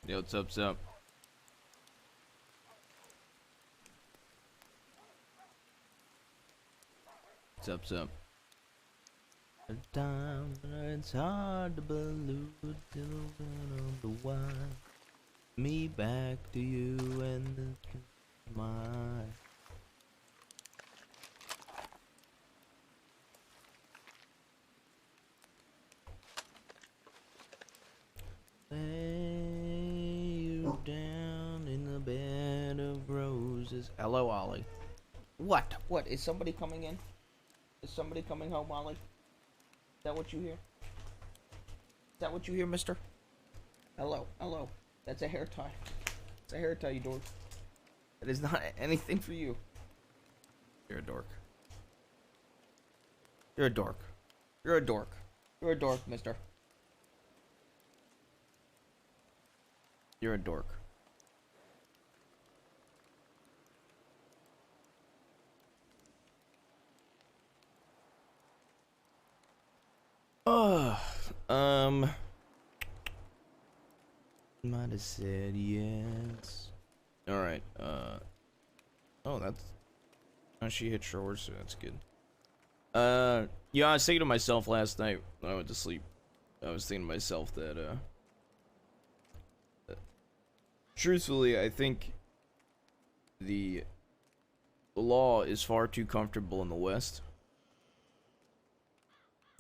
Yo, what's up, what's up? What's up, what's up? Time it's hard to believe till the wine. Me back to you and the mine. Lay you down in the bed of roses. Hello, Ollie. What? What? Is somebody coming in? Is somebody coming home, Ollie? Is that what you hear? Is that what you hear, mister? Hello, hello. That's a hair tie. It's a hair tie, you dork. It is not anything for you. You're a dork. You're a dork. You're a dork. You're a dork, mister. You're a dork. Might have said yes. Alright, oh, that's... Oh, she hit shores, so that's good. Yeah, I was thinking to myself last night when I went to sleep. I was thinking to myself that, truthfully, I think the law is far too comfortable in the West.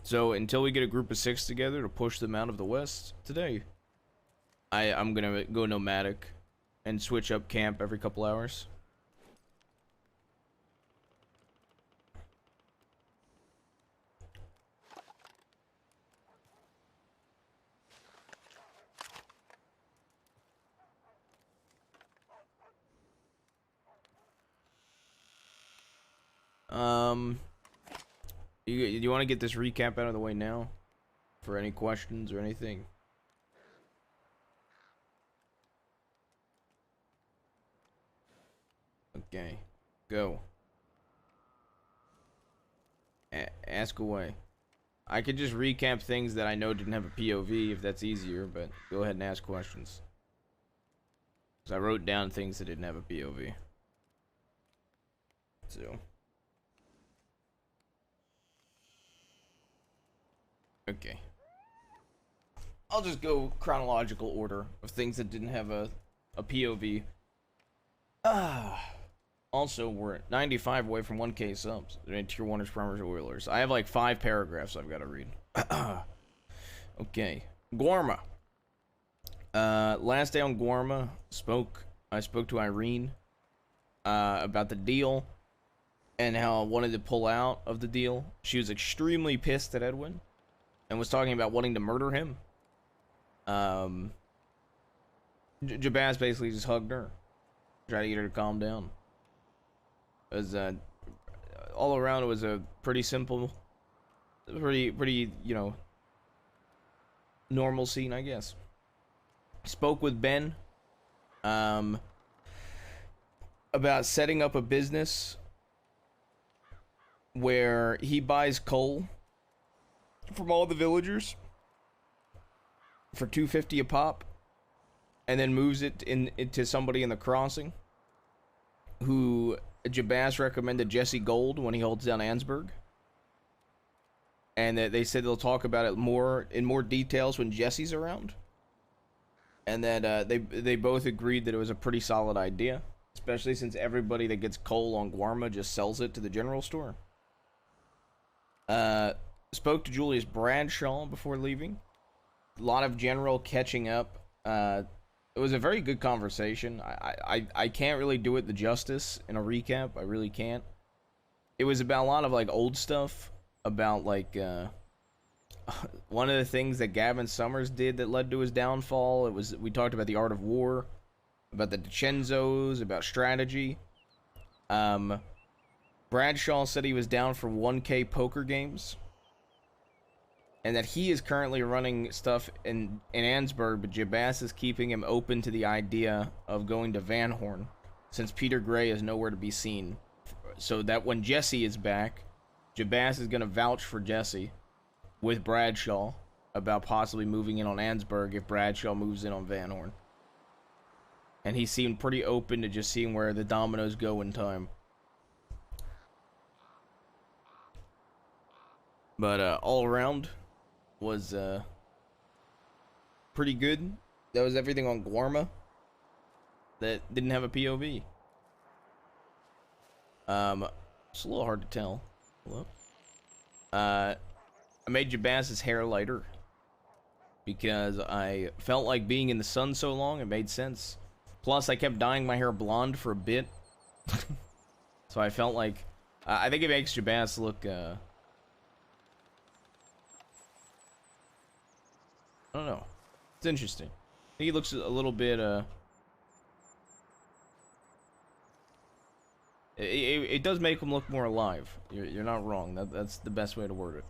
So until we get a group of 6 together to push them out of the West today, I'm gonna go nomadic and switch up camp every couple hours. You want to get this recap out of the way now? For any questions or anything? Okay, go. Ask away. I could just recap things that I know didn't have a POV if that's easier, but go ahead and ask questions. Because I wrote down things that didn't have a POV. So. Okay. I'll just go chronological order of things that didn't have a POV. Also, we're at 95 away from 1K subs. Tier 1ers, primers, oilers. I have like 5 paragraphs I've got to read. Okay. Guarma. Last day on Guarma, I spoke to Irene about the deal and how I wanted to pull out of the deal. She was extremely pissed at Edwin and was talking about wanting to murder him. Jabaz basically just hugged her. Tried to get her to calm down. It was, all around it was a pretty simple, pretty, you know, normal scene, I guess. Spoke with Ben, about setting up a business where he buys coal from all the villagers for $250 a pop, and then moves it into somebody in the crossing who Jabaz recommended Jesse Gold when he holds down Ansburg. And that they said they'll talk about it in more details when Jesse's around. And that they both agreed that it was a pretty solid idea, especially since everybody that gets coal on Guarma just sells it to the general store. Spoke to Julius Bradshaw before leaving. A lot of general catching up. It was a very good conversation. I can't really do it the justice in a recap. I really can't. It was about a lot of like old stuff. About like one of the things that Gavin Summers did that led to his downfall. We talked about the art of war, about the DiCenzos, about strategy. Bradshaw said he was down for 1K poker games. And that he is currently running stuff in Ansburg, but Jabaz is keeping him open to the idea of going to Van Horn, since Peter Gray is nowhere to be seen. So that when Jesse is back, Jabaz is going to vouch for Jesse with Bradshaw about possibly moving in on Ansburg if Bradshaw moves in on Van Horn. And he seemed pretty open to just seeing where the dominoes go in time. But all around was pretty good. That was everything on Guarma that didn't have a POV. It's a little hard to tell. Hello? I made Jabass's hair lighter because I felt like being in the sun so long, it made sense. Plus, I kept dyeing my hair blonde for a bit. So I felt like... I think it makes Jabass look, I don't know. It's interesting. I think he looks a little bit, It does make him look more alive. You're not wrong. That's the best way to word it.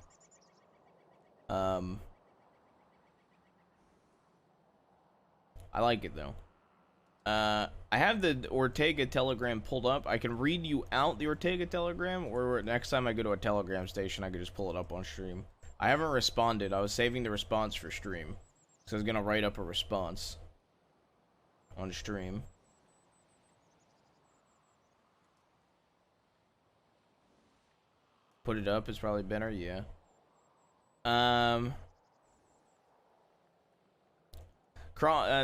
I like it, though. I have the Ortega telegram pulled up. I can read you out the Ortega telegram, or next time I go to a telegram station, I could just pull it up on stream. I haven't responded. I was saving the response for stream. So I was gonna write up a response on stream. Put it up is probably better, yeah.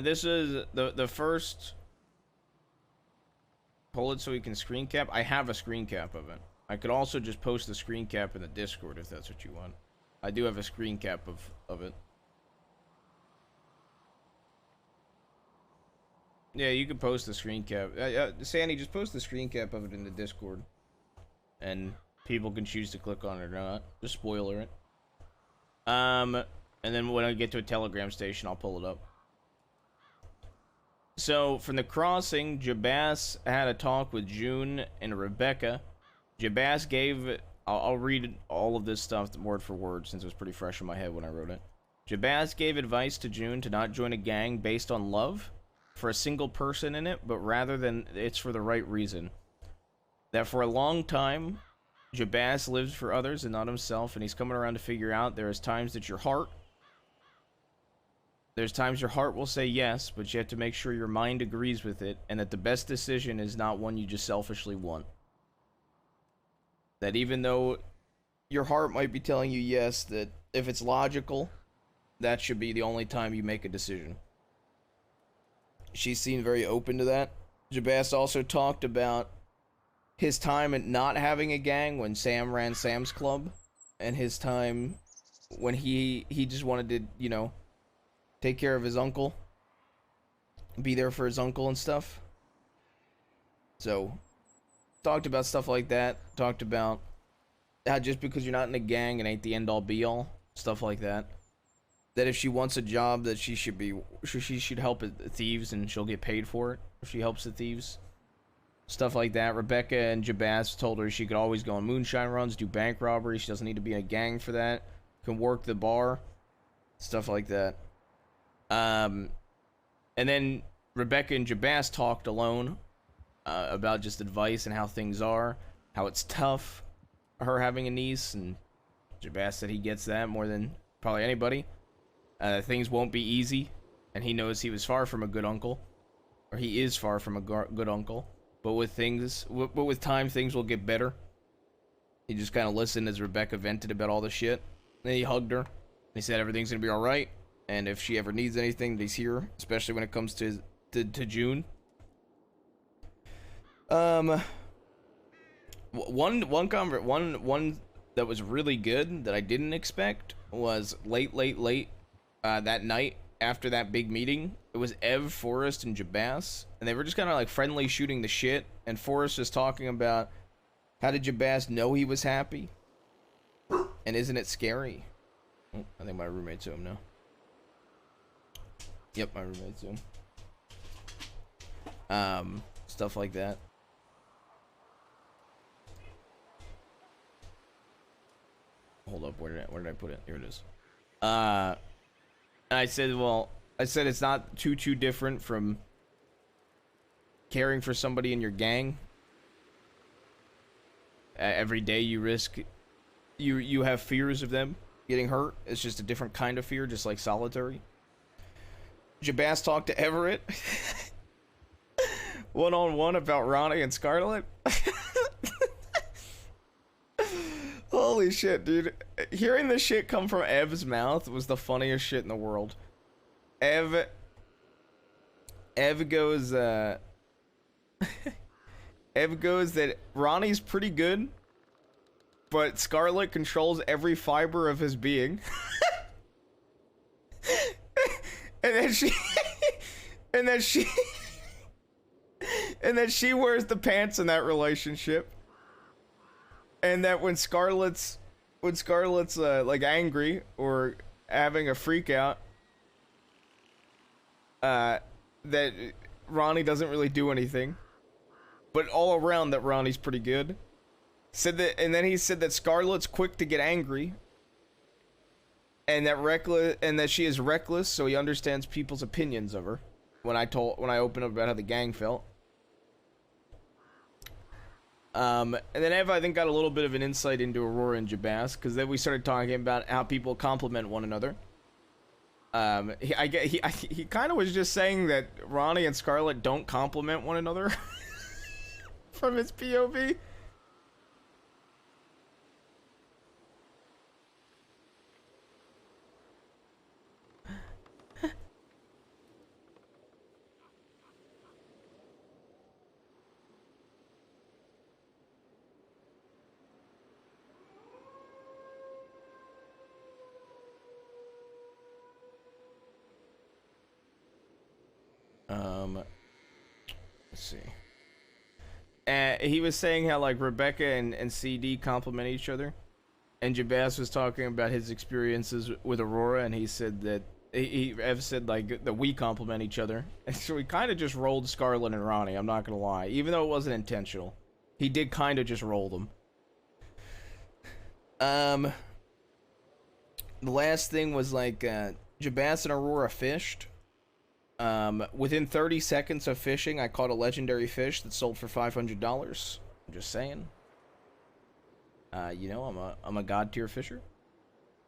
This is the first. Pull it so we can screen cap. I have a screen cap of it. I could also just post the screen cap in the Discord if that's what you want. I do have a screen cap of it. Yeah, you can post the screen cap. Sandy, just post the screen cap of it in the Discord, and people can choose to click on it or not. Just spoiler it. And then when I get to a telegram station, I'll pull it up. So, from the crossing, Jabass had a talk with June and Rebecca. Jabass gave... I'll read all of this stuff word for word, since it was pretty fresh in my head when I wrote it. Jabass gave advice to June to not join a gang based on love for a single person in it, but rather than it's for the right reason. That for a long time, Jabass lives for others and not himself, and he's coming around to figure out there's times your heart will say yes, but you have to make sure your mind agrees with it, and that the best decision is not one you just selfishly want. That even though your heart might be telling you yes, that if it's logical, that should be the only time you make a decision. She seemed very open to that. Jabass also talked about his time at not having a gang when Sam ran Sam's Club, and his time when he just wanted to, you know, take care of his uncle, be there for his uncle and stuff. So, talked about stuff like that. Talked about how just because you're not in a gang, it ain't the end all be all. Stuff like that. That if she wants a job, that she should help thieves and she'll get paid for it if she helps the thieves. Stuff like that. Rebecca and Jabass told her she could always go on moonshine runs, do bank robberies. She doesn't need to be in a gang for that. Can work the bar. Stuff like that. And then Rebecca and Jabass talked alone about just advice and how things are, how it's tough, her having a niece, and Jabass said he gets that more than probably anybody. Things won't be easy, and he knows he was far from a good uncle, or he is far from a good uncle. But with time, things will get better. He just kind of listened as Rebecca vented about all the shit. Then he hugged her. He said everything's gonna be all right. And if she ever needs anything, he's here, especially when it comes to June. One that was really good that I didn't expect was late that night after that big meeting. It was Ev, Forrest, and Jabass, and they were just kind of like friendly shooting the shit. And Forrest was talking about how did Jabass know he was happy, and isn't it scary? Oh, I think my roommate's home now. Yep, my roommate's home. Stuff like that. Hold up, where did I put it? Here it is. And I said it's not too different from caring for somebody in your gang. Every day you risk, you have fears of them getting hurt. It's just a different kind of fear, just like solitary. Jabass talked to Everett. one-on-one about Ronnie and Scarlett. Holy shit, dude. Hearing this shit come from Ev's mouth was the funniest shit in the world. Ev goes, Ev goes that Ronnie's pretty good, but Scarlett controls every fiber of his being. And then she and then she wears the pants in that relationship. And that when Scarlett's like angry or having a freak out, that Ronnie doesn't really do anything. But all around that Ronnie's pretty good. Said that, and then he said that Scarlett's quick to get angry. And that she is reckless, so he understands people's opinions of her. When I opened up about how the gang felt. And then Ev, I think, got a little bit of an insight into Aurora and Jabaz, because then we started talking about how people compliment one another. He kind of was just saying that Ronnie and Scarlett don't compliment one another from his POV. Let's see. He was saying how like Rebecca and CD compliment each other, and Jabaz was talking about his experiences with Aurora, and he said that Ev said like that we compliment each other, and so he kind of just rolled Scarlett and Ronnie. I'm not gonna lie, even though it wasn't intentional, he did kind of just roll them. The last thing was like Jabaz and Aurora fished. Within 30 seconds of fishing, I caught a legendary fish that sold for $500. I'm just saying. You know, I'm a god tier fisher.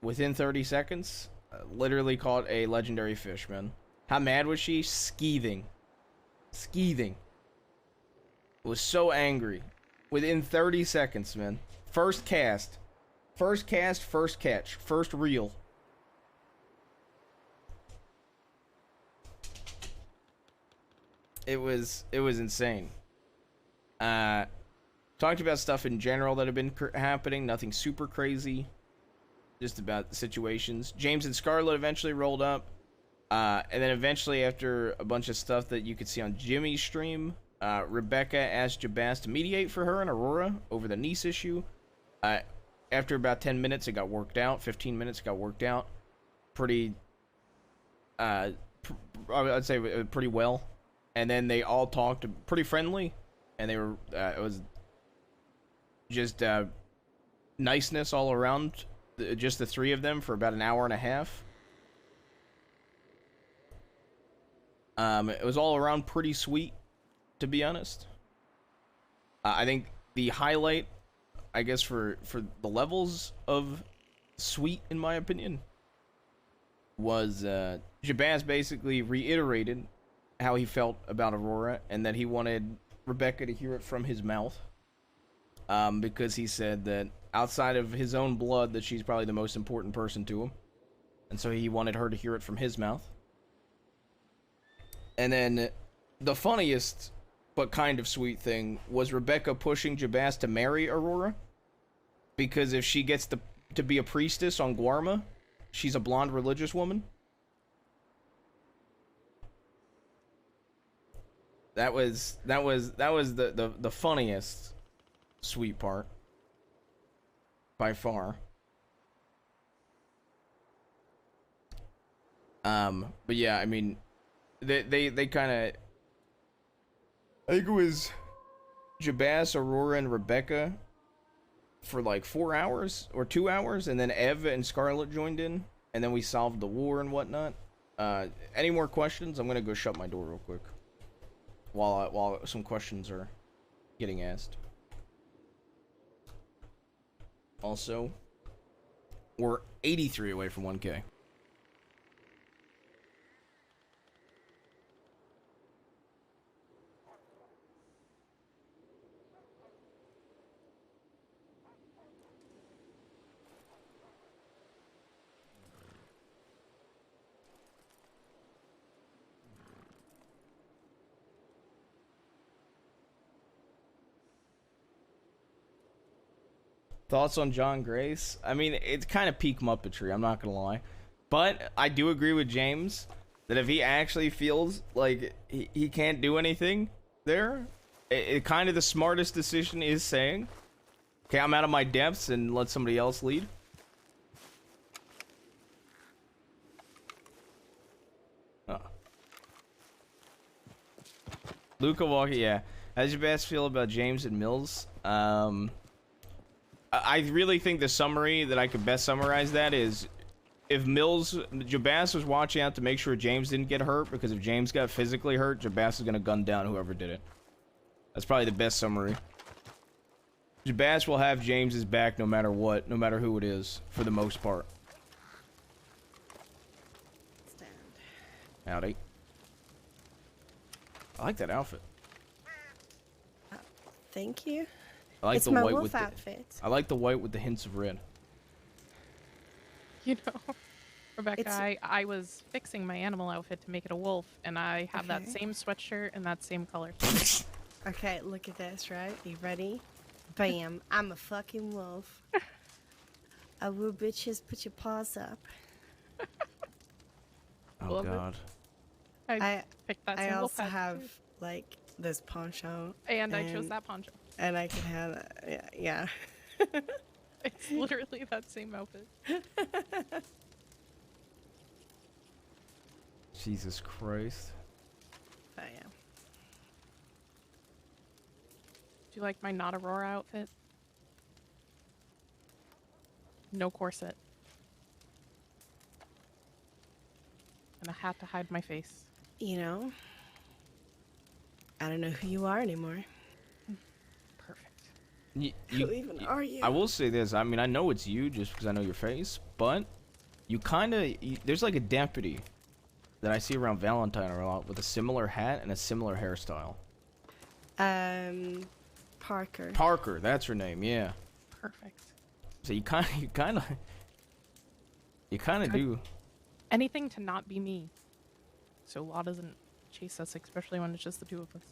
Within 30 seconds, literally caught a legendary fish, man. How mad was she? Skeething. Skeething. Was so angry. Within 30 seconds, man. First cast. First cast, first catch. First reel. It was insane. Talked about stuff in general that have been happening. Nothing super crazy. Just about the situations. James and Scarlett eventually rolled up. And then eventually, after a bunch of stuff that you could see on Jimmy's stream, Rebecca asked Jabaz to mediate for her and Aurora over the niece issue. After about 10 minutes, it got worked out. 15 minutes, it got worked out. Pretty, I'd say pretty well. And then they all talked pretty friendly. And they were, it was just niceness all around. Just the three of them for about an hour and a half. It was all around pretty sweet, to be honest. I think the highlight, I guess, for the levels of sweet, in my opinion, was Jabaz basically reiterated how he felt about Aurora and that he wanted Rebecca to hear it from his mouth. Because he said that outside of his own blood, that she's probably the most important person to him. And so he wanted her to hear it from his mouth. And then the funniest but kind of sweet thing was Rebecca pushing Jabaz to marry Aurora. Because if she gets to be a priestess on Guarma, she's a blonde religious woman. That was the funniest sweet part by far. But yeah, I mean, they kind of, I think it was Jabaz, Aurora, and Rebecca for like 4 hours or 2 hours, and then Ev and Scarlett joined in, and then we solved the war and whatnot. Any more questions? I'm gonna go shut my door real quick while some questions are getting asked. Also, we're 83 away from 1K. Thoughts on John Grace? I mean, it's kind of peak Muppetry, I'm not gonna lie. But I do agree with James that if he actually feels like he can't do anything there, it kind of the smartest decision is saying, okay, I'm out of my depths and let somebody else lead. Luca Walker, yeah. How's your best feel about James and Mills? I really think the summary that I could best summarize that is if Jabas was watching out to make sure James didn't get hurt, because if James got physically hurt, Jabas is gonna gun down whoever did it. That's probably the best summary. Jabas will have James's back no matter what, no matter who it is, for the most part. Stand. Howdy. I like that outfit. Thank you. I like it's the my white wolf with outfit. I like the white with the hints of red. You know, Rebecca, I was fixing my animal outfit to make it a wolf, and I have that same sweatshirt and that same color. Okay, look at this, right? You ready? Bam. I'm a fucking wolf. I will, bitches, put your paws up. Oh, Love it. God. I picked that same I wolf also outfit, have, too. like, this poncho. And I chose that poncho. And I can have, yeah. It's literally that same outfit. Jesus Christ. But yeah. Do you like my not Aurora outfit? No corset. And a hat to hide my face. You know, I don't know who you are anymore. Perfect. Who even are you? I will say this. I mean, I know it's you just because I know your face, but you kind of... There's like a deputy that I see around Valentine a lot with a similar hat and a similar hairstyle. Parker. Parker, that's her name, yeah. Perfect. So you kind of do. Anything to not be me. So Law doesn't chase us, especially when it's just the two of us.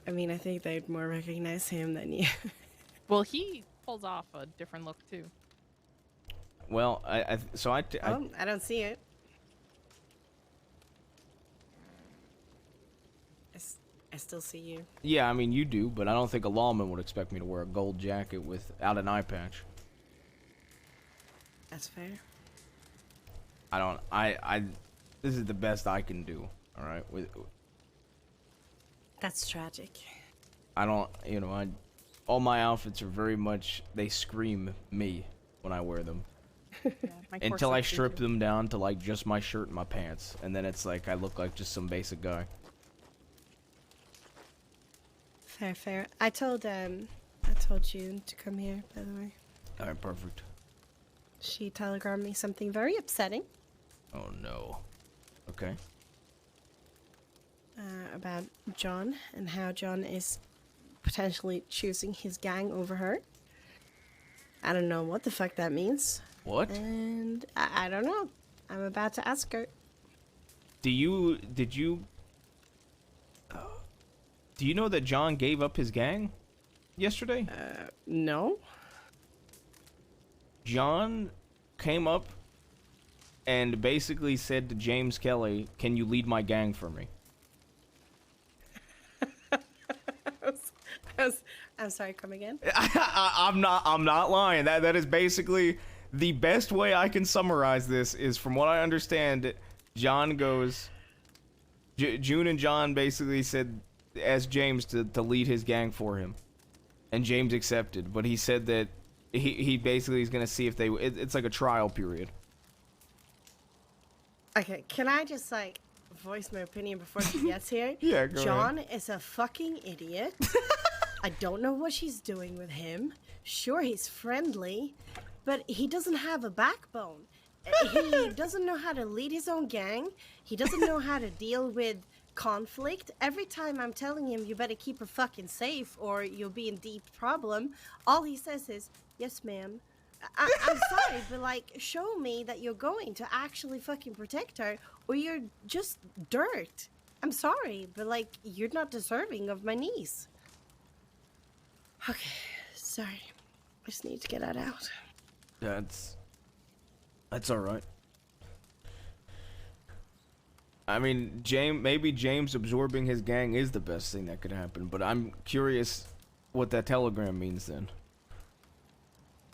I mean, I think they'd more recognize him than you. Well, he pulls off a different look too. Well, I don't see it. I still see you. yeah, I mean you do, but I don't think a lawman would expect me to wear a gold jacket without an eye patch. That's fair. This is the best I can do. All right, That's tragic. I don't, all my outfits are very much, they scream me when I wear them. Yeah, my Until I corset's strip easier. them down to like just my shirt and my pants, and then it's like I look like just some basic guy. Fair. I told June to come here, by the way. All right, perfect. She telegrammed me something very upsetting. Oh no. Okay. About John and how John is potentially choosing his gang over her. I don't know what the fuck that means. What? And I don't know. I'm about to ask her. Do you know that John gave up his gang yesterday? No? John came up and basically said to James Kelly, "Can you lead my gang for me?" I'm sorry, come again? I'm not lying. That is basically the best way I can summarize this. Is from what I understand, John goes. June and John basically asked James to lead his gang for him, and James accepted. But he said that he basically is gonna see if they. It's like a trial period. Okay, can I just like voice my opinion before she gets here? Yeah, go John is a fucking idiot. I don't know what she's doing with him. Sure, he's friendly, but he doesn't have a backbone. He doesn't know how to lead his own gang. He doesn't know how to deal with conflict. Every time I'm telling him you better keep her fucking safe or you'll be in deep problem, all he says is, "Yes, ma'am." I'm sorry, but like, show me that you're going to actually fucking protect her, or you're just dirt. I'm sorry, but like, you're not deserving of my niece. Okay, sorry. I just need to get that out. That's all right. I mean, maybe James absorbing his gang is the best thing that could happen, but I'm curious what that telegram means then.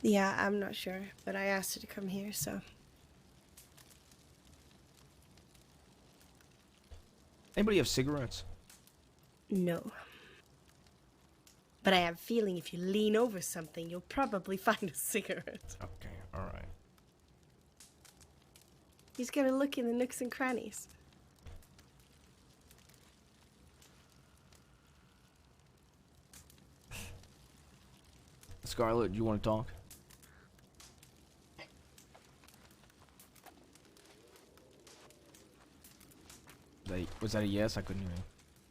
Yeah, I'm not sure, but I asked her to come here, so... Anybody have cigarettes? No. But I have a feeling if you lean over something, you'll probably find a cigarette. Okay, alright. He's gonna look in the nooks and crannies. Scarlett, do you want to talk? Was that a yes? I couldn't hear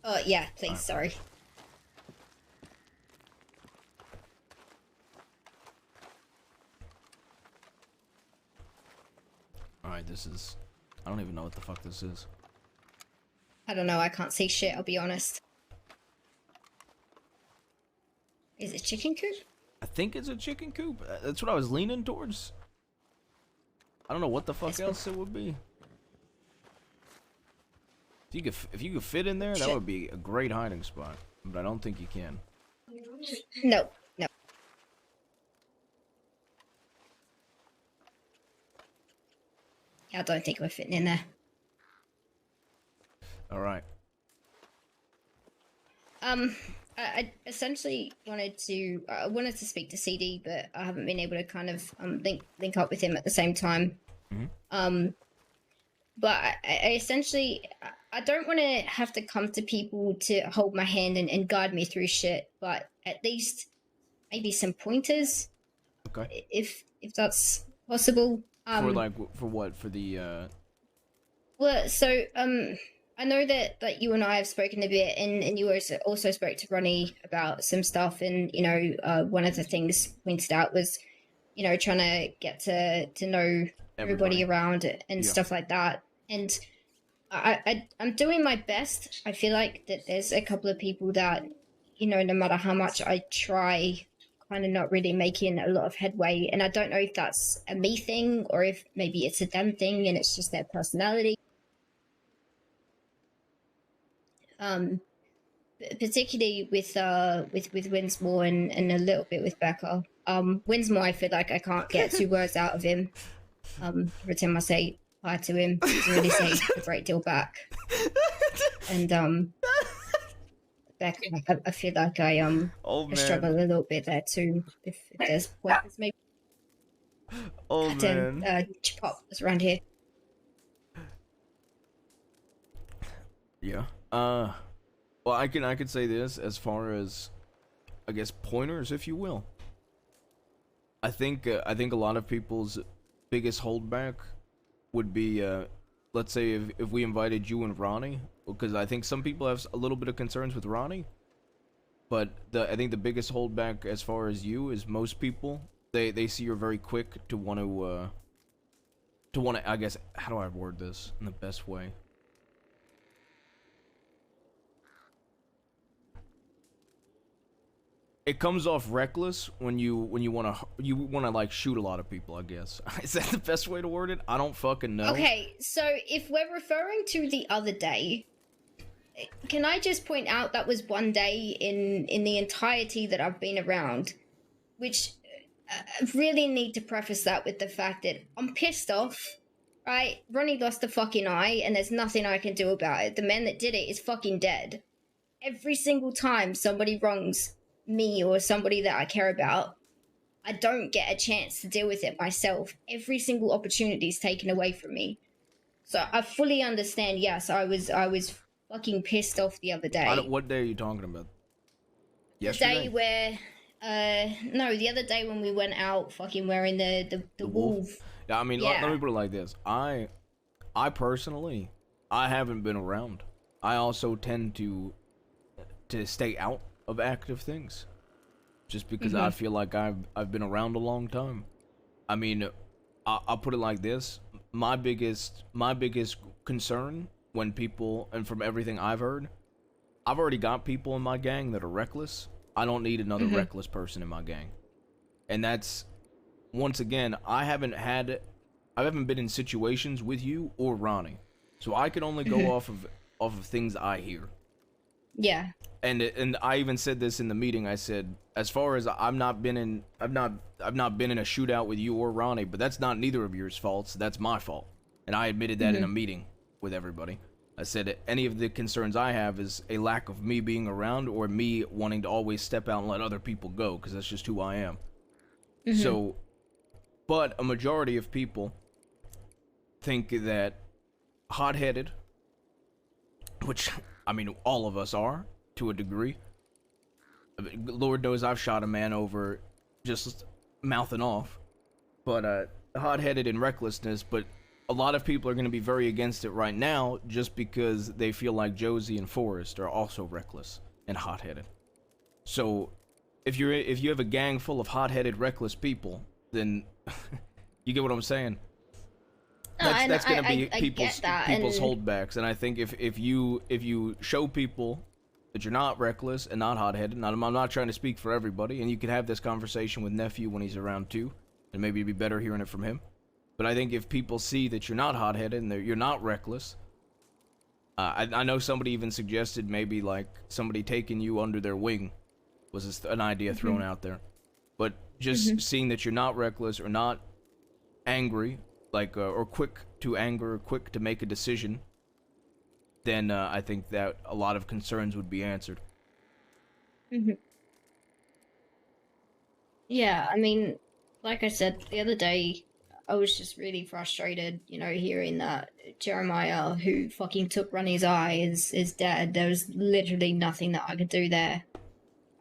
you. Yeah, please, sorry. Alright, this is... I don't even know what the fuck this is. I don't know, I can't see shit, I'll be honest. Is it chicken coop? I think it's a chicken coop. That's what I was leaning towards. I don't know what the fuck else it would be. If you could fit in there, that would be a great hiding spot. But I don't think you can. No, no. I don't think we're fitting in there. Alright. I essentially wanted to speak to CD, but I haven't been able to kind of link up with him at the same time. Mm-hmm. But I essentially I don't want to have to come to people to hold my hand and guide me through shit, but at least maybe some pointers. Okay. If that's possible. For what? For the Well, so I know that you and I have spoken a bit, and you also spoke to Ronnie about some stuff, and one of the things pointed out was, trying to get to know everybody around and stuff like that. And I'm doing my best. I feel like that there's a couple of people that, no matter how much I try, kind of not really making a lot of headway. And I don't know if that's a me thing or if maybe it's a them thing and it's just their personality. Particularly with Winsmore and a little bit with Becca. Winsmore, I feel like I can't get 2 words out of him. Every time I say hi to him, he doesn't really say a great deal back. And Becca, I feel like I struggle a little bit there too. If there's points, maybe. Oh man. Chipop was around here. Yeah. Well, I can say this as far as, I guess, pointers, if you will. I think a lot of people's biggest holdback would be, let's say if we invited you and Ronnie, because I think some people have a little bit of concerns with Ronnie, but I think the biggest holdback as far as you is most people they see you're very quick to want to I guess, how do I word this in the best way? It comes off reckless when you want to like shoot a lot of people, I guess. Is that the best way to word it? I don't fucking know. Okay, so if we're referring to the other day, can I just point out that was one day in the entirety that I've been around, which I really need to preface that with the fact that I'm pissed off, right? Ronnie lost a fucking eye and there's nothing I can do about it. The man that did it is fucking dead. Every single time somebody wrongs me or somebody that I care about, I don't get a chance to deal with it myself. Every single opportunity is taken away from me. So I fully understand. Yes, I was fucking pissed off the other day. What day are you talking about? Yesterday? The day where no, the other day when we went out fucking wearing the wolf. Yeah, I mean, yeah. Let me put it like this. I personally, I haven't been around. I also tend to stay out of active things, just because I feel like I've been around a long time. I mean, I'll put it like this: my biggest concern when people, and from everything I've heard, I've already got people in my gang that are reckless. I don't need another reckless person in my gang. And that's, once again, I haven't been in situations with you or Ronnie, so I can only go off of things I hear. Yeah. And I even said this in the meeting. I said, as far as I've not been in a shootout with you or Ronnie, but that's not neither of yours faults. That's my fault, and I admitted that in a meeting with everybody. I said any of the concerns I have is a lack of me being around or me wanting to always step out and let other people go, because that's just who I am. So, but a majority of people think that hot-headed, which, I mean, all of us are, to a degree. Lord knows I've shot a man over just mouthing off. But, hot-headed and recklessness, but a lot of people are going to be very against it right now just because they feel like Josie and Forrest are also reckless and hot-headed. So, if you have a gang full of hot-headed, reckless people, then you get what I'm saying? That's going to be people's holdbacks, and I think if you show people that you're not reckless and not hot-headed, and I'm not trying to speak for everybody, and you can have this conversation with Nephew when he's around too, and maybe it'd be better hearing it from him. But I think if people see that you're not hot-headed and you're not reckless, I know somebody even suggested maybe like somebody taking you under their wing was an idea thrown out there. But just seeing that you're not reckless or not angry, like or quick to anger, or quick to make a decision, then I think that a lot of concerns would be answered. Yeah, I mean, like I said the other day, I was just really frustrated, hearing that Jeremiah, who fucking took Ronnie's eye, is dead. There was literally nothing that I could do there.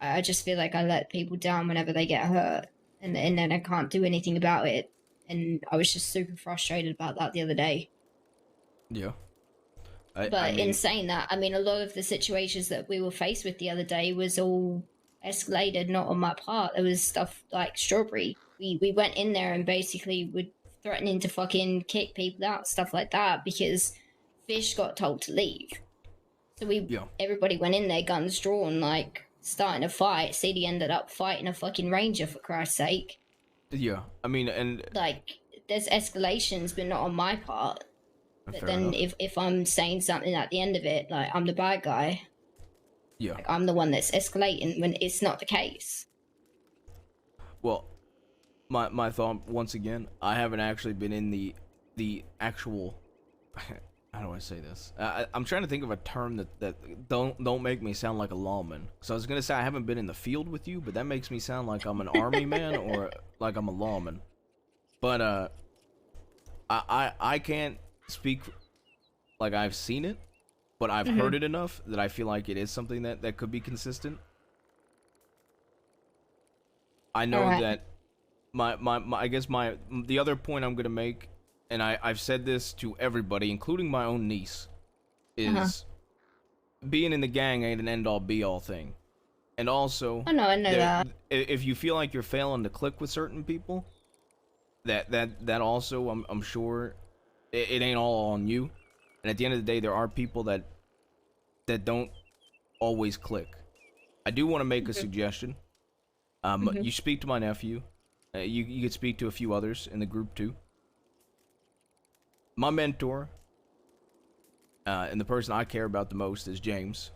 I just feel like I let people down whenever they get hurt, and then I can't do anything about it. And I was just super frustrated about that the other day. Yeah. But in saying that, I mean, a lot of the situations that we were faced with the other day was all escalated, not on my part. It was stuff like Strawberry. We went in there and basically were threatening to fucking kick people out, stuff like that, because Fish got told to leave. So everybody went in there, guns drawn, like, starting a fight. CD ended up fighting a fucking ranger, for Christ's sake. Yeah, I mean, and... like, there's escalations, but not on my part. But then if I'm saying something at the end of it, like, I'm the bad guy. Yeah. Like, I'm the one that's escalating when it's not the case. Well, my thought, once again, I haven't actually been in the actual... How do I say this? I'm trying to think of a term that don't make me sound like a lawman. So I was gonna say I haven't been in the field with you, but that makes me sound like I'm an army man or like I'm a lawman. But I can't speak like I've seen it, but I've heard it enough that I feel like it is something that could be consistent. I know that I guess the other point I'm gonna make, and I've said this to everybody, including my own niece, is being in the gang ain't an end-all be-all thing. And also, I know that. If you feel like you're failing to click with certain people, that also, I'm sure, it ain't all on you. And at the end of the day, there are people that don't always click. I do want to make a suggestion. You speak to my nephew. You could speak to a few others in the group too. My mentor, and the person I care about the most is James.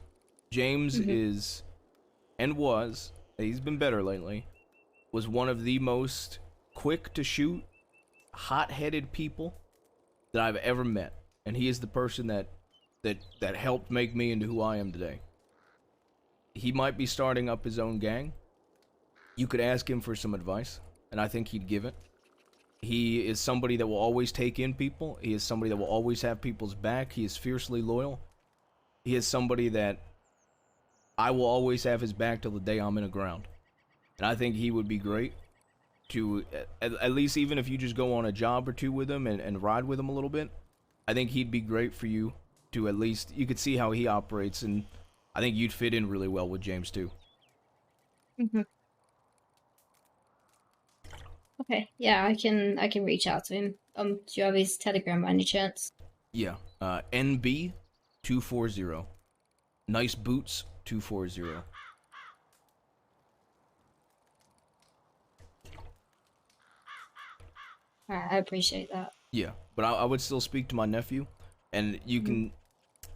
James is, and was, he's been better lately, was one of the most quick to shoot, hot-headed people that I've ever met. And he is the person that helped make me into who I am today. He might be starting up his own gang. You could ask him for some advice, and I think he'd give it. He is somebody that will always take in people. He is somebody that will always have people's back. He is fiercely loyal. He is somebody that I will always have his back till the day I'm in the ground. And I think he would be great to, at least even if you just go on a job or two with him and ride with him a little bit, I think he'd be great for you to at least, you could see how he operates, and I think you'd fit in really well with James too. Okay, yeah, I can reach out to him. Do you have his Telegram by any chance? Yeah, NB240. Nice Boots 240. I appreciate that. Yeah, but I would still speak to my nephew, and you can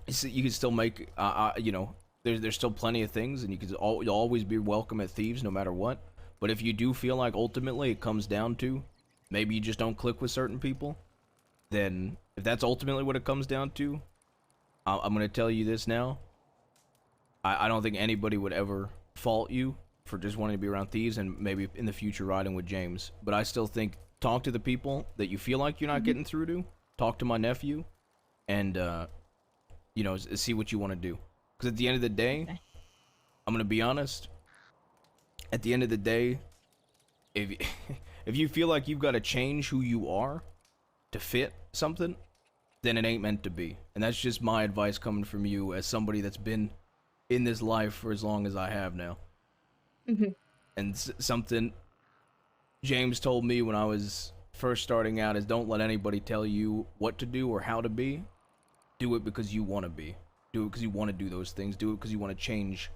still make you know, there's still plenty of things, and you'll always be welcome at Thieves no matter what. But if you do feel like ultimately it comes down to maybe you just don't click with certain people, then if that's ultimately what it comes down to, I'm gonna tell you this now. I don't think anybody would ever fault you for just wanting to be around Thieves and maybe in the future riding with James. But I still think talk to the people that you feel like you're not getting through to. Talk to my nephew, and you know, see what you want to do. Because at the end of the day, Okay. I'm gonna be honest. At the end of the day, if if you feel like you've got to change who you are to fit something, then it ain't meant to be. And that's just my advice coming from you as somebody that's been in this life for as long as I have now. And something James told me when I was first starting out is don't let anybody tell you what to do or how to be. Do it because you want to be. Do it because you want to do those things. Do it because you want to change.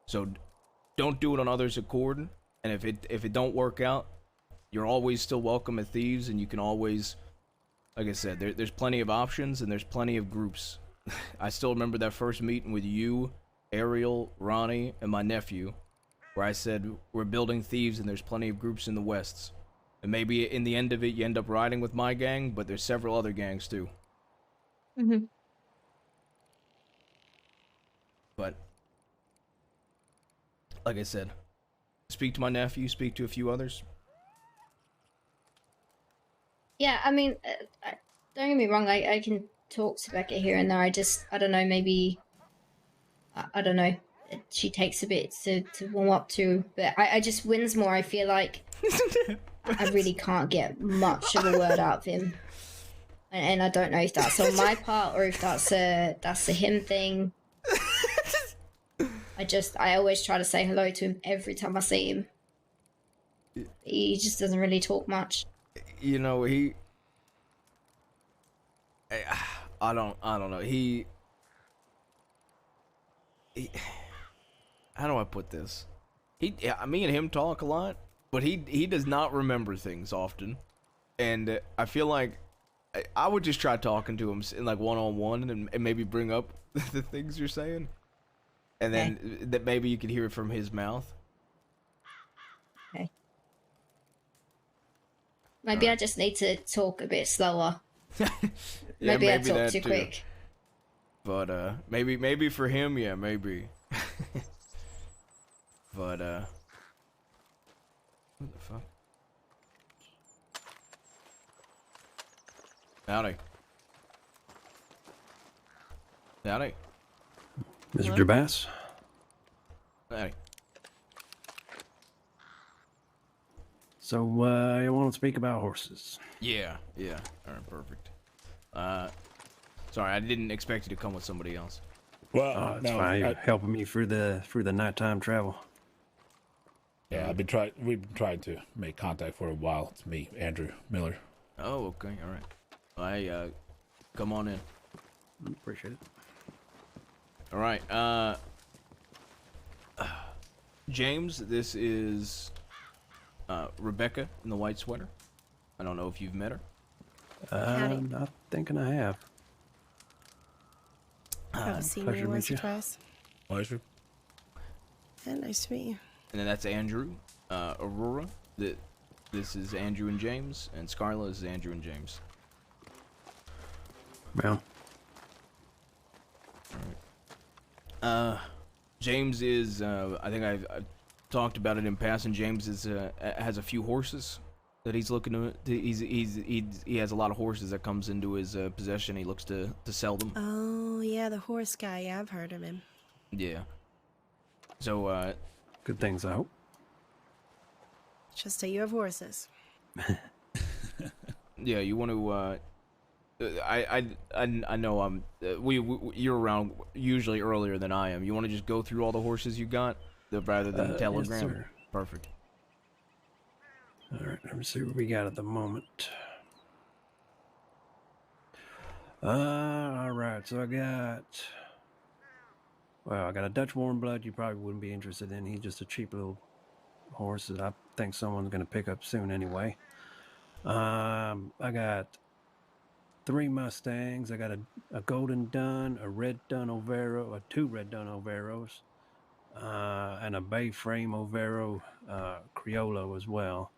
So don't do it on others' accord. And if it don't work out, you're always still welcome at Thieves, and you can always, like I said, there's plenty of options and there's plenty of groups. I still remember that first meeting with you, Ariel, Ronnie, and my nephew, where I said we're building Thieves and there's plenty of groups in the Wests. And maybe in the end of it you end up riding with my gang, but there's several other gangs too. But like I said, speak to my nephew, speak to a few others. Yeah, I mean, don't get me wrong. I can talk to Becca here and there. I don't know. Maybe I don't know. She takes a bit to warm up to, but I just Winsmore. I feel like I really can't get much of a word out of him, and I don't know if that's on my part or if that's a him thing. I always try to say hello to him every time I see him. He just doesn't really talk much. You know, I don't know. He how do I put this? Me and him talk a lot, but he does not remember things often, and I feel like I would just try talking to him in like one-on-one and maybe bring up the things you're saying, and then that maybe you could hear it from his mouth. Okay. Maybe I just need to talk a bit slower. Maybe I talk too quick. But maybe for him, yeah, maybe. But what the fuck? Howdy. Howdy. Mr. Jabass? Howdy. So, you want to speak about horses? Yeah. Alright, perfect. Sorry, I didn't expect you to come with somebody else. Well, It's fine. You're helping me through the nighttime travel. yeah, we've been trying to make contact for a while. It's me, Andrew Miller. Oh, okay, alright. Come on in. Appreciate it. Alright, James, this is Rebecca in the white sweater. I don't know if you've met her. Howdy. Not thinking I have. I've seen pleasure you to once meet or you. twice. Pleasure. Yeah, nice to meet you. And then that's Andrew, Aurora. This is Andrew and James, and Scarla is Andrew and James. Well, James is, I think I've talked about it in passing. James has a few horses that he's looking to. He has a lot of horses that comes into his possession. He looks to sell them. Oh, yeah, the horse guy. Yeah, I've heard of him. Yeah. So, good things, I hope. Just that you have horses. yeah, you want to. I know you're around usually earlier than I am. You want to just go through all the horses you got, rather than telegram. Yes, sir. Perfect. All right, let me see what we got at the moment. All right, so I got a Dutch warm blood you probably wouldn't be interested in. He's just a cheap little horse that I think someone's going to pick up soon anyway. I got 3 Mustangs. I got a Golden Dun, a Red Dun Overo, or 2 Red Dun Overos, and a Bay Frame Overo Criollo as well.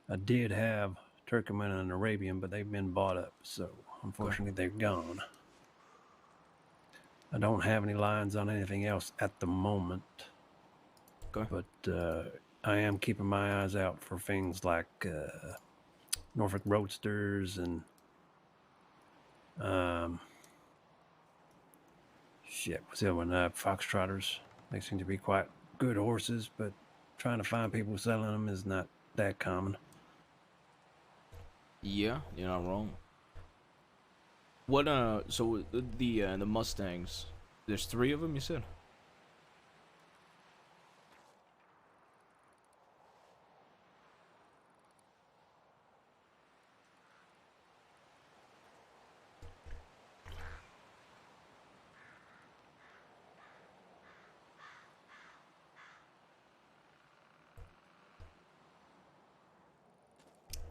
I did have Turkmen and Arabian, but they've been bought up, so unfortunately they're gone. I don't have any lines on anything else at the moment. Okay. But I am keeping my eyes out for things like Norfolk Roadsters and what's the other one? Foxtrotters. They seem to be quite good horses, but trying to find people selling them is not that common. Yeah, you're not wrong. What so the Mustangs, there's 3 of them, you said?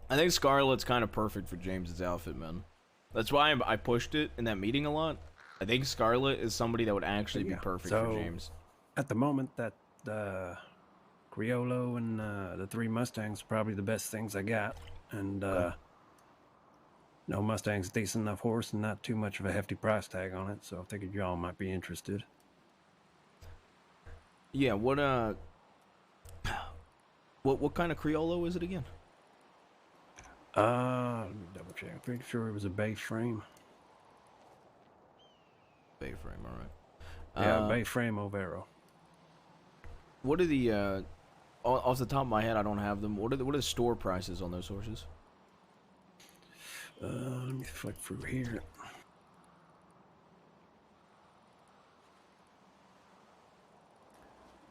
I think Scarlet's kind of perfect for James's outfit, man. That's why I pushed it in that meeting a lot. I think Scarlet is somebody that would actually be perfect for James. At the moment, that Criollo and the 3 Mustangs are probably the best things I got. And no, Mustang's a decent enough horse and not too much of a hefty price tag on it, so I figured y'all might be interested. Yeah, what kind of Criollo is it again? Let me double check. I'm pretty sure it was a Bay Frame. Bay Frame, all right. Yeah, Bay Frame Overo. What are the off the top of my head, I don't have them. What are the store prices on those horses? Let me flick through here.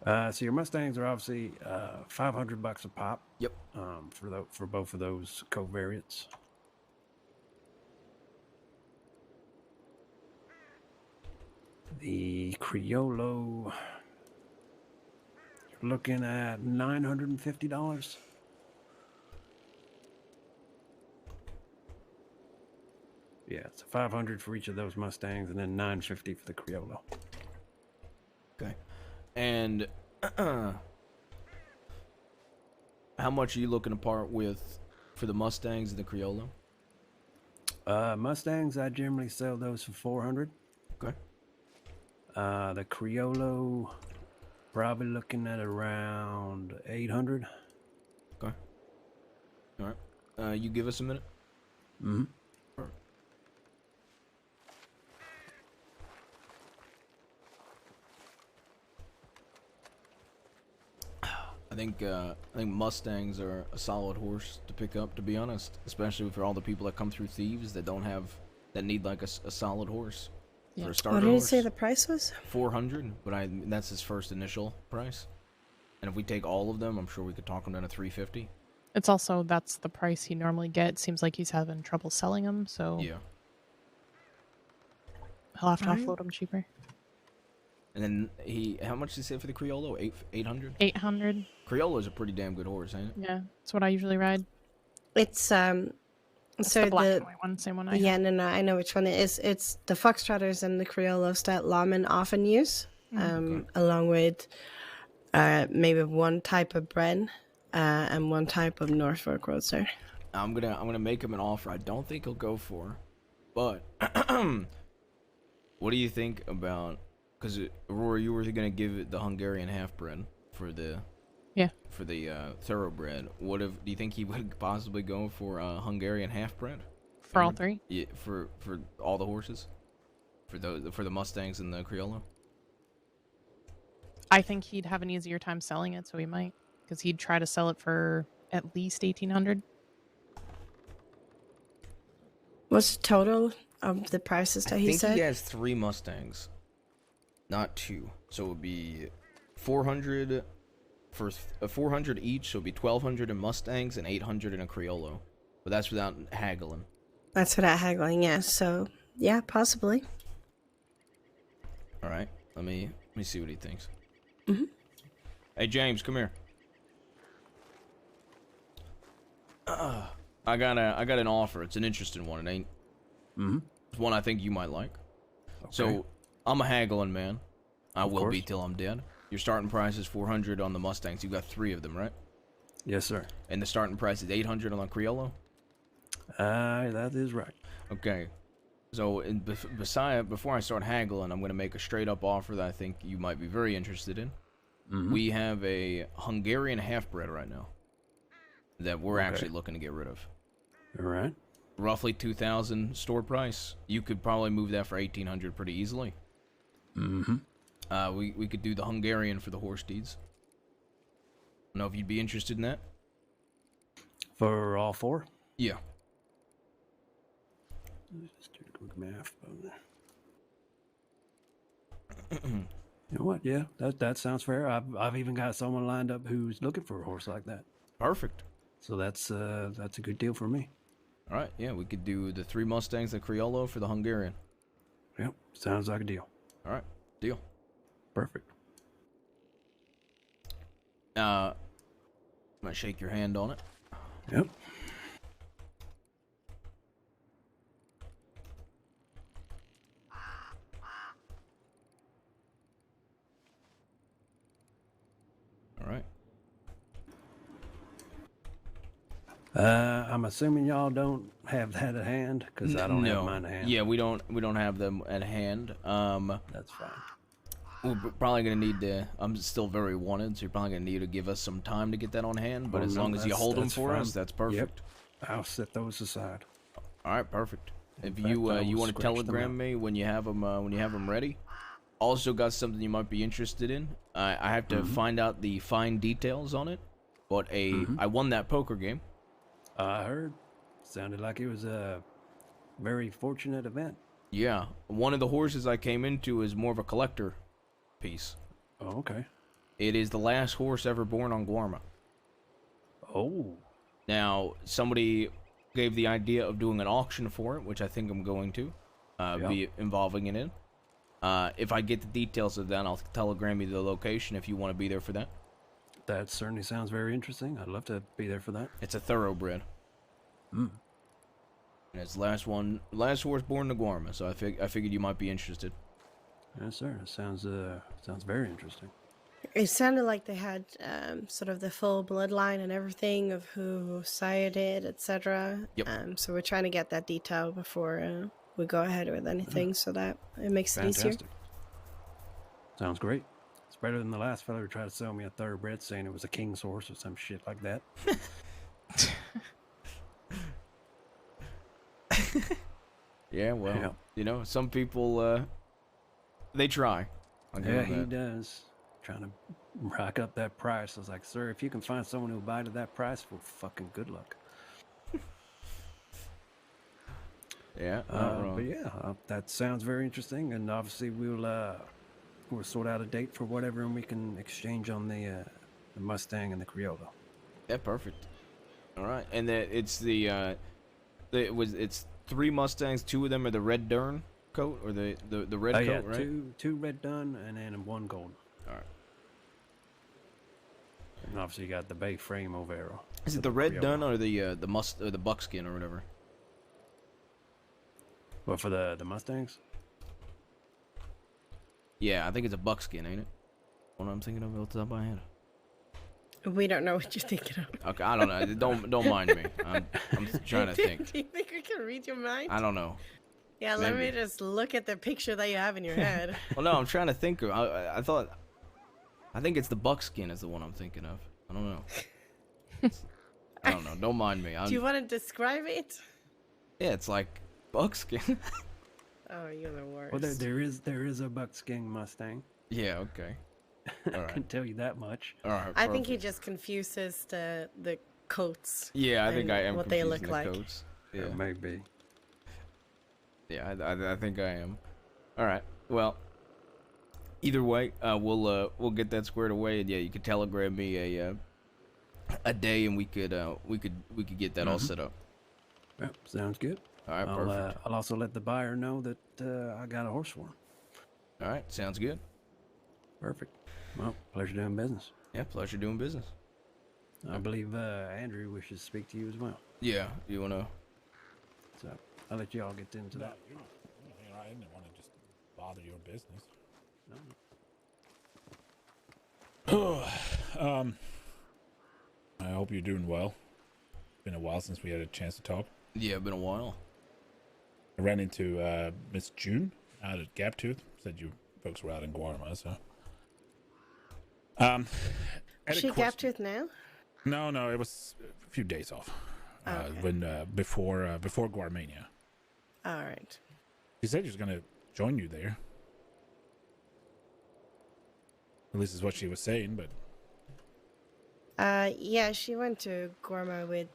So your Mustangs are obviously $500 a pop. Yep. For both of those covariates. The Criollo, you're looking at $950. Yeah, it's $500 for each of those Mustangs, and then $950 for the Criollo. Okay. And how much are you looking to part with for the Mustangs and the Criollo? Mustangs, I generally sell those for $400. Okay. The Criollo, probably looking at around $800. Okay. All right. You give us a minute. Mm-hmm. I think Mustangs are a solid horse to pick up, to be honest, especially for all the people that come through Thieves that need like a solid horse for a starter What did you horse. say the price was? 400, but that's his first initial price. And if we take all of them, I'm sure we could talk him down to 350. It's also, that's the price he normally gets. Seems like he's having trouble selling them, so Yeah. he'll have to Alright. offload them cheaper. And then how much did he say for the Criollo? 800? 800. Criollo's a pretty damn good horse, ain't it? Yeah, that's what I usually ride. It's It's so the black and white one, same one I yeah, have. no, I know which one it is. It's the Foxtrotters and the Criollos that lawmen often use, along with maybe one type of Bren and one type of Norfolk Roadster. I'm gonna make him an offer I don't think he'll go for, but what do you think about? Because Aurora, you were gonna give it the Hungarian half-bred for the thoroughbred. Do you think he would possibly go for a Hungarian half-bred For all 3? Yeah, for all the horses, for the Mustangs and the Criollo. I think he'd have an easier time selling it, so he might. Because he'd try to sell it for at least 1,800. What's the total of the prices that he I think said? he has 3 Mustangs, not 2. So it would be 400 for 400 each. So it'd be 1,200 in Mustangs and 800 in a Criollo. But that's without haggling. That's without haggling, yeah. So yeah, possibly. All right. Let me see what he thinks. Mm-hmm. Hey James, come here. I got an offer. It's an interesting one. It ain't. Mm-hmm. It's one I think you might like. Okay. So I'm a haggling man. I Of will be course. till I'm dead. Your starting price is 400 on the Mustangs. You got 3 of them, right? Yes, sir. And the starting price is 800 on the Criollo. That is right. Okay. So before I start haggling, I'm going to make a straight up offer that I think you might be very interested in. Mm-hmm. We have a Hungarian half-bred right now that we're Okay. actually looking to get rid of. All right. Roughly 2,000 store price. You could probably move that for 1,800 pretty easily. Mm-hmm. We could do the Hungarian for the horse deeds. I don't know if you'd be interested in that. For all 4? Yeah. Let's do the quick math. You know what? Yeah, that sounds fair. I've even got someone lined up who's looking for a horse like that. Perfect. So that's a good deal for me. All right. Yeah, we could do the 3 Mustangs, the Criollo for the Hungarian. Yep, sounds like a deal. All right. Deal. Perfect. I'm gonna shake your hand on it. Yep. All right. I'm assuming y'all don't have that at hand because I don't have mine at hand. Yeah, we don't have them at hand. That's fine. We're probably gonna need to. I'm still very wanted, so you're probably gonna need to give us some time to get that on hand. But Oh, as no, long as you hold them that's for fine. us, that's perfect. I'll set those aside. All right, perfect. If fact, you I you will want to scratch them telegram out. me when you have them ready. Also got something you might be interested in. I have to find out the fine details on it, but I won that poker game. I heard. Sounded like it was a very fortunate event. Yeah, one of the horses I came into is more of a collector piece. Oh, okay. It is the last horse ever born on Guarma. Oh, Now, somebody gave the idea of doing an auction for it, which I think I'm going to be involving it in. If I get the details of that, I'll telegram you the location if you want to be there for that. that certainly sounds very interesting. I'd love to be there for that. It's a thoroughbred. Mm. And it's the last horse born in Guarma, so I figured you might be interested. Yes, sir. It sounds very interesting. It sounded like they had sort of the full bloodline and everything of who sired it, etc. Yep. So we're trying to get that detail before we go ahead with anything, so that it makes it easier. Fantastic. Sounds great. It's better than the last fella who tried to sell me a thoroughbred saying it was a king's horse or some shit like that. Yeah, well, Yeah. you know, some people they try. I'll give Yeah, them he that. does. Trying to rack up that price. I was like, sir, if you can find someone who'll buy it at that price, well, fucking good luck. Yeah, not wrong. But yeah, that sounds very interesting, and obviously we'll sort out a date for whatever, and we can exchange on the Mustang and the Criollo. Yeah, perfect. All right, and then it's it's 3 Mustangs. 2 of them are the red Dern coat or the red coat, Yeah, right? two red dun and then 1 golden. All right. And obviously you got the bay frame Overo. Is it with the red Criollo. dun or the buckskin or whatever? Well, for the Mustangs? Yeah, I think it's a buckskin, ain't it? What I'm thinking of off the top of my head. We don't know what you're thinking of. Okay, I don't know. Don't mind me. I'm trying to think. Do you think we can read your mind? I don't know. Yeah, let me Maybe. just look at the picture that you have in your head. Well, no, I'm trying to think. I think it's the buckskin is the one I'm thinking of. I don't know. I don't know. Don't mind me. Do you want to describe it? Yeah, it's like buckskin. Oh, you're the worst. Well, there is a buckskin Mustang. Yeah. Okay. All I right. can tell you that much. All right. I think he perfect. just confuses the coats. Yeah, I think and I am. what they confusing look the like. coats. Yeah. Maybe. Yeah, I think I am. All right. Well, either way, we'll get that squared away, and yeah, you could telegram me a day, and we could get that all set up. Yep, sounds good. All right, perfect. I'll also let the buyer know that I got a horse for him. All right, sounds good. Perfect. Well, pleasure doing business. Yeah, pleasure doing business. I believe Andrew wishes to speak to you as well. Yeah, you wanna? So I'll let you all get into No, that. I didn't want to just bother your business. No. I hope you're doing well. It's been a while since we had a chance to talk. Yeah, been a while. I ran into Miss June out at Gaptooth. Said you folks were out in Guarma, so. Had a She question. Gaptooth now? No, it was a few days off. Okay. When before Guarmania. All right. She said she was gonna join you there. At least is what she was saying, but Yeah, she went to Gorma with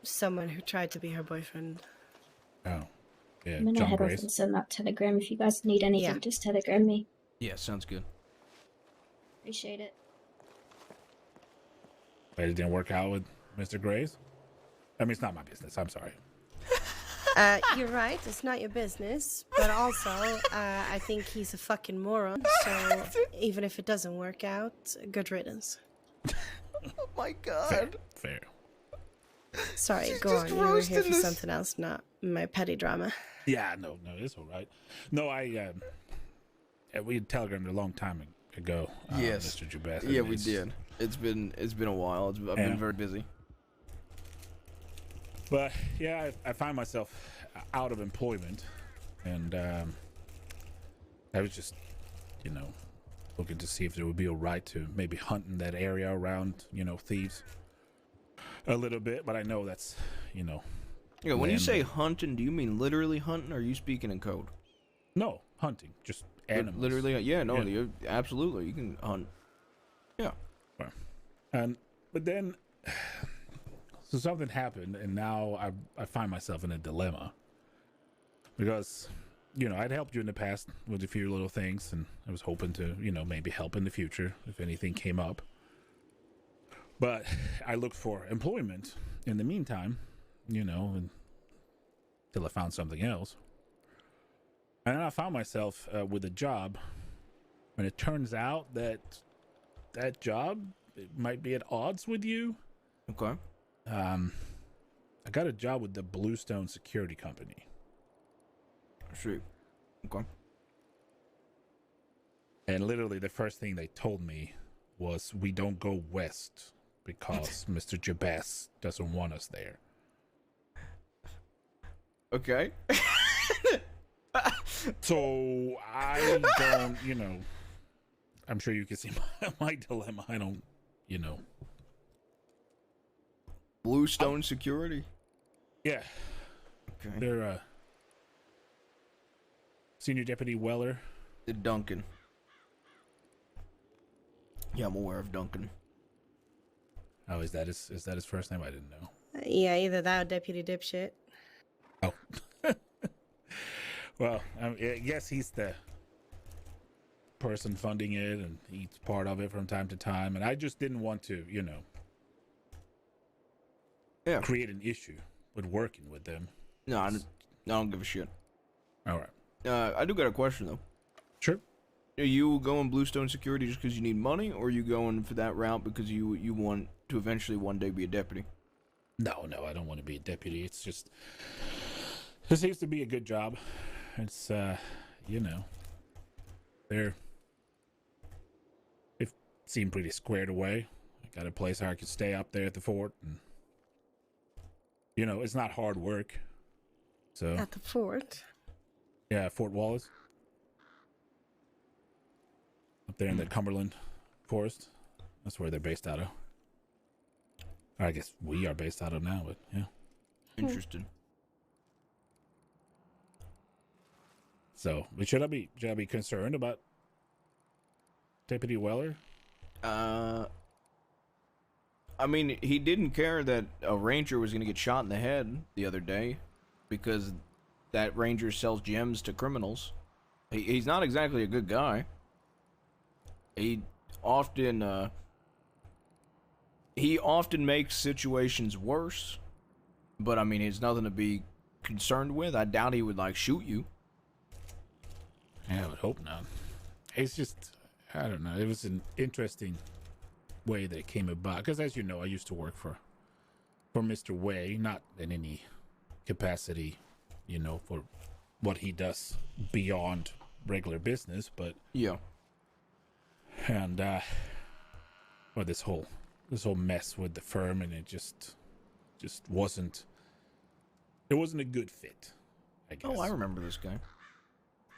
someone who tried to be her boyfriend. oh, yeah, I'm gonna John head off Grace. and send that telegram. If you guys need anything, Yeah. just telegram me. Yeah, sounds good. Appreciate it. But it didn't work out with Mr. Grace. I mean, it's not my business. I'm sorry. You're right, it's not your business, but also, I think he's a fucking moron, so even if it doesn't work out, good riddance. Oh my Fair, god. fair. Sorry, She's go just on, you were here roasting for this. something else, not my petty drama. Yeah, no, it's all right. No, we had telegrammed a long time ago. Yes. Mr. Jubeth. Yeah, we did. It's been a while. I've Yeah. been very busy. But yeah, I find myself out of employment, and I was just, looking to see if there would be a right to maybe hunt in that area around, thieves a little bit. But I know that's, Yeah, when you land- say hunting, do you mean literally hunting, or are you speaking in code? no hunting, just animals. Literally, yeah, no, Yeah. absolutely, you can hunt. Yeah. But then, so something happened, and now I find myself in a dilemma because, I'd helped you in the past with a few little things, and I was hoping to, maybe help in the future if anything came up. But I looked for employment in the meantime, until I found something else. And then I found myself with a job, and it turns out that job it might be at odds with you. Okay. I got a job with the Bluestone Security Company. Sweet. Okay. And literally the first thing they told me was we don't go west because Mr. Jabez doesn't want us there. Okay. So I don't, I'm sure you can see my dilemma. I don't, Bluestone Security. Yeah, Okay. they're Senior Deputy Weller. Duncan. Yeah, I'm aware of Duncan. Oh, is that his first name? I didn't know. Yeah, either that or Deputy Dipshit. Oh. Well, I guess he's the person funding it, and he's part of it from time to time. And I just didn't want to, Yeah. create an issue with working with them. No, I don't give a shit. All right. I do got a question though. Sure. Are you going Bluestone Security just because you need money, or are you going for that route because you want to eventually one day be a deputy? No, I don't want to be a deputy. It's just, it seems to be a good job. It's, they seem pretty squared away. I got a place where I could stay up there at the fort, and it's not hard work. So At the fort. yeah, Fort Wallace, up there in the Cumberland Forest. That's where they're based out of. I guess we are based out of now, but yeah. Interesting. So, but should I be concerned about Deputy Weller? I mean, he didn't care that a ranger was going to get shot in the head the other day because that ranger sells gems to criminals. He's not exactly a good guy. He often makes situations worse, but I mean, it's nothing to be concerned with. I doubt he would shoot you. Yeah, I would hope not. It's just, I don't know. It was an interesting way that came about. Because as you know, I used to work for Mr. Way, not in any capacity, for what he does beyond regular business, but Yeah. and well, this whole mess with the firm, and it just wasn't a good fit, I guess. Oh, I remember this guy.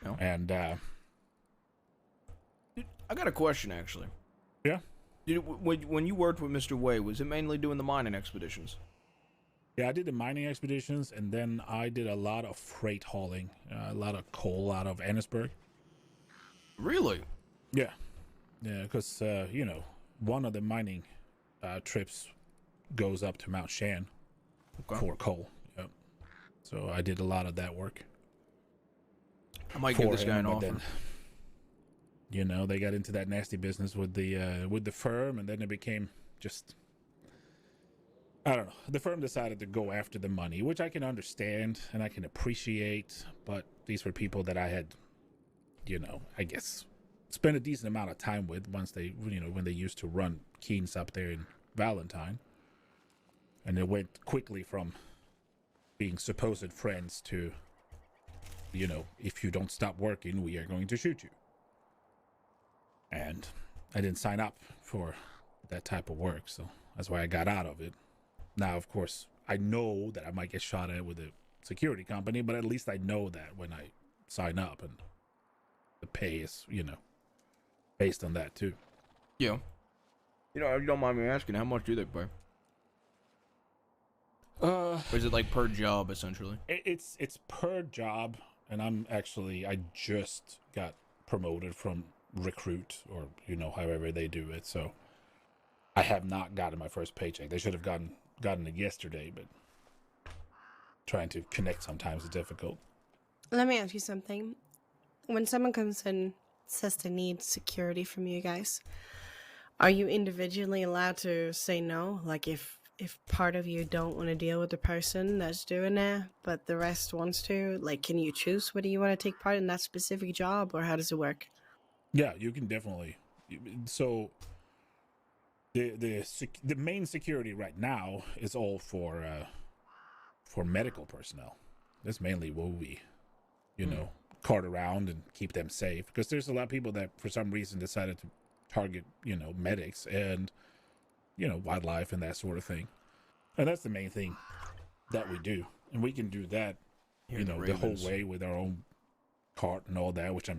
No. And I got a question, actually. yeah. When you worked with Mr. Way, was it mainly doing the mining expeditions? Yeah, I did the mining expeditions, and then I did a lot of freight hauling, a lot of coal out of Annisburg. Really? Yeah, because one of the mining trips goes up to Mount Shan for coal. Yep. So I did a lot of that work. I might give this guy an offer. Then, they got into that nasty business with the firm, and then it became just, I don't know. The firm decided to go after the money, which I can understand and I can appreciate, but these were people that I had, I guess, spent a decent amount of time with once they, when they used to run Keen's up there in Valentine. And it went quickly from being supposed friends to, if you don't stop working, we are going to shoot you. And I didn't sign up for that type of work, so that's why I got out of it. Now, of course, I know that I might get shot at with a security company, but at least I know that when I sign up, and the pay is, based on that too. Yeah. If you don't mind me asking, how much do they pay? Or is it like per job, essentially? It's per job, and I just got promoted from recruit, or however they do it, so I have not gotten my first paycheck. They should have gotten it yesterday, but trying to connect sometimes is difficult. Let me ask you something. When someone comes and says they need security from you guys, are you individually allowed to say no? Like if part of you don't want to deal with the person that's doing it, but the rest wants to, like, can you choose whether you want to take part in that specific job, or how does it work? Yeah, you can definitely. So the main security right now is all for medical personnel. That's mainly what we, cart around and keep them safe, because there's a lot of people that for some reason decided to target, medics and, wildlife and that sort of thing. And that's the main thing that we do. And we can do that, the whole way with our own cart and all that, which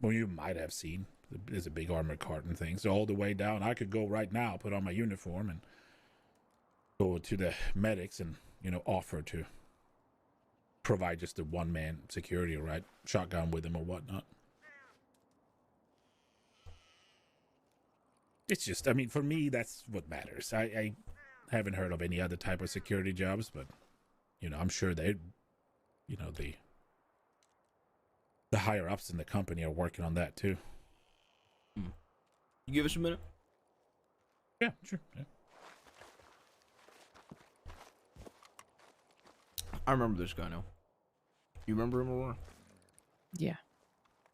you might have seen. There's a big armored cart and things. So all the way down, I could go right now, put on my uniform, and go to the medics and, offer to provide just a one-man security, right? Shotgun with them or whatnot. It's just, for me, that's what matters. I haven't heard of any other type of security jobs, but, I'm sure they, the higher-ups in the company are working on that, too. You give us a minute? Yeah, sure. Yeah. I remember this guy now. You remember him, Aurora? Yeah.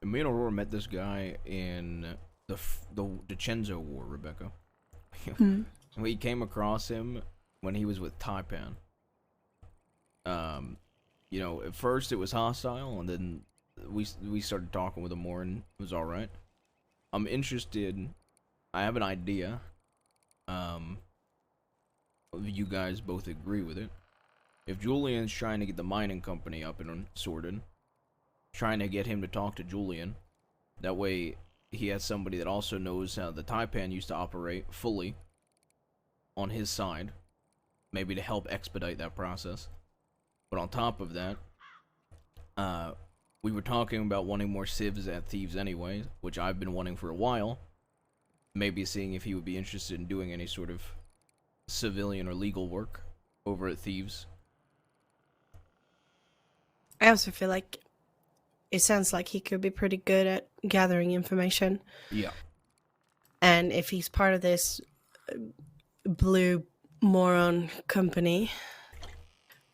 And me and Aurora met this guy in the Dicenzo War, Rebecca. We came across him when he was with Taipan. At first it was hostile, and then we started talking with him more, and it was all right. I'm interested. I have an idea. You guys both agree with it. If Julian's trying to get the mining company up and sorted, trying to get him to talk to Julian, that way he has somebody that also knows how the Taipan used to operate fully on his side, maybe to help expedite that process. But on top of that, we were talking about wanting more civs at Thieves anyway, which I've been wanting for a while. Maybe seeing if he would be interested in doing any sort of civilian or legal work over at Thieves. I also feel like it sounds like he could be pretty good at gathering information. Yeah. And if he's part of this blue moron company,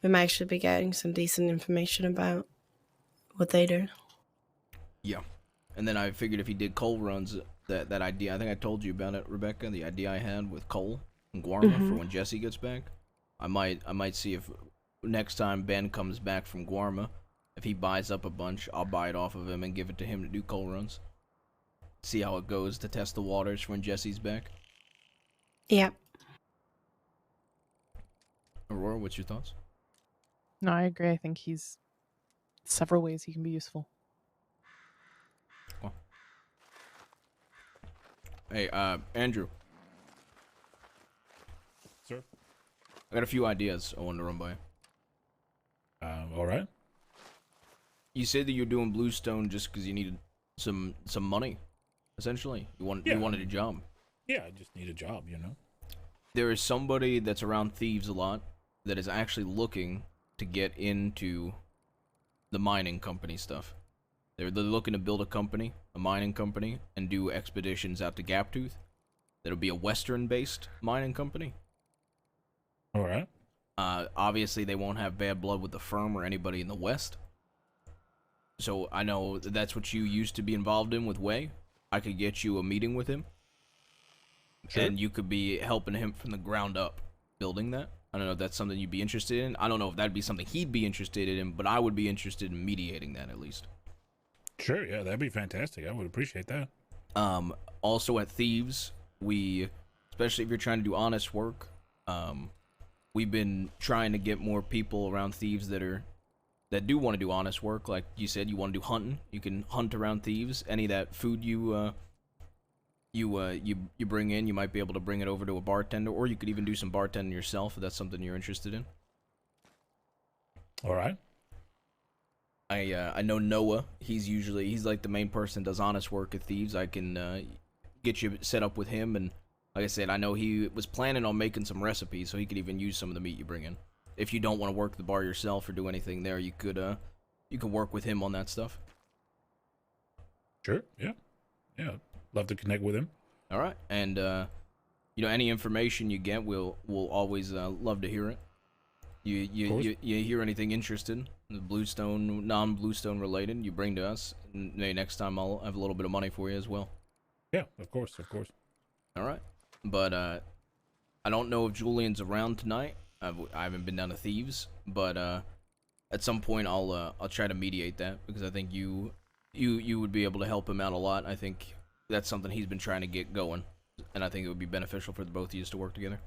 we might actually be getting some decent information about what they do. Yeah. And then I figured if he did coal runs that idea. I think I told you about it, Rebecca. The idea I had with coal and Guarma for when Jesse gets back. I might see if next time Ben comes back from Guarma, if he buys up a bunch, I'll buy it off of him and give it to him to do coal runs. See how it goes to test the waters for when Jesse's back. Yep. Aurora, what's your thoughts? No, I agree. I think he's several ways he can be useful. Well. Hey, Andrew. Sir? I got a few ideas I wanted to run by. All right. You said that you're doing Bluestone just because you needed some money, essentially. You wanted a job. Yeah, I just need a job, you know. There is somebody that's around Thieves a lot that is actually looking to get into the mining company stuff. They're looking to build a mining company, and do expeditions out to Gaptooth. That'll be a Western-based mining company. All right. Obviously, they won't have bad blood with the firm or anybody in the West. So I know that's what you used to be involved in with Way. I could get you a meeting with him. Sure. And you could be helping him from the ground up, building that. I don't know if that's something you'd be interested in. I don't know if that'd be something he'd be interested in, but I would be interested in mediating that at least. Sure, yeah, that'd be fantastic. I would appreciate that. Also at Thieves, especially if you're trying to do honest work, we've been trying to get more people around Thieves that do want to do honest work. Like you said, you want to do hunting. You can hunt around Thieves. Any of that food you bring in, you might be able to bring it over to a bartender, or you could even do some bartending yourself if that's something you're interested in. All right. I know Noah. He's like the main person that does honest work at Thieves. I can get you set up with him, and like I said, I know he was planning on making some recipes, so he could even use some of the meat you bring in. If you don't want to work the bar yourself or do anything there, you could work with him on that stuff. Sure. Yeah. Yeah. Love to connect with him. All right, and any information you get, we'll always love to hear it. You hear anything interesting, the Bluestone, non-Bluestone related, you bring to us. And maybe next time I'll have a little bit of money for you as well. Yeah, of course. All right, but I don't know if Julian's around tonight. I haven't been down to Thieves, but at some point I'll try to mediate that, because I think you would be able to help him out a lot. I think that's something he's been trying to get going, and I think it would be beneficial for the both of you to work together.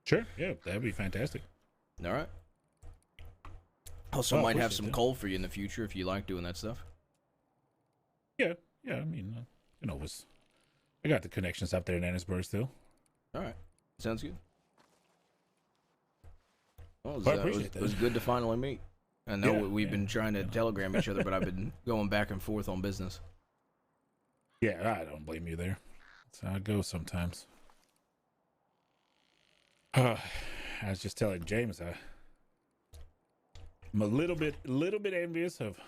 Sure, yeah, that'd be fantastic. All right. Also, might have some coal for you in the future if you like doing that stuff. Yeah. I mean, I got the connections up there in Annisburg still. All right, sounds good. Well, it was good to finally meet. I know we've been trying to telegram each other, but I've been going back and forth on business. Yeah, I don't blame you there. That's how it goes sometimes. I was just telling James, I'm a little bit envious of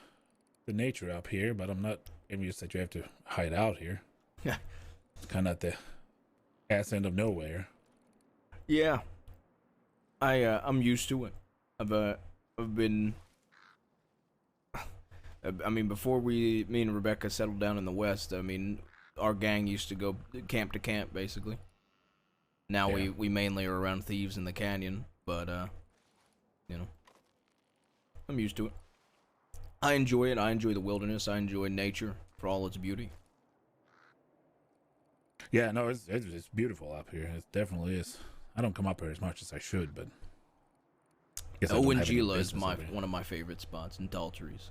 the nature up here, but I'm not envious that you have to hide out here. Yeah. It's kind of at the ass end of nowhere. Yeah. I'm used to it. I've been. I mean, before me and Rebecca settled down in the West, I mean, our gang used to go camp to camp, basically. Now we mainly are around Thieves in the canyon, but, I'm used to it. I enjoy it. I enjoy the wilderness. I enjoy nature for all its beauty. Yeah, no, it's beautiful up here. It definitely is. I don't come up here as much as I should, but... Owengila is one of my favorite spots in Daltrey's.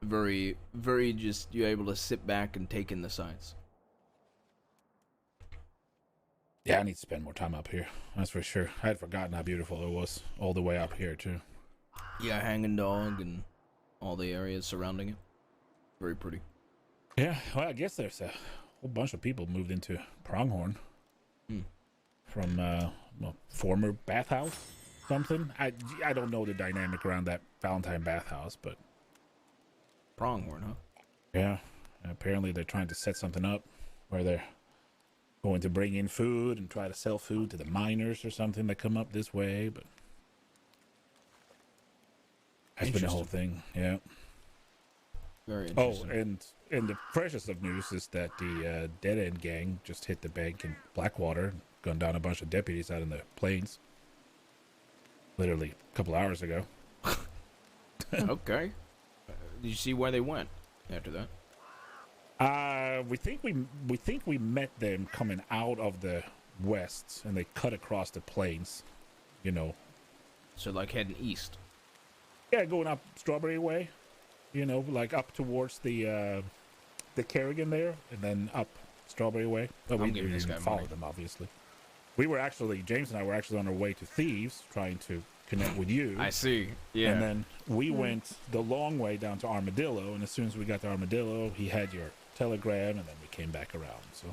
Very, very just, you're able to sit back and take in the sights. Yeah, I need to spend more time up here. That's for sure. I had forgotten how beautiful it was all the way up here, too. Yeah, Hanging Dog and all the areas surrounding it. Very pretty. Yeah, well, I guess there's a whole bunch of people moved into Pronghorn. From former bathhouse, something. I don't know the dynamic around that Valentine bathhouse, but... Pronghorn, huh? Yeah, apparently they're trying to set something up where they're going to bring in food and try to sell food to the miners or something that come up this way, but that's been the whole thing. Yeah. Very Oh, interesting. and the freshest of news is that the Dead End gang just hit the bank in Blackwater, gunned down a bunch of deputies out in the plains. Literally a couple hours ago. Okay. Did you see where they went after that? We think we met them coming out of the west, and they cut across the plains. You know. So like heading east. Yeah, going up Strawberry Way. You know, like up towards the Kerrigan there, and then up Strawberry Way. But we giving this didn't guy follow money. them, obviously. We were actually, James and I were actually on our way to Thieves, trying to connect with you. I see. Yeah. And then we went the long way down to Armadillo, and as soon as we got to Armadillo, he had your telegram, and then we came back around. So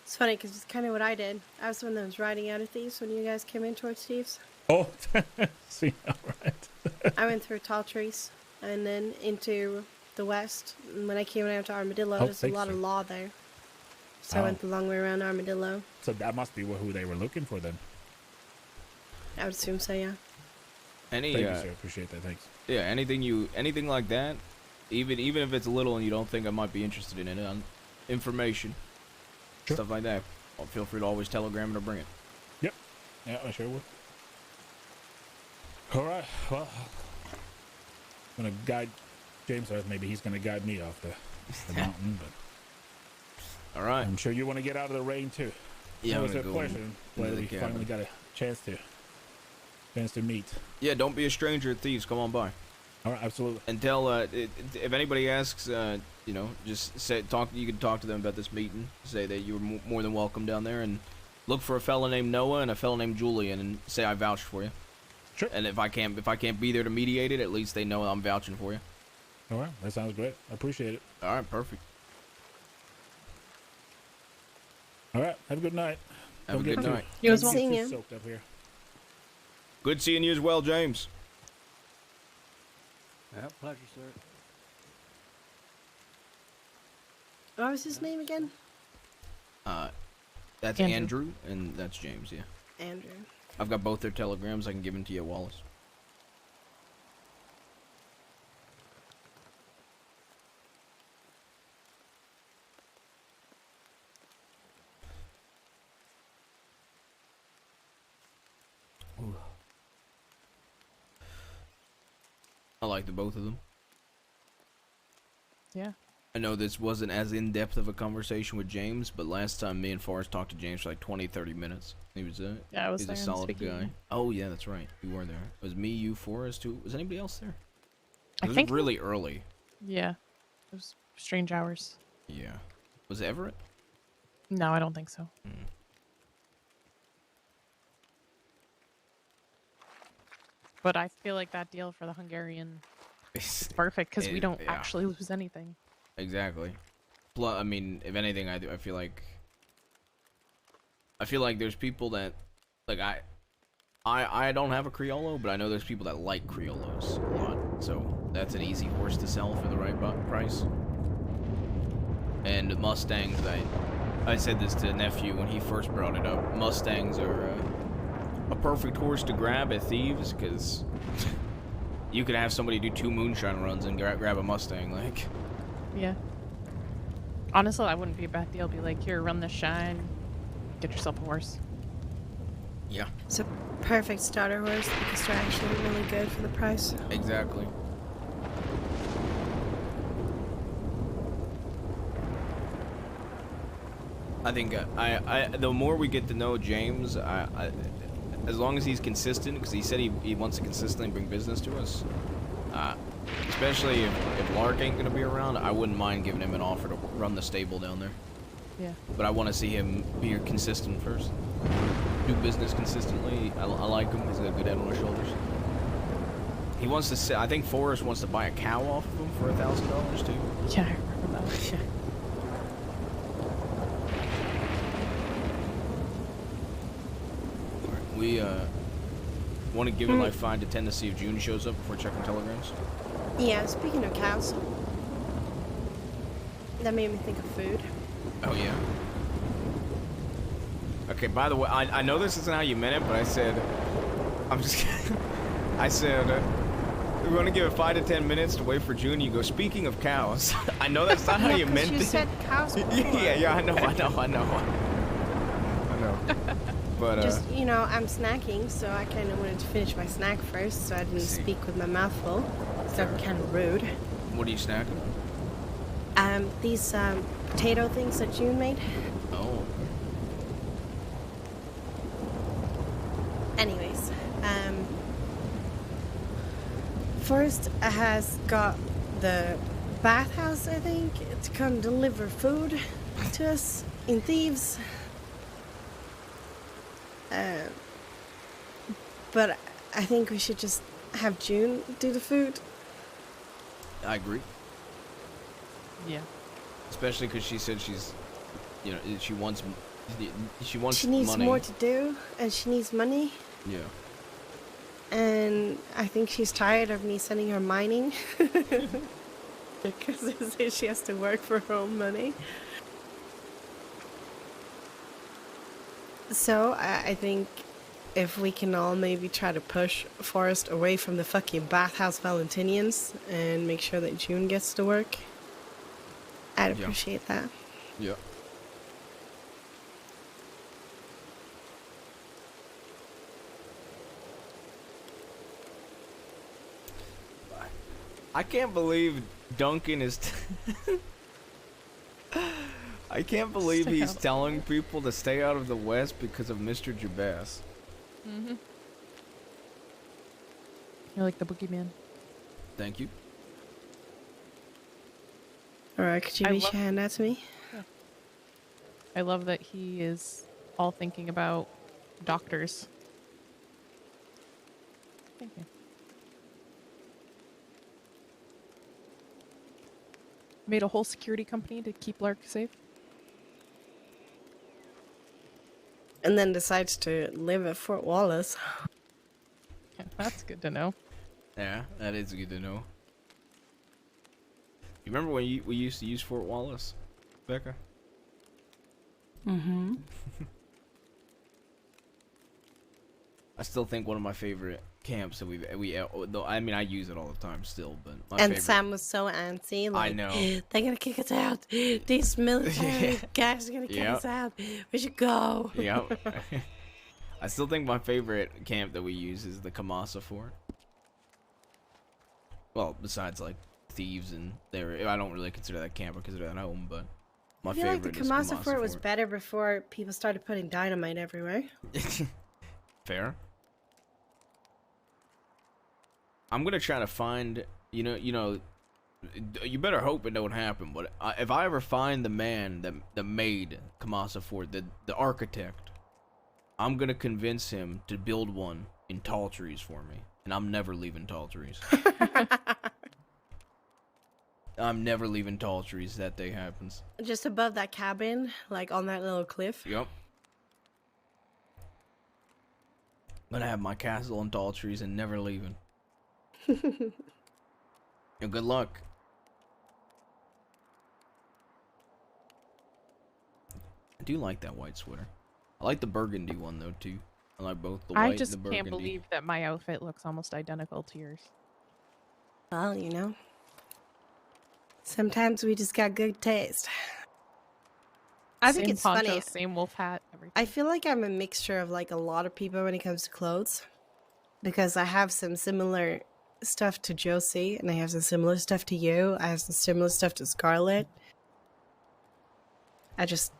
It's funny because it's kind of what I did. I was the one that was riding out of Thieves when you guys came in towards Thieves. oh, see, all right. I went through tall trees and then into the west. And when I came out to Armadillo, Oh, there's a lot of thanks. law there. So I Oh. went the long way around Armadillo. So that must be who they were looking for then. I would assume so, yeah. Any Thank you, sir. Appreciate that. Thanks. yeah, anything like that, even if it's little and you don't think I might be interested in it, on information, Sure. stuff like that, feel free to always telegram it or bring it. Yep. Yeah, I sure will. All right. Well, I'm gonna guide James, or maybe he's gonna guide me off the mountain. But All right. I'm sure you want to get out of the rain too. Yeah, it I'm was gonna a go pleasure. into Glad the we cabin. finally got a chance to meet. Yeah, don't be a stranger at Thieves. Come on by. All right, absolutely. And tell if anybody asks, you know, just say talk. You can talk to them about this meeting. Say that you were more than welcome down there, and look for a fella named Noah and a fella named Julian, and say I vouched for you. Sure. And if I can't be there to mediate it, at least they know I'm vouching for you. All right, that sounds great. I appreciate it. All right, perfect. All right, have a good night. Have Don't a get good too- night. You as Good well. seeing too you. soaked up here. Good seeing you as well, James. Yeah, pleasure, sir. What was his name again? That's Andrew. Andrew, and that's James. Yeah, Andrew. I've got both their telegrams. I can give them to you, Wallace. I like the both of them. Yeah. I know this wasn't as in-depth of a conversation with James, but last time me and Forrest talked to James for like 20-30 minutes. He was Yeah, I was he's there a and solid speaking. guy. Oh yeah, that's right. You were there. It was me, you, Forrest. Who was anybody else there? I It was think really early. Yeah. It was strange hours. Yeah. Was it Everett? No, I don't think so. But I feel like that deal for the Hungarian is perfect because we don't Yeah. actually lose anything. Exactly. Plus, I mean, if anything, I feel like there's people that like I don't have a Criollo, but I know there's people that like Criollos a lot. So that's an easy horse to sell for the right price. And Mustangs, I said this to nephew when he first brought it up. Mustangs are a perfect horse to grab at Thieves because you could have somebody do 2 moonshine runs and grab a Mustang. Like, Yeah. Honestly, that wouldn't be a bad deal. Be like, here, run this shine, get yourself a horse. yeah, It's a perfect starter horse because they're actually really good for the price. exactly. I think the more we get to know James, as long as he's consistent, because he said he wants to consistently bring business to us, especially if Lark ain't gonna be around, I wouldn't mind giving him an offer to run the stable down there. Yeah. But I want to see him be consistent first. Do business consistently. I like him. He's got a good head on his shoulders. He wants to. I think Forrest wants to buy a cow off of him for $1,000 too. Yeah, I remember that. Yeah. Alright, we want to give it like 5 to 10 to see if June shows up before checking telegrams. Yeah, speaking of cows, that made me think of food. Oh yeah. Okay. By the way, I know this isn't how you meant it, but I said, I'm just kidding. I said, we want to give it 5 to 10 minutes to wait for June. You go, speaking of cows. I know that's not how you meant You it. said cows before. yeah, I know. But, Just, I'm snacking, so I kind of wanted to finish my snack first, so I didn't speak with my mouth full. So that'd be kind of rude. what are you snacking? These, potato things that June made. Oh. Anyways, Forrest has got the bathhouse, I think, to come deliver food to us in Thieves. But I think we should just have June do the food. I agree. Yeah. Especially because she said she's, she wants She needs money. more to do, and she needs money. Yeah. And I think she's tired of me sending her mining. Because it says she has to work for her own money. So, I think if we can all maybe try to push Forrest away from the fucking bathhouse Valentinians and make sure that June gets to work, I'd Yeah. appreciate that. Yeah. I can't believe Duncan is. I can't believe Stay he's out of the telling people to stay out of the West because of Mr. Jabaz. Mm-hmm. You're like the boogeyman. Thank you. Alright, could you I reach love- your hand out to me? I love that he is all thinking about doctors. Thank you. Made a whole security company to keep Lark safe. And then decides to live at Fort Wallace. Yeah, that's good to know. Yeah, that is good to know. You remember when we used to use Fort Wallace, Becca? Mm-hmm. I still think one of my favorite camps that though I mean I use it all the time still, but my And favorite. Sam was so antsy. Like, know. They're gonna kick us out. These military guys are gonna kick Yep. us out. We should go. Yeah. I still think my favorite camp that we use is the Kamasa Fort. Well, besides like Thieves and there, I don't really consider that camp. I consider that home, but my I feel favorite like the is Kamasa Fort was better before people started putting dynamite everywhere. Fair. I'm gonna try to find, you better hope it don't happen, but if I ever find the man that made Kamasa Fort, the architect, I'm gonna convince him to build one in tall trees for me, and I'm never leaving tall trees. I'm never leaving tall trees. That day happens. Just above that cabin, like on that little cliff. Yep. Gonna have my castle in tall trees and never leaving. Good luck. I do like that white sweater. I like the burgundy one though too. I like both the white I and just the burgundy. can't believe that my outfit looks almost identical to yours. Well, sometimes we just got good taste. I think Same it's poncho, funny. same wolf hat, everything. I feel like I'm a mixture of like a lot of people when it comes to clothes, because I have some similar stuff to Josie, and I have some similar stuff to you. I have some similar stuff to Scarlett. I just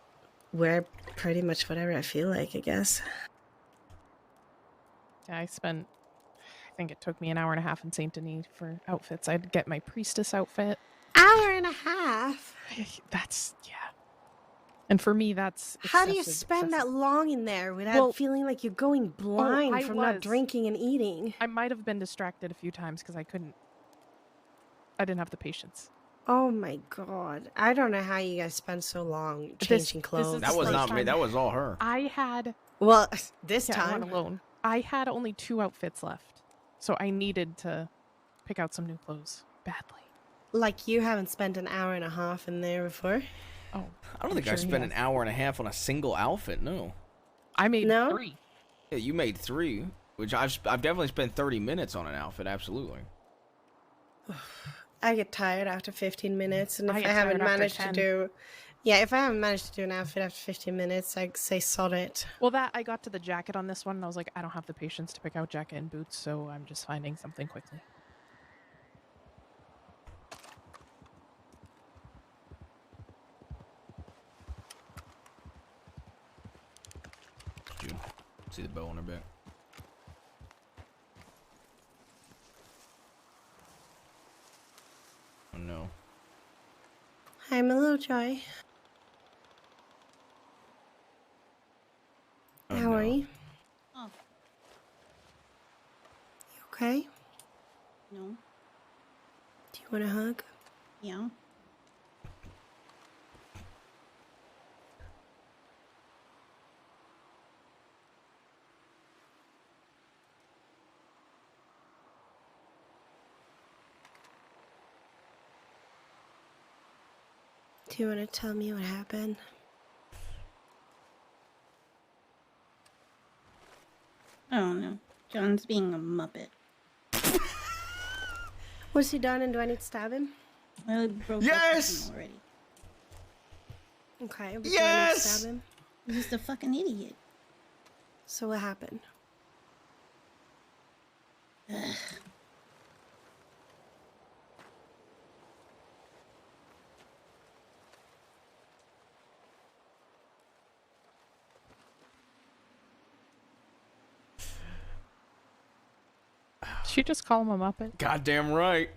wear pretty much whatever I feel like, I guess. Yeah, I think it took me an hour and a half in Saint Denis for outfits. I'd get my priestess outfit. Hour and a half? That's, yeah. And for me, that's How do you excessive, spend that excessive. long in there without Well, feeling like you're going blind I from not was. drinking and eating? I might have been distracted a few times because I didn't have the patience. Oh my god. I don't know how you guys spend so long This changing is clothes. That was First not me. time. That was all her. I had Well, this yeah, I time. went alone. I had only 2 outfits left, so I needed to pick out some new clothes badly. Like you haven't spent an hour and a half in there before? Oh, I don't think I spent an hour and a half on a single outfit. No. I made No? 3. Yeah, you made 3, which I've definitely spent 30 minutes on an outfit. Absolutely. I get tired after 15 minutes, and if I I get haven't tired after managed to 10. do, yeah, if I haven't managed to do an outfit after 15 minutes, I say sod it. Well, that I got to the jacket on this one, and I was like, I don't have the patience to pick out jacket and boots, so I'm just finding something quickly. June, see the bow on her back. Oh no. Hi, my little joy. Oh, How no. are you? Oh, You okay? no. Do you want a hug? Yeah. Do you want to tell me what happened? I don't know. John's being a muppet. What's he done, and do I need to stab him? I broke Yes! up with him already. Okay, but do I need to Yes! stab him? He's just a fucking idiot. So what happened? Did she just call him a Muppet? Goddamn right.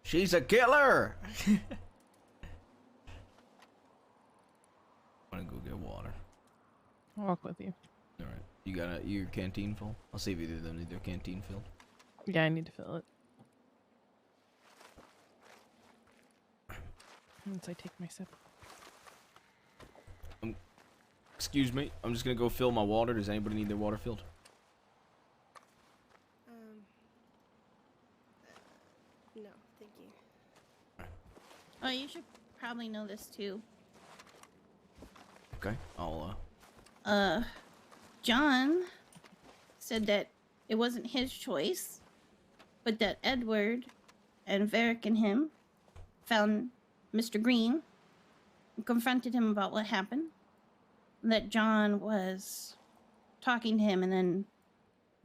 She's a killer. I'm gonna go get water. I'll walk with you. All right. You got your canteen full? I'll see if either of them need their canteen filled. Yeah, I need to fill it. Once I take my sip. Excuse me. I'm just gonna go fill my water. Does anybody need their water filled? No, thank you. Oh, you should probably know this too. Okay. I'll John said that it wasn't his choice, but that Edward and Varric and him found Mr. Green and confronted him about what happened. And that John was talking to him, and then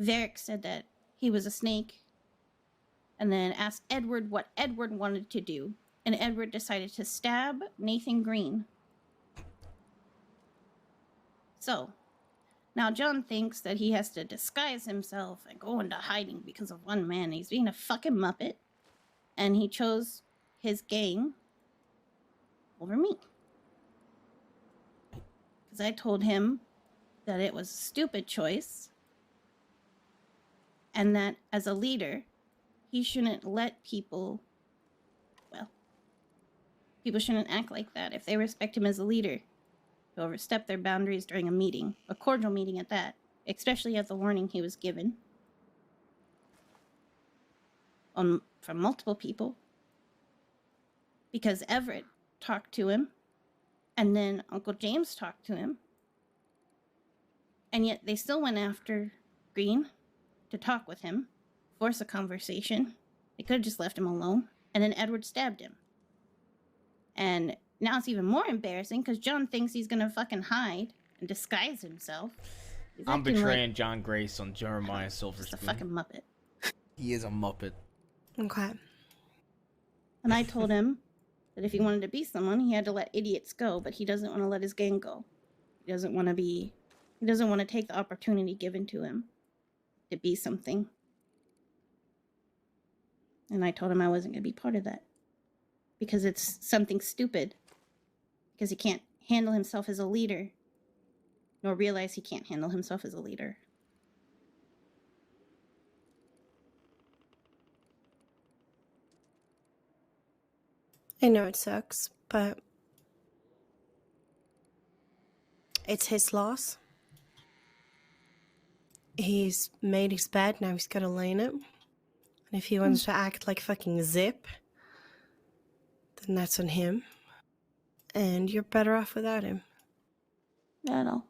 Varric said that he was a snake, and then asked Edward what Edward wanted to do, and Edward decided to stab Nathan Green. So, now John thinks that he has to disguise himself and go into hiding because of one man. He's being a fucking muppet, and he chose his gang over me. Because I told him that it was a stupid choice, and that as a leader, he shouldn't let people, well, people shouldn't act like that. If they respect him as a leader, to overstep their boundaries during a meeting, a cordial meeting at that, especially at the warning he was given from multiple people, because Everett talked to him, and then Uncle James talked to him, and yet they still went after Green to talk with him, force a conversation. They could have just left him alone, and then Edward stabbed him. And now it's even more embarrassing because John thinks he's gonna fucking hide and disguise himself. He's I'm acting betraying like John Grace on Jeremiah just a Silverspoon. fucking muppet. He is a muppet. Okay. And I told him that if he wanted to be someone, he had to let idiots go, but he doesn't want to let his gang go. He doesn't want to take the opportunity given to him to be something. And I told him I wasn't going to be part of that because it's something stupid. Because he can't handle himself as a leader, nor realize he can't handle himself as a leader. I know it sucks, but It's his loss. He's made his bed, now he's gotta lay in it. And if he wants to act like fucking Zip, then that's on him. And you're better off without him. I don't know.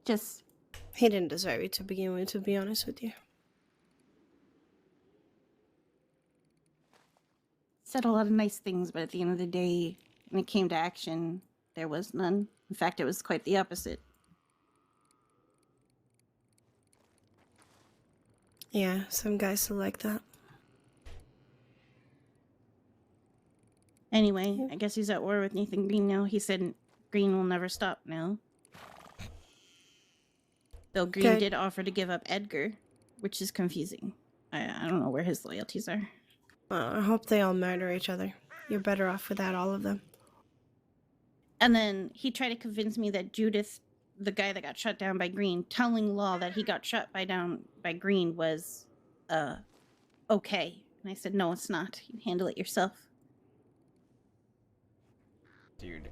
Just He didn't deserve you to begin with, to be honest with you. said a lot of nice things, but at the end of the day, when it came to action, there was none. In fact, it was quite the opposite. Yeah, some guys are like that. Anyway, I guess he's at war with Nathan Green now. He said Green will never stop now. Though Green Okay. did offer to give up Edgar, which is confusing. I don't know where his loyalties are. I hope they all murder each other. You're better off without all of them. And then he tried to convince me that Judith, the guy that got shot down by Green, telling Law that he got shot by Green was okay. And I said, no, it's not. You handle it yourself. Dude,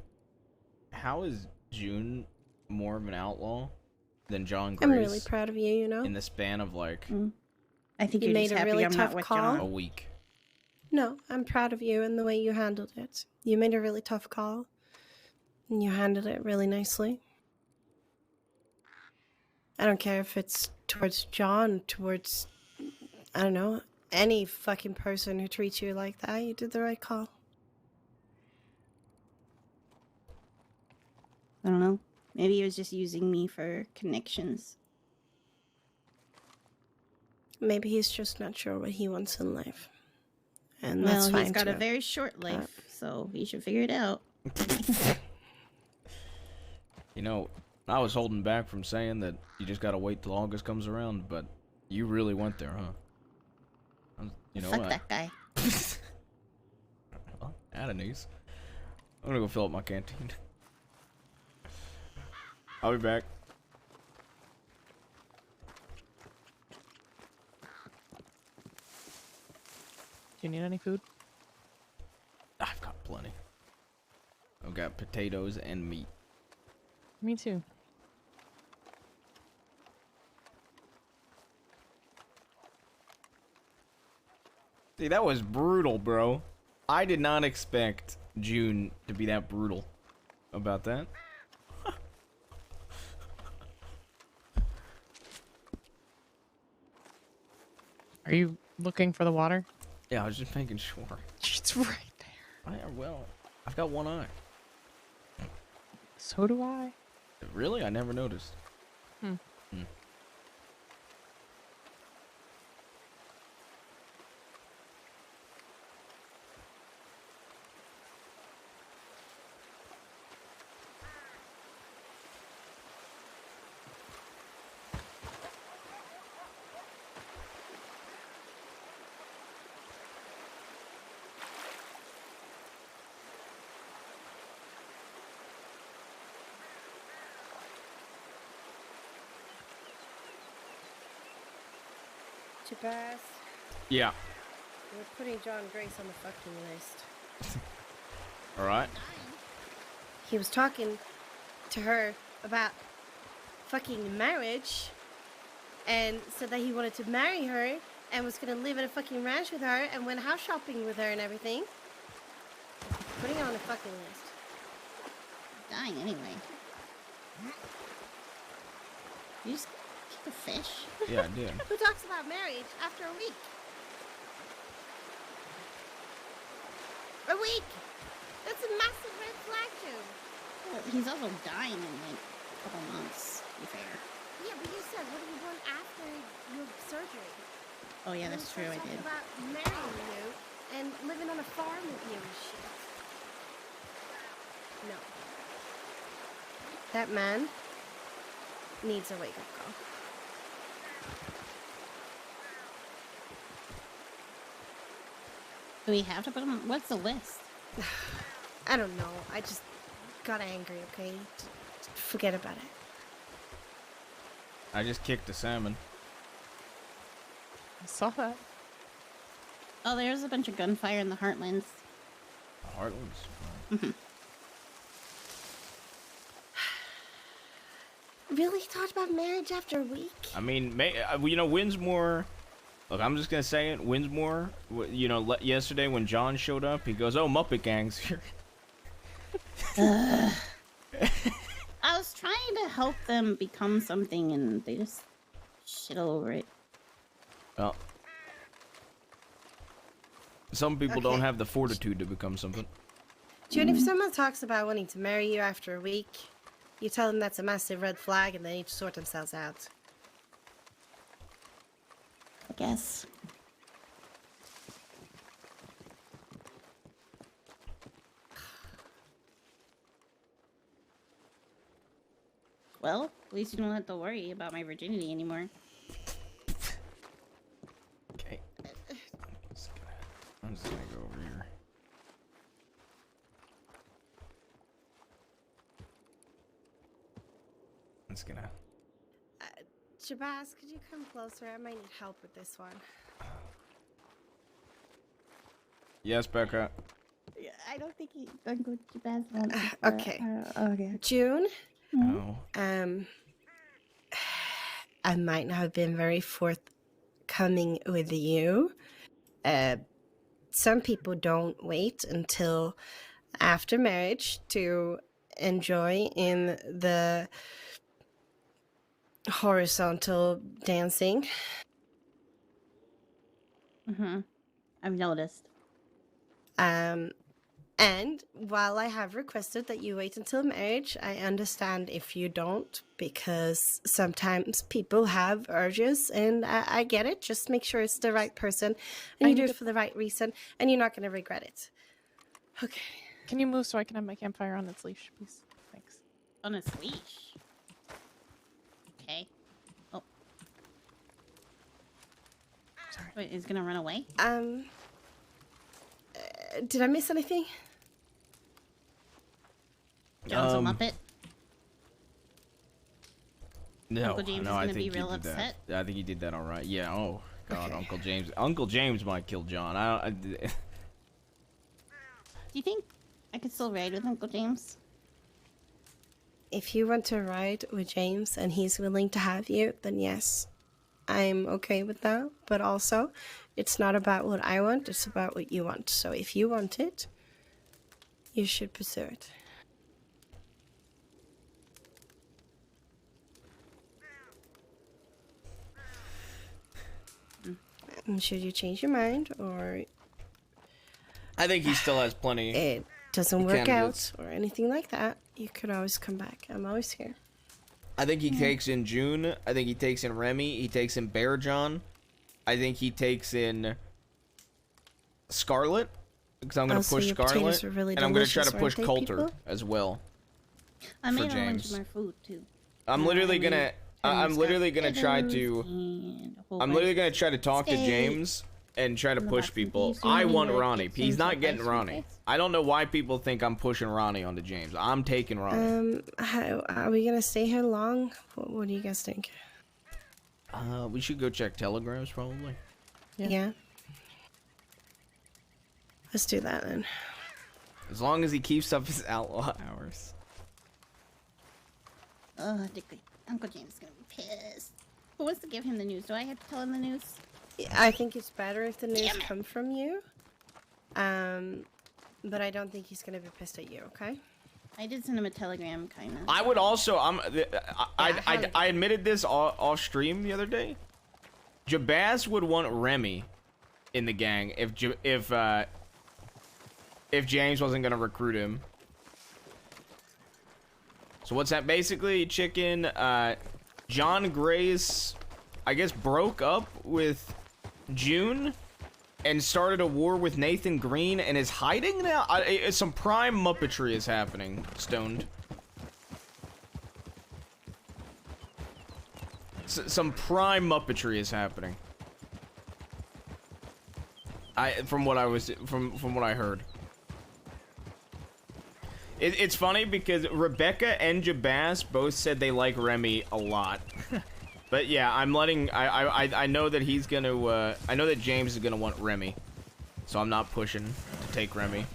how is June more of an outlaw than John Grace? I'm really proud of you, you know? In the span of like I think You you're made just a happy really I'm tough not with call. John. a week. No, I'm proud of you and the way you handled it. You made a really tough call. And you handled it really nicely. I don't care if it's towards John, towards, I don't know, any fucking person who treats you like that. You did the right call. I don't know. Maybe he was just using me for connections. Maybe he's just not sure what he wants in life. And Well, that's fine he's got a too. very short life, so he should figure it out. You know, I was holding back from saying that you just gotta wait till August comes around, but you really went there, huh? You know, Fuck that guy. Well, add news. I'm gonna go fill up my canteen. I'll be back. Do you need any food? I've got plenty. I've got potatoes and meat. Me too. See, that was brutal, bro. I did not expect June to be that brutal about that. Are you looking for the water? Yeah, I was just making sure. It's right there. Well, I've got one eye. So do I. Really? I never noticed. Hmm. Chabaz, Yeah. we're putting John Grace on the fucking list. Alright. He was talking to her about fucking marriage and said that he wanted to marry her and was gonna live in a fucking ranch with her and went house shopping with her and everything. Putting her on the fucking list. Dying anyway. You just kick a fish? Yeah, I did. Who talks about marriage after a week? A week! That's a massive red flag, June. Well, he's also dying in like a couple months, to be fair. Yeah, but you said, what do you want after your surgery? Oh yeah, And that's then true, I talk did. about marrying you and living on a farm with you and shit. No. That man needs a wake-up call. Do we have to put him on? What's the list? I don't know. I just got angry, okay? Just forget about it. I just kicked a salmon. I saw that. Oh, there's a bunch of gunfire in the Heartlands. Heartlands. really thought about marriage after a week? I mean, you know, Winsmore. Look, I'm just gonna say it. Winsmore. You know, yesterday when John showed up, he goes, "Oh, Muppet Gang's here." I was trying to help them become something, and they just shit all over it. Well, some people don't have the fortitude to become something. June, if someone talks about wanting to marry you after a week, you tell them that's a massive red flag and they need to sort themselves out. I guess. Well, at least you don't have to worry about my virginity anymore. Okay. I'm just gonna go over here. I'm just gonna. Shabazz, could you come closer? I might need help with this one. Yes, Becca. Yeah, I don't think he's going to go to bed. Okay. Okay. June? No. I might not have been very forthcoming with you. Some people don't wait until after marriage to enjoy in the horizontal dancing. I've noticed. And while I have requested that you wait until marriage, I understand if you don't, because sometimes people have urges, and I get it. Just make sure it's the right person, and you do it for the right reason, and you're not going to regret it. Okay. Can you move so I can have my campfire on its leash, please? Thanks. On its leash? Okay. Oh. Sorry. Wait, he's gonna run away? Did I miss anything? John's a Muppet? No, Uncle James no, is I gonna think be real he did upset? that. I think he did that all right. Yeah. Oh God, Okay. Uncle James. Uncle James might kill John. Do you think I could still ride with Uncle James? If you want to ride with James and he's willing to have you, then yes, I'm okay with that. But also, it's not about what I want, it's about what you want. So if you want it, you should pursue it. And should you change your mind or I think he still has plenty. it doesn't work Candidates. out or anything like that, you could always come back. I'm always here. I think he takes in June. I think he takes in Remy. He takes in Bear John. I think he takes in Scarlet, because I'm gonna Also, push your Scarlet, potatoes are really and I'm gonna try to delicious, push aren't they, Coulter people? as well. I made a bunch James. of my food too. I'm literally gonna. I'm literally gonna try to. I'm literally gonna try to talk to Steak. James and try to And push about some people. beef I want and Ronnie. chips He's and not some getting ice Ronnie. cream. I don't know why people think I'm pushing Ronnie onto James. I'm taking Ronnie. Are we gonna stay here long? What do you guys think? We should go check telegrams probably. Yeah. Let's do that then. As long as he keeps up his outlaw hours. Oh, Uncle James is gonna be pissed. Who wants to give him the news? Do I have to tell him the news? I think it's better if the news Damn it. come from you. But I don't think he's gonna be pissed at you. Okay. I did send him a telegram, kinda. I would also. I how- admitted this off stream the other day. Jabaz would want Remy in the gang if James wasn't gonna recruit him. So what's that? Basically, chicken. John Grace, I guess, broke up with June and started a war with Nathan Green and is hiding now. Some prime Muppetry is happening. Stoned. Some prime Muppetry is happening. From what I heard. It's funny because Rebecca and Jabaz both said they like Remy a lot. But yeah, I'm letting I know that he's gonna I know that James is gonna want Remy. So I'm not pushing to take Remy.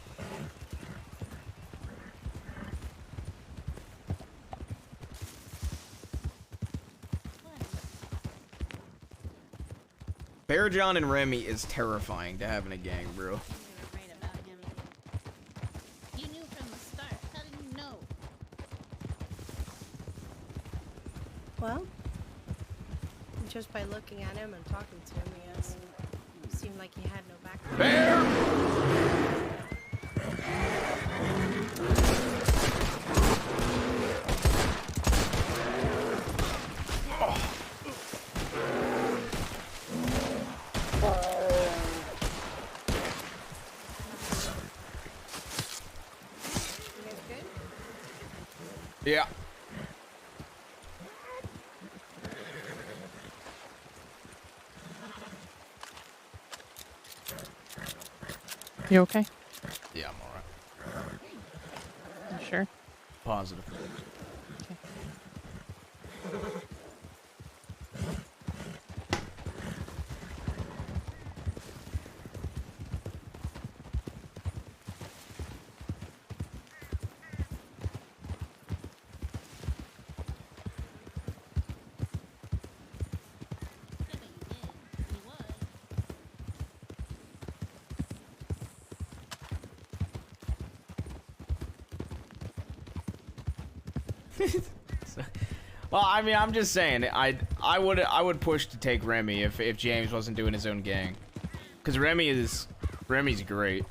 Bear John and Remy is terrifying to have in a gang, bro. You were right about him. You knew from the start. How did you know? Well, just by looking at him and talking to him, yes. He seemed like he had no background. Bear! Yeah. You okay? Yeah, I'm alright. You sure? Positive. Okay. Yeah, but you did. You was. Well, I mean, I'm just saying, I would push to take Remy if James wasn't doing his own gang, because Remy's great.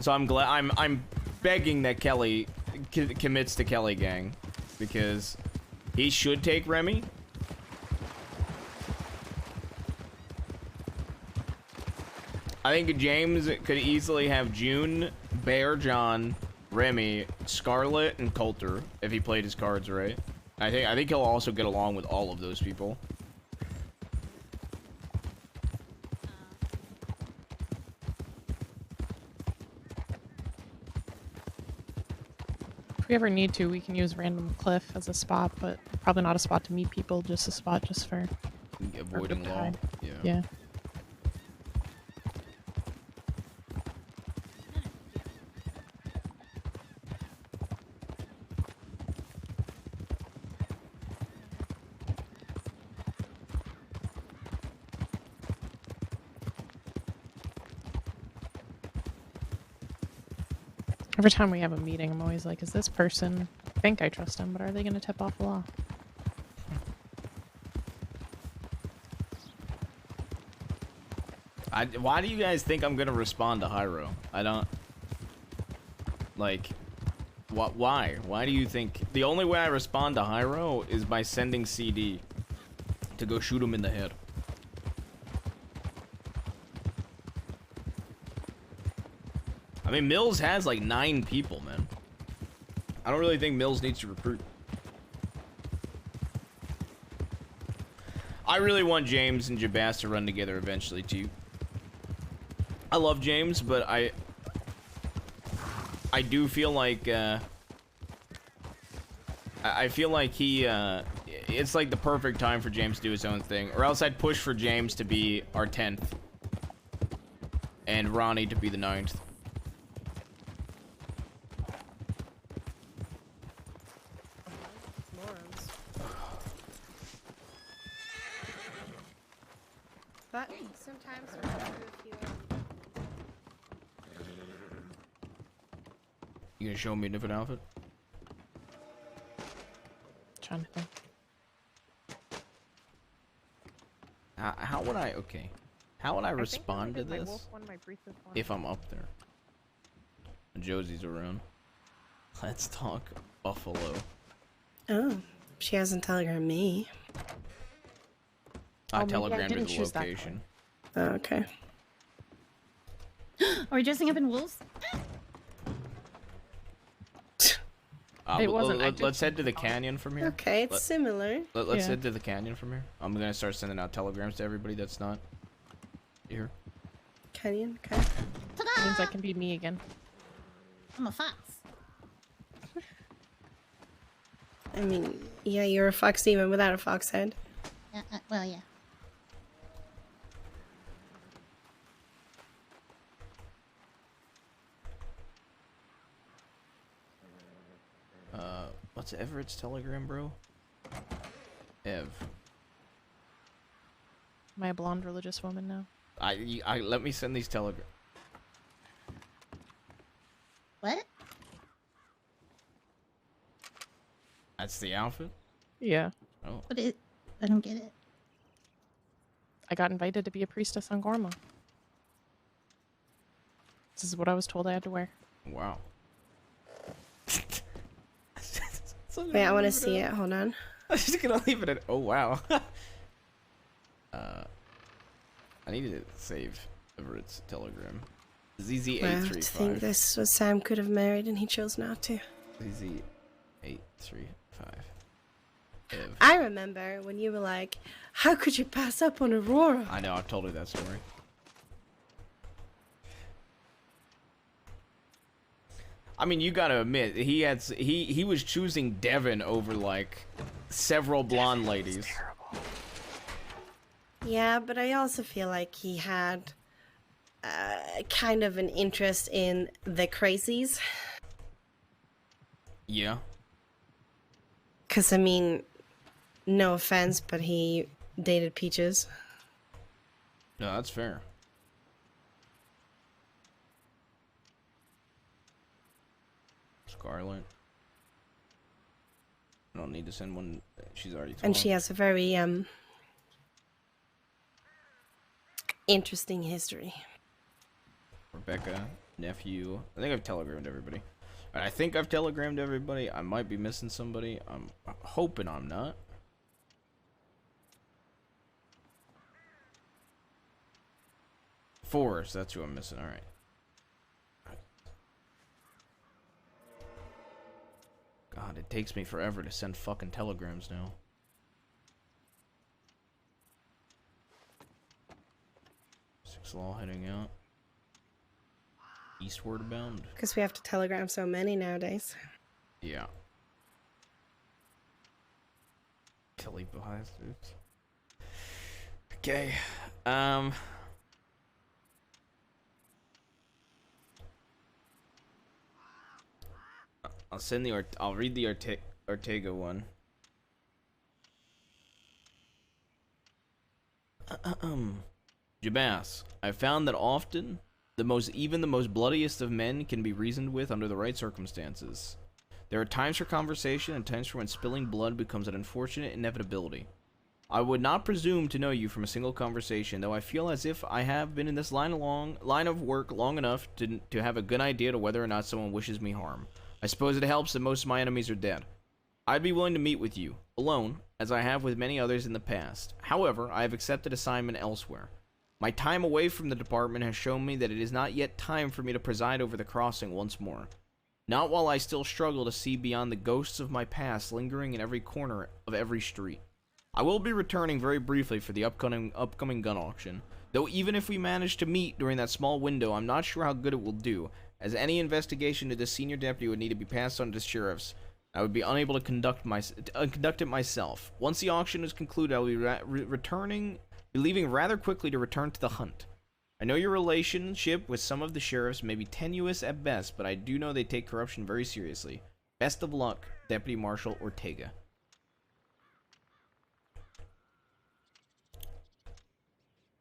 So I'm glad I'm begging that Kelly commits to Kelly gang, because he should take Remy. I think James could easily have June, Bear John, Remy, Scarlet, and Coulter if he played his cards right. I think he'll also get along with all of those people. If we ever need to, we can use Random Cliff as a spot, but probably not a spot to meet people, just a spot just for Avoiding to law. hide. Yeah. Yeah. Every time we have a meeting, I'm always like, is this person, I think I trust him, but are they going to tip off the law? Why do you guys think I'm gonna respond to Hyro? I don't... Like... What? Why? Why do you think... The only way I respond to Hyro is by sending CD to go shoot him in the head. I mean, Mills has like 9 people, man. I don't really think Mills needs to recruit. I really want James and Jabaz to run together eventually, too. I love James, but I do feel like, I feel like he, it's like the perfect time for James to do his own thing. Or else I'd push for James to be our 10th. And Ronnie to be the 9th. But sometimes we go through a few. You gonna show me a different outfit? Trying to think. How would I, okay. How would I respond to this if I'm up there? And Josie's around. Let's talk Buffalo. Oh, she hasn't telegrammed me. I Oh, maybe I telegrammed didn't the choose that location. Oh, okay. Are we dressing up in wolves? It wasn't, I did Let's head to the canyon from here. Okay, it's similar. Let's Yeah. head to the canyon from here. I'm gonna start sending out telegrams to everybody that's not here. Canyon, okay. Ta-da! Means I can be me again. I'm a fox. I mean, yeah, you're a fox even without a fox head. Well, yeah. What's Everett's telegram, bro? Ev. Am I a blonde religious woman now? I let me send these telegrams. What? That's the outfit? Yeah. Oh. What is? I don't get it. I got invited to be a priestess on Gorma. This is what I was told I had to wear. Wow. Wait, I want to see it. Hold on. I'm just gonna leave it at. Oh wow. I needed to save Everett's telegram. ZZ835. Wow, to think this was Sam could have married and he chose not to. ZZ835. I remember when you were like, how could you pass up on Aurora? I know, I've told her that story. I mean, you gotta admit, he was choosing Devin over, like, several blonde ladies. Yeah, but I also feel like he had kind of an interest in the crazies. Yeah. Because, I mean, no offense, but he dated Peaches. No, that's fair. Scarlet. I don't need to send one. She's already told. And she has a very, interesting history. Rebecca, nephew. I think I've telegrammed everybody. I think I've telegrammed everybody. I might be missing somebody. I'm hoping I'm not. Forrest, that's who I'm missing. All right. God, it takes me forever to send fucking telegrams now. Six Law heading out. Eastward bound. Because we have to telegram so many nowadays. Yeah. Tilly bastards. Okay. I'll send the I'll read the Ortega one. Jabas, I've found that often even the most bloodiest of men can be reasoned with under the right circumstances. There are times for conversation and times for when spilling blood becomes an unfortunate inevitability. I would not presume to know you from a single conversation, though I feel as if I have been in this line of work long enough to have a good idea to whether or not someone wishes me harm. I suppose it helps that most of my enemies are dead. I'd be willing to meet with you, alone, as I have with many others in the past. However, I have accepted assignment elsewhere. My time away from the department has shown me that it is not yet time for me to preside over the crossing once more. Not while I still struggle to see beyond the ghosts of my past lingering in every corner of every street. I will be returning very briefly for the upcoming gun auction, though even if we manage to meet during that small window, I'm not sure how good it will do, as any investigation to the senior deputy would need to be passed on to sheriffs. I would be unable to conduct it myself. Once the auction is concluded, I will be leaving rather quickly to return to the hunt. I know your relationship with some of the sheriffs may be tenuous at best, but I do know they take corruption very seriously. Best of luck, Deputy Marshal Ortega.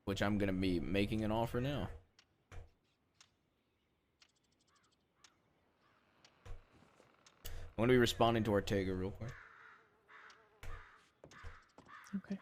Which I'm gonna be making an offer now. I'm gonna be responding to Ortega real quick. Okay.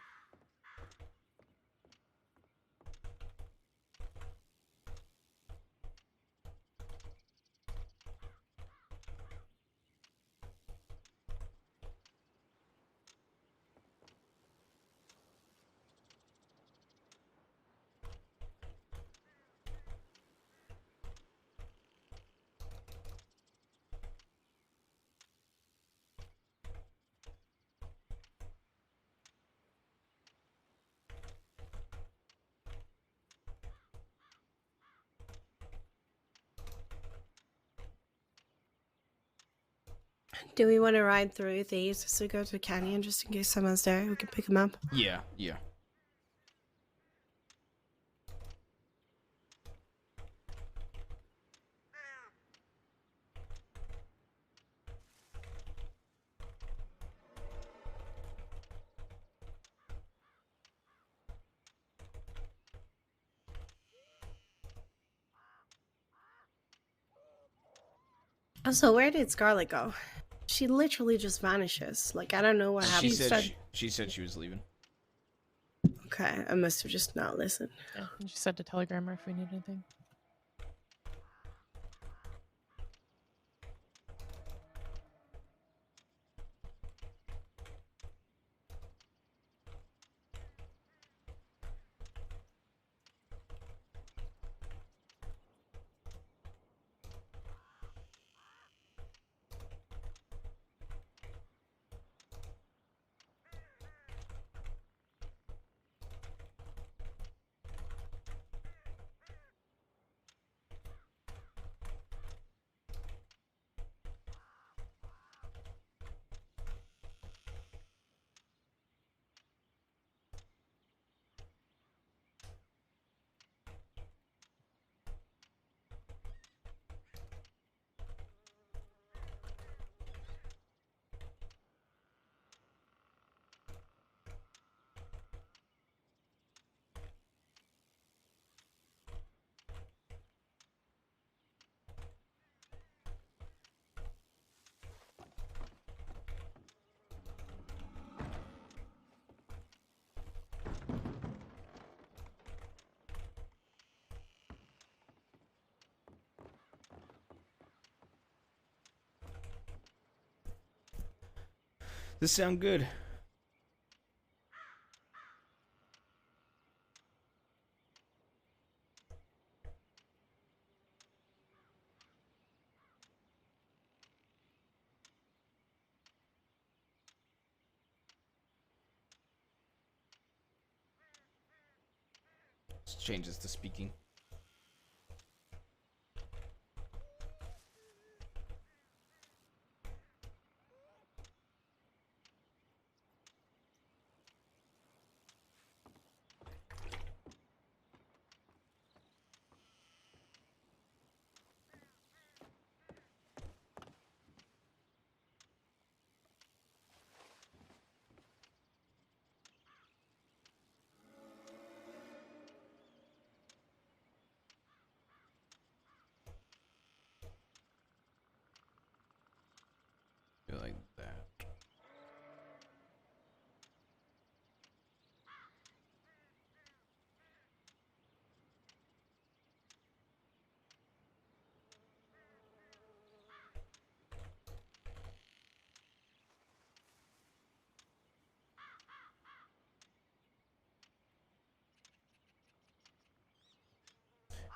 Do we want to ride through these as we go to the canyon just in case someone's there? We can pick them up. Yeah, yeah. Also, where did Scarlet go? She literally just vanishes. Like, I don't know what happened. She said she was leaving. Okay, I must have just not listened. Yeah, and she said to telegram her if we need anything. This sound good. Let's change this to speaking. Like that.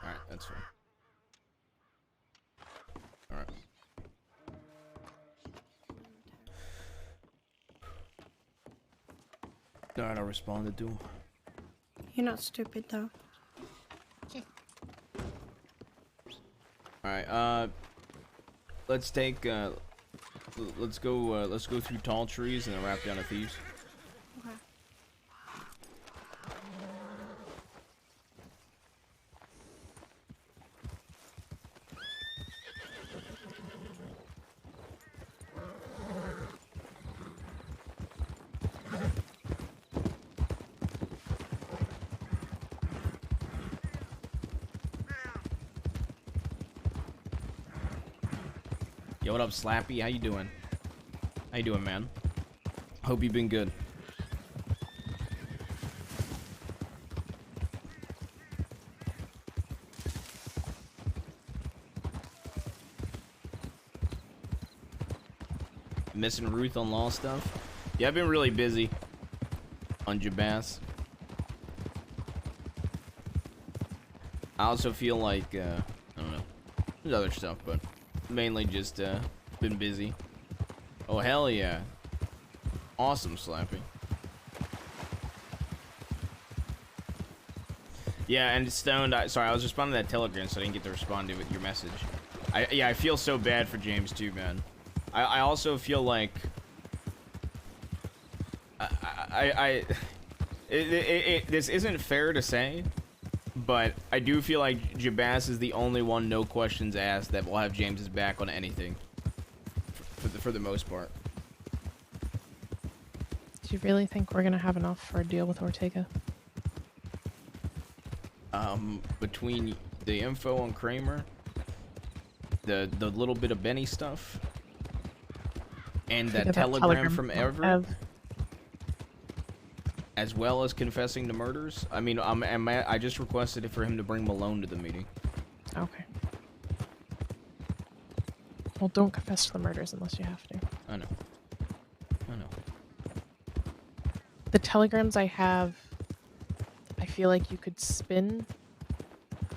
Alright, that's fine. Alright. Alright, I responded to him. You're not stupid, though. Alright, let's take, let's go through tall trees and then wrap down to thieves. Okay. Yo, what up, Slappy? How you doing? How you doing, man? Hope you've been good. Missing Ruth on law stuff? Yeah, I've been really busy on Jabas. I also feel like, I don't know, there's other stuff, but mainly just, been busy. Oh, hell yeah. Awesome, Slappy. Yeah, and Stoned, sorry, I was responding to that telegram, so I didn't get to respond to your message. Yeah, I feel so bad for James, too, man. I also feel like... this isn't fair to say, but I do feel like Jabas is the only one, no questions asked, that will have James's back on anything. For the most part. Do you really think we're gonna have enough for a deal with Ortega? Between the info on Kramer the little bit of Benny stuff, and Forget that that telegram from Everett, Ev. as well as confessing to murders. I mean, I just requested it for him to bring Malone to the meeting. Okay. Well, don't confess to the murders unless you have to. I know. I know. The telegrams I have, I feel like you could spin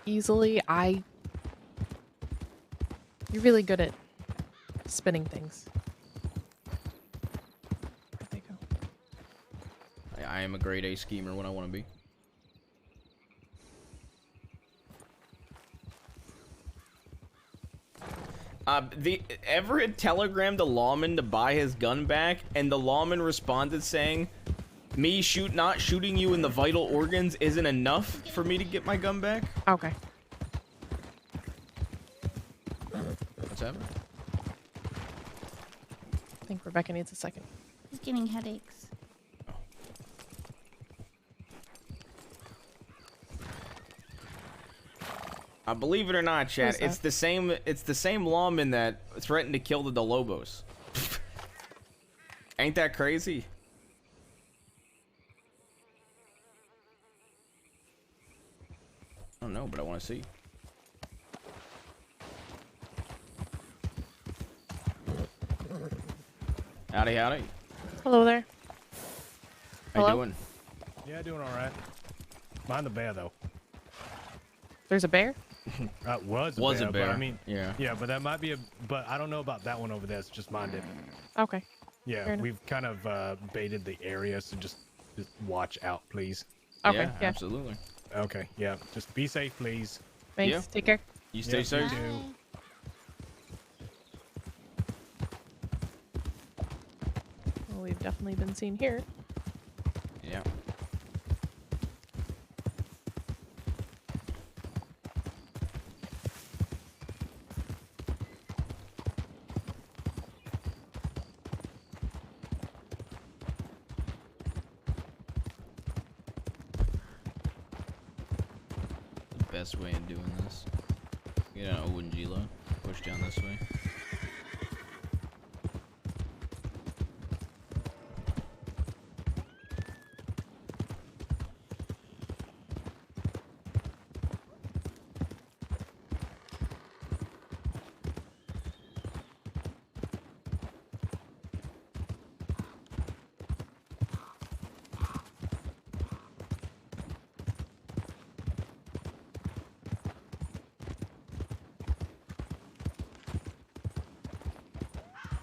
easily. You're really good at spinning things. Where'd they go? I am a grade A schemer when I want to be. The Everett telegrammed the lawman to buy his gun back, and the lawman responded saying, "Me not shooting you in the vital organs isn't enough for me to get my gun back." Okay. What's happening? I think Rebecca needs a second. He's getting headaches. Believe it or not, chat, Who's that? it's the same lawman that threatened to kill the Lobos. Ain't that crazy? I don't know, but I want to see. Howdy, howdy. Hello there. How you Hello? doing? Yeah, doing all right. Mind the bear though. There's a bear? Was a But bear. I mean, Yeah. but that might be a. But I don't know about that one over there. So just mind it. Okay. Yeah, Fair enough. we've kind of baited the area, so just watch out, please. Okay, yeah. Absolutely. Okay, yeah, just be safe, please. Thanks. Yeah. Take care. You stay Yeah, safe. you too. Well, we've definitely been seen here. Yeah. The best way of doing this. Get out of wooden Gila. Push down this way.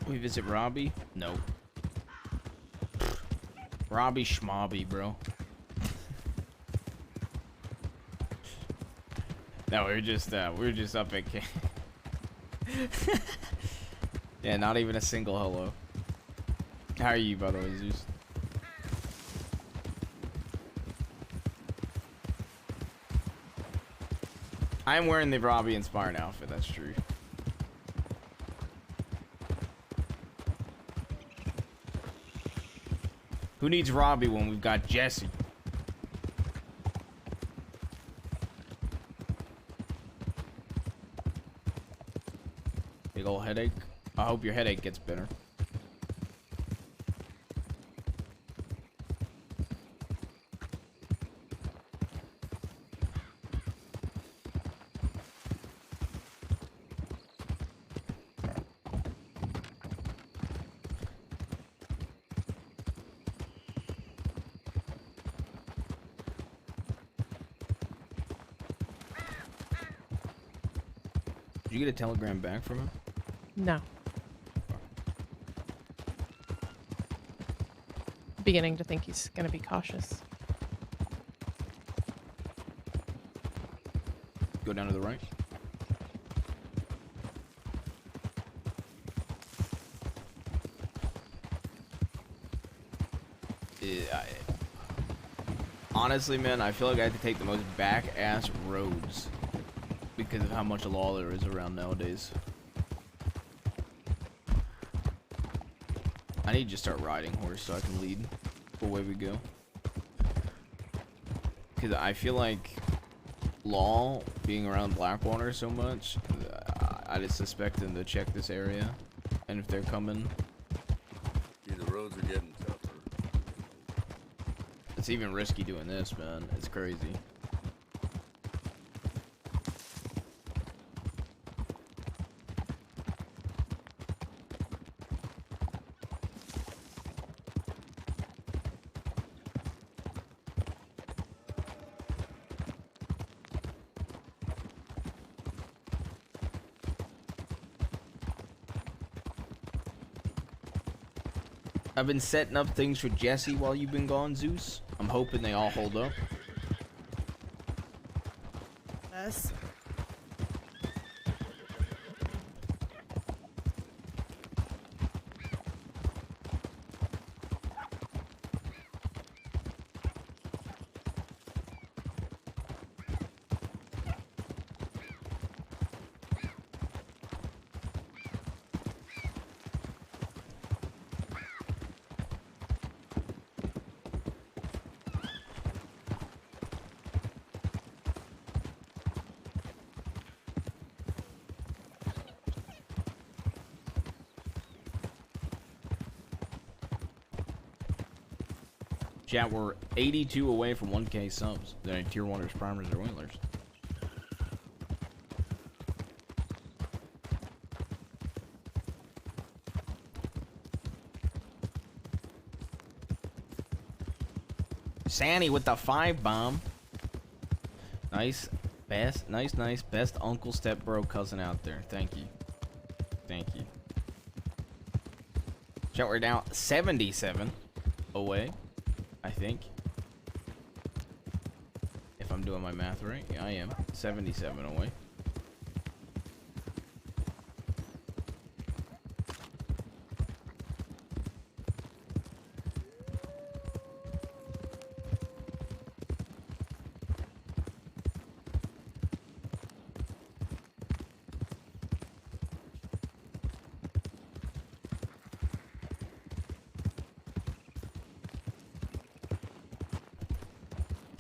We visit Robbie? No. Robbie Schmobby, bro. No, we were just up at camp. Yeah, not even a single hello. How are you, by the way, Zeus? I am wearing the Robbie inspired outfit, that's true. Who needs Robbie when we've got Jesse? Big ol' headache. I hope your headache gets better. Did you get a telegram back from him? No. Beginning to think he's gonna be cautious. Go down to the right. Honestly, man, I feel like I have to take the most back-ass roads because of how much law there is around nowadays. I need to just start riding horse so I can lead away we go. Because I feel like law being around Blackwater so much, I just suspect them to check this area, and if they're coming, the roads are getting tougher. it's even risky doing this, man. It's crazy. I've been setting up things for Jesse while you've been gone, Zeus. I'm hoping they all hold up. Yes. Chat, we're 82 away from 1K subs. They're any tier 1ers, primers, or Oilers. Sandy with the 5 bomb. Nice. Nice. Best uncle, step bro, cousin out there. Thank you. Thank you. Chat, we're now 77 away. I think. If I'm doing my math right. Yeah, I am. 77 away.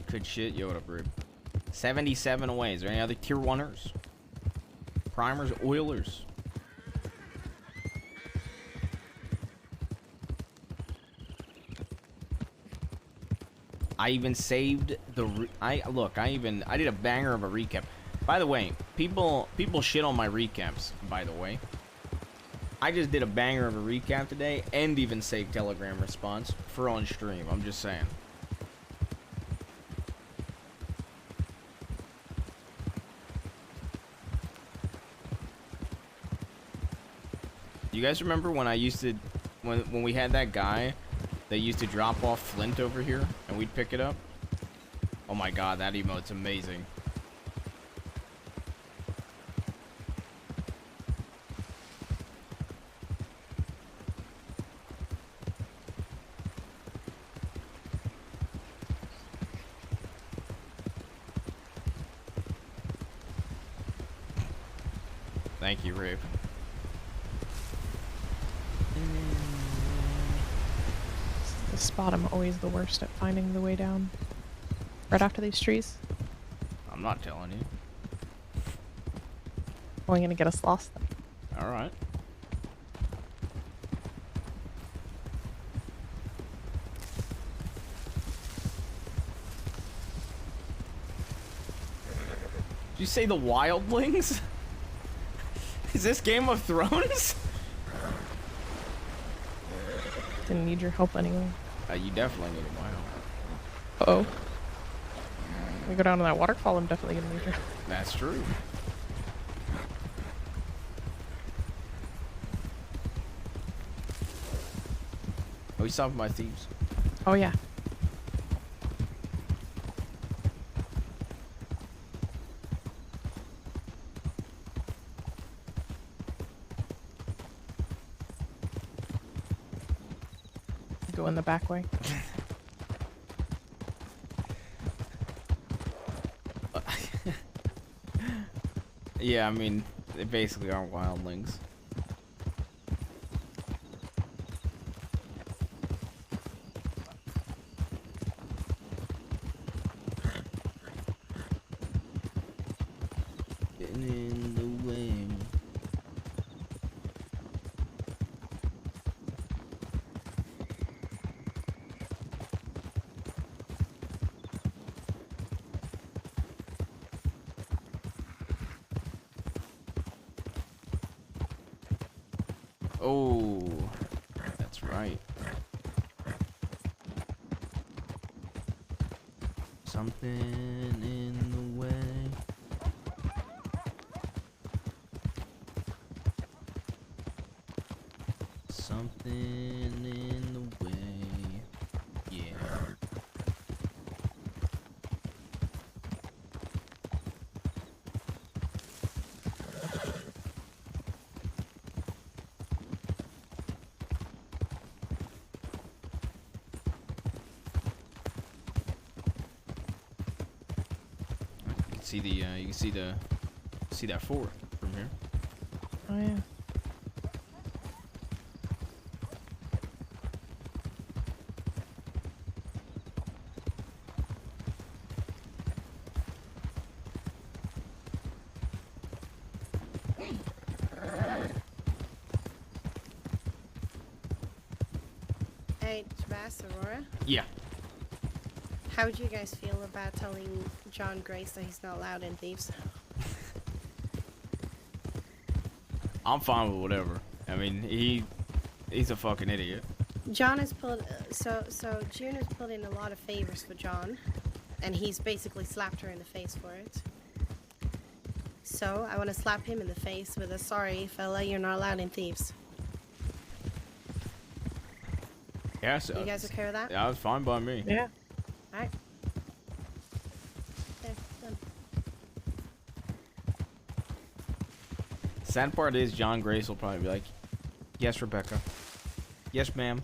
Good shit. Yo, what up, Rib? 77 away. Is there any other tier 1ers? Primers, Oilers? I even saved the I did a banger of a recap. By the way, people shit on my recaps, by the way. I just did a banger of a recap today and even saved Telegram response for on stream. I'm just saying. You guys remember when I used to, when we had that guy that used to drop off flint over here and we'd pick it up? Oh my god, that emote's amazing. Thank you, Rape. The spot I'm always the worst at finding the way down. Right after these trees. I'm not telling you. Only gonna get us lost then. Alright. Did you say the wildlings? Is this Game of Thrones? Didn't need your help anyway. You definitely need a while. Uh-oh. We go down to that waterfall, I'm definitely gonna need her. That's true. Oh, he's stopping by thieves. Oh yeah. Go in the back way. Yeah, I mean, they basically are wildlings. Getting in the way. Oh, that's right. Something in the way. Something in the way. Yeah. You can see that fort from here. Oh yeah. Hey, Bass, Aurora. Yeah. How would you guys feel about telling John Grace that he's not allowed in Thieves? I'm fine with whatever. I mean, he's a fucking idiot. John has pulled, so June has put in a lot of favors for John, and he's basically slapped her in the face for it. So I want to slap him in the face with a sorry, fella, you're not allowed in Thieves. Yeah, so You guys okay with that? yeah, it's fine by me. Yeah. Alright. There, done. Sad part is John Grace will probably be like, "Yes, Rebecca. Yes, ma'am."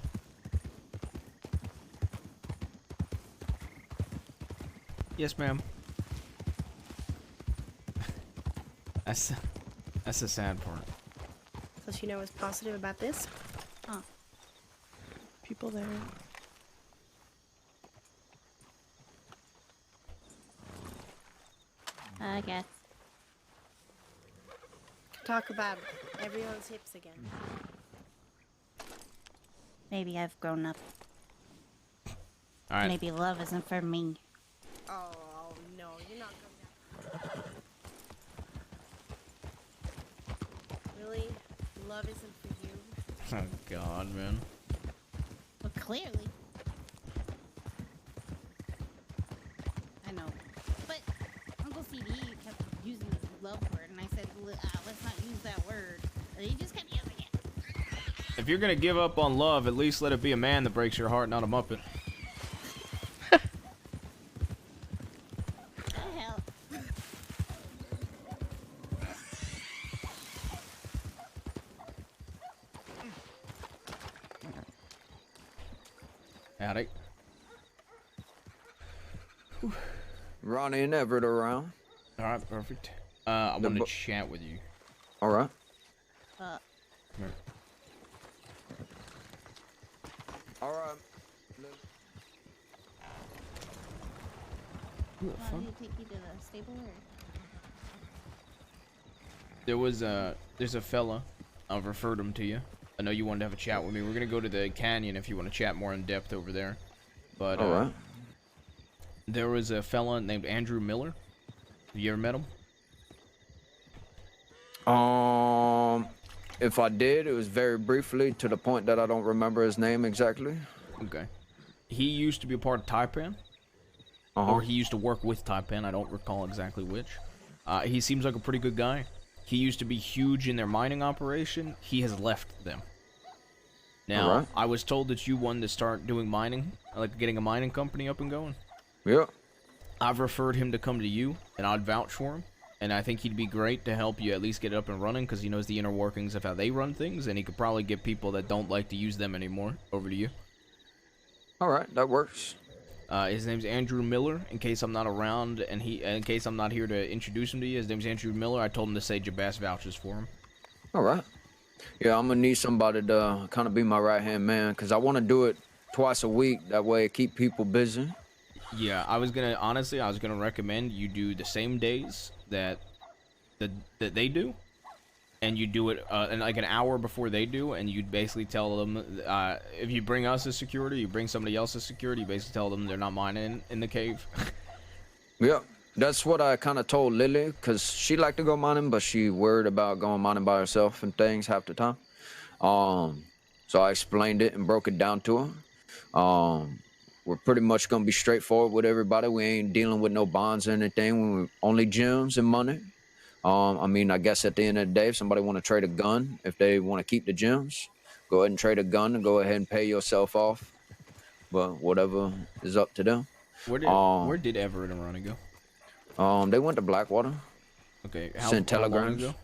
Yes, ma'am. That's the sad part. So you know what's positive about this? People there. I guess. Talk about everyone's hips again. Maybe I've grown up. All right. Maybe love isn't for me. Oh no, you're not going down. Really? Love isn't for you? Oh God, man. Well, clearly. I know. But Uncle CD kept using the love word, and I said, let's not use that word. And he just kept using it. If you're gonna give up on love, at least let it be a man that breaks your heart, not a muppet. What the hell? Howdy. Ronnie and Everett around. All right, perfect. I want to chat with you. All right. Come here. All right. Who the Want fuck? me to take you to the stable or? There's a fella. I've referred him to you. I know you wanted to have a chat with me. We're gonna go to the canyon if you want to chat more in depth over there. But All right. there was a fella named Andrew Miller. Have you ever met him? If I did, it was very briefly to the point that I don't remember his name exactly. Okay. He used to be a part of Taipan. Or he used to work with Taipan. I don't recall exactly which. He seems like a pretty good guy. He used to be huge in their mining operation. He has left them. Now, Alright. I was told that you wanted to start doing mining, like getting a mining company up and going. Yeah. I've referred him to come to you, and I'd vouch for him. And I think he'd be great to help you at least get it up and running, because he knows the inner workings of how they run things, and he could probably get people that don't like to use them anymore over to you. All right, that works. His name's Andrew Miller. In case I'm not around, and in case I'm not here to introduce him to you, his name's Andrew Miller. I told him to say Jabas vouches for him. All right. Yeah, I'm gonna need somebody to kind of be my right-hand man, because I want to do it twice a week. That way, it keep people busy. Yeah, I was gonna recommend you do the same days that they do, and you do it in like an hour before they do, and you basically tell them if you bring us as security, you bring somebody else as security, you basically tell them they're not mining in the cave. Yeah, that's what I kind of told Lily, because she liked to go mining, but she worried about going mining by herself and things half the time. So I explained it and broke it down to her. We're pretty much gonna be straightforward with everybody. We ain't dealing with no bonds or anything. We only gems and money. I mean, I guess at the end of the day, if somebody want to trade a gun, if they want to keep the gems, go ahead and trade a gun and go ahead and pay yourself off. But whatever is up to them. Where did Everett and Ronnie go? They went to Blackwater. Okay. Sent telegrams. Long ago?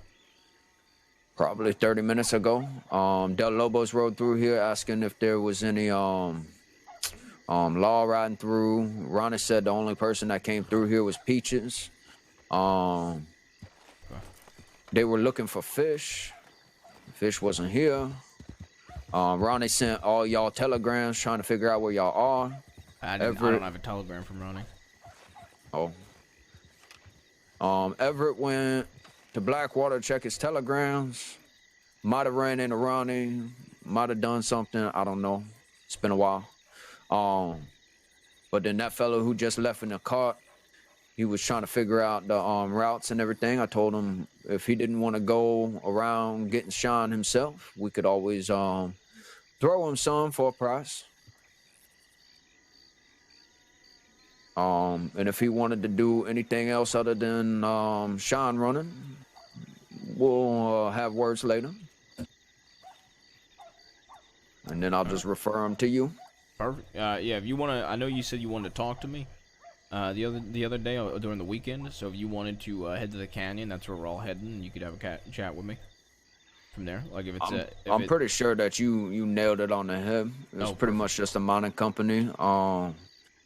Probably 30 minutes ago. Del Lobos rode through here asking if there was any law riding through. Ronnie said the only person that came through here was Peaches. They were looking for fish. Fish wasn't here. Ronnie sent all y'all telegrams trying to figure out where y'all are. I don't have a telegram from Ronnie. Everett went to Blackwater to check his telegrams. Might have ran into Ronnie. Might have done something. I don't know. It's been a while. But then that fellow who just left in the cart, he was trying to figure out the routes and everything. I told him if he didn't want to go around getting Sean himself, we could always throw him some for a price. And if he wanted to do anything else other than Sean running, we'll have words later. And then I'll just refer him to you. Perfect. Yeah, if you want to, I know you said you wanted to talk to me the other day during the weekend. So if you wanted to head to the canyon, that's where we're all heading, and you could have a chat with me from there. Like if it's I'm pretty sure that you nailed it on the head. It's pretty much just a mining company.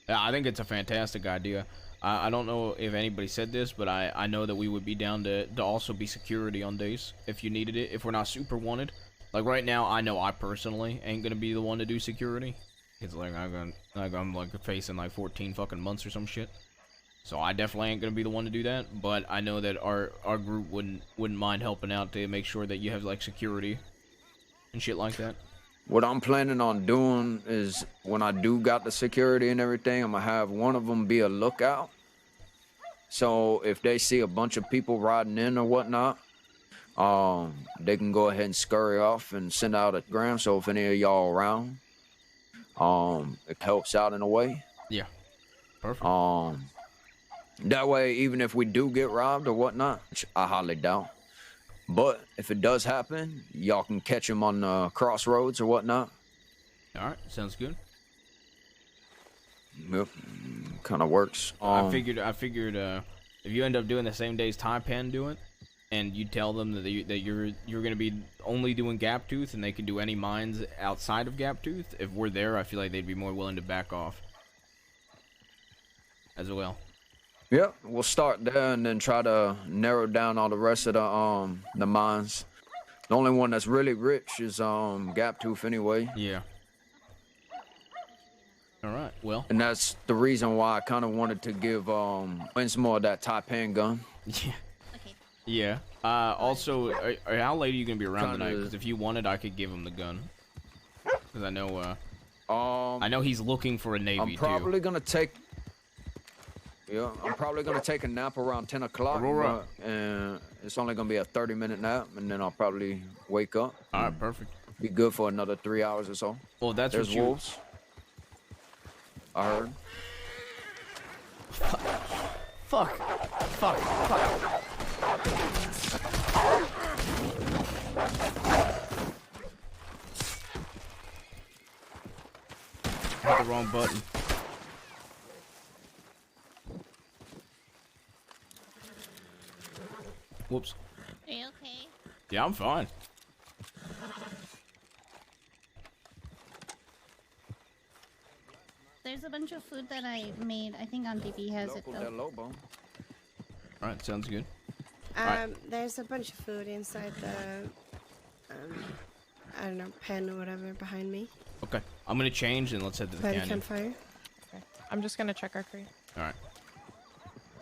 Yeah, I think it's a fantastic idea. I don't know if anybody said this, but I know that we would be down to also be security on days if you needed it, if we're not super wanted. Like right now, I know I personally ain't gonna be the one to do security. It's like I'm facing like 14 fucking months or some shit. So I definitely ain't gonna be the one to do that. But I know that our group wouldn't mind helping out to make sure that you have like security and shit like that. What I'm planning on doing is when I do got the security and everything, I'm gonna have one of them be a lookout. So if they see a bunch of people riding in or whatnot, they can go ahead and scurry off and send out a gram. So if any of y'all around, it helps out in a way. Yeah. Perfect. That way, even if we do get robbed or whatnot, which I highly doubt. But if it does happen, y'all can catch him on the crossroads or whatnot. All right, sounds good. Yep, kind of works. I figured if you end up doing the same day as Taipan do it, and you tell them that you're gonna be only doing Gaptooth, and they can do any mines outside of Gaptooth. If we're there, I feel like they'd be more willing to back off as well. Yep, we'll start there and then try to narrow down all the rest of the mines. The only one that's really rich is Gaptooth anyway. Yeah. All right. Well. And that's the reason why I kind of wanted to give Winsmore that Taipan gun. Yeah. Okay. Yeah. Also, how late are you gonna be around tonight? Because if you wanted, I could give him the gun. Because I know he's looking for a Navy I'm probably gonna take. Yeah, I'm probably gonna take a nap around 10 o'clock, and it's only gonna be a 30-minute nap, and then I'll probably wake up. All right, perfect. Be good for another 3 hours or so. Well, that's There's what you... wolves. I heard. Fuck. Hit the wrong button. Whoops. Are you okay? Yeah, I'm fine. There's a bunch of food that I made. I think Auntie B has it though. Alright, sounds good. There's a bunch of food inside the, I don't know, pen or whatever behind me. Okay, I'm gonna change and let's head to the By the canyon. campfire. Okay. I'm just gonna check our crate. Alright.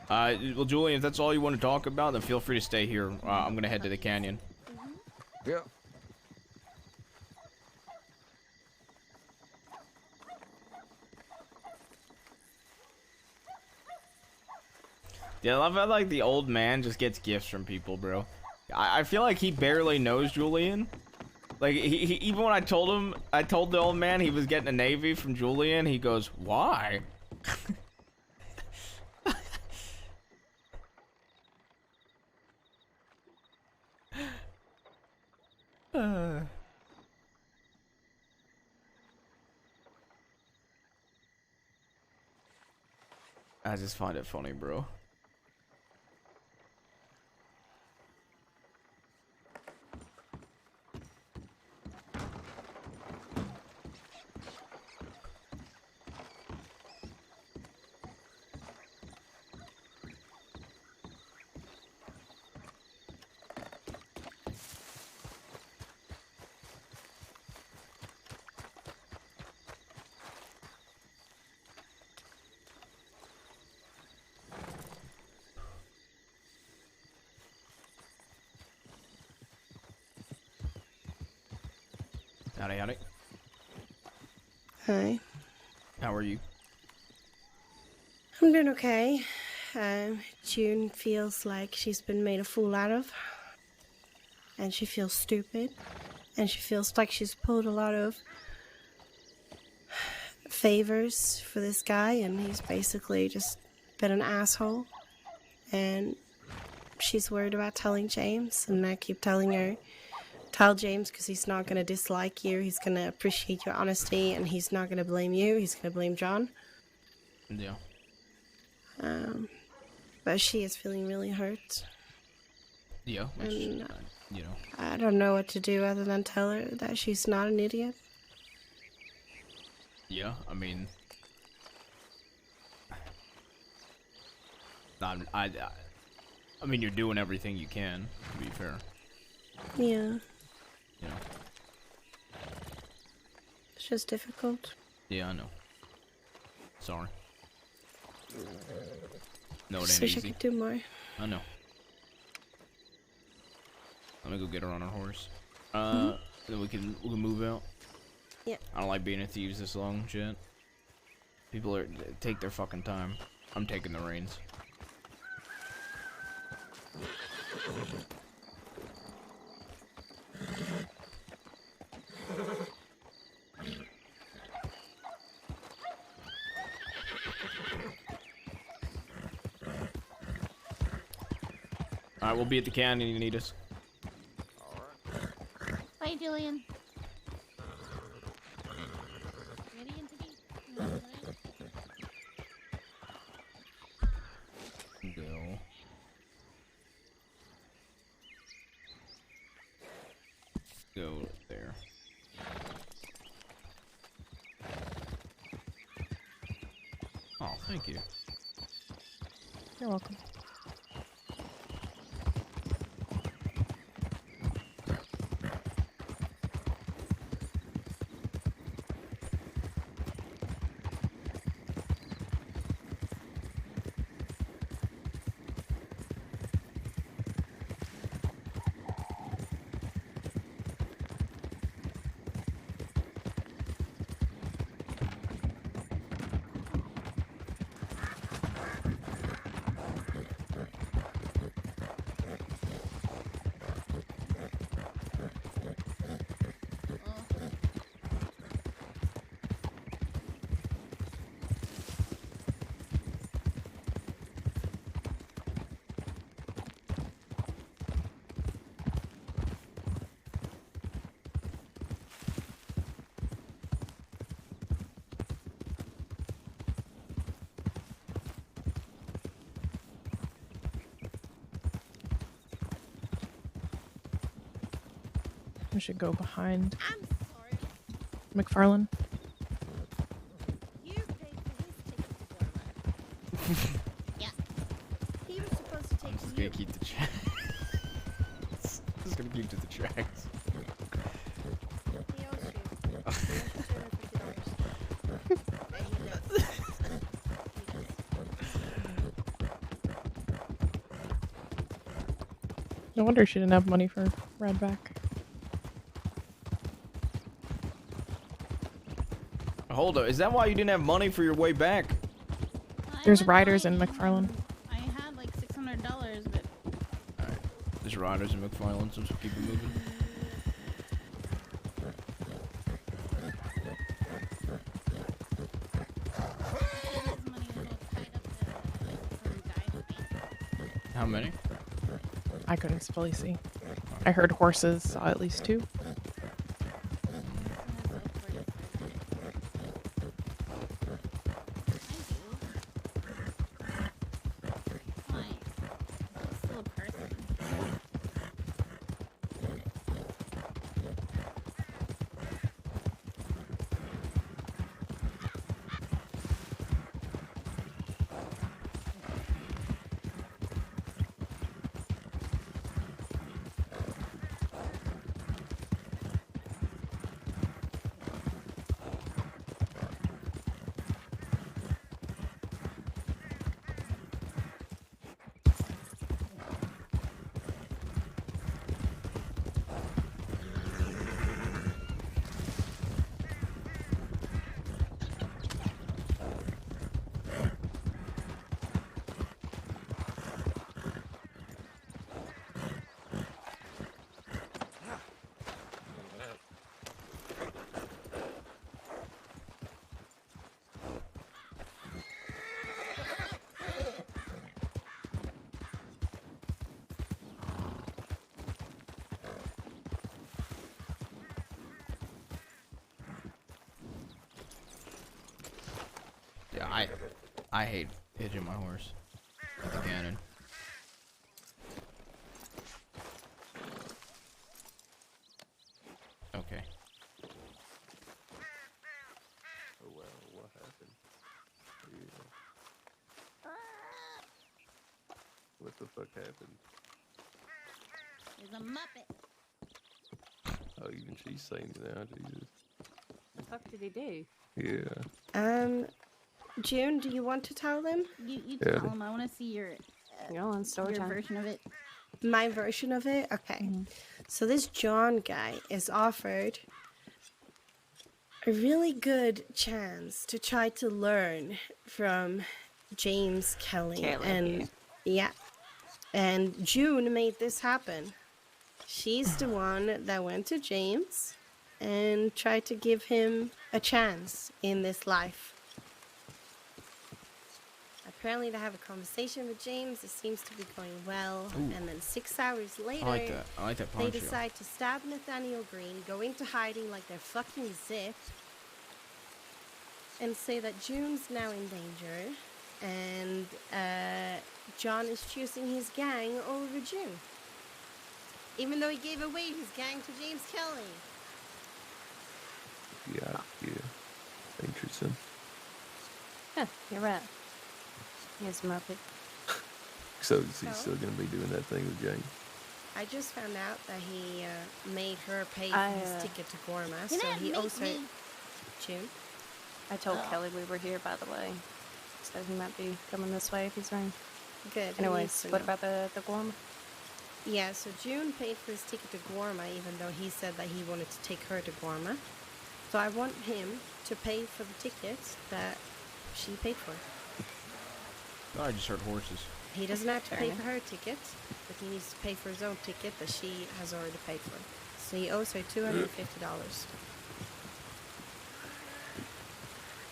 Well, Julian, if that's all you want to talk about, then feel free to stay here. I'm gonna head to the canyon. Yeah. Yeah, I feel like the old man just gets gifts from people, bro. I feel like he barely knows Julian. Like, he even when I told the old man he was getting a Navy from Julian, he goes, why? I just find it funny, bro. Howdy, howdy. Hi. How are you? I'm doing okay. June feels like she's been made a fool out of. And she feels stupid. And she feels like she's pulled a lot of favors for this guy, and he's basically just been an asshole. And she's worried about telling James, and I keep telling her, tell James, because he's not going to dislike you. He's going to appreciate your honesty, and he's not going to blame you. He's going to blame John. Yeah. But she is feeling really hurt. Yeah, which, And you know. I don't know what to do other than tell her that she's not an idiot. Yeah, I mean... I mean, you're doing everything you can, to be fair. Yeah. You know. It's just difficult. Yeah, I know. Sorry. No, it Just ain't wish I easy. could do more. I know. Let me go get her on her horse. Then we can move out. Yeah. I don't like being in thieves this long, shit. People take their fucking time. I'm taking the reins. Alright, we'll be at the canyon if you need us. Bye, Julian. Ready into the... Go. Go there. Oh, thank you. You're welcome. We should go behind I'm sorry. McFarlane. You paid for his ticket to Burma. Yeah. He was supposed to take Just you. gonna keep the tracks. Just gonna keep to the tracks. He owes you. He owes you $250. And he does. No wonder she didn't have money for ride back. Hold up, is that why you didn't have money for your way back? There's riders in McFarlane. I had like $600, but Alright, there's riders in McFarlane, so keep it moving. How many? I couldn't fully see. I heard horses, saw at least 2. Still a person. Yeah, I hate hitching my horse with the cannon. Okay. Oh well, what happened? Yeah. What the fuck happened? There's a Muppet. Oh, even she's saying it now, Jesus. The fuck did he do? Yeah. June, do you want to tell them? You Yeah. tell him. I want to see your story your time. version of it. My version of it? Okay. So this John guy is offered a really good chance to try to learn from James Kelly. And yeah. And June made this happen. She's the one that went to James and tried to give him a chance in this life. Apparently they have a conversation with James. It seems to be going well. Ooh. And then 6 hours later, I like that. I like that they poncho. decide to stab Nathaniel Green, go into hiding like they're fucking Zip, and say that June's now in danger, and John is choosing his gang over June. Even though he gave away his gang to James Kelly. Yeah. Interesting. Yeah, you're right. Here's Muppet. So is he still gonna be doing that thing with Jane? I just found out that he made her pay for his ticket to Gorma, so he also... June? I told Kelly we were here, by the way. So he might be coming this way if he's around. Good. Anyways, what about the Gorma? Yeah, so June paid for his ticket to Gorma, even though he said that he wanted to take her to Gorma. So I want him to pay for the tickets that she paid for. Oh, I just heard horses. He doesn't have to Fair pay enough. for her ticket, but he needs to pay for his own ticket that she has already paid for. So he owes her $250.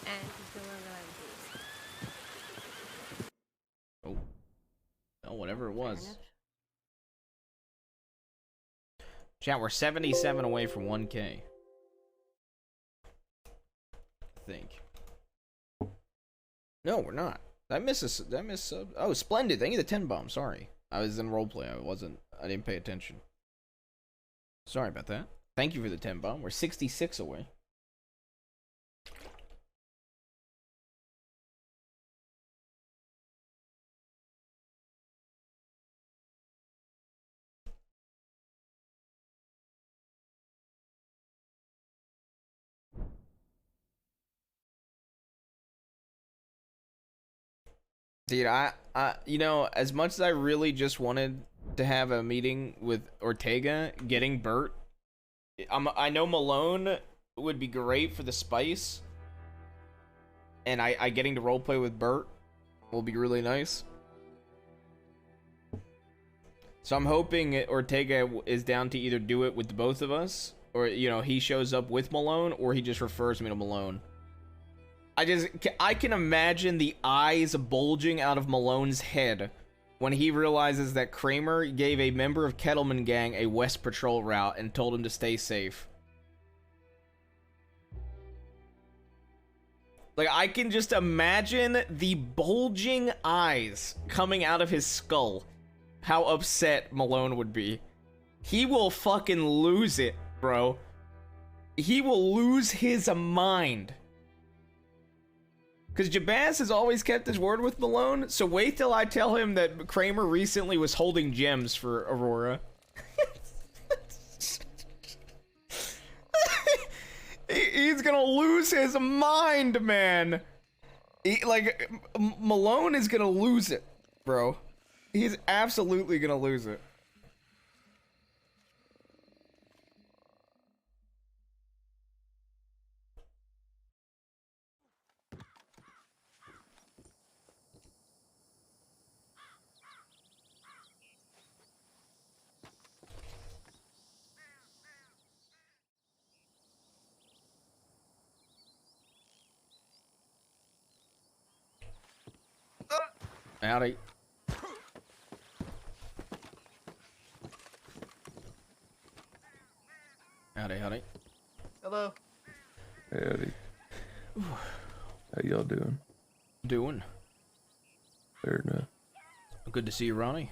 And he's no longer allowed to use. Oh. Oh, whatever it was. Chat, we're 77 away from 1K. I think. No, we're not. Did I miss sub? Oh, splendid. Thank you the 10 bomb. Sorry. I was in roleplay. I didn't pay attention. Sorry about that. Thank you for the 10 bomb. We're 66 away. Dude, you know, as much as I really just wanted to have a meeting with Ortega, getting Bert, I know Malone would be great for the spice, and I getting to roleplay with Bert will be really nice. So I'm hoping Ortega is down to either do it with the both of us, or, you know, he shows up with Malone, or he just refers me to Malone. I can imagine the eyes bulging out of Malone's head when he realizes that Kramer gave a member of Kettleman Gang a West Patrol route and told him to stay safe. Like, I can just imagine the bulging eyes coming out of his skull. How upset Malone would be. He will fucking lose it, bro. He will lose his mind. Because Jabaz has always kept his word with Malone, so wait till I tell him that Kramer recently was holding gems for Aurora. He's gonna lose his mind, man. Malone is gonna lose it, bro. He's absolutely gonna lose it. Howdy. Howdy, howdy. Hello. Howdy. How y'all doing? Doing. Fair enough. Good to see you, Ronnie.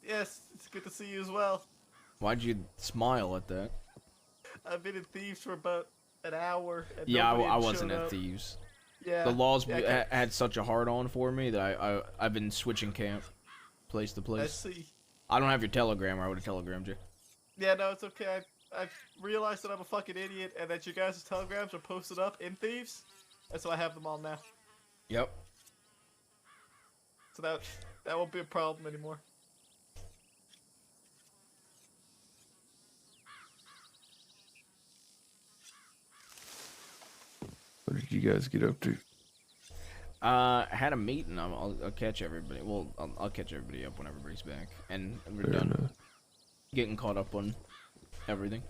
Yes, it's good to see you as well. Why'd you smile at that? I've been in Thieves for about an hour. And Yeah, nobody I had wasn't showed at up. Thieves. Yeah. The laws yeah, had such a hard on for me that I've been switching camp, place to place. I see. I don't have your telegram, or I would have telegrammed you. Yeah, no, it's okay. I've realized that I'm a fucking idiot and that you guys' telegrams are posted up in Thieves, and so I have them all now. Yep. So that won't be a problem anymore. What did you guys get up to? I had a meeting. I'll catch everybody. Well, I'll catch everybody up when everybody's back, and we're Fair done enough. getting caught up on everything.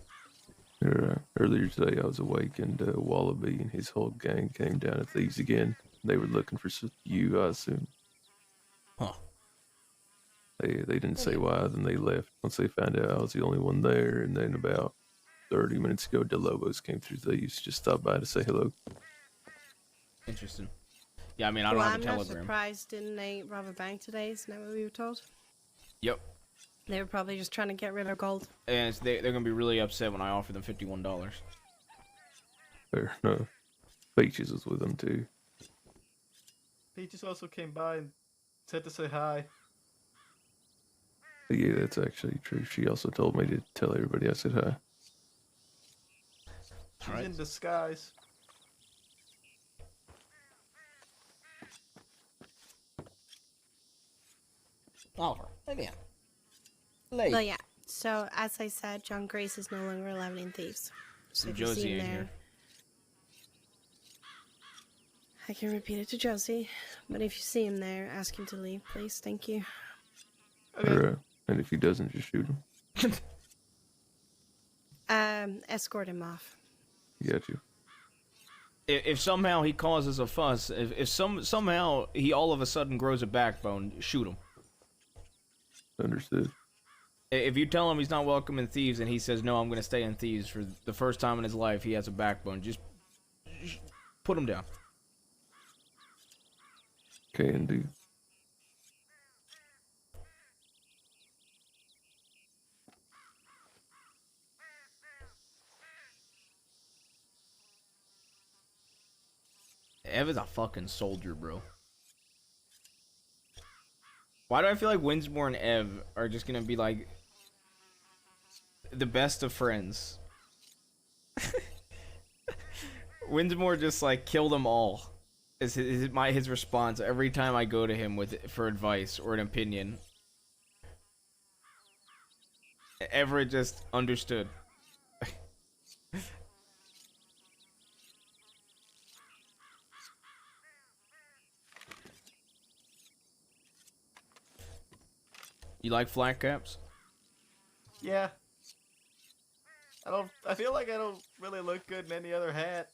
Earlier today, I was awake, and Wallaby and his whole gang came down at Thieves again. They were looking for you, I assume. Huh. They didn't say why, then they left once they found out I was the only one there, and then about 30 minutes ago, DeLobos came through Thieves, just stopped by to say hello. Interesting. Yeah, I mean, I don't Well, have I'm a not telegram. surprised. Didn't they rob a bank today? Isn't that what we were told? Yep. They were probably just trying to get rid of gold. And they're gonna be really upset when I offer them $51. Fair enough. Peaches was with them too. Peaches also came by and said to say hi. But yeah, that's actually true. She also told me to tell everybody I said hi. She's in disguise. Oliver, let me in. Well, yeah. So, as I said, John Grace is no longer allowed in Thieves. So if you Josie see him ain't there, here. I can repeat it to Josie. But if you see him there, ask him to leave, please. Thank you. Or, and if he doesn't, just shoot him. Escort him off. Got you. If somehow he causes a fuss, if somehow he all of a sudden grows a backbone, shoot him. Understood. If you tell him he's not welcome in Thieves and he says, no, I'm going to stay in Thieves for the first time in his life, he has a backbone, just put him down. Can do. Ev is a fucking soldier, bro. Why do I feel like Winsmore and Ev are just going to be like the best of friends? Winsmore just like kill them all. Is his response every time I go to him for advice or an opinion. Everett just understood. You like flat caps? Yeah. I feel like I don't really look good in any other hat.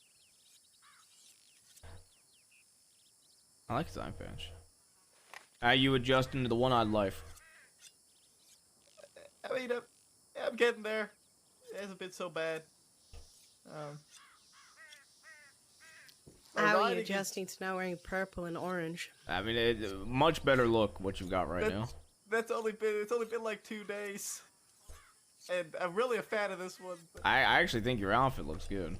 I like his eye patch. How you adjusting to the one-eyed life? I mean, I'm getting there. It hasn't been so bad. How are you adjusting to now wearing purple and orange? I mean, much better look what you've got right now. It's only been like 2 days, and I'm really a fan of this one. I actually think your outfit looks good.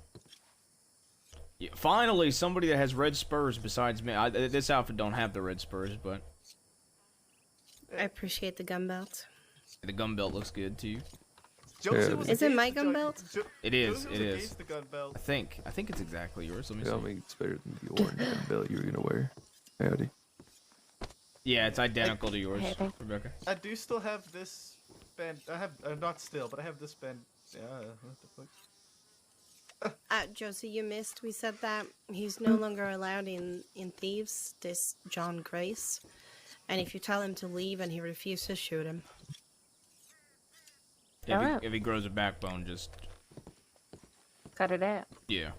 Yeah, finally, somebody that has red spurs besides me. This outfit don't have the red spurs, but I appreciate the gun belt. the gun belt looks good too. Is it my gun belt? It is. It is. The gun belt. I think it's exactly yours. Let me Tell see. me it's better than the orange gun belt you were gonna wear. Howdy. Yeah, it's identical to yours, Rebecca. I do still have this band. I have not still, but I have this band. Yeah, what the fuck? Josie, you missed. We said that he's no longer allowed in Thieves. This John Grace, and if you tell him to leave and he refuses, shoot him. If he grows a backbone, just cut it out. Yeah.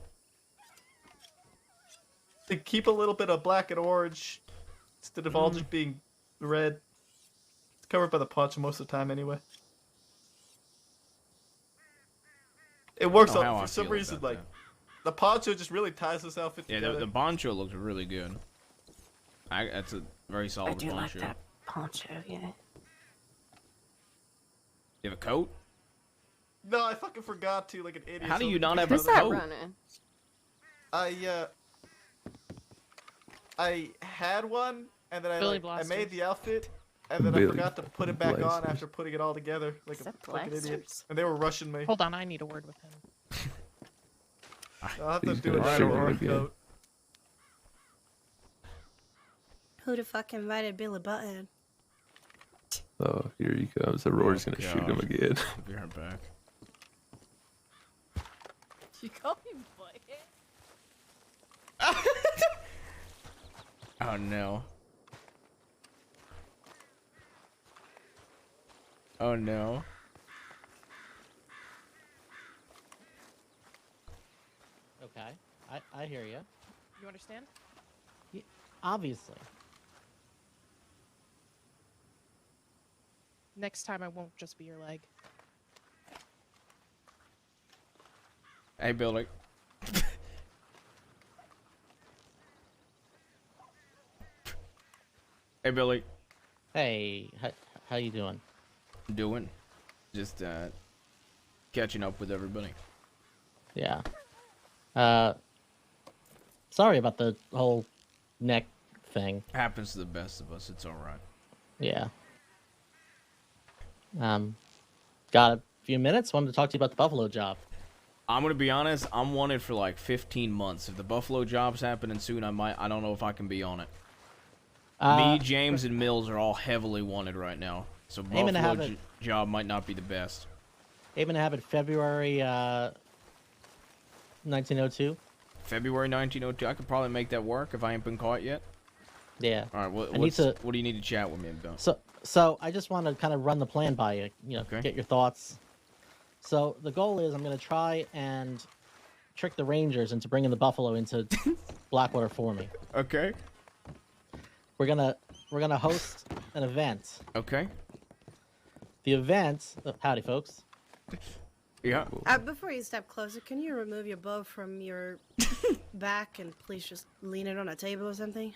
To keep a little bit of black and orange instead of all just being red. It's covered by the poncho most of the time anyway. It works out for some reason. Like the poncho just really ties this outfit together. Yeah, the poncho looks really good. That's a very solid I do poncho. like that poncho, yeah. You have a coat? No, I fucking forgot to, like an idiot. How do you not have Who's a that coat? running? I had one, and then I made the outfit, and then Billy I forgot to put it back on Blasters. after putting it all together, like Is a that fucking idiot. Blasters? And they were rushing me. Hold on, I need a word with him. I'll have to He's do gonna it shoot right him or again. coat. Who the fuck invited Billy Butthead? Oh, here he comes. Aurora's gonna shoot him gosh. again. I'll be right back. You call me butthead? Oh no. Oh no. Okay, I hear you. You understand? Obviously. Next time I won't just be your leg. Hey, Billy. Hey, Billy. Hey, how you doing? Doing? Just catching up with everybody. Yeah. Sorry about the whole neck thing. Happens to the best of us. It's all right. Yeah. Got a few minutes? Wanted to talk to you about the Buffalo job. I'm gonna be honest. I'm wanted for like 15 months. If the Buffalo job's happening soon, I don't know if I can be on it. Me, James, and Mills are all heavily wanted right now. So Aiming to have Buffalo it- job might not be the best. Aiming to have it February 1902. February 1902. I could probably make that work if I ain't been caught yet. Yeah. All right. What I need to- do you need to chat with me about? So I just want to kind of run the plan by you. You know, get your thoughts. So the goal is I'm going to try and trick the Rangers into bringing the Buffalo into Blackwater for me. Okay. We're gonna host an event. Okay. The event. Howdy, folks. Yeah. Before you step closer, can you remove your bow from your back and please just lean it on a table or something?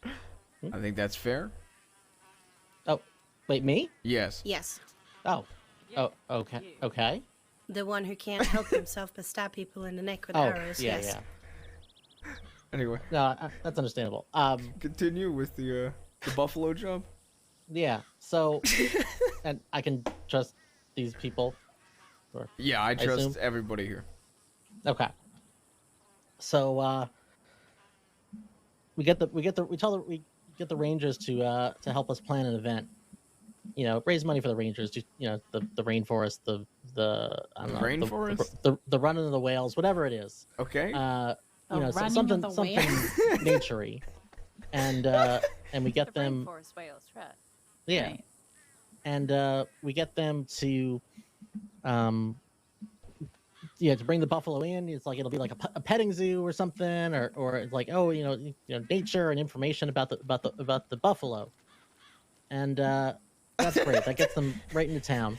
I think that's fair. Oh, wait, me? Yes. Yes. Oh. Oh, okay. Okay. The one who can't help himself but stab people in the neck with Oh, arrows. yeah, yes. yeah. Anyway. No, that's understandable. Continue with the Buffalo job. Yeah. So, and I can trust these people. Or, Yeah, I trust assume? everybody here. Okay. So, we get the Rangers to help us plan an event. You know, raise money for the Rangers. The rainforest, the I don't know, rainforest, the running of the whales, whatever it is. Okay. You know, running something of the whales? naturey, and we get The them. rainforest whales, right? Yeah. Right. And we get them to to bring the buffalo in. It's like it'll be like a petting zoo or something, or it's like, oh, nature and information about the buffalo, and that's great. That gets them right into town.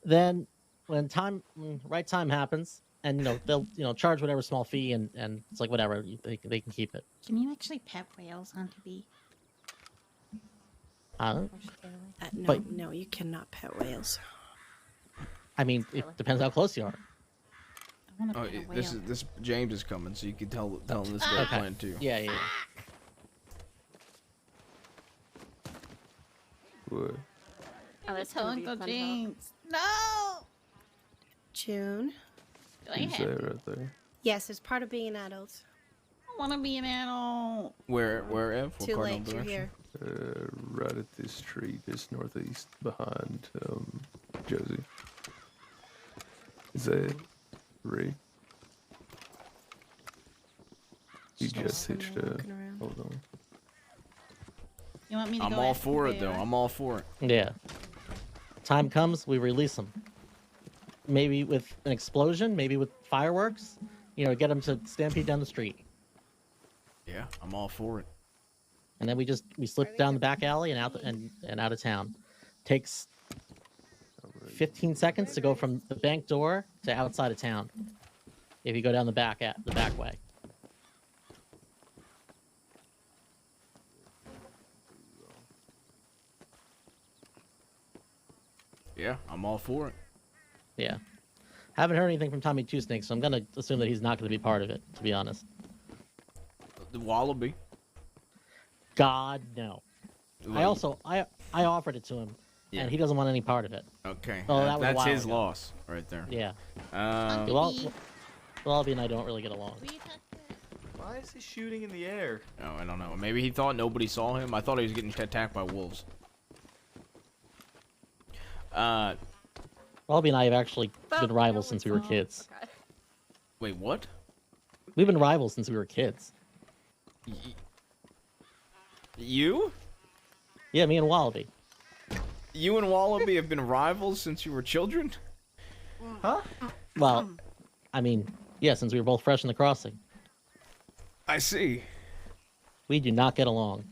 Then when right time happens, and they'll charge whatever small fee, and it's like whatever, they can keep it. Can you actually pet whales onto Bee? No, you cannot pet whales. I mean, it depends how close you are. Oh, this James is coming, so you can tell him this great plan too. Yeah. What? Oh, that's Tell gonna be a Uncle fun help. James. No. June. Do I Who's have that to? right there? Yes, it's part of being an adult. I want to be an adult. Where, Ev? What Too cardinal late. You're direction? here. Right at this tree, just northeast behind Josie. Is that Ray? He just hitched a. Hold on. You want me to I'm go all ask for if it they though. are? I'm all for it. Yeah. Time comes, we release them. Maybe with an explosion, maybe with fireworks. Get them to stampede down the street. Yeah, I'm all for it. And then we slip down the back alley and out of town. Takes 15 seconds to go from the bank door to outside of town. If you go down the back way. Yeah, I'm all for it. Yeah. Haven't heard anything from Tommy Two Snakes, so I'm gonna assume that he's not gonna be part of it, to be honest. The Wallaby. God no. I offered it to him, Yeah. and he doesn't want any part of it. Okay. Oh, that was a that's while his ago. loss right there. Yeah. Um, Wallaby and I don't really get along. Why is he shooting in the air? Oh, I don't know. Maybe he thought nobody saw him. I thought he was getting attacked by wolves. Wallaby and I have actually been rivals since we were kids. Wait, what? We've been rivals since we were kids. You? Yeah, me and Wallaby. You and Wallaby have been rivals since you were children? Huh? Well, I mean, yeah, since we were both fresh in the crossing. I see. We do not get along.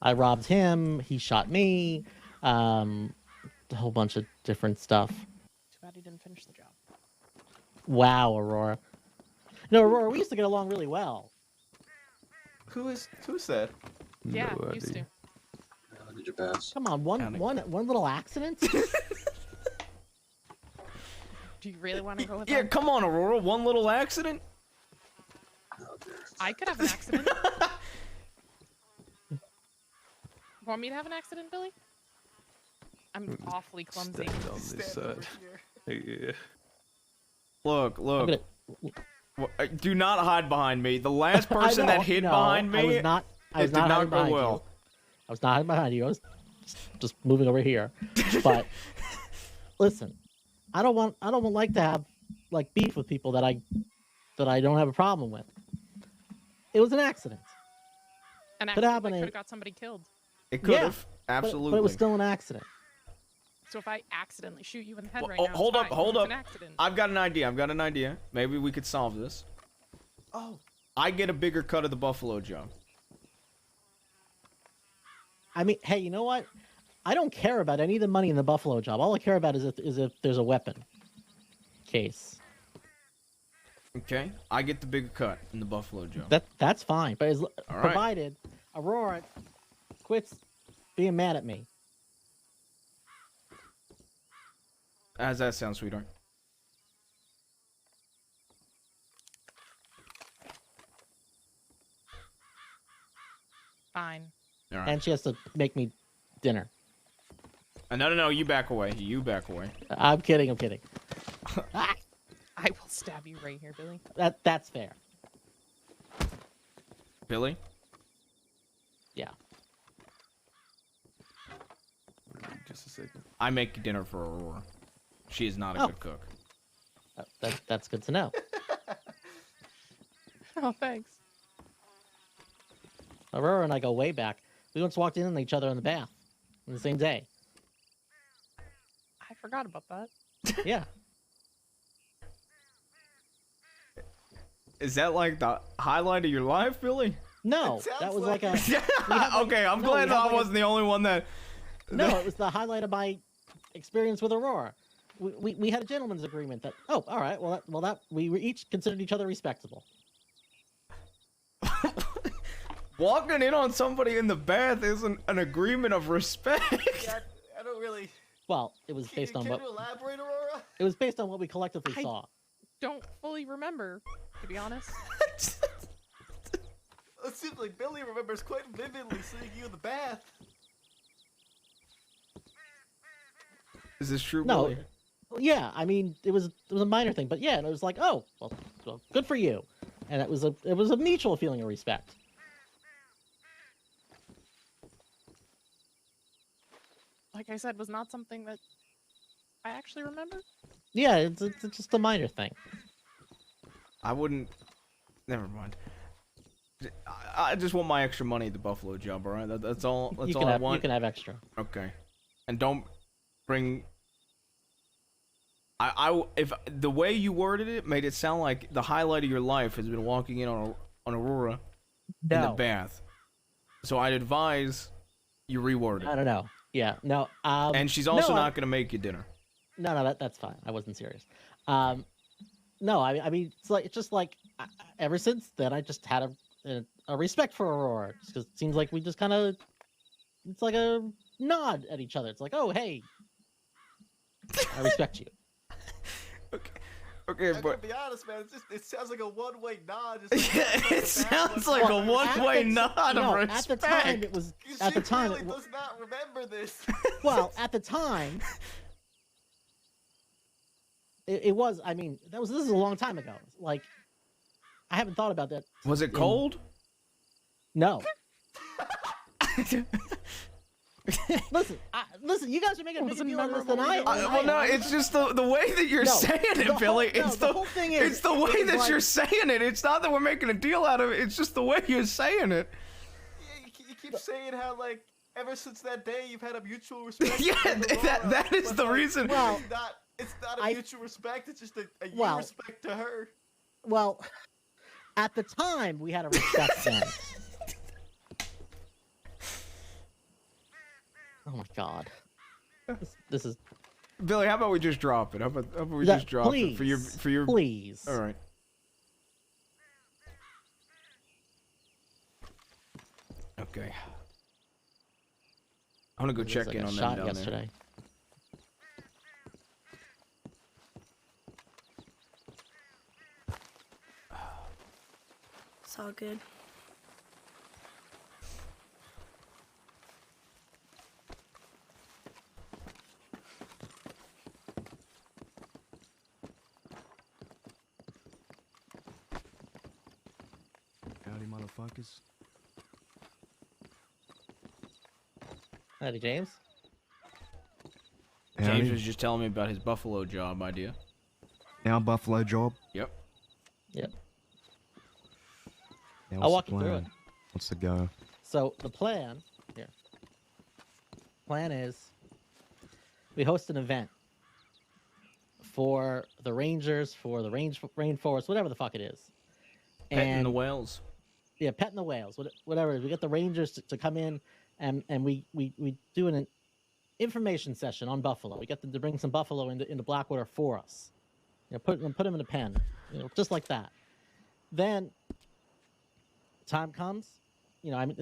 I robbed him, he shot me, a whole bunch of different stuff. Too bad he didn't finish the job. Wow, Aurora. No, Aurora, we used to get along really well. Who's that? Yeah, used to. Did you pass? Come on, one little accident? Do you really want to go with Yeah, that? come on, Aurora. One little accident? I could have an accident. Want me to have an accident, Billy? I'm awfully clumsy. Stand on this side. Yeah. Look. Do not hide behind me. The last person that hid behind me, I was not did not go well. You. I was not hiding behind you. I was just moving over here. But listen, I don't like to have like beef with people that I don't have a problem with. It was an accident. An Could accident happen. that could have got somebody killed. It could have. Absolutely. But it was still an accident. So if I accidentally shoot you in the head Well, right now, hold it's up, fine. hold It's up. an accident. I've got an idea. Maybe we could solve this. Oh. I get a bigger cut of the buffalo job. I mean, hey, you know what? I don't care about any of the money in the Buffalo job. All I care about is if there's a weapon case. Okay, I get the bigger cut in the buffalo job. That's fine, but right. provided Aurora quits being mad at me. How's that sound, sweetheart? Fine. All right. And she has to make me dinner. No, you back away. You back away. I'm kidding. I will stab you right here, Billy. That's fair. Billy? Yeah. Just a second. I make dinner for Aurora. She is not a good cook. That's good to know. Oh, thanks. Aurora and I go way back. We once walked in on each other in the bath on the same day. I forgot about that. Yeah. Is that like the highlight of your life, Billy? No, that was like a. Okay, I'm glad that I wasn't the only one that. No, it was the highlight of my experience with Aurora. We had a gentleman's agreement that. Oh, all right. Well, we were each considered each other respectable. Walking in on somebody in the bath isn't an agreement of respect. Yeah, I don't really. Well, it was based on Can what. you elaborate, Aurora? It was based on what we collectively saw. Don't fully remember, to be honest. It seems like Billy remembers quite vividly seeing you in the bath. Is this true, No. Billy? Yeah, I mean, it was a minor thing, but yeah, and it was like, oh, well, good for you, and it was a mutual feeling of respect. Like I said, was not something that I actually remember. Yeah, it's just a minor thing. I wouldn't. Never mind. I just want my extra money at the Buffalo job, all right? That's all. That's all I want. You can have extra. Okay, and don't bring. If the way you worded it made it sound like the highlight of your life has been walking in on Aurora in the bath. So I'd advise you reword it. I don't know. Yeah, no. And she's also not going to make you dinner. No, that's fine. I wasn't serious. No, I mean, it's just like ever since then, I just had a respect for Aurora, because it seems like we just kind of, it's like a nod at each other. It's like, oh, hey, I respect you. Okay, I'm but gonna be honest, man. It sounds like a one-way nod. it sounds like a one-way nod of respect. At the time, it was. At the time, really does not remember this. Well, at the time, it was. I mean, this is a long time ago. Like, I haven't thought about that. Was it cold? No. Listen. You guys are making a bigger deal out of this than I. Well, no, it's just the way that you're saying it, Billy. It's the whole thing is. It's the way that you're saying it. It's not that we're making a deal out of it. It's just the way you're saying it. Yeah, you keep saying how like ever since that day you've had a mutual respect. Yeah, that is the reason. Well, it's not a mutual respect. It's just a you respect to her. Well, at the time we had a respect then. Oh my god. This is Billy, how about we just drop it? How about we just drop it for your please. All right. Okay. I'm gonna go check in on them down yesterday. It's all good. Howdy, motherfuckers. Howdy, James. James was just telling me about his Buffalo job idea. Our Buffalo job? Yep. Yeah, I'll walk you through it. What's the go? So the plan is we host an event for the Rangers, for the rainforest, whatever the fuck it is. Petting the whales. Yeah, petting the whales, whatever. We get the Rangers to come in, and we do an information session on buffalo. We get them to bring some buffalo into Blackwater for us. Put them in a pen, just like that. Then time comes, then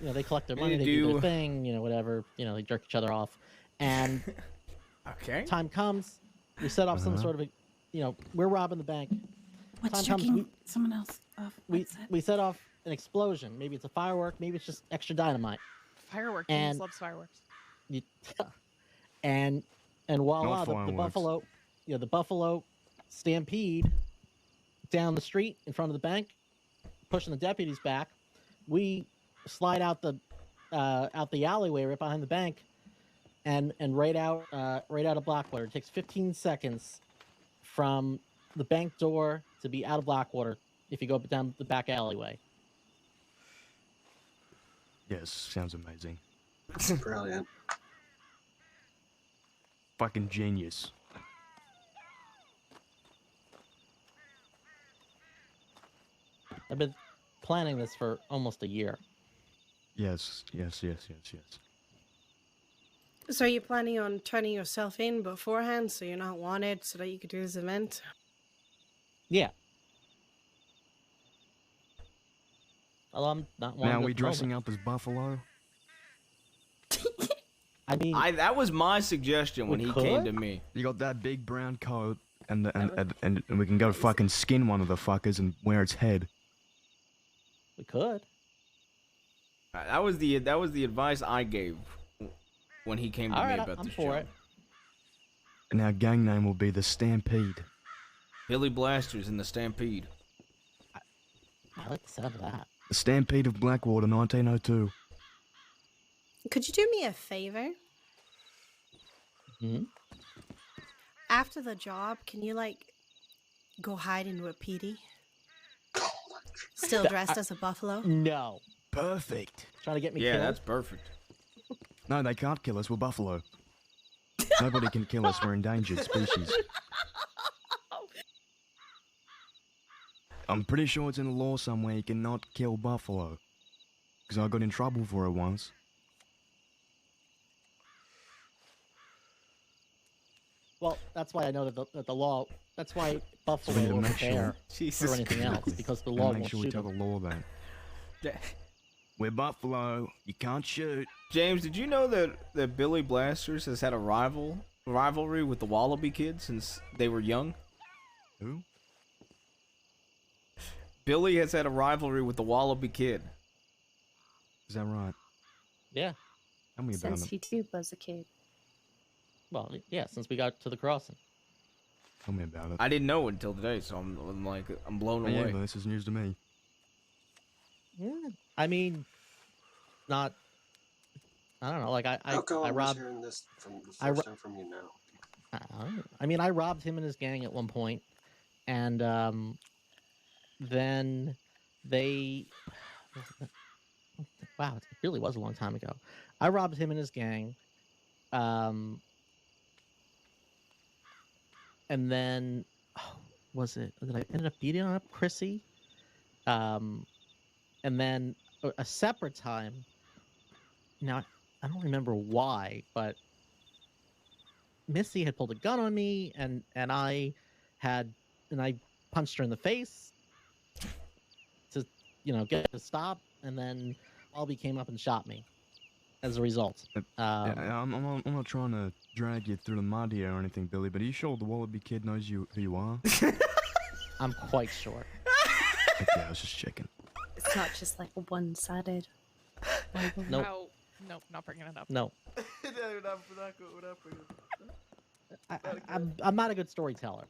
they collect their money, they do their thing, whatever, they jerk each other off, and okay. Time comes, we set off some sort of we're robbing the bank. What's jerking someone else off? We set off an explosion. Maybe it's a firework. Maybe it's just extra dynamite. Fireworks. James loves fireworks. And voila, the buffalo, the buffalo stampede down the street in front of the bank, pushing the deputies back. We slide out the alleyway right behind the bank, and right out of Blackwater. It takes 15 seconds from the bank door to be out of Blackwater if you go down the back alleyway. Yes, sounds amazing. Brilliant. Fucking genius. I've been planning this for almost a year. Yes. So are you planning on turning yourself in beforehand so you're not wanted so that you could do this event? Yeah. Although I'm not wanted. Now, are at we the dressing moment. up as Buffalo? I mean, that was my suggestion when he came to me. You got that big brown coat, and we can go fucking skin one of the fuckers and wear its head. we could. That was the advice I gave when he came to All me right, about I'm this for job. it. And our gang name will be the Stampede. Billy Blasters in the Stampede. I like the sound of that. The Stampede of Blackwater, 1902. Could you do me a favor? Hmm? After the job, can you, like, go hide into a PD? Still dressed as a buffalo? No. Perfect. Trying to get me Yeah, killed? that's perfect. No, they can't kill us. We're Buffalo. Nobody can kill us. We're endangered species. I'm pretty sure it's in the law somewhere you cannot kill buffalo. Because I got in trouble for it once. Well, that's why I know that the law. That's why Buffalo We need to won't make care Jesus or anything else Exactly. because the We law make won't sure we shoot tell them. the law that. We're Buffalo. You can't shoot. James, did you know that Billy Blasters has had a rivalry with the Wallaby Kid since they were young? Who? Billy has had a rivalry with the Wallaby Kid. Is that right? Yeah. Tell me about Since it. he too was a kid. Well, yeah. Since we got to the crossing. Tell me about it. I didn't know it until today, so I'm blown Oh, yeah, away. but this is news to me. Yeah. I mean, not. I don't know. Like How come I I'm robbed. hearing this from the I first ro- time from you now? I mean, I robbed him and his gang at one point, and then they. Wow, it really was a long time ago. I robbed him and his gang, and then was it? Did I end up beating up Chrissy? And then a separate time. Now I don't remember why, but Missy had pulled a gun on me, and I punched her in the face to get her to stop, and then Albie came up and shot me as a result. I'm not trying to drag you through the mud here or anything, Billy, but are you sure the Wallaby Kid knows who you are? I'm quite sure. Okay, I was just checking. It's not just like a one-sided. Nope. Nope, not bringing it up. No. No, we're not bringing it up. I'm not a good storyteller.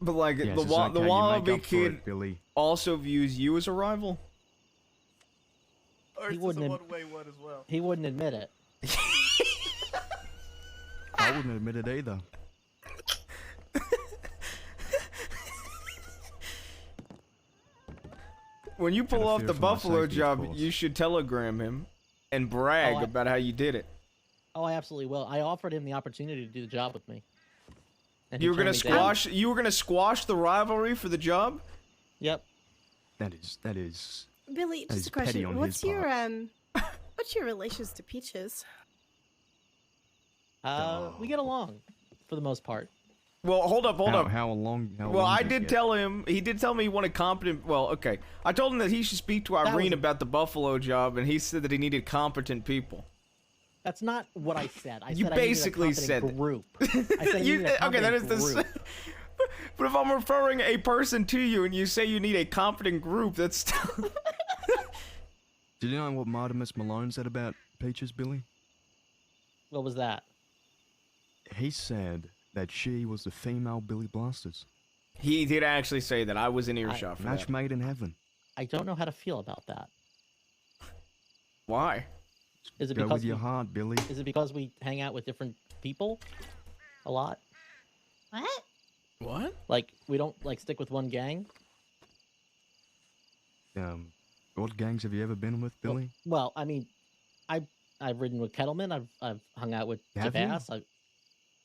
But like Yes, the it's okay, you make Wallaby up for Kid it, Billy. also views you as a rival. Or He it's just wouldn't a have- one-way one as well. He wouldn't admit it. I wouldn't admit it either. When you pull Gotta off fear the for my Buffalo safety, of job, course. you should telegram him and brag Oh, about how you did it. Oh, I absolutely will. I offered him the opportunity to do the job with me. And he You were gonna turned me down. squash the rivalry for the job. Yep. That is. Billy, That just is a petty question. on What's his your what's your relations to Peaches? We get along for the most part. Well, hold up. How long? Well, I did tell him. He did tell me he wanted competent. Well, okay. I told him that he should speak to That Irene was- about the Buffalo job, and he said that he needed competent people. That's not what I said. I You said basically I needed a said competent that. group. I said I You- needed a okay, that is competent the. group. But if I'm referring a person to you and you say you need a competent group, that's still. Did you know what Martimus Malone said about Peaches, Billy? What was that? He said that she was the female Billy Blasters. He did actually say that. I was in earshot for Match that. made in heaven. I don't know how to feel about that. Why? Is it Go because with your heart, Billy. Is it because we hang out with different people a lot? What? What? Like we don't like stick with one gang? What gangs have you ever been with, Billy? Well, I mean, I've ridden with Kettleman. I've hung out with Have you? Javass.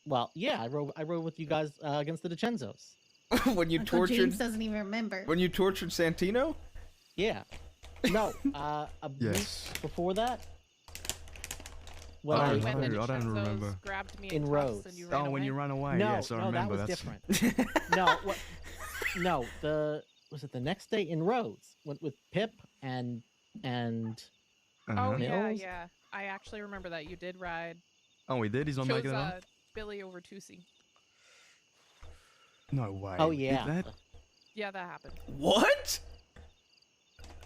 Well, yeah, I rode with you guys against the DiCenzos. When you Uncle tortured James doesn't even remember. when you tortured Santino? Yeah. No. A Yes. week before that. When I I, don't went know, to I don't Vincenzo's, remember. grabbed me In cuffs Rhodes. and you ran Oh, when away? you ran away. no, Yes, I no, remember. that was That's different. No, what? No, was it the next day in Rhodes with Pip and Uh-huh. Oh yeah, Mills? yeah. I actually remember that you did ride. Oh, we did. He's not Chose making it up. Billy over Tusi. No way. Oh we did yeah. that? Yeah, that happened. What?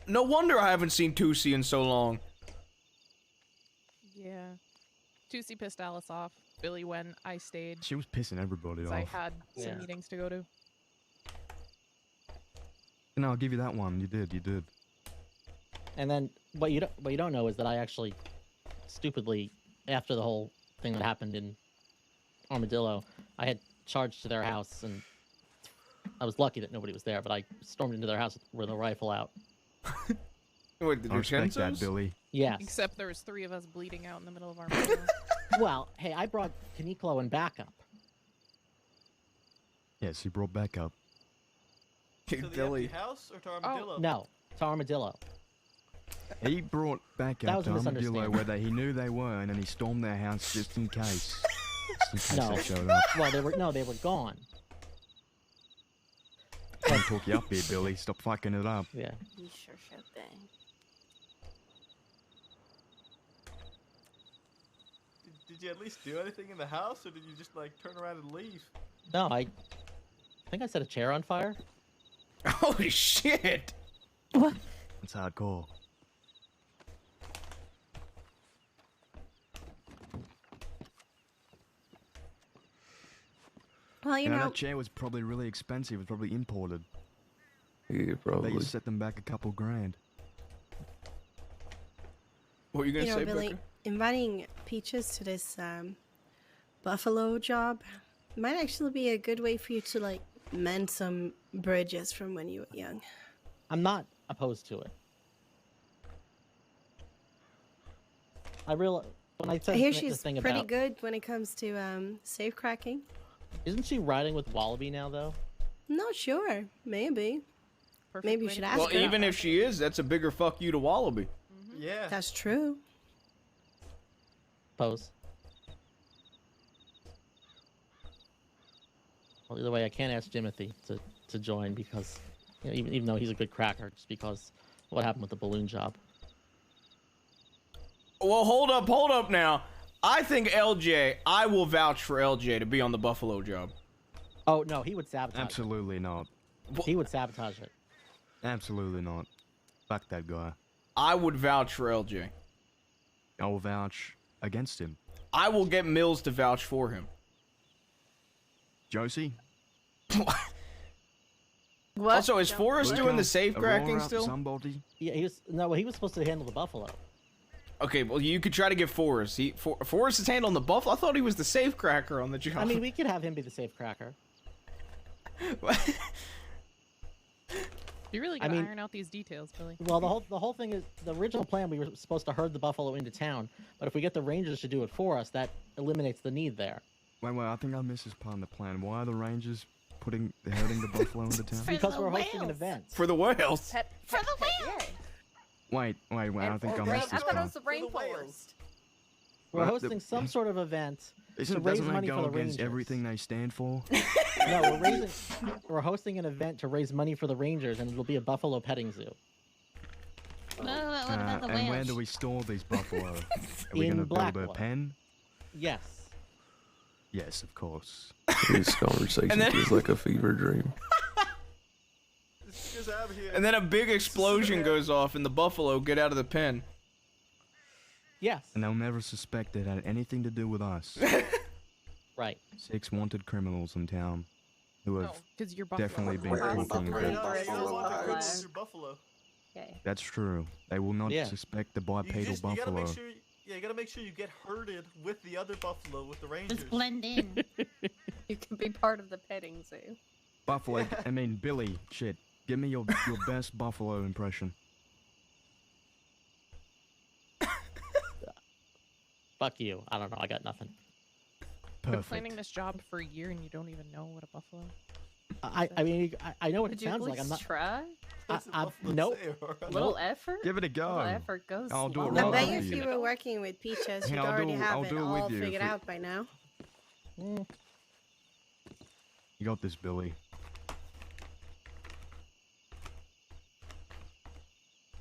No wonder I haven't seen Tusi in so long. Yeah. Tusi pissed Alice off. Billy went. I stayed. She was pissing everybody 'Cause off. I had some Yeah. meetings to go to. No, I'll give you that one. You did. And then what you don't know is that I actually stupidly, after the whole thing that happened in Armadillo, I had charged to their house, and I was lucky that nobody was there. But I stormed into their house with a rifle out. Wait, the I respect that, Vincenzo's? Billy. Yes. Except there was 3 of us bleeding out in the middle of Armadillo. Well, hey, I brought Canicolo in backup. Yes, he brought back up. To the empty house or to Armadillo? No, to Armadillo. He brought back That up was a to Armadillo misunderstanding. where he knew they were, and then he stormed their house just in case. Just in case No. they showed up. Well, they were gone. Don't talk you up here, Billy. Stop fucking it up. Yeah. You sure should be. Did you at least do anything in the house, or did you just like turn around and leave? No, I think I set a chair on fire. Holy shit! It's hardcore. Well, you know, that chair was probably really expensive. It was probably imported. Yeah, They probably. just set them back a couple grand. What were you gonna you know, say, Billy, Booker? inviting Peaches to this buffalo job might actually be a good way for you to like mend some bridges from when you were young. I'm not opposed to it. I realize when I said I hear the she's thing pretty about, good when it comes to safe cracking. Isn't she riding with Wallaby now, though? Not sure. Maybe. Perfect Maybe you way should to ask Well, her. even if she is, that's a bigger fuck you to Wallaby. Yeah. That's true. Pose. Well, either way, I can't ask Jimothy to join because, you know, even though he's a good cracker, just because of what happened with the balloon job. Well, hold up now. I think LJ, I will vouch for LJ to be on the Buffalo job. Oh no, he would sabotage. Absolutely not. It. He would sabotage it. Absolutely not. Fuck that guy. I would vouch for LJ. I will vouch against him. I will get Mills to vouch for him. Josie? What? Also, is Forrest doing the safe cracking Aurora, still? Somebody? Yeah, he was supposed to handle the buffalo. Okay, well, you could try to get Forrest. Forrest is handling the buffalo. I thought he was the safe cracker on the job. I mean, we could have him be the safe cracker. You really I gotta mean- iron out these details, Billy. Well, the whole thing is the original plan. We were supposed to herd the buffalo into town, but if we get the rangers to do it for us, that eliminates the need there. Wait, I think I missed this part in the plan. Why are the Rangers herding the buffalo into town? Because the we're hosting an whales. event. For the whales. For the whale. Wait, I think I Wait, missed I this thought it part. was the rainforest. We're What? hosting some sort of event to Doesn't raise that money go for the against rangers. everything they stand for? No, we're hosting an event to raise money for the rangers, and it'll be a buffalo petting zoo. What about the And where whales? do we store these buffalo? Are we In going to build a Blackwood. pen? Yes. Yes, of course. This conversation And then- feels like a fever dream. Just out here. And then a big explosion goes off and the buffalo get out of the pen. Yes. And they'll never suspect it had anything to do with us. Right. 6 wanted criminals in town who have No, 'cause you're buffalo. definitely been We're talking buffalo. about. We're buffalo. Your buffalo. Okay. That's true. They will not Yeah. suspect the You bipedal gotta buffalo. make sure. Yeah, you gotta make sure you get herded with the other buffalo with the rangers. Just blend in. You can be part of the petting zoo. Buffalo, I mean, Billy, shit. Give me your best buffalo impression. Fuck you. I don't know. I got nothing. Been Perfect. planning this job for a year and you don't even know what a buffalo. I mean, I know what Would it you sounds at like. I'm least not. try? Nope. Little effort? Give it a go. Little effort goes. I'll do a it long I bet right you way. if you were working with Peaches, Hey, you'd I'll already have I'll it do it all with you figured if we- out by now. Mm. You got this, Billy.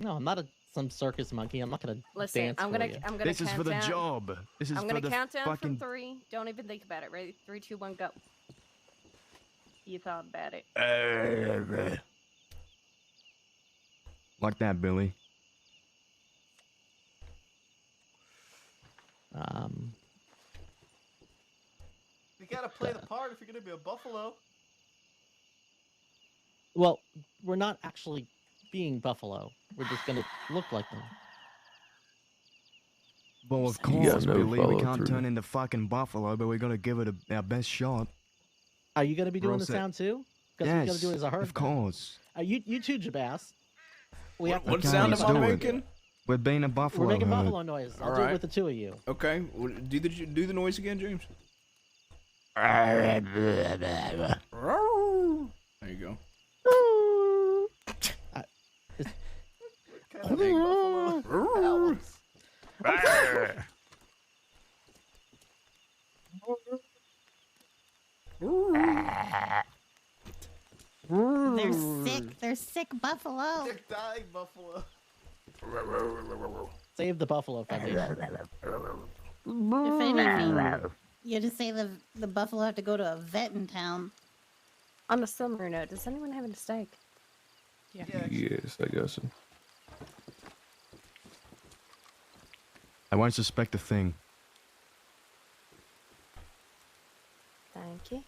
No, I'm not some circus monkey. I'm not gonna Listen, dance I'm for gonna you. I'm gonna This is count for the down. job. This is I'm for gonna the count down fucking. from 3. Don't even think about it. Ready? 3, 2, 1, go. You thought about it. Like that, Billy. You gotta play the part if you're gonna be a buffalo. Well, we're not actually being buffalo. We're just gonna look like them. Well, of You got course, no Billy. We follow can't through. turn into fucking buffalo, but we gotta give it our best shot. Are you gonna be We're doing all the set. sound too? Because we gotta Yes, do it as a herd. of course. You too, Jabas. We have What to sound let's am I do it. making? We're being a buffalo. We're making herd. buffalo noise. I'll All do it right. with the two of you. Okay, well, do the noise again, James. There There you go. Kind of big buffalo. They're sick. They're sick buffalo. They're dying buffalo. Save the Buffalo Foundation. If anything, you just say the buffalo have to go to a vet in town. On a similar note, does anyone have a steak? Yeah. Yes, I guess so. I won't suspect a thing. Thank you.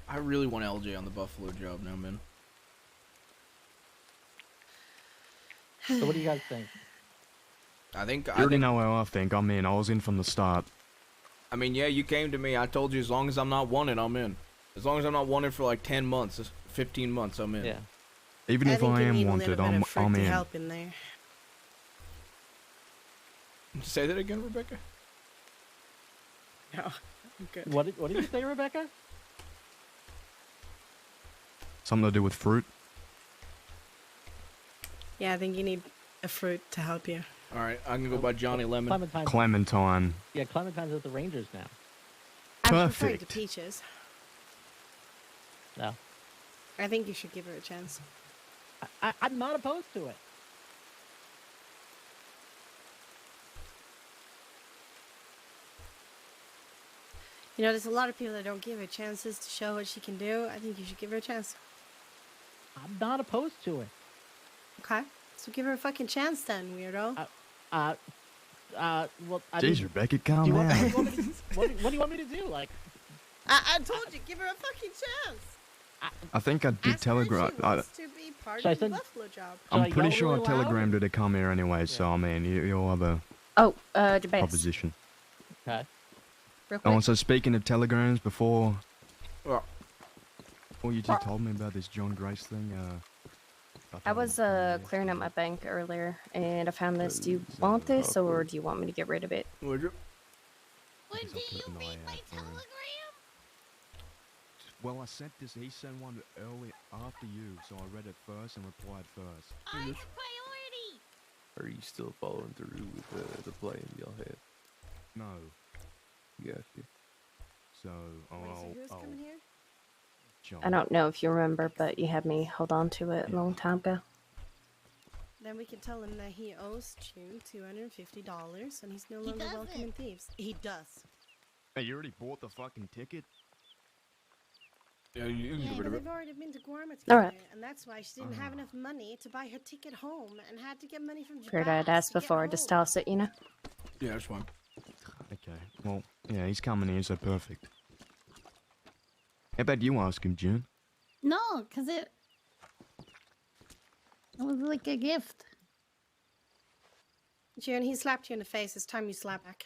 I really want LJ on the buffalo job now, man. So what do you guys think? I think. You already know how I think. I'm in. I was in from the start. I mean, yeah, you came to me. I told you as long as I'm not wanted, I'm in. As long as I'm not wanted for like 10 months, 15 months, I'm in. Yeah. Even if think I you am need a wanted, little bit I'm of fruit I'm to in. help in there. Say that again, Rebecca. No. Okay. What did you say, Rebecca? Something to do with fruit. Yeah, I think you need a fruit to help you. All right, I'm gonna go by Johnny Lemon. Clementine. Clementine. Yeah, Clementine's at the Rangers now. I'm referring to Perfect. Peaches. No. I think you should give her a chance. I'm not opposed to it. You know, there's a lot of people that don't give her chances to show what she can do. I think you should give her a chance. I'm not opposed to it. Okay? So give her a fucking chance then, weirdo. Well, I Jeez, mean, Rebecca, do calm you want, down. what do you want me to do? Like, I told you, give her a fucking chance. I think I did telegram. She wants to be part Should I of the send- Buffalo job. Should I I'm pretty yell sure I really loud? telegrammed her to come here anyway. So I mean, you'll have a Oh, Jabez. proposition. okay. Real Oh, quick. and so speaking of telegrams, before Well, you just told me about this John Grace thing, I was clearing up my bank earlier, and I found this. Do you want this, or do you want me to get rid of it? would you? What Guess do I'll you keep an mean eye by out for it. telegram? Well, I sent this. He sent one early after you, so I read it first and replied first. I'm your priority. Are you still following through with the plan y'all had? No. Got you. So, Wait, so who's coming here? John. I don't know if you remember, but you had me hold on to it a long time ago. Then we can tell him that he owes June $250 and he's no longer welcoming thieves. He does. Hey, you already bought the fucking ticket? Yeah, you can Yeah, get rid but of it. they've already been to Guarma All together, right. and that's why she didn't have enough money to buy her ticket home and had to get money from Figured I'd Jabaz ask to get before I just home. toss it, you know? Yeah, that's fine. Okay. Well, yeah, he's coming here, so perfect. How about you ask him, June? No, because it was like a gift. June, he slapped you in the face. It's time you slap back.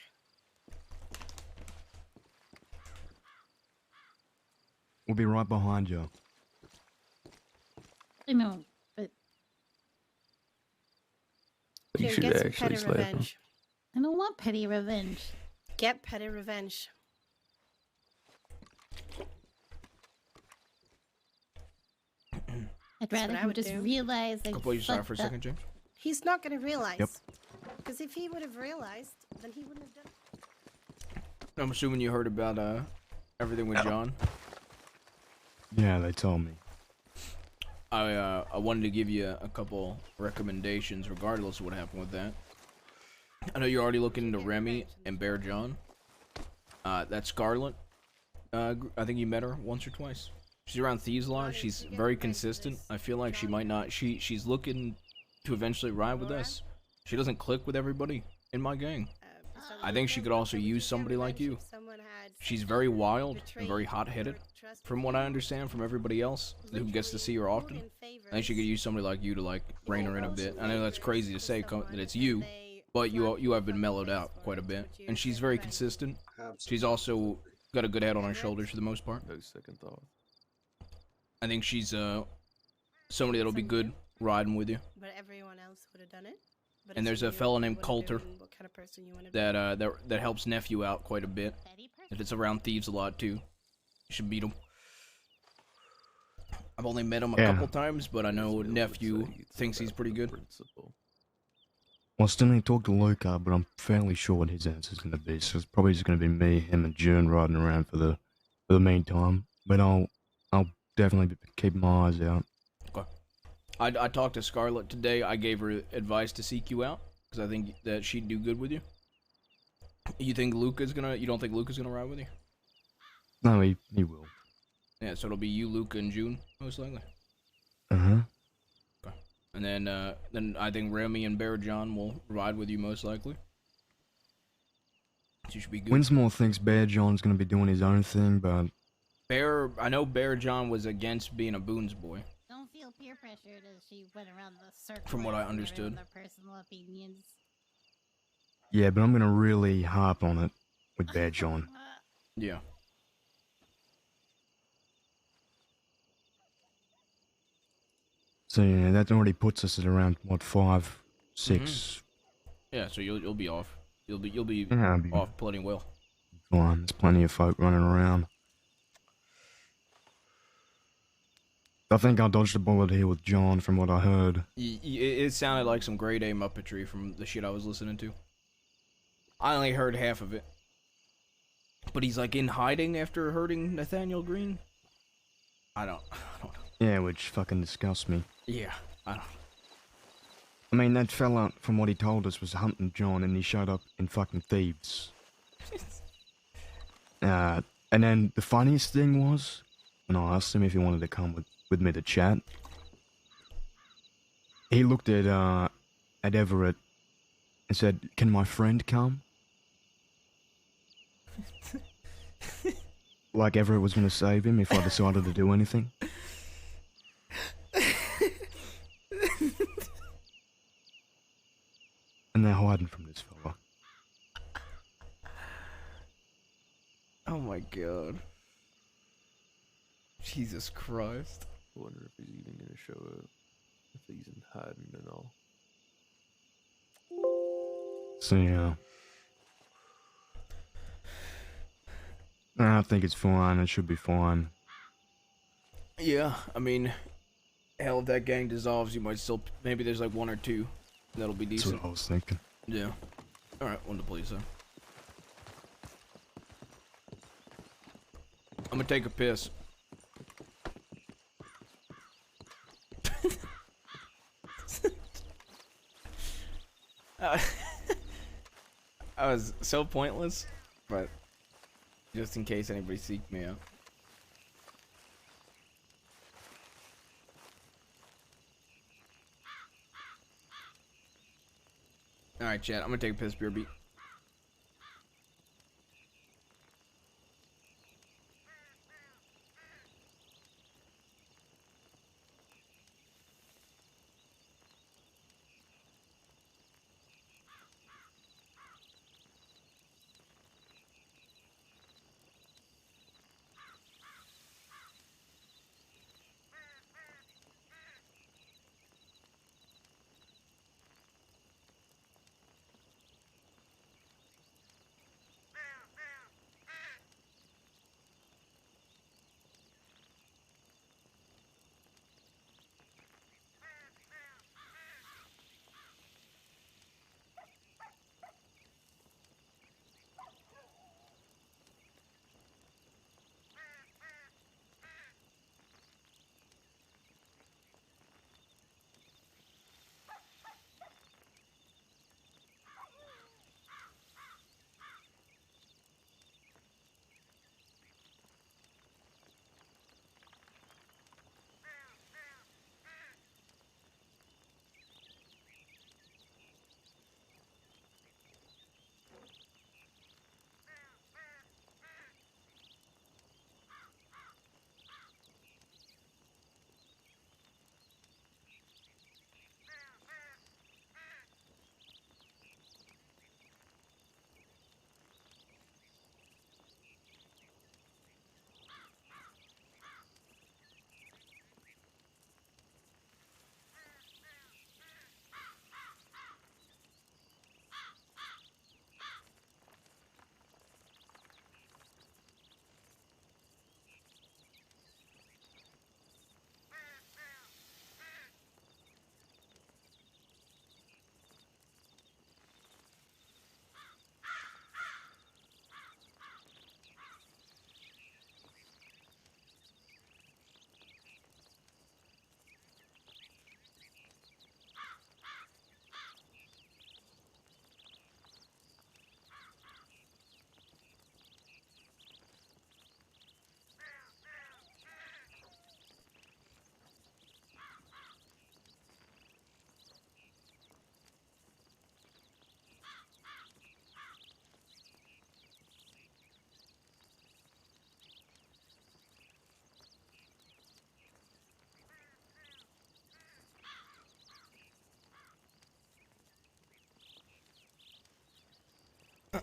We'll be right behind you. I know, but You June, should get some actually petty slap him. revenge. I don't want petty revenge. Get petty revenge. I'd rather what I him would just do. realize I I'll put you aside for a fucked up. second, James. He's not gonna realize. Yep. Because if he would have realized, then he wouldn't have done it. I'm assuming you heard about everything with John. Yeah, they told me. I wanted to give you a couple recommendations, regardless of what happened with that. I know you're already looking into Remy and Bear John. That Scarlet, I think you met her once or twice. She's around Thieves a lot. She's very consistent. I feel like she might not. She's looking to eventually ride with us. She doesn't click with everybody in my gang. I think she could also use somebody like you. She's very wild and very hot-headed, from what I understand from everybody else who gets to see her often. I think she could use somebody like you to like rein her in a bit. I know that's crazy to say that it's you, but you have been mellowed out quite a bit, and she's very consistent. She's also got a good head on her shoulders for the most part. No second thought. I think she's somebody that'll be good riding with you. But everyone else would have done it. But And there's a fella named Coulter what kind of person you want to be. that helps Nephew out quite a bit. If it's around Thieves a lot too, you should meet him. I've only met him a couple times, but I know Nephew thinks he's pretty good. Principle. Well, I still need to talk to Luca, but I'm fairly sure what his answer's gonna be. So it's probably just gonna be me, him, and June riding around for the meantime. But I'll definitely be keeping my eyes out. Okay. I talked to Scarlet today. I gave her advice to seek you out because I think that she'd do good with you. You think Luca's gonna? You don't think Luca's gonna ride with you? No, he will. Yeah, so it'll be you, Luca, and June most likely. Uh-huh. Okay. And then I think Remy and Bear John will ride with you most likely. So you should be good. Winsmore thinks Bear John's gonna be doing his own thing, but I know Bear John was against being a Boone's boy. Don't feel peer pressured as she went around the circle. From what I asking understood. everyone their personal opinions. yeah, but I'm gonna really harp on it with Bear John. Yeah. So yeah, that already puts us at around what 5, 6. Yeah, so you'll be off. You'll be Yeah, I'll be off plenty well. fine. There's plenty of folk running around. I think I dodged a bullet here with John from what I heard. It sounded like some grade A Muppetry from the shit I was listening to. I only heard half of it. But he's like in hiding after hurting Nathaniel Green? I don't know. Yeah, which fucking disgusts me. Yeah, I don't I mean, that fella, from what he told us, was hunting John and he showed up in fucking Thieves. And then the funniest thing was, when I asked him if he wanted to come with me to chat, he looked at Everett and said, "Can my friend come?" Like Everett was gonna save him if I decided to do anything. And they're hiding from this fella. Oh my god. Jesus Christ. I wonder if he's even gonna show up. If he's in hiding and all. So yeah. I think it's fine. It should be fine. Yeah, I mean, hell, if that gang dissolves, you might still, maybe there's like 1 or 2. That'll be That's decent. what I was thinking. Yeah. Alright, one to please, though. I'm gonna take a piss. I was so pointless, but just in case anybody seeked me out. Alright, chat, I'm gonna take a piss, beer beat.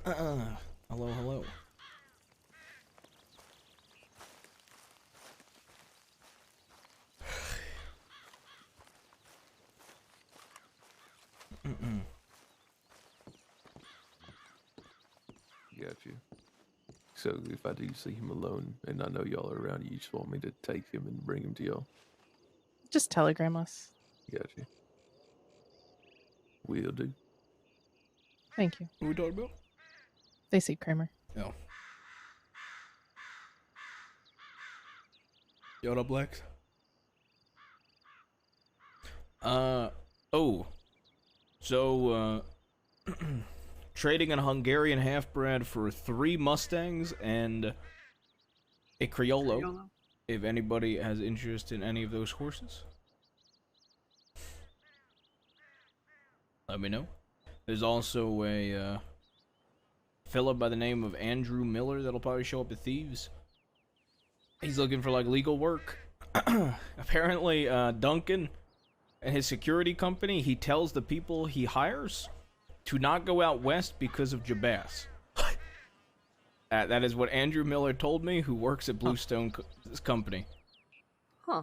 Hello, hello. Got you. So if I do see him alone and I know y'all are around, you just want me to take him and bring him to y'all? Just telegram us. Got you. Will do. Thank you. Who we talking about? They see Kramer. No. Yo, what up, Lex? Oh. So, trading a Hungarian half-bred for 3 Mustangs and a Criollo. If anybody has interest in any of those horses, let me know. There's also a fella by the name of Andrew Miller that'll probably show up at Thieves. He's looking for like legal work. Apparently, Duncan and his security company, he tells the people he hires to not go out west because of Jabaz. That is what Andrew Miller told me, who works at Bluestone company. Huh.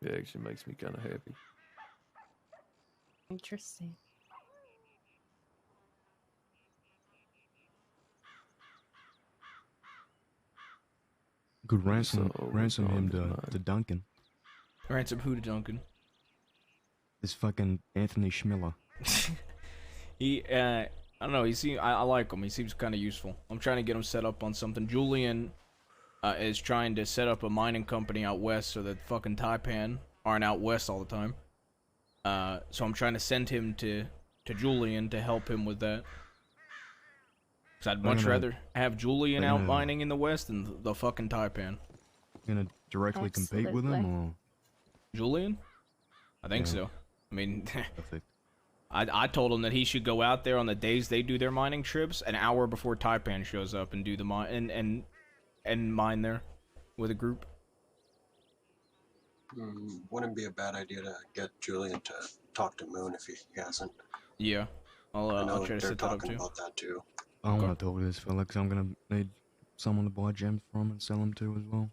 It actually makes me kind of happy. Interesting. Could ransom him to Duncan. Ransom who to Duncan? This fucking Anthony Schmiller. He, I don't know, I like him. He seems kind of useful. I'm trying to get him set up on something. Julian is trying to set up a mining company out west so that fucking Taipan aren't out west all the time. So I'm trying to send him to Julian to help him with that. Because I'd much rather have Julian out mining in the west than the fucking Taipan. Gonna directly compete with him, or? Julian? I think so. I mean, I told him that he should go out there on the days they do their mining trips an hour before Taipan shows up and do the mine and mine there with a group. Wouldn't be a bad idea to get Julian to talk to Moon if he hasn't. Yeah, I'll try to set that up too. About that too. I want to talk to this fella because I'm gonna need someone to buy gems from and sell them to as well.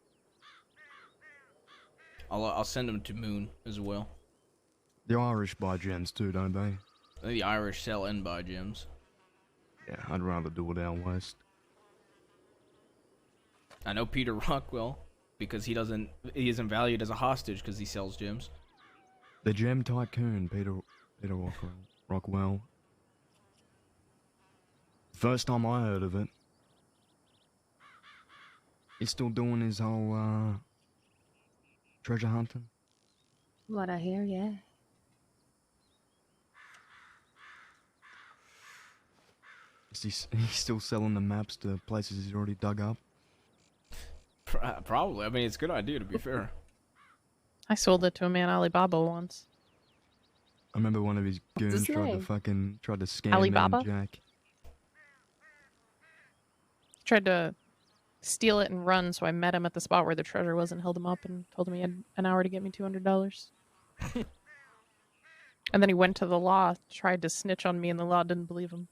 I'll send them to Moon as well. The Irish buy gems too, don't they? The Irish sell and buy gems. Yeah, I'd rather do it out west. I know Peter Rockwell because he isn't valued as a hostage because he sells gems. The gem tycoon, Peter Rockwell. First time I heard of it. He's still doing his whole treasure hunting. What I hear, yeah. He's still selling the maps to places he's already dug up. Probably. I mean, it's a good idea, to be fair. I sold it to a man Alibaba once. I remember one of his goons tried to scam Alibaba? me and Jack. Tried to steal it and run, so I met him at the spot where the treasure was and held him up and told him he had an hour to get me $200. And then he went to the law, tried to snitch on me, and the law didn't believe him.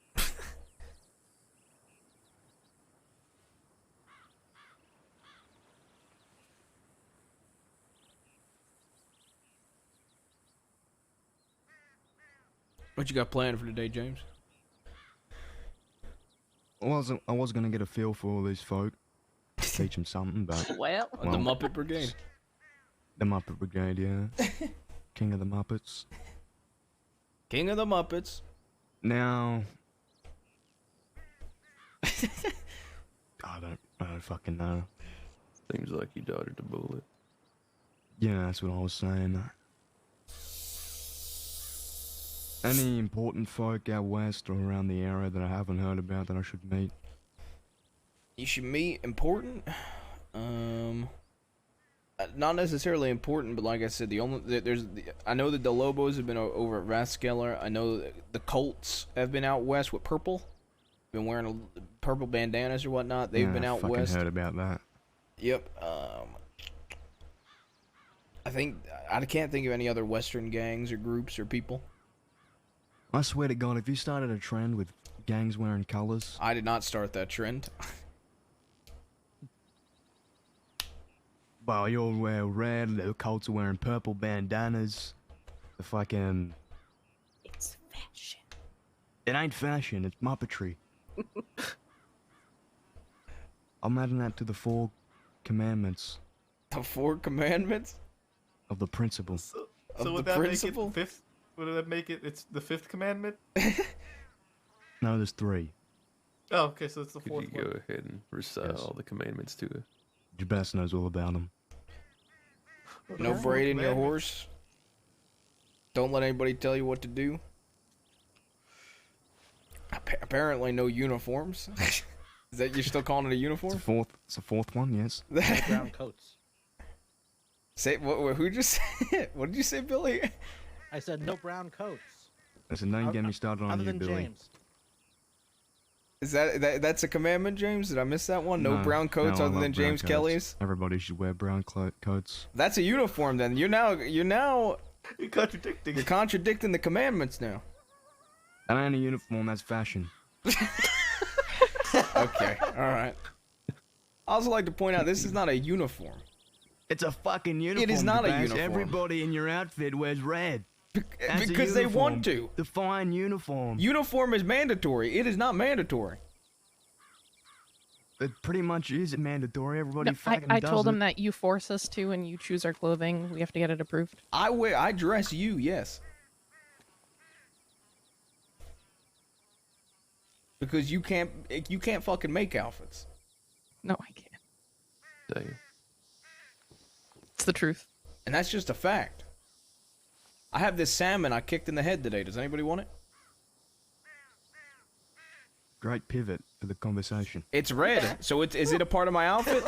What you got planned for today, James? I was gonna get a feel for all these folk, teach them something, but well, the Muppet Brigade. The Muppet Brigade, yeah. King of the Muppets. King of the Muppets. Now, I don't fucking know. Seems like you dodged a bullet. Yeah, that's what I was saying. Any important folk out west or around the area that I haven't heard about that I should meet? You should meet important? Not necessarily important, but like I said, I know that the Lobos have been over at Raskeller. I know the Colts have been out west with purple. Been wearing purple bandanas or whatnot. They've been out west. I heard about that. Yep. I can't think of any other Western gangs or groups or people. I swear to God, if you started a trend with gangs wearing colors. I did not start that trend. Well, you all wear red, the Colts are wearing purple bandanas. The fucking... It's fashion. It ain't fashion, it's muppetry. I'm adding that to the 4 commandments. The 4 commandments? Of the principle. So Of would the that principle? make it fifth? Would that make it? It's the 5th commandment. No, there's 3. Oh, okay, so it's the Could 4th you one. go ahead and recite all the commandments to her? Your best knows all about them. No Okay. braid in your Commandments. horse. Don't let anybody tell you what to do. Apparently no uniforms. Is that you're still calling it a uniform? It's a fourth one, yes. No brown coats. Say what? Who just? What did you say, Billy? I said no brown coats. Listen, don't get me started on Other you, than Billy. James. Is that's a commandment, James? Did I miss that one? No brown coats no, I other love than brown James coats. Kelly's. Everybody should wear brown coats. That's a uniform. Then you're now You're contradicting. you're contradicting the commandments now. That ain't a uniform, that's fashion. Okay, all right. I also like to point out this is not a uniform. It's a fucking uniform. It is not a Jabaz. uniform. Everybody in your outfit wears red. That's a Because they want uniform. to. Define uniform. Uniform is mandatory. It is not mandatory. It pretty much is mandatory. Everybody No, fucking I does told it. him that you force us to and you choose our clothing. We have to get it approved. I dress you, yes. Because you can't fucking make outfits. No, I can't. Dang. It's the truth. And that's just a fact. I have this salmon I kicked in the head today. Does anybody want it? Great pivot for the conversation. It's red. So is it a part of my outfit?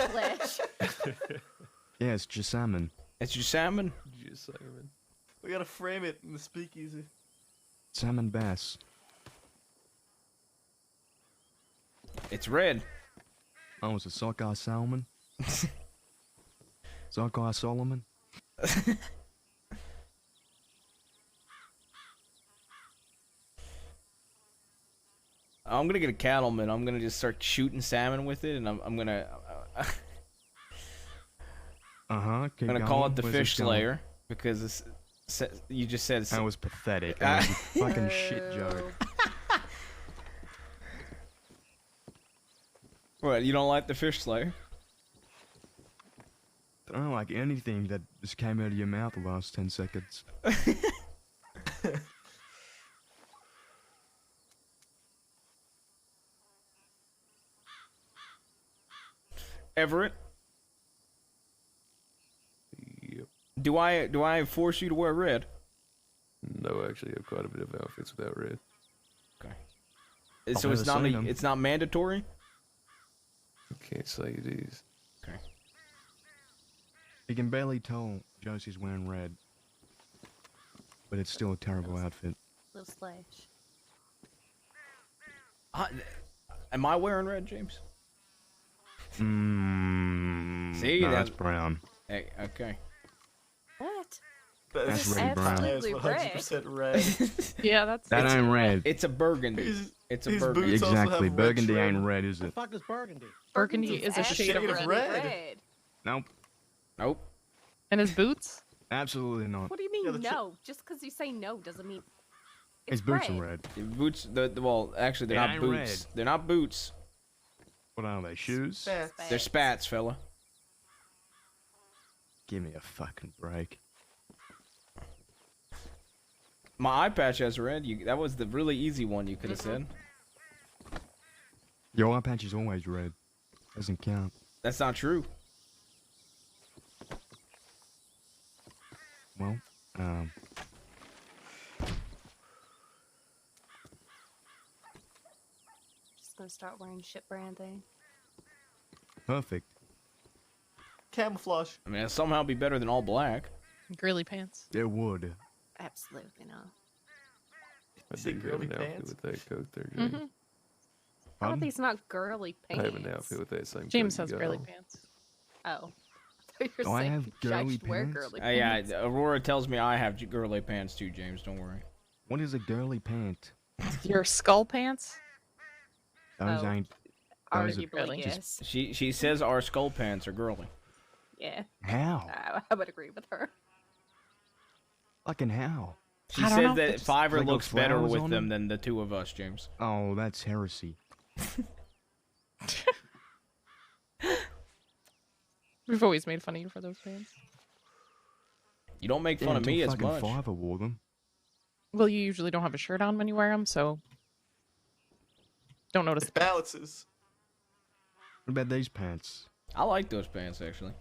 Yeah, it's just salmon. It's your salmon? Just salmon. We gotta frame it in the speakeasy. Salmon bass. It's red. Oh, it's a sockeye salmon. Sockeye Solomon. I'm gonna get a cattleman. I'm gonna just start shooting salmon with it, and I'm gonna I'm gonna call it the fish slayer because you just said that was pathetic. That was a fucking shit joke. What? You don't like the fish slayer? I don't like anything that just came out of your mouth the last 10 seconds. Everett? Yep. Do I force you to wear red? No, actually, I have quite a bit of outfits without red. Okay. I've So it's never not seen 'em. it's not mandatory? I can't say it is. Okay. You can barely tell Josie's wearing red. But it's still a terrible outfit. Little slash. Am I wearing red, James? See, no, that's that's brown. Hey, okay. What? That's This is red brown. absolutely red. 100% red. Yeah, that's That ain't red. It's a burgundy. It's a his burgundy. boots also have Exactly. red Burgundy trim. ain't red, is The it? fuck is burgundy? burgundy is a shade of red. red. Nope. Nope. And his boots? Absolutely not. What do you mean Yeah, the no? Just because you say no doesn't mean His it's boots red. are red. Boots. Well, actually, they're They not ain't boots. red. They're not boots. What are they? Shoes? Spats. They're spats, fella. Give me a fucking break. My eye patch has red. That was the really easy one you could have said. Your eye patch is always red. Doesn't count. That's not true. Well, Just gonna start wearing shit branding. perfect. Camouflage. I mean, it'll somehow be better than all black. Girly pants. It would. Absolutely not. I See do have girly an outfit pants? with that coat there, James. Mm-hmm. How are Pardon? these not girly I pants? have an outfit with that same James coat has you got girly on. pants. Oh. I thought you were Do I saying have I girly should wear pants? girly Yeah, pants. Aurora tells me I have girly pants too, James. Don't worry. What is a girly pant? Your skull pants? Those Oh, ain't. Those are arguably, Really? yes. She says our skull pants are girly. Yeah, how? I would agree with her. Fucking how? She I don't said know, that they just- Fiverr They got looks better flowers with on them them? than the two of us, James. Oh, that's heresy. We've always made fun of you for those pants. You don't make Yeah, fun of until me as fucking much. Fiverr wore them. Well, you usually don't have a shirt on when you wear them, so don't notice. It balances. What about these pants? I like those pants actually.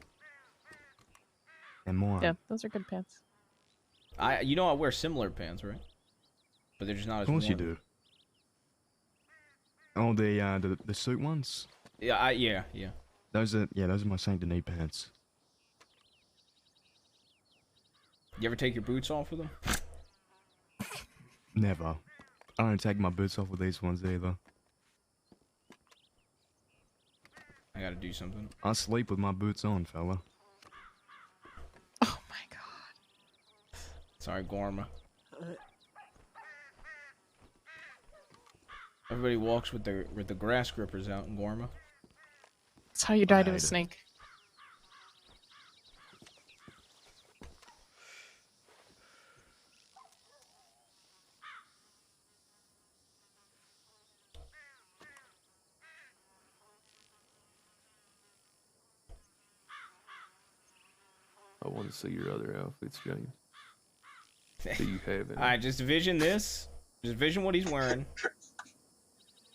And more. Yeah, those are good pants. You know I wear similar pants, right? But they're just not as Of course you warm. do. Oh, the suit ones. Yeah, yeah. Those are my Saint Denis pants. You ever take your boots off with them? Never. I don't take my boots off with these ones either. I gotta do something. I sleep with my boots on, fella. Oh my god. Sorry, Gorma. Everybody walks with the grass grippers out in Gorma. That's how you die to a Right. snake. I want to see your other outfits, James. Do you have any? Alright, just vision this. Just vision what he's wearing.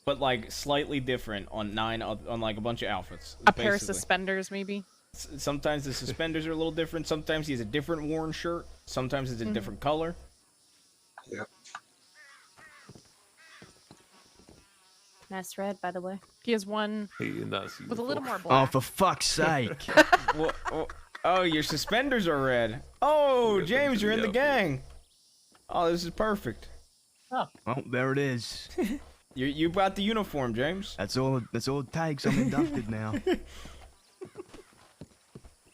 But like slightly different on on like a bunch of outfits. A pair of basically. suspenders, maybe. Sometimes the suspenders are a little different. Sometimes he has a different worn shirt. Sometimes it's a different color. Yep. Nice red, by the way. He has one He did not see with a the little full- more Oh, black. for fuck's sake! Oh, your suspenders are red. Oh, Yeah, James, thanks for you're in the the outfit. gang. Oh, this is perfect. Oh, there it is. You brought the uniform, James. That's all it takes. I'm inducted now.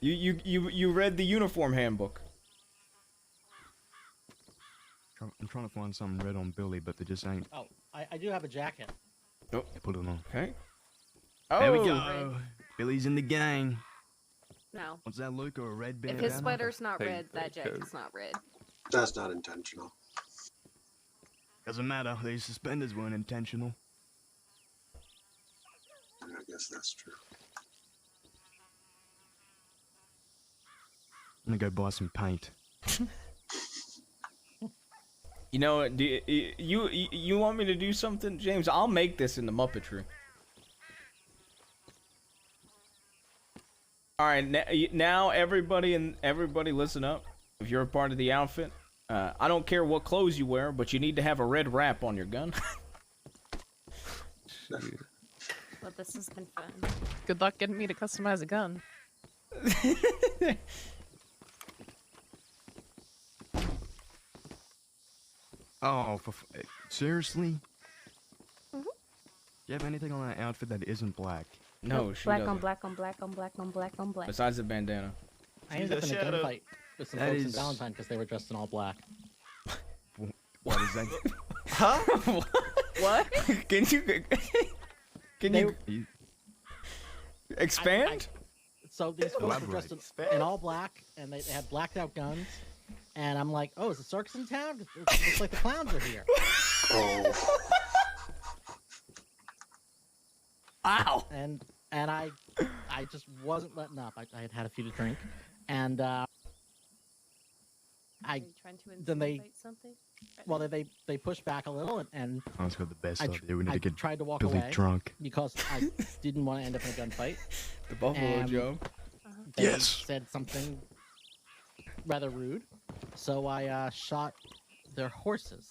You read the uniform handbook. I'm trying to find something red on Billy, but they just ain't. Oh, I do have a jacket. Oh, Put it on. okay. There we Oh, go. Billy's in the gang. No. What's that, Luke, or a red If bandana? his sweater's not Hey, red, that hey, jacket's not red. That's not intentional. Doesn't matter. These suspenders weren't intentional. I guess that's true. I'm gonna go buy some paint. You know, do you want me to do something, James? I'll make this in the Muppetry. All right, now everybody listen up. If you're a part of the outfit, I don't care what clothes you wear, but you need to have a red wrap on your gun. Shit. Well, this has been fun. Good luck getting me to customize a gun. Oh, seriously? Do you have anything on that outfit that isn't black? No, she Black doesn't. on black on black on black on black on black. Besides the bandana. I ended up in a shadow. gunfight with some That folks in is- Valentine because they were dressed in all black. What is that? Huh? What? Can you They- You- expand? So these folks were dressed Elaborate. in all black, and they had blacked out guns. And I'm like, oh, is the circus in town? It looks like the clowns are here. Oh, Ow! And I just wasn't letting up. I had had a few to drink, and Are I you trying to then they- insinuate something? well they pushed back a little, and I was got the best I idea. We need I to get tried to walk Billy away drunk. because I didn't want to end up in a gunfight. The Buffalo Joe. They Yes. said something rather rude, so I shot their horses,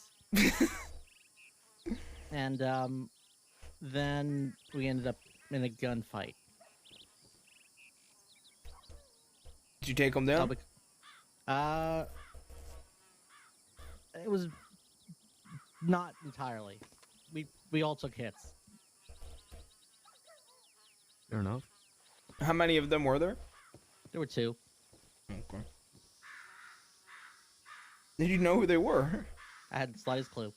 and then we ended up in a gunfight. Did you take him down? It was not entirely. We all took hits. Fair enough. How many of them were there? There were two. Okay. Did you know who they were? I had the slightest clue.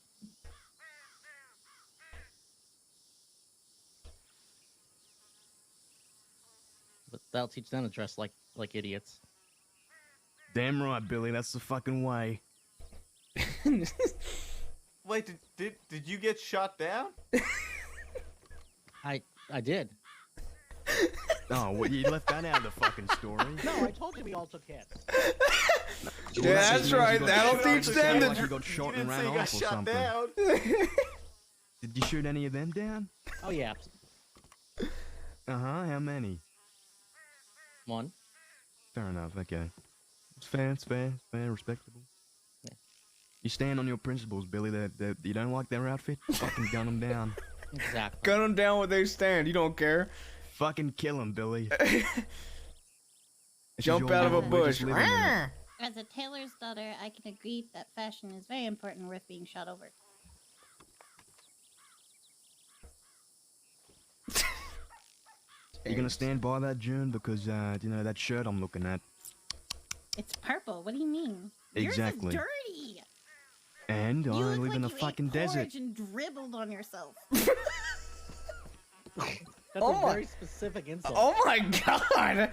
That'll teach them to dress like idiots. Damn right, Billy. That's the fucking way. Wait, did you get shot down? I did. Oh, well, you left that out of the fucking story. No, I told you we all took hits. Yeah, that's right. That'll teach them Like to. you got shot and ran You got off or shot something. down. Did you shoot any of them down? Oh yeah, How many? one. Fair enough. Okay. It's fair. Respectable. Yeah. You stand on your principles, Billy. That you don't like their outfit. Fucking gun them down. Exactly. Gun them down where they stand. You don't care. Fucking kill them, Billy. Jump out of a bush. As a tailor's daughter, I can agree that fashion is very important and worth being shot over. You gonna stand by that, June? Because you know that shirt I'm looking at. It's purple. What do you mean? Exactly. Yours is dirty. And You I look live like in a you fucking ate desert. porridge and dribbled on yourself. That's a very specific insult. Oh my god!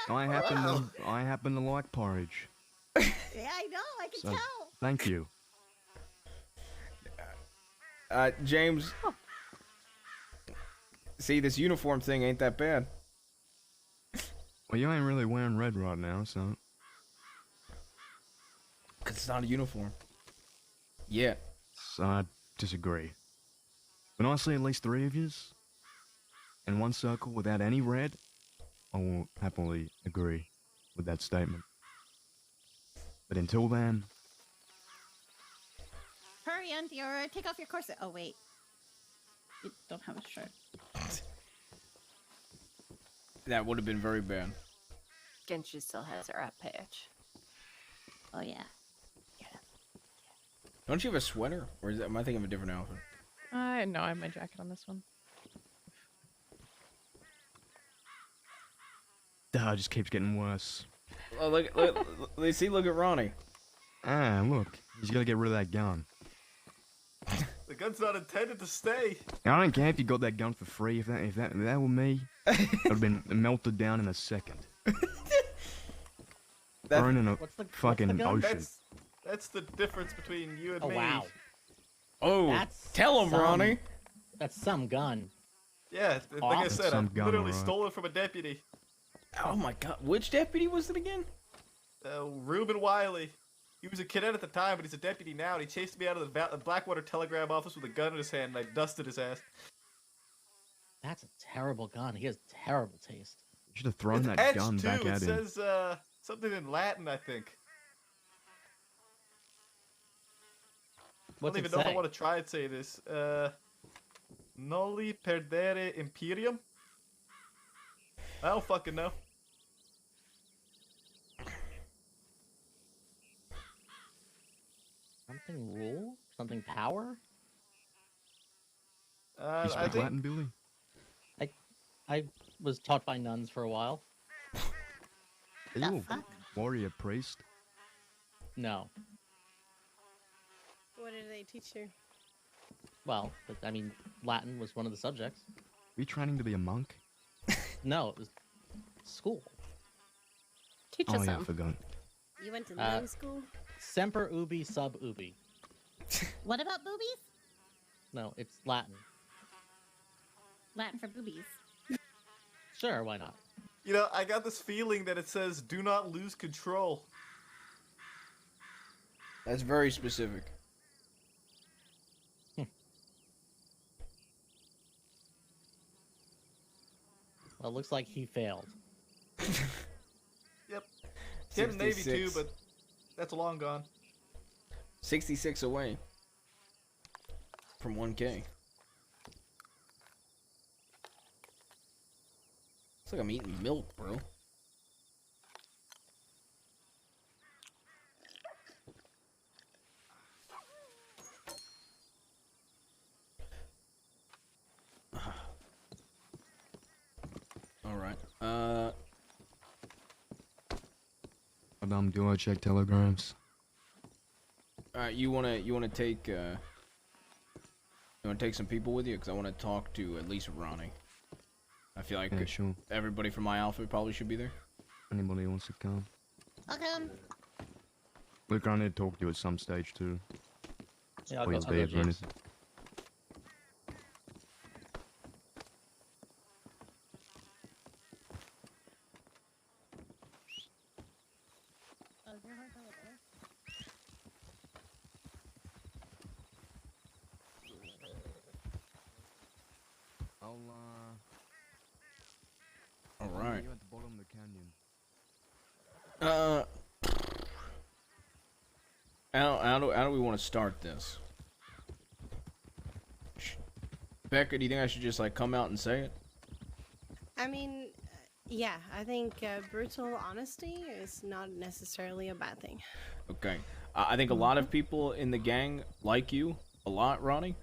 I happen to like porridge. Yeah, I know. I can So, tell. thank you. James. See, this uniform thing ain't that bad. Well, you ain't really wearing red right now, so. Cause it's not a uniform. Yeah. So I disagree. When I see at least 3 of yous in one circle without any red, I will happily agree with that statement. But until then, Hurry, Auntie, or take off your corset. Oh, wait. You don't have a shirt. That would have been very bad. Genshin still has her eye patch. Oh, yeah. Don't you have a sweater? Or am I thinking of a different outfit? No, I have my jacket on this one. it just keeps getting worse. Oh, look, look at Ronnie. Look, he's gotta get rid of that gun. The gun's not intended to stay. I don't care if you got that gun for free. If that were me, it would have been melted down in a second. Thrown in a fucking ocean. That's the difference between you and me. Wow. Oh, tell him, Ronnie. That's some gun. Yeah, like I said, I Some gun, literally alright. stole it from a deputy. Oh my god, which deputy was it again? Reuben Wiley. He was a cadet at the time, but he's a deputy now, and he chased me out of the Blackwater Telegram office with a gun in his hand, and I dusted his ass. That's a terrible gun. He has terrible taste. You should have thrown It's that etched, gun too. back It at him. says something in Latin, I think. What's I don't even it know if I say? want to try and say this. Noli perdere imperium? I don't fucking know. Something rule? Something power? You I speak think Latin, Billy? I was taught by nuns for a while. Are you a warrior priest? No. What did they teach you? Well, but, I mean, Latin was one of the subjects. Are you training to be a monk? No, it was school. Teach Oh us yeah, I some. forgot. You went to nun school? Semper ubi sub ubi. What about boobies? No, it's Latin. Latin for boobies. Sure, why not? You know, I got this feeling that it says, do not lose control. That's very specific. Well, it looks like he failed. Yep. He had a Navy too, 66. but that's long gone. 66 away from 1K. It's like I'm eating milk, bro. All right. Do I check telegrams? All right. You wanna take some people with you? Cause I wanna talk to at least Ronnie. I feel like Yeah, sure. everybody from my outfit probably should be there. Anybody wants to come? I'll come. Look, I need to talk to you at some stage too. Yeah, I'll Or go, you'll I'll go, leave or James. anything. I'll, All right. You at the bottom of the canyon. How do we want to start this? Becca, do you think I should just like come out and say it? I mean, yeah, I think brutal honesty is not necessarily a bad thing. Okay. I think a lot of people in the gang like you a lot, Ronnie.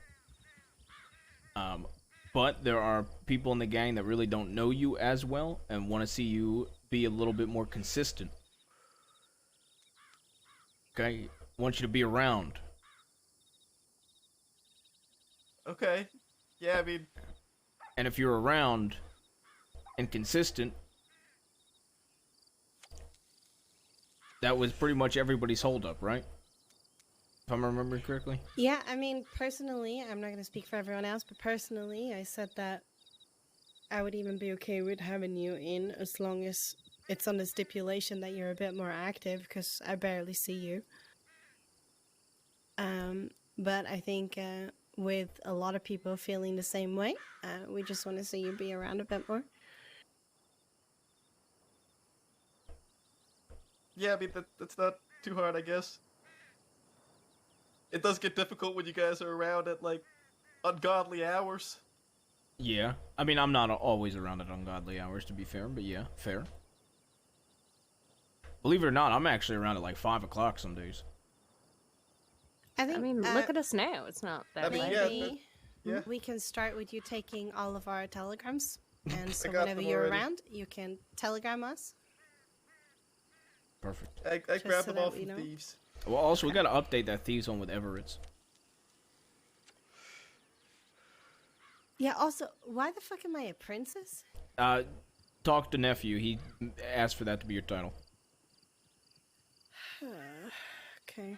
But there are people in the gang that really don't know you as well and want to see you be a little bit more consistent. Okay? Want you to be around. Okay. Yeah, I mean, And if you're around and consistent, that was pretty much everybody's holdup, right? If I'm remembering correctly. Yeah, I mean, personally, I'm not going to speak for everyone else, but personally, I said that I would even be okay with having you in as long as it's on the stipulation that you're a bit more active, because I barely see you. But I think with a lot of people feeling the same way, we just want to see you be around a bit more. yeah, I mean, that's not too hard, I guess. It does get difficult when you guys are around at, like, ungodly hours. Yeah. I mean, I'm not always around at ungodly hours, to be fair, but yeah, fair. Believe it or not, I'm actually around at like 5 o'clock some days. I think. I mean, look at us now. It's not that I mean, bad. Maybe yeah. we can start with you taking all of our telegrams, and so got whenever them you're already. around, you can telegram us. Perfect. I Just grabbed so them that all we from know. thieves. Well, also, we gotta update that Thieves one with Everett's. Yeah, also, why the fuck am I a princess? Talk to nephew. He asked for that to be your title. Okay.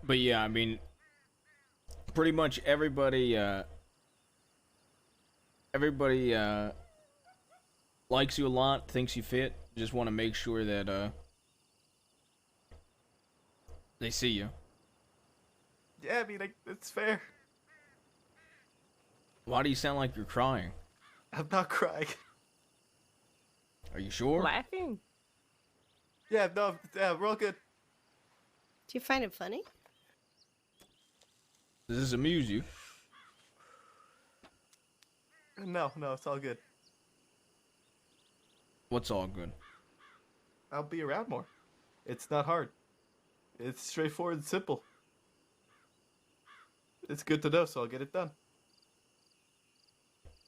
But yeah, I mean, pretty much everybody likes you a lot, thinks you fit. Just want to make sure that they see you. Yeah, I mean, it's fair. Why do you sound like you're crying? I'm not crying. Are you sure? Laughing? Yeah, no, yeah, we're all good. Do you find it funny? Does this amuse you? No, it's all good. What's all good? I'll be around more. It's not hard. It's straightforward and simple. It's good to know, so I'll get it done.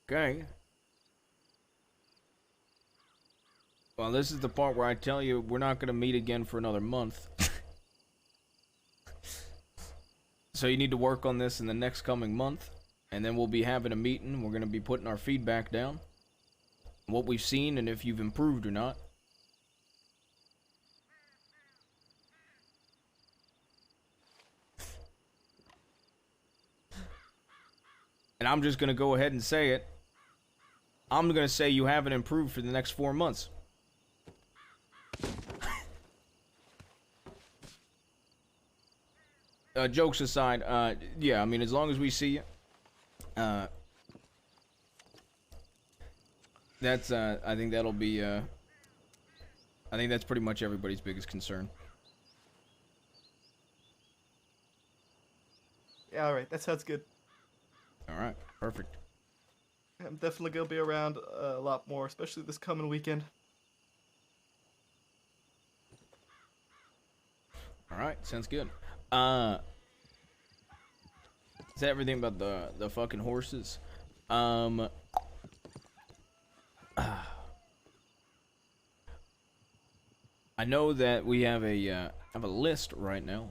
Okay. Well, this is the part where I tell you we're not going to meet again for another month. So you need to work on this in the next coming month, and then we'll be having a meeting. We're going to be putting our feedback down, what we've seen, and if you've improved or not. And I'm just going to go ahead and say it. I'm going to say you haven't improved for the next 4 months. Jokes aside, yeah, I mean, as long as we see you, that's, I think that'll be, I think that's pretty much everybody's biggest concern. Yeah, alright, that sounds good. Alright, perfect. I'm definitely gonna be around a lot more, especially this coming weekend. Alright, sounds good. Is that everything about the fucking horses? Um. I know that we have a list right now.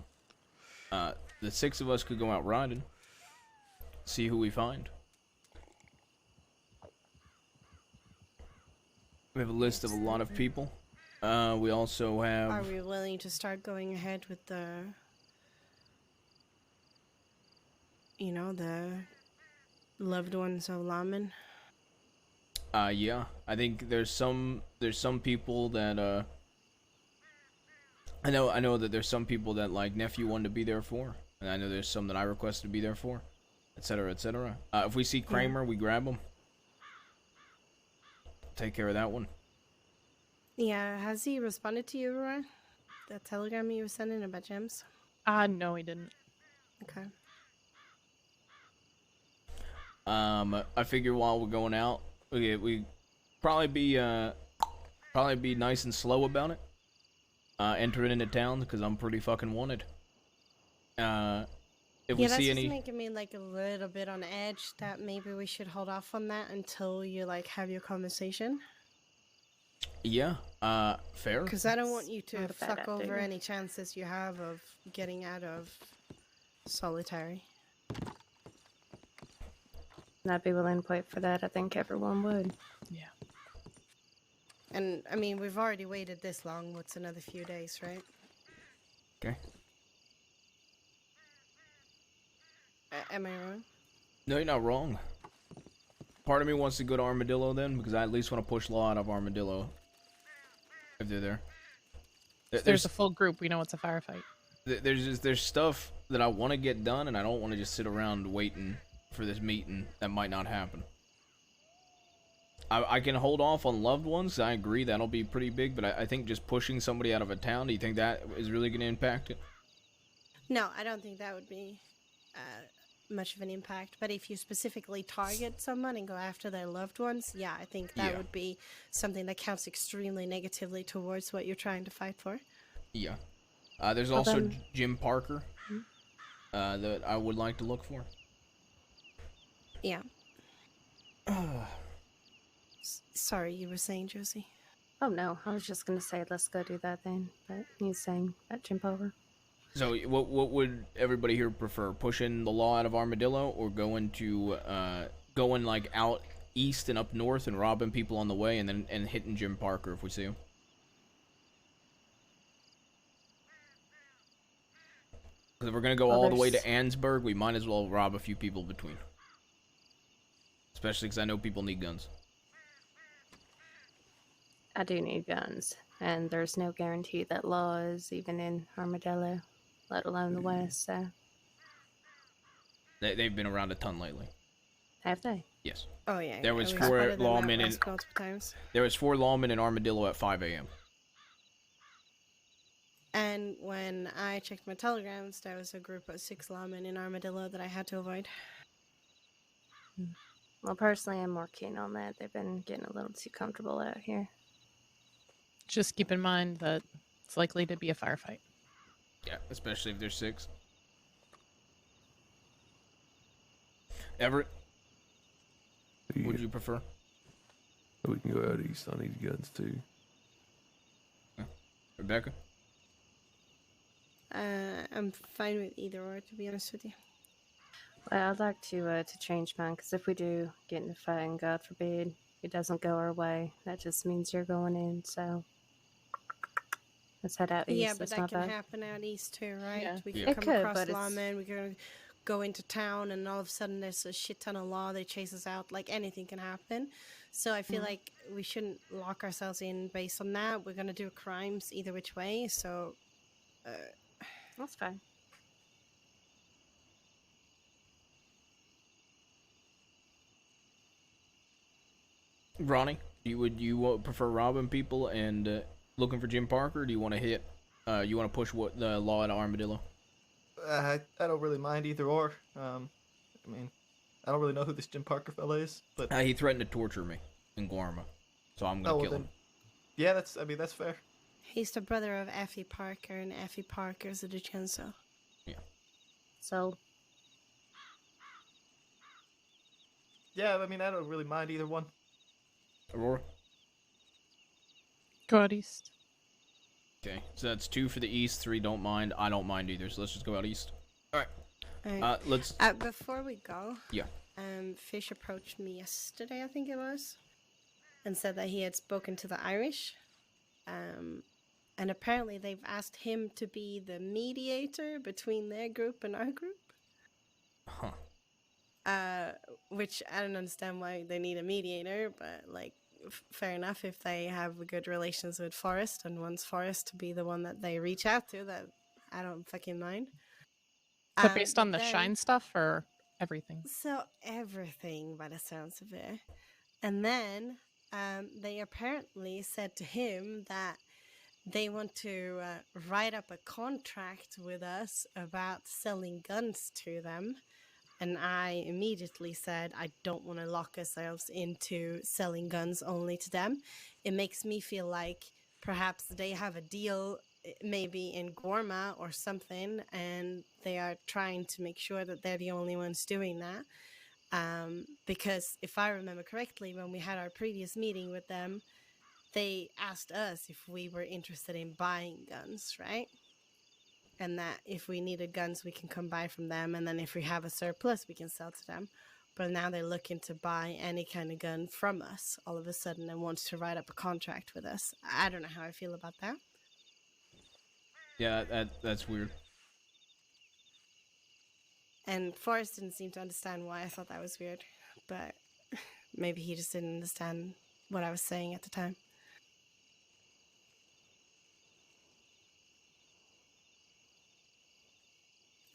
The 6 of us could go out riding. See who we find. We have a list of a lot of people. We also have. Are we willing to start going ahead with the, you know, the loved ones of Laman? Yeah. I think there's some people that I know that there's some people that like nephew wanted to be there for, and I know there's some that I requested to be there for, etc., etc. If we see Kramer, we grab him. Take care of that one. Yeah, has he responded to you, Aurora? That telegram you were sending about gems? No, he didn't. Okay. I figure while we're going out, we probably be nice and slow about it. Entering into town because I'm pretty fucking wanted. If we that's see just any, making me like a little bit on edge. That maybe we should hold off on that until you like have your conversation. yeah, fair. Because I don't want you to Not a bad fuck over idea. any chances you have of getting out of solitary. And I'd be willing to wait for that. I think everyone would. Yeah. And I mean, we've already waited this long. What's another few days, right? Okay. Am I wrong? No, you're not wrong. Part of me wants to go to Armadillo then, because I at least want to push Law out of Armadillo. If they're there. There's a full group. We know it's a firefight. There's stuff that I want to get done, and I don't want to just sit around waiting for this meeting that might not happen. I can hold off on loved ones. I agree that'll be pretty big, but I think just pushing somebody out of a town, do you think that is really going to impact it? No, I don't think that would be much of an impact. But if you specifically target someone and go after their loved ones, yeah, I think that would be something that counts extremely negatively towards what you're trying to fight for. Yeah. There's also Jim Parker that I would like to look for. Yeah. Sorry, you were saying, Josie? Oh no, I was just gonna say let's go do that then. But he's saying that jump over. So what would everybody here prefer? Pushing the Law out of Armadillo, or going like out east and up north and robbing people on the way, and then hitting Jim Parker if we see him? Because if we're gonna go all the way to Ansburg, we might as well rob a few people between. Especially because I know people need guns. I do need guns, and there's no guarantee that Law is even in Armadillo, let alone the West. So They've been around a ton lately. have they? Yes. Oh yeah. There was we've 4 spotted them out lawmen in. west multiple times. There was 4 lawmen in Armadillo at 5 a.m. And when I checked my telegrams, there was a group of 6 lawmen in Armadillo that I had to avoid. Well, personally, I'm more keen on that. They've been getting a little too comfortable out here. Just keep in mind that it's likely to be a firefight. Yeah, especially if there's 6. Everett, Yeah. would you prefer? We can go out east. I need guns too. Rebecca? I'm fine with either or, to be honest with you. Well, I'd like to change mine, because if we do get in a fight, and God forbid it doesn't go our way, that just means you're going in. So let's head out east. Yeah, but That's that not can bad. happen out east too, right? Yeah. We Yeah. could It come could, across but it's- lawmen, we could go into town, and all of a sudden there's a shit ton of law, they chase us out, like anything can happen. So I feel like we shouldn't lock ourselves in based on that. We're going to do crimes either which way, so... That's fine. Ronnie, would you prefer robbing people and looking for Jim Parker? Or do you want to hit? You want to push what the Law at Armadillo? I don't really mind either or. I mean, I don't really know who this Jim Parker fella is, but He threatened to torture me in Guarma, so I'm gonna kill him. Yeah, that's fair. He's the brother of Effie Parker, and Effie Parker's a DiCenzo. So Yeah, I mean, I don't really mind either one. Aurora? Go out east. Okay, so that's 2 for the east, 3 don't mind. I don't mind either, so let's just go out east. Alright. Let's... Before we go, Yeah. Fish approached me yesterday, I think it was, and said that he had spoken to the Irish. And apparently they've asked him to be the mediator between their group and our group. Huh. Which I don't understand why they need a mediator, but like, fair enough if they have good relations with Forrest and wants Forrest to be the one that they reach out to. That I don't fucking mind. Is that based on the Shine stuff or everything? So everything, by the sounds of it. And then they apparently said to him that they want to write up a contract with us about selling guns to them. And I immediately said, I don't want to lock ourselves into selling guns only to them. It makes me feel like perhaps they have a deal maybe in Gorma or something, and they are trying to make sure that they're the only ones doing that. Because if I remember correctly, when we had our previous meeting with them, they asked us if we were interested in buying guns, right? And that if we needed guns, we can come buy from them. And then if we have a surplus, we can sell to them. But now they're looking to buy any kind of gun from us all of a sudden and wants to write up a contract with us. I don't know how I feel about that. Yeah, that's weird. And Forrest didn't seem to understand why I thought that was weird. But maybe he just didn't understand what I was saying at the time.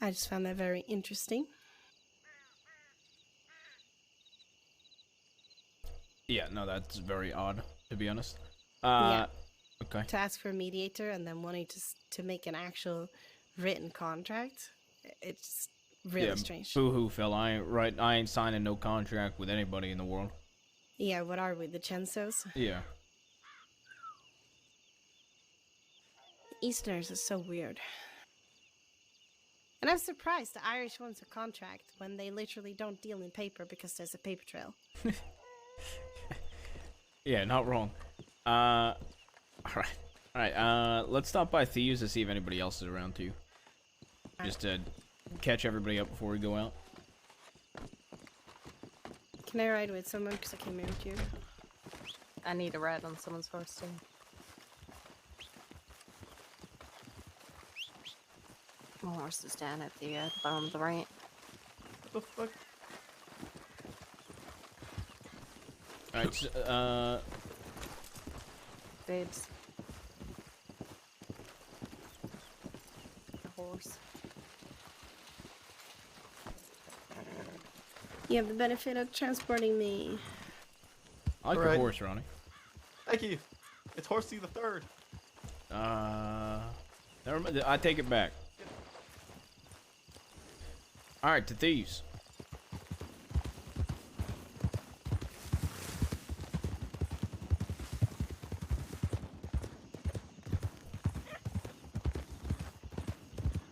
I just found that very interesting. Yeah, no, that's very odd, to be honest. Yeah. Okay. To ask for a mediator and then wanting to make an actual written contract, it's really strange. Boo-hoo, fella. I ain't signing no contract with anybody in the world. Yeah, what are we, the Chensos? Yeah. Easterners is so weird. And I'm surprised the Irish wants a contract when they literally don't deal in paper because there's a paper trail. Yeah, not wrong. Alright. Let's stop by Thieves to see if anybody else is around too. Just to catch everybody up before we go out. Can I ride with someone? Because I came here with you. I need a ride on someone's horse too. My horse is down at the bottom of the ramp. What the fuck? Alright, Babes. The horse. You have the benefit of transporting me. I like your horse, Ronnie. Thank you. It's Horsey the Third. Never mind. I take it back. Alright, to Thieves.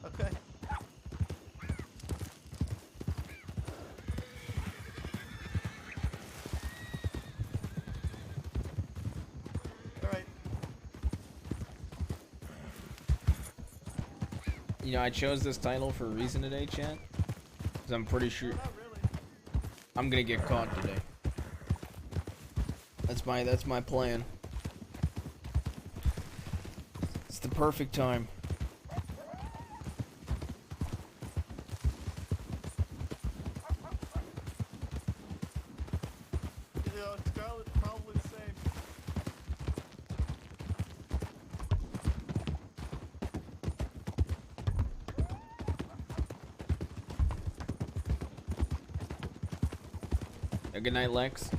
Okay. Alright. You know, I chose this title for a reason today, chat. Because I'm pretty sure I'm gonna get caught today. That's my plan. It's the perfect time. Yeah, Scarlet's probably the same. Good night, Lex.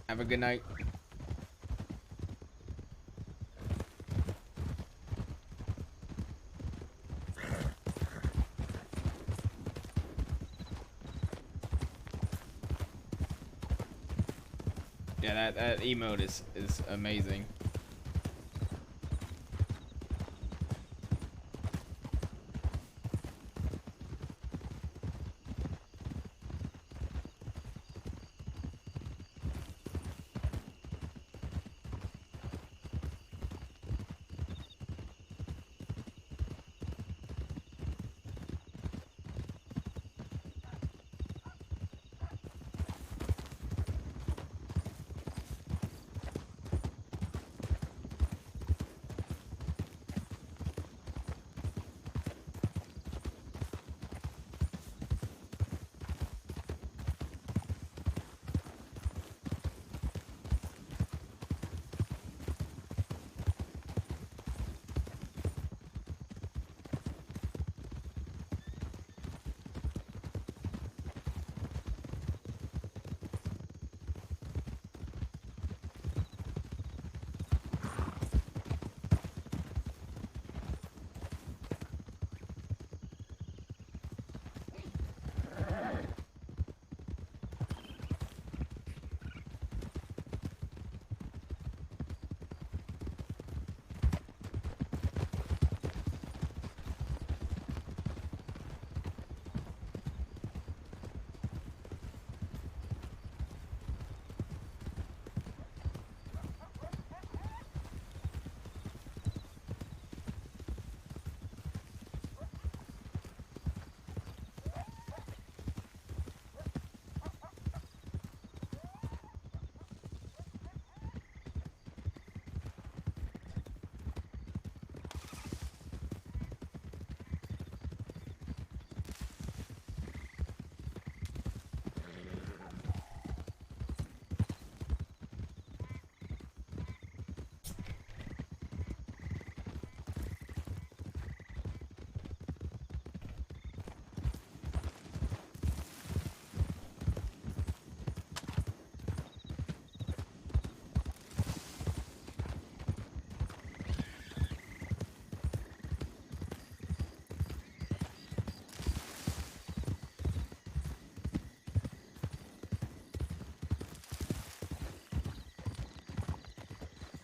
Have a good night. Yeah, that emote is amazing.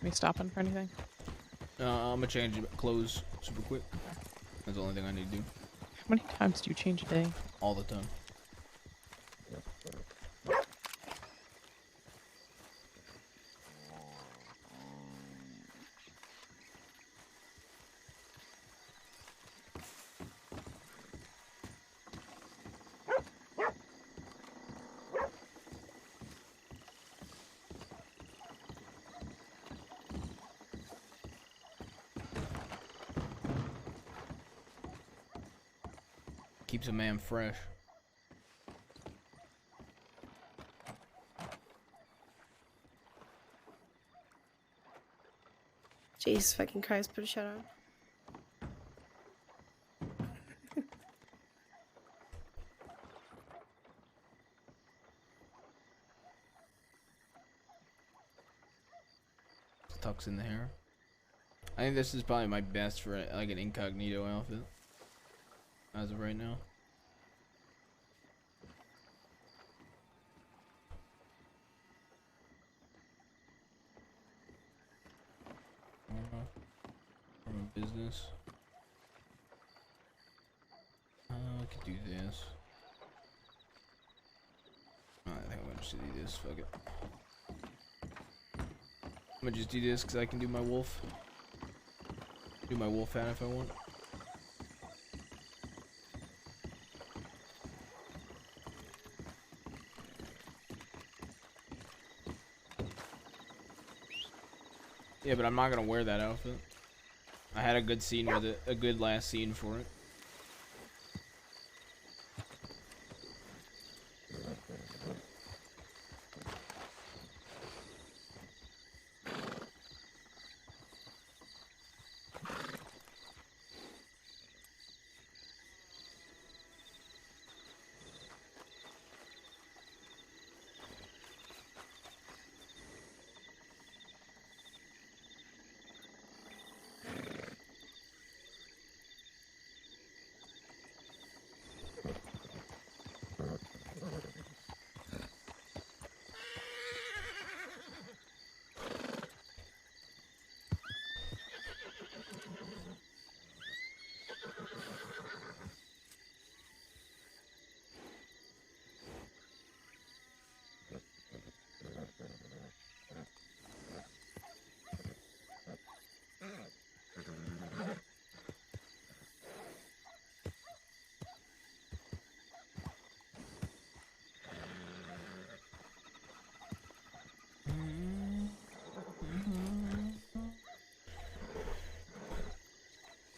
Me stopping for anything? I'm gonna change clothes super quick. That's the only thing I need to do. How many times do you change a day? All the time. Keeps a man fresh. Jesus fucking Christ, put a shirt on. Tucks in the hair. I think this is probably my best for like an incognito outfit. As of right now. From a business. I could do this. I think I'm gonna just do this. Fuck it. I'm gonna just do this because I can do my wolf. Do my wolf hat if I want. Yeah, but I'm not gonna wear that outfit. I had a good scene with it, a good last scene for it.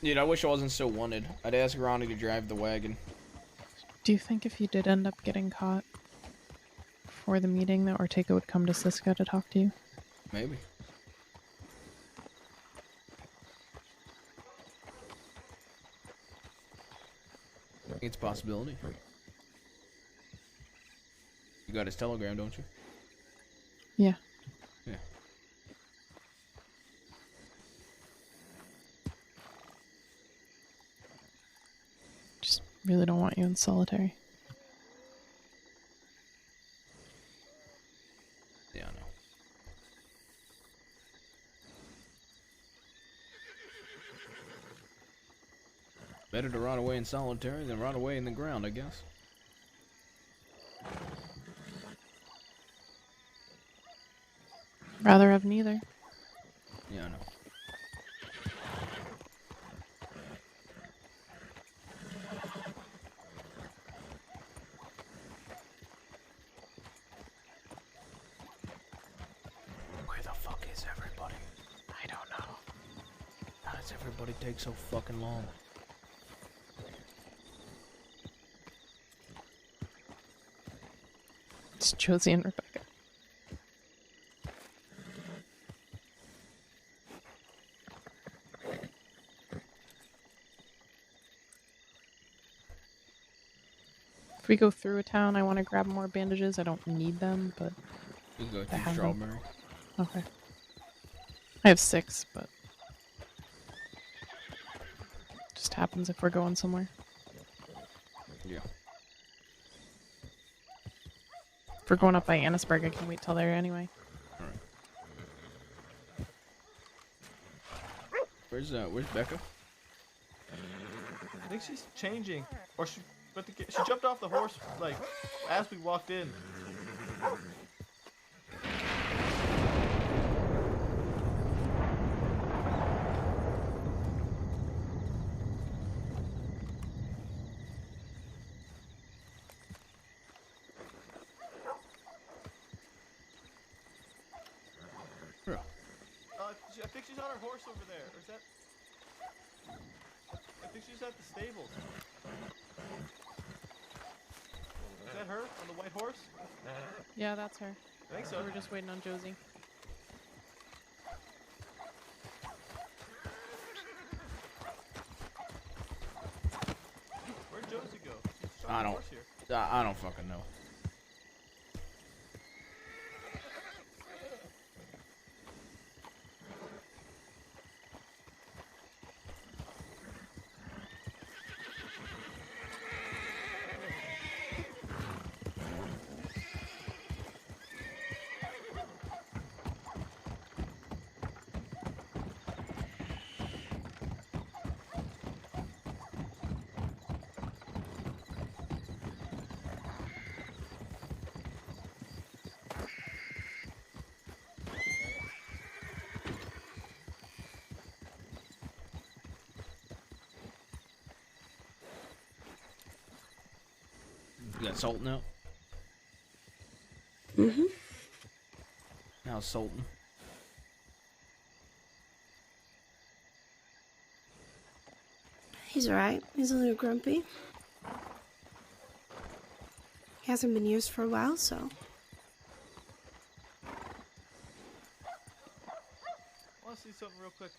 Dude, I wish I wasn't so wanted. I'd ask Ronnie to drive the wagon. Do you think if you did end up getting caught before the meeting that Ortega would come to Cisco to talk to you? Maybe. It's a possibility. You got his telegram, don't you? Yeah. Yeah. Just really don't want you in solitary. Yeah, I know. Better to run away in solitary than run away in the ground, I guess. Rather have neither. Yeah, I know. Where the fuck is everybody? I don't know. How does everybody take so fucking long? It's Josie and Rebecca. If we go through a town, I want to grab more bandages. I don't need them, but We can go I through have strawberry. them. Okay. I have 6, but just happens if we're going somewhere. Yeah. If we're going up by Annisburg, I can wait till there anyway. Where's Becca? I think she's changing, or she jumped off the horse like as we walked in. I think she's on her horse over there. Or is that? I think she's at the stables. Is that her on the white horse? Yeah, that's her. I think so. We're just waiting on Josie. Where'd Josie go? She's on I the don't. horse here. I don't fucking know. You got Sultan out? Mm-hmm. How's Sultan? He's alright. He's a little grumpy. He hasn't been used for a while, so. I want to see something real quick.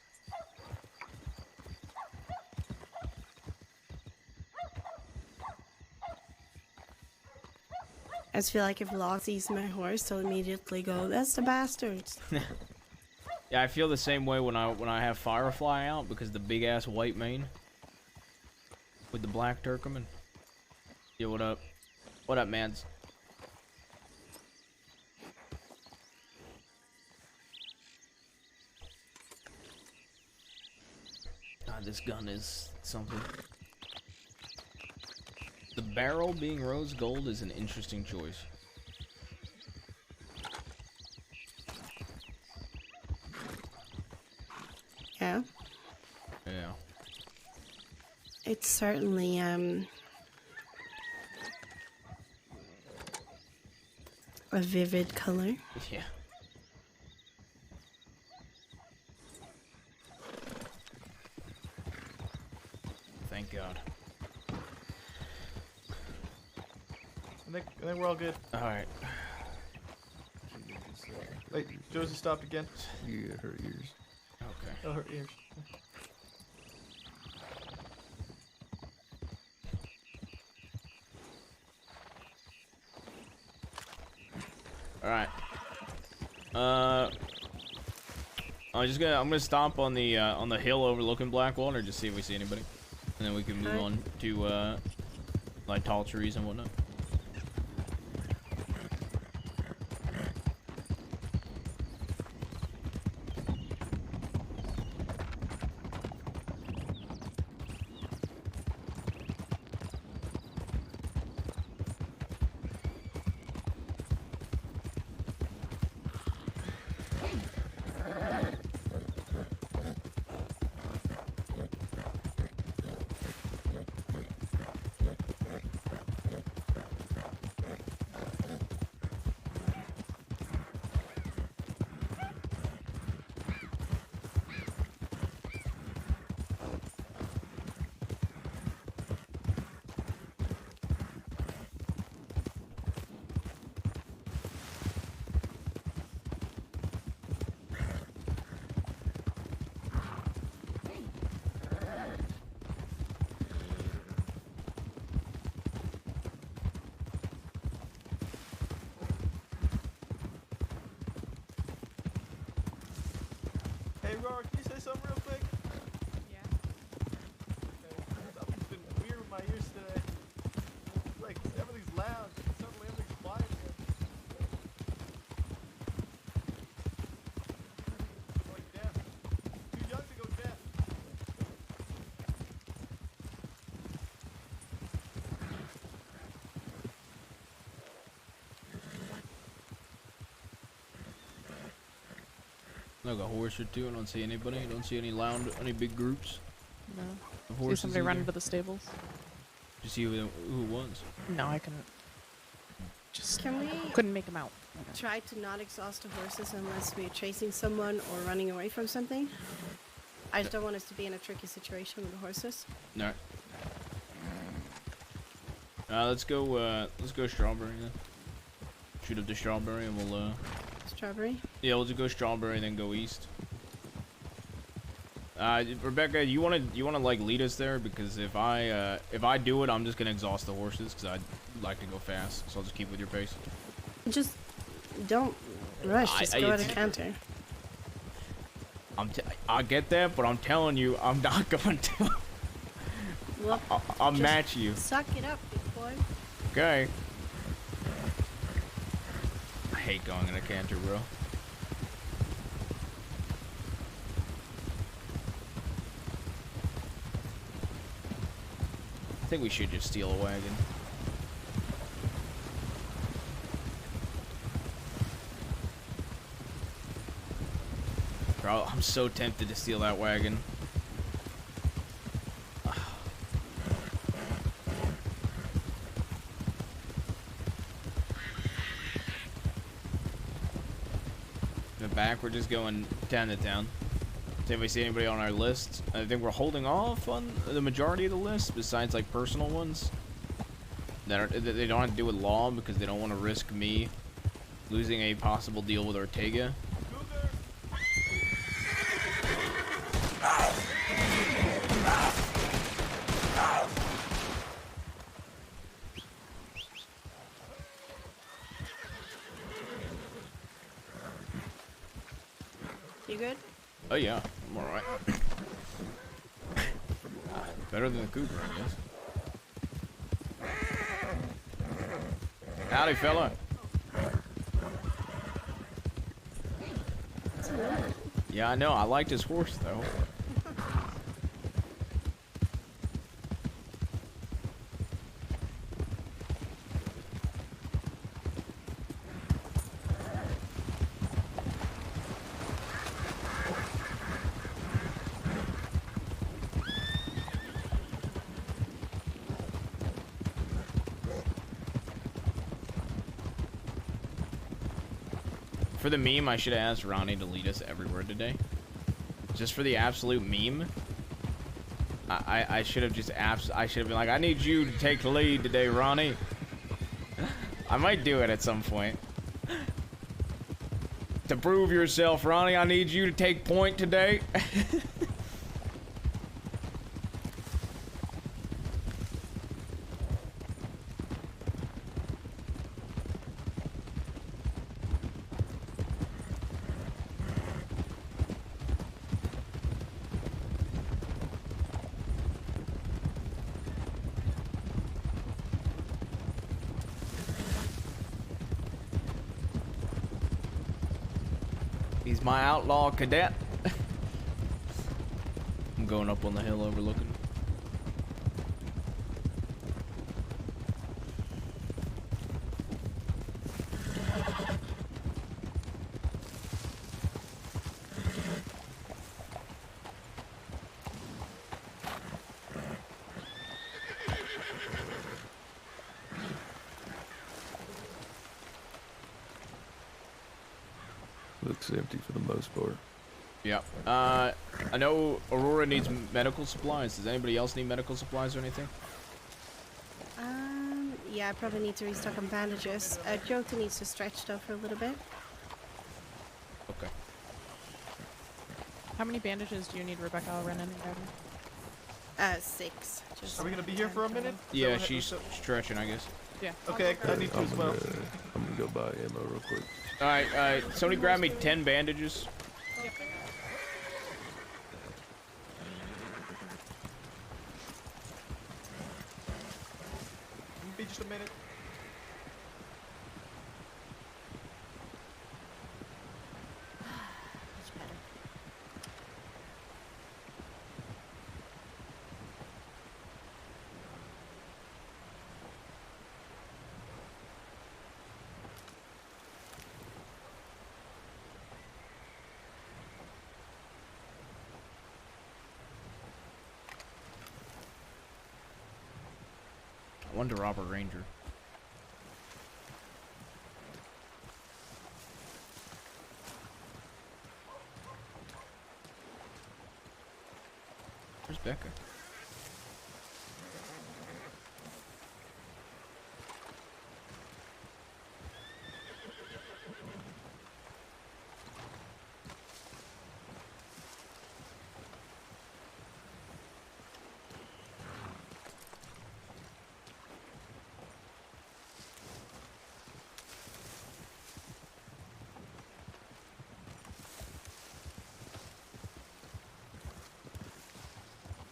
I just feel like if Law sees my horse, he'll immediately go, "That's the bastards." Yeah, I feel the same way when I have Firefly out because the big ass white mane with the black Turkoman. Yo, what up? What up, mans? God, this gun is something. The barrel being rose gold is an interesting choice. Yeah. Yeah. It's certainly, a vivid color. Yeah. Thank God. I think we're all good. All right. Wait, Josie stopped again. Yeah, her ears. Okay. Oh, her ears. All right. I'm gonna stop on the hill overlooking Blackwater, just see if we see anybody, and then we can move on to like tall trees and whatnot. Hey, Roar, can you say something real quick? Yeah. Okay. Something's been weird with my ears today. Like, everything's loud. Suddenly everything's quiet again. Like deaf. Too young to go deaf. Like a horse or two. I don't see anybody. I don't see any big groups. No. of See horses somebody run either. into the stables? Did you see who it was? No, I couldn't. Just Can we couldn't make them out. try to not exhaust the horses unless we're chasing someone or running away from something? I just don't want us to be in a tricky situation with the horses. All right. Let's go strawberry then. Shoot up the strawberry and we'll Strawberry? yeah, we'll just go strawberry and then go east. Rebecca, you wanna like lead us there, because if I do it, I'm just gonna exhaust the horses because I like to go fast, so I'll just keep with your pace. Just don't rush. Just go at a canter. I get that, but I'm telling you, I'm not going to. Well, I'll just match you. Suck it up, big boy. Okay. I hate going in a canter, bro. I think we should just steal a wagon. Bro, I'm so tempted to steal that wagon. In the back, we're just going town to town. If we see anybody on our list, I think we're holding off on the majority of the list, besides like personal ones that they don't have to do with law, because they don't want to risk me losing a possible deal with Ortega. You good? Oh yeah, I'm alright. Better than the Cooper, I guess. Howdy, fella. Yeah, I know. I liked his horse, though. For the meme, I should have asked Ronnie to lead us everywhere today. Just for the absolute meme. I should have just I should have been like, I need you to take the lead today, Ronnie. I might do it at some point. To prove yourself, Ronnie, I need you to take point today. He's my outlaw cadet. I'm going up on the hill overlooking. Looks empty for the most part. Yep. I know Aurora needs medical supplies. Does anybody else need medical supplies or anything? Yeah, I probably need to restock on bandages. Jota needs to stretch though for a little bit. Okay. How many bandages do you need, Rebecca? I'll run in and grab them. 6. Just Are we gonna be here for a minute? Yeah, she's stretching, I guess. Yeah. Okay, I need to as well. I'm gonna go buy ammo real quick. Alright, somebody grab me 10 bandages. Yep. Be just a minute. I wanted to rob a ranger. Where's Becca?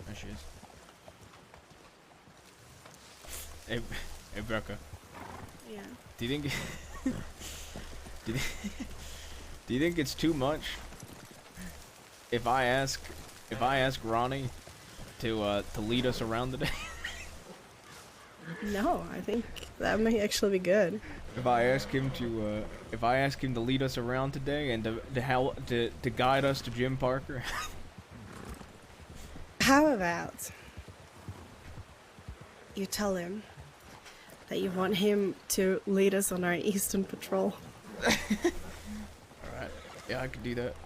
There she is. Hey Becca. Yeah. Do you think do you think it's too much if I ask Ronnie to lead us around today? No, I think that may actually be good. If I ask him to lead us around today and to guide us to Jim Parker? How about you tell him that you want him to lead us on our eastern patrol? Alright. Yeah, I could do that.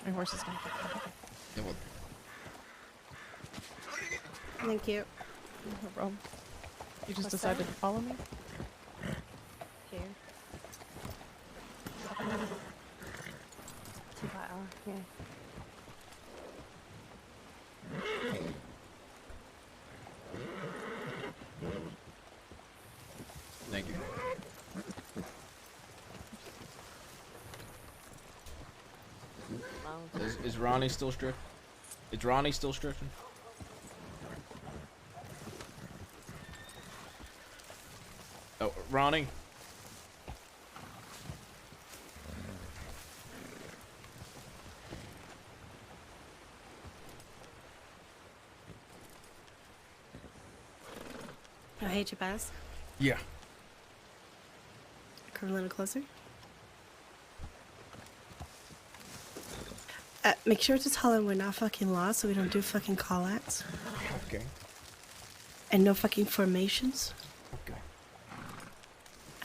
My horse is gonna get Yeah, well, Thank you. no problem. You just decided to follow me? Here. 2 by hour. Yeah. thank you. Is Ronnie still stretching? Is Ronnie still stretching? Oh, Ronnie. Oh, hey, Jabaz. Yeah. Come a little closer. Make sure to tell him we're not fucking lost, so we don't do fucking call-outs. Okay. And no fucking formations. Okay.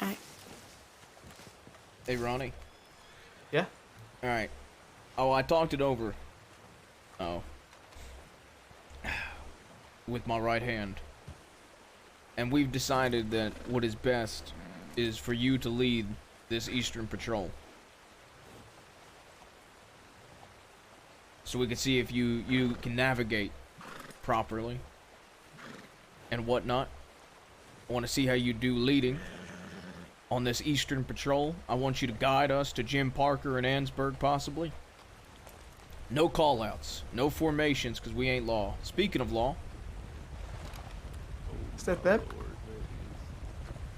Alright. Hey, Ronnie. Yeah? Alright. Oh, I talked it over. Oh. With my right hand. And we've decided that what is best is for you to lead this Eastern Patrol. So we can see if you can navigate properly and whatnot. I want to see how you do leading on this Eastern Patrol. I want you to guide us to Jim Parker and Ansburg, possibly. No call-outs, no formations, because we ain't law. Speaking of law. Is that them?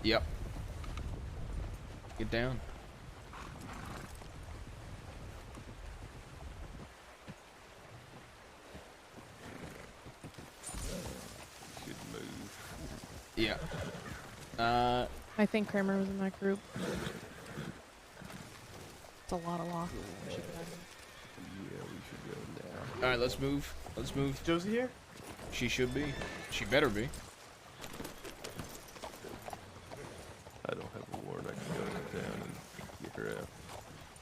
Yep. Get down. Should move. Yeah. I think Kramer was in that group. It's a lot of law. We should get out of here. Yeah, we should go now. Alright, let's move. Let's move. Josie here? She should be. She better be. I don't have a warrant. I can go down and get her out.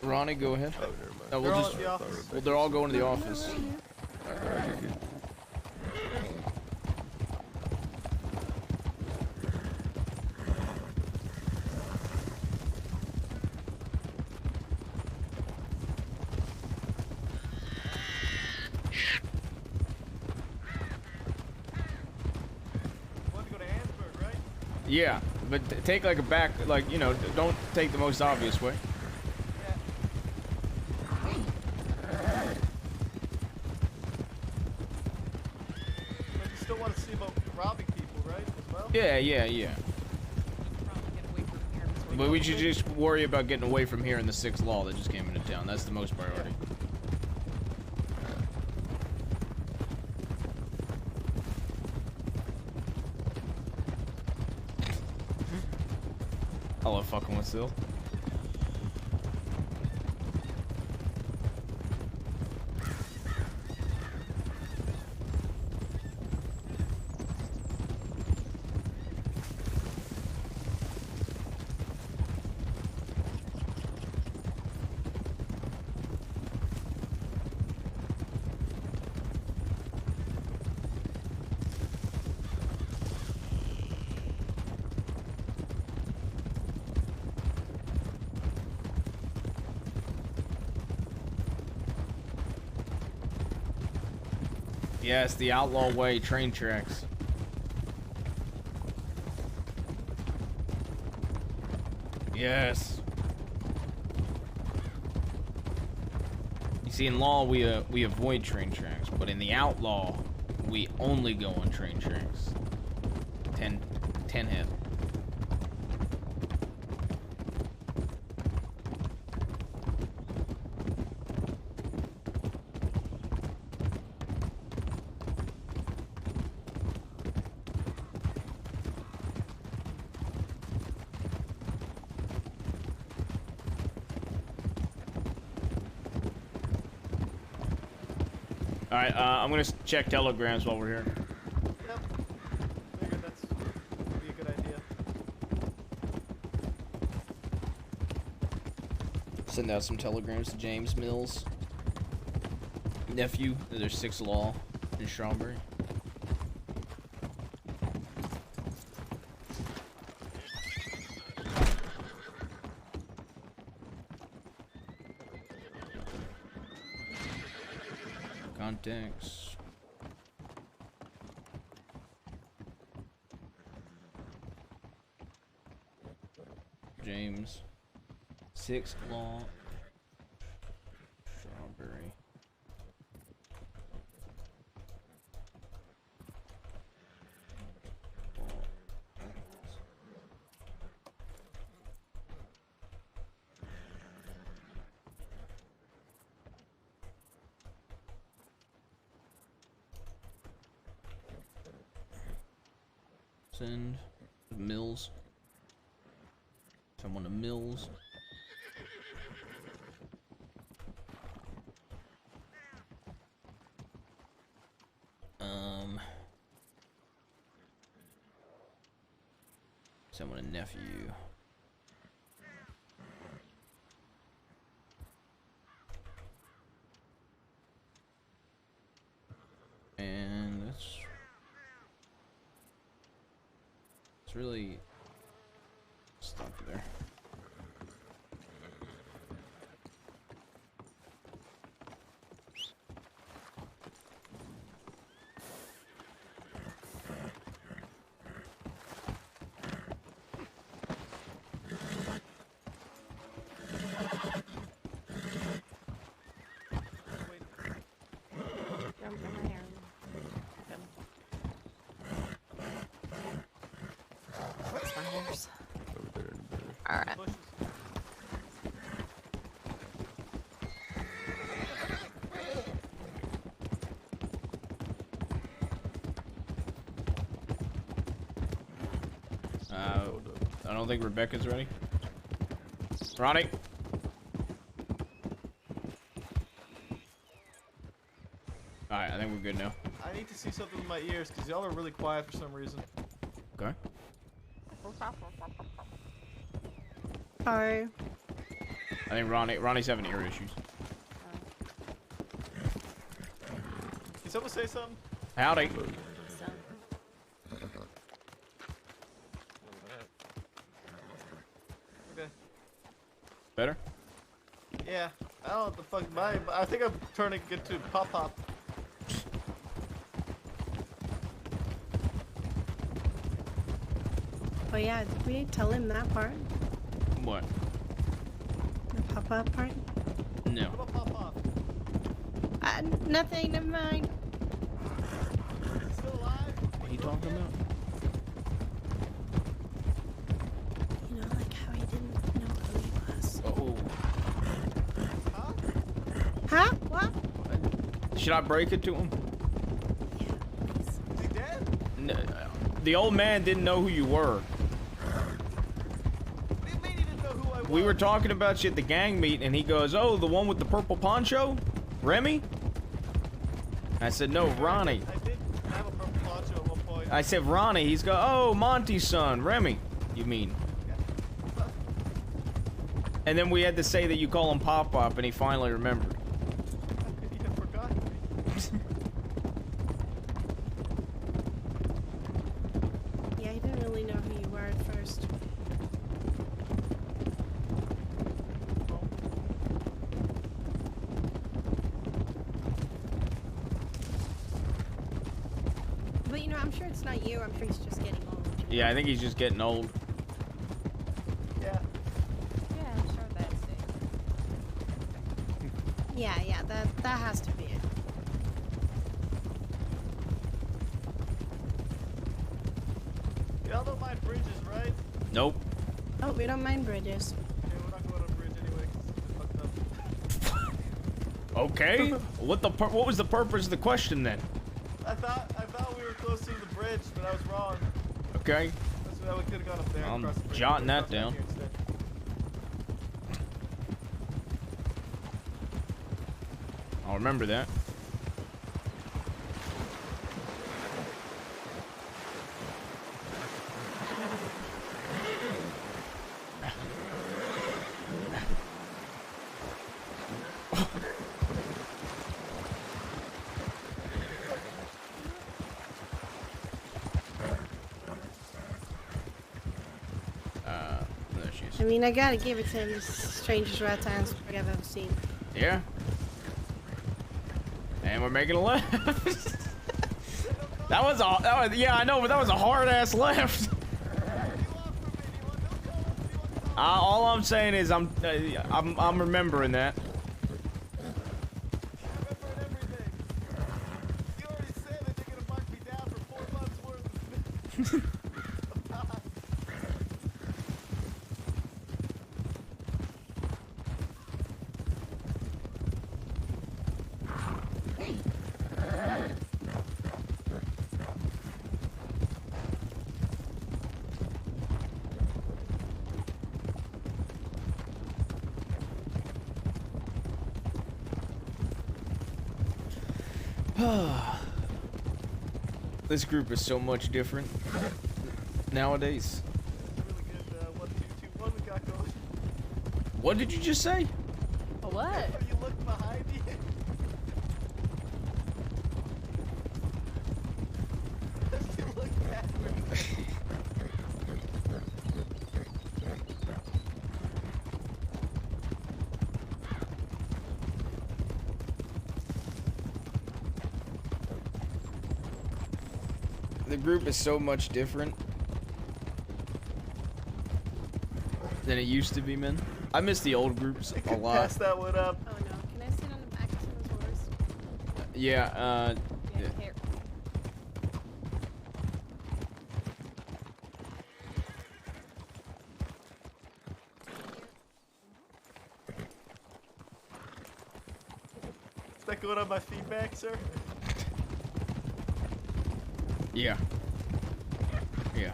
Ronnie, go ahead. Oh, never mind. No, They're all at the office. Well, they're all going to the office. Alright, you're good. Yeah, but take like a back, like, you know, don't take the most obvious way. But you still want to see about robbing people, right? As well? Yeah. But we should just worry about getting away from here in the 6th law that just came into town. That's the most priority. I love fucking with Sil. Yes, the Outlaw Way train tracks. Yes. You see, in law, we avoid train tracks, but in the Outlaw, we only go on train tracks. 10 hit. Alright, I'm gonna check telegrams while we're here. Yep. Figured that's would be a good idea. Send out some telegrams to James Mills. Nephew, there's 6th law in Strawberry. Contacts. James. 6th law. Strawberry. Send Mills. Someone to Mills. Someone a nephew. really stuck there. Spiders. Over there in the All right. I don't think Rebecca's ready. Ronnie. Alright, I think we're good now. I need to see something with my ears because y'all are really quiet for some reason. Okay. Hi. I think Ronnie's having ear issues. Can someone say something? Howdy. Okay. Better? Yeah. I don't know what the fuck I think I'm turning into Pop. Oh yeah, did we tell him that part? What? The pop-up part? No. What about Pop? Nothing, never mind. Still alive? What are you talking about? You know, like how he didn't know who he was. Oh. Huh? What? Should I break it to him? Is he dead? No, the old man didn't know who you were. What do you mean he didn't know who I was? We were talking about you at the gang meet, and he goes, "Oh, the one with the purple poncho? Remy?" I said, "No, Ronnie." I did have a purple poncho at one point. I said, "Ronnie." He's go, "Oh, Monty's son, Remy." You mean? And then we had to say that you call him Pop-Up, and he finally remembered. You forgot me. Yeah, he didn't really know who you were at first. But you know, I'm sure it's not you. I'm sure he's just getting old. Yeah, I think he's just getting old. Yeah. Yeah, I'm sure that's it. Yeah, that has to be it. Y'all don't mind bridges, right? Nope. Oh, we don't mind bridges. Okay, we're not going on a bridge anyway 'cause it's fucked up. Okay. What was the purpose of the question then? I thought we were close to the bridge, but I was wrong. Okay. That's why we could have gone up there. I'm across the bridge, jotting that across back down. here instead. I'll remember that. There she is. I mean, I gotta give it to him. This is the strangest rat I've ever seen. Yeah. And we're making a left. that was yeah, I know, but that was a hard ass left. All I'm saying is I'm remembering that. You already said that you're gonna mark me down for 4 months worth of This group is so much different nowadays. really good 1, 2, 2, 1 we got going. What did you just say? What? You look behind you. You look backward. The group is so much different than it used to be, man. I miss the old groups a lot. Pass that one up. Oh no, can I sit on the back of some horse? Yeah, Yeah, here. Is that going on my feedback, sir? yeah. Yeah.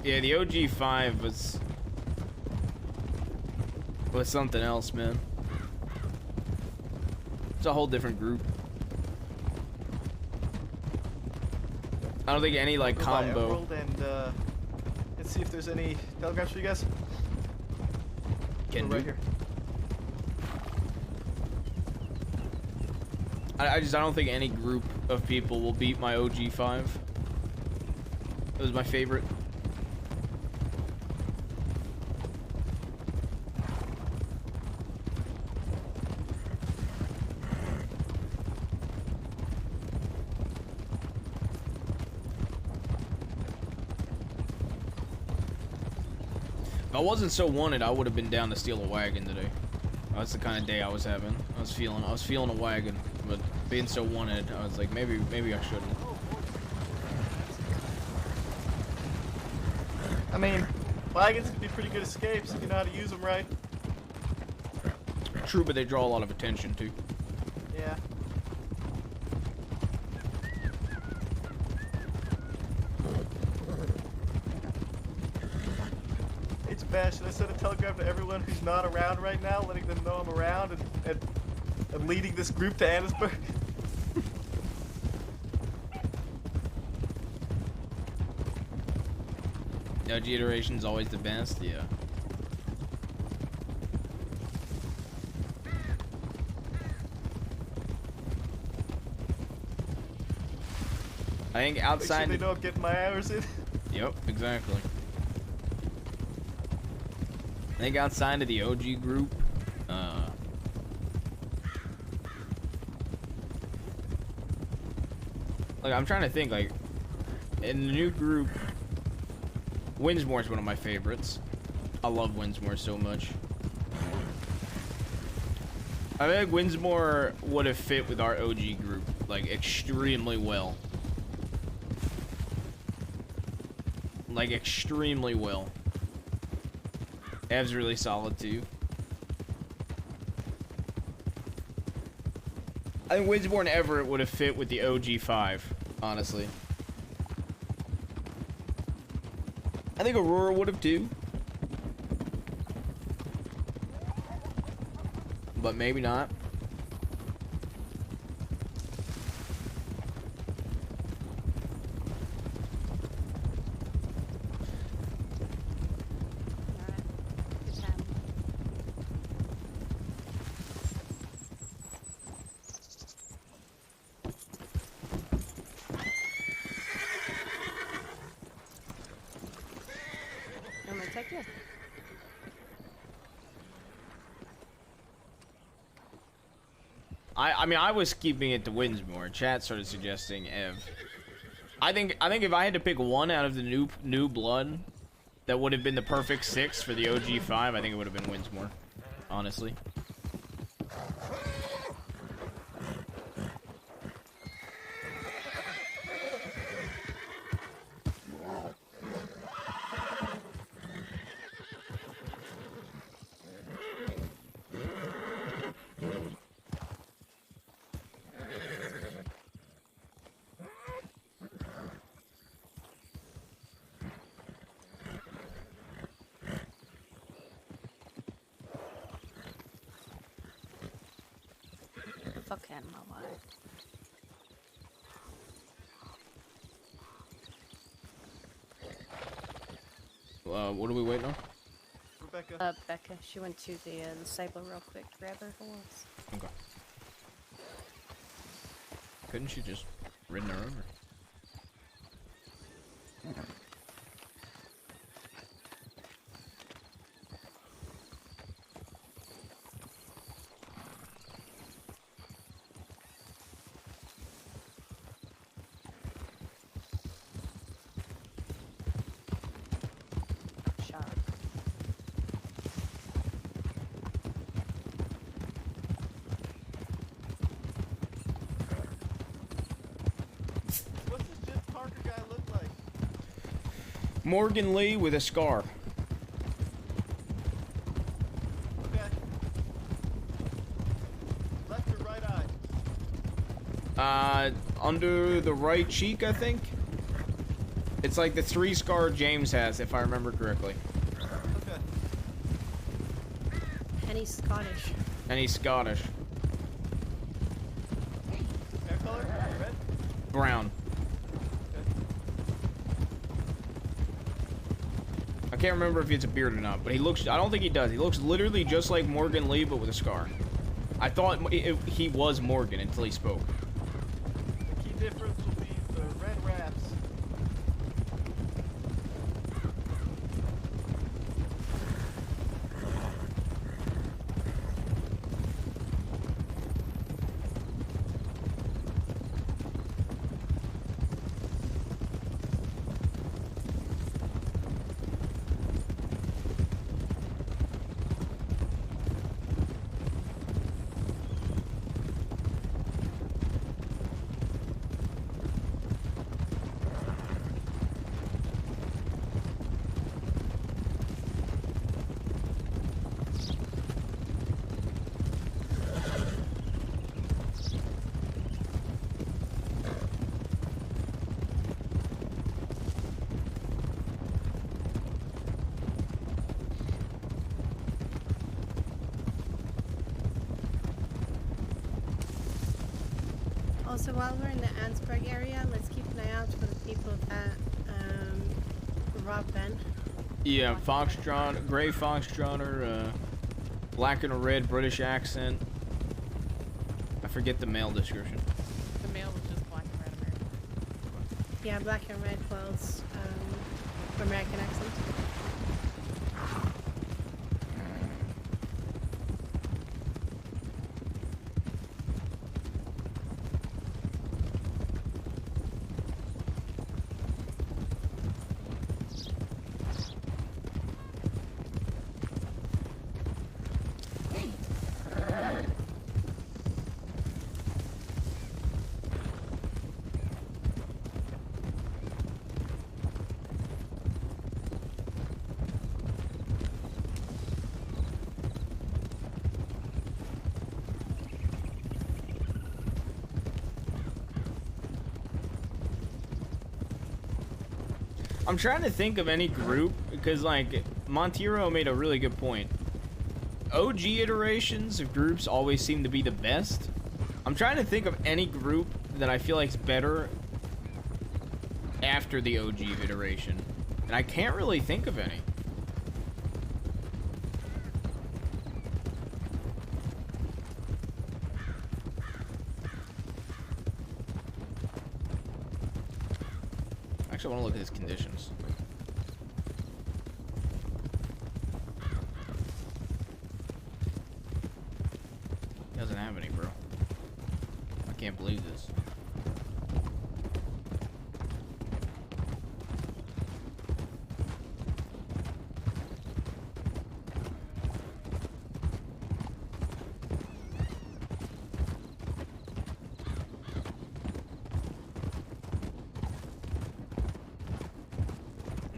Yeah, the OG5 was something else, man. It's a whole different group. I don't think any like Go by combo. Emerald and let's see if there's any telegrams for you guys. Can Right do. here. I don't think any group of people will beat my OG5. It was my favorite. If I wasn't so wanted, I would have been down to steal a wagon today. That's the kind of day I was having. I was feeling a wagon, but being so wanted, I was like, maybe I shouldn't. I mean, wagons can be pretty good escapes if you know how to use them right. True, but they draw a lot of attention too. Yeah. Hey, Sebastian, should I send a telegram to everyone who's not around right now, letting them know I'm around and leading this group to Annisburg? OG iteration's always the best, yeah. I think outside. Make sure they know I'm getting my hours in. Yep, exactly. I think outside of the OG group, like I'm trying to think, like in the new group, Winsmore is one of my favorites. I love Winsmore so much. I think Winsmore would have fit with our OG group like extremely well. Like extremely well. Ev's really solid too. I think Winsmore and Everett would have fit with the OG5, honestly. I think Aurora would have too. But maybe not. I'm gonna take you. I mean, I was keeping it to Winsmore. Chat started suggesting Ev. I think if I had to pick one out of the new blood that would have been the perfect 6 for the OG5, I think it would have been Winsmore. Honestly. Fuck out of my way. What are we waiting on? Rebecca. Becca. She went to the stable real quick to grab her horse. Okay. Couldn't she just ridden her over? Morgan Lee with a scar. Okay. Left or right eye? Under the right cheek, I think. It's like the 3 scar James has, if I remember correctly. Okay. And he's Scottish. And he's Scottish. Hair color? Red? Brown. I can't remember if it's a beard or not, but he looks, I don't think he does. He looks literally just like Morgan Lee, but with a scar. I thought he was Morgan until he spoke. The key difference will be the red wraps. Also, while we're in the Ansburg area, let's keep an eye out for the people that robbed Ben. Yeah, Foxtrot, gray Foxtrotter, black and a red British accent. I forget the male description. The male was just black and red American. Yeah, black and red clothes, American accent. I'm trying to think of any group, because, like, Montero made a really good point. OG iterations of groups always seem to be the best. I'm trying to think of any group that I feel like is better after the OG iteration, and I can't really think of any. Actually, I want to look at his conditions. He doesn't have any, bro. I can't believe this.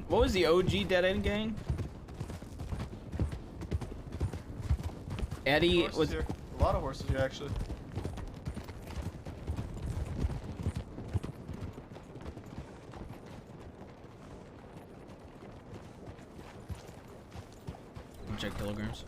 What was the OG Dead End Gang? Eddie Horses was. here. A lot of horses here, actually. Check kilograms.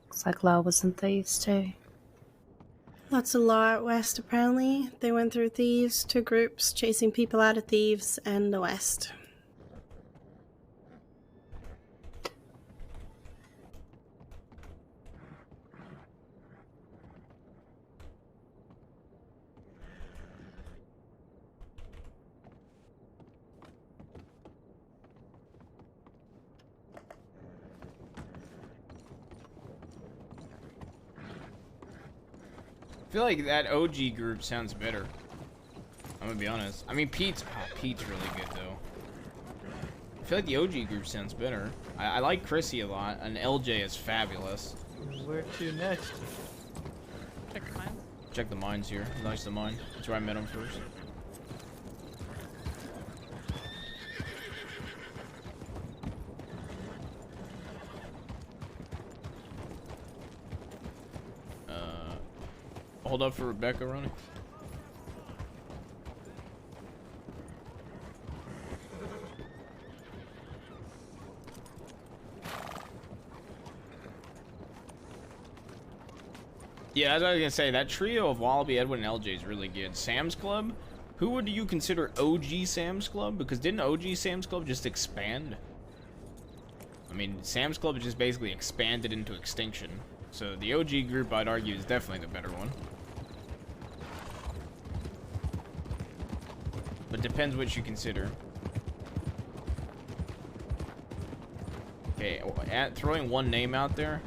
Looks like law was in thieves too. Lots of law out west, apparently. They went through thieves, 2 groups, chasing people out of thieves and the west. feel like that OG group sounds better. I'm gonna be honest. I mean, Pete's really good though. I feel like the OG group sounds better. I like Chrissy a lot, and LJ is fabulous. Where to next? Check the mines. Check the mines here. Nice the mine. That's where I met him first. Hold up for Rebecca, Ronnie. Yeah, as I was gonna say, that trio of Wallaby, Edwin, and LJ is really good. Sam's Club? Who would you consider OG Sam's Club? Because didn't OG Sam's Club just expand? I mean, Sam's Club just basically expanded into extinction. So the OG group, I'd argue, is definitely the better one. But depends what you consider. Okay, throwing one name out there.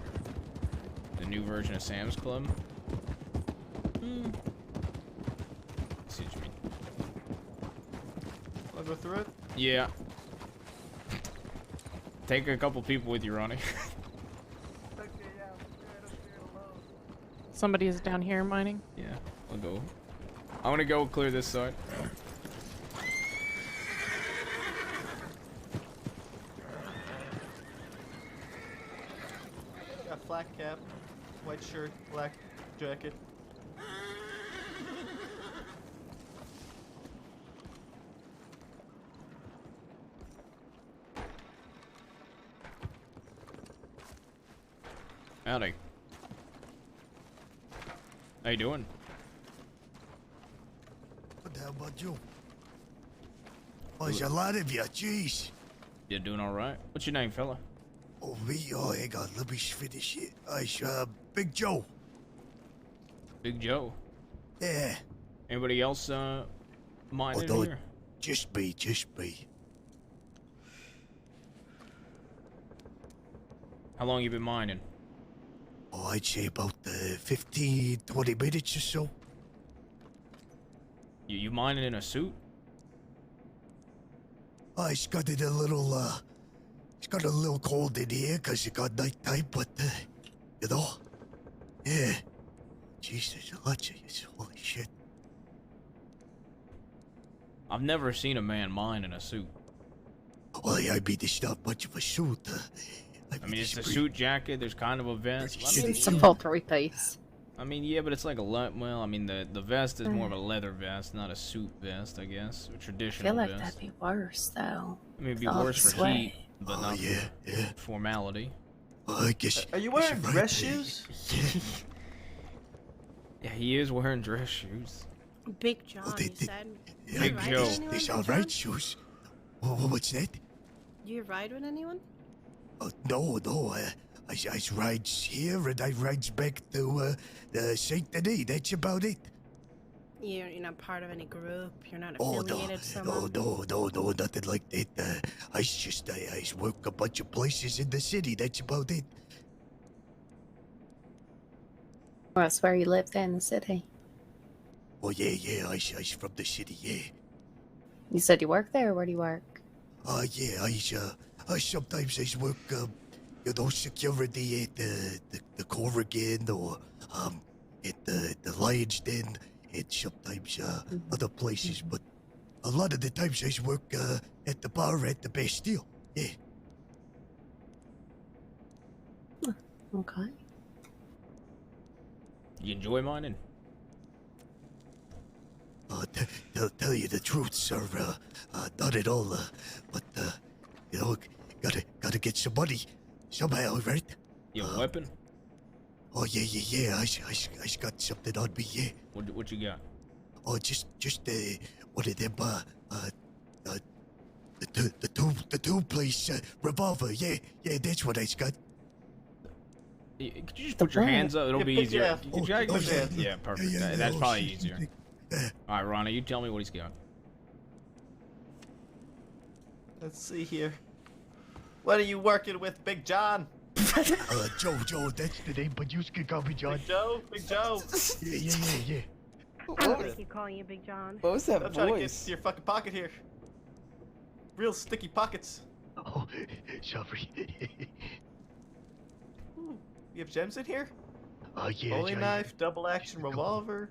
The new version of Sam's Club. See what you mean. I'll go through it. Yeah. Take a couple people with you, Ronnie. Somebody is down here mining. Yeah, I'll go. I'm gonna go clear this side. Got flat cap, white shirt, black jacket. Howdy. How you doing? What the hell about you? Oh, there's a lot of you, jeez. You doing alright? What's your name, fella? Oh, me? Oh, hang on, let me finish it. Big Joe. Big Joe. Yeah. Anybody else, mining no, here? just me. How long you been mining? Oh, I'd say about 15, 20 minutes or so. You mining in a suit? It's got it a little, it's got a little cold in here 'cause it got nighttime, but, you know, yeah. Jeez, there's a lot of you, holy shit. I've never seen a man mine in a suit. Well, I mean, it's not much of a suit. I mean, it's a suit jacket. There's kind of a vest. I mean, It's a full three-piece. I mean, yeah, but it's like a well. I mean, the vest is more of a leather vest, not a suit vest, I guess, a I traditional feel like vest. that'd be worse, though. I mean, it'd be with all worse the for sweat. heat, but not for formality. I guess. Are you wearing dress shoes? Yeah, he is wearing dress shoes. Big John, you said. Yeah, Big Joe. These are right shoes. What's that? Do you ride with anyone? No. I rides here and I rides back to Saint Denis. That's about it. You're not part of any group. You're not Oh affiliated to someone. no, nothing like that. I work a bunch of places in the city. That's about it. Well, that's where you live then, in the city. Oh yeah. I from the city. Yeah. You said you work there, or where do you work? Yeah. I sometimes I work security at the Corrigan or at the Lion's Den and sometimes other places, but a lot of the times I work at the bar at the Bastille. Yeah. Okay. You enjoy mining? Tell you the truth, sir, not at all. But gotta get some money somehow, right? You have a weapon? Oh yeah. I got something on me. Yeah. What you got? Oh, just one of them the two place revolver. Yeah, that's what I got. Could you just put your hands up? It'll be easier. Yeah. Could you put your hands? Yeah, perfect. Yeah, That's oh, probably shit. easier. All right, Ronnie, you tell me what he's got. Let's see here. What are you working with, Big John? Joe, that's the name, but you can call me John. Big Joe. Yeah. I don't want to keep calling you Big John. What was that I'm trying to get voice? to your fucking pocket here. Real sticky pockets. Oh, sorry. You have gems in here? Yeah. Bowling knife, double action revolver.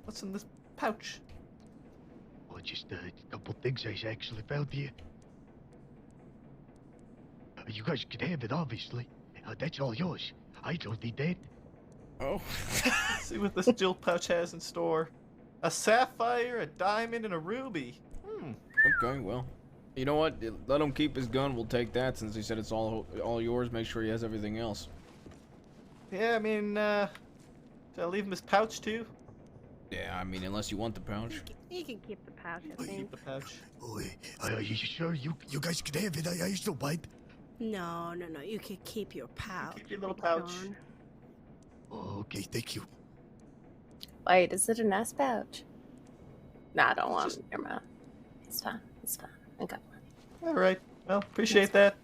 What's in this pouch? Oh, just a couple things I actually found here. You guys can have it, obviously. That's all yours. I don't need that. Oh. Let's see what this jewel pouch has in store. A sapphire, a diamond, and a ruby. Okay, well. You know what? Let him keep his gun. We'll take that since he said it's all yours. Make sure he has everything else. Yeah, I mean, should I leave him his pouch too? Yeah, I mean, unless you want the pouch. You can keep the pouch, I think. Keep the pouch. Oh, are you sure? You guys can have it. I don't mind. No. You can keep your pouch. Keep your little Big pouch. John. Oh, okay, thank you. Wait, is it a nice pouch? No, I don't want it. Never mind. It's fine. I got one. All right. Well, appreciate that.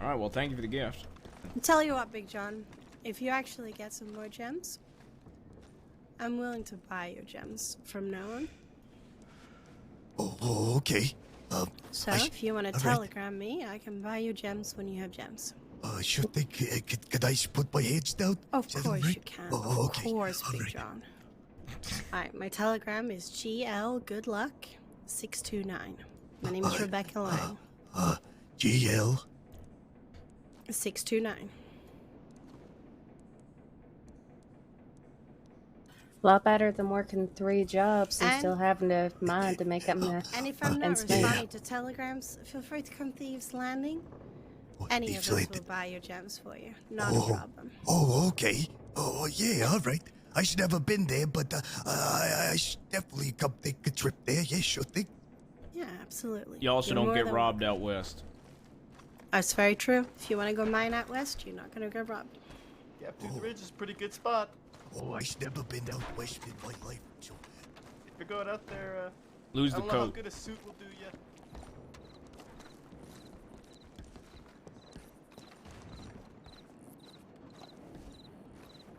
All right, well, thank you for the gift. Tell you what, Big John. If you actually get some more gems, I'm willing to buy your gems from now on. Oh, okay. So, if you want to telegram me, I can buy you gems when you have gems. Sure thing. Could I put my hands down? Of Is that course alright? you can. Oh, Of okay. course, Big Alright. John. Alright, my telegram is GL Good Luck 629. My name is Rebecca Lang. GL 629. A lot better than working 3 jobs and And- still having to mind to make up my And if I'm not ends meet. responding to telegrams, feel free to come Thieves Landing. Any of Thieves us Landing. will buy your gems for you. Not a problem. Oh, okay. Oh, yeah, all right. I should never been there, but I should definitely come take a trip there. Yeah, sure thing. Yeah, absolutely. You also You're don't more get than robbed out west. That's very true. If you want to go mine out west, you're not going to get robbed. Captain's Ridge is a pretty good spot. Oh, I've never been out west in my life. So. If you're going out there, Lose I the don't know how coat. good a suit will do you.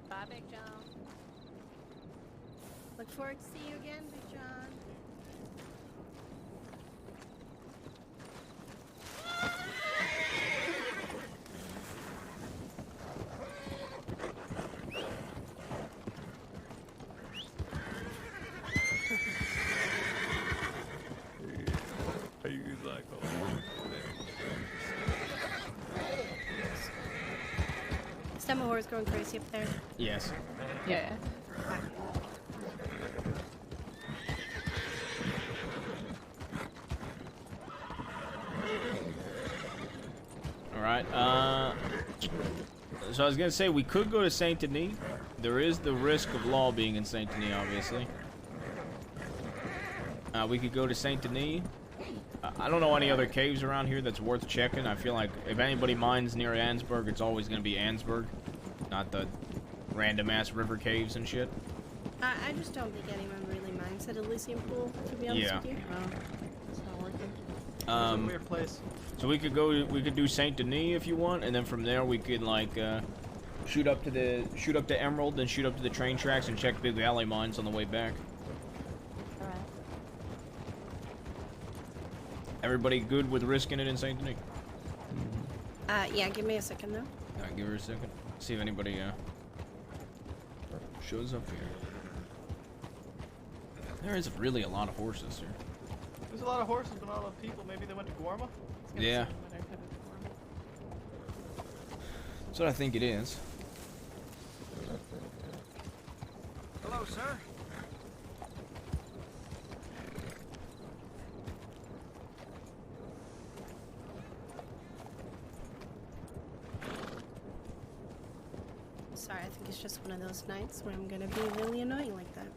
Bye, Big John. Look forward to see you again, Big John. Is that my horse going crazy up there? Yes. Yeah. All right. So I was gonna say we could go to Saint Denis. There is the risk of law being in Saint Denis, obviously. We could go to Saint Denis. I don't know any other caves around here that's worth checking. I feel like if anybody mines near Ansburg, it's always gonna be Ansburg, not the random ass river caves and shit. I just don't think anyone really minds at Elysium Pool, to be honest Yeah. with you. It's not working. It's a weird place. So we could do Saint Denis if you want, and then from there we could like shoot up to Emerald, then shoot up to the train tracks and check Big Valley mines on the way back. Alright. Everybody good with risking it in Saint Denis? Yeah, give me a second though. Give her a second. See if anybody shows up here. There is really a lot of horses here. There's a lot of horses, but not a lot of people. Maybe they went to Guarma? Yeah. That's what I think it is. Hello, sir. Sorry, I think it's just one of those nights where I'm gonna be really annoying like that.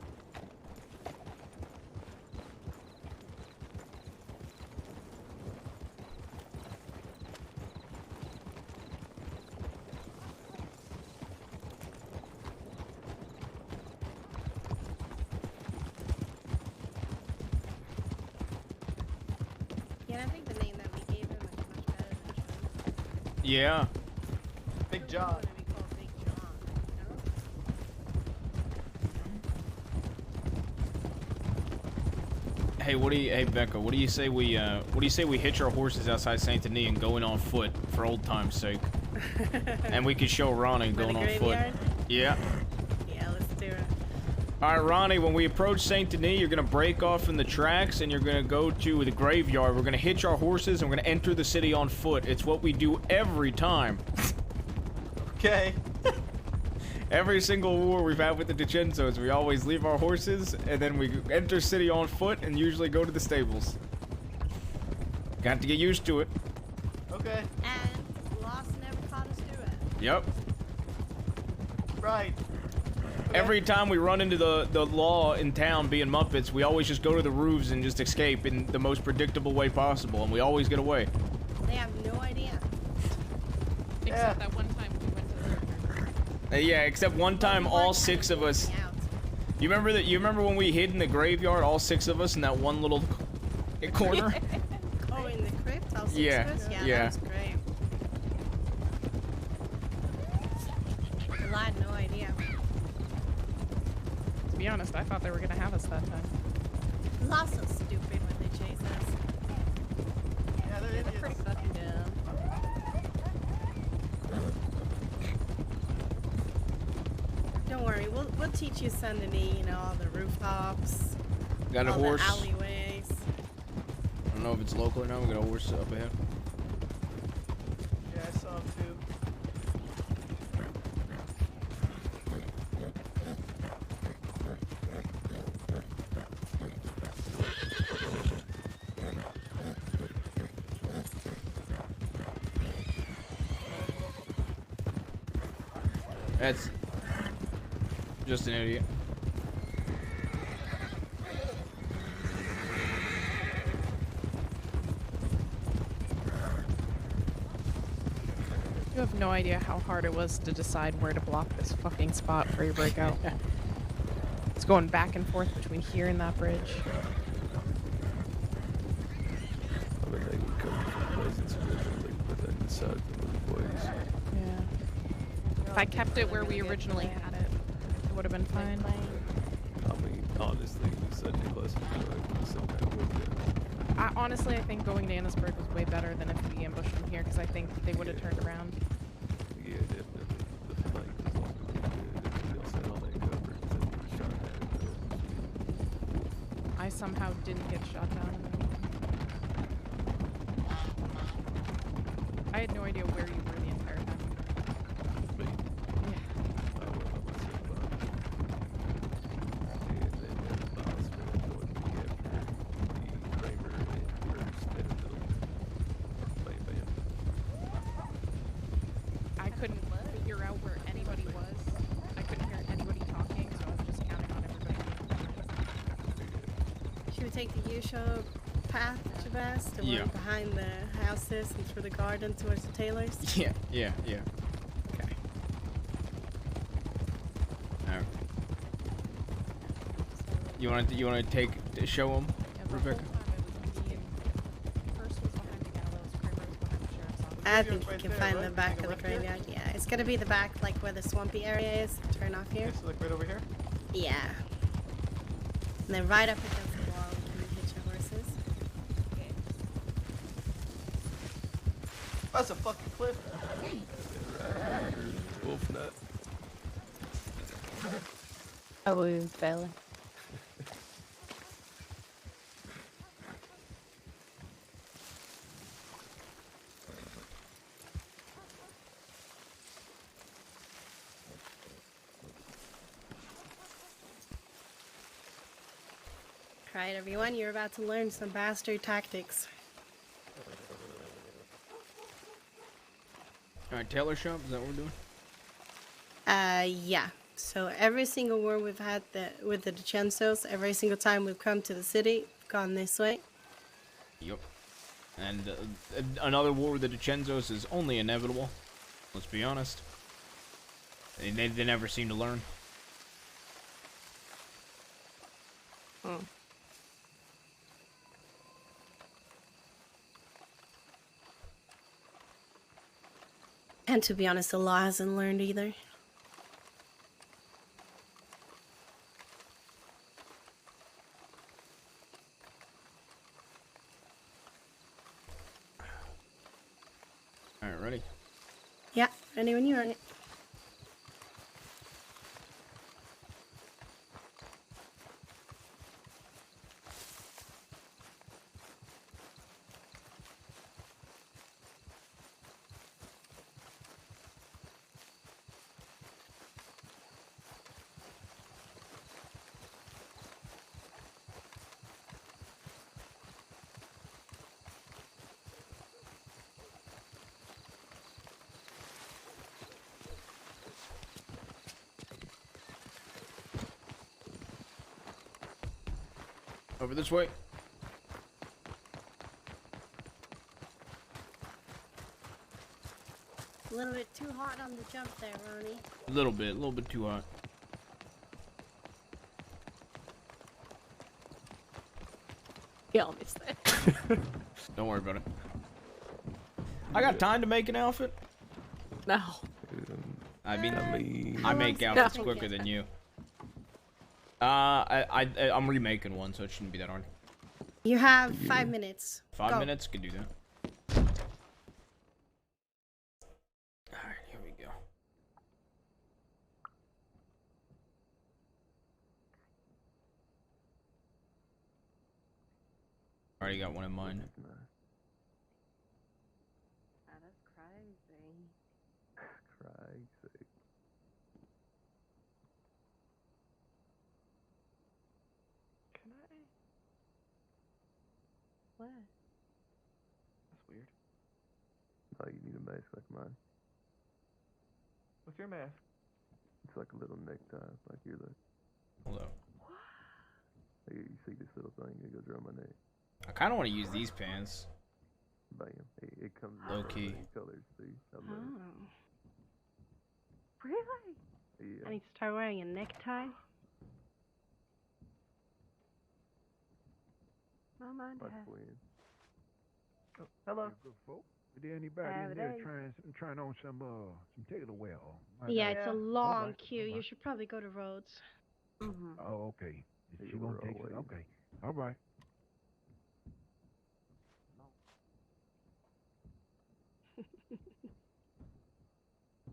Yeah, I think the name that we gave him is much better than John. Yeah. Big John. Hey, hey Becca, what do you say we hitch our horses outside Saint Denis and go in on foot for old time's sake? And we could show Ronnie going on foot. Yeah. Yeah, let's do it. All right, Ronnie, when we approach Saint Denis, you're gonna break off from the tracks and you're gonna go to the graveyard. We're gonna hitch our horses and we're gonna enter the city on foot. It's what we do every time. Okay. Every single war we've had with the DiCenzos, we always leave our horses and then we enter city on foot and usually go to the stables. Got to get used to it. Okay. And Lost never caught us do it. Yep. Right. Every time we run into the law in town being Muppets, we always just go to the roofs and just escape in the most predictable way possible, and we always get away. They have no idea. Except that one time we went to the Yeah, except one time all 6 of us. You remember that? You remember when we hid in the graveyard, all 6 of us in that one little corner? Oh, in the crypt? All 6 Yeah, of us? Yeah, yeah. that was great. I had no idea. To be honest, I thought they were gonna have us that time. Lost so stupid when they chase us. Yeah, they're idiots. Pretty fucking dumb. Don't worry, we'll teach you Saint Denis, you know, all the rooftops. Got a all horse. The alleyways. I don't know if it's local or not. We got a horse up ahead. Yeah, I saw him too. That's just an idiot. You have no idea how hard it was to decide where to block this fucking spot for your breakout. It's going back and forth between here and that bridge. I mean, they would come from places originally, but then decided to move ways. Yeah. If I kept it where we originally had it, it would have been fine. I mean, honestly, we said Nicholas somehow would Honestly, I think going to Annisburg was way better than if we ambushed them here, because I think they would have turned around. Yeah, definitely. The flank was longer than good. If we all sat on that cover, then we shot at it. I somehow didn't get shot down. I had no idea where you were the entire time. Me? Yeah. I went by myself. And then Baastard joined me after the Kramer and first and bam bam. I couldn't figure out where anybody was. I couldn't hear anybody talking, so I was just counting on everybody. Should we take the usual path, Javas? The Yeah. one behind the houses and through the garden towards the tailors? Yeah. Okay. Alright. You want to show them, Rebecca? I think you can find the back of the graveyard. Yeah, it's gonna be the back, like where the swampy area is. Turn off here. So like right over here? Yeah. And then right up against the wall, we can hitch your horses. Okay. That's a fucking cliff. Wolf nut. A wound fella. Alright, everyone, you're about to learn some Baastard tactics. Alright, tailor shop. Is that what we're doing? Yeah. So every single war we've had with the DiCenzos, every single time we've come to the city, we've gone this way. Yep. And another war with the DiCenzos is only inevitable. Let's be honest. They never seem to learn. Hmm. And to be honest, the law hasn't learned either. Alright, ready? Yeah, ready when you are. Over this way. A little bit too hot on the jump there, Ronnie. A little bit too hot. He almost there. Don't worry about it. I got time to make an outfit. No. I mean, I I make outfits quicker than you. I'm remaking one, so it shouldn't be that hard. You have 5 minutes. 5 Go. minutes? Can do that. Alright, here we go. Already got one in mind. That is crazy. Crazy. Can I? What? That's weird. Oh, you need a mask like mine. What's your mask? It's like a little necktie, like your look. Hold up. Here, you see this little thing that goes around my neck? I kind of want to use these pants. Bam. It comes in Low so key. many colors, see? I love it. Oh. Really? Yeah. I need to start wearing a necktie. My mind My has. twin. Oh, hello. Good folk. Is there anybody in there trying on some tailor wear? Yeah, it's a long Alright, queue. You alright. should probably go to Rhodes. Mm-hmm. Oh, okay. Yeah, She gonna we're take it. always- Okay. All right.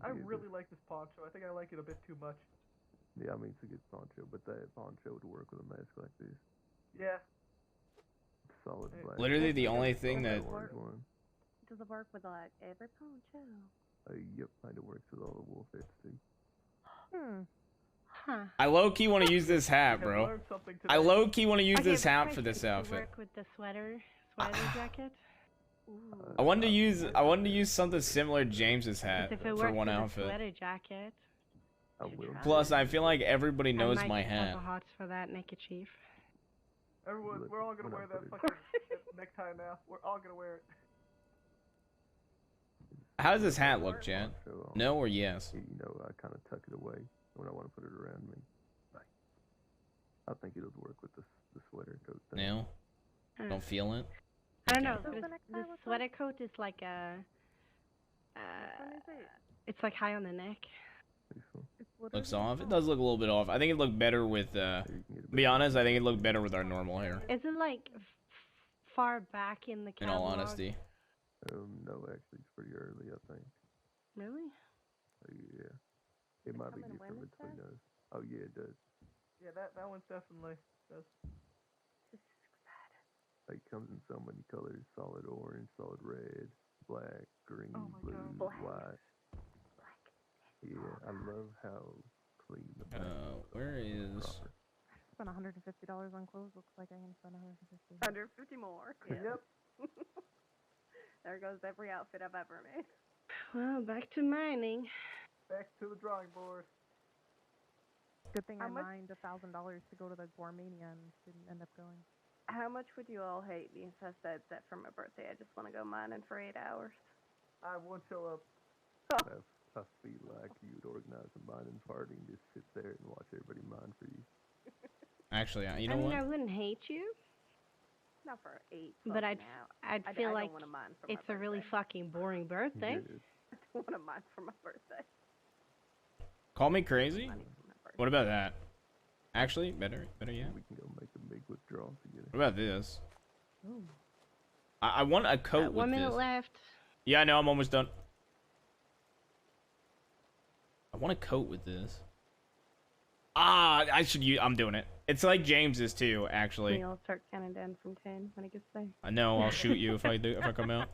I really like this poncho. I think I like it a bit too much. Yeah, I mean, it's a good poncho, but that poncho would work with a mask like this. Yeah. Solid black. Literally the only thing that... Orange one. Does it work with like every poncho? Yep, kind of works with all the wolf heads too. Huh. I low-key want to use this hat, bro. I low-key want to use this hat for this outfit. Work with the sweater jacket. I wanted to use something similar to James's hat If it for works one with the outfit. sweater jacket. I will. Plus, I feel like everybody knows I my might have hat. a hots for that naked chief. Everyone, we're all gonna wear that fucking necktie now. We're all gonna wear it. How does this hat look, Chad? No or yes? You know, I kind of tuck it away when I want to put it around me. I think it'll work with the sweater coat thing. No? Don't feel it? I don't know. Okay. The sweater coat is like a. It's like high on the neck. Looks off? It does look a little bit off. I think it looked better with, to be honest, I think it looked better with our normal hair. Is it like far back in the In catalog? all honesty. No, actually, it's pretty early, I think. Really? Yeah. It might be different between us. Oh, yeah, it does. Yeah, that one's definitely does. It comes in so many colors: solid orange, solid red, black, green, blue, white. Yeah, I love how clean the back is. Where is... Proper. Spent $150 on clothes. Looks like I can spend 150. 150 more. Yep. There goes every outfit I've ever made. Well, back to mining. Back to the drawing board. Good thing I How much- mined $1,000 to go to the Gourmania and didn't end up going. How much would you all hate me if I said that for my birthday I just want to go mining for 8 hours? I won't show up. I feel like you'd organize a mining party and just sit there and watch everybody mine for you. Actually, you know I mean, what? I wouldn't hate you, Not for 8. but I'd I feel like don't wanna mine for it's my a really birthday. fucking boring birthday. Yes. one of mine for my birthday. Call me crazy? What about that? Actually, better yet. We can go make a big withdrawal together. What about this? Oh. I want a coat with 1 minute this. left. Yeah, I know. I'm almost done. I want a coat with this. I should use. I'm doing it. It's like James's too, actually. I'll start counting down from 10 when it gets there. I know. I'll shoot you if I do. If I come out.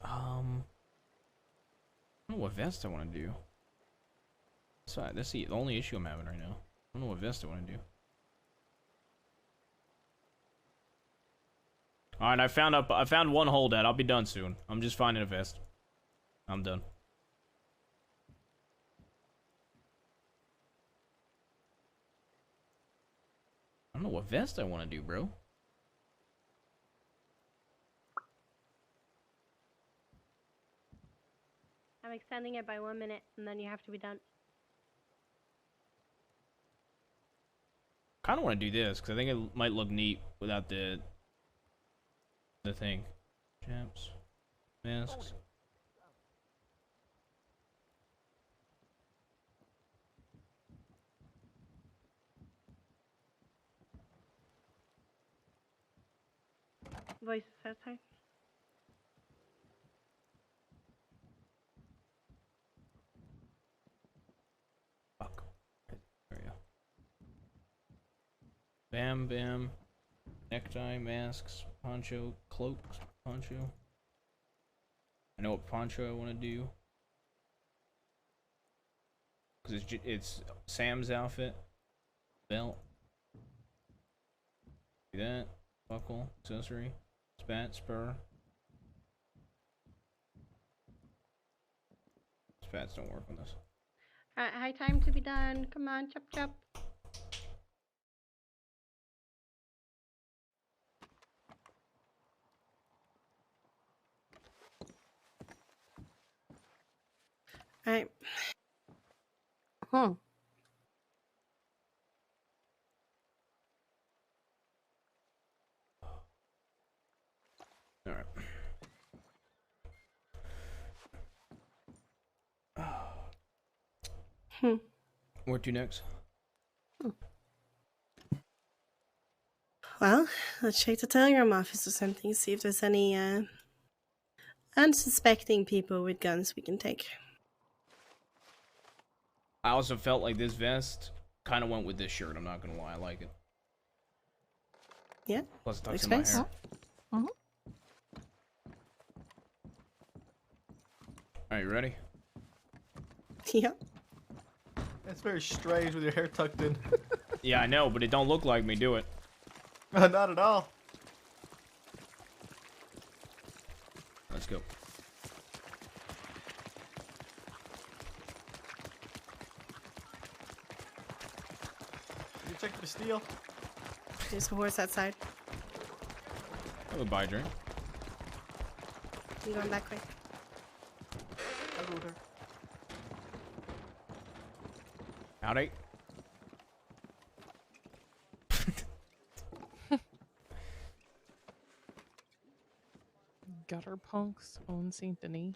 I don't know what vest I want to do. So that's the only issue I'm having right now. I don't know what vest I want to do. All right, I found one holdout. I'll be done soon. I'm just finding a vest. I'm done. I don't know what vest I want to do, bro. I'm extending it by 1 minute, and then you have to be done. Kind of want to do this because I think it might look neat without the thing. Chaps, masks. Voices outside. Fuck. There we go. Bam, bam. Necktie, masks, poncho, cloaks, poncho. I know what poncho I want to do. Because it's Sam's outfit. Belt. Do that. Buckle, accessory, spat, spur. Spats don't work on this. Alright, high time to be done. Come on, chop chop. Alright. Alright. Where to next? Well, let's check the telegram office or something, see if there's any unsuspecting people with guns we can take. I also felt like this vest kind of went with this shirt. I'm not gonna lie, I like it. Yeah. Plus it tucks looks in my nice. hair. Are you ready? Yeah. That's very strange with your hair tucked in. Yeah, I know, but it don't look like me. Do it. Not at all. Let's go. You check the steel. There's a horse outside. I would buy a drink. You going that quick? I'll go with her. Howdy. Gutter punks own Saint Denis.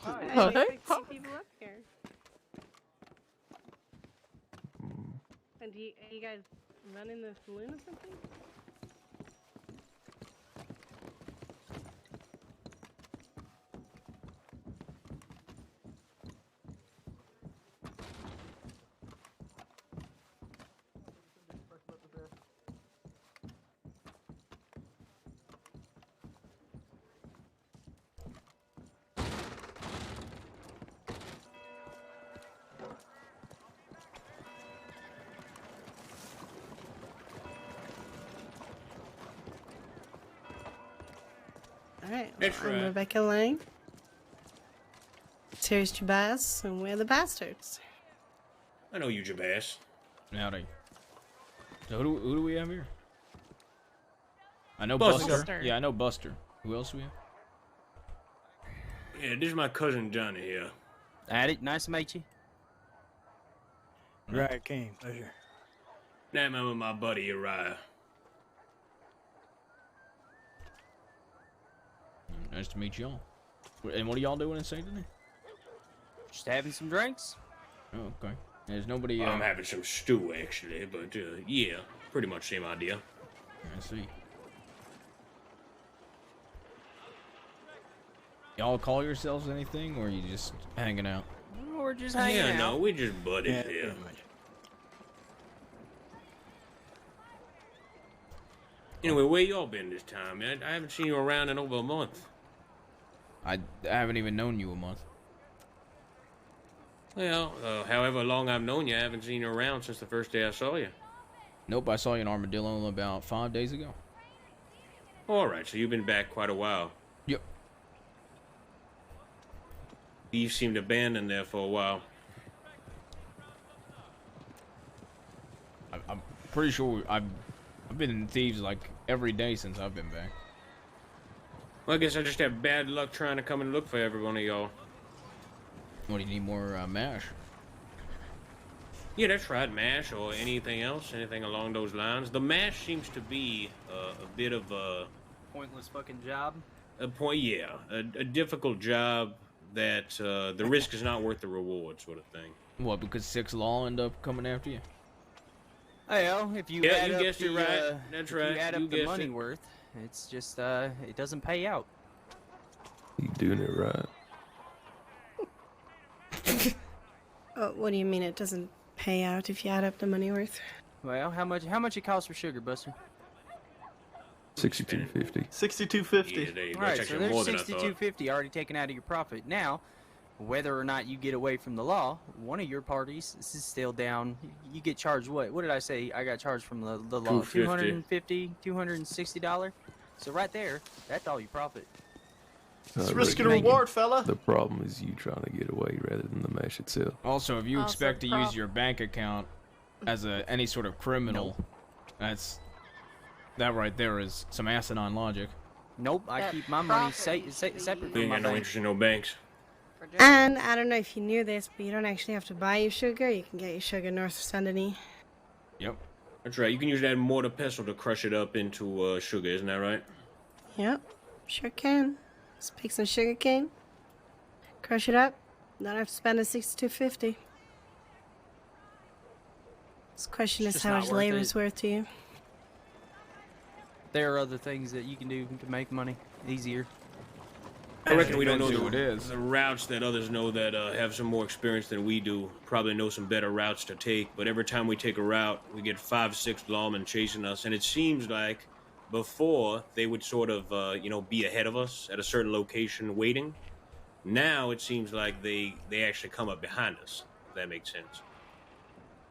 Hi. People up here. And are you guys running the saloon or something? Alright, That's I'm right. Rebecca Lang. Here's Jabaz, and we're the Bastards. I know you, Jabaz. Howdy. So who do we have here? I know Buster. Buster. Yeah, I know Buster. Who else do we have? Yeah, this is my cousin Johnny here. Addy, nice to meet you. Right, King. Pleasure. Now I'm with my buddy Uriah. Nice to meet y'all. And what are y'all doing in St. Denis? Just having some drinks. Oh, okay. There's nobody. I'm having some stew actually, but yeah, pretty much same idea. I see. Y'all call yourselves anything, or are you just hanging out? We're just hanging out. Yeah, no, we just buddies here. Anyway, where y'all been this time, man? I haven't seen you around in over a month. I haven't even known you a month. Well, however long I've known you, I haven't seen you around since the first day I saw you. Nope, I saw you in Armadillo about 5 days ago. All right, so you've been back quite a while. Yep. You seemed abandoned there for a while. I'm pretty sure I've been in Thieves like every day since I've been back. Well, I guess I just have bad luck trying to come and look for every one of y'all. What, do you need more MASH? Yeah, that's right, MASH or anything else, anything along those lines. The MASH seems to be a bit of a... Pointless fucking job? A difficult job that the risk is not worth the reward sort of thing. What, because 6 Law end up coming after you? Well, if you Yeah, add you up guessed it the, right. That's if right. you add You up the guessed money it. worth, it's just, it doesn't pay out. You doing it right. What do you mean it doesn't pay out if you add up the money worth? Well, how much it costs for sugar, Buster? $62.50. $62.50. All right, so there's $62.50 already taken out of your profit. Now, whether or not you get away from the law, one of your parties is still down. You get charged what? What did I say? I got charged from the law. $250, $260. So right there, that's all your profit. It's risk and reward, fella. The problem is you trying to get away rather than the MASH itself. Also, if you expect to use your bank account as any sort of criminal, that right there is some asinine logic. Nope, I keep my money separate You from ain't my got no bank. interest in no banks. And I don't know if you knew this, but you don't actually have to buy your sugar. You can get your sugar north of Saint Denis. Yep. That's right. You can use that mortar pestle to crush it up into sugar, isn't that right? Yep, sure can. Just pick some sugar cane, crush it up. Don't have to spend the $62.50. This question It's is just how not much worth labor it. is worth to you. There are other things that you can do to make money easier. I reckon we don't know Depends who it is. the routes that others know that have some more experience than we do. Probably know some better routes to take. But every time we take a route, we get 5, 6 lawmen chasing us, and it seems like before they would sort of be ahead of us at a certain location waiting. Now it seems like they actually come up behind us. If that makes sense.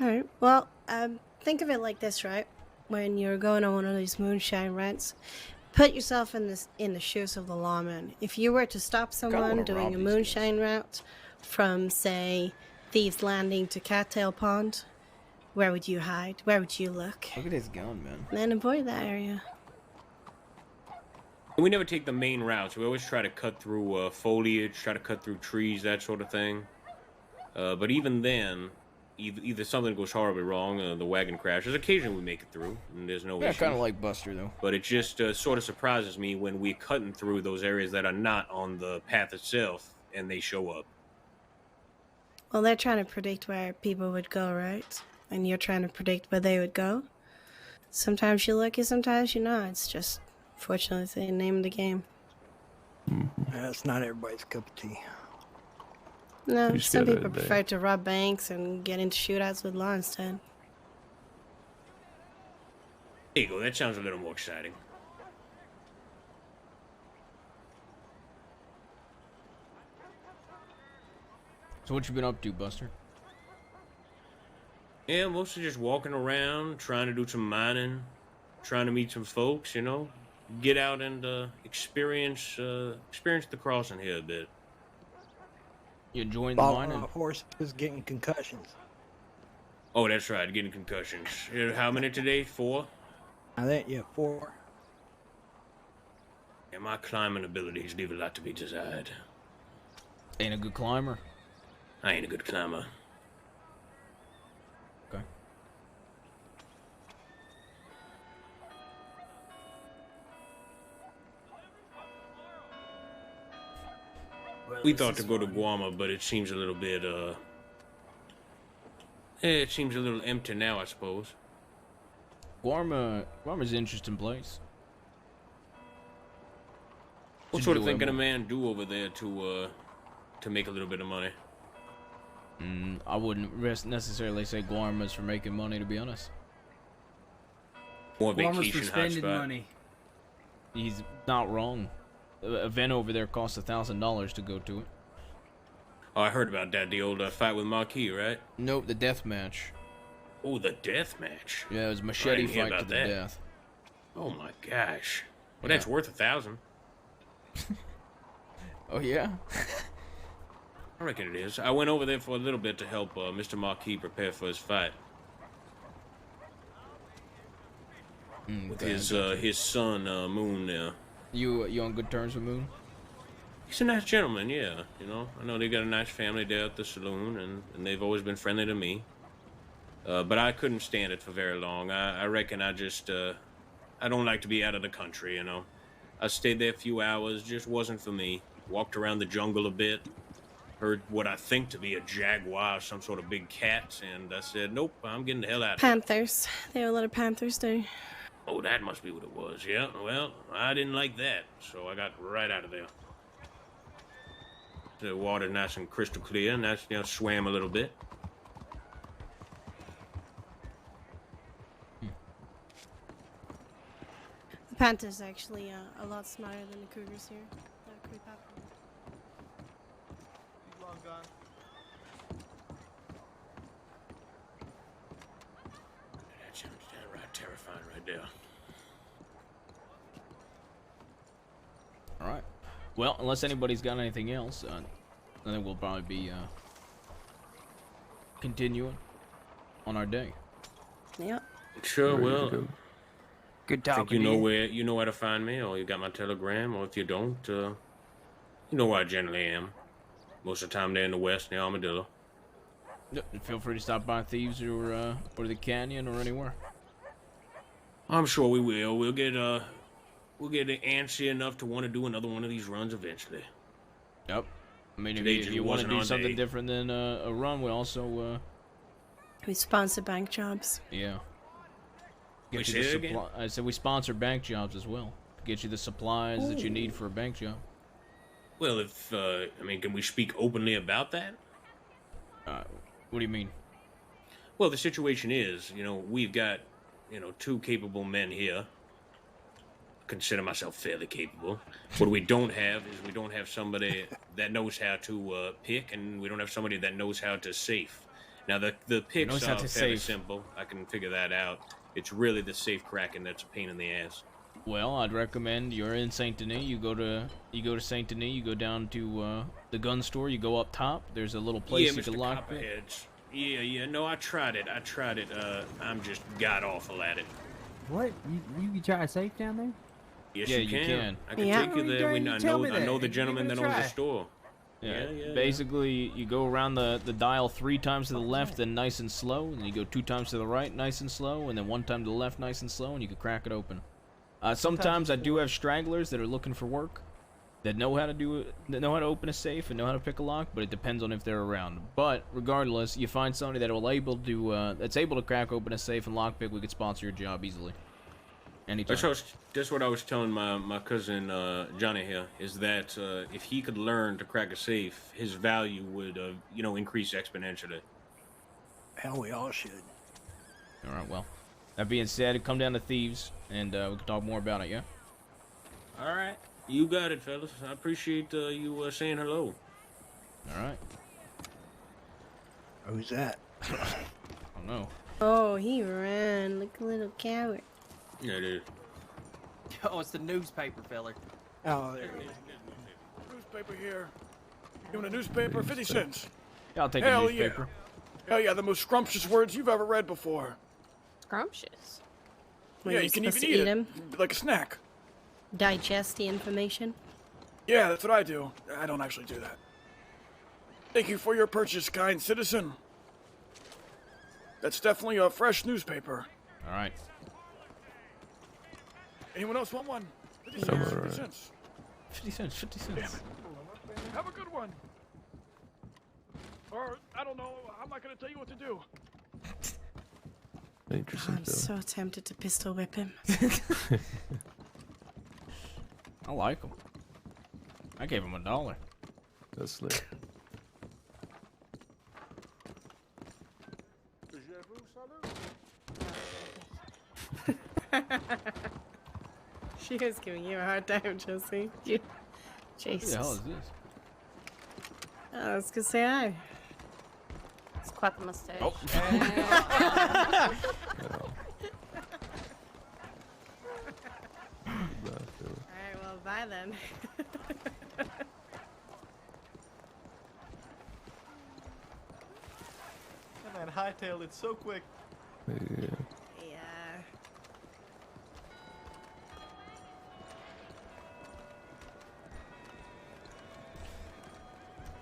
All right. Well, think of it like this, right? When you're going on one of these moonshine rents, put yourself in the shoes of the lawman. If you were to stop someone doing a moonshine route from, say, Thieves Landing to Cattail Pond, where would you hide? Where would you look? Look at his gun, man. Then avoid that area. We never take the main routes. We always try to cut through foliage, try to cut through trees, that sort of thing. But even then, either something goes horribly wrong, the wagon crashes. Occasionally we make it through, and there's no issue. Yeah, kind of like Buster, though. But it just sort of surprises me when we're cutting through those areas that are not on the path itself, and they show up. Well, they're trying to predict where people would go, right? And you're trying to predict where they would go. Sometimes you're lucky, sometimes you're not. It's just, fortunately, the name of the game. That's not everybody's cup of tea. No, You just some gotta people prefer to rob banks and get into shootouts with law instead. There you go. That sounds a little more exciting. So what you been up to, Buster? Yeah, mostly just walking around, trying to do some mining, trying to meet some folks, get out and experience the crossing here a bit. You enjoying the Falling mining? off horses, getting concussions. Oh, that's right, getting concussions. How many today? 4? I think, yeah, 4. Yeah, my climbing abilities leave a lot to be desired. Ain't a good climber. I ain't a good climber. Okay. We thought to go to Guama, but it seems a little bit, it seems a little empty now, I suppose. Guarma's an interesting place. What sort of thing can a man do over there to make a little bit of money? I wouldn't necessarily say Guarma's for making money, to be honest. More Guarma's vacation for spending hotspot. money. He's not wrong. A event over there costs $1,000 to go to it. Oh, I heard about that. The old fight with Marquis, right? Nope, the death match. Oh, the death match. Yeah, it was a I machete didn't hear fight to about the that. death. Oh my gosh. Well, Yeah. that's worth 1,000. Oh yeah. I reckon it is. I went over there for a little bit to help Mr. Marquis prepare for his fight. With his son, Moon. You on good terms with Moon? He's a nice gentleman, yeah. You know, I know they got a nice family there at the saloon, and they've always been friendly to me. But I couldn't stand it for very long. I reckon I just, I don't like to be out of the country, you know. I stayed there a few hours, just wasn't for me. Walked around the jungle a bit, heard what I think to be a jaguar, some sort of big cat, and I said, nope, I'm getting the hell out of here. Panthers. There are a lot of panthers there. Oh, that must be what it was, yeah. Well, I didn't like that, so I got right out of there. The water nice and crystal clear, and I swam a little bit. The panthers are actually a lot smarter than the cougars here. They'll creep up. Long gone. That sounds downright terrifying right there. All right. Well, unless anybody's got anything else, I think we'll probably be continuing on our day. Yep. Sure, well. Good I talking think to you. you know where to find me, or you got my telegram, or if you don't, you know where I generally am. Most of the time, they're in the west, near Armadillo. Yep, and feel free to stop by Thieves or the Canyon or anywhere. I'm sure we will. We'll get antsy enough to want to do another one of these runs eventually. Yep. I mean, Today if just you want to wasn't do our something day. different than a run, we also We sponsor bank jobs. yeah. Wait, Get you say the that again? supply. I said we sponsor bank jobs as well. Get you the supplies that you need for a bank job. Well, if I mean, can we speak openly about that? What do you mean? Well, the situation is, we've got, two capable men here. Consider myself fairly capable. What we don't have is we don't have somebody that knows how to pick, and we don't have somebody that knows how to safe. Now, the picks Knows how are to fairly safe. simple. I can figure that out. It's really the safe cracking that's a pain in the ass. Well, I'd recommend you're in Saint Denis. You go to Saint Denis. You go down to the gun store. You go up top. There's a little place Yeah, you Mr. can lock it. Copperheads. Yeah. No, I tried it. I'm just god awful at it. What? You can try a safe down there? Yes, Yeah, you you can. can. I can Yeah. take you there. You tell me I know that. the gentleman Give that it a owns the try. store. Yeah. Yeah. Basically, you go around the dial 3 times to the left, then nice and slow, and then you go 2 times to the right, nice and slow, and then 1 time to the left, nice and slow, and you can crack it open. Sometimes I do have stragglers that are looking for work, that know how to do it, that know how to open a safe and know how to pick a lock, but it depends on if they're around. But regardless, you find somebody that's able to crack open a safe and lockpick, we could sponsor your job easily. Anytime. That's what I was telling my cousin Johnny here, is that if he could learn to crack a safe, his value would increase exponentially. Hell, we all should. All right. Well, that being said, come down to Thieves, and we can talk more about it. Yeah. All right, you got it, fellas. I appreciate you saying hello. All right. Who's that? I don't know. Oh, he ran like a little coward. Yeah, it is. Oh, it's the newspaper feller. Oh, there it is. Newspaper here. Doing a newspaper, 50 cents. Yeah, I'll take Hell a newspaper. Yeah. Hell yeah, the most scrumptious words you've ever read before. Scrumptious. Were Yeah, you you can supposed even to eat eat it. 'em? Like a snack. Digest the information. Yeah, that's what I do. I don't actually do that. Thank you for your purchase, kind citizen. That's definitely a fresh newspaper. All right. Anyone else want one? 50 I'm cents. alright. 50 cents. 50 cents. 50 cents. Have a good one. Or, I don't know, I'm not going to tell you what to do. Interesting. I'm so tempted to pistol whip him. I like him. I gave him $1. That's slick. She was giving you a hard time, Josie. Jesus. What the hell is this? I was gonna say hi. It's quite the mustache. Oh. Alright, well, bye then. That man hightailed it so quick. Yeah. Yeah.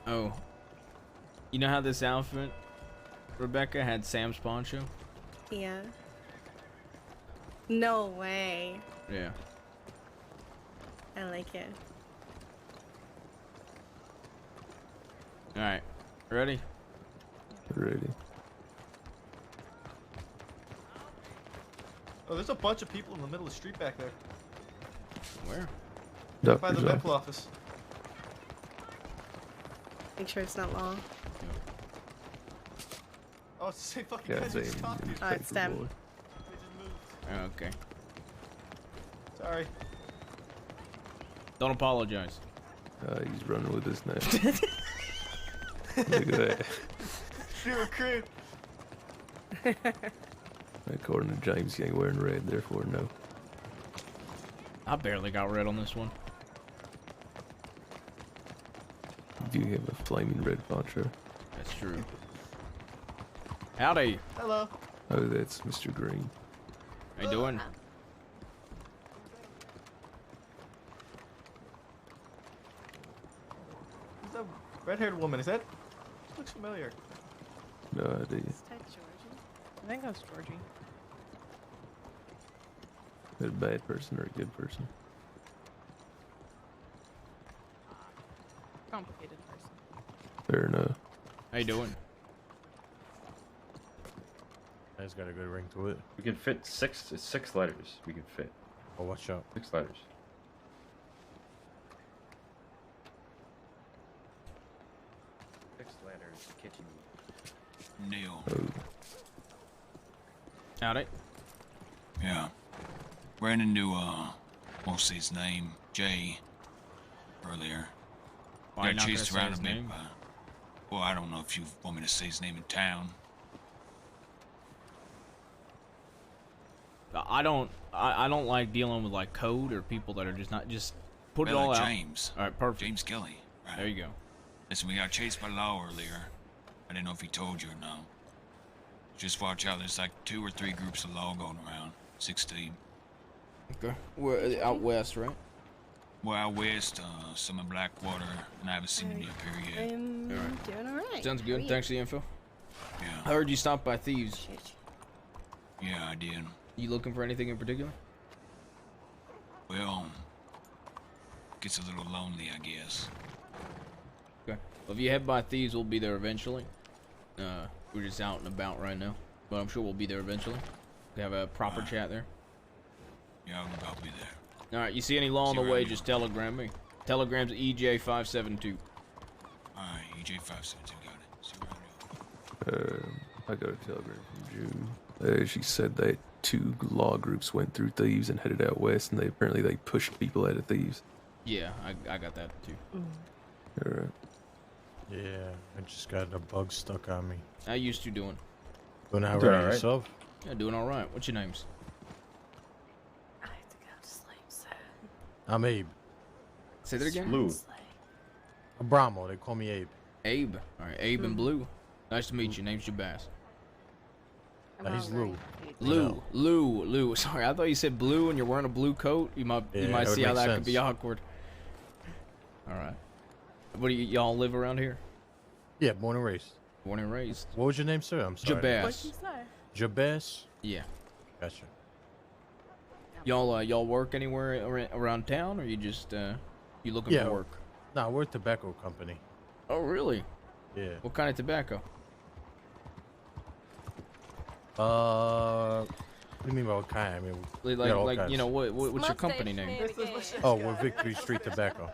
Oh. You know how this outfit, Rebecca, had Sam's poncho? Yeah. No way. Yeah. I like it. Alright. Ready? Ready. Oh, there's a bunch of people in the middle of the street back there. Where? By the Doctor's medical office. Make sure it's not long. Oh, it's the same fucking Yeah, guys who same just talking. Oh, it's them. boy. They just moved. Oh, okay. Sorry. Don't apologize. He's running with us now. Look at that. Shoot recruit. According to James, he ain't wearing red, therefore no. I barely got red on this one. You do have a flaming red poncho. That's true. Howdy. Hello. Oh, that's Mr. Green. How you doing? Who's that red-haired woman? Is that? She looks familiar. No idea. I think that was Georgie. Is that a bad person or a good person? Complicated person. Fair enough. How you doing? It's got a good ring to it. We can fit six letters. We can fit. Oh, watch out. 6 letters. Six letters. Kitchen. Neil. Howdy. Yeah. Brandon knew, won't say his name, Jay, earlier. Why you Got not chased gonna say around a his bit name? by, well, I don't know if you want me to say his name in town. I don't like dealing with like code or people that are just not just put it all out. James. All right, perfect. James Kelly. Right. There you go. Listen, we got chased by law earlier. I didn't know if he told you or not. Just watch out. There's like 2 or 3 groups of law going around. 16. Okay. We're out west, right? We're out west, some in Blackwater, and I haven't seen any up here yet. I'm doing alright. Sounds good. How are Thanks for the info. Yeah. I heard you stopped by Thieves. Yeah, I did. You looking for anything in particular? Well, gets a little lonely, I guess. Okay. Well, if you head by Thieves, we'll be there eventually. We're just out and about right now, but I'm sure we'll be there eventually. We have a proper chat there. Yeah, I'll be there. All right. You see any law on See the where way? you Just telegram me. Telegram's EJ572. Alright, EJ572 got it. I got a telegram from June. She said that 2 law groups went through Thieves and headed out west, and they pushed people out of Thieves. Yeah, I got that too. Alright. Yeah, I just got a bug stuck on me. How you two doing? Doing Doing alright alright. yourself? Yeah, doing all right. What's your names? I have to go to sleep soon. I'm Abe. Say that again. Blue. Abramo, they call me Abe. Abe. All right, Abe and Blue. Nice to meet you. Name's Jabaz. He's Lou. Lou. Sorry, I thought you said blue and you're wearing a blue coat. You might Yeah, that see would how make that could be sense. awkward. All right. What do y'all live around here? Yeah, born and raised. Born and raised. What was your name, sir? I'm sorry. Jabez. Jabez? Yeah. Gotcha. Y'all work anywhere around town, or you just you looking Yeah. for work? Nah, we're a tobacco company. Oh, really? Yeah. What kind of tobacco? What do you mean by what kind? I mean, we got all Like kinds. you know what's your company name? Oh, we're Victory Street Tobacco.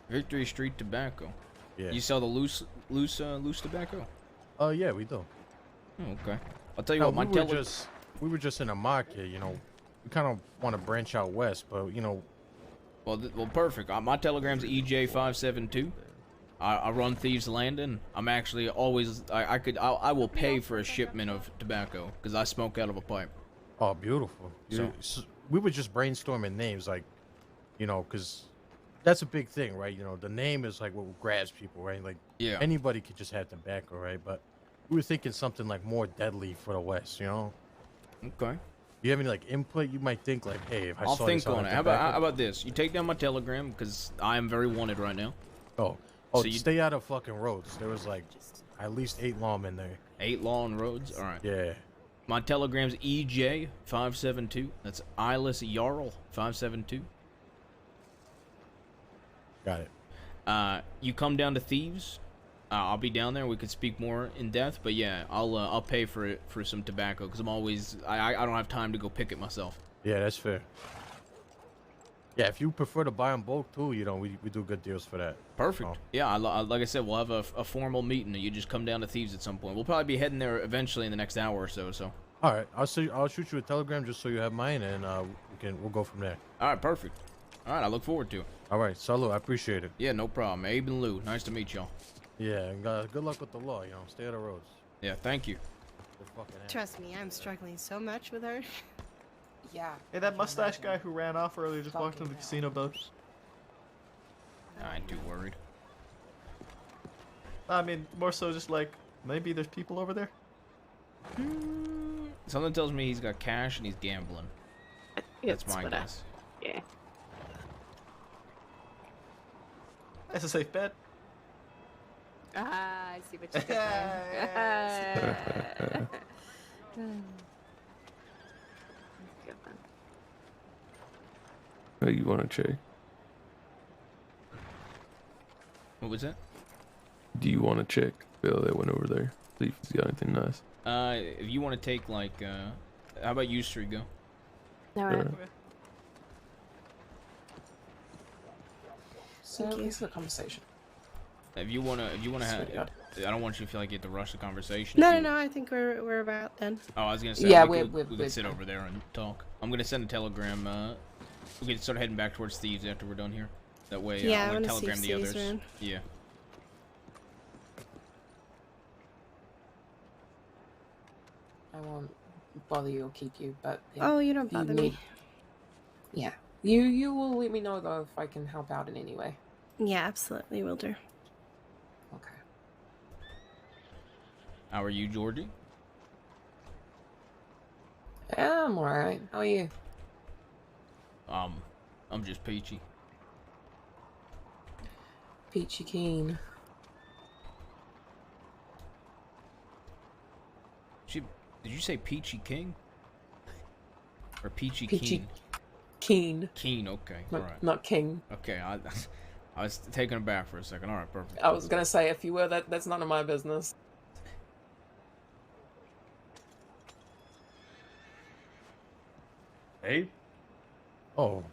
Victory Street Tobacco. Yeah. You sell the loose tobacco? Oh, yeah, we do. Oh, okay. I'll tell you No, what, we were just in a market, you know. We kind of want to branch out west, but you know. Well, perfect. My telegram's EJ572. I run Thieves Landing. I'm actually always I will pay for a shipment of tobacco because I smoke out of a pipe. Oh, beautiful. So we were just brainstorming names, like, you know, because that's a big thing, right? You know, the name is like what grabs people, right? Like, yeah, anybody could just have tobacco, right? But we were thinking something like more deadly for the West, you know? Okay. You have any like input? You might think like, hey, if I I'll saw think this on on it. How about this? You take down my telegram because I am very wanted right now. Oh, So you- stay out of fucking roads. There was like at least 8 lawmen there. 8 law and roads. All right. Yeah. My telegram's EJ572. That's Eyeless Jarl 572. Got it. You come down to Thieves. I'll be down there. We could speak more in depth, but yeah, I'll pay for it for some tobacco because I don't have time to go pick it myself. Yeah, that's fair. Yeah, if you prefer to buy in bulk too, you know, we do good deals for that. Perfect. So. Yeah, like I said, we'll have a formal meeting. You just come down to Thieves at some point. We'll probably be heading there eventually in the next hour or so. So. All right, I'll shoot you a telegram just so you have mine, and we'll go from there. All right, perfect. All right, I look forward to it. All right, salute. I appreciate it. Yeah, no problem. Abe and Lou, nice to meet y'all. Yeah, and good luck with the law. You know, stay out of roads. Yeah, thank you. Good fucking ass. Trust me, I'm struggling so much with her. Yeah. Hey, that mustache guy who ran off earlier just walked into the casino boat. I ain't too worried. I mean, more so just like, maybe there's people over there? Something tells me he's got cash and he's gambling. That's my guess. Yeah. That's a safe bet. Ah, I see what you did there. Good one. Oh, you want to check? What was that? Do you want to check Bill that went over there? See if he's got anything nice. If you want to take like, how about you three go? All right. Okay. So, it's a conversation. If you wanna have, Sweetheart. I don't want you to feel like you have to rush the conversation. No, I think we're about done. Oh, I was gonna say, Yeah, we we're could sit over there and talk. I'm gonna send a telegram. We can start heading back towards Thieves after we're done here. That way, Yeah, I I'm gonna wanna see telegram if the Thieves others. are in. Yeah. I won't bother you or keep you, but Oh, you don't bother me. Yeah, you will let me know though if I can help out in any way. Yeah, absolutely, will do. Okay. How are you, Georgie? Yeah, I'm alright. How are you? I'm just peachy. Peachy keen. Did you say Peachy King? Or Peachy Peachy Keen? Keen. Keen, okay. Not, Alright. not king. Okay, I was taken aback for a second. Alright, perfect. I was gonna say if you were that's none of my business. Hey? Oh,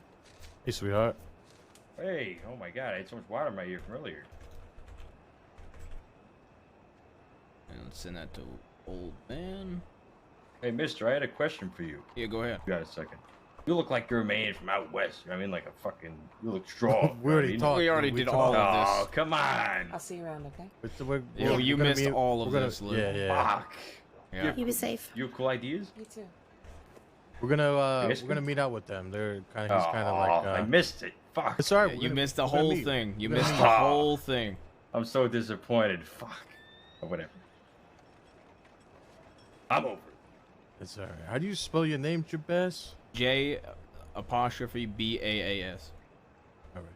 hey, sweetheart. Hey, oh my god, I had so much water in my ear from earlier. And let's send that to old man. Hey, mister, I had a question for you. Yeah, go ahead. You got a second? You look like you're a man from out west. You know what I mean? Like a fucking... You look strong. We already talked. We already did all of this. Oh, come on. I'll see you around, okay? Yo, you gonna missed be- all of we're gonna- this, Lou. Yeah. Fuck. Yeah. You be safe. You have cool ideas? Me too. We're gonna meet out with them. They're kind of he's kind of Oh, like. I missed it. Fuck. It's alright. Yeah, we're you gonna- missed the we're gonna whole meet. thing. You We're gonna missed meet. the whole thing. I'm so disappointed. Fuck. Or whatever. I'm over it. It's alright. How do you spell your name, Jabez? J apostrophe BAAS. Alright.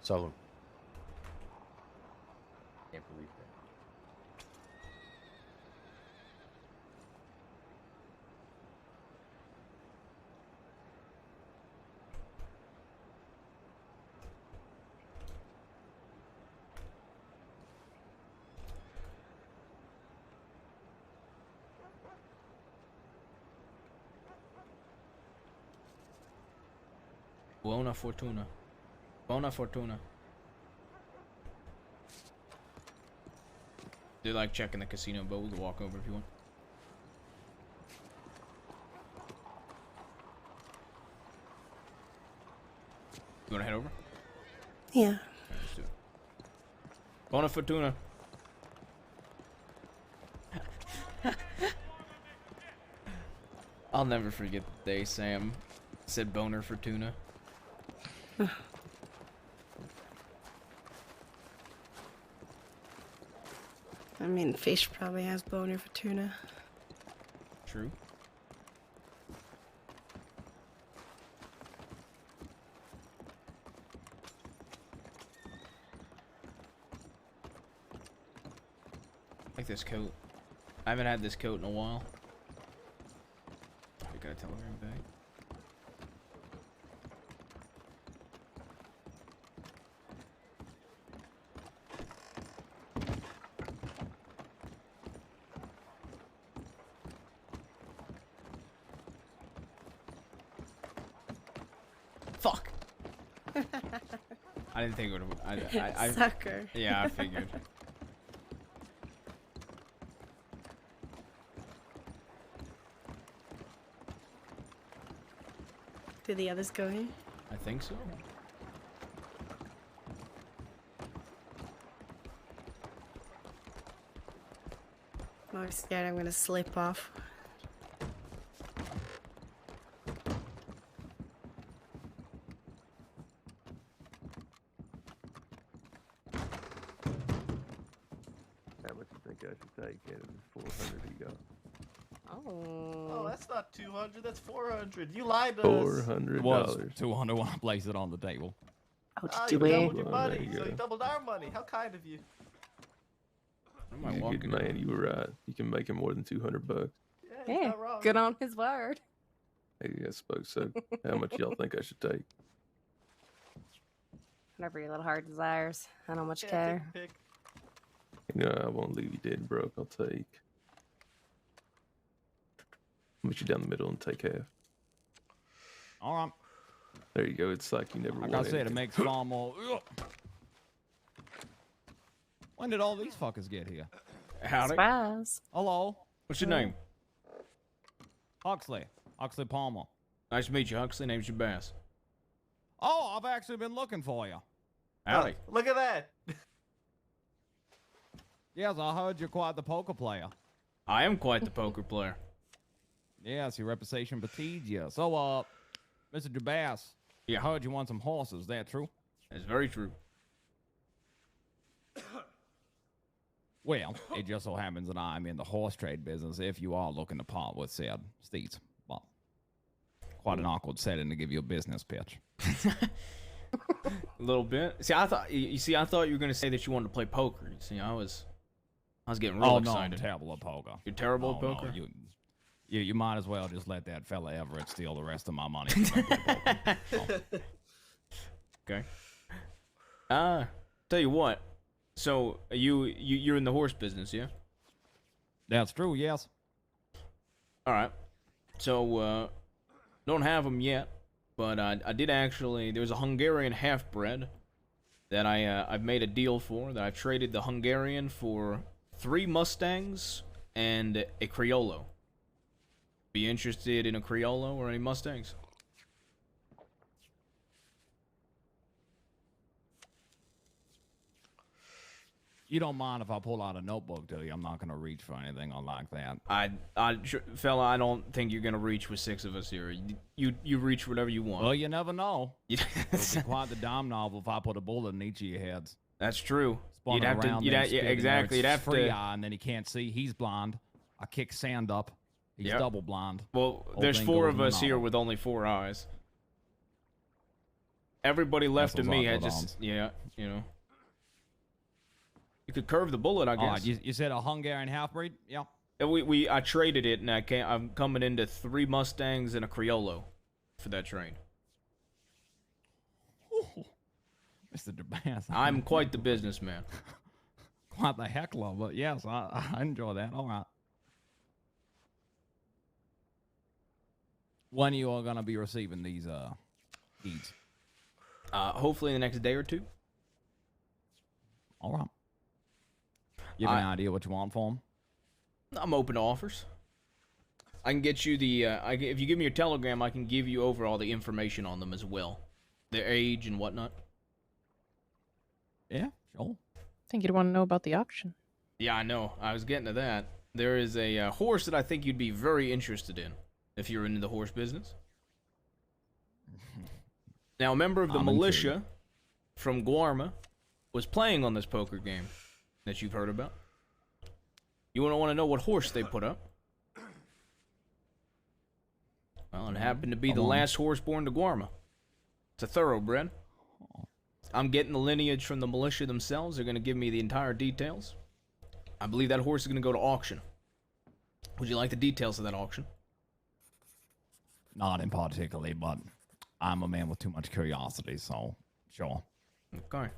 Salute. Can't believe Buona fortuna. Buona fortuna. They like checking the casino, but we'll walk over if you want. You wanna head over? Yeah. Alright, let's do it. Buona fortuna. I'll never forget the day Sam said boner for tuna. I mean, fish probably has boner for tuna. True. Like this coat. I haven't had this coat in a while. I got a telegram bag. Fuck. I didn't think it would. I Sucker. Yeah, I figured. Did the others go in? I think so. I'm scared I'm gonna slip off. How much you think I should take out of this 400 you got? Oh, that's not 200. That's 400. You lied to us. $400. It was 200 when I placed it on the table. Oh, Ah, did you you doubled your Well, money, there you so go. you doubled our money. How kind of you. Am I You walking? good man, you were right. You can make it more than $200. Yeah, he's Yeah, not wrong. good on his word. Hey, I suppose so. How much y'all think I should take? Whatever your little heart desires. I don't much Yeah, care. take a pick. You know, I won't leave you dead and broke. I'll take. I'll meet you down the middle and take half. All right. There you go. It's like you never Like won I said, it anything. makes far more. When did all these fuckers get here? Howdy. Surprise. Hello. What's your name? Huxley. Huxley Palmer. Nice to meet you, Huxley. Name's Bass. Oh, I've actually been looking for you. Howdy. Look at that. Yes, I heard you're quite the poker player. I am quite the poker player. Yes, your reputation precedes you. So, Mr. Jabas, Yeah. I heard you want some horses. Is that true? That's very true. Well, it just so happens that I'm in the horse trade business. If you are looking to part with said steeds, well, quite an awkward setting to give you a business pitch. A little bit. See, I thought I thought you were gonna say that you wanted to play poker. You see, I was getting real Oh no, excited. I'm terrible at poker. You're terrible at Oh, no, poker. you might as well just let that fella Everett steal the rest of my money. From me for poker. Okay. Tell you what. So you're in the horse business, yeah? That's true. Yes. All right. So don't have them yet, but I did actually. There was a Hungarian half-bred that I've made a deal for. That I've traded the Hungarian for 3 Mustangs and a Criollo. Be interested in a Criollo or any Mustangs? You don't mind if I pull out a notebook, do you? I'm not going to reach for anything like that. Fella, I don't think you're gonna reach with 6 of us here. You reach whatever you want. Well, you never know. It'll be quite the dime novel if I put a bullet in each of your heads. That's true. Spun You'd have to. around, You'd then have, yeah, spit in there. exactly. You'd It's have free to. eye, and then he can't see. He's blind. I kick sand up. He's Yep. double blind. Well, Whole there's thing 4 goes of in the us here novel. with only 4 eyes. Everybody left of those me had awkward just arms. yeah, you know. You could curve the bullet, I All right, guess. you said a Hungarian half-breed? Yeah. Yeah, I traded it, and I'm coming into 3 Mustangs and a Criollo for that trade. Mr. DeBass. I'm quite the businessman. Quite the heckler, but yes, I enjoy that. All right. When you are going to be receiving these deeds? Hopefully in the next day or two. All right. You have any idea what you want for them? I'm open to offers. I can get you the, if you give me your telegram, I can give you over all the information on them as well. Their age and whatnot. Yeah, sure. I think you'd want to know about the auction. Yeah, I know. I was getting to that. There is a horse that I think you'd be very interested in if you're into the horse business. Now, a member of the militia from Guarma was playing on this poker game that you've heard about. You want to know what horse they put up? Well, it happened to be the last horse born to Guarma. It's a thoroughbred. I'm getting the lineage from the militia themselves. They're going to give me the entire details. I believe that horse is going to go to auction. Would you like the details of that auction? Not in particularly, but I'm a man with too much curiosity, so sure. Okay.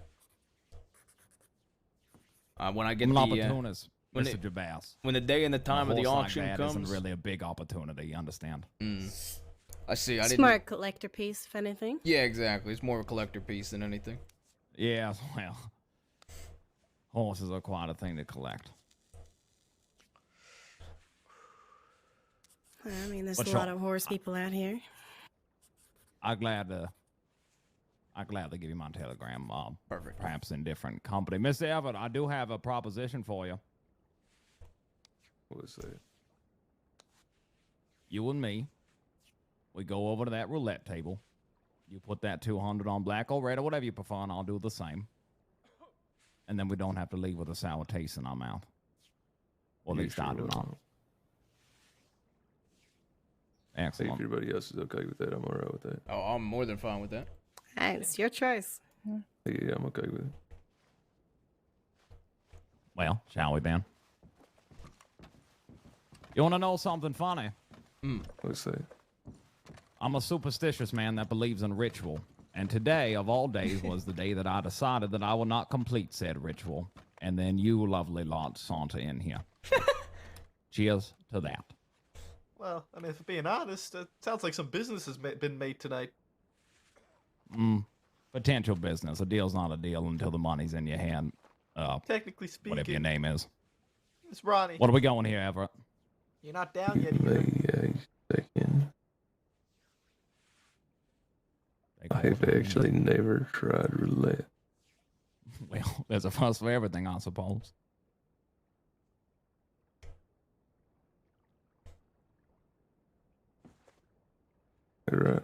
When I get I'm the an opportunist, Mr. Jabaz. When the day and the time of the auction like that comes, isn't really a big opportunity. You understand? I see. Smart collector piece, if anything. Yeah, exactly. It's more of a collector piece than anything. Yeah, well, horses are quite a thing to collect. I mean, there's But a lot of horse people out here. I'm glad to give you my telegram. Perfect. Perhaps in different company. Mr. Everett, I do have a proposition for you. What is that? You and me, we go over to that roulette table. You put that 200 on black or red or whatever you prefer, and I'll do the same. And then we don't have to leave with a sour taste in our mouth. Or at least I do not. Excellent. If everybody else is okay with that, I'm all right with that. Oh, I'm more than fine with that. Hey, it's your choice. Yeah, I'm okay with it. Well, shall we, Ben? You want to know something funny? What's that? I'm a superstitious man that believes in ritual. And today, of all days, was the day that I decided that I will not complete said ritual. And then you, lovely lot, saunter in here. Cheers to that. Well, I mean, if I'm being honest, it sounds like some business has been made tonight. Potential business. A deal's not a deal until the money's in your hand. Technically speaking. Whatever your name is. It's Ronnie. What are we going here, Everett? You're not down yet either. Second. I've actually never tried roulette. Well, there's a fuss for everything, I suppose. Right.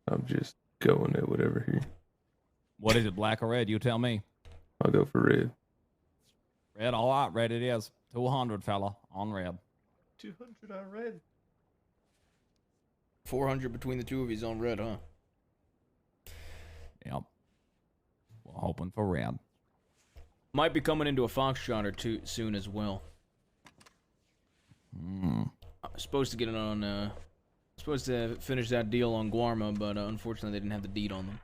I'm just going at whatever here. What is it, black or red? You tell me. I'll go for red. Red, all right, red it is. 200, fella, on red. 200 on red. 400 between the two of you on red, huh? Yep. We're hoping for red. Might be coming into a foxtrot or two soon as well. I'm supposed to get it on, supposed to finish that deal on Guarma, but unfortunately they didn't have the deed on them.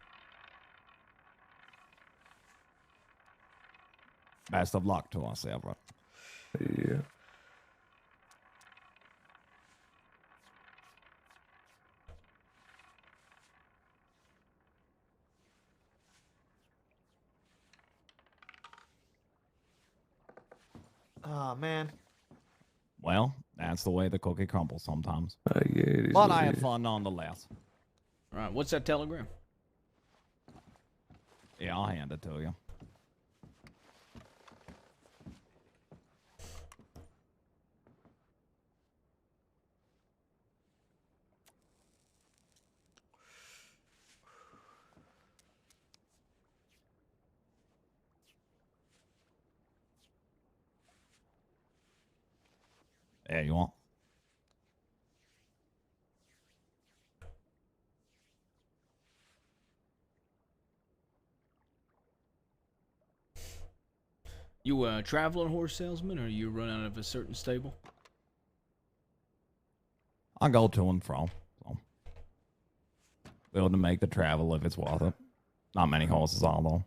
Best of luck to us, Everett. Yeah. Oh, man. Well, that's the way the cookie crumbles sometimes. Yeah, it is. But I had fun nonetheless. All right, what's that telegram? Yeah, I'll hand it to you. There you are. You a traveling horse salesman, or you run out of a certain stable? I go to and from. So. Willing to make the travel if it's worth it. Not many horses are, though.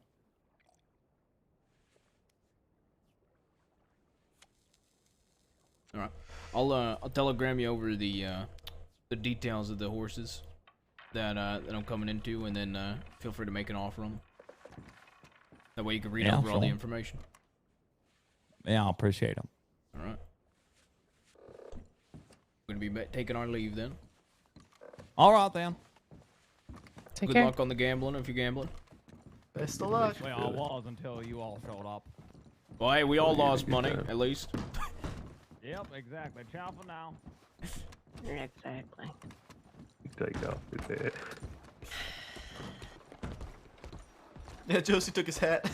All right, I'll telegram you over the details of the horses. that I'm coming into, and then feel free to make an offer on them. That way you can read Yeah, over all the sure. information. Yeah, I appreciate them. All right. We're gonna be taking our leave then. All right then. Take Good care. luck on the gambling if you're gambling. Best of luck. Well, I was until you all showed up. Well, hey, we all lost money at least. Yep, exactly. Ciao for now. Exactly. Take off his head. Yeah, Josie took his hat.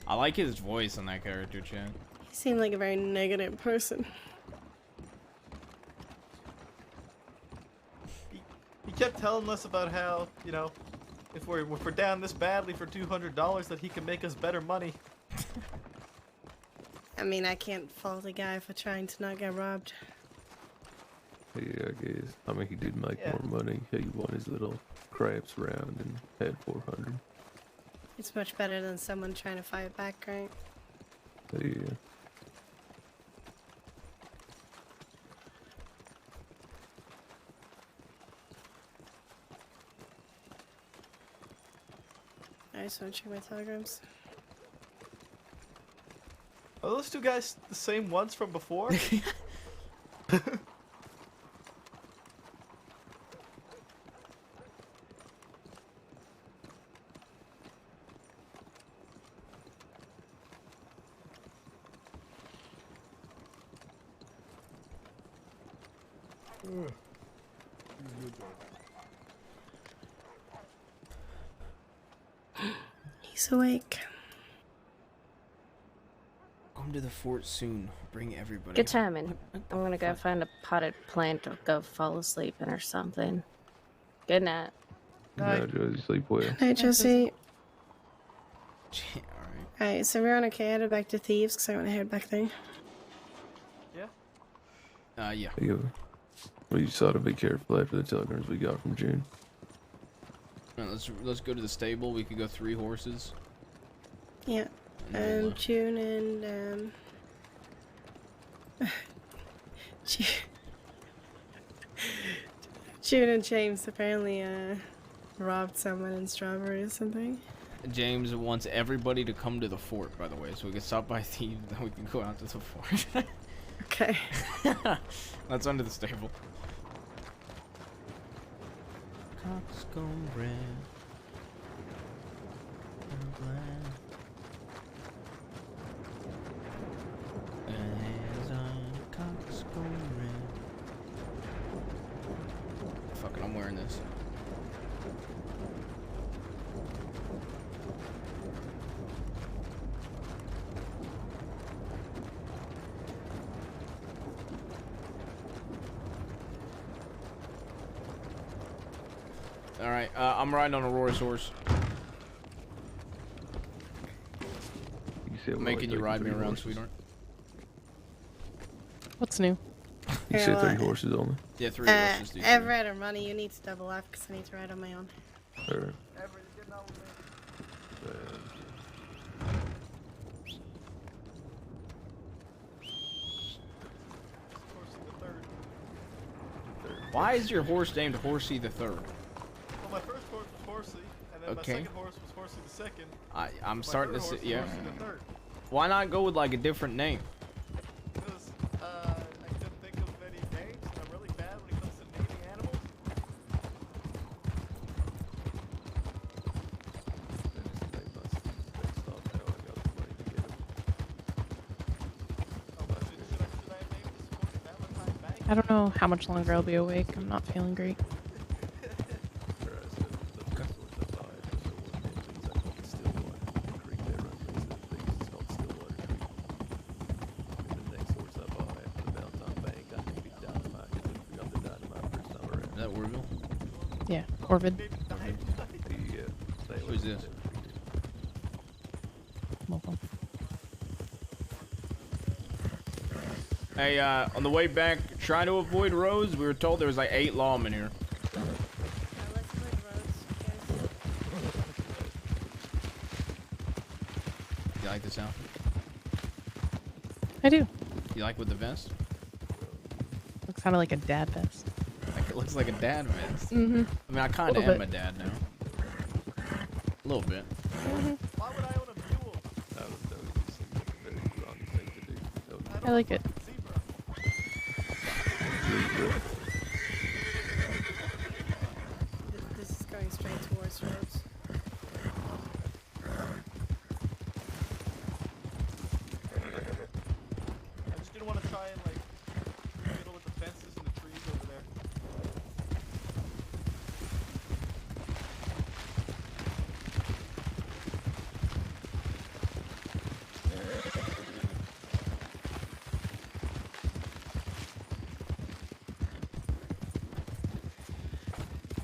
I like his voice on that character, Chad. He seemed like a very negative person. He kept telling us about how, you know, if we're down this badly for $200, that he can make us better money. I mean, I can't fault a guy for trying to not get robbed. Yeah, I guess. I mean, he did make more money. He won his little craps round and had 400. It's much better than someone trying to fight back, right? Yeah. I just want to check my telegrams. Are those two guys the same ones from before? He's awake. Come to the fort soon. Bring everybody. Good timing. I'm gonna go find a potted plant or go fall asleep in or something. Good night. No, Josie, sleep well. Hi, Jesse. Alright. Alright, so we're on okay. Headed back to Thieves because I want to head back there. Yeah. Yeah. Well, you saw to be careful after the telegrams we got from June. Alright, let's go to the stable. We could go 3 horses. Yeah. June and June and James apparently robbed someone in Strawberry or something. James wants everybody to come to the fort, by the way, so we can stop by Thieves, then we can go out to the fort. Okay. That's under the stable. Coxcomb red. and black. As I coxcomb red. Fuck it, I'm wearing this. Alright, I'm riding on Aurora's horse. Making you ride me around, sweetheart. What's new? You said 3 horses only. Yeah, 3 horses. Do Everett or money, you need to double up because I need to ride on my own. Alright. Why is your horse named Horsey the Third? Well, my first horse was Horsey, and then my second horse was Horsey the Second. I'm My starting to third see. horse was Yeah. Horsey the Third. Why not go with like a different name? Because I couldn't think of any names, and I'm really bad when it comes to naming animals. I don't know how much longer I'll be awake. I'm not feeling great. Is that Orville? Yeah, Orvid. Who's this? Welcome. Hey, on the way back, trying to avoid roads. We were told there was like 8 lawmen here. like this outfit? I do. You like with the vest? Looks kind of like a dad vest. Like it looks like a dad vest. Mhm. I mean, I kind of Little am a bit. dad now. A little bit. Why would I own a mule? That would seem like a very wrong thing to do. I like it. This is going straight towards Rose. I just didn't want to try and like fiddle with the fences and the trees over there.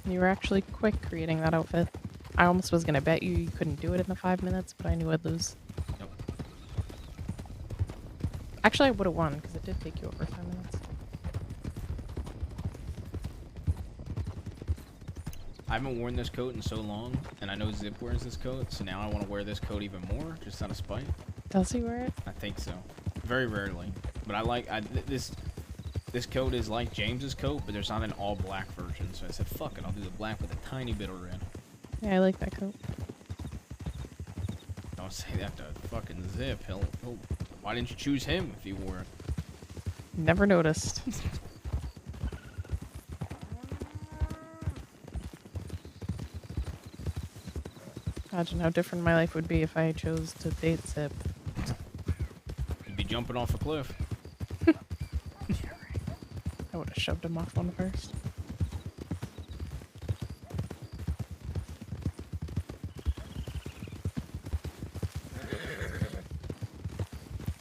You were actually quick creating that outfit. I almost was gonna bet you couldn't do it in the 5 minutes, but I knew I'd lose. Nope. Actually, I would have won because it did take you over 5 minutes. I haven't worn this coat in so long, and I know Zip wears this coat, so now I want to wear this coat even more, just out of spite. Does he wear it? I think so. Very rarely. But I like this coat is like James's coat, but there's not an all black version. So I said, fuck it, I'll do the black with a tiny bit of red. Yeah, I like that coat. Don't say that to fucking Zip. Why didn't you choose him if he wore it? Never noticed. Imagine how different my life would be if I chose to date Zip. You'd be jumping off a cliff. I would have shoved him off one first.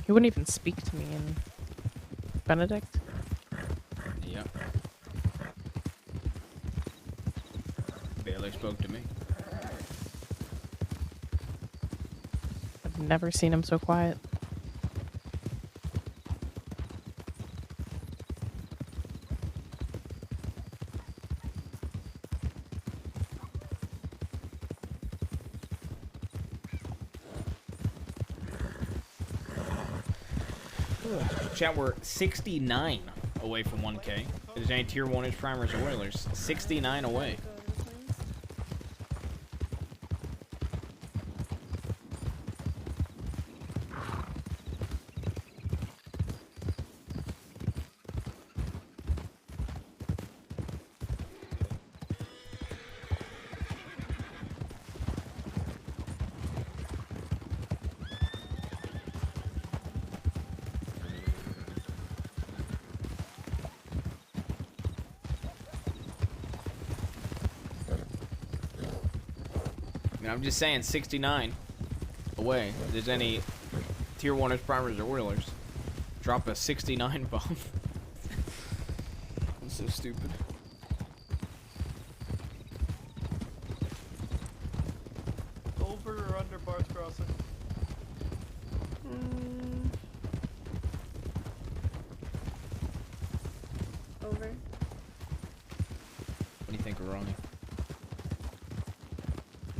He wouldn't even speak to me in Benedict. Yep. Barely spoke to me. I've never seen him so quiet. Chat, we're 69 away from 1K. If there's any tier 1-ish primers or Oilers, 69 away. I'm just saying 69 away. If there's any tier 1-ish primers or Oilers, drop a 69 bomb. That's so stupid. Over or under Bart's Crossing? Over. What do you think of Ronnie?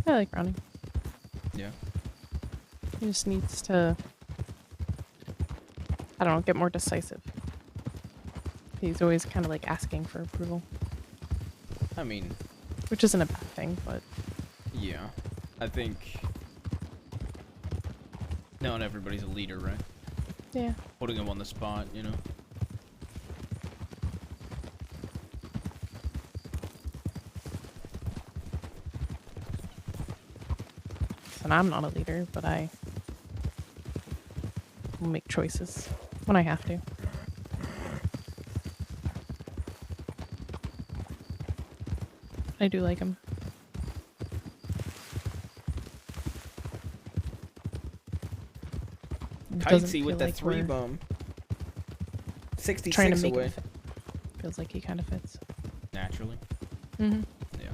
I like Ronnie. Yeah. He just needs to, I don't know, get more decisive. He's always kind of like asking for approval. I mean, which isn't a bad thing, but yeah. I think not everybody's a leader, right? Yeah. Putting him on the spot, you know. and I'm not a leader, but I will make choices when I have to. I do like him. Kitesy with the three bomb. 66 trying to make away. him fit. Feels like he kind of fits. Naturally. Mm-hmm. Yeah.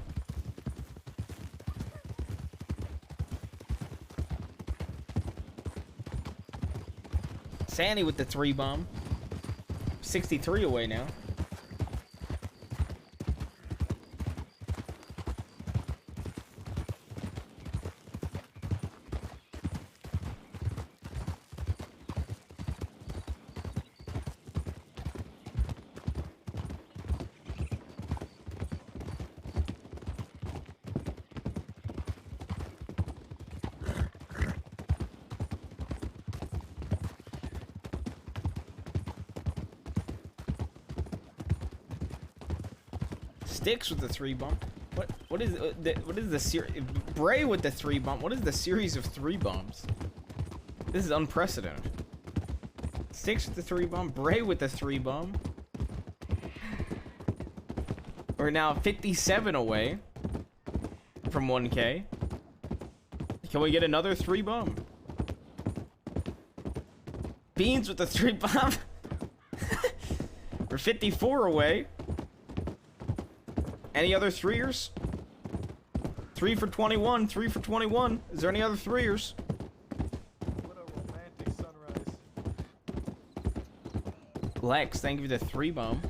Sandy with the 3 bomb. 63 away now. Sticks with the 3 bump. What is the series? Bray with the 3 bump. What is the series of 3 bumps? This is unprecedented. Sticks with the 3 bump. Bray with the 3 bump. We're now 57 away from 1K. Can we get another 3 bump? Beans with the 3 bump. We're 54 away. Any other 3ers? 3 for 21. 3 for 21. Is there any other 3ers? What a romantic sunrise. Lex, thank you for the 3 bump.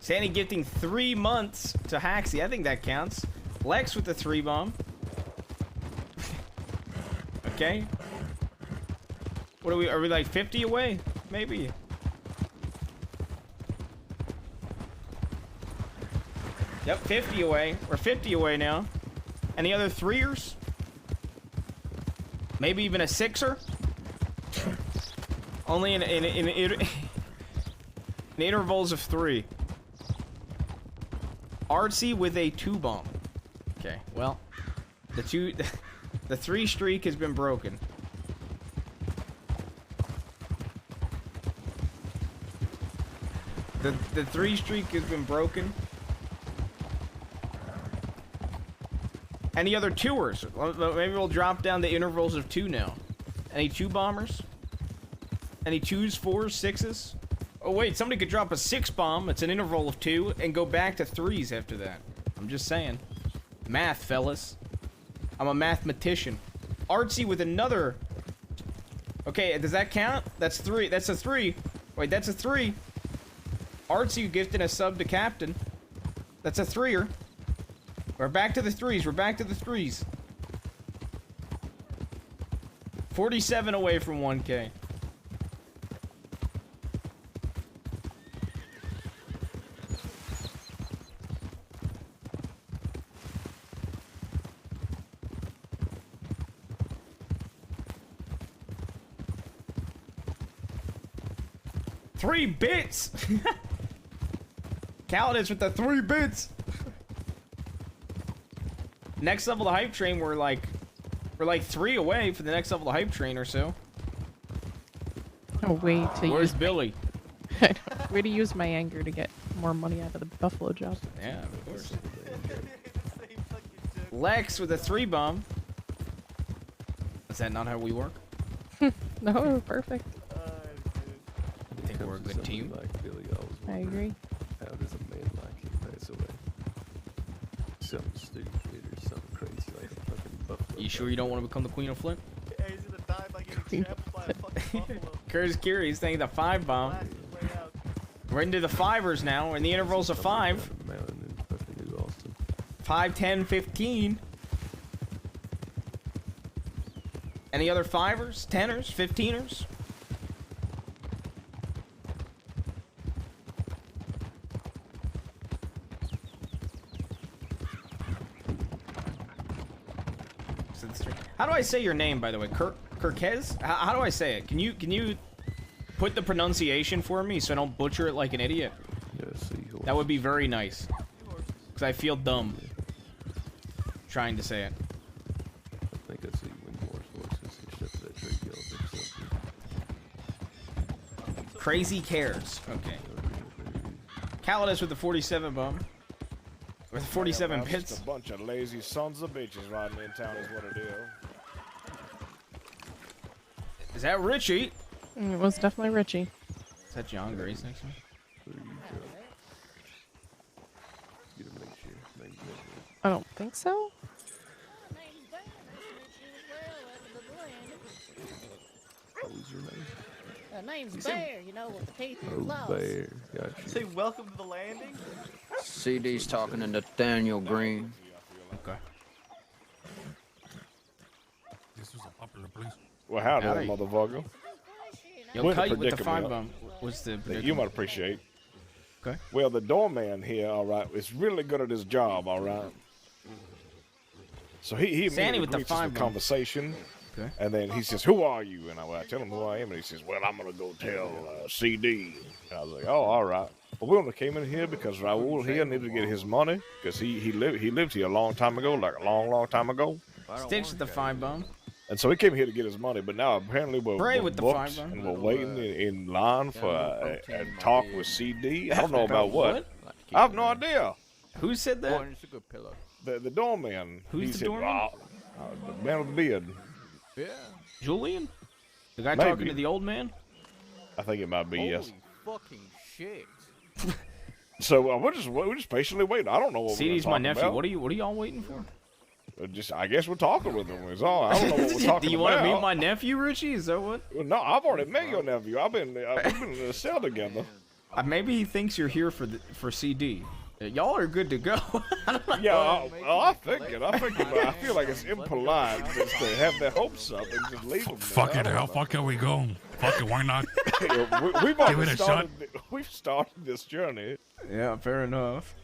Sandy gifting 3 months to Haxie. I think that counts. Lex with the 3 bomb. Okay. What are we like 50 away? Maybe. Yep, 50 away. We're 50 away now. Any other 3ers? Maybe even a 6er? Only in intervals of 3. Artsy with a 2 bomb. Okay, well, the 3 streak has been broken. The 3 streak has been broken. Any other 2ers? Maybe we'll drop down the intervals of 2 now. Any 2 bombers? Any 2s, 4s, 6s? Oh wait, somebody could drop a 6 bomb. It's an interval of 2 and go back to 3s after that. I'm just saying. Math, fellas. I'm a mathematician. Artsy with another. Okay, does that count? That's 3. That's a 3. Wait, that's a 3. Artsy gifting a sub to Captain. That's a 3er. We're back to the 3s. We're back to the 3s. 47 away from 1K. Three bits. Calidus with the 3 bits. Next level of the hype train, we're like 3 away for the next level of the hype train or so. Oh, way to Where's use Billy? Way to use my anger to get more money out of the Buffalo job. Yeah, of course. Lex with a 3 bomb. Is that not how we work? No, perfect. I think we're a good team. Like Billy, I I agree. How does a man like him pass away? Something stupid or something crazy like a fucking buffalo. You sure you don't want to become the Queen of Flint? Yeah, he's gonna die by getting trampled by a fucking buffalo. Curtis Curious thank you the 5 bomb. We're into the 5ers now. We're in the intervals of 5. 5, 10, 15. Any other 5ers, 10ers, 15ers? How do I say your name, by the way? Kirkez? How do I say it? Can you put the pronunciation for me so I don't butcher it like an idiot? That would be very nice. Because I feel dumb trying to say it. I think I see Windmore's horses except for that trade yellow something. Crazy cares. Okay. Calidus with the 47 bomb. With 47 Just bits. a bunch of lazy sons of bitches riding in town is what it is. Is that Richie? It was definitely Richie. Is that John Grace next one? I don't think so. What was your name? Name's Bear, you know, with the teeth and Oh, claws. Bear. Gotcha. Say welcome to the landing. CD's talking to Nathaniel Green. Okay. This was a popular place. Well, howdy, Howdy. motherfucker. Yo, We're in a Kite with the predicament 5-bomb. What's the that you predicament? might appreciate. Okay. Well, the doorman here, all right, is really good at his job, all right. So he Sandy immediately with the reaches the 5-bomb. conversation, Okay. and then he says, "Who are you?" And I tell him who I am, and he says, "Well, I'm gonna go tell CD." And I was like, "Oh, all right." But we only came in here because Raul here needed to get his money because he lived here a long time ago, like a long time ago. Stitch with the 5-bomb. And so he came here to get his money, but now apparently Bray we're with the booked 5-bomb. and we're waiting in line for a talk with CD. I don't know about what. I have no idea. Who said that? It's a good pillow. The doorman. Who's He the said, doorman? the man with the beard. Yeah. Julian? The guy Maybe. talking to the old man? I think it might be, yes. Holy fucking shit. So we're just patiently waiting. I don't know what CD's we're my talking nephew. about. What are y'all waiting for? I guess we're talking with him. Is all. I don't know what we're talking Do you about. want to meet my nephew, Richie? Is that what? Well, no, I've already met your nephew. We've been in a cell together. Maybe he thinks you're here for CD. Y'all are good to go. Yeah, I figured, but I feel like it's impolite just to have their hopes up and just leave them there. Fuck it, how far can we go? Fuck it, why not? We've Give already it a shot. we've started this journey. Yeah, fair enough.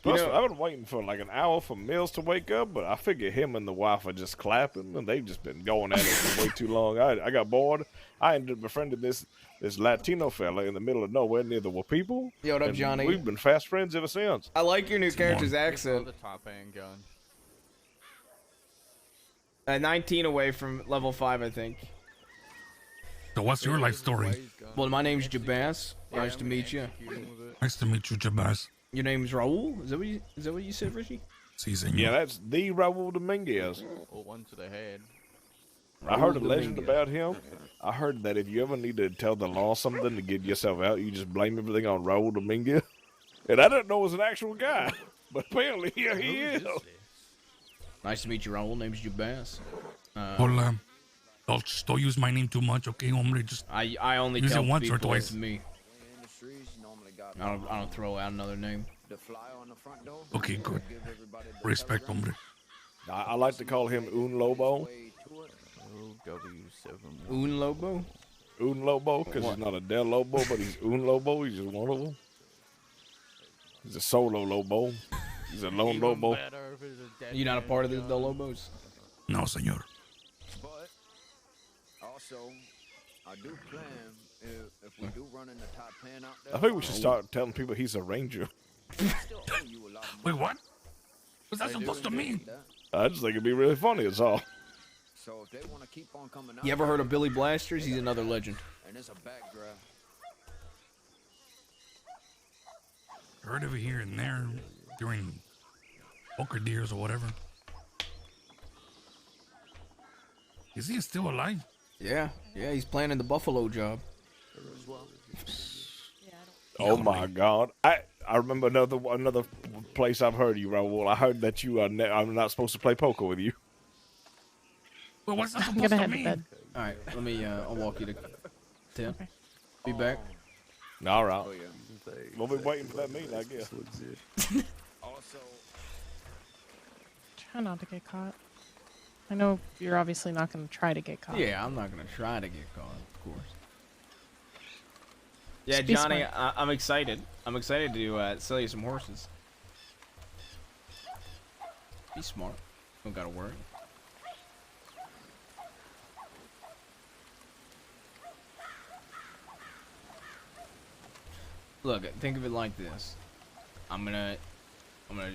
Plus, I've been waiting for like an hour for Mills to wake up, but I figure him and the wife are just clapping, and they've just been going at it for way too long. I got bored. I ended up befriending this Latino fella in the middle of nowhere. Neither were people. Yo, what up, and Johnny? We've been fast friends ever since. I like your new character's accent. The top end gun. 19 away from level 5, I think. So what's your life story? Well, my name's Jabaz. Nice to meet you. Nice to meet you, Jabaz. Your name's Raul? Is that what you said, Richie? Si, senor. Yeah, that's the Raul Dominguez. Or one to the head. I heard a Raul legend Dominguez. about him. I heard that if you ever need to tell the law something to get yourself out, you just blame everything on Raul Dominguez. And I didn't know it was an actual guy, but apparently here he is. Nice to meet you, Raul. Name's Jabaz. Hola. Don't use my name too much, okay, hombre? Just I only use tell it once or people it's twice. me. I don't throw out another name. Okay, good. Respect, hombre. I like to call him Un Lobo. Un Lobo? Un Lobo, because he's not a Del Lobo, but he's Un Lobo. He's just one of them. He's a solo Lobo. He's a lone Lobo. You're not a part of the Lobos? No, senor. But also, I do plan if we do run into top 10 out there. I think we should start telling people he's a ranger. Wait, what? What's that supposed to mean? I just think it'd be really funny, it's all. So if they want to keep on coming out, You ever heard of Billy Blasters? He's another legend. and it's a backdraft. Heard of it here and there during poker deers or whatever. Is he still alive? Yeah, he's planning the Buffalo job. Oh my God! I remember another place I've heard you, Raul. I heard that you are. I'm not supposed to play poker with you. Well, what's that I'm supposed gonna to head to mean? bed. All right, let me. I'll walk you to 10. Be back. All right. We'll be waiting for that meeting, I guess. Also, Try not to get caught. I know you're obviously not going to try to get caught. Yeah, I'm not gonna try to get caught, of course. Yeah, Just be Johnny, smart. I'm excited. I'm excited to sell you some horses. Be smart. Don't gotta worry. Look, think of it like this. I'm gonna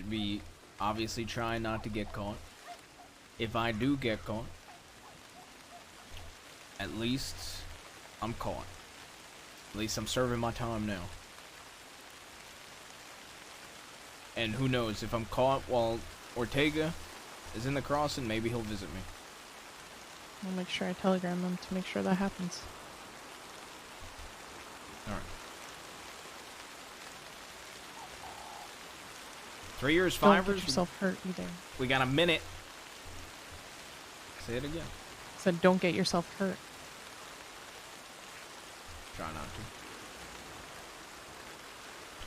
be obviously trying not to get caught. If I do get caught, at least I'm caught. At least I'm serving my time now. And who knows, if I'm caught while Ortega is in the crossing, maybe he'll visit me. I'll make sure I telegram them to make sure that happens. Alright. 3 years, Don't fivers. get yourself hurt either. We got a minute. Say it again. Said don't get yourself hurt. Try not to.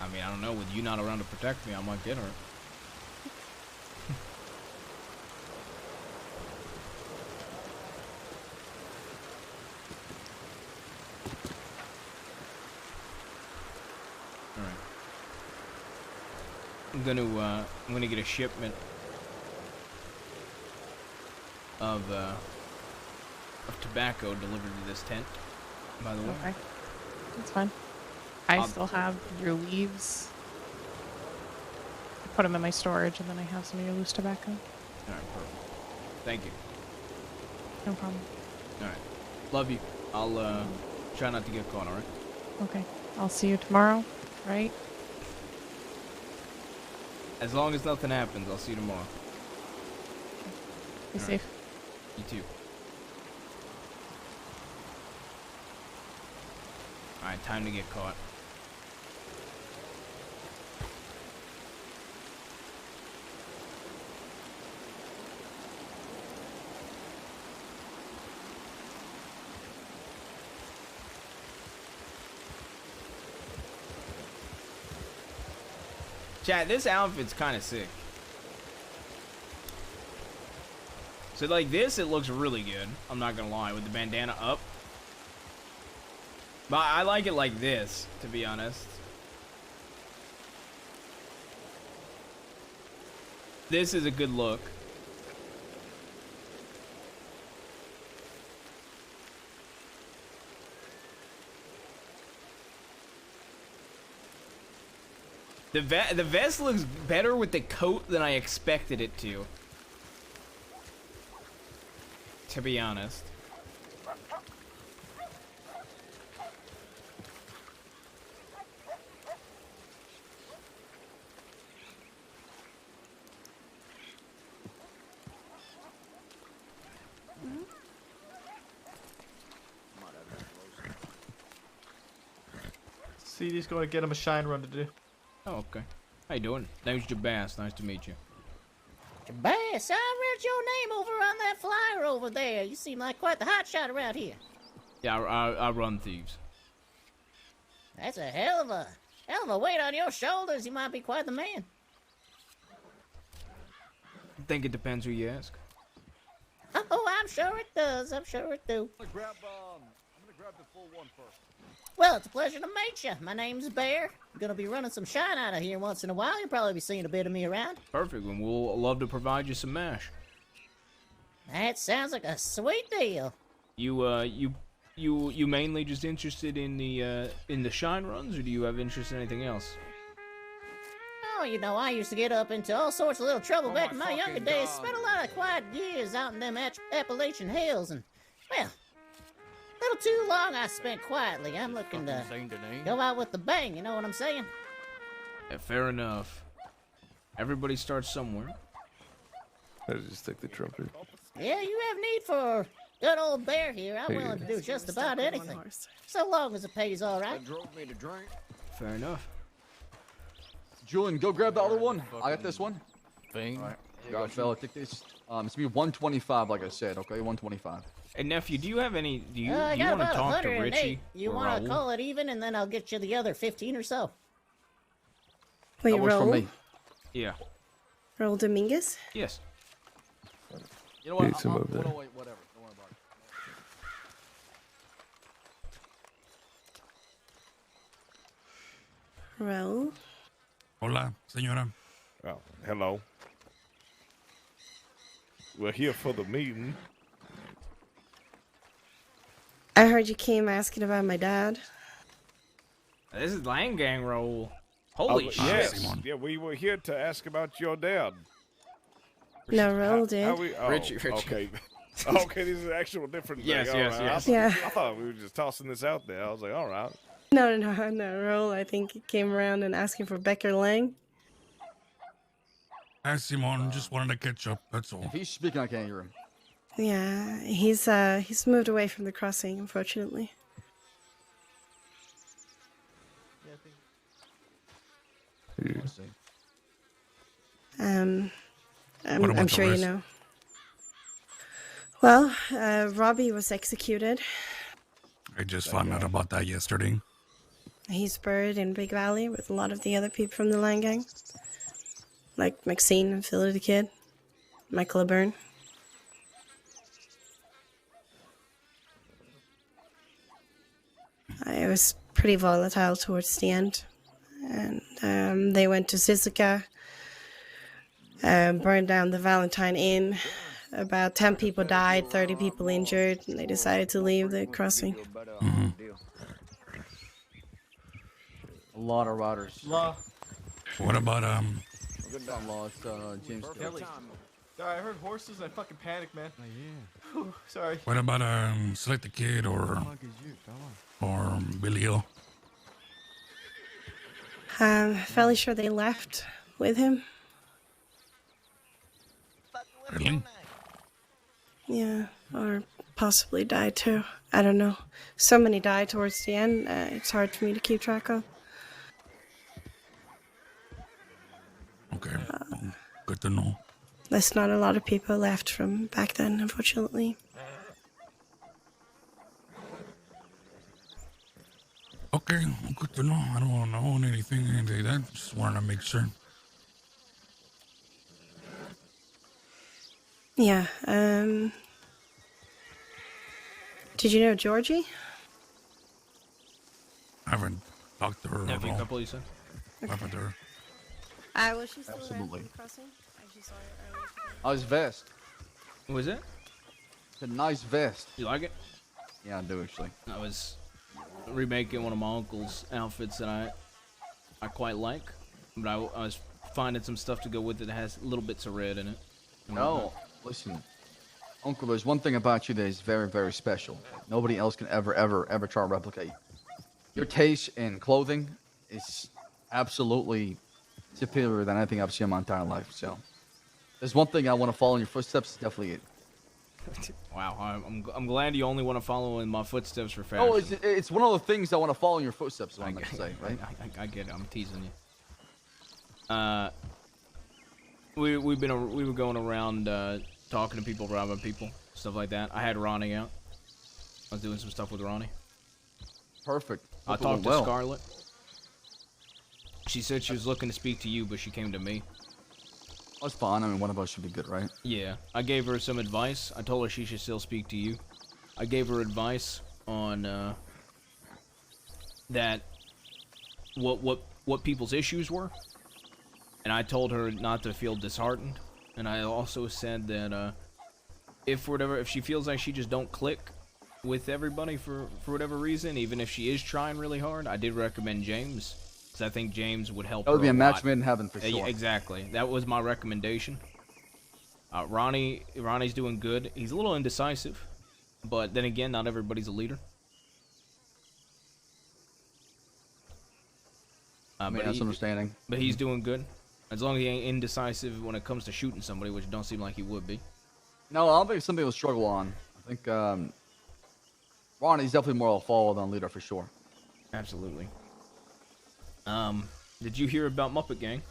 I mean, I don't know. With you not around to protect me, I might get hurt. gonna get a shipment of tobacco delivered to this tent. By the way. Okay. That's fine. I still have your leaves. I put them in my storage, and then I have some of your loose tobacco. All right, perfect. Thank you. No problem. All right, love you. I'll try not to get caught. All right. Okay. I'll see you tomorrow, right? As long as nothing happens, I'll see you tomorrow. Be All safe. right. You too. All right, time to get caught. Chat, this outfit's kind of sick. So like this, it looks really good. I'm not gonna lie, with the bandana up. But I like it like this, to be honest. This is a good look. The vest looks better with the coat than I expected it to. To be honest. CD's going to get him a shine run to do. Oh, okay. How you doing? Name's Baastard. Nice to meet you. Bass, I read your name over on that flyer over there. You seem like quite the hotshot around here. Yeah, I run thieves. That's a hell of a weight on your shoulders. You might be quite the man. I think it depends who you ask. Oh, I'm sure it does. I'm sure it do. I'm gonna grab the full one first. Well, it's a pleasure to meet you. My name's Bear. I'm gonna be running some shine out of here once in a while. You'll probably be seeing a bit of me around. Perfect. And we'll love to provide you some mash. That sounds like a sweet deal. You mainly just interested in the shine runs, or do you have interest in anything else? Oh, you know, I used to get up into all sorts of little trouble back in my younger days. Spent a lot of quiet years out in them Appalachian hills, and, well, a little too long I spent quietly. I'm looking to go out with the bang, you know what I'm saying? Yeah, fair enough. Everybody starts somewhere. I just take the trumpet. Yeah, you have need for good old Bear here. I'm Hey. willing to do just about anything. So long as it pays all right. Drove me to drink. Fair enough. Julian, go grab the other one. I got this one. Thing. All right. Got fella, take this. It's gonna be 125, like I said. Okay, 125. Hey nephew, do you have any? Do you I want got to about talk to 108. Richie? You or want to Raul? call it even, and then I'll get you the other 15 or so. Wait, That works for Raul? me. Yeah. Raul Dominguez? Yes. You know what? It's him over there. Wait, whatever. Don't worry about it. Raul? Hola, señora. Oh, hello. We're here for the meeting. I heard you came asking about my dad. This is Lang Gang Roll. Holy shit. Yes. Yeah, we were here to ask about your dad. No, Raul did. Richie. Okay. Okay, these are actual different Yes, things. yes, All yes. Yeah. I thought we were just tossing this out there. I was like, all right. No, Raul, I think he came around and asking for Becker Lang. Hi, Simon. Just wanted to catch up. That's all. If he's speaking, I can't hear him. Yeah, he's moved away from the crossing, unfortunately. I'm about sure the you rest? know. Well, Robbie was executed. I just found out about that yesterday. He's buried in Big Valley with a lot of the other people from the Line Gang. Like Maxine and Philly the Kid. Michael LeBurn. It was pretty volatile towards the end. And they went to Sisika burned down the Valentine Inn. About 10 people died, 30 people injured, and they decided to leave the crossing. A lot of riders. Law. What about Good on Law. It's James Kelly. Sorry, I heard horses and I fucking panicked, man. Oh, yeah. Whew, sorry. what about Select the Kid or Billy Hill? Fairly sure they left with him. Really? Yeah, or possibly died too. I don't know. So many died towards the end, it's hard for me to keep track of. Okay, good to know. There's not a lot of people left from back then, unfortunately. Okay, good to know. I don't want to own anything like that. Just wanted to make sure. Yeah, did you know Georgie? I haven't talked to her at all. Couple, you said? What happened to her? Was she still Absolutely. around the crossing? I actually saw her earlier. Nice vest. What was it? It's a nice vest. You like it? Yeah, I do actually. I was remaking one of my uncle's outfits that I quite like, but I was finding some stuff to go with it that has little bits of red in it. No, listen, Uncle, there's one thing about you that is very, very special. Nobody else can ever try to replicate. Your taste in clothing is absolutely superior than anything I've seen in my entire life. So, there's one thing I want to follow in your footsteps. It's definitely it. Wow, I'm glad you only want to follow in my footsteps for fashion. Oh, it's one of the things I want to follow in your footsteps. Is what I meant to say, right? I get it. I'm teasing you. We were going around talking to people, robbing people, stuff like that. I had Ronnie out. I was doing some stuff with Ronnie. Perfect. I talked to Scarlett. She said she was looking to speak to you, but she came to me. That's fine. I mean, one of us should be good, right? Yeah, I gave her some advice. I told her she should still speak to you. I gave her advice on that what people's issues were, and I told her not to feel disheartened. And I also said that if she feels like she just don't click with everybody for whatever reason, even if she is trying really hard, I did recommend James. Because I think James would help her. That would be a match lot. made in heaven for sure. Exactly. That was my recommendation. Ronnie's doing good. He's a little indecisive, but then again, not everybody's a leader. That's understanding. But he's doing good. As long as he ain't indecisive when it comes to shooting somebody, which don't seem like he would be. No, I don't think it's something he'll struggle on. I think Ronnie's definitely more of a follower than a leader for sure. Absolutely. Did you hear about Muppet Gang?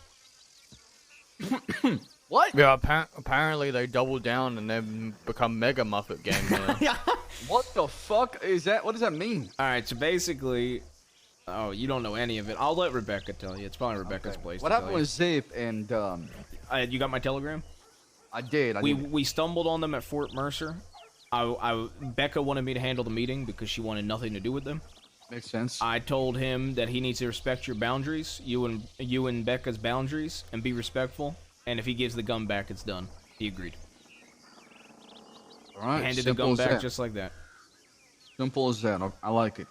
What? Yeah, apparently they doubled down and they've become Mega Muppet Gang now. What the fuck is that? What does that mean? Alright, so basically... Oh, you don't know any of it. I'll let Rebecca tell you. It's probably Rebecca's place What to happened tell with Zape and... you got my telegram? I did. We stumbled on them at Fort Mercer. Becca wanted me to handle the meeting because she wanted nothing to do with them. Makes sense. I told him that he needs to respect your boundaries, you and Becca's boundaries, and be respectful. And if he gives the gun back, it's done. He agreed. All right. Handed the gun back just like that. Simple as that. I like it.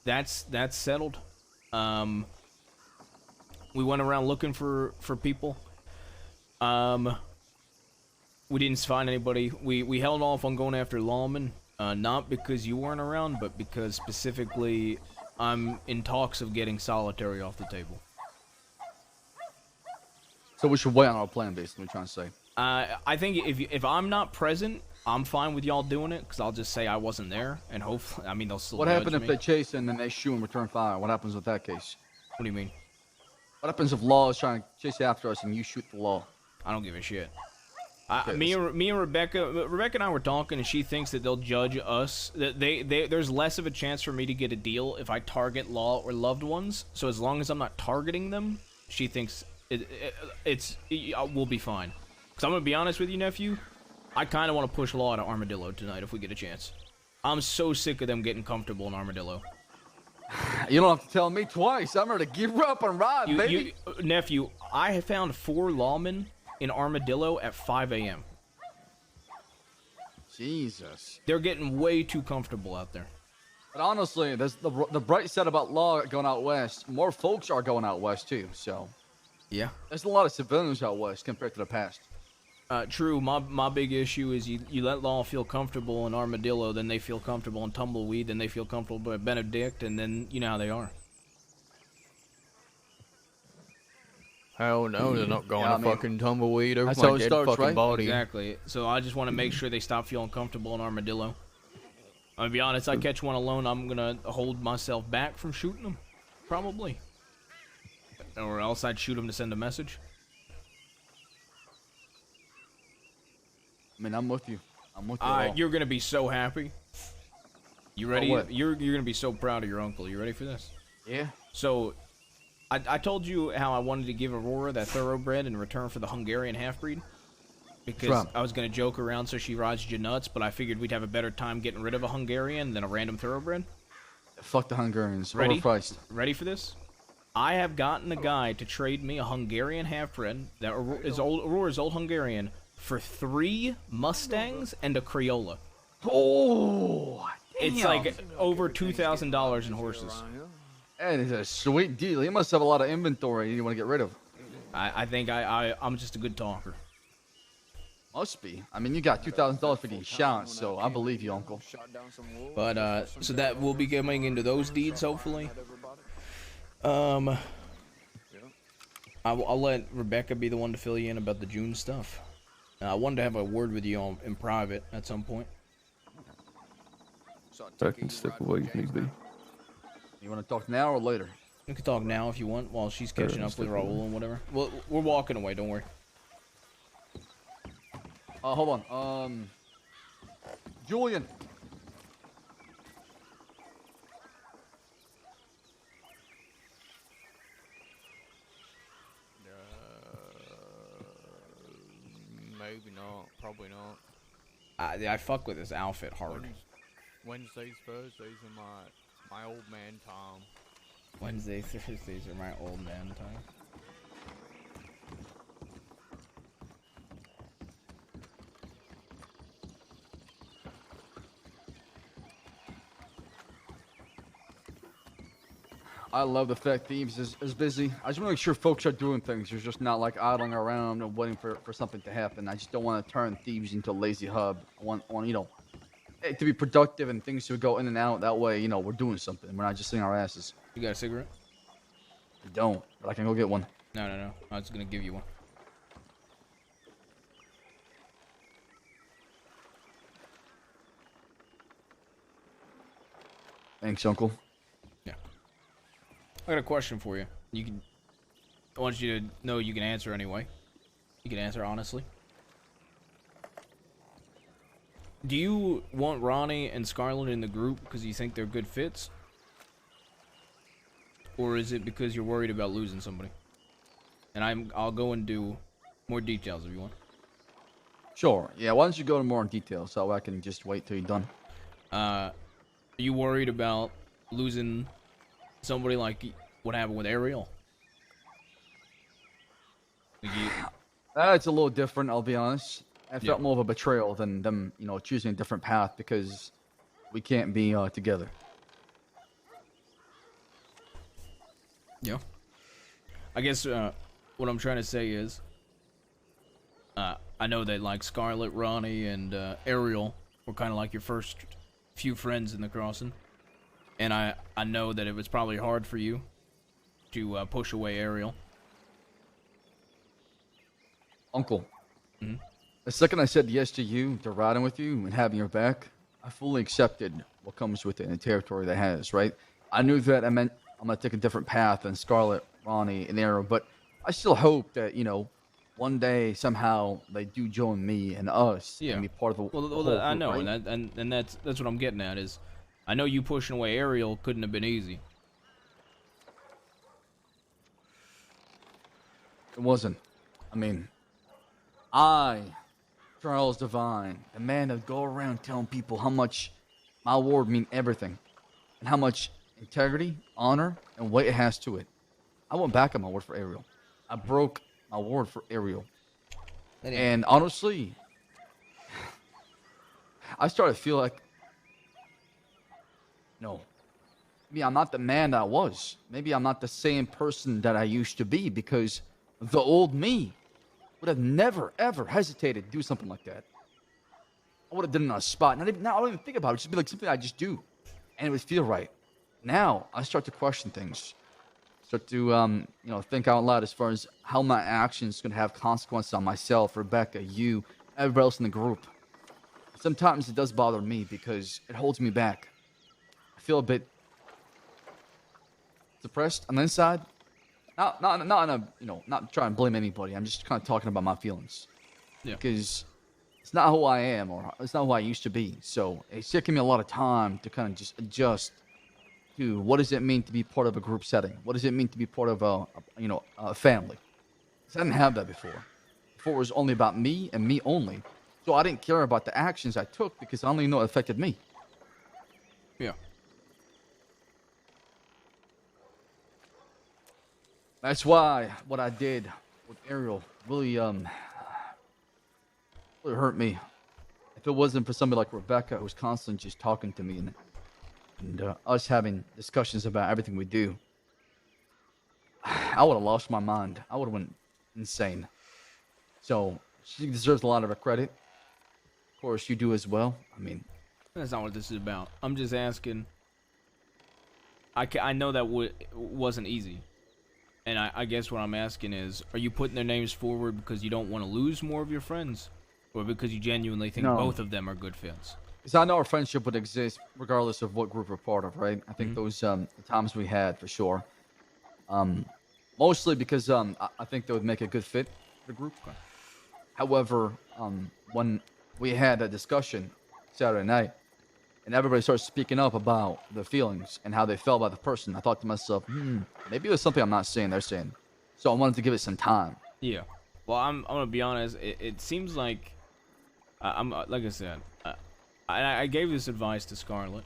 That's settled. We went around looking for people. We didn't find anybody. We held off on going after lawmen. Not because you weren't around, but because specifically I'm in talks of getting solitary off the table. So we should wait on our plan, basically, trying to say. I think if I'm not present, I'm fine with y'all doing it, because I'll just say I wasn't there, and hopefully, I mean, they'll still What judge happens if me. they chase and then they shoot and return fire? What happens with that case? What do you mean? What happens if law is trying to chase after us and you shoot the law? I don't give a shit. Me and Rebecca and I were talking, and she thinks that they'll judge us. That there's less of a chance for me to get a deal if I target law or loved ones. So as long as I'm not targeting them, she thinks we'll be fine. Because I'm gonna be honest with you, nephew, I kind of want to push law to Armadillo tonight if we get a chance. I'm so sick of them getting comfortable in Armadillo. You don't have to tell me twice. I'm ready to give up and ride, baby. Nephew, I have found 4 lawmen in Armadillo at 5 a.m. Jesus. They're getting way too comfortable out there. But honestly, there's the bright side about law going out west. More folks are going out west too, so yeah, there's a lot of civilians out west compared to the past. True. My big issue is you let law feel comfortable in Armadillo, then they feel comfortable in Tumbleweed, then they feel comfortable at Benedict, and then you know how they are. Hell no, they're not going Yeah, I to mean, fucking Tumbleweed over that's how my it dead starts, fucking right? body. Exactly. So I just want to make sure they stop feeling comfortable in Armadillo. I'm gonna be honest, I catch one alone, I'm gonna hold myself back from shooting them. Probably. Or else I'd shoot them to send a message. I mean, I'm with you. I'm with you. You're gonna be so happy. You ready? what? You're gonna be so proud of your uncle. You ready for this? Yeah. So, I told you how I wanted to give Aurora that thoroughbred in return for the Hungarian half-breed. Because Trump. I was gonna joke around so she rides you nuts, but I figured we'd have a better time getting rid of a Hungarian than a random thoroughbred. Fuck the Hungarians. Ready? Overpriced. Ready for this? I have gotten a guy to trade me a Hungarian half-bred that is Aurora's old Hungarian for 3 Mustangs and a Crayola. Oh, It's damn. like over $2,000 in horses. That is a sweet deal. You must have a lot of inventory you want to get rid of. I think I'm just a good talker. Must be. I mean, you got $2,000 for these shots, so I believe you, Uncle. But so that will be coming into those deeds hopefully. I'll let Rebecca be the one to fill you in about the June stuff. I wanted to have a word with you in private at some point. I can step away if need be. You want to talk now or later? We can talk now if you want, while she's catching up with step away. Raul and whatever. Well, we're walking away, don't worry. Hold on. Julian. Maybe not. Probably not. I fuck with this outfit hard. Wednesdays, Thursdays are my old man time. Wednesdays, Thursdays are my old man time. I love the fact Thieves is busy. I just want to make sure folks are doing things. You're just not like idling around and waiting for something to happen. I just don't want to turn Thieves into a lazy hub. I want it to be productive and things to go in and out. That way, we're doing something. We're not just sitting our asses. You got a cigarette? I don't, but I can go get one. No. I was gonna give you one. Thanks, Uncle. I got a question for you. I want you to know you can answer anyway. You can answer honestly. Do you want Ronnie and Scarlett in the group because you think they're good fits? Or is it because you're worried about losing somebody? And I'll go into more details if you want. Sure. Yeah, why don't you go into more in detail so I can just wait till you're done. Are you worried about losing somebody like what happened with Ariel? It's a little different, I'll be honest. I felt more of a betrayal than them, choosing a different path because we can't be together. Yeah. I guess what I'm trying to say is I know that like Scarlett, Ronnie, and Ariel were kind of like your first few friends in the crossing. And I know that it was probably hard for you to push away Ariel. Uncle, the second I said yes to you, to riding with you and having your back, I fully accepted what comes with it and the territory that has, right? I knew that I meant I'm going to take a different path than Scarlett, Ronnie, and Ariel, but I still hope that, one day somehow they do join me and us and be part of the whole group, I know, right? and that's what I'm getting at is I know you pushing away Ariel couldn't have been easy. It wasn't. I mean, Charles Devine, the man that go around telling people how much my word mean everything and how much integrity, honor, and weight it has to it. I went back on my word for Ariel. I broke my word for Ariel. And honestly, I started to feel like, no, maybe I'm not the man that I was. Maybe I'm not the same person that I used to be, because the old me would have never, ever hesitated to do something like that. I would have done it on a spot. Now I don't even think about it. It'd just be like something I just do. And it would feel right. Now I start to question things. Start to, think out loud as far as how my actions going to have consequences on myself, Rebecca, you, everybody else in the group. Sometimes it does bother me because it holds me back. I feel a bit depressed on the inside. Not in a, not trying to blame anybody. I'm just kind of talking about my feelings. Yeah. Because it's not who I am, or it's not who I used to be. So it's taking me a lot of time to kind of just adjust to what does it mean to be part of a group setting? What does it mean to be part of a family? Because I didn't have that before. Before it was only about me and me only. So I didn't care about the actions I took because I only know it affected me. Yeah. That's why what I did with Ariel really hurt me. If it wasn't for somebody like Rebecca, who's constantly just talking to me and us having discussions about everything we do, I would have lost my mind. I would have went insane. So she deserves a lot of her credit. Of course, you do as well. I mean, that's not what this is about. I'm just asking. I know that wasn't easy. And I guess what I'm asking is, are you putting their names forward because you don't want to lose more of your friends? Or because you genuinely think both of them are good fits? Because I know our friendship would exist regardless of what group we're part of, right? I think those the times we had, for sure. Mostly because I think they would make a good fit for the group. Okay. However, when we had a discussion Saturday night, and everybody started speaking up about their feelings and how they felt about the person, I thought to myself, maybe it was something I'm not saying they're saying. So I wanted to give it some time. Yeah. Well, I'm gonna be honest. It seems like I'm like I said, I gave this advice to Scarlett,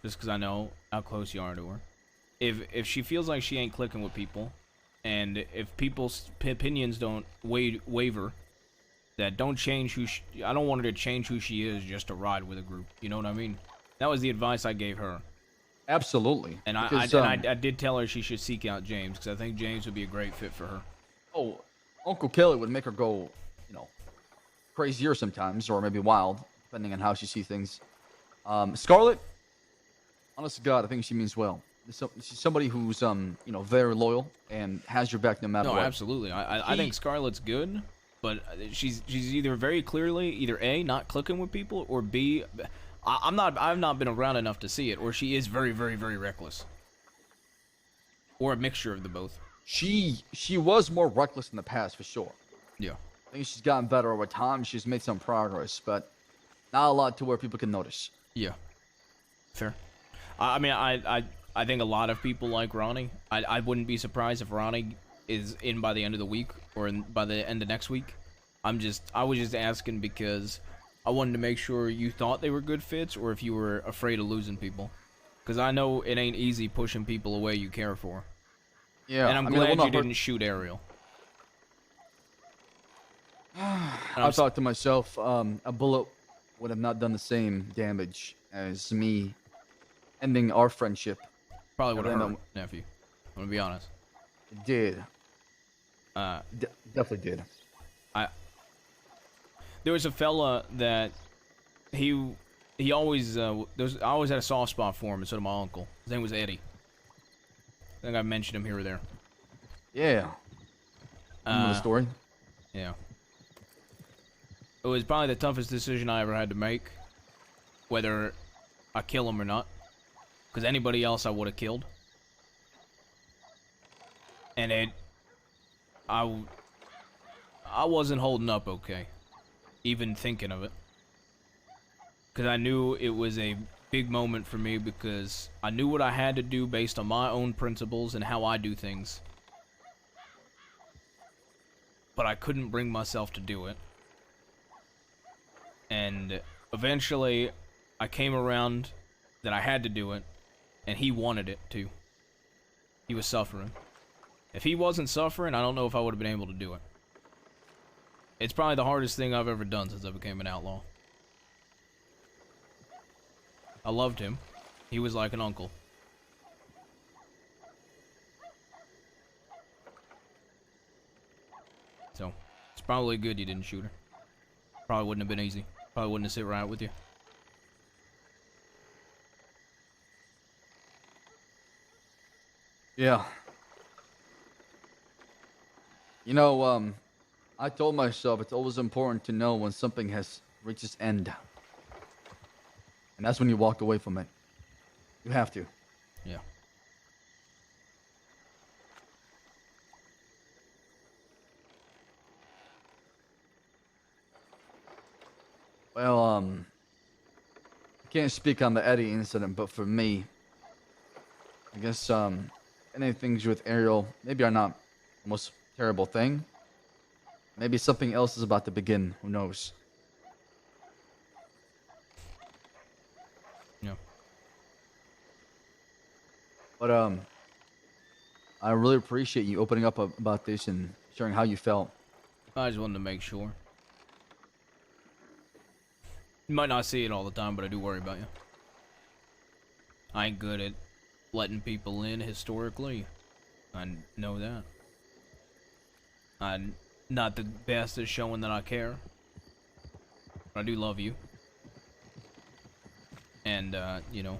just because I know how close you are to her. If she feels like she ain't clicking with people, and if people's opinions don't waver, that don't change who I don't want her to change who she is just to ride with a group. You know what I mean? That was the advice I gave her. Absolutely. And I did tell her she should seek out James, because I think James would be a great fit for her. Oh, Uncle Kelly would make her go, crazier sometimes, or maybe wild, depending on how she sees things. Scarlett, honest to God, I think she means well. She's somebody who's, very loyal and has your back no matter what. No, absolutely. I think Scarlett's good, but she's either very clearly either A, not clicking with people, or B, I've not been around enough to see it, or she is very, very, very reckless. Or a mixture of the both. She was more reckless in the past, for sure. Yeah. I think she's gotten better over time. She's made some progress, but not a lot to where people can notice. Yeah. Fair. I mean, I think a lot of people like Ronnie. I wouldn't be surprised if Ronnie is in by the end of the week, or by the end of next week. I was just asking because I wanted to make sure you thought they were good fits, or if you were afraid of losing people. Because I know it ain't easy pushing people away you care for. Yeah, and I'm glad you didn't shoot Ariel. I thought to myself, a bullet would have not done the same damage as me ending our friendship. Probably would have hurt, nephew. I'm gonna be honest. It did. Definitely did. There was a fella that he always I always had a soft spot for him instead of my uncle. His name was Eddie. I think I mentioned him here or there. Yeah. Remember the story? Yeah. It was probably the toughest decision I ever had to make, whether I kill him or not. Because anybody else I would have killed. And I wasn't holding up okay, even thinking of it. Because I knew it was a big moment for me, because I knew what I had to do based on my own principles and how I do things. But I couldn't bring myself to do it. And eventually, I came around that I had to do it, and he wanted it too. He was suffering. If he wasn't suffering, I don't know if I would have been able to do it. It's probably the hardest thing I've ever done since I became an outlaw. I loved him. He was like an uncle. So, it's probably good you didn't shoot her. Probably wouldn't have been easy. Probably wouldn't have sit right with you. Yeah. You know, I told myself it's always important to know when something has reached its end. And that's when you walk away from it. You have to. Yeah. Well, I can't speak on the Eddie incident, but for me, I guess, any things with Ariel maybe are not the most terrible thing. Maybe something else is about to begin. Who knows? Yeah. But, I really appreciate you opening up about this and sharing how you felt. I just wanted to make sure. You might not see it all the time, but I do worry about you. I ain't good at letting people in historically. I know that. I'm not the best at showing that I care. But I do love you. And, you know,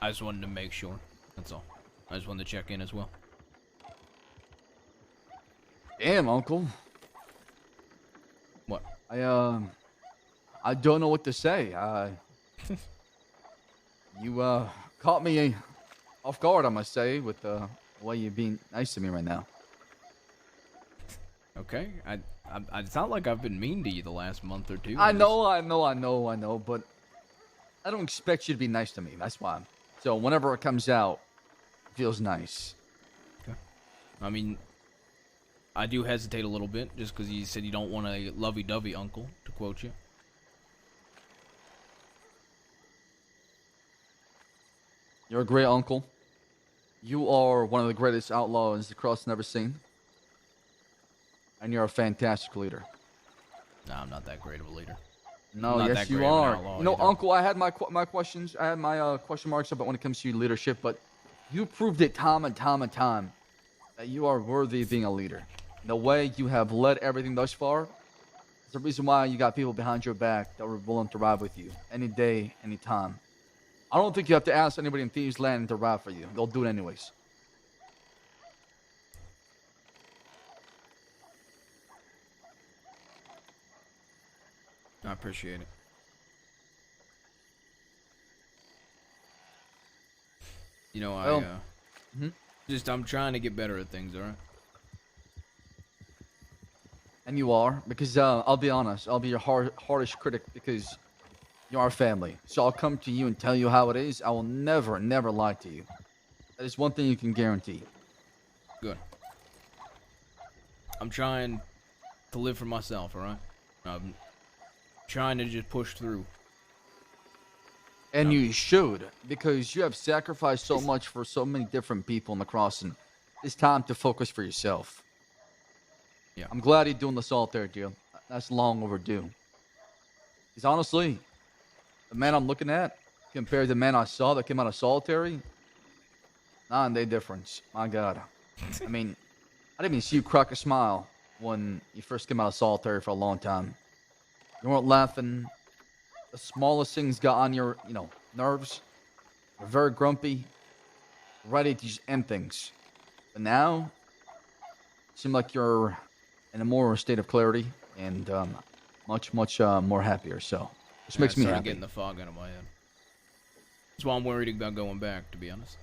I just wanted to make sure. That's all. I just wanted to check in as well. Damn, Uncle. What? I don't know what to say. You caught me off guard, I must say, with the way you're being nice to me right now. Okay, it's not like I've been mean to you the last month or two. I know, but I don't expect you to be nice to me. That's why. So whenever it comes out, it feels nice. Okay. I mean, I do hesitate a little bit just because you said you don't want a lovey-dovey uncle, to quote you. You're a great uncle. You are one of the greatest outlaws the Cross never seen. And you're a fantastic leader. No, I'm not that great of a leader. No, Not yes that you great of an are. outlaw You know, either. Uncle, I had my questions. I had my question marks about when it comes to your leadership, but you proved it time and time and time that you are worthy of being a leader. The way you have led everything thus far is the reason why you got people behind your back that were willing to ride with you any day, any time. I don't think you have to ask anybody in Thieves Land to ride for you. They'll do it anyways. I appreciate it. You know, Well, I'm trying to get better at things, alright? And you are, because I'll be honest, I'll be your hardest critic because you're our family. So I'll come to you and tell you how it is. I will never, never lie to you. That is one thing you can guarantee. Good. I'm trying to live for myself, alright? I'm trying to just push through. And you should, because you have sacrificed so much for so many different people in the crossing. It's time to focus for yourself. Yeah. I'm glad you're doing the solitaire deal. That's long overdue. Because honestly, the man I'm looking at, compared to the man I saw that came out of solitary, night and day difference. My God. I mean, I didn't even see you crack a smile when you first came out of solitary for a long time. You weren't laughing. The smallest things got on your, nerves. You're very grumpy, ready to just end things. But now, it seems like you're in a more state of clarity and much, much more happier. So, this makes me started happy. getting the fog out of my head. That's why I'm worried about going back, to be honest.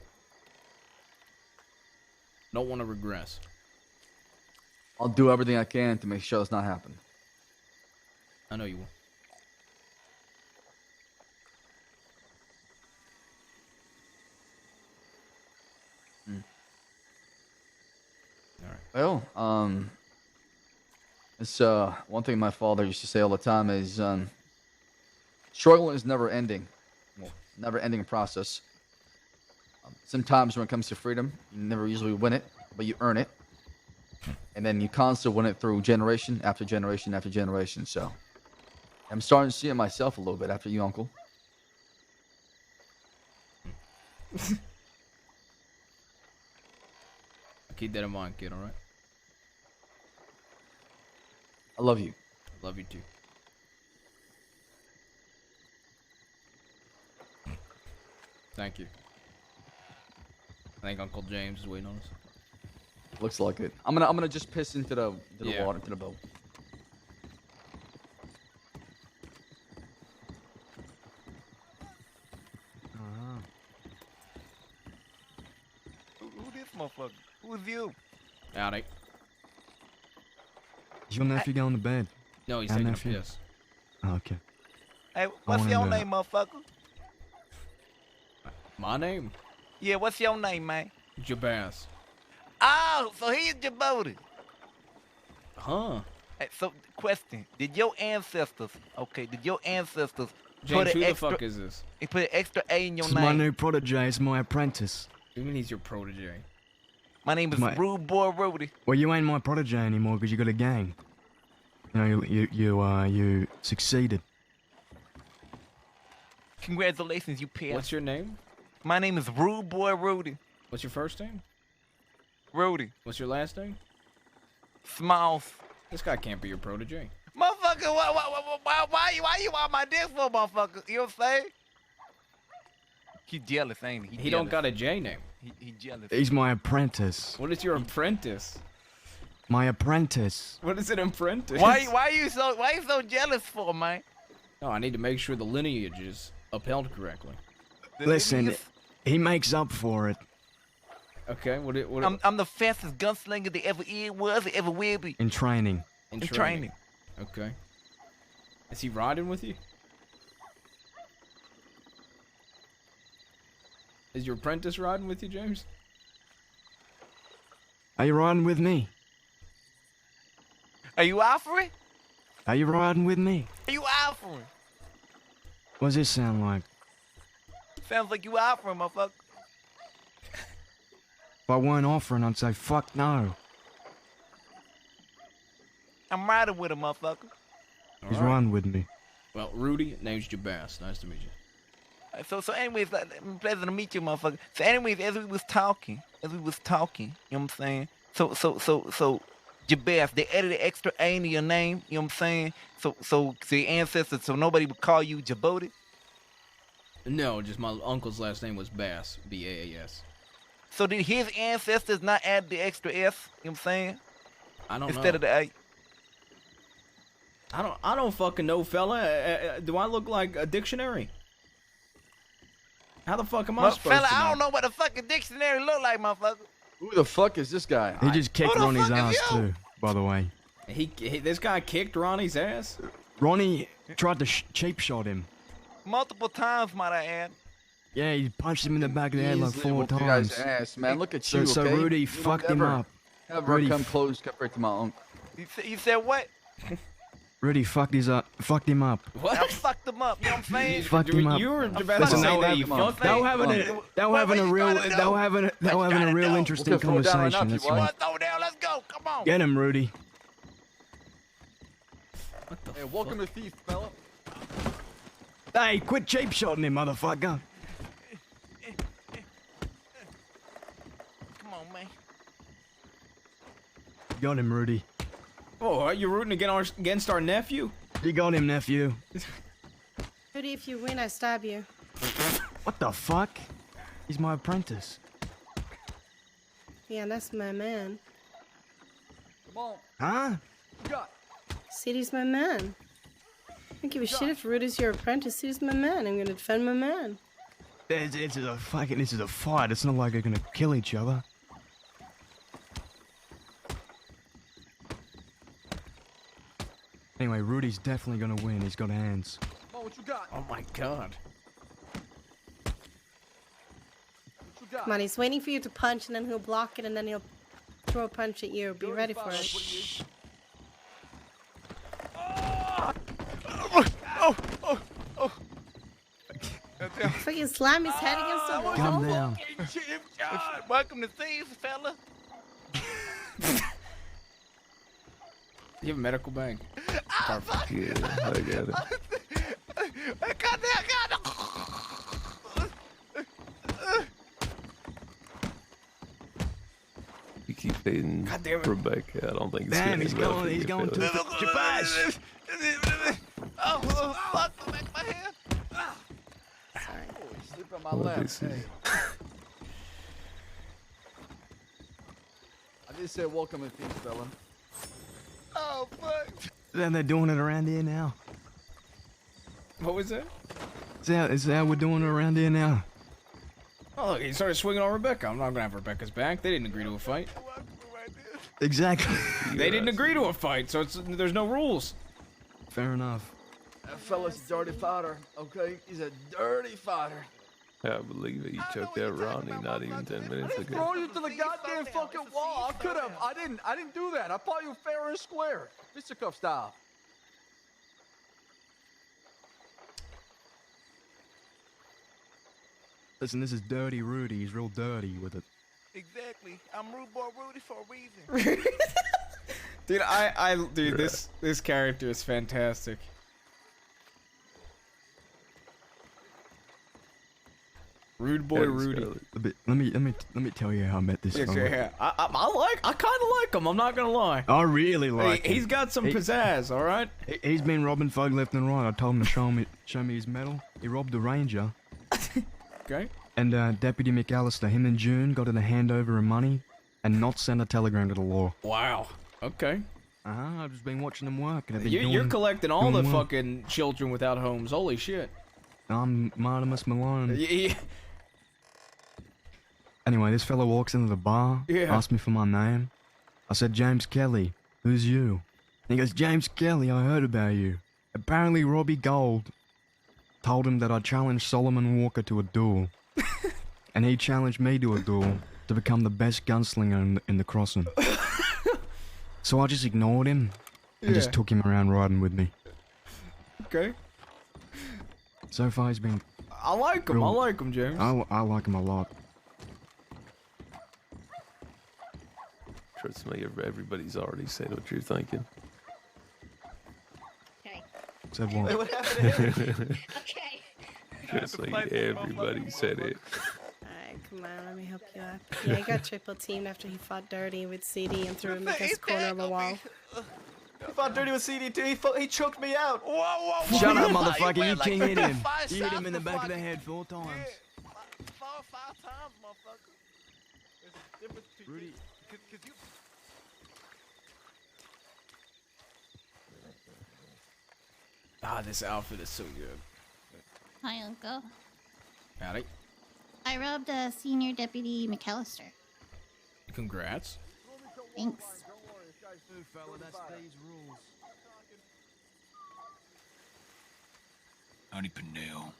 Don't want to regress. I'll do everything I can to make sure that's not happening. I know you will. Well, it's one thing my father used to say all the time is struggle is never ending. Well, never ending process. Sometimes when it comes to freedom, you never usually win it, but you earn it. and then you constantly win it through generation after generation after generation. So I'm starting to see it myself a little bit after you, Uncle. Keep that in mind, kid. All right. I love you. Love you too. Thank you. I think Uncle James is waiting on us. Looks like it. I'm gonna just piss into the water, into the boat. Who this motherfucker? Who is you? Howdy. Is your nephew going to bed? No, he's Our taking a nephew? piss. Oh, okay. Hey, what's wanna your know. name, motherfucker? My name? Yeah, what's your name, man? Jabaz. Oh, so he's Djibouti. Huh? Hey, so, question. Did your ancestors James, put who an the extra, fuck is this? They put an extra A in your This is name? my new protege. It's my apprentice. What do you mean he's your protege? My name is My- Rude Boy Rudy. Well, you ain't my protege anymore because you got a gang. You know, you succeeded. Congratulations, you pair. What's your name? My name is Rude Boy Rudy. What's your first name? Rudy. What's your last name? Smalls. This guy can't be your protege. Motherfucker, why you on my dick for, motherfucker? You know what I'm saying? He jealous, ain't he? He don't got a J name. He jealous. He's my apprentice. What is your apprentice? My apprentice. What is an apprentice? Why you so jealous for, man? No, I need to make sure the lineage is upheld correctly. Listen, he makes up for it. Okay, what? I'm the fastest gunslinger there ever was, ever will be. In training. In training. Okay. Is he riding with you? Is your apprentice riding with you, James? Are you riding with me? Are you offering? Are you riding with me? Are you offering? What does this sound like? Sounds like you offering, motherfucker. If I weren't offering, I'd say fuck no. I'm riding with him, motherfucker. He's riding with me. Well, Rudy, name's Jabaz. Nice to meet you. So anyways, pleasure to meet you, motherfucker. So anyways, as we was talking, you know what I'm saying? So, Jabaz, they added an extra A into your name, you know what I'm saying? So your ancestors, so nobody would call you Djibouti? No, just my uncle's last name was Bass, B-A-A-S. So did his ancestors not add the extra S, you know what I'm saying? I don't know. Instead of the A? I don't fucking know, fella. Do I look like a dictionary? How the fuck am I supposed Fella, to know? I don't know what a fucking dictionary look like, motherfucker. Who the fuck is this guy? He just kicked Who the Ronnie's fuck is ass you? too, by the way. This guy kicked Ronnie's ass? Ronnie tried to cheap shot him. Multiple times, might I add. Yeah, he punched him in the back of the head like Easily 4 whooped your guys' times. ass, man. Look at So- you, so okay? Rudy You fucked don't him ever up. Have Rudy her come f- close compared to my uncle. You said what? Rudy fucked him up. What? I fucked him up, you know what I'm saying? Fucked him up. You were about Listen, to say they'll that have- you fucked they'll him. having a real interesting Okay, throw it down right now conversation. if That's you all. want. Throw down, let's go, come on. Get him, Rudy. Hey, welcome to Thief, fella. Hey, quit cheap shotting him, motherfucker. Come on, man. Got him, Rudy. Oh, are you rooting against our nephew? You got him, nephew. Rudy, if you win, I stab you. What the fuck? He's my apprentice. Yeah, that's my man. Come on. Huh? You got. City's my man. I don't give a shit if Rudy's your apprentice. City's my man. I'm gonna defend my man. This is a fight. It's not like they're gonna kill each other. Anyway, Rudy's definitely gonna win. He's got hands. Come on, what you got? Oh my god. What you got? Come on, he's waiting for you to punch, and then he'll block it, and then he'll throw a punch at you. Be ready for it. Fucking slam his head against the wall. Calm down. Welcome to Thieves, fella. You have a medical bag. Yeah, I got it. You keep hating Rebecca. I don't think it's Damn, gonna he's end well going. for He's you, going to fella. Jabash. Oh, fuck, my hand. Sleep on my Well, lap. this is- I just said welcome in peace, fella. Oh, fuck. Then they're doing it around here now. What was that? Is that how we're doing it around here now? Oh, look, he started swinging on Rebecca. I'm not gonna have Rebecca's back. They didn't agree to a fight. Exactly. They didn't agree to a fight, so there's no rules. Fair enough. That fella's a dirty fighter, okay? He's a dirty fighter. I believe it. You choked out Ronnie not even 10 minutes ago. Throw you to the goddamn fucking wall. I could have. I didn't do that. I fought you fair and square. Fisticuff style. Listen, this is Dirty Rudy. He's real dirty with it. Exactly. I'm Rude Boy Rudy for a reason. Dude, this character is fantastic. Rude boy Rudy. Let me tell you how I met this Yes, fella. yeah. I kind of like him. I'm not gonna lie. I really like him. He's got some He- pizzazz. All right. He's been robbing folk left and right. I told him to show me his medal. He robbed a ranger. Okay. And Deputy McAllister, him and June got in a handover of money and not send a telegram to the law. Wow. Okay. I've just been watching them work. And You're collecting all the doing well. fucking children without homes. Holy shit. I'm Martimus Malone. Yeah. Anyway, this fellow walks into the bar, Yeah. asks me for my name. I said, James Kelly. Who's you? And he goes, James Kelly, I heard about you. Apparently Robbie Gold told him that I challenged Solomon Walker to a duel. And he challenged me to a duel to become the best gunslinger in the crossing. So I just ignored him and just Yeah. took him around riding with me. Okay. So far he's been... I like him. I real- like him, James. I like him a lot. Trust me, everybody's already said what you're thinking. Said what? What happened to him? Okay. Trust me, everybody said it. Alright, come on, let me help you up. Yeah, he got triple teamed after he fought dirty with CD and threw him against the corner of a wall. He fought dirty with CD too. He choked me out. Whoa. Shut up, You motherfucker. You went like can't hit him. 5 You hit him shots in the back of the before I- head 4 times. Five times, motherfucker. There's a difference between Rudy. Cause you... Ah, this outfit is so good. Hi, Uncle. Howdy. I robbed Senior Deputy McAllister. Congrats. Thanks. Howdy, Pendale.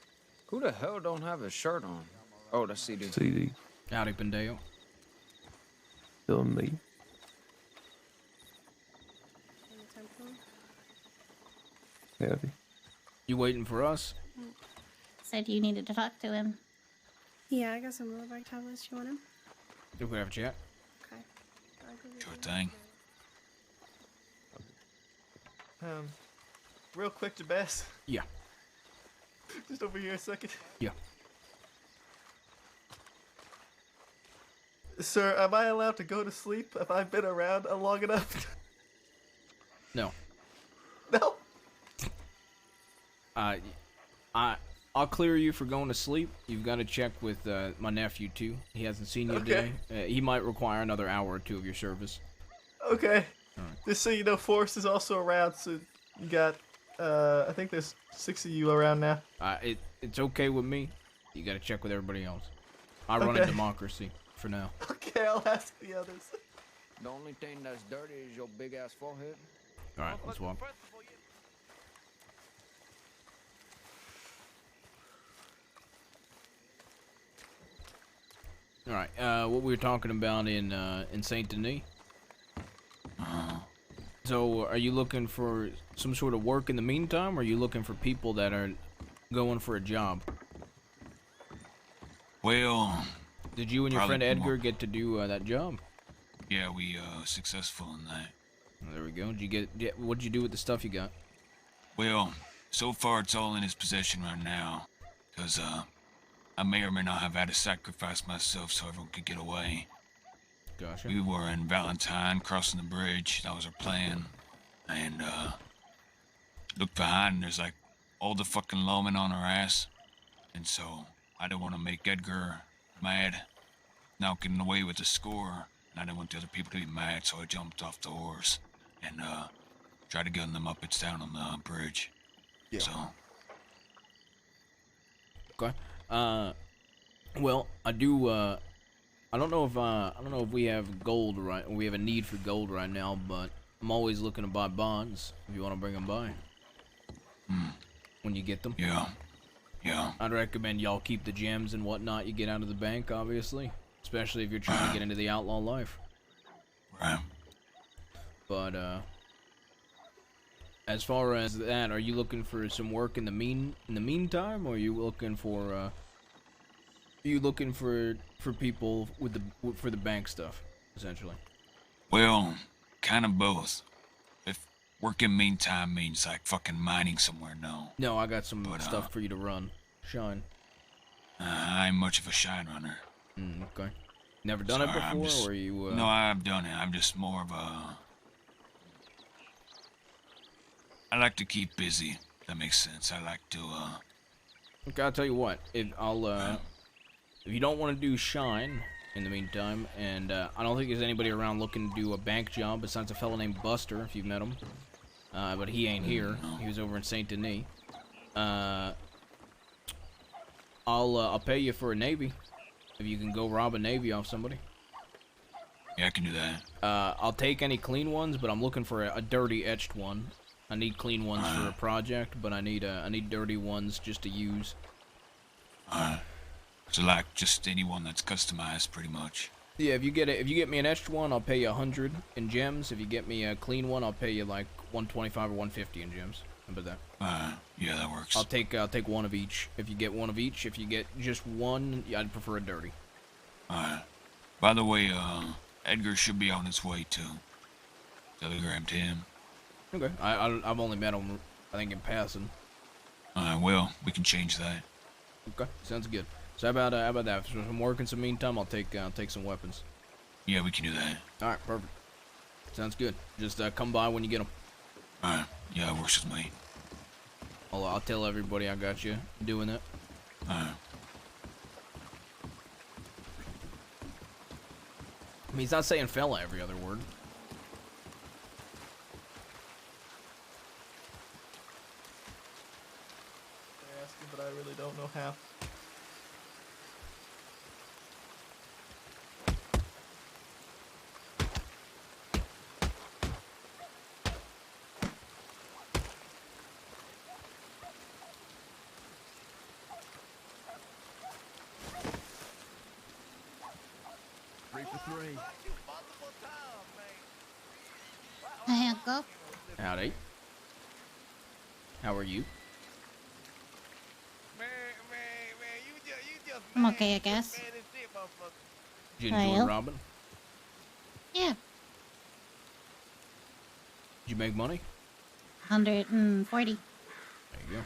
Who the hell don't have a shirt on? Oh, that's CD. CD. Howdy, Pendale. Still me. Howdy. You waiting for us? Said you needed to talk to him. Yeah, I got some rollback tablets. You want them? We could have a chat. Okay. Sure thing. Real quick, Jabez. Yeah. Just over here a second. Yeah. Sir, am I allowed to go to sleep? Have I been around long enough? No. No. I'll clear you for going to sleep. You've got to check with my nephew too. He hasn't seen you Okay. today. He might require another hour or two of your service. Okay. Just so you know, Forrest is also around, so you got, I think there's 6 of you around now. It's okay with me. You got to check with everybody else. I run a Okay. democracy for now. Okay, I'll ask the others. The only thing that's dirty is your big ass forehead. All right, let's walk. All right, what we were talking about in Saint Denis. So, are you looking for some sort of work in the meantime, or are you looking for people that are going for a job? Well, Did you and your probably friend Edgar more. get to do that job? Yeah, we successful in that. There we go. Did you get? What'd you do with the stuff you got? Well, so far it's all in his possession right now. Because, I may or may not have had to sacrifice myself so everyone could get away. Gotcha. We were in Valentine, crossing the bridge. That was our plan. And, looked behind and there's like all the fucking lawmen on our ass. And so, I didn't want to make Edgar mad. Now getting away with the score. And I didn't want the other people to be mad, so I jumped off the horse. And, tried to gun them up. It's down on the bridge. Yeah. So. Okay. Well, I do. I don't know if we have gold right. We have a need for gold right now, but I'm always looking to buy bonds. If you want to bring them by. When you get them. Yeah. Yeah. I'd recommend y'all keep the gems and whatnot you get out of the bank, obviously, especially if you're trying to get into the outlaw life. Right. But as far as that, are you looking for some work in the meantime, or are you looking for people for the bank stuff, essentially? Well, kind of both. If working meantime means like fucking mining somewhere, no. No, I got some stuff for you to run. Shine. I ain't much of a shine runner. Okay. Never done it before, or you? No, I've done it. I'm just more of a. I like to keep busy. That makes sense. I like to. Okay, I'll tell you what. If you don't want to do shine in the meantime, and I don't think there's anybody around looking to do a bank job besides a fellow named Buster, if you've met him. But he ain't here. He was over in Saint Denis. I'll pay you for a navy if you can go rob a navy off somebody. Yeah, I can do that. I'll take any clean ones, but I'm looking for a dirty etched one. I need clean ones for a project, but I need dirty ones just to use. So like just anyone that's customized, pretty much. Yeah, if you get me an etched one, I'll pay you 100 in gems. If you get me a clean one, I'll pay you like 125 or 150 in gems. How about that? Yeah, that works. I'll take one of each. If you get one of each, if you get just one, I'd prefer a dirty. By the way, Edgar should be on his way too. Telegrammed him. Okay. I've only met him, I think, in passing. Well, we can change that. Okay, sounds good. So how about that? So I'm working some meantime. I'll take some weapons. Yeah, we can do that. All right, perfect. Sounds good. Just come by when you get them. Yeah, it works with me. I'll tell everybody I got you doing that. I mean, he's not saying fella every other word. They're asking, but I really don't know how. Hi, Uncle. Howdy. How are you? I'm okay, I guess. Did you Are enjoy you? robbing? Yeah, Did you make money? 140. There you go.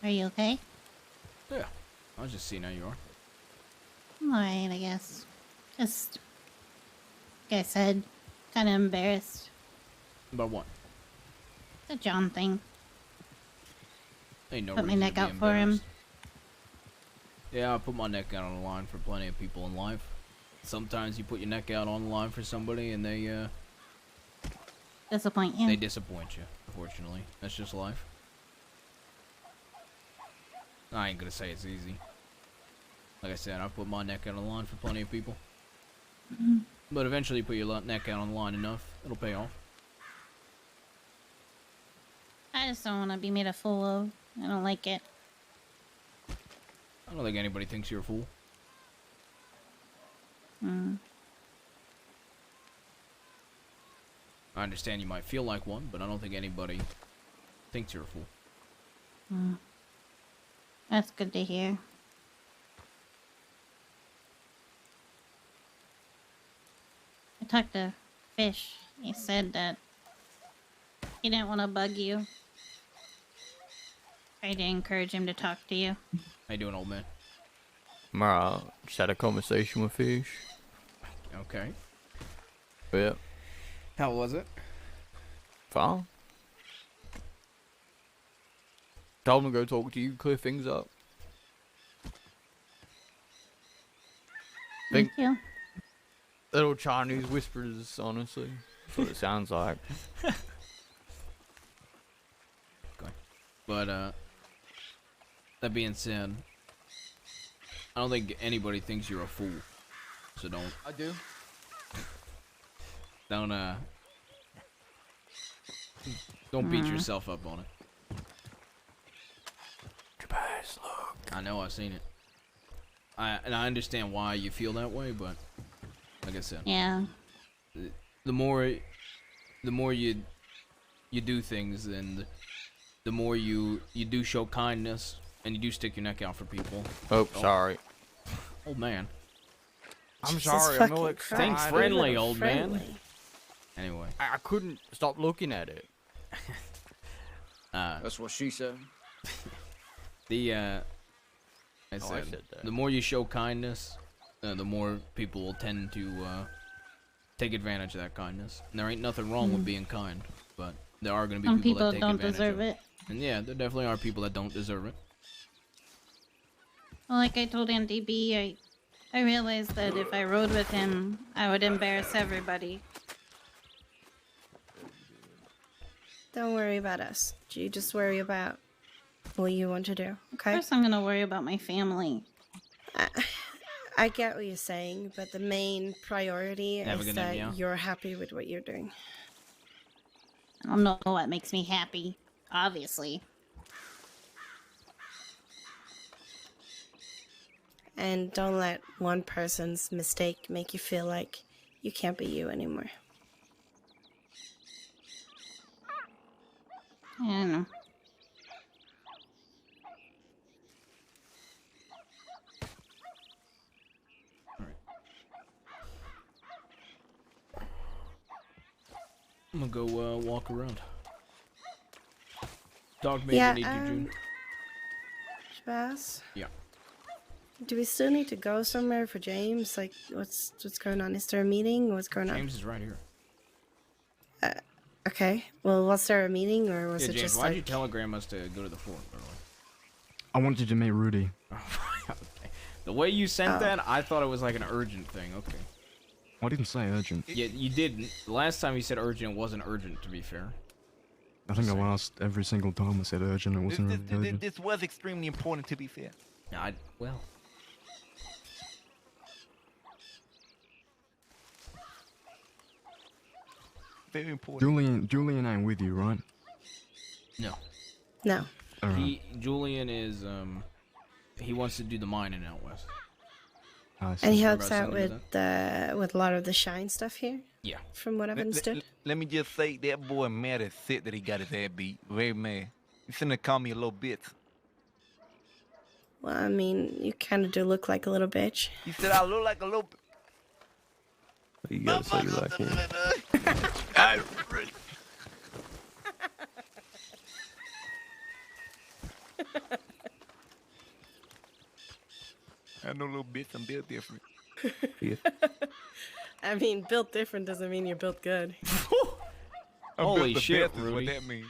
Are you okay? Yeah. I was just seeing how you are. I'm alright, I guess. Just, like I said, kind of embarrassed. About what? The John thing. Ain't no Put my reason neck to be out for him. embarrassed. Yeah, I put my neck out on the line for plenty of people in life. Sometimes you put your neck out on the line for somebody and they Disappoint you. They disappoint you, unfortunately. That's just life. I ain't gonna say it's easy. Like I said, I put my neck out on the line for plenty of people. Mhm. But eventually you put your neck out on the line enough, it'll pay off. I just don't want to be made a fool of. I don't like it. I don't think anybody thinks you're a fool. I understand you might feel like one, but I don't think anybody thinks you're a fool. That's good to hear. I talked to Fish. He said that he didn't want to bug you. Tried to encourage him to talk to you. How you doing, old man? Alright, just had a conversation with Fish. Okay. Yeah. How was it? Fine. Told him to go talk to you, clear things up. Thank you. Little Chinese whispers, honestly. That's what it sounds like. But, that being said, I don't think anybody thinks you're a fool. So don't. I do. Don't beat yourself up on it. Look. I know, I've seen it. And I understand why you feel that way, but like I said, yeah. The more you do things, and the more you do show kindness, and you do stick your neck out for people. Oh, sorry. Old man. I'm sorry, I'm not excited. Think friendly, old man. Anyway. I couldn't stop looking at it. That's what she said. I said that. the more you show kindness, the more people will tend to take advantage of that kindness. And there ain't nothing wrong with being kind, but there are going to be Some people that people take don't advantage deserve of it. And yeah, there definitely are people that don't deserve it. Well, like I told Auntie B, I realized that if I rode with him, I would embarrass everybody. Don't worry about us. You just worry about what you want to do, okay? First, I'm gonna worry about my family. I get what you're saying, but the main priority Have a is good that night, yeah. you're happy with what you're doing. I don't know what makes me happy, obviously. And don't let one person's mistake make you feel like you can't be you anymore. I don't know. I'm gonna go walk around. Dog maybe Yeah, need you, June. Shabazz? Yeah. Do we still need to go somewhere for James? Like, what's going on? Is there a meeting? What's going on? James is right here. Okay. Well, was there a meeting, or was Yeah, it James, just why'd like... you telegram us to go to the fort, by the way? I wanted to meet Rudy. Okay. The way you sent that, I thought it was like an urgent thing. Okay. I didn't say urgent. Yeah, you didn't. The last time you said urgent, it wasn't urgent, to be fair. I think I asked every single time I said urgent. It wasn't really urgent. This was extremely important, to be fair. Yeah, well. Very important. Julian ain't with you, right? No. No. Julian is, he wants to do the mining out west. And he helps out with a lot of the shine stuff here? Yeah. From what I've understood? Let me just say, that boy mad as shit that he got his ass beat. Very mad. He finna call me a little bitch. Well, I mean, you kind of do look like a little bitch. He said I look like a little You gotta say you like him. I know little bitch, I'm built different. I mean, built different doesn't mean you're built good. Holy built the shit, best is Rudy. what that means.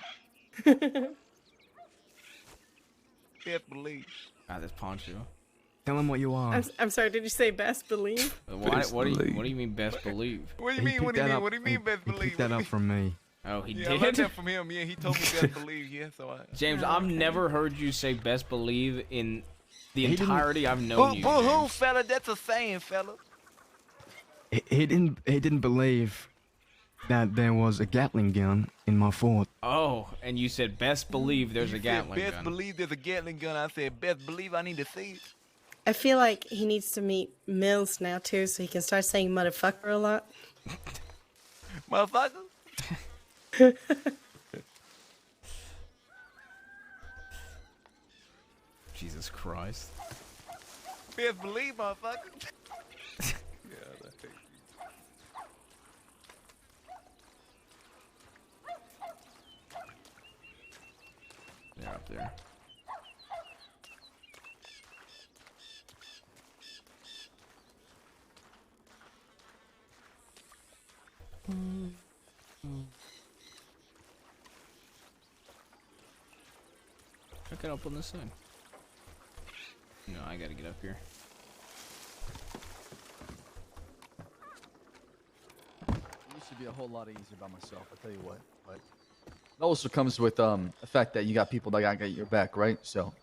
Best believe. Ah, this poncho. Tell him what you are. I'm sorry, did you say best believe? What do you mean best believe? What do you mean? What do you mean? What do you mean best He believe? picked that up from me. Oh, he Yeah, I did? learned that from him. Yeah, he told me best believe. Yeah, so I... James, I've never heard you say best believe in the He didn't- entirety I've known you. Boo hoo, James. fella. That's a saying, fella. He didn't believe that there was a Gatling gun in my fort. Oh, and you said best believe there's a Gatling Best gun. believe there's a Gatling gun. I said best believe I need to see it. I feel like he needs to meet Mills now, too, so he can start saying motherfucker a lot. Motherfucker. Jesus Christ. Best believe, motherfucker. They're up there. I can up on this side. No, I gotta get up here. It used to be a whole lot easier by myself, I tell you what. But it also comes with the fact that you got people that gotta get your back, right? So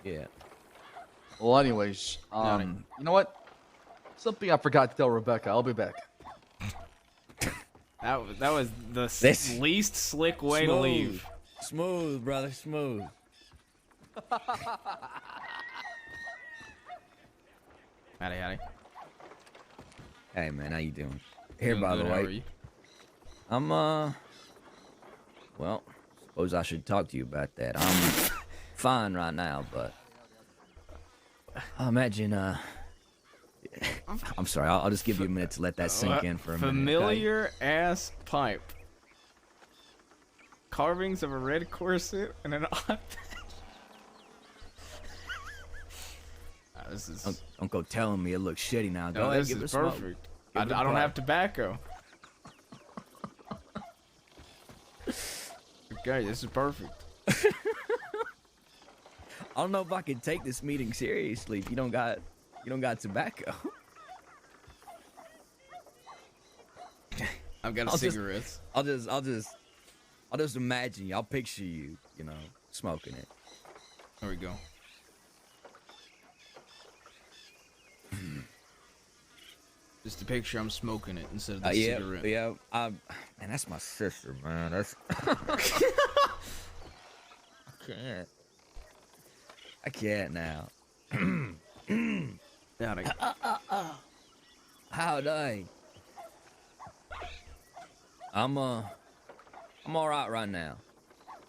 yeah. Well, anyways, you know what? Something I forgot to tell Rebecca. I'll be back. That was the least slick way to leave. Smooth, brother, smooth. Howdy. Hey man, how you doing? Here, Doing by good, the how way, are you? I'm well, suppose I should talk to you about that. I'm fine right now, but I imagine I'm sorry. I'll just give you a minute to let that sink in for a minute. Okay? Familiar ass pipe. Carvings of a red corset and an odd. This is. Don't go telling me it looks shitty now. Go No, ahead, this give it a is smoke. perfect. Give I it a don't puff. have tobacco. Okay, this is perfect. I don't know if I can take this meeting seriously if you don't got tobacco. I've got cigarettes. I'll just imagine you. I'll picture you, smoking it. There we go. Just a picture I'm smoking it instead of the cigarette. Yeah. Man, that's my sister, man. That's. I can't now. Howdy. Howdy. I'm all right now.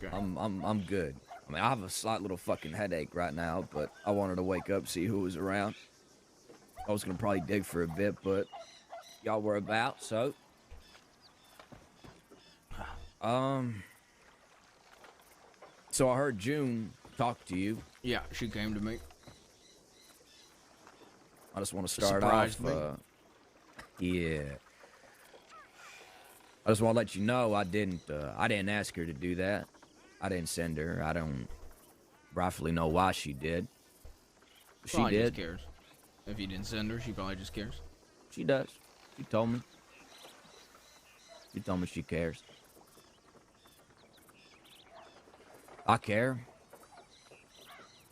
Okay. I'm good. I mean, I have a slight little fucking headache right now, but I wanted to wake up, see who was around. I was gonna probably dig for a bit, but y'all were about, so. So I heard June talk to you. Yeah, she came to me. I just want to start Surprised off. Yeah. I just want to let you know I didn't ask her to do that. I didn't send her. I don't rightfully know why she did. She Probably did. just cares. If you didn't send her, she probably just cares. She does. She told me. She told me she cares. I care.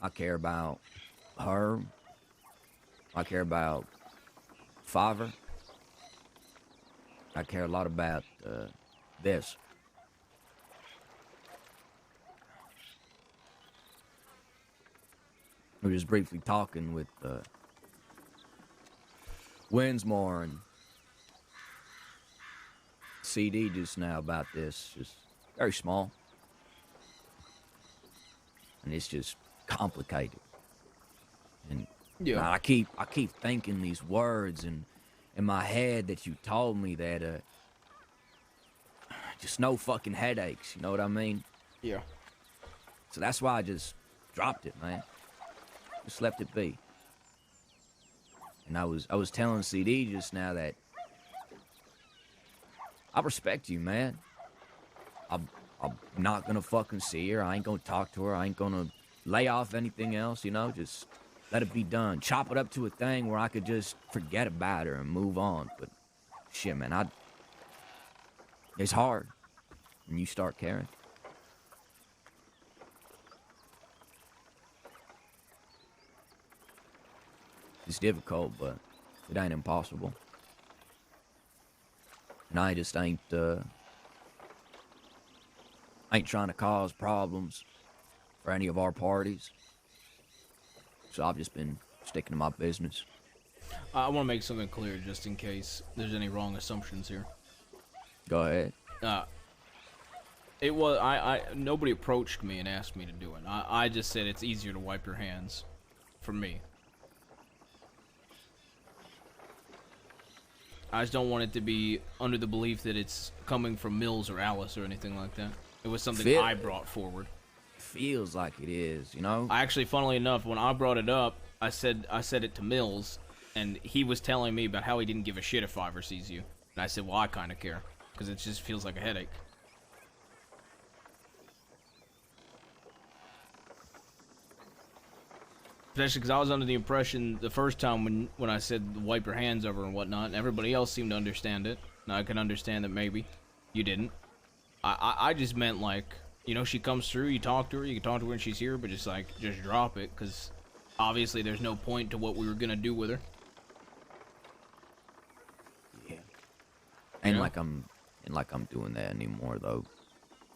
I care about her. I care about Fiverr. I care a lot about this. We were just briefly talking with Winsmore and CD just now about this. Just very small. And it's just complicated. And yeah. I keep thinking these words in my head that you told me that just no fucking headaches, you know what I mean? Yeah. So that's why I just dropped it, man. Just left it be. And I was telling CD just now that I respect you, man. I'm not gonna fucking see her. I ain't gonna talk to her. I ain't gonna lay off anything else, just let it be done. Chop it up to a thing where I could just forget about her and move on. But shit, man, it's hard when you start caring. It's difficult, but it ain't impossible. And I just ain't trying to cause problems for any of our parties. So I've just been sticking to my business. I want to make something clear just in case there's any wrong assumptions here. Go ahead. It was nobody approached me and asked me to do it. I just said it's easier to wipe your hands, for me. I just don't want it to be under the belief that it's coming from Mills or Alice or anything like that. It was something I brought forward. Feels like it is, you know? I actually, funnily enough, when I brought it up, I said it to Mills, and he was telling me about how he didn't give a shit if Fiverr sees you. And I said, well, I kind of care, because it just feels like a headache. Especially because I was under the impression the first time when I said wipe your hands over and whatnot, and everybody else seemed to understand it. And I can understand that maybe you didn't. I just meant, like, you know, she comes through, you talk to her, you can talk to her when she's here, but just drop it, because obviously there's no point to what we were going to do with her. Yeah. Ain't like I'm doing that anymore, though.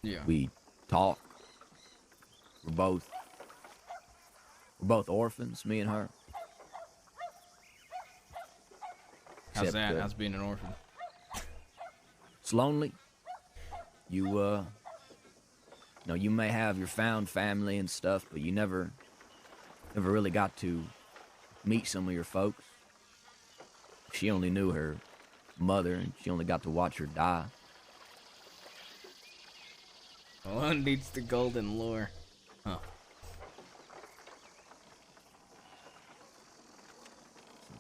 Yeah. We talk. We're both orphans, me and her. How's that? How's being an orphan? It's lonely. You you may have your found family and stuff, but you never really got to meet some of your folks. She only knew her mother, and she only got to watch her die. One needs the golden lure. Huh.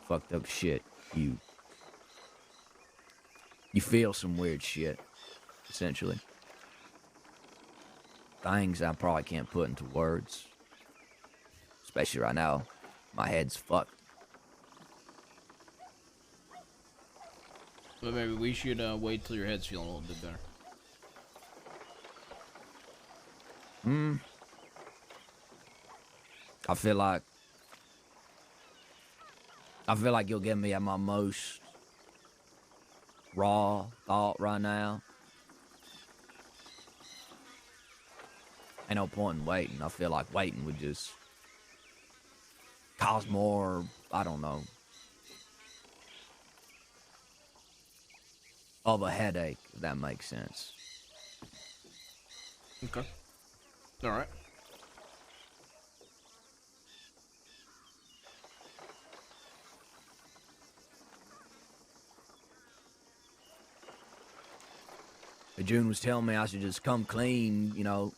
Fucked up shit. You feel some weird shit, essentially. Things I probably can't put into words. Especially right now. My head's fucked. But maybe we should wait till your head's feeling a little bit better. I feel like you'll get me at my most raw thought right now. Ain't no point in waiting. I feel like waiting would just cause more, I don't know, of a headache, if that makes sense. Okay. Alright. June was telling me I should just come clean, you know,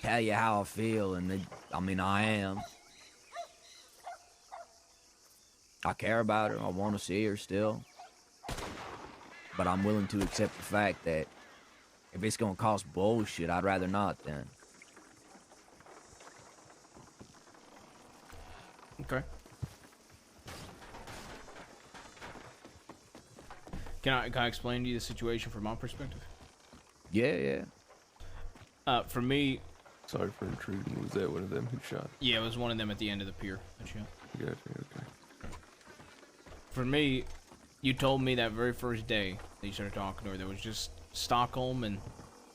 tell you how I feel, and I am. I care about her. I want to see her still. But I'm willing to accept the fact that if it's going to cost bullshit, I'd rather not then. Okay. Can I explain to you the situation from my perspective? Yeah. For me... Sorry for intruding. Was that one of them who shot? Yeah, it was one of them at the end of the pier that shot. Gotcha, okay. For me, you told me that very first day that you started talking to her, there was just Stockholm, and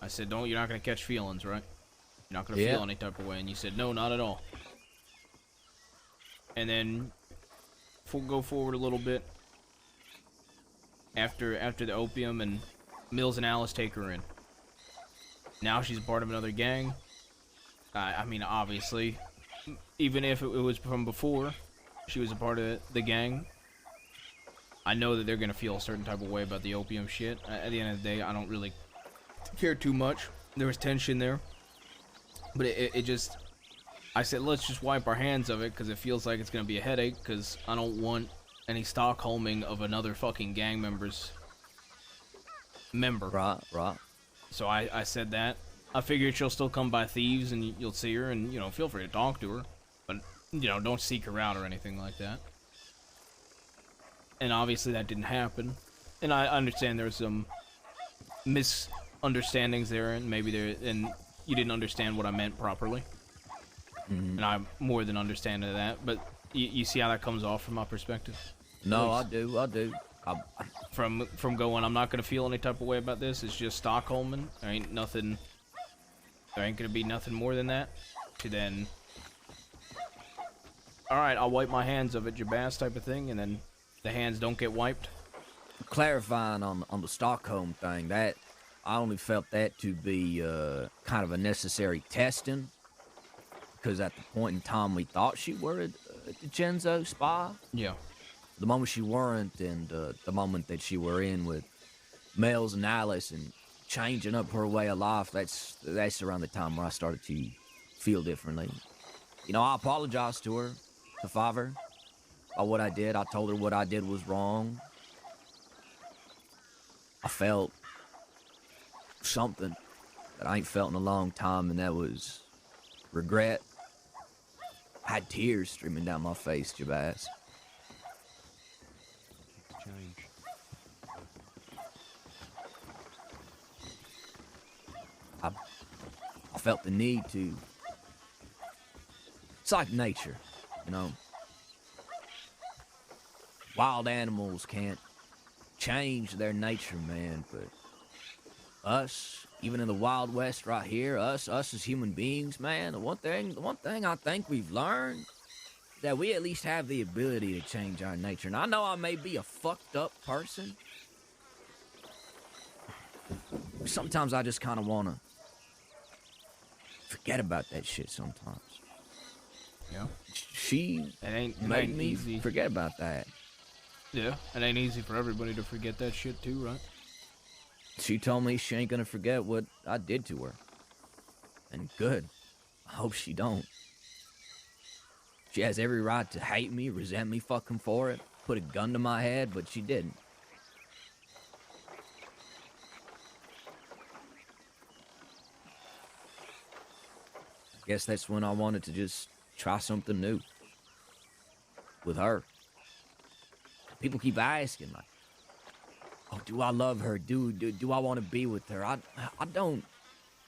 I said, you're not going to catch feelings, right? You're not going to feel any type of way. And you said, no, not at all. And then, go forward a little bit. After the opium, and Mills and Alice take her in. Now she's part of another gang. I mean, obviously, even if it was from before she was a part of the gang, I know that they're gonna feel a certain type of way about the opium shit. At the end of the day, I don't really care too much. There was tension there, but it just, I said, let's just wipe our hands of it, because it feels like it's gonna be a headache, because I don't want any Stockholming of another fucking gang member. Right. So I said that. I figured she'll still come by Thieves, and you'll see her, and, you know, feel free to talk to her. But, you know, don't seek her out or anything like that. And obviously that didn't happen. And I understand there was some misunderstandings there, and maybe you didn't understand what I meant properly. Mm-hmm. And I more than understand that, but you see how that comes off from my perspective? No, I do. From going, I'm not gonna feel any type of way about this. It's just Stockholm. There ain't gonna be nothing more than that. To then, all right, I'll wipe my hands of it, Jabaz type of thing, and then the hands don't get wiped. clarifying on the Stockholm thing, that I only felt that to be kind of a necessary testing, because at the point in time we thought she were a Genzo spy. Yeah. The moment she weren't, and the moment that she were in with Mels and Alice and changing up her way of life, that's around the time where I started to feel differently. You know, I apologized to her, to Father, about what I did. I told her what I did was wrong. I felt something that I ain't felt in a long time, and that was regret. I had tears streaming down my face, Jabaz. Change. I felt the need to. It's like nature, you know. Wild animals can't change their nature, man, but us, even in the Wild West right here, us as human beings, man, the one thing I think we've learned is that we at least have the ability to change our nature. And I know I may be a fucked up person. Sometimes I just kind of want to forget about that shit sometimes. Yeah. She it made ain't me easy. forget about that. Yeah, it ain't easy for everybody to forget that shit too, right? She told me she ain't gonna forget what I did to her. And good. I hope she don't. She has every right to hate me, resent me fucking for it, put a gun to my head, but she didn't. I guess that's when I wanted to just try something new. With her. People keep asking, like, oh, do I love her? Do I want to be with her? I don't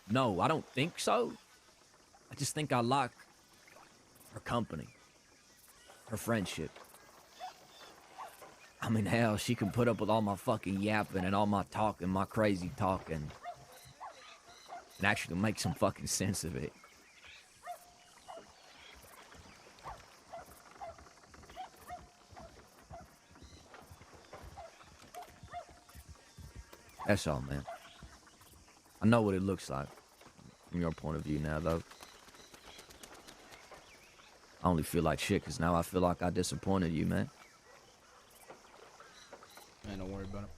know. I don't think so. I just think I like her company. Her friendship. I mean, hell, she can put up with all my fucking yapping and all my talking, my crazy talking, and actually make some fucking sense of it. That's all, man. I know what it looks like from your point of view now, though. I only feel like shit because now I feel like I disappointed you, man. Man, don't worry about it.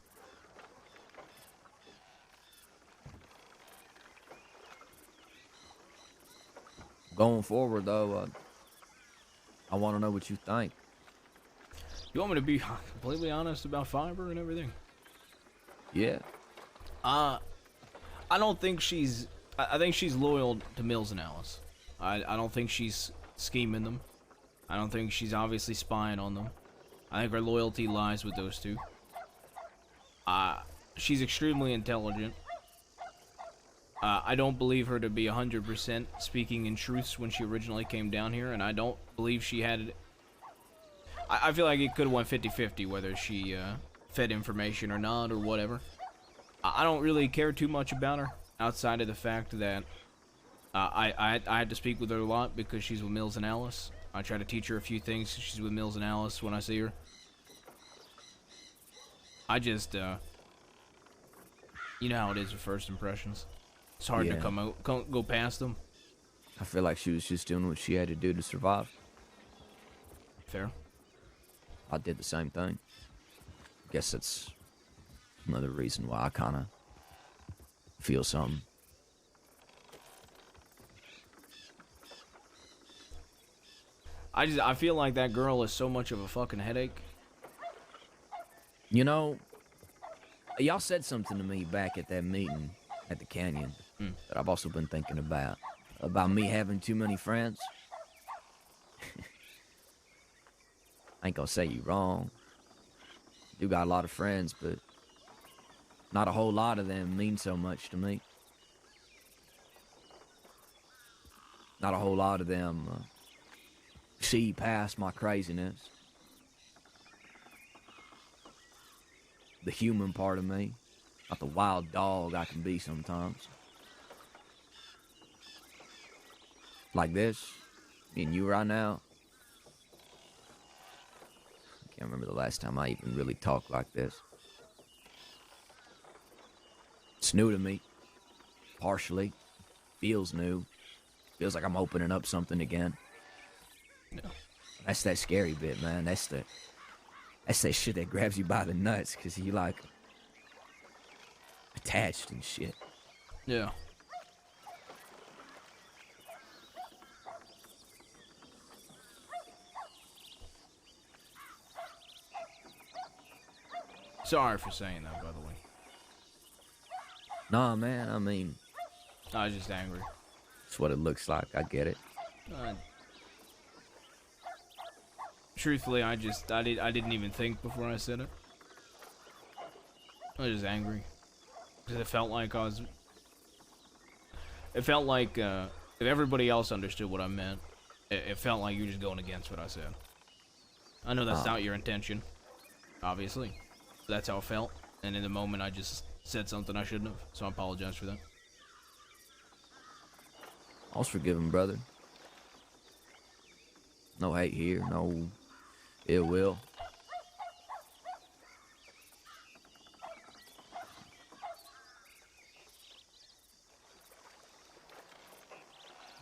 Going forward, though, I want to know what you think. You want me to be completely honest about Fiber and everything? Yeah. I don't think she's... I think she's loyal to Mills and Alice. I don't think she's scheming them. I don't think she's obviously spying on them. I think her loyalty lies with those two. She's extremely intelligent. I don't believe her to be 100% speaking in truths when she originally came down here, and I don't believe she had... I feel like it could have went 50-50 whether she fed information or not or whatever. I don't really care too much about her outside of the fact that I had to speak with her a lot because she's with Mills and Alice. I try to teach her a few things. She's with Mills and Alice when I see her. I just, you know how it is with first impressions. It's hard to go past them. I feel like she was just doing what she had to do to survive. Fair. I did the same thing. Guess that's another reason why I kind of feel something. I feel like that girl is so much of a fucking headache. You know, y'all said something to me back at that meeting at the canyon that I've also been thinking about me having too many friends. I ain't gonna say you wrong. You got a lot of friends, but not a whole lot of them mean so much to me. Not a whole lot of them see past my craziness. The human part of me, not the wild dog I can be sometimes. Like this, me and you right now. I can't remember the last time I even really talked like this. It's new to me. Partially. Feels new. Feels like I'm opening up something again. Yeah. That's that scary bit, man. That's that shit that grabs you by the nuts because you like attached and shit. Yeah. Sorry for saying that, by the way. Nah, man, I mean... I was just angry. That's what it looks like. I get it. Truthfully, I didn't even think before I said it. I was just angry. Because it felt like if everybody else understood what I meant, it felt like you were just going against what I said. I know that's not your intention, obviously. That's how it felt, and in the moment I just said something I shouldn't have, so I apologize for that. I was forgiven, brother. No hate here, no ill will.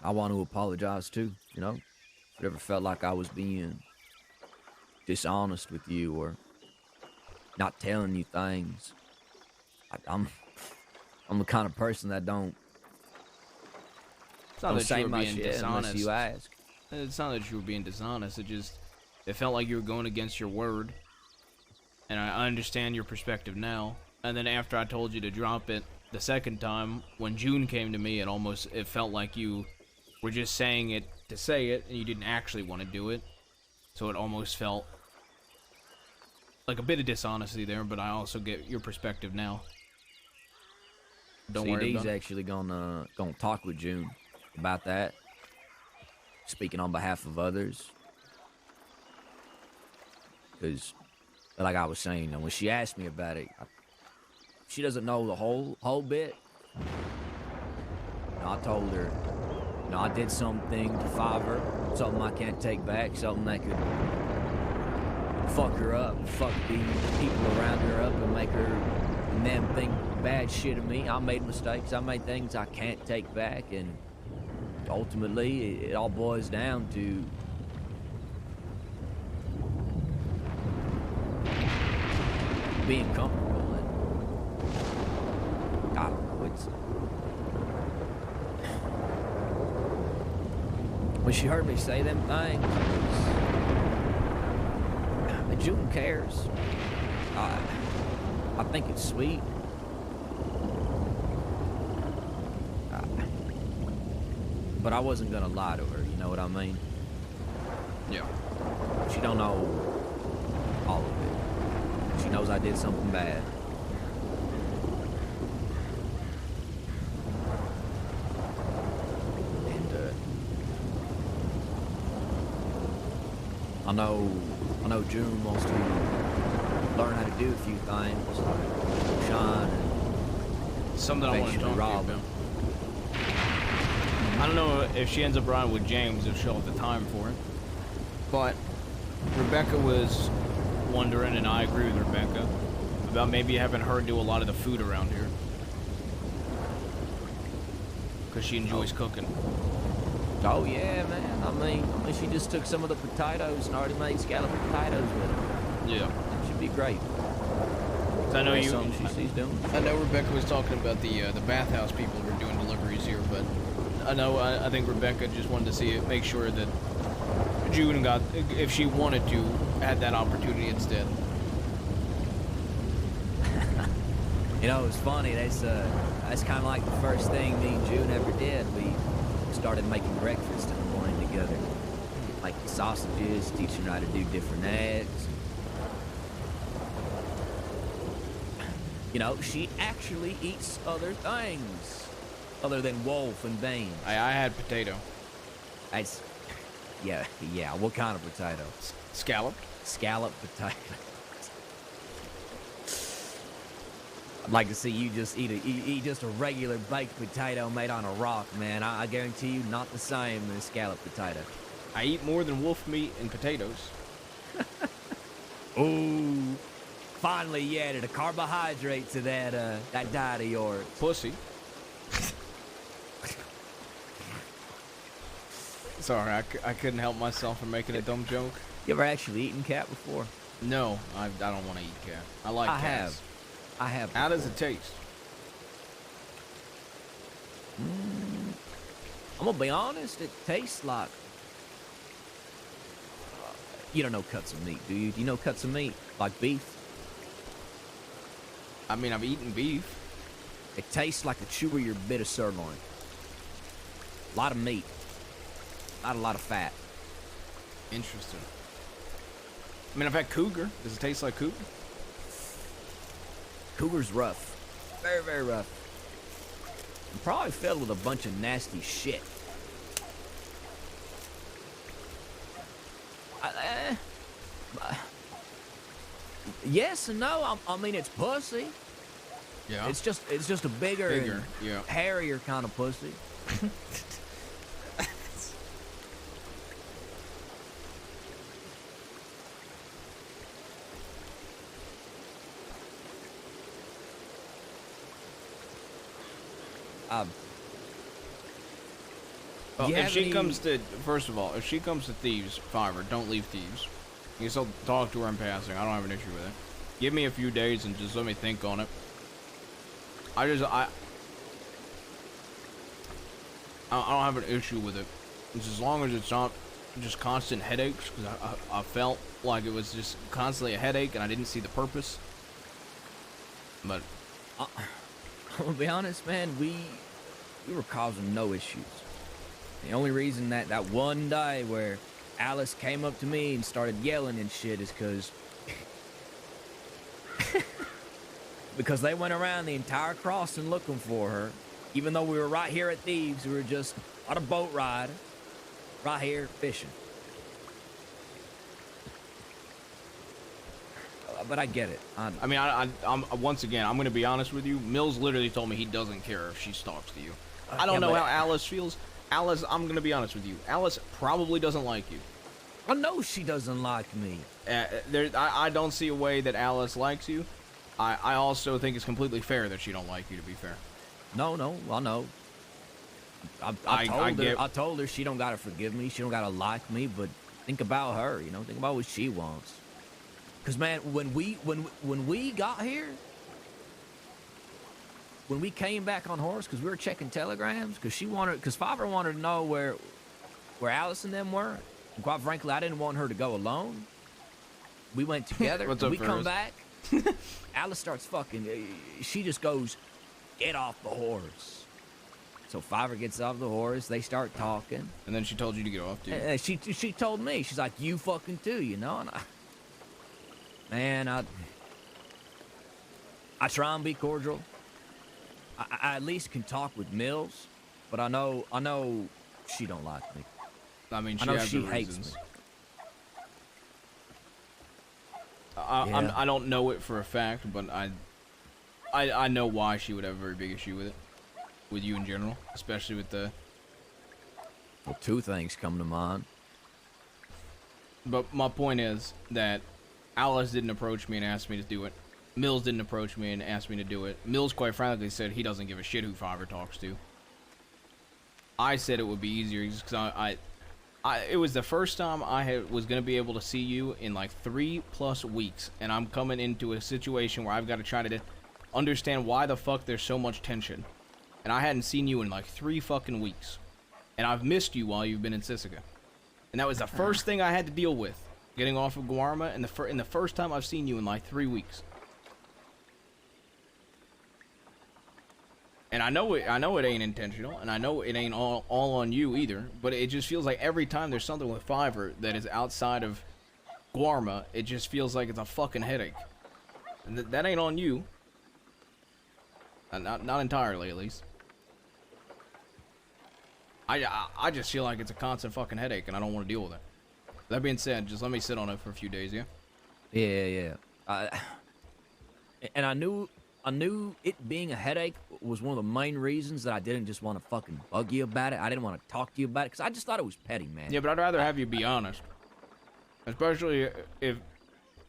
I want to apologize too, you know? If it ever felt like I was being dishonest with you or not telling you things. I'm the kind of person that don't say my shit unless you ask. It's not that you were being dishonest. It felt like you were going against your word. And I understand your perspective now. And then after I told you to drop it the second time, when June came to me, it felt like you were just saying it to say it, and you didn't actually want to do it. So it almost felt like a bit of dishonesty there, but I also get your perspective now. Don't worry about it. CD's actually gonna talk with June about that. Speaking on behalf of others. Because, like I was saying, when she asked me about it, she doesn't know the whole bit. I told her, I did something to father, something I can't take back, something that could fuck her up, fuck the people around her up and make her and them think bad shit of me. I made mistakes. I made things I can't take back, and ultimately it all boils down to being comfortable. And I don't know, when she heard me say them things, June cares. I think it's sweet. But I wasn't gonna lie to her, you know what I mean? Yeah. She don't know all of it. She knows I did something bad. And I know June wants to learn how to do a few things, like Sean and something I want to talk to you about. I don't know if she ends up riding with James, if she'll have the time for it. But Rebecca was wondering, and I agree with Rebecca, about maybe having her do a lot of the food around here. Because she enjoys cooking. Oh yeah, man. I mean, she just took some of the potatoes and already made scalloped potatoes with them. Yeah. That should be great. I know That's something she's doing. I know Rebecca was talking about the bathhouse people who are doing deliveries here, but I think Rebecca just wanted to see it, make sure that June got, if she wanted to, had that opportunity instead. You know, it's funny. That's kind of like the first thing me and June ever did. We started making breakfast in the morning together, like sausages, teaching her how to do different eggs. You know, she actually eats other things other than wolf and beans. I had potato. Yeah. What kind of potato? Scalloped. Scalloped potato. I'd like to see you just eat just a regular baked potato made on a rock, man. I guarantee you, not the same as scalloped potato. I eat more than wolf meat and potatoes. Ooh. Finally, you added a carbohydrate to that diet of yours. Pussy. Sorry, I couldn't help myself from making a dumb joke. You ever actually eaten cat before? No, I don't want to eat cat. I like cats. I have. How does it taste? I'm gonna be honest. It tastes like. You don't know cuts of meat, do you? Do you know cuts of meat like beef? I mean, I've eaten beef. It tastes like a chewier bit of sirloin. A lot of meat. Not a lot of fat. Interesting. I mean, I've had cougar. Does it taste like cougar? Cougar's rough. Very, very rough. And probably filled with a bunch of nasty shit. Yes and no. I mean, it's pussy. Yeah. It's just a bigger and yeah. hairier kind of pussy. Well, if she comes to, first of all, if she comes to Thieves, Fiverr, don't leave Thieves. You can still talk to her in passing. I don't have an issue with it. Give me a few days and just let me think on it. I don't have an issue with it. It's as long as it's not just constant headaches, because I felt like it was just constantly a headache and I didn't see the purpose. But I'm gonna be honest, man, we were causing no issues. The only reason that one day where Alice came up to me and started yelling and shit is because they went around the entire crossing looking for her. Even though we were right here at Thieves, we were just on a boat ride, right here fishing. But I get it. I mean, I'm once again, I'm going to be honest with you. Mills literally told me he doesn't care if she talks to you. I don't know how Alice feels. Alice, I'm going to be honest with you. Alice probably doesn't like you. I know she doesn't like me. I don't see a way that Alice likes you. I also think it's completely fair that she don't like you, to be fair. No, I know. I told her she don't gotta forgive me, she don't gotta like me, but think about her, you know, think about what she wants. Cause man, when we got here, when we came back on horse, cause we were checking telegrams, cause Fiverr wanted to know where Alice and them were, and quite frankly, I didn't want her to go alone. We went together. What's up, we come Ferris? back. Alice starts fucking. She just goes, "Get off the horse." So Fiverr gets off the horse. They start talking. And then she told you to get off, too. And she told me. She's like, "You fucking too," you know. And I try and be cordial. I at least can talk with Mills, but I know she don't like me. I mean, I know she hates me. I don't know it for a fact, but I know why she would have a very big issue with you in general, especially with the. Well, two things come to mind. But my point is that Alice didn't approach me and ask me to do it. Mills didn't approach me and ask me to do it. Mills, quite frankly, said he doesn't give a shit who Fiverr talks to. I said it would be easier because it was the first time I was going to be able to see you in like 3+ weeks, and I'm coming into a situation where I've got to try to understand why the fuck there's so much tension. And I hadn't seen you in like 3 fucking weeks. And I've missed you while you've been in Sisica. And that was the first thing I had to deal with, getting off of Guarma, and the first time I've seen you in like 3 weeks. And I know it ain't intentional, and I know it ain't all on you either, but it just feels like every time there's something with Fiverr that is outside of Guarma, it just feels like it's a fucking headache. And that ain't on you. Not entirely, at least. I just feel like it's a constant fucking headache, and I don't want to deal with it. That being said, just let me sit on it for a few days, yeah? Yeah. And I knew it being a headache was one of the main reasons that I didn't just want to fucking bug you about it. I didn't want to talk to you about it because I just thought it was petty, man. Yeah, but I'd rather have you be honest. Especially if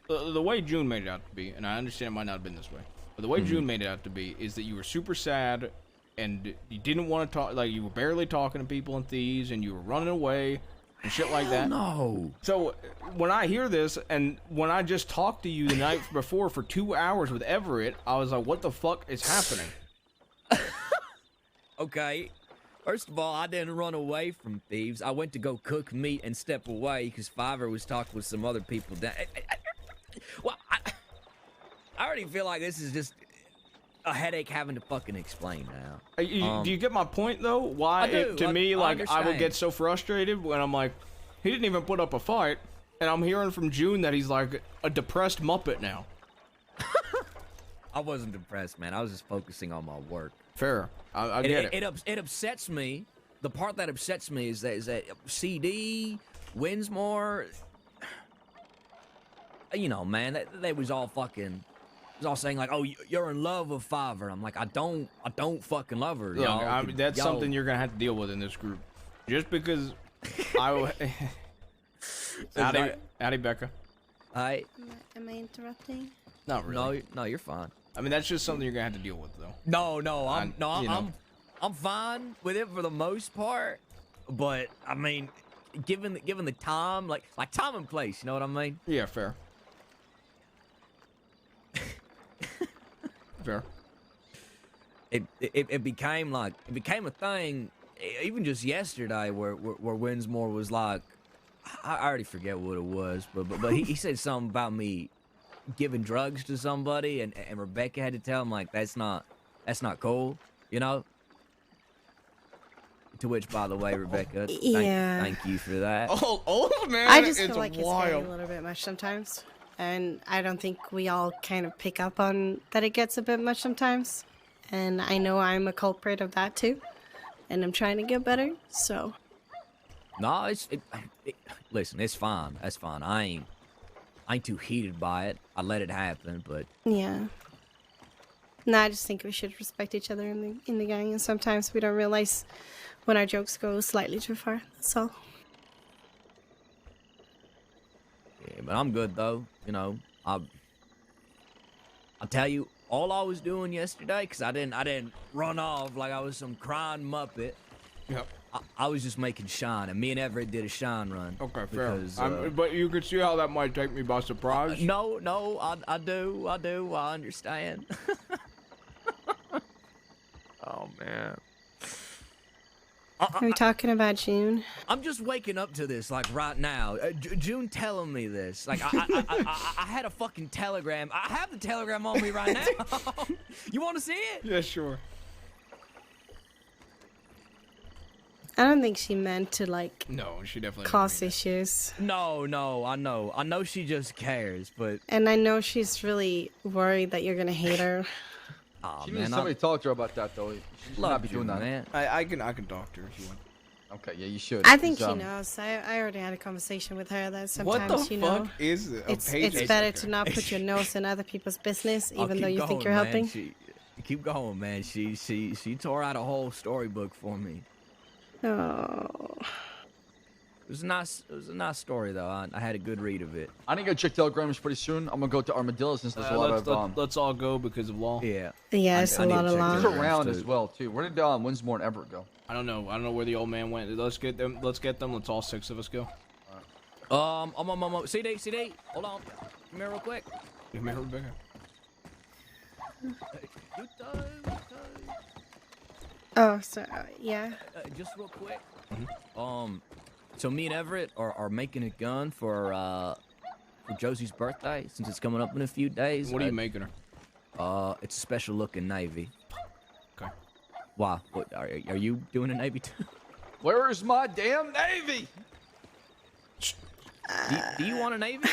the way June made it out to be, and I understand it might not have been this way, but the way June made it out to be is that you were super sad, and you didn't want to talk. Like you were barely talking to people and thieves, and you were running away and shit like that. No. So when I hear this, and when I just talked to you the night before for 2 hours with Everett, I was like, what the fuck is happening? Okay. First of all, I didn't run away from thieves. I went to go cook meat and step away because Fiverr was talking with some other people. I already feel like this is just a headache having to fucking explain now. Do you get my point, though? Why, I do. to me, like, I would understand. get so frustrated when I'm like, he didn't even put up a fight, and I'm hearing from June that he's like a depressed Muppet now. I wasn't depressed, man. I was just focusing on my work. Fair. I get it. It upsets me. The part that upsets me is that CD, Winsmore, you know, man, they was all fucking, was all saying like, oh, you're in love with Fiverr. I'm like, I don't fucking love her. Look, y'all. that's something you're gonna have to deal with in this group. Just because Howdy, Becca. Hi. Am I interrupting? Not really. No, you're fine. I mean, that's just something you're gonna have to deal with, though. No, I'm fine with it for the most part. But I mean, given the time, like time and place, you know what I mean? Yeah, fair. Fair. It became a thing, even just yesterday, where Winsmore was like, I already forget what it was, but he said something about me giving drugs to somebody, and Rebecca had to tell him like that's not cool, you know. To which, by the way, Rebecca, thank you for that. Oh man, I just feel like it's getting a little bit much sometimes, and I don't think we all kind of pick up on that it gets a bit much sometimes. And I know I'm a culprit of that too, and I'm trying to get better. So. No, listen, it's fine. That's fine. I ain't too heated by it. I let it happen, but Yeah. No, I just think we should respect each other in the gang, and sometimes we don't realize when our jokes go slightly too far. That's all. yeah, but I'm good though. You know, I'll tell you all I was doing yesterday, because I didn't run off like I was some crying Muppet. Yep. I was just making shine, and me and Everett did a shine run. Okay, fair. Because, but you could see how that might take me by surprise. No, I do. I understand. Oh man. Are we talking about June? I'm just waking up to this, like, right now. June telling me this. Like, I had a fucking telegram. I have the telegram on me right now. You want to see it? Yeah, sure. I don't think she meant to, like, No, she definitely cause issues. No, I know. I know she just cares, but... And I know she's really worried that you're going to hate her. Oh, She needs somebody to talk to her about that, though. She should Love not be you, doing that. man. I can talk to her if you want. Okay, yeah, you should. I think 'cause, she knows. I already had a conversation with her that What sometimes, the you fuck know, is a it's page better maker? to not put your nose in other people's business, Oh, even though keep you think going, you're man. helping. Keep going, man. She tore out a whole storybook for me. Oh. It was a nice story though. I had a good read of it. I need to go check telegrams pretty soon. I'm gonna go to Armadillo since there's a lot of let's all go because of law. Yeah. Yeah, it's a lot of law. He's around as well too. Where did Winsmore and Everett go? I don't know. I don't know where the old man went. Let's get them. Let's all 6 of us go. CD. Hold on. Come here real quick. Come here, Rebecca. Oh, so, yeah. Just real quick. So me and Everett are making a gun for Josie's birthday, since it's coming up in a few days. What are you making her? It's a special looking navy. Okay. Why? What are you doing a navy too? Where's my damn navy? Do you want a navy?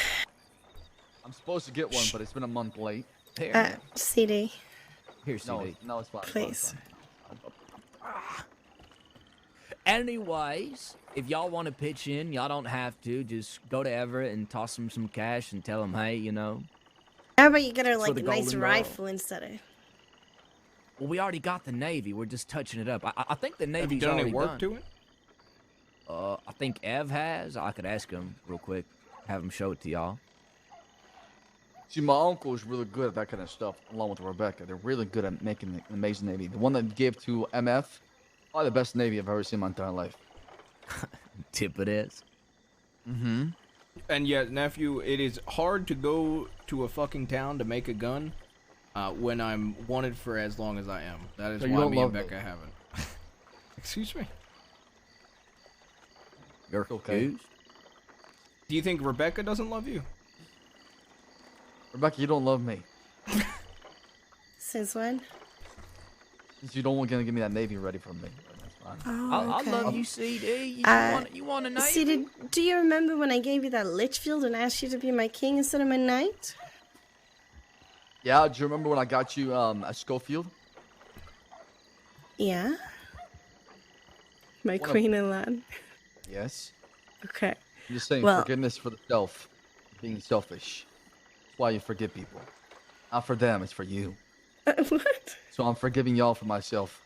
I'm supposed to get one, but it's been a month late. Here, CD. Here, CD. No, it's fine. Please. Anyways, if y'all want to pitch in, y'all don't have to. Just go to Everett and toss him some cash and tell him, hey, you know. How about you get her, like, the a nice golden rifle instead of... Well, we already got the Navy. We're just touching it up. I think the Navy's Have you done any already work done. to it? I think Ev has. I could ask him real quick. Have him show it to y'all. See, my uncle is really good at that kind of stuff, along with Rebecca. They're really good at making an amazing navy. The one that gave to MF, probably the best navy I've ever seen in my entire life. Tip it is. Mm-hmm. And yet, nephew, it is hard to go to a fucking town to make a gun when I'm wanted for as long as I am. That is So you why don't me and love me. Becca haven't. Excuse me. You're okay. confused? Do you think Rebecca doesn't love you? Rebecca, you don't love me. Since when? Since you don't want to give me that navy ready for me. That's fine. Oh, okay. I love you, CD. You want a navy? CD, do you remember when I gave you that Litchfield and asked you to be my king instead of my knight? Yeah, do you remember when I got you at Schofield? Yeah. My One of- queen and lad. Yes. Okay. I'm just saying, Well- forgiveness for the self. Being selfish. That's why you forgive people. Not for them, it's for you. What? So I'm forgiving y'all for myself.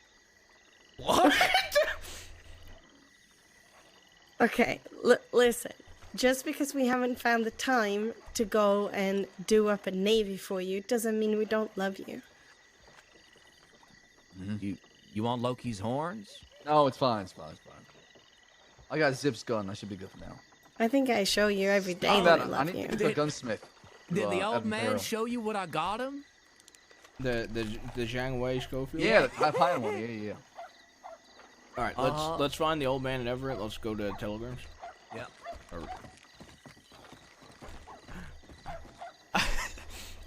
What? Okay, listen. Just because we haven't found the time to go and do up a navy for you doesn't mean we don't love you. You want Loki's horns? No, it's fine, it's fine, it's fine. I got Zip's gun, I should be good for now. I think I show you every day Stop that that, I I love need you. to get a gunsmith. Did the to, old Evan man Farrell. show you what I got him? The Zhang Wei Schofield? Yeah, the Pine one, yeah. All right, let's find the old man in Everett. Let's go to telegrams. Yeah.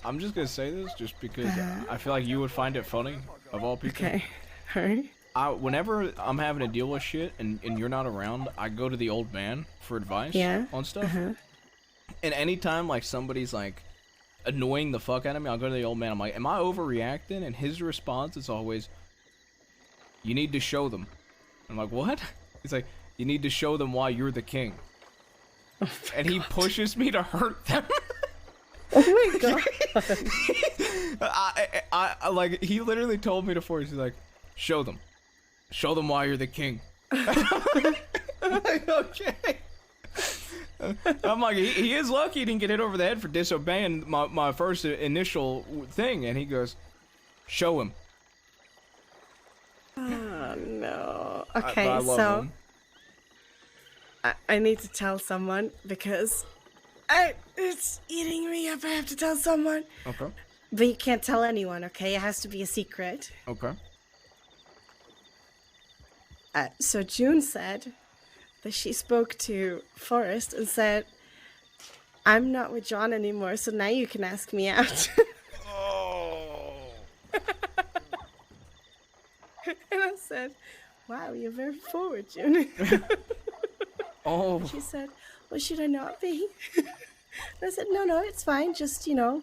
I'm just gonna say this just because I feel like you would find it funny, of all people. Okay. Alright. Whenever I'm having to deal with shit and you're not around, I go to the old man for advice on stuff. Uh-huh. And anytime like somebody's like annoying the fuck out of me, I'll go to the old man. I'm like, am I overreacting? And his response is always, you need to show them. I'm like, what? He's like, you need to show them why you're the king. And he pushes me to hurt them. Oh my god. I like, he literally told me to force. He's like, show them why you're the king. I'm like, okay. I'm like, he is lucky he didn't get hit over the head for disobeying my first initial thing. And he goes, show him. Oh no. Okay, I love so him. I need to tell someone because it's eating me up. I have to tell someone. Okay. But you can't tell anyone, okay? It has to be a secret. Okay. So June said that she spoke to Forrest and said, I'm not with John anymore, so now you can ask me out. And I said, wow, you're very forward, June. Oh. She said, well, should I not be? I said, no, it's fine. Just, in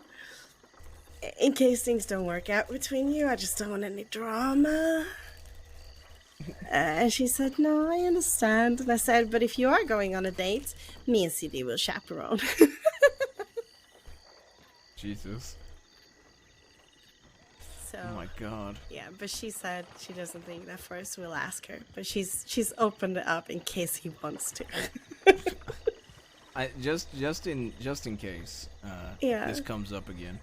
case things don't work out between you, I just don't want any drama. And she said, no, I understand. And I said, but if you are going on a date, me and CD will chaperone. Jesus. So, oh my god. Yeah, but she said she doesn't think that Forrest will ask her. But she's opened it up in case he wants to. Just in case Yeah. this comes up again.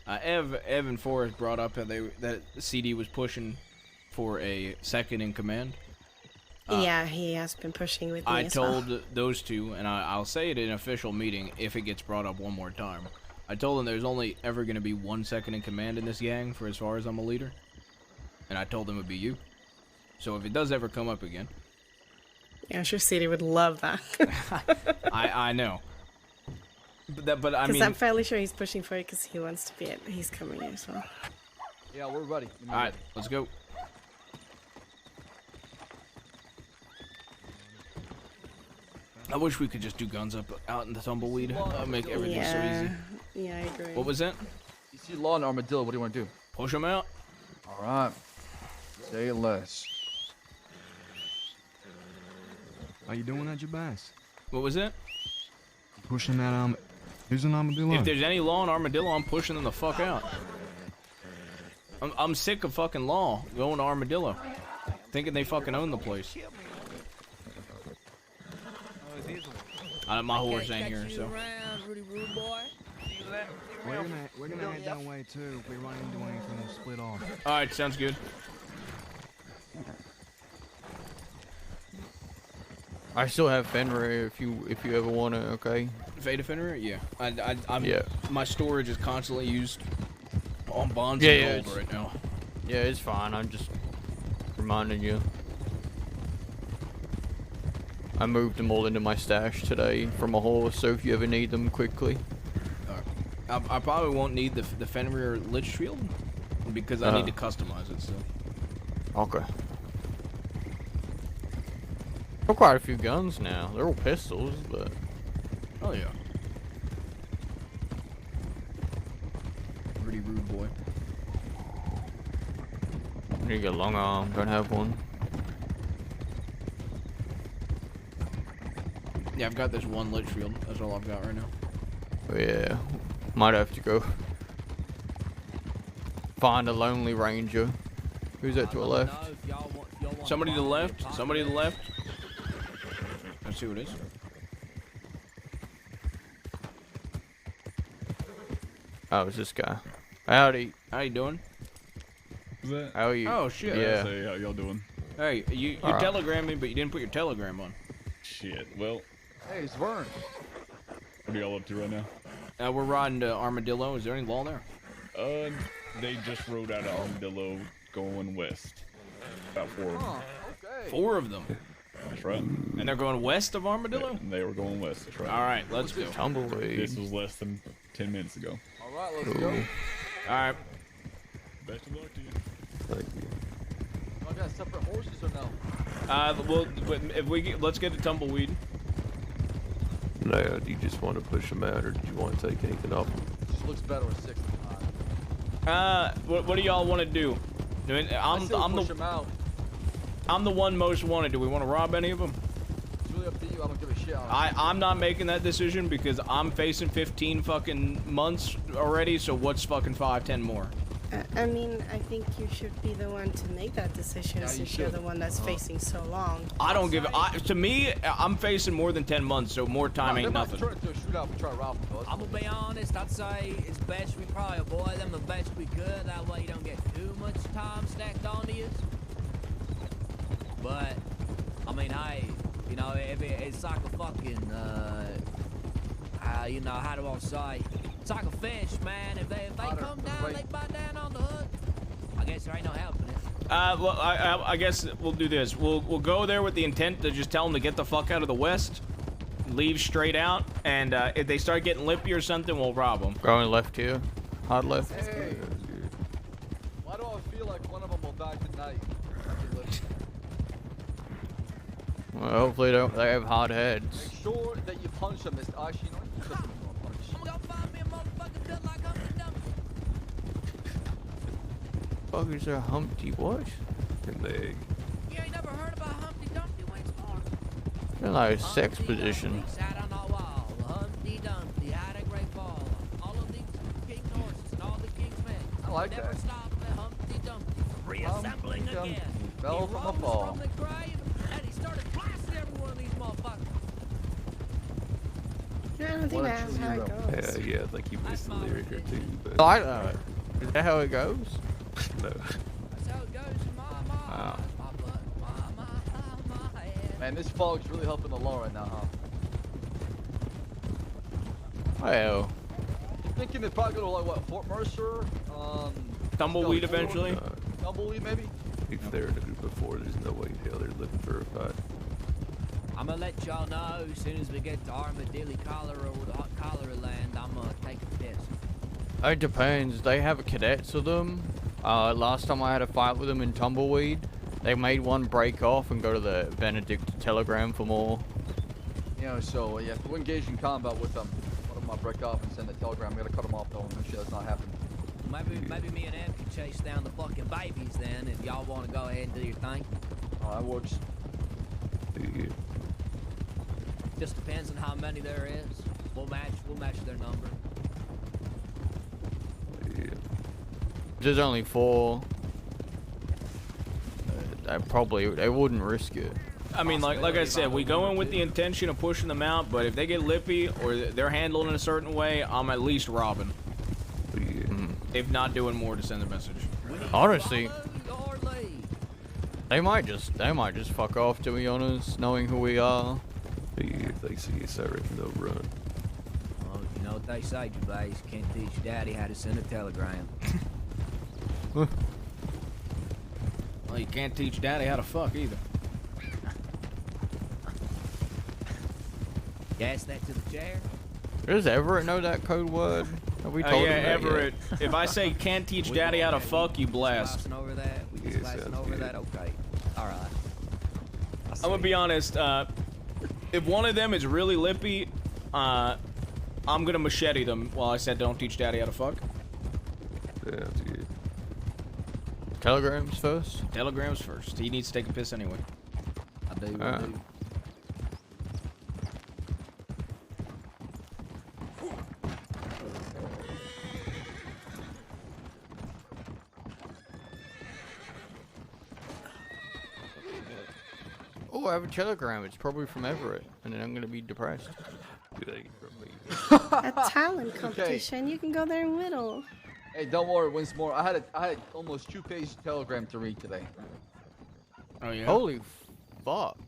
Ev and Forrest brought up that CD was pushing for a second in command. Yeah, he has been pushing with me I as well. told those two, and I'll say it in an official meeting if it gets brought up one more time. I told them there's only ever going to be one second in command in this gang for as far as I'm a leader. And I told them it would be you. So if it does ever come up again. Yeah, I'm sure CD would love that. I know. But I Because mean... I'm fairly sure he's pushing for it because he wants to be it. He's coming here as well. Yeah, we're ready. Alright, let's go. I wish we could just do guns up out in the tumbleweed. Make everything so easy. Yeah, I agree. What was that? You see Law and Armadillo, what do you want to do? Push them out. Alright. Say less. How you doing at your bass? What was that? Pushing that who's an armadillo? If there's any Law and Armadillo, I'm pushing them the fuck out. I'm sick of fucking Law going to Armadillo. Thinking they fucking own the place. My horse ain't here, so. We're gonna head that way too. If we run into anything, we'll split off. All right, sounds good. I still have Fenrir if you ever want it. Okay. Veda Fenrir, yeah. I'm Yeah. My storage is constantly used on bonds Yeah, and yeah, gold right now. Yeah, it's fine. I'm just reminding you. I moved them all into my stash today from a horse, so if you ever need them quickly. I probably won't need the Fenrir Lich Shield because I need to customize it. So. Okay. Got quite a few guns now. They're all pistols, but. Oh yeah. Pretty rude boy. I need to get a long arm. Don't have one. Yeah, I've got this one Lich Shield. That's all I've got right now. Yeah. Might have to go find a lonely ranger. Who's that to the left? Somebody to the left. Somebody to the left. Let's see what it is. Oh, it's this guy. Howdy. How you doing? How are you? Oh shit. Yeah. Hey, how y'all doing? Hey, you telegrammed me, but you didn't put your telegram on. Shit. Well. Hey, it's Vern. What are y'all up to right now? We're riding to Armadillo. Is there any law there? They just rode out of Armadillo going west. About 4 of them. Okay. 4 of them. That's right. And they're going west of Armadillo? Yeah, they were going west. That's right. All right, let's go. Tumbleweed. This was less than 10 minutes ago. All right, let's go. All right. Best of luck to you. Thank you. I got separate horses or no? Well, if we let's get to Tumbleweed. No, do you just want to push them out, or do you want to take anything off them? Just looks better with 6 What do y'all want to do? I'm the one most wanted. Do we want to rob any of them? It's really up to you. I don't give a shit. I'm not making that decision because I'm facing 15 fucking months already. So what's fucking 5-10 more? I mean, I think you should be the one to make that decision since you're the one that's facing so long. I don't give. To me, I'm facing more than 10 months, so more time ain't nothing. Turn it to a shootout and try to rob them. I'm gonna be honest, I'd say it's best we probably avoid them the best we could. That way you don't get too much time stacked onto you. But, I mean, hey, you know, if it's like a fucking, you know, how do I say? It's like a fish, man. If they come down, they bite down on the hook. I guess there ain't no helping it. Well, I guess we'll do this. We'll go there with the intent to just tell them to get the fuck out of the west, leave straight out, and if they start getting lippy or something, we'll rob them. Going left here. Hard left. Hey. Why do I feel like one of them will die tonight? Well, hopefully they have hard heads. Make sure that you punch them, Mr. Ashino. Fuck is there Humpty what? Leg. You ain't never heard about Humpty Dumpty wings before? They're like a sex position. Sat on a wall, Humpty Dumpty had a great fall. All of the king's horses and all the king's men. I like never that. stopped the Humpty Dumpty from reassembling Humpty again. Dumpty fell He from a rose fall. from the grave and he started blasting every one of these motherfuckers. I don't think that's how it goes. Yeah, I think you missed the lyric or two, but... I don't know. Is that how it goes? No. That's how it goes in my mind. Man, this fog's really helping the law right now, huh? Well. Thinking they'd probably go to, like, what, Fort Mercer? Tumbleweed eventually? Tumbleweed, maybe? If they're in a group of 4, there's no way in hell they're looking for a fight. I'm gonna let y'all know as soon as we get to Armadillo, Colorado land. I'm gonna take a piss. It depends. They have cadets with them. Last time I had a fight with them in Tumbleweed, they made one break off and go to the Benedict Telegram for more. You know, so, yeah, if we engage in combat with them, one of them might break off and send a telegram. We gotta cut them off, though, and make sure that's not happening. Maybe me and Em can chase down the fucking babies then, if y'all want to go ahead and do your thing. Oh, that works. Yeah. Just depends on how many there is. We'll match their number. Yeah. There's only 4. They wouldn't risk it. I mean, like I said, we go in with the intention of pushing them out, but if they get lippy or they're handled in a certain way, I'm at least robbing. If not doing more to send a message. Honestly, they might just fuck off, to be honest, knowing who we are. If they see us, I reckon they'll run. Well, you know what they say, Jabez. Can't teach Daddy how to send a telegram. Well, you can't teach Daddy how to fuck either. Gas that to the chair. Does Everett know that code word? Have we told Yeah, him that Everett. yet? If I say can't teach Daddy how to fuck, you blast. Over that. We just glassing over that. Okay. All right. I'm gonna be honest. If one of them is really lippy, I'm gonna machete them. While I said don't teach Daddy how to fuck. Yeah, that's good. Telegrams first. Telegrams first. He needs to take a piss anyway. I do. Oh, I have a telegram. It's probably from Everett, and then I'm gonna be depressed. A talent competition. You can go there and whittle. Hey, don't worry, once more. I had almost 2-page telegram to read today. Oh yeah. Holy fuck.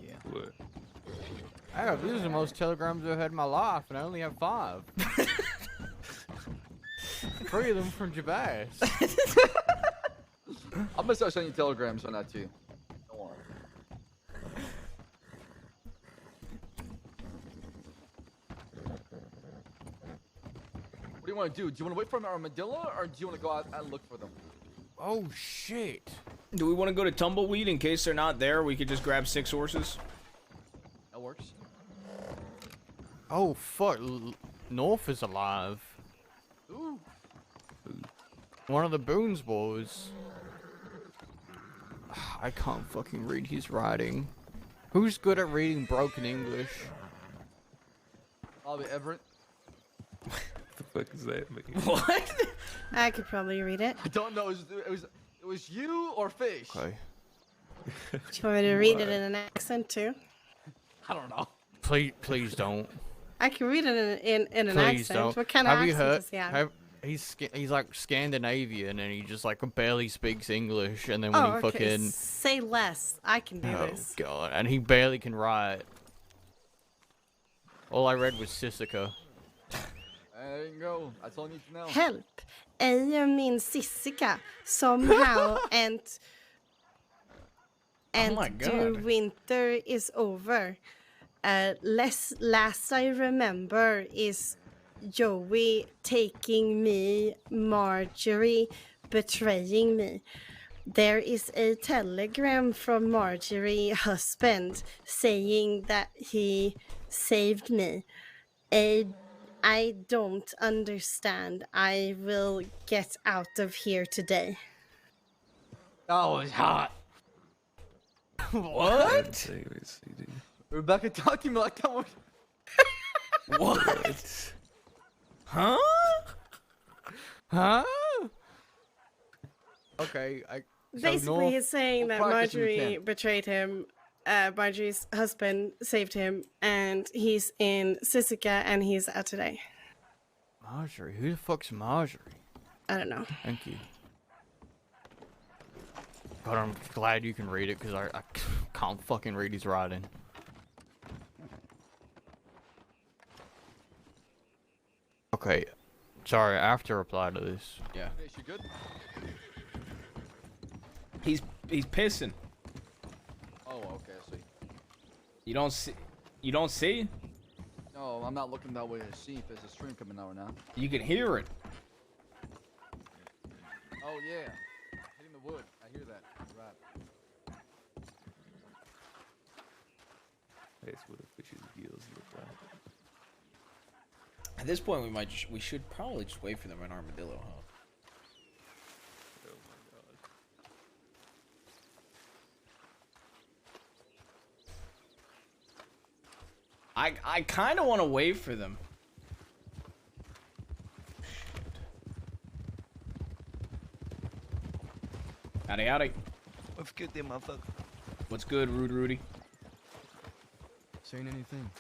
Yeah. What? These are the most telegrams I've had in my life, and I only have 5. 3 of them from Jabaz. I'm gonna start sending you telegrams on that too. Don't worry. What do you want to do? Do you want to wait for an armadillo, or do you want to go out and look for them? Oh shit. Do we want to go to Tumbleweed in case they're not there? We could just grab 6 horses. That works. Oh fuck. North is alive. Ooh. One of the Boone's boys. I can't fucking read his writing. Who's good at reading broken English? Probably Everett. What the fuck is that, man? What? I could probably read it. I don't know. It was you or fish. Okay. Do you want me to read it in an accent too? I don't know. Please don't. I can read it in an Please accent. don't. What kind of have you accent heard? does he have? He's like Scandinavian, and he just like barely speaks English, and then when he okay. fucking Say less. I can do oh this. god, and he barely can write. All I read was Sissika. There you go. That's all I need to know. Help! Jag är min Sissika somehow and my the God. winter is over. Last I remember is Joey taking me, Marjorie betraying me. There is a telegram from Marjorie's husband saying that he saved me. I don't understand. I will get out of here today. That was hot. What? Rebecca talking like that one. What? Huh? Huh? Okay, Basically, he's saying that practice when we Marjorie can. betrayed him. Marjorie's husband saved him, and he's in Sissika, and he's out today. Marjorie? Who the fuck's Marjorie? I don't know. Thank you. But I'm glad you can read it, because I can't fucking read his writing. Okay. Sorry, I have to reply to this. Yeah. Is she good? He's pissing. Oh, okay, I see. You don't see? You don't see? No, I'm not looking that way to see if there's a stream coming out right now. You can hear it. Oh, yeah. Hitting the wood. I hear that. Right. That's what a fish's gills look like. At this point, we should probably just wait for them in Armadillo, huh? Oh my god. I kind of want to wait for them. Howdy, howdy. What's good there, motherfucker? What's good, Rudy? Seen anything?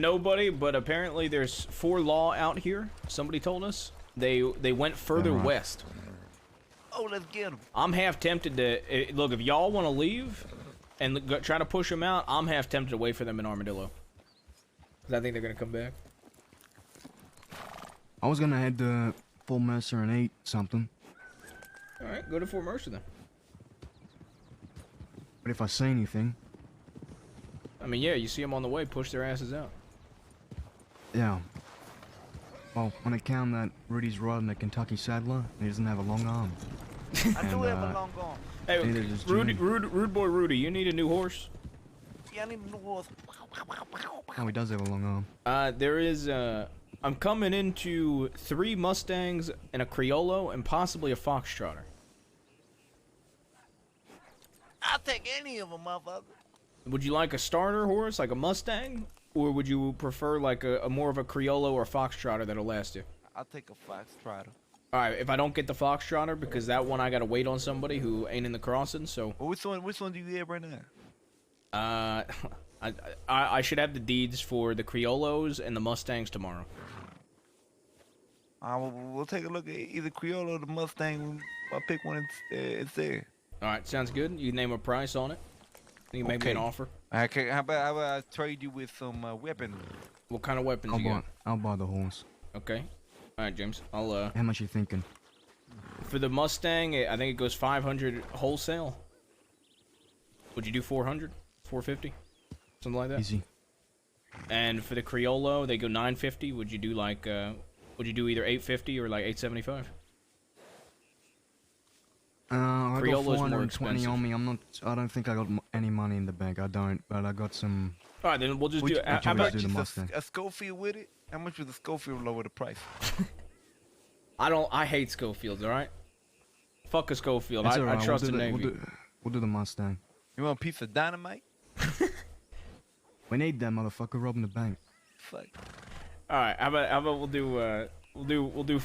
Nobody, but apparently there's 4 law out here. Somebody told us. They went further Alright. west. Oh, let's get him. I'm half tempted to look if y'all want to leave and try to push them out. I'm half tempted to wait for them in Armadillo, because I think they're gonna come back. I was gonna head to Fort Mercer and eat something, All right, go to Fort Mercer then. but if I see anything, I mean, yeah, you see them on the way, push their asses out. yeah. Well, on account that Rudy's riding a Kentucky Saddler, he doesn't have a long arm. I do have a long arm. Hey, neither does Rudy, Jimmy. rude boy Rudy, you need a new horse? Yeah, I need a new horse. Oh, he does have a long arm. There is, I'm coming into 3 Mustangs and a Criollo and possibly a Foxtrotter. I'll take any of them, motherfucker. Would you like a starter horse, like a Mustang? Or would you prefer like a more of a Criollo or Foxtrotter that'll last you? I'll take a fox trotter. Alright, if I don't get the Foxtrotter, because that one I gotta wait on somebody who ain't in the crossing, so... Well, which one do you have right now? I should have the deeds for the Criollos and the Mustangs tomorrow. We'll take a look at either Criollo or the Mustang. I'll pick one. It's there. Alright, sounds good. You can name a price on it. You can make me an offer. Okay, how about I trade you with some weapons? What kind of weapons you got? I'll buy the horse. Okay. Alright, James. I'll, How much you thinking? For the Mustang, I think it goes 500 wholesale. Would you do 400? 450? Something like that? Easy. And for the Criollo, they go 950. Would you do like, would you do either 850 or like 875? I got Criollo's more 420 expensive. on me. I don't think I got any money in the bank. I don't, but I got some. Alright, then we'll just do it. I'll How about do the Mustang. A Schofield with it? How much was the Schofield lower the price? I hate Schofields, alright? Fuck a Schofield. It's I alright, trust we'll the do the- Navy. We'll do the Mustang. You want a piece of dynamite? We need that motherfucker robbing the bank. Fuck. Alright, how about we'll do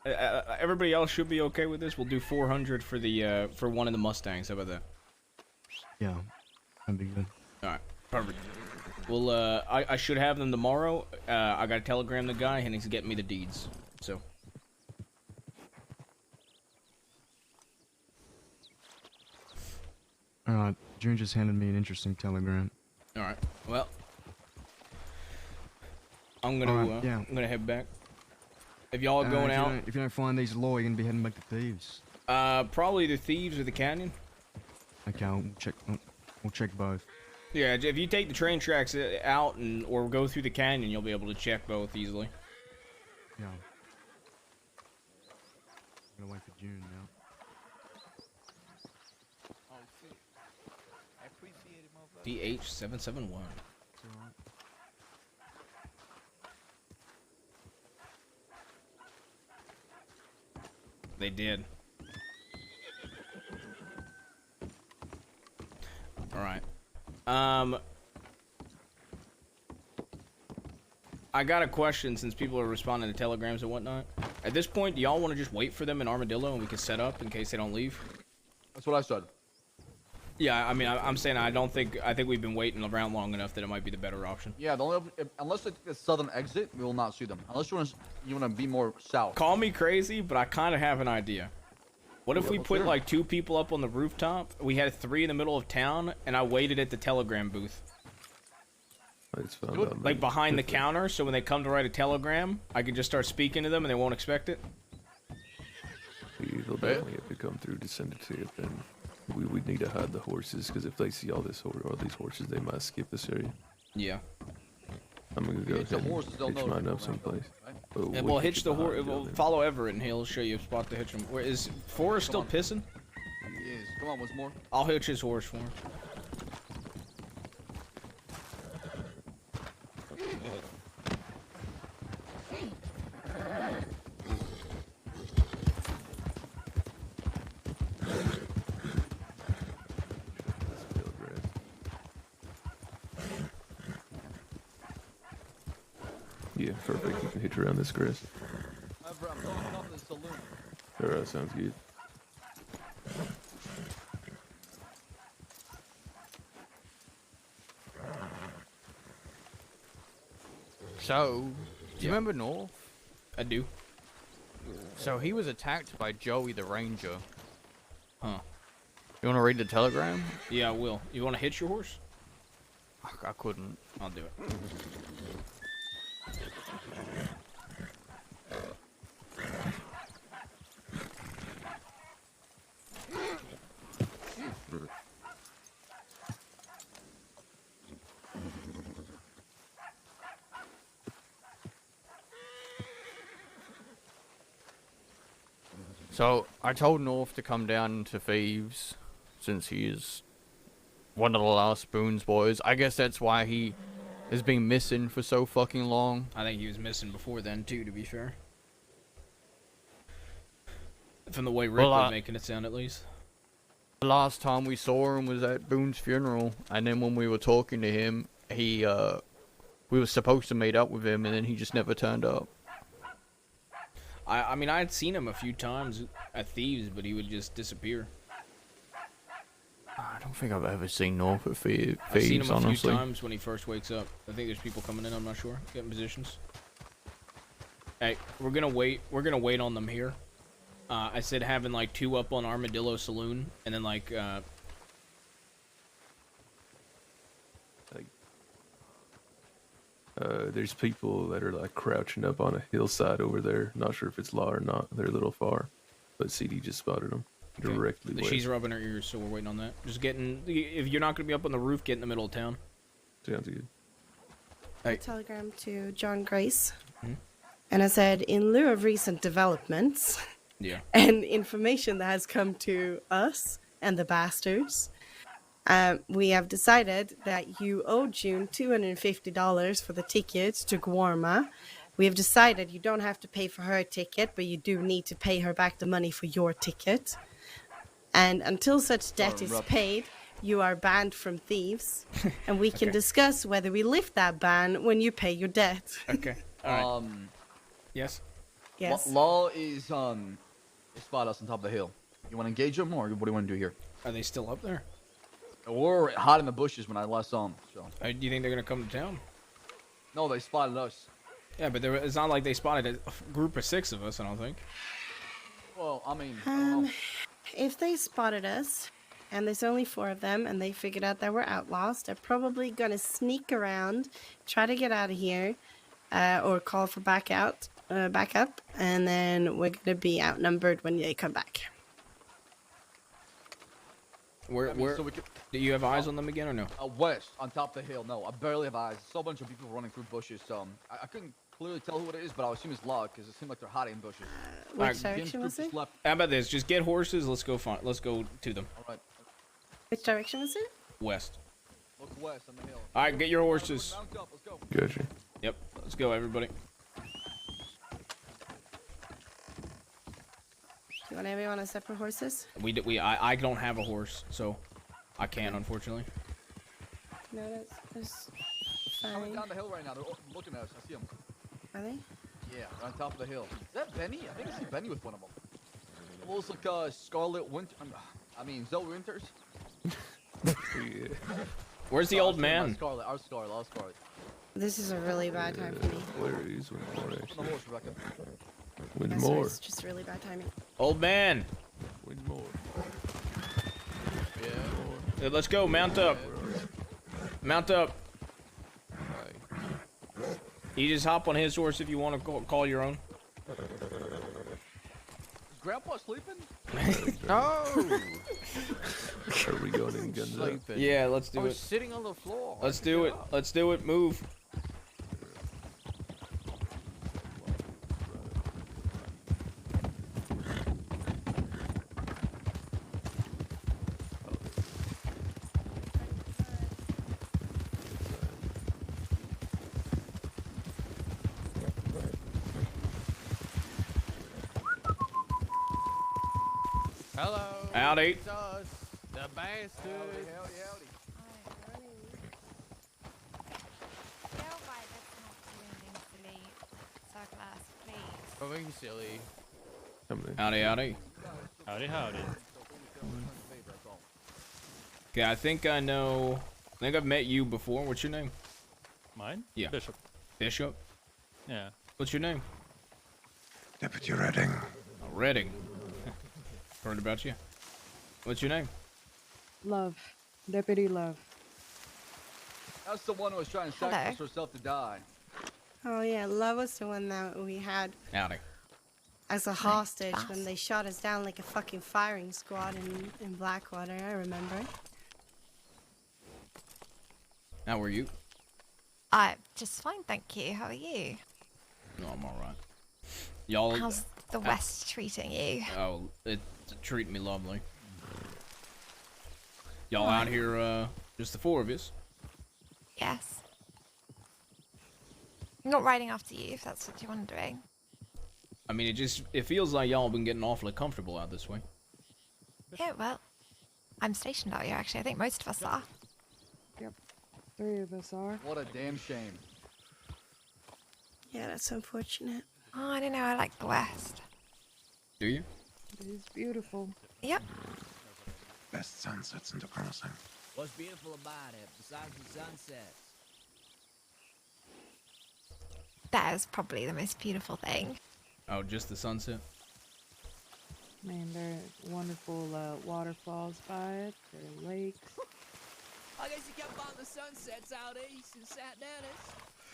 everybody else should be okay with this. We'll do 400 for the for one of the Mustangs. How about that? Yeah, that'd be good. Alright, perfect. Well, I should have them tomorrow. I gotta telegram the guy and he's getting me the deeds. So. Alright, June just handed me an interesting telegram. Alright, well. I'm gonna, Alright, yeah. I'm gonna head back. If y'all are going out, If you don't find these law, you're gonna be heading back to Thieves. probably the Thieves or the Canyon. Okay, we'll check both. Yeah, if you take the train tracks out or go through the canyon, you'll be able to check both easily. Yeah. I'm gonna wait for June now. I appreciate it, motherfucker. DH771. They did. Alright. I got a question since people are responding to telegrams and whatnot. At this point, do y'all want to just wait for them in Armadillo and we can set up in case they don't leave? That's what I said. Yeah, I mean, I'm saying I think we've been waiting around long enough that it might be the better option. Yeah, unless they take the southern exit, we will not see them. Unless you want to be more south. Call me crazy, but I kind of have an idea. What if Yeah, we let's put hear it. like 2 people up on the rooftop, we had 3 in the middle of town, and I waited at the telegram booth? It's found out Like behind the counter, so when they come to write a telegram, I can just start speaking to them and they won't expect it? They'll definitely have to come through to send it to you. Then we would need to hide the horses, because if they see all these horses, they might skip this area. Yeah. I'm gonna go ahead and hitch mine up someplace. Oh, And we we'll can hitch the behind horse. the We'll building. follow Everett and he'll show you a spot to hitch him. Where is Forrest still pissing? He is. Come on, once more. I'll hitch his horse for him. Yeah, perfect. You can hitch around this grass. I'm going up to the saloon. Alright, sounds good. So, do you remember North? I do. So he was attacked by Joey the Ranger. Huh. You want to read the telegram? Yeah, I will. You want to hitch your horse? I couldn't. I'll do it. So, I told North to come down to Thieves, since he is one of the last Boone's boys. I guess that's why he has been missing for so fucking long. I think he was missing before then, too, to be fair. From the way Rick was making it sound, at least. The last time we saw him was at Boone's funeral, and then when we were talking to him, we were supposed to meet up with him, and then he just never turned up. I mean, I had seen him a few times at Thieves, but he would just disappear. I don't think I've ever seen North at Thieves, I've seen him a honestly. few times when he first wakes up. I think there's people coming in, I'm not sure. Getting positions. Hey, we're gonna wait on them here. I said having like 2 up on Armadillo Saloon, and then like there's people that are like crouching up on a hillside over there. Not sure if it's law or not. They're a little far, but CD just spotted them directly west. She's rubbing her ears, so we're waiting on that. Just getting. If you're not gonna be up on the roof, get in the middle of town. Sounds good. A telegram to John Grace. Hmm? And I said, in lieu of recent developments Yeah. and information that has come to us and the Bastards, we have decided that you owe June $250 for the ticket to Guarma. We have decided you don't have to pay for her ticket, but you do need to pay her back the money for your ticket. And until such debt is paid, you are banned from Thieves, and we can discuss whether we lift that ban when you pay your debt. Okay. All right. Yes. Yes. Law is they spot us on top of the hill. You want to engage them, or what do you want to do here? Are they still up there? We're hot in the bushes when I last saw them. So. Do you think they're gonna come to town? No, they spotted us. Yeah, but it's not like they spotted a group of 6 of us. I don't think. Well, I mean, if they spotted us, and there's only 4 of them, and they figured out that we're outlaws, they're probably gonna sneak around, try to get out of here, or call for backup, and then we're gonna be outnumbered when they come back. Do you have eyes on them again or no? West, on top of the hill. No, I barely have eyes. So a bunch of people running through bushes. I couldn't clearly tell who it is, but I assume it's Law because it seemed like they're hiding in bushes. Which direction was it? How about this? Just get horses. Let's go to them. All right. Which direction was it? West. Look west on the hill. All right, get your horses. Mount up, let's go. Gotcha. Yep. Let's go, everybody. You want everyone on separate horses? I don't have a horse, so I can't, unfortunately. No, that's Coming fine. down the hill right now. They're looking at us. I see them. Are they? Yeah, they're on top of the hill. Is that Benny? I think I see Benny with one of them. It looks like Scarlet Winter. I mean, Zoe Winters. Yeah. Where's the old man? Our Scarlet. This is a really bad time for me. Where is Winmore, On the actually? horse, Rebecca. That's why Winmore. it's just really bad timing. Old man. Winmore. Yeah. Let's go. Mount up. Mount up. You just hop on his horse if you want to call your own. Is Grandpa sleeping? No! Are we going in guns up? Yeah, let's do I was it. sitting on the floor. Let's do it. Let's do it. Move. Hello. Howdy. It's us, the Bastards. Oh, being silly. Howdy, howdy. Howdy, howdy. Okay, I think I know. I think I've met you before. What's your name? Mine? Yeah. Bishop. Bishop? Yeah. What's your name? Deputy Redding. Oh, Redding. Heard about you. What's your name? Love. Deputy Love. That's the one who was trying to sacrifice herself to die. Oh yeah, Love was the one that we had Howdy. as a hostage when they shot us down like a fucking firing squad in Blackwater. I remember. How were you? Just fine, thank you. How are you? No, I'm alright. Y'all... How's the West treating you? Oh, it's treating me lovely. Y'all out here, just the four of us? Yes. I'm not riding after you, if that's what you're wondering. I mean, it feels like y'all been getting awfully comfortable out this way. Yeah, well, I'm stationed out here, actually. I think most of us are. Yep. 3 of us are. What a damn shame. Yeah, that's unfortunate. Oh, I don't know. I like the West. Do you? It is beautiful. Yep. Best sunsets in the crossing. What's beautiful about it, besides the sunsets? That is probably the most beautiful thing. Oh, just the sunset? Man, there are wonderful waterfalls by it. There are lakes. I guess you kept on the sunsets out east in St. Dennis.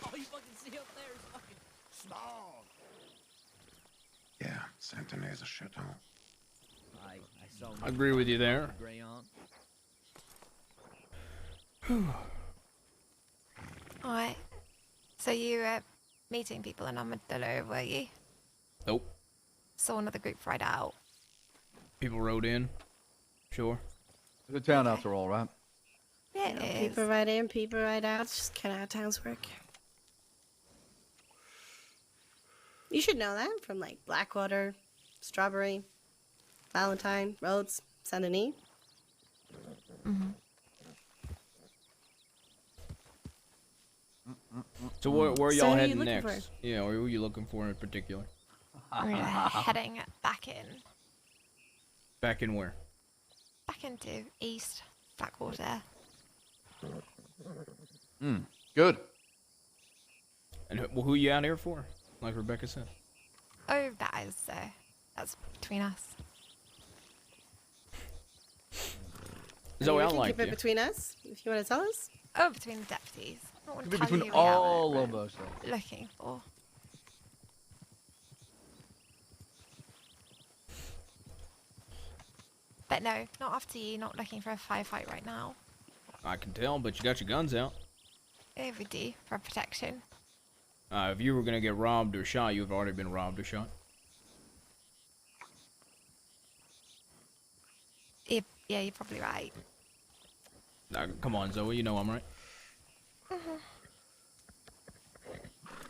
All you fucking see up there is fucking smog. Yeah, St. Denis is a shithole. I agree with you there. Agree on. Alright. So you were meeting people in Armadillo, were you? Nope. Saw another group ride out. People rode in. Sure. It's a town after all, right? Yeah, You know, it is. people right in, people right out. It's just kind of how towns work. You should know that from like Blackwater, Strawberry, Valentine, Rhodes, Saint Denis. Mm-hmm. So where So y'all who are you heading looking next? Yeah, where were you looking for in particular? We're heading back in. Back in where? Back into East Blackwater. Good. And who you out here for? Like Rebecca said. Oh, that's between us. Zoe, we I can like keep it you. between us, if you want to tell us. Oh, between the deputies. I don't want to Could be tell between you what all of us. we're looking for. But no, not after you. Not looking for a firefight right now. I can tell, but you got your guns out. Yeah, we do for protection. If you were gonna get robbed or shot, you've already been robbed or shot. Yeah, you're probably right. Come on, Zoe, you know I'm right.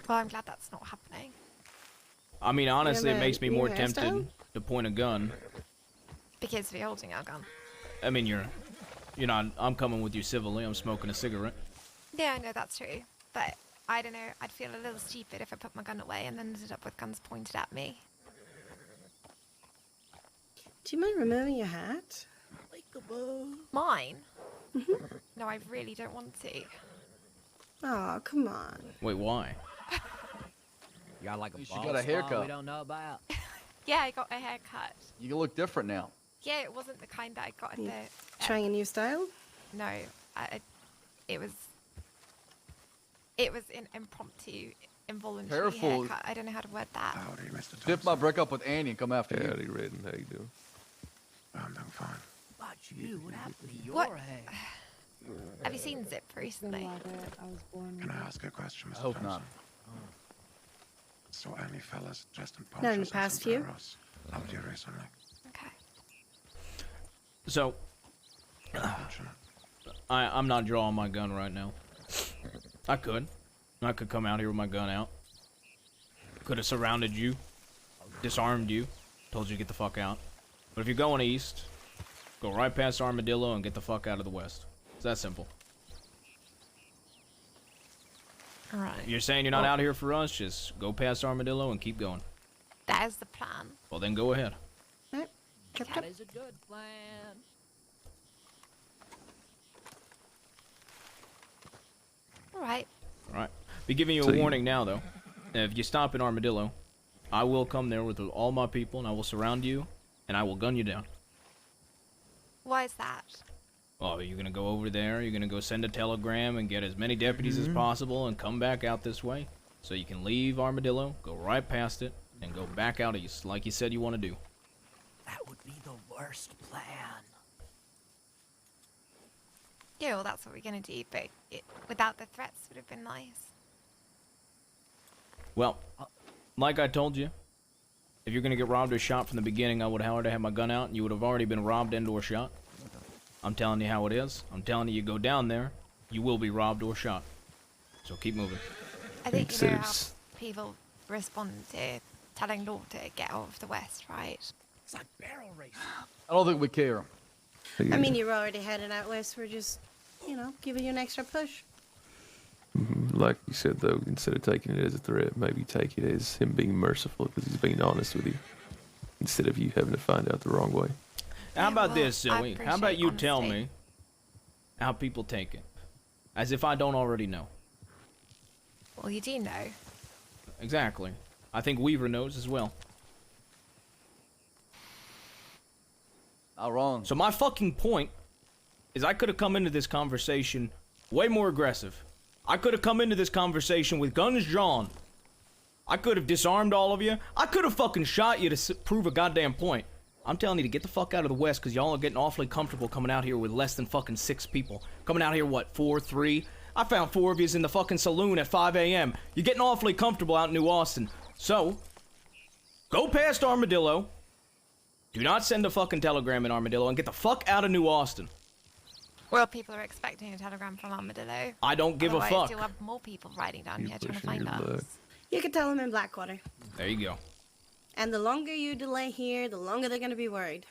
Well, I'm glad that's not happening. I mean, honestly, it makes me more hairstyle? tempted to point a gun. Because we're holding our gun. I mean, you're not. I'm coming with you civilly. I'm smoking a cigarette. Yeah, I know that's true. But I don't know. I'd feel a little stupid if I put my gun away and then ended up with guns pointed at me. Do you mind removing your hat? Mine? No, I really don't want to. Oh, come on. Wait, why? You got like a She bald got a spot haircut. we don't know about. Yeah, I got a haircut. You look different now. Yeah, it wasn't the kind that I got at You the... Trying a new style? No, it was an impromptu, involuntary Careful. haircut. I don't know how to word that. Dip my break up with Annie and come after you. Howdy, Redden. How you doing? I'm doing fine. What about you? What happened to your What? hair? Have you seen Zip recently? I was born Can I ask you a question, Mr. I hope Thompson? not. So any fellas dressed in Not in the ponchos and past few. sombreros out here recently? Okay. So, I'm not drawing my gun right now. I could come out here with my gun out. Could have surrounded you, disarmed you, told you to get the fuck out. But if you're going east, go right past Armadillo and get the fuck out of the west. It's that simple. Alright. You're saying you're not out here for us? Just go past Armadillo and keep going. That is the plan. Well, then go ahead. That is a good plan. Alright. All right. Be giving you So a you- warning now, though. If you stop in Armadillo, I will come there with all my people, and I will surround you, and I will gun you down. Why is that? Oh, you're gonna go over there, you're gonna go send a telegram and get as many deputies as possible and come back out this way. So you can leave Armadillo, go right past it, and go back out east, like you said you want to do. That would be the worst plan. Yeah, well, that's what we're gonna do, but without the threats would have been nice. Well, like I told you, if you're gonna get robbed or shot from the beginning, I would have already had my gun out, and you would have already been robbed and or shot. I'm telling you how it is. I'm telling you go down there, you will be robbed or shot. So keep moving. I think you know how people respond to telling Law to get out of the West, right? It's like barrel race. I don't think we care. I mean, you're already headed out west. We're just, giving you an extra push. Like you said, though, instead of taking it as a threat, maybe take it as him being merciful because he's being honest with you, instead of you having to find out the wrong way. How about this, Zoe? How about you tell me how people take it? As if I don't already know. Well, you do know. Exactly. I think Weaver knows as well. Not wrong. So my fucking point is I could have come into this conversation way more aggressive. I could have come into this conversation with guns drawn. I could have disarmed all of you. I could have fucking shot you to prove a goddamn point. I'm telling you to get the fuck out of the West because y'all are getting awfully comfortable coming out here with less than fucking 6 people. Coming out here, what, 4, 3? I found 4 of yous in the fucking saloon at 5 a.m. You're getting awfully comfortable out in New Austin. So, go past Armadillo. Do not send a fucking telegram in Armadillo and get the fuck out of New Austin. Well, people are expecting a telegram from Armadillo. I don't give a Otherwise, fuck. you'll have more people riding down here trying to find us. You could tell them in Blackwater. There you go. And the longer you delay here, the longer they're gonna be worried.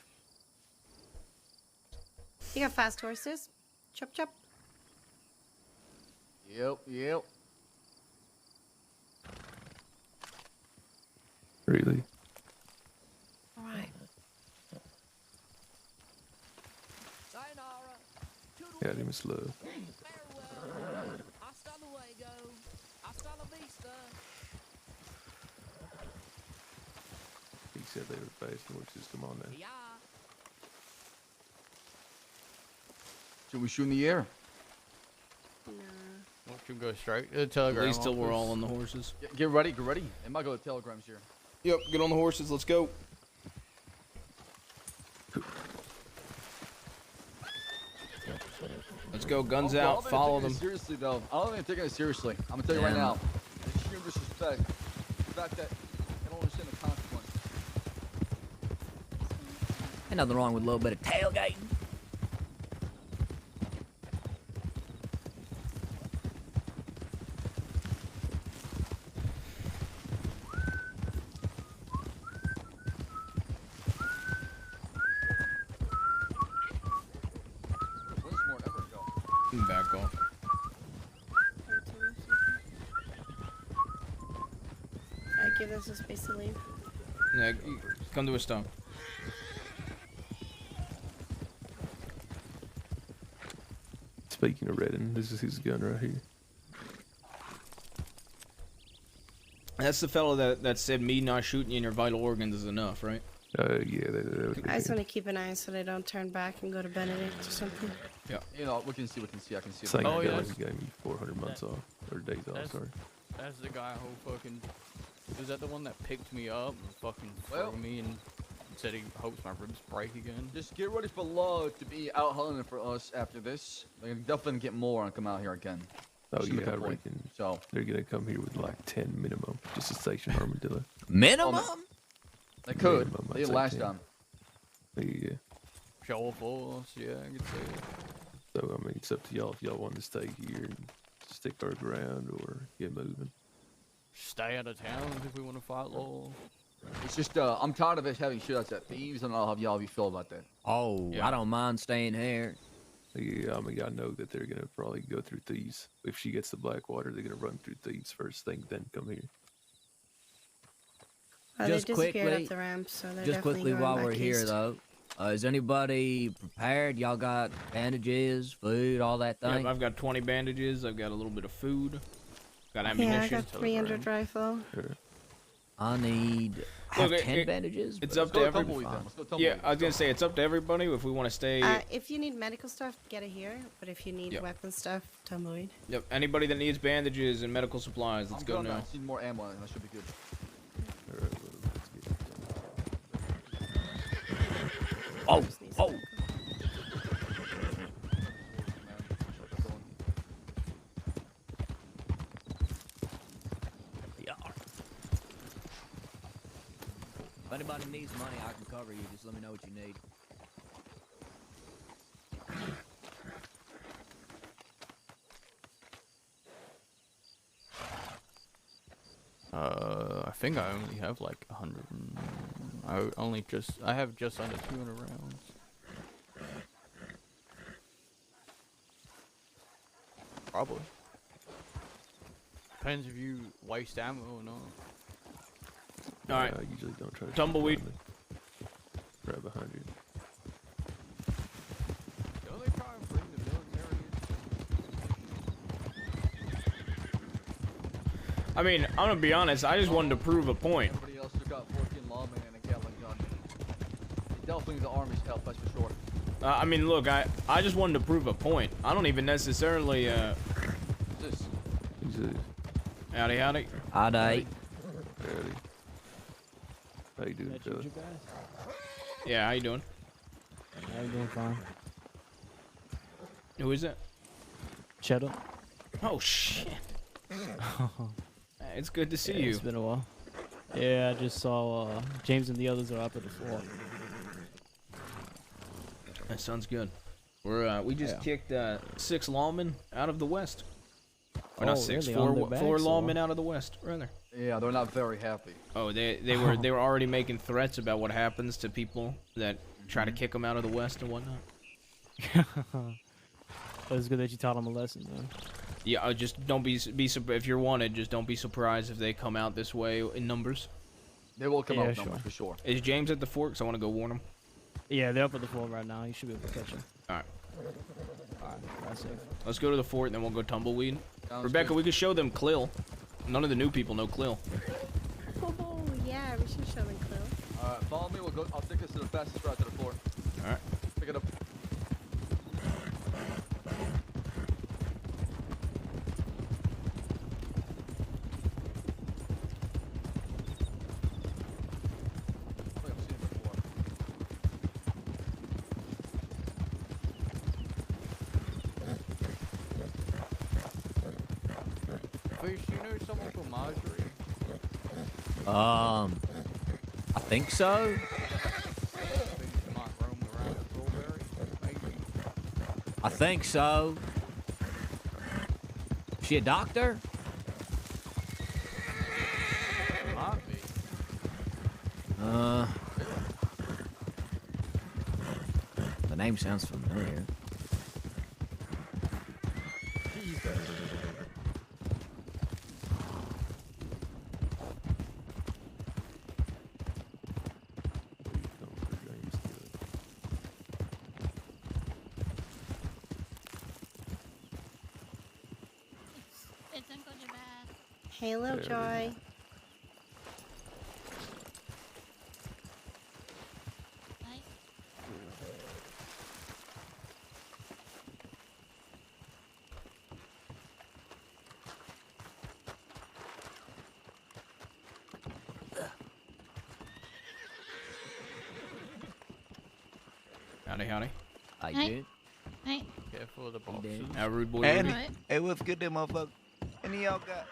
You got fast horses? Chop chop. Yep. Really? Alright. Yeah, they must love. He said they were fast horses. Come on now. Should we shoot in the air? Why don't you go straight to the telegram? At least till we're office? all on the horses. Get ready. It might go to telegrams here. Yep, get on the horses. Let's go. Let's go. Guns Uncle, out. Follow them. Seriously, though. I don't even take it seriously. I'm gonna tell you right now. It's sheer disrespect. The fact that I don't understand the consequence. Ain't nothing wrong with a little bit of tailgating. Back off. Alright, give us a space to leave. Yeah, come to a stop. Speaking of Redden, this is his gun right here. That's the fellow that said me not shooting you in your vital organs is enough, right? Yeah, that would be I just want to keep an eye so they don't turn back and go to Benedict or something. Yeah. You know, we can see. I can see. Same it. guy who gave me 400 months off, or days off, sorry. That's the guy who fucking... Was that the one that picked me up and fucking Well- threw me and said he hopes my ribs break again? Just get ready for law to be out hunting for us after this. They're definitely get more and come out here again. Oh Just yeah, make a I point. reckon So they're gonna come here with like 10 minimum, just to station Armadillo. Minimum? They could. Minimum, They I'd did say last 10. time. Yeah. Show of force, yeah, I could say it. So I mean, it's up to y'all if y'all want to stay here and stick our ground or get moving. Stay out of town if we want to fight law. It's just I'm tired of us having shootouts at thieves, and I'll have y'all feel about that. Oh, Yeah. I don't mind staying here. Yeah, I mean, I know that they're gonna probably go through thieves. If she gets the Blackwater, they're gonna run through thieves first thing, then come here. Well, Just they disappeared quickly- up the ramp, so they're Just definitely quickly going while back we're here, east. though, is anybody prepared? Y'all got bandages, food, all that thing? Yep, I've got 20 bandages. I've got a little bit of food. Got Yeah, I ammunition? got 300 rifle. I need. I have Look, 10 bandages. It's but up to everybody. Yeah, I was gonna say it's up to everybody if we want to stay. If you need medical stuff, get it here. But if you need Yep. weapon stuff, tumbleweed. Yep. Anybody that needs bandages and medical supplies, let's go now. I need more ammo, and that should be good. Oh, oh. If anybody needs money, I can cover you. Just let me know what you need. I think I only have like 100. I have just under 200 rounds. Probably. Depends if you waste ammo or not. All right. I usually don't try to Tumbleweed. grab 100. Don't they try and bring the military I mean, I'm gonna be honest. I just wanted to prove a point. Everybody else took out 14 lawmen and a Gatling gun. Definitely the army's help, that's for sure. I mean, look, I just wanted to prove a point. I don't even necessarily. Howdy, howdy. Howdy. Howdy. How you doing, fella? Yeah, how you doing? I'm doing fine. Who is it? Cheddar. Oh shit. It's good to see you. It's been a while. Yeah, I just saw James and the others are up at the fort. That sounds good. We just kicked 6 lawmen out of the west. Or not 6, really? 4 lawmen out of the west, rather. Yeah, they're not very happy. Oh, they were already making threats about what happens to people that try to kick them out of the west and whatnot. It's good that you taught them a lesson, though. Yeah, just don't be if you're wanted. Just don't be surprised if they come out this way in numbers. They will come out sure. numbers for sure. Is James at the fort? 'Cause I want to go warn him. Yeah, they're up at the fort right now. You should be able to catch them. All right. Alright, that's safe. Let's go to the fort and then we'll go tumbleweed. Sounds Rebecca, good. we could show them Clill. None of the new people know Clill. Oh, yeah, we should show them Quill. Alright, follow me. I'll take us to the fastest route to the fort. All right. Pick it up. Fish, you know someone called Marjorie? I think so. I think so. She a doctor? Might be. The name sounds familiar. It's Uncle Jabaz. Halo Joy. Howdy, howdy. I Hey. did. Hey. Careful of the boxes. Now, rude boy. Hey, Rudy. hey, what's good there, motherfucker? Any of y'all got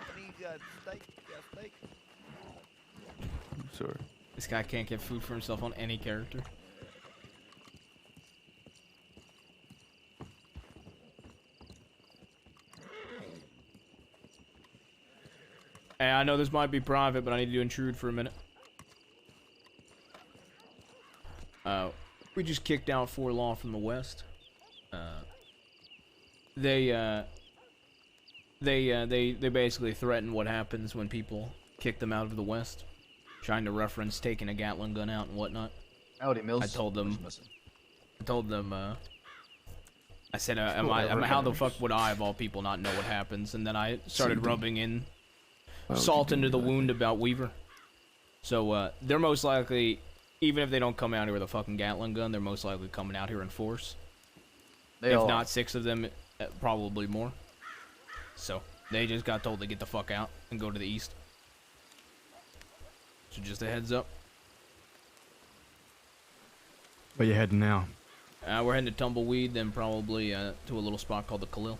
steak? Got steak? Sorry. This guy can't get food for himself on any character. Hey, I know this might be private, but I need to intrude for a minute. We just kicked out 4 law from the west. They basically threaten what happens when people kick them out of the west, trying to reference taking a Gatling gun out and whatnot. Howdy, Mills. I told them. I said, Cool, how the fuck would I, of all people, not know what happens? And then I started rubbing in salt into the wound about Weaver. So they're most likely, even if they don't come out here with a fucking Gatling gun, they're most likely coming out here in force. If not 6 of them, probably more. So they just got told to get the fuck out and go to the east. So just a heads up. Where you heading now? We're heading to Tumbleweed, then probably to a little spot called the Khalil.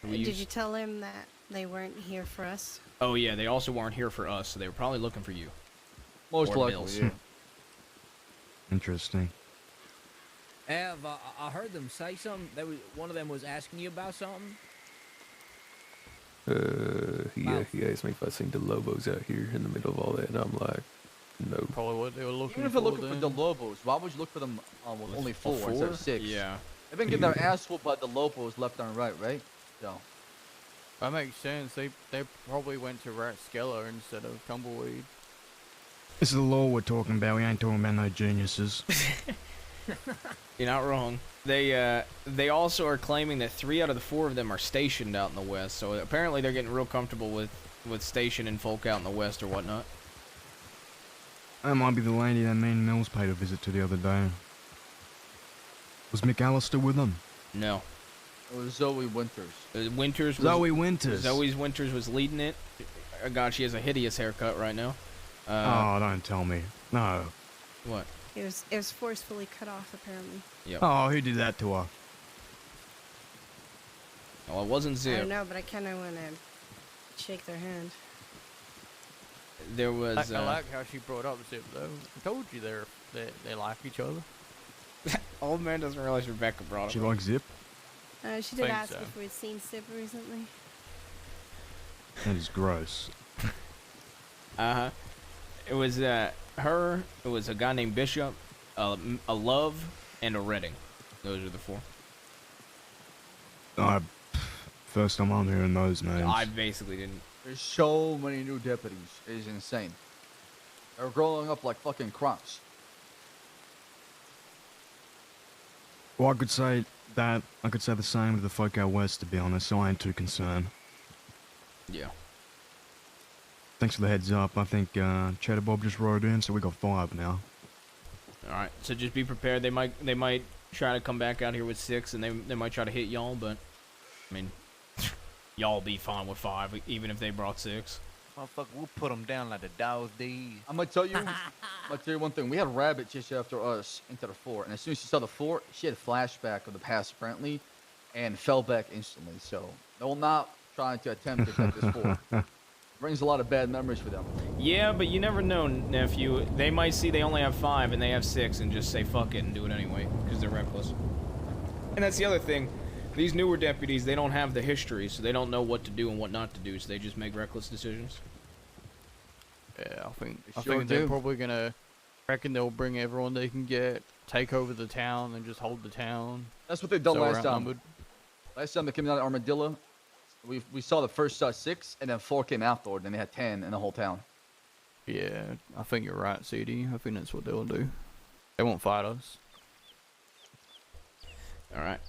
Did you tell him that they weren't here for us? Oh yeah, they also weren't here for us, so they were probably looking for you. Most Or likely, Mills. yeah. Interesting. Ev, I heard them say something. One of them was asking you about something. He asked me if I seen the Lobos out here in the middle of all that, and I'm like, no. Probably what they were looking Even if for. they're looking for the Lobos, why would you look for them with only 4 instead of 6? Yeah. They've been getting their ass whooped by the Lobos left and right, right? So. That makes sense. They probably went to Ratskeller instead of Tumbleweed. This is the law we're talking about. We ain't talking about no geniuses. You're not wrong. They also are claiming that 3 out of the 4 of them are stationed out in the west. So apparently they're getting real comfortable with stationing folk out in the west or whatnot. That might be the lady that me and Mills paid a visit to the other day. Was McAllister with them? No. It was Zoe Winters. Winters. Zoe Winters. Zoe Winters was leading it. Oh God, she has a hideous haircut right now. Oh, don't tell me. No. What? It was forcefully cut off, apparently. Yep. Oh, who did that to her? Well, it wasn't I Zip. don't know, but I kind of want to shake their hand. There was. I like how she brought up Zip though. I told you they like each other. Old man doesn't realize Rebecca brought She him. likes Zip? She did Think ask so. if we'd seen Sip recently. That is gross. It was her. It was a guy named Bishop, a Love, and a Redding. Those are the 4. First time I'm hearing those names. I basically didn't. There's so many new deputies. It is insane. They're growing up like fucking crops. Well, I could say that. I could say the same with the folk out west, to be honest, so I ain't too concerned. Yeah. Thanks for the heads up. I think Cheddar Bob just rode in, so we got 5 now. All right. So just be prepared. They might try to come back out here with 6, and they might try to hit y'all. But I mean, y'all be fine with 5, even if they brought 6. Motherfucker, we'll put them down like the dogs did. I'm gonna tell you one thing. We had Rabbit chase after us into the fort, and as soon as she saw the fort, she had a flashback of the past apparently, and fell back instantly. So they will not try to attempt to take this fort. Brings a lot of bad memories for them. Yeah, but you never know, nephew. They might see they only have 5 and they have 6, and just say fuck it and do it anyway because they're reckless. And that's the other thing. These newer deputies, they don't have the history, so they don't know what to do and what not to do, so they just make reckless decisions. Yeah, I think sure they're do. probably gonna reckon they'll bring everyone they can get, take over the town, and just hold the town. That's what they've done So we're last time. outnumbered. Last time they came down to Armadillo, we saw the first 6, and then 4 came afterward, and they had 10 in the whole town. Yeah, I think you're right, CD. I think that's what they'll do. They won't fight us. All right.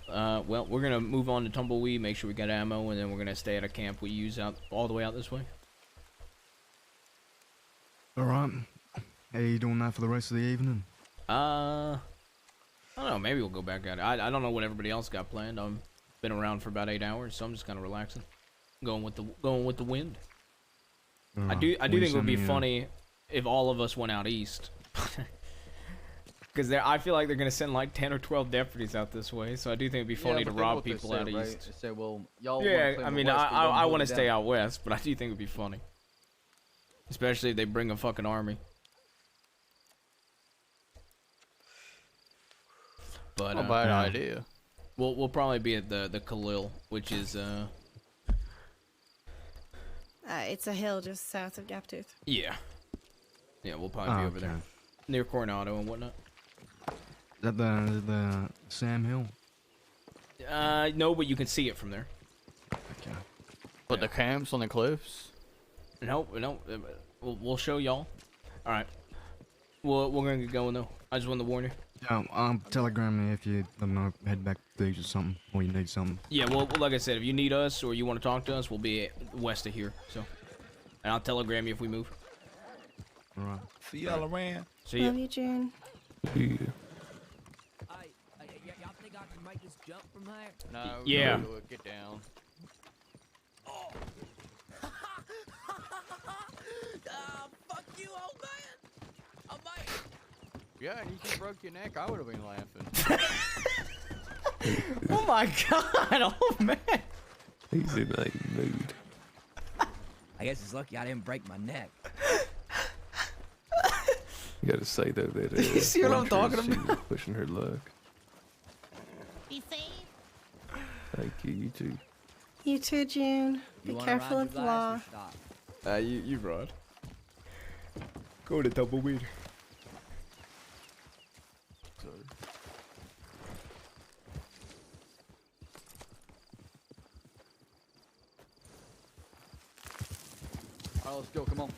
Well, we're gonna move on to Tumbleweed, make sure we got ammo, and then we're gonna stay at a camp we use out all the way out this way. Alright. How you doing that for the rest of the evening? I don't know. Maybe we'll go back at it. I don't know what everybody else got planned. I've been around for about 8 hours, so I'm just kind of relaxing, going with the wind. I do think it would be funny if all of us went out east. Because I feel like they're going to send like 10 or 12 deputies out this way, so I do think it'd be funny to rob people out right? east. They say, well, y'all Yeah, wanna I claim mean, the west, but don't I hold want to it stay down. out west, but I do think it'd be funny. Especially if they bring a fucking army. But, Not a bad idea. We'll probably be at the Khalil, which is, It's a hill just south of Gaptooth. yeah. Yeah, we'll probably be over there. Near Coronado and whatnot. Is that the Sam Hill? No, but you can see it from there. Okay. But the camps on the cliffs? No, we'll show y'all. All right. We're gonna get going though. I just wanted to warn you. Yeah, telegram me if you, I don't know, head back to these or something, or you need something. Yeah, well, like I said, if you need us or you want to talk to us, we'll be west of here. So. And I'll telegram you if we move. All right. See y'all around. See ya. Love you, June. Yeah. Y'all think I can make this jump from there? No. Yeah. Do it. Get down. Fuck you, old man. Oh, man. Yeah, and you broke your neck. I would have been laughing. Oh my god, oh man. He's in a mood. I guess it's lucky I didn't break my neck. You gotta say though that You see what I'm talking Wondrous, about? she's pushing her luck. Be safe. Thank you, you too. You too, June. Be You wanna careful ride of your the law. bikes or stop? You ride. Go to Tumbleweed. Alright, let's go. Come on.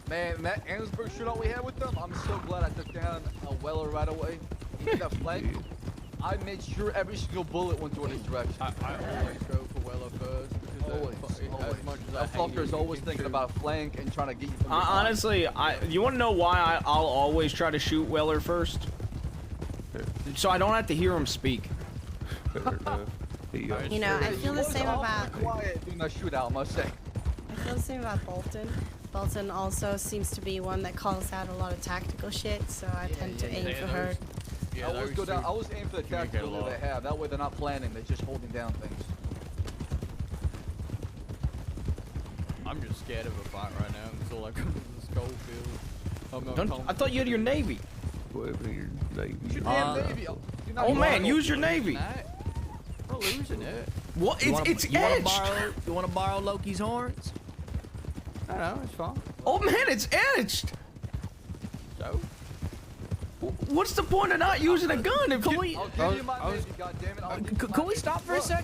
Man, that Amsburg shootout we had with them, I'm so glad I took down a Weller right away. He got flanked. I made sure every single bullet went toward his direction. I always go for Weller first. Because as much as I That hate fucker is you, always you thinking too. about flank and trying to get you from behind. Honestly, you want to know why I'll always try to shoot Weller first? So I don't have to hear him speak. You know, I feel the same about. Quiet during that shootout, I must say. I feel the same about Bolton. Bolton also seems to be one that calls out a lot of tactical shit, so I tend to aim for her. Yeah, I always go down. I always aim for the tactical lot. they have. That way they're not planning. They're just holding down things. I'm just scared of a fight right now. It's all I come to the Schofield. I'm not Don't, I thought you had your Navy. Whatever your Navy. Use your damn Navy. You're not Oh man, gonna- use your Navy. I'm not losing it. What? You It's wanna edged. You want to borrow Loki's horns? I know, it's fine. Oh man, it's edged. So? What's the point of not using a gun if Can you... we? I'll give you my Navy, goddammit. I'll give you Can my we stop for a sec?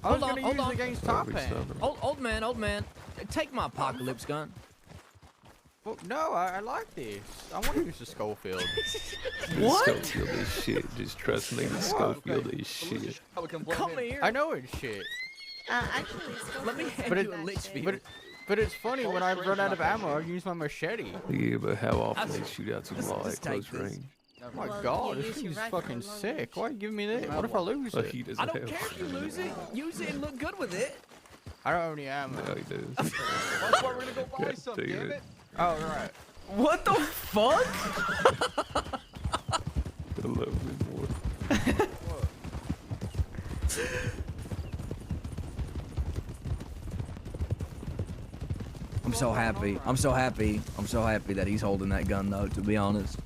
I was Hold on, gonna hold use on. it against Top Hat. Old man. Take my apocalypse gun. Well, no, I like this. I want to use the Schofield. What? Schofield is shit. Just trust me, the Schofield is shit. Come here. I know it's shit. Actually, Let me hand But you a Litchfield. But it's funny, when I run out of ammo, I use my machete. Yeah, but how often these shootouts with law at close range? Oh my Well, god, you this use your thing's rifle fucking as long as sick. Why are you giving me that? What if I lose Well, it? he doesn't I don't have. care if you lose it. Use it and look good with it. I don't own any ammo. No, he does. That's why we're gonna go buy God some, damn damn it. it. Oh, right. What the fuck? I love it more. I'm so happy. I'm so happy that he's holding that gun, though, to be honest.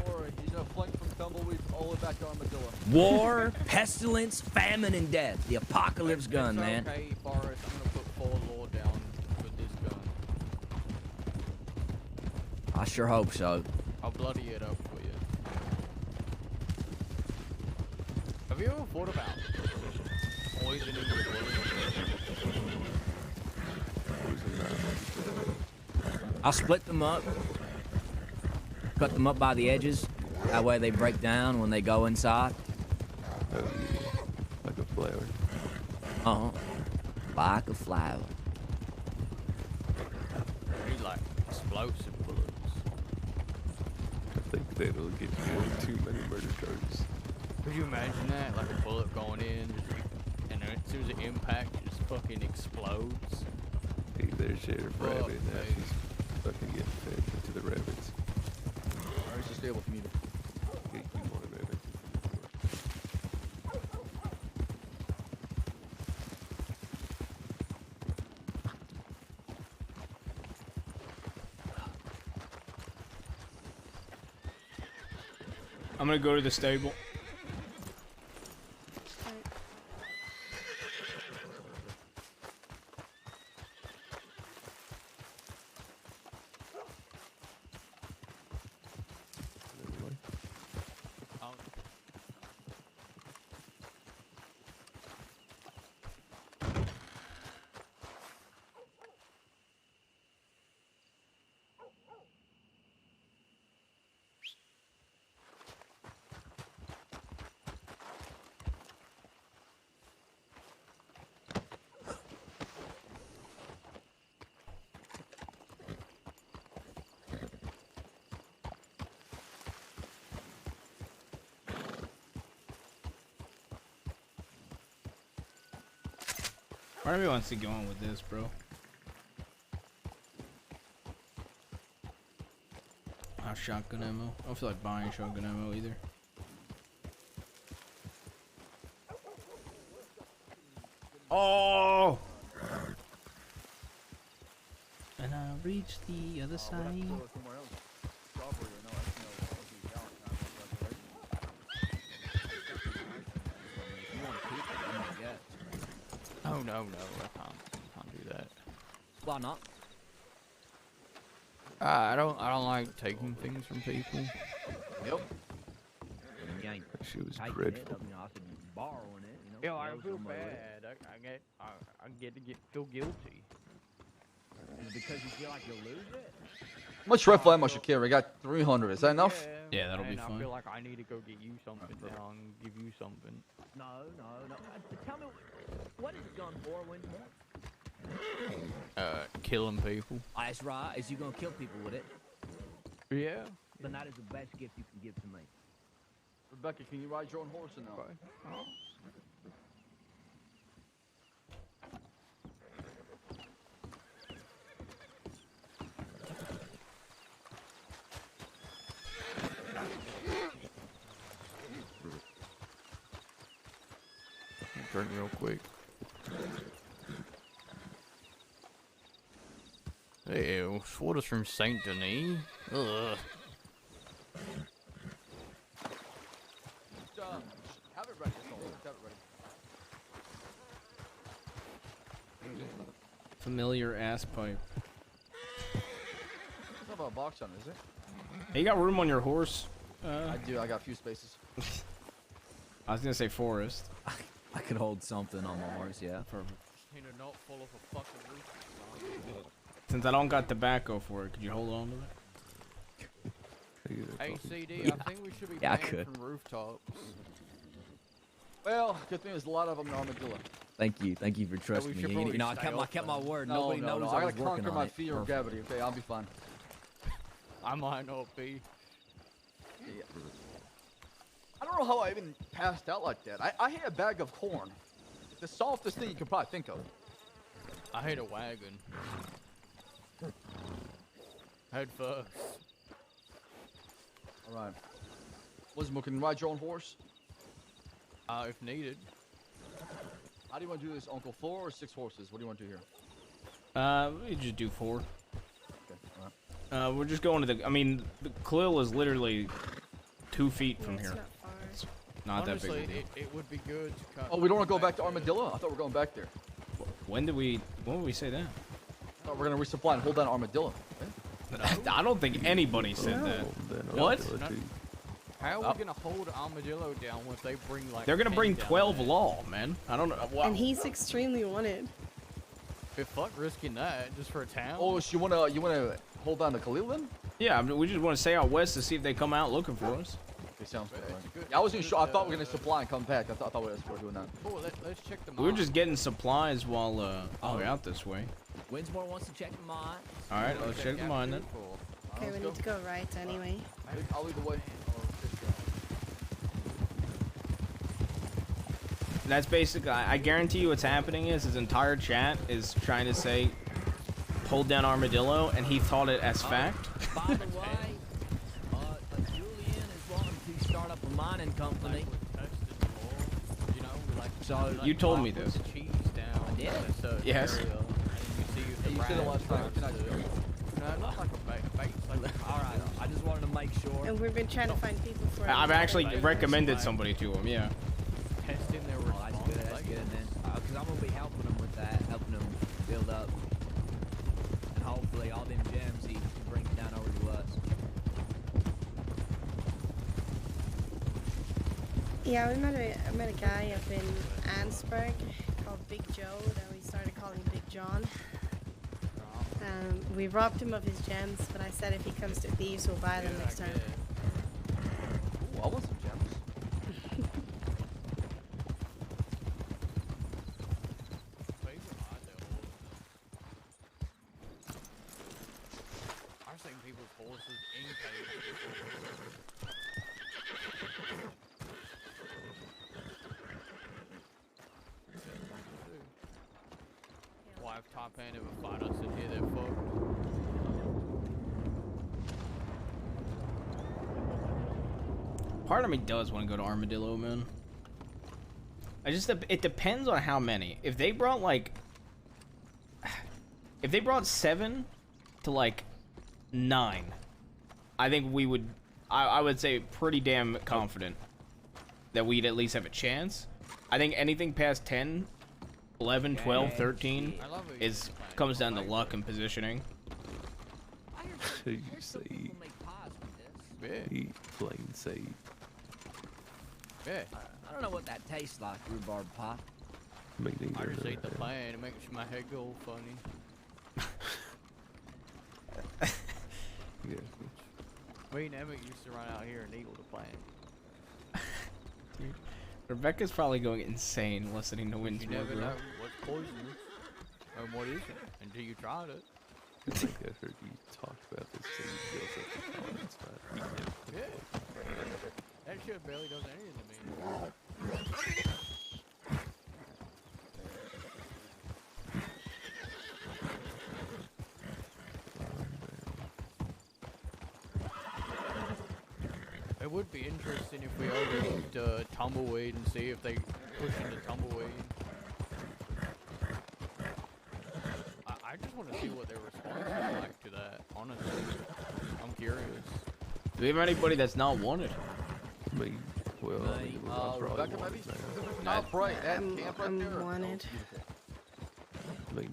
Or he's gonna flank from Tumbleweed all the way back to Armadillo. War, pestilence, famine, and death. The apocalypse gun, It's man. okay, Forrest. I'm gonna put 4 law down with this gun. I sure hope so. I'll bloody it up for you. Have you ever thought about poisoning your bullets? I'll split them up. Cut them up by the edges. That way they break down when they go inside. Oh yeah, like a flower. Uh-huh. Like a flower. These like explosive bullets. I think that'll get you on too many murder charges. Could you imagine that? Like a bullet going in, and then as soon as it impacts, it just fucking explodes. Hey, there's Sheriff Fuck, Rabbit. Now man. she's fucking getting fed to the rabbits. Alright, just stable for me to. Yeah, you want a rabbit. I'm gonna go to the stable. Part of me wants to go on with this, bro. Shotgun ammo. I don't feel like buying shotgun ammo either. Oh! And I reach the other side. Oh no, I can't do that. Why not? I don't like taking things from people. Yep. She was Taking dreadful. it, I said borrowing it, you know. Yo, I Borrow feel somebody. bad. I get to feel guilty. Is it because you feel like you'll lose it? How much rifle ammo should carry? I got 300. Is that enough? Yeah, that'll be And fine. I feel like I need to go get you something now and give you something. No. Tell me, what is it gun for, Winsmore? Killing people. Oh, that's right. Is you gonna kill people with it? Yeah. Then that is the best gift you can give to me. Rebecca, can you ride your own horse or no? Drink real quick. Ew, water's from Saint Denis. Ugh. Have it ready. Have it ready. Familiar ass pipe. It's not about a box on, is it? Hey, you got room on your horse? I do. I got a few spaces. I was gonna say forest. I could hold something on my horse, yeah. Perfect. You know, not full of a fucking roof. Since I don't got tobacco for it, could you hold on to it? Hey, CD, I think we should be Yeah, I banned could. from rooftops. Well, good thing there's a lot of them in Armadillo. Thank you for trusting me. should You know, I probably kept my word. No, Nobody knows I I was gotta working conquer on my it. fear of gravity. Okay, I'll be fine. I might not be. Yeah. I don't know how I even passed out like that. I hate a bag of corn. The softest thing you could probably think of. I hate a wagon. Head first. All right. Wismo, can you ride your own horse? If needed. How do you want to do this, Uncle? 4 or 6 horses? What do you want to do here? We just do 4. Okay, all right. We're just going to the. I mean, the Clill is literally 2 feet from here. It's not Honestly, that big. A deal. it would be good to cut. Oh, we don't want to go back to Armadillo? I thought we were going back there. When did we say that? I thought we're going to resupply and hold down Armadillo. I don't think anybody said that. What? How are we gonna hold Armadillo down if they bring like? They're gonna 10 bring down 12 there? law, man. I don't know. Wow. And he's extremely wanted. Hey, fuck risking that just for a town. Oh, so you wanna hold down the Khalil then? Yeah, I mean, we just want to stay out west to see if they come out looking for us. Okay, sounds good. Yeah, I wasn't sure. I thought we were gonna supply and come back. I thought we were doing that. Oh, let's check the. We were just getting supplies while we're out this way. Winsmore wants to check the mine. All right, let's check the mine then. Okay, we need to go right anyway. I'll lead the way. That's basically. I guarantee you, what's happening is his entire chat is trying to say, "Hold down Armadillo," and he thought it as fact. By the way, Julian is wanting to start up a mining company. You know, like So You told me this. cheese down. I did? in a certain Yes. area, and you see if the Hey, you said it last time. rats You're not starts to- joking. No, not like a bait. Like, All right, I just wanted to make sure. And we've been trying to find people for. I've actually Like, recommended like- somebody to him. Yeah. testing their Oh, response. that's good. That's good. Then, because I'm gonna be helping them with that, helping them build up, and hopefully all them gems he can bring down over to us. Yeah, I met a guy up in Ansburg called Big Joe that we started calling Big John. We robbed him of his gems, but I said if he comes to thieves, we'll buy them next time. Ooh, I want some gems. I've seen people's horses in cages before. Japan ever fight us in here, they're fucked. Part of me does want to go to Armadillo, man. It depends on how many. If they brought like, if they brought 7 to like 9, I think we would, I would say pretty damn confident that we'd at least have a chance. I think anything past 10, 11, 12, 13 comes down to luck and positioning. You see, eat plain seed. Yeah. I don't know what that tastes like, rhubarb pop. Me I neither. just eat the plant. It makes my head go funny. Yeah. Me and Emmett used to run out here and eat all the plant. Dude, Rebecca's probably going insane listening to You Windsor, never bro. know what's poisonous and what isn't until you tried it. I think I heard you talk about this thing built up the tolerance, but Yeah. That shit barely does anything to me. It would be interesting if we overlooked tumbleweed and see if they push into tumbleweed. I just want to see what their response is like to that, honestly. I'm curious. Do we have anybody that's not wanted? Me. Well, Rebecca, maybe? Not right at camp right there. Wanted.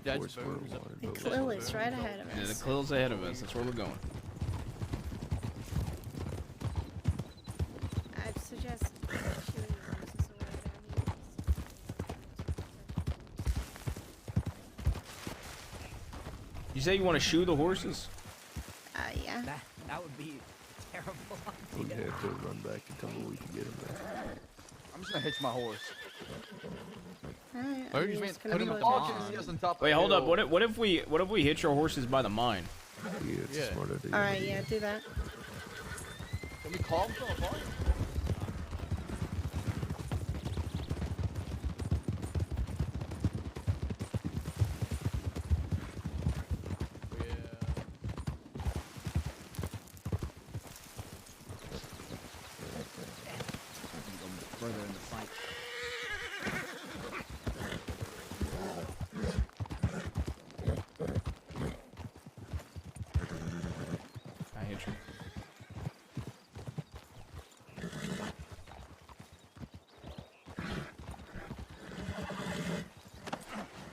That's Force booms. The Clill is right ahead of Yeah, the us. Clill's ahead of us. That's where we're going. I'd suggest shooing the horses away down here. You say you want to shoe the horses? Yeah. That would be terrible. We'd have to run back and tumbleweed to get him there. I'm just gonna hitch my horse. Alright, Why I would you mean, mean it's gonna put be him what on it the is. mine? He is on top of Wait, the hold up. hill. What if we hitch our horses by the mine? Yeah, it's a smart idea. Alright, yeah, do that. Can we call him from apart? Further in the fight. I hit you.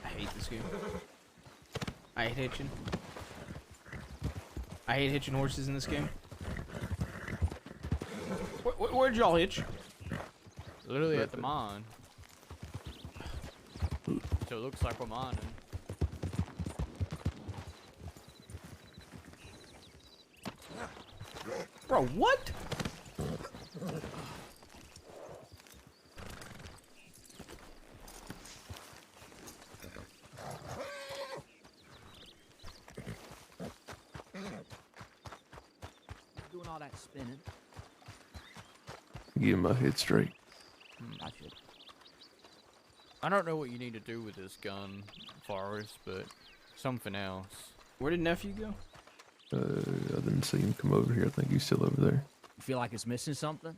I hate this game. I hate hitching. I hate hitching horses in this game. Where'd y'all hitch? Literally at the mine. So it looks like we're mining. Bro, what? Doing all that spinning. Get my head straight. I should. I don't know what you need to do with this gun, Forrest, but something else. Where did nephew go? I didn't see him come over here. I think he's still over there. You feel like it's missing something?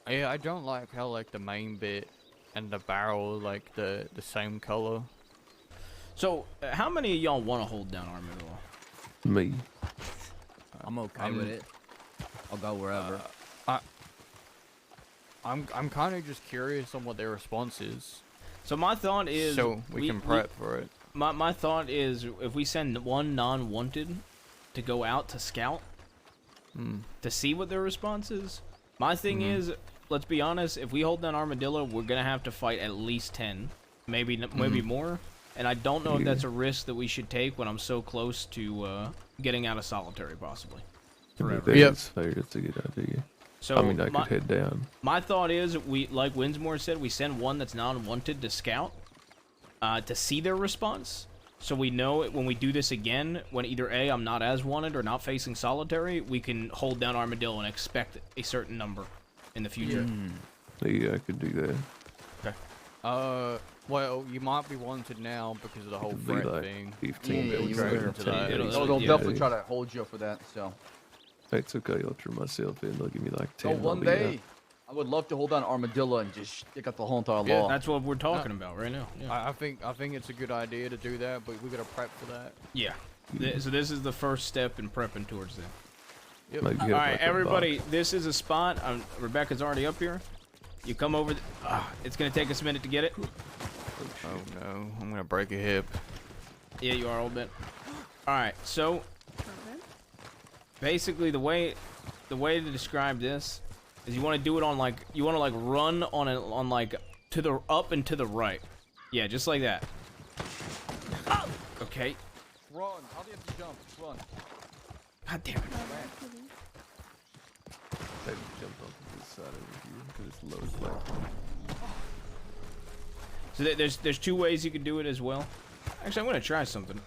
Yeah, I don't like how like the main bit and the barrel are like the same color. So, how many of y'all want to hold down Armadillo? Me. I'm okay with it. I'll go wherever. I'm kind of just curious on what their response is. So my thought is, so we can prep for it. My thought is, if we send one non-wanted to go out to scout to see what their response is. My thing is, let's be honest, if we hold down Armadillo, we're gonna have to fight at least 10, maybe more. And I don't know if that's a risk that we should take when I'm so close to getting out of solitary, possibly. Forever. That's fair. That's a good idea. So I mean, I could head down. My thought is, we, like Winsmore said, we send one that's non-wanted to scout, to see their response, so we know when we do this again, when either A, I'm not as wanted or not facing solitary, we can hold down Armadillo and expect a certain number in the future. Yeah, I could do that. Okay. Well, you might be wanted now because of the whole It'll be threat like thing. 15 Yeah, builds you there, will. into that. 10 They'll days. definitely try to hold you up for that. So. It's okay. I'll turn myself in. They'll give me like So 10. one I'll be day, out. I would love to hold down Armadillo and just stick out the whole entire Yeah, law. that's what we're talking about right now. Yeah. I think it's a good idea to do that, but we gotta prep for that. Yeah. So this is the first step in prepping towards that. Yep. Maybe All have, right, like, a everybody. box. This is a spot. Rebecca's already up here. You come over. It's gonna take us a minute to get it. Oh no, I'm gonna break a hip. Yeah, you are a little bit. All right, so basically the way to describe this is you want to do it on like run on like to the up and to the right. Yeah, just like that. Okay. Run. How do you have to jump? Just run. God damn it. Maybe jump onto this side over here because it's the lowest platform. So there's two ways you can do it as well. Actually, I'm gonna try something.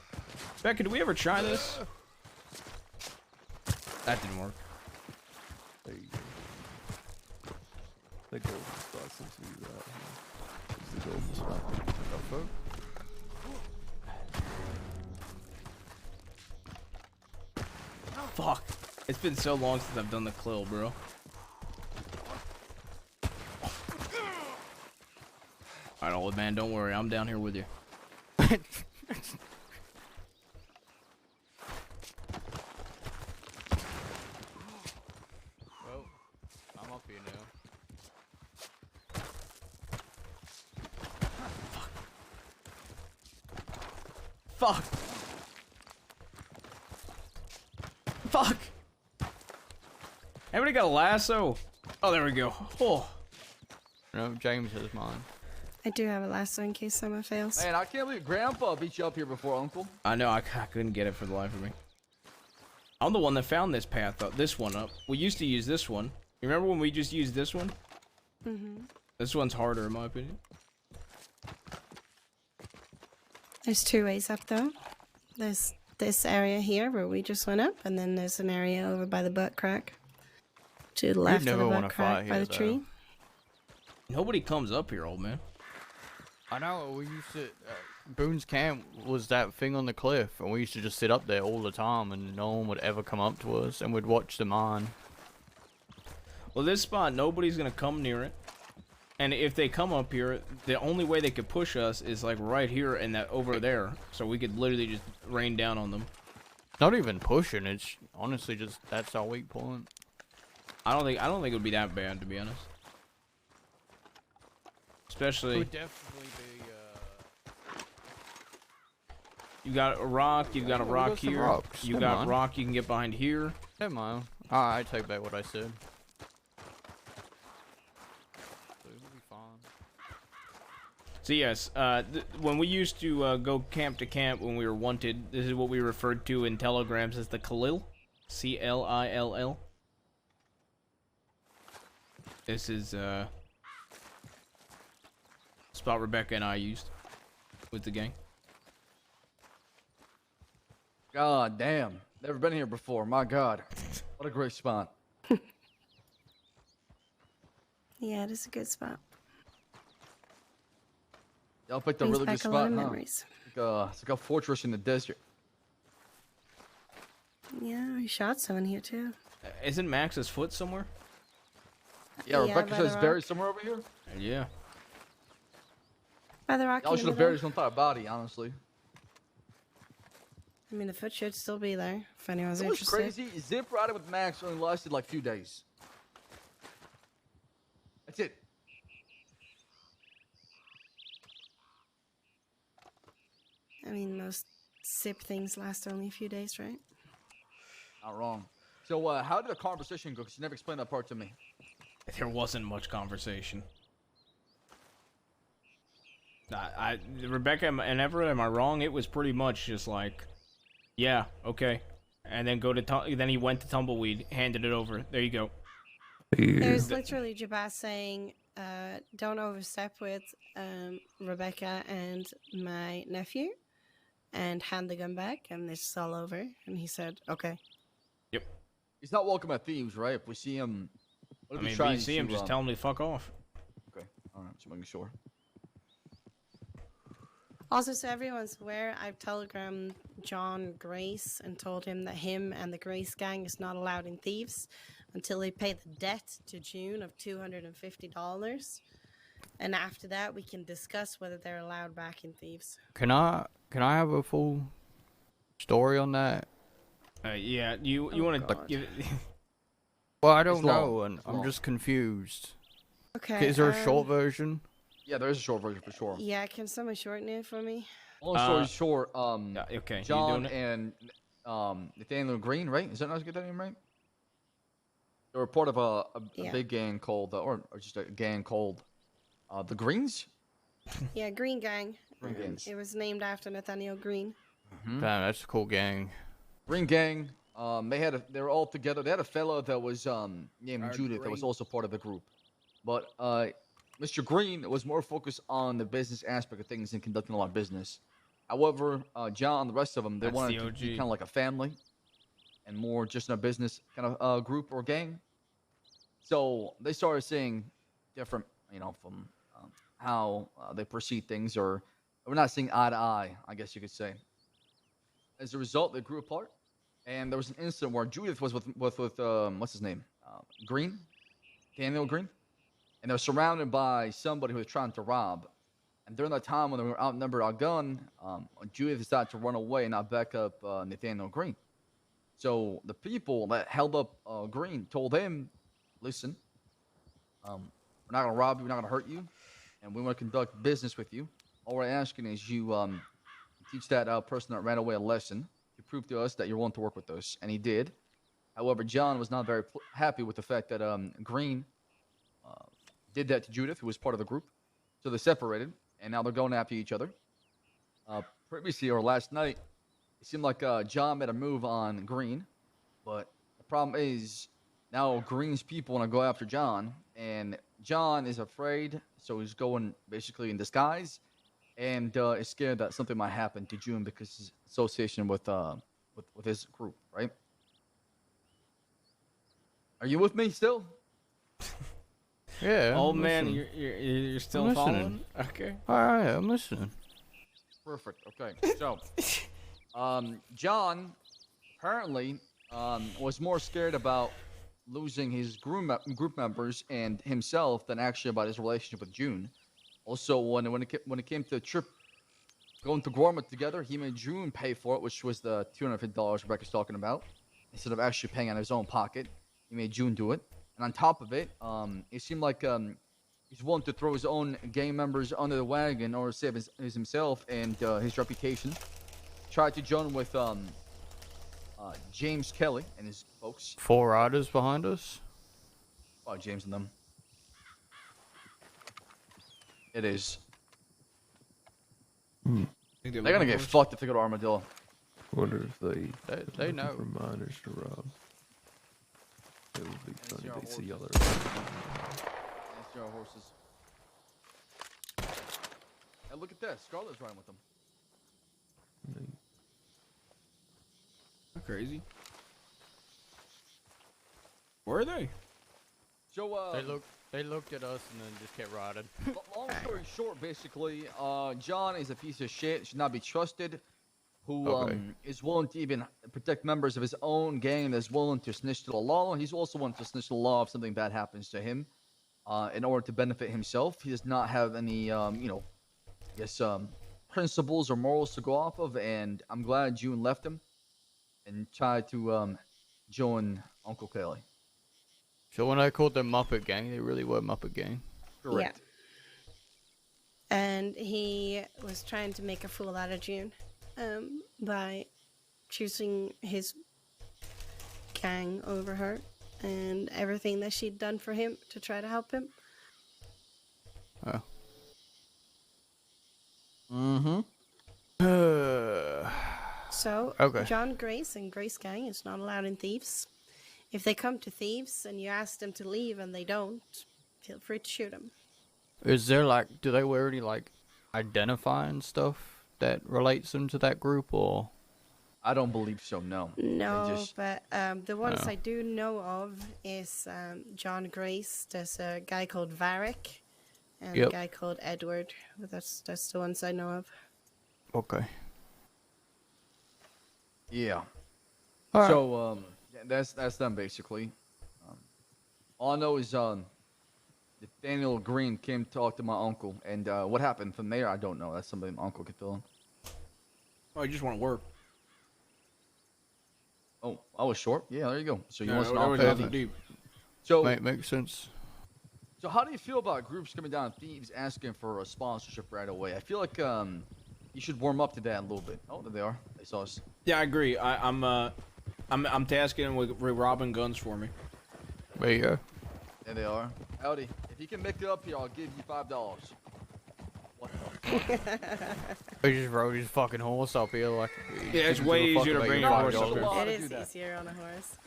Becca, did we ever try this? That didn't work. There you go. The golden spot seems to be right here. It's the golden spot. Fuck. It's been so long since I've done the Clill, bro. Alright, old man, don't worry. I'm down here with you. Well, I'm up here now. Fuck. Fuck. Everybody got a lasso? Oh, there we go. Oh. No, James has mine. I do have a lasso in case someone fails. Man, I can't believe Grandpa beat you up here before, Uncle. I know, I couldn't get it for the life of me. I'm the one that found this path up, this one up. We used to use this one. You remember when we just used this one? Mm-hmm. This one's harder, in my opinion. There's two ways up, though. There's this area here where we just went up, and then there's an area over by the butt crack. To the left of the never butt wanna crack fight by here, the tree. Nobody comes up here, old man. I know, we used to... Boone's Camp was that thing on the cliff, and we used to just sit up there all the time, and no one would ever come up to us, and we'd watch the mine. Well, this spot, nobody's gonna come near it. And if they come up here, the only way they could push us is like right here and that over there. So we could literally just rain down on them. Not even pushing, it's honestly just, that's our weak point. I don't think it would be that bad, to be honest. Especially... It would definitely be, You got a rock, you got a rock got some here. rocks. You Never got mind. rock you can get behind here. Never mind. I take back what I said. So it'll be fine. So yes, when we used to go camp to camp when we were wanted, this is what we referred to in telegrams as the Khalil. C-L-I-L-L. This is spot Rebecca and I used with the gang. God damn. Never been here before. My God. What a great spot. Yeah, it is a good spot. Y'all picked a Brings really good back a lot spot, of huh? memories. It's like a fortress in the desert. Yeah, we shot someone here too. Isn't Max's foot somewhere? Yeah, Yeah, Rebecca by says the buried rock. somewhere over here. Yeah. By the rock. Y'all in should the have middle. buried his entire body, honestly. I mean, the foot should still be there if anyone's It was interested. crazy. Zip riding with Max only lasted like 2 days. That's it. I mean, most sip things last only a few days, right? Not wrong. So, how did the conversation go? Because you never explained that part to me. There wasn't much conversation. Rebecca and Everett, am I wrong? It was pretty much just like, yeah, okay, and then then he went to Tumbleweed, handed it over. There you go. There's literally Jabaz saying, don't overstep with Rebecca and my nephew, and hand the gun back, and this is all over. And he said, okay. Yep. He's not welcome at Thieves, right? If we see him... what I if he mean, if tries you see him, to, just tell him to fuck off. Okay, alright, just making sure. Also, so everyone's aware, I've telegrammed John Grace and told him that him and the Grace gang is not allowed in Thieves until they pay the debt to June of $250. And after that, we can discuss whether they're allowed back in Thieves. Can I have a full story on that? Yeah, you want to give it... Well, I don't It's long. know, and It's I'm long. just confused. Okay. Is there a short version? Yeah, there is a short version for sure. Yeah, can someone shorten it for me? Long story short, okay, you John doing and Nathaniel Green, right? Is that not get that name right? They were part of a Yeah. big gang called, or just a gang called the Greens. Yeah, Green Gang. Green Gangs. It was named after Nathaniel Green. Damn, that's a cool gang. Green Gang. They were all together. They had a fellow that was named Judith that was also part of the group, but Mr. Green was more focused on the business aspect of things and conducting a lot of business. However, John and the rest of them, they That's wanted the to be OG. kind of like a family and more just in a business kind of group or gang. So they started seeing different, from how they perceive things, or we're not seeing eye to eye, I guess you could say. As a result, they grew apart, and there was an incident where Judith was with what's his name, Green, Daniel Green, and they were surrounded by somebody who was trying to rob. And during that time when they were outnumbered, outgunned, Judith decided to run away and not back up Nathaniel Green. So the people that held up Green told him, "Listen, we're not gonna rob you, we're not gonna hurt you, and we want to conduct business with you. All we're asking is you teach that person that ran away a lesson to prove to us that you're willing to work with us." And he did. However, John was not very happy with the fact that Green did that to Judith, who was part of the group. So they separated, and now they're going after each other. Previously, or last night, it seemed like John made a move on Green, but the problem is now Green's people want to go after John, and John is afraid, so he's going basically in disguise, and is scared that something might happen to June because of his association with his group, right? Are you with me still? Yeah. Old I'm man, listening. you're still I'm following? listening. Okay. All right, I'm listening. Perfect. Okay. So, John apparently was more scared about losing his group members and himself than actually about his relationship with June. Also, when it came to the trip going to Gormit together, he made June pay for it, which was the $250 Rebecca's talking about, instead of actually paying out of his own pocket. He made June do it, and on top of it, it seemed like he's willing to throw his own gang members under the wagon or save his himself and his reputation. Tried to join with James Kelly and his folks. 4 riders behind us. Oh, James and them. It is. They're gonna get fucked if they go to Armadillo. Wonder if they they know. for miners to rob. It would be funny to see other. That's your horses. And look at that, Scarlett's riding with them. Crazy. Were they? So They looked at us and then just kept riding. Long story short, basically, John is a piece of shit, should not be trusted, who is willing to even protect members of his own gang that's willing to snitch to the law. He's also willing to snitch to the law if something bad happens to him in order to benefit himself. He does not have any, principles or morals to go off of, and I'm glad June left him and tried to join Uncle Kelly. So when I called them Muppet Gang, they really were Muppet Gang. Correct. Yeah. And he was trying to make a fool out of June by choosing his gang over her and everything that she'd done for him to try to help him. Oh. So, Okay. John Grace and Grace Gang is not allowed in Thieves. If they come to Thieves and you ask them to leave and they don't, feel free to shoot them. Is there do they wear any identifying stuff that relates them to that group, or? I don't believe so. No. No, but the ones No. I do know of is John Grace. There's a guy called Varric and a Yep. guy called Edward. That's the ones I know of. Okay. Yeah. Alright. So yeah, that's them basically. All I know is that Daniel Green came to talk to my uncle, and what happened from there, I don't know. That's something my uncle could fill in. Oh, I just want to work. Oh, I was short. Yeah, there you go. So you No, want some that was off- nothing deep. So makes sense. So how do you feel about groups coming down, thieves asking for a sponsorship right away? I feel like you should warm up to that a little bit. Oh, there they are. They saw us. Yeah, I agree. I'm tasking him with robbing guns for me. There you go. There they are. Howdy. If you can make it up here, I'll give you $5. What the fuck? We just rode his fucking horse up here like. Yeah, it's way easier to bring your horse up here. It is easier on a horse.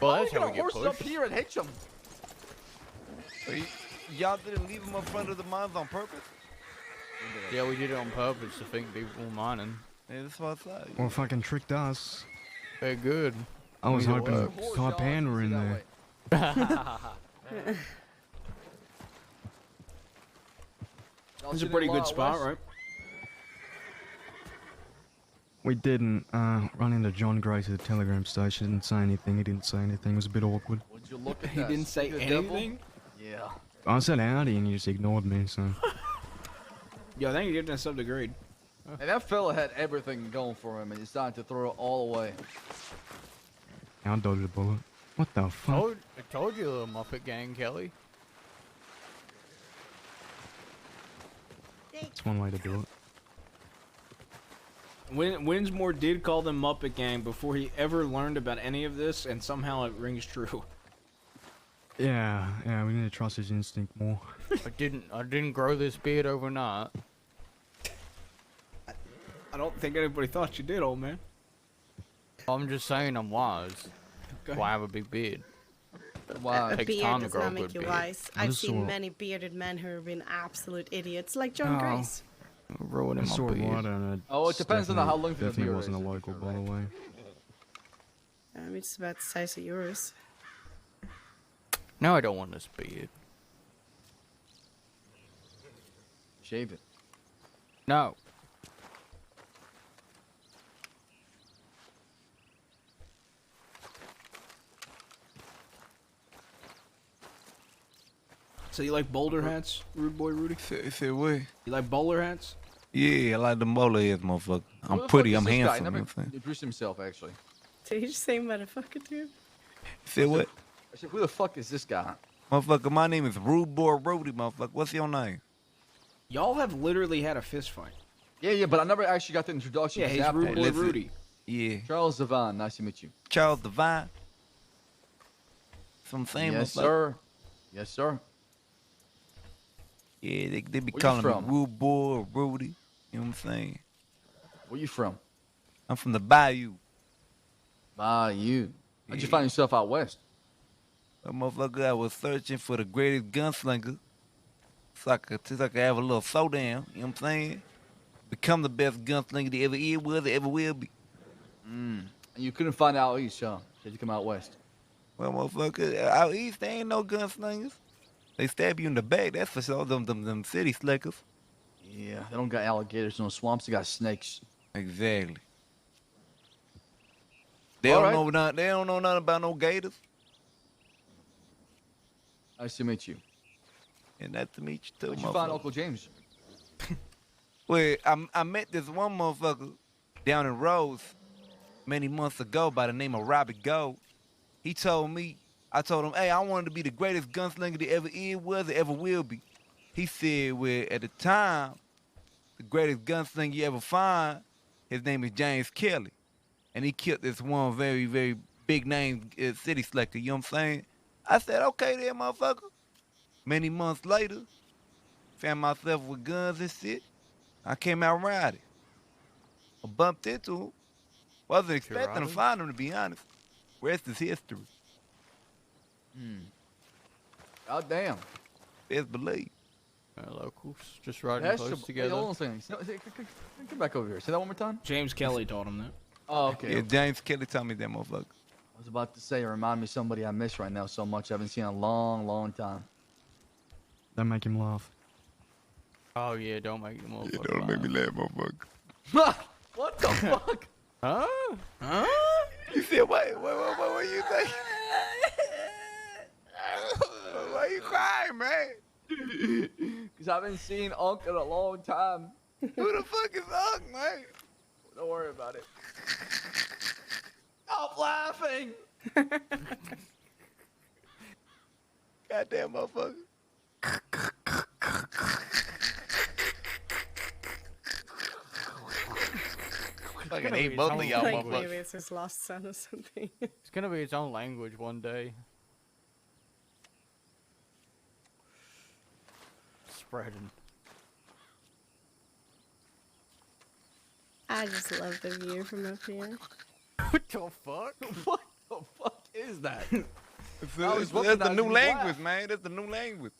Well, Why that's you how got we a get horse up pushed. here and hitch him. Y'all didn't leave him up front of the mines on purpose? Yeah, we did it on purpose to think people were mining. Yeah, that's what I thought. Well, fucking tricked us. They're good. I was Made it hoping work. Taipan were in there. It's a pretty good spot, right? We didn't run into John Grace at the telegram station. Didn't say anything. He didn't say anything. It was a bit awkward. Would you look at He that? didn't say See the devil? anything? Yeah. I said howdy and you just ignored me, so. Yo, thank you for giving us up to grade. And that fella had everything going for him, and he decided to throw it all away. I dodged a bullet. What the fuck? I told you, little Muppet gang, Kelly. That's one way to do it. Winsmore did call them Muppet Gang before he ever learned about any of this, and somehow it rings true. Yeah, we need to trust his instinct more. I didn't grow this beard overnight. I don't think anybody thought you did, old man. I'm just saying I'm wise. Okay. Why have a big beard? Wow. A It takes beard time to does grow a not make good you beard. wise. I I've just seen saw- many bearded men who have been absolute idiots, like John Oh. Grace. Ruining I my saw a beard. rider and Oh, it depends on how long the definitely beard wasn't a is. local, by the way. It's about the size of yours. No, I don't want this beard. Shave it. No. So you like bowler hats, Rude Boy Rudy? Say what? You like bowler hats? Yeah, I like them bowler heads, motherfucker. Who I'm the pretty, fuck I'm is this guy? handsome. He You know never what I'm saying? introduced himself, actually. Did you just say motherfucker to him? Say what? I said, who the fuck is this guy? Motherfucker, my name is Rude Boy Rudy, motherfucker. What's your name? Y'all have literally had a fist fight. Yeah, but I never actually got the introduction. Yeah, to he's that Rude part. Boy listen. Rudy. Yeah. Charles Devine, nice to meet you. Charles Devine. Some same Yes, motherfucker. sir. Yes, sir. Yeah, they be Where you calling me from? Rude Boy or Rudy. You know what I'm saying? Where you from? I'm from the Bayou. Bayou. How'd you find yourself out west? Well, motherfucker, I was searching for the greatest gunslinger. So I could have a little showdown. You know what I'm saying? Become the best gunslinger that ever is, was, or ever will be. And you couldn't find out east, huh? Did you come out west? Well, motherfucker, out east, there ain't no gunslingers. They stab you in the back, that's for sure, them city slickers. Yeah, they don't got alligators in the swamps. They got snakes. Exactly. They All don't right. know nothing. They don't know nothing about no gators. Nice to meet you. And nice to meet you too, Where'd you find motherfucker. Uncle James? Well, I met this one motherfucker down in Rose many months ago by the name of Robbie Gold. He told me, I told him, hey, I wanted to be the greatest gunslinger that ever is, was, or ever will be. He said, well, at the time, the greatest gunslinger you ever find, his name is James Kelly. And he killed this one very, very big name city slicker, you know what I'm saying? I said, okay then, motherfucker. Many months later, found myself with guns and shit. I came out riding. I bumped into him. Wasn't expecting to riding? find him, to be honest. Rest is history. God damn. Best believe. Locals just riding That's close your, together. Hey, hold on a second. Come back over here. Say that one more time. James Kelly told him that. Oh, okay. Yeah, James Kelly told me that motherfucker. I was about to say, remind me of somebody I miss right now so much. I haven't seen in a long, long time. Don't make him laugh. Oh yeah, don't make them all. Yeah, don't make me laugh, motherfucker. What the fuck? Huh? Huh? You said what you think? Why you crying, man? Because I've been seeing Unc in a long time. Who the fuck is Unc, man? Don't worry about it. Stop laughing. Goddamn motherfucker. Fucking hate both of y'all Like motherfuckers. maybe it's his lost son or something. It's gonna be its own language one day. Spreading. I just love the view from up here. What the fuck? What the fuck is that? That's the new language, man. That's the new language.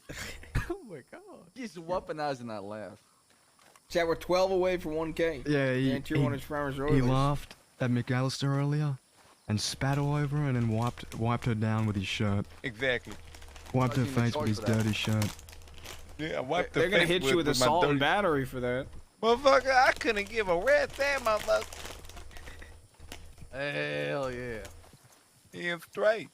Oh my god. He's weaponizing that laugh. Chat, we're 12 away from 1K. Yeah, And Tier 1 is Farmers he Royalers. laughed at McAllister earlier and spat all over her and then wiped her down with his shirt. Exactly. Wiped her face with his dirty shirt. Yeah, I wiped the They're gonna face hit you with my assault and dirty- battery for that. Motherfucker, I couldn't give a rat's ass, motherfucker. Hell yeah. He is straight.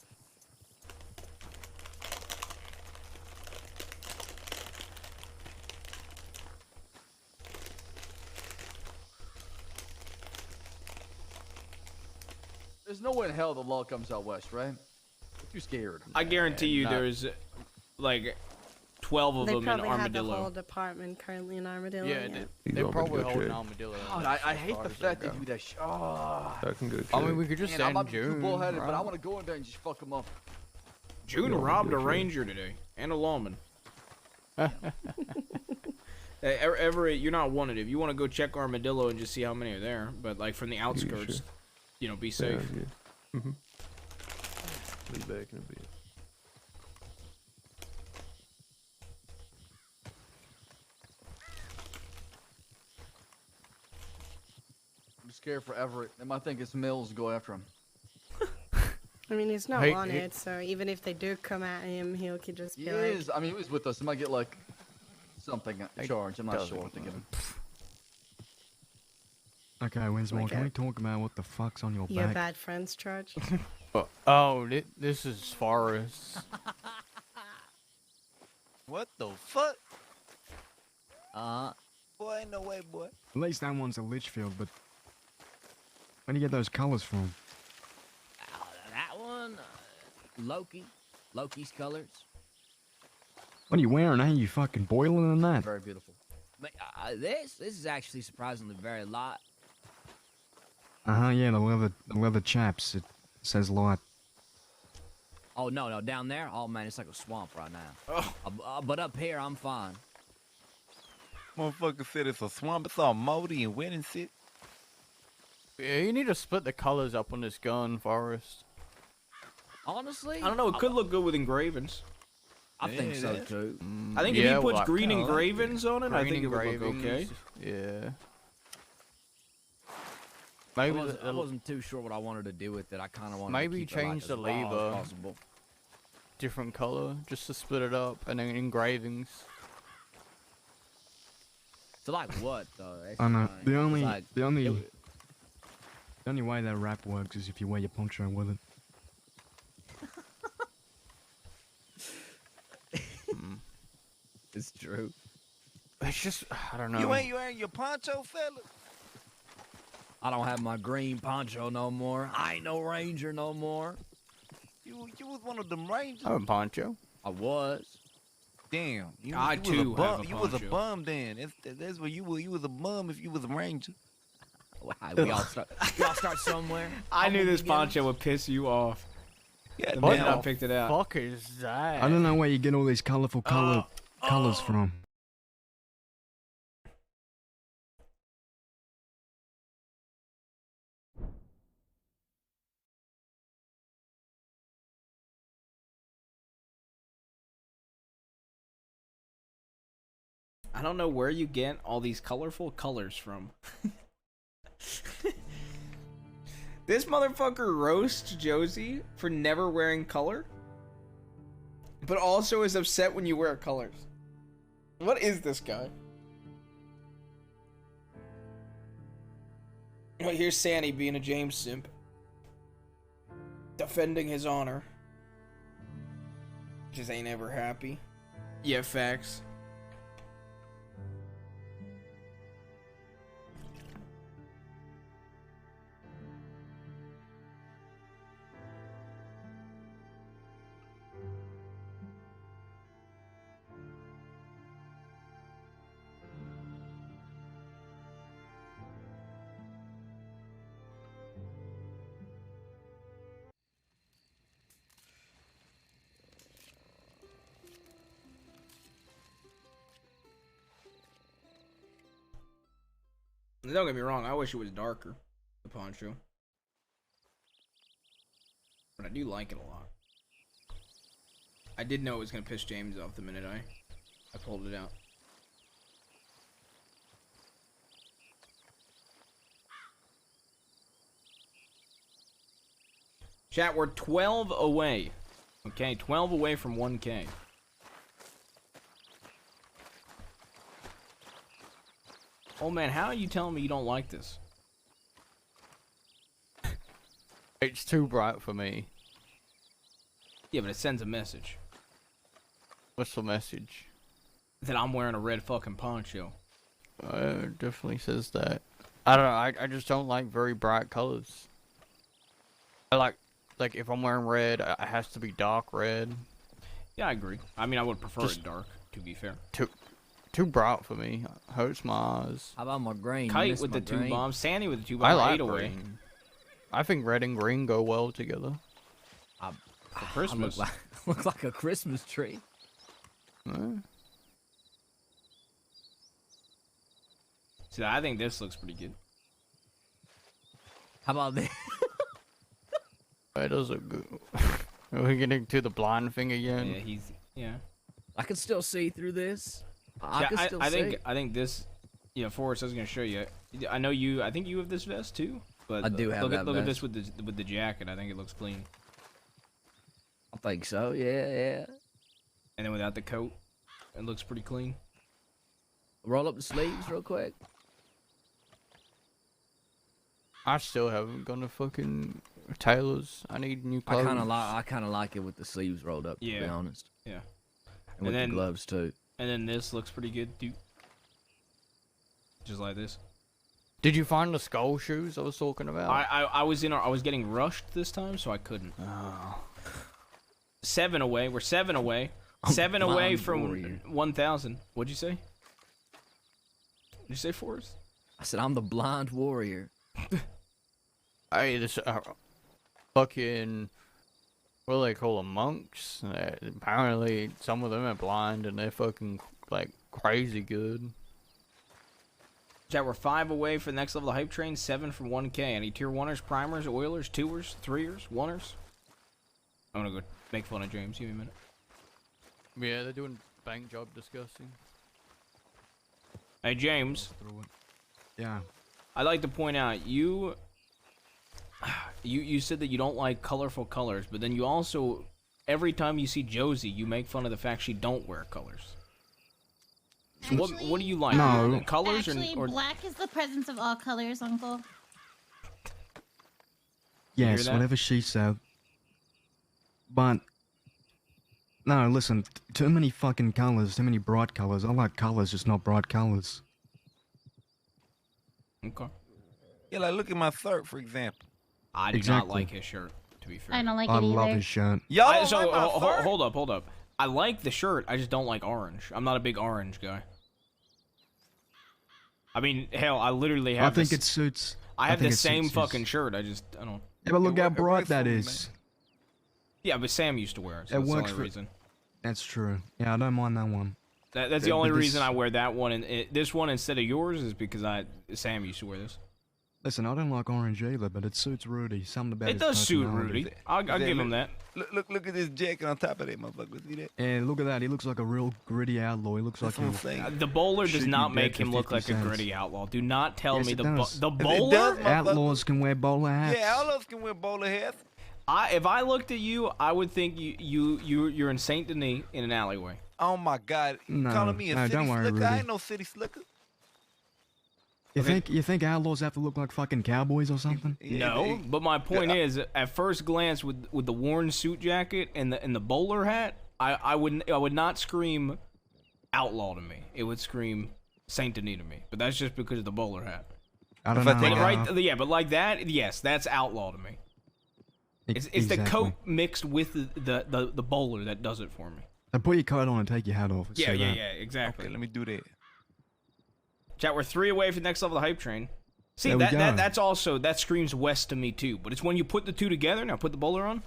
There's no way in hell the law comes out west, right? I'm too scared. I guarantee you Not- there's like 12 of They them in probably have the Armadillo. whole department currently in Armadillo. Yeah, yeah. they're want me to probably go holding check? Armadillo. God, I hate the fact they do that shit. Oh. I can go check. I mean, we could just Man, I send might be too June. bullheaded, but I right? want to go in there and just fuck them up. June You want me to robbed go a check? ranger today and a lawman. Everett, you're not wanted. If you want to go check Armadillo and just see how many are there, but like from the outskirts, sure? you know, be safe. Yeah. Be back in a bit. I'm scared for Everett. They might think it's Mills to go after him. I mean, he's not Hey, on hey. it, so even if they do come at him, he could just be He like, is. I mean, he was with us. He might get like something charged. I'm not sure what to give him. Okay, Winsmore, Like can a- we talk about what the fuck's on your "You're back? bad friends, charge." Oh, this is Forrest. What the fuck? Boy, ain't no way, boy. At least that one's a Litchfield, but where do you get those colors from? That one, Loki's colors. What are you wearing? Ain't you fucking boiling in that? Very beautiful. But, this is actually surprisingly very light. Uh-huh, yeah, the leather chaps. It says light. Oh no, down there, oh man, it's like a swamp right now. But up here, I'm fine. Motherfucker said it's a swamp. It's all moldy and wet and shit. Yeah, you need to split the colors up on this gun, Forrest. Honestly, I don't know. It could look good with engravings. I think so too. I think if Yeah, he puts well, green kinda like engravings on it, I green think it would look okay. engravings, Yeah. I Maybe wasn't too sure what I wanted to do with it. I kind of wanted maybe to keep it, like, change as the raw as lever. possible. Different color, just to split it up, and then engravings. So like what though? That's I know. fine. The only, It's like- the only way that wrap works is if you wear your poncho with it. It's true. It's just, I don't know. You ain't wearing your poncho, fella? I don't have my green poncho no more. I ain't no ranger no more. You was one of them rangers. I have a poncho. I was. Damn. You, I you was too a bum. have a You was a poncho. bum then. That's where you were. You was a bum if you was a ranger. We all start somewhere. I knew Humble this beginnings. poncho would piss you off. Yeah, The What minute I the picked it out. fuck is that? I don't know where you get all these colorful colors from. I don't know where you get all these colorful colors from. This motherfucker roasts Josie for never wearing color, but also is upset when you wear colors. What is this guy? Oh, here's Sandy being a James simp. Defending his honor. Just ain't ever happy. Yeah, facts. Don't get me wrong, I wish it was darker, the poncho. But I do like it a lot. I did know it was gonna piss James off the minute I pulled it out. Chat, we're 12 away. Okay, 12 away from 1K. Oh man, how are you telling me you don't like this? It's too bright for me. Yeah, but it sends a message. What's the message? That I'm wearing a red fucking poncho. It definitely says that. I don't know, I just don't like very bright colors. I like if I'm wearing red, it has to be dark red. Yeah, I agree. I mean, I would prefer Just it dark, to be fair. Too bright for me. Hurts my eyes. How about my green? Kite with the 2 bombs, Sandy with the 2 bombs, I like 8 away. green. I think red and green go well together. For Christmas. Look like a Christmas tree. See, I think this looks pretty good. How about this? That does look good. Are we getting to the blind thing again? Yeah, yeah. I can still see through this. I think this, Forrest, I was gonna show you. I know you. I think you have this vest too. But I do have that look at vest. this with the jacket. I think it looks clean. I think so. Yeah. And then without the coat, it looks pretty clean. Roll up the sleeves real quick. I still haven't gone to fucking tailors. I need new clothes. I kind of like it with the sleeves rolled up. To be honest. Yeah. And with the gloves too. And then this looks pretty good too. Just like this. Did you find the skull shoes I was talking about? I was getting rushed this time, so I couldn't. Oh. 7 away. We're 7 away. 7 away from 1,000. What'd you say? Did you say, Forrest? I said I'm the blind warrior. Hey, this fucking, what do they call them, monks? Apparently some of them are blind and they're fucking like crazy good. Chat, we're 5 away for the next level of the hype train, 7 from 1K. Any tier 1ers, primers, oilers, 2ers, 3ers, 1ers? I'm gonna go make fun of James. Give me a minute. Yeah, they're doing bank job disgusting. Hey, James. Yeah. I'd like to point out, you said that you don't like colorful colors, but then you also, every time you see Josie, you make fun of the fact she don't wear colors. So what do you like? No. Colors Actually, or black is the presence of all colors, Uncle. Yes, that? whatever she said. But no, listen. Too many fucking colors. Too many bright colors. I like colors, just not bright colors. Okay. Yeah, like look at my shirt, for example. I do not like his shirt, to be fair. I don't like I it love either. his shirt. Y'all so like my shirt? hold up. I like the shirt. I just don't like orange. I'm not a big orange guy. I mean, hell, I literally have. I think it suits. I have think the it same suits fucking shirt. I don't. Yeah, but look how it bright works that for me, is. Yeah, but Sam used to wear it. So It that's the works only for- reason. That's true. Yeah, I don't mind that one. That's the only reason I wear that one, and this one instead of yours is because Sam used to wear this. Listen, I don't like orange either, but it suits Rudy. Something about It his does suit personality. Rudy. I'll give him that. Look at this jacket on top of that motherfucker. See that? And look at that. He looks like a real gritty outlaw. He looks like what I'm a... saying. The bowler does Shoot not you make dead for him look 50 like a cents. gritty outlaw. Do not tell Yes, me it the does. bowler. does, motherfucker. Outlaws can wear bowler hats. Yeah, all of us can wear bowler hats. If I looked at you, I would think you're in Saint Denis in an alleyway. Oh my God! You No, calling me a no, city don't worry, slicker? I Rudy. ain't no city slicker. You think outlaws have to look like fucking cowboys or something? No, but my point is, at first glance, with the worn suit jacket and the bowler hat, I would not scream outlaw to me. It would scream Saint Denis to me. But that's just because of the bowler hat. I don't know. But yeah, but like that, yes, that's outlaw to me. It's the coat mixed with the bowler that does it for me. So put your coat on and take your hat off. Yeah, exactly. Okay, let me do that. Chat, we're 3 away from the next level of the hype train. See, that screams west to me too. But it's when you put the two together. Now put the bowler on.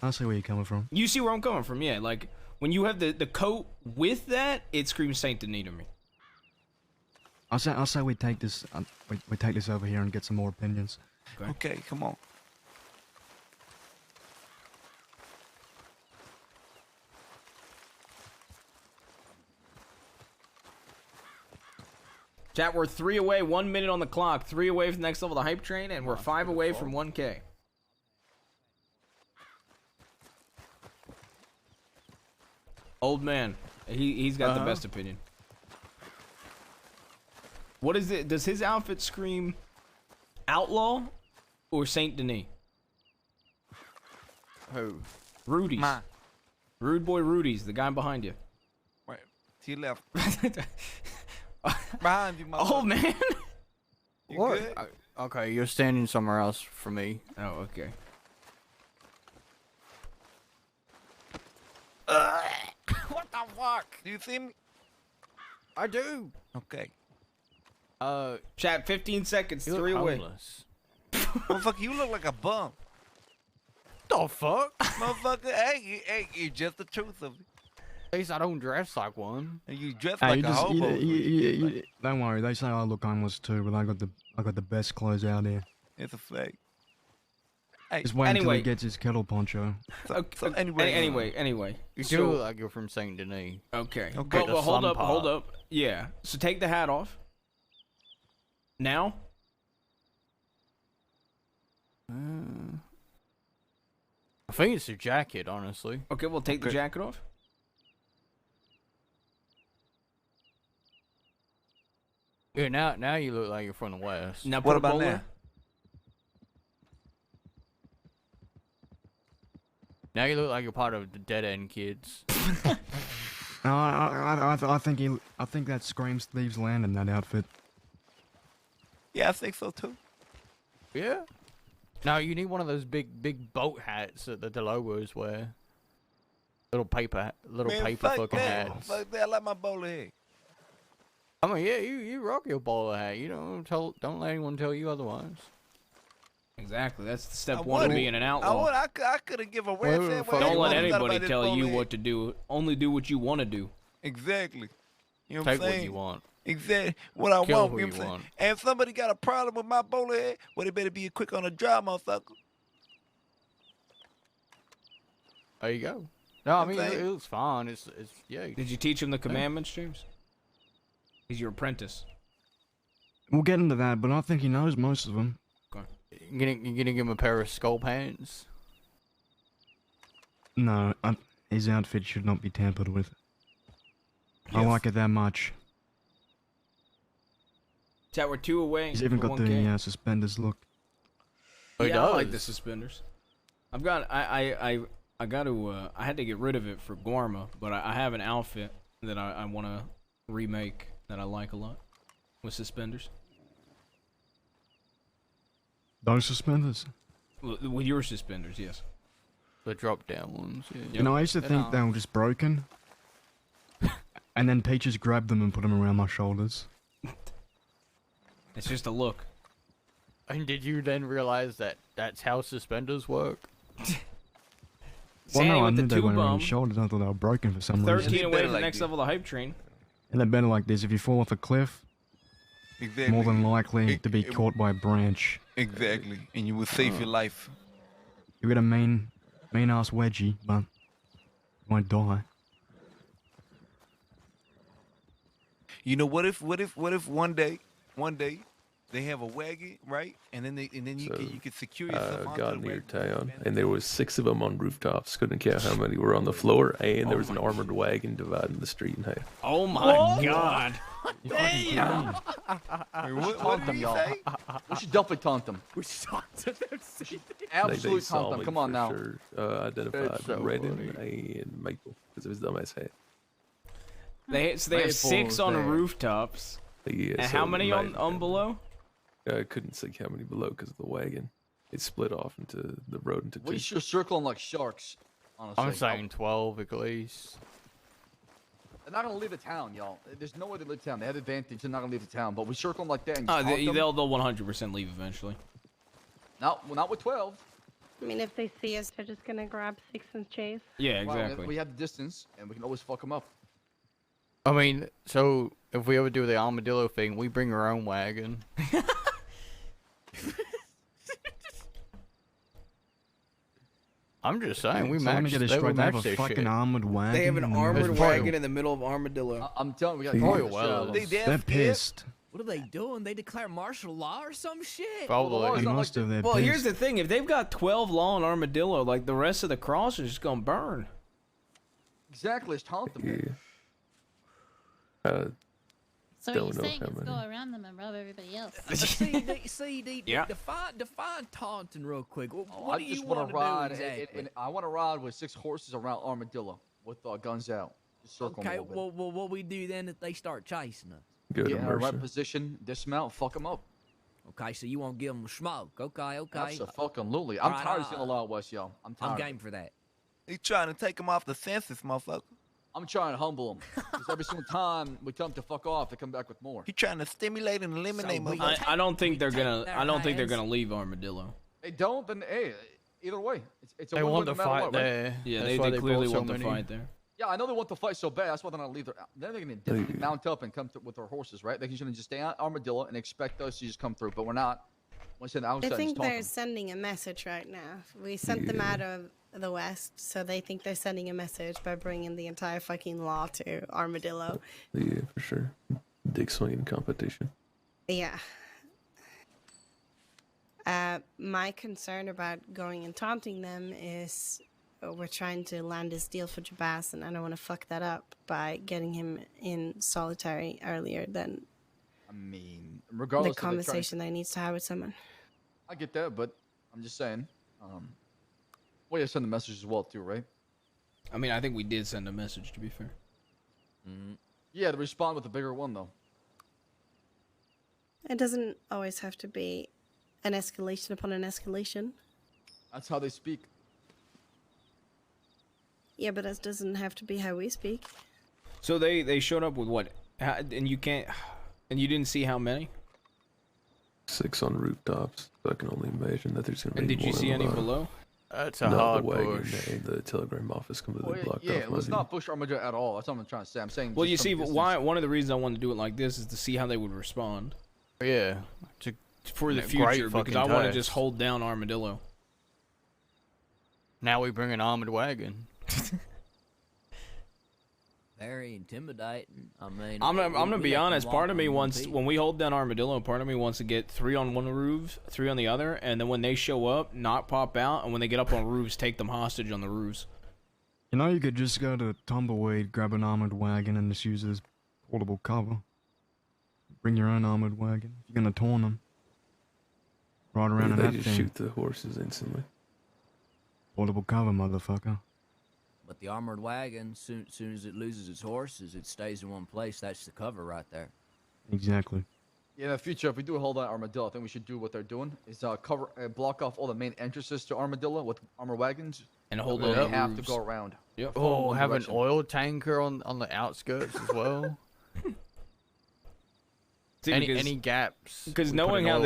I see where you're coming from. You see where I'm coming from, yeah. Like when you have the coat with that, it screams Saint Denis to me. I'll say we take this we take this over here and get some more opinions. Okay, come on. Chat, we're 3 away, 1 minute on the clock, 3 away from the next level of the hype train, and we're 5 away from 1K. Old man, he's got the best opinion. What is it? Does his outfit scream outlaw or Saint Denis? Who? Rudy's. Rude boy Rudy's, the guy behind you. Wait, to your left. Behind you, Oh man. You What? good? Okay, you're standing somewhere else for me. Oh, okay. What the fuck? Do you see me? I do. Okay. Chat, 15 seconds, You look 3 away. homeless. Motherfucker, you look like a bum. The fuck? Motherfucker, hey, you just the truth of it. At least I don't dress like one. And you dress Hey, like a hobo. Don't worry, they say I look homeless too, but I got the best clothes out here. It's a fact. Hey, Just wait until anyway. he gets his kettle poncho. So Anyway. You So- do look like you're from Saint Denis. Okay. Okay. But hold up. Yeah. So take the hat off. Now. I think it's your jacket, honestly. Okay, we'll take the jacket off. Yeah, now you look like you're from the West. Now What put a about bowler. now? Now you look like you're part of the Dead End Kids. No, I think that screams Thieves Land in that outfit. Yeah, I think so too. Yeah. Now you need one of those big boat hats that the logos wear. Little paper Man, fuck fucking that. hats. Fuck that. I like my bowler head. I mean, yeah, you rock your bowler hat. You don't let anyone tell you otherwise. Exactly. That's step I one of would- being an outlaw. I couldn't give a rat's ass what Don't let anyone thought anybody about this tell you bowler what head. to do. Only do what you want to do. Exactly. You know what Take I'm what saying? you want. Exactly. What I Kill want. who You know you what I'm saying? want. And if somebody got a problem with my bowler head, well, they better be quick on the draw, motherfucker. There you go. No, I mean saying? it looks fine. It's yeah. Did you teach him the commandments, James? He's your apprentice. We'll get into that, but I think he knows most of them. You gonna give him a pair of skull pants? No, his outfit should not be tampered with. I like it that much. Chat, we're 2 away. He's even from got 1K. the suspenders look. Yeah, I like the suspenders. I've got I got to I had to get rid of it for Guarma, but I have an outfit that I want to remake that I like a lot with suspenders. Those suspenders? With your suspenders, yes. The drop down ones. Yeah. You know, I used to think they were just broken. And then Peaches grabbed them and put them around my shoulders. It's just a look. And did you then realize that that's how suspenders work? Well, no, I with knew the they two weren't around bum. your shoulders. I thought they were broken for some 13 reason. away from the next level of the hype train. And they're better like this. If you fall off a cliff, Exactly. more than likely to be caught by a branch. Exactly. And you will save your life. You get a mean ass wedgie, but you won't die. You know, what if one day they have a wagon, right? And then you can secure yourself onto got the near wagon. town, and there was 6 of them on rooftops. Couldn't count how many were on the floor, and there was an armored wagon dividing the street in half. Oh my god. Damn! We should taunt them, y'all. We should definitely taunt them. We should taunt them. Absolutely saw taunt them. me Come on for now. Sure. Identified so Redden and Maple because of his dumbass hat. They have 6 on the rooftops. Yeah, And so how many imagine on below? I couldn't see how many below because of the wagon. It split off into the road into We two. should circle them like sharks. Honestly, I'm saying 12 at least. They're not gonna leave the town, y'all. There's no way they leave town. They have advantage. They're not gonna leave the town. But we circle them like that and Oh, taunt them. they'll 100% leave eventually. No, well, not with 12. I mean, if they see us, they're just gonna grab 6 and chase. Yeah, Well, exactly. we have the distance, and we can always fuck them up. I mean, so if we ever do the armadillo thing, we bring our own wagon. I'm just saying, we So let me match. get it They straight. would They have match a this fucking shit. armored wagon. They have an in the middle armored of the wagon field. in the middle of Armadillo. I'm telling you, we Probably got well. They're pissed. What are they doing? They declare martial law or some shit? Probably. Most of their Well, here's pissed. the thing: if they've got 12 law on Armadillo, like the rest of the cross is just gonna burn. Exactly, it's taunt them. Yeah. So Don't what you're know saying how is many. go around them and rub everybody else. Yeah. Define taunting real quick. What I do just you want want to ride. exactly? And I want to ride with 6 horses around Armadillo with guns out. Just circle Okay, them a little bit. well, what we do then if they start chasing us? Go to Get in the right Mercer. position, dismount, fuck them up. Okay, so you won't give them smoke. Okay. Absolutely. I'm Alright, tired of seeing the Wild West, y'all. I'm tired. I'm of game it. for that. He trying to take him off the census, motherfucker. I'm trying to humble them. Because every single time we tell them to fuck off, they come back with more. He trying to stimulate and eliminate So we- motherfuckers. I don't think they're gonna. their I don't think they're hands. gonna leave Armadillo. They don't, then hey, either way. It's a They win-win want no to matter fight what, right? there. Yeah, That's they why clearly brought so want to many. fight there. Yeah, I know they want to fight so bad. That's why they're not leave their. Then they're gonna mount up and come with their horses, right? They shouldn't just stay on Armadillo and expect us to just come through, but we're not. Once they're outside, I think just taunt they're them. sending a message right now. We sent them out of the West, so they think they're sending a message by bringing the entire fucking law to Armadillo. Yeah, for sure. Dick swinging competition. Yeah. My concern about going and taunting them is we're trying to land this deal for Jabas, and I don't want to fuck that up by getting him in solitary earlier than I mean, the regardless of the conversation that he needs to have with someone. I get that, but I'm just saying. Well, you send the message as well too, right? I mean, I think we did send a message. To be fair. Yeah, to respond with a bigger one though. It doesn't always have to be an escalation upon an escalation. That's how they speak. Yeah, but that doesn't have to be how we speak. So they showed up with what? And you can't. And you didn't see how many? 6 on rooftops. So I can only imagine that there's gonna be And did you more see any alive. below? That's a No, hard the wagon push. and the telegram office completely blocked Yeah, off. let's my not push Armadillo at all. That's what I'm trying to say. I'm saying. Well, just you some see, distance. why? One of the reasons I wanted to do it like this is to see how they would respond. Yeah. For the Great future, because fucking I want to test. just hold down Armadillo. Now we bring an armored wagon. Very intimidating. I mean, I'm gonna we be let them honest. walk Part of me on wants, feet. when we hold down Armadillo, part of me wants to get 3 on one roof, 3 on the other, and then when they show up, not pop out, and when they get up on roofs, take them hostage on the roofs. You know, you could just go to Tumbleweed, grab an armored wagon, and just use it as portable cover. Bring your own armored wagon. If you're gonna taunt them. Ride around in they that just thing. shoot the horses instantly. Portable cover, motherfucker. But the armored wagon, soon as it loses its horses, it stays in one place. That's the cover right there. Exactly. Yeah, in the future, if we do hold on Armadillo, I think we should do what they're doing is block off all the main entrances to Armadillo with armor wagons. And hold They it up. have to go around. Yep. Follow Oh, one have an direction. oil tanker on the outskirts as well. See, any gaps? Because we put knowing an how oil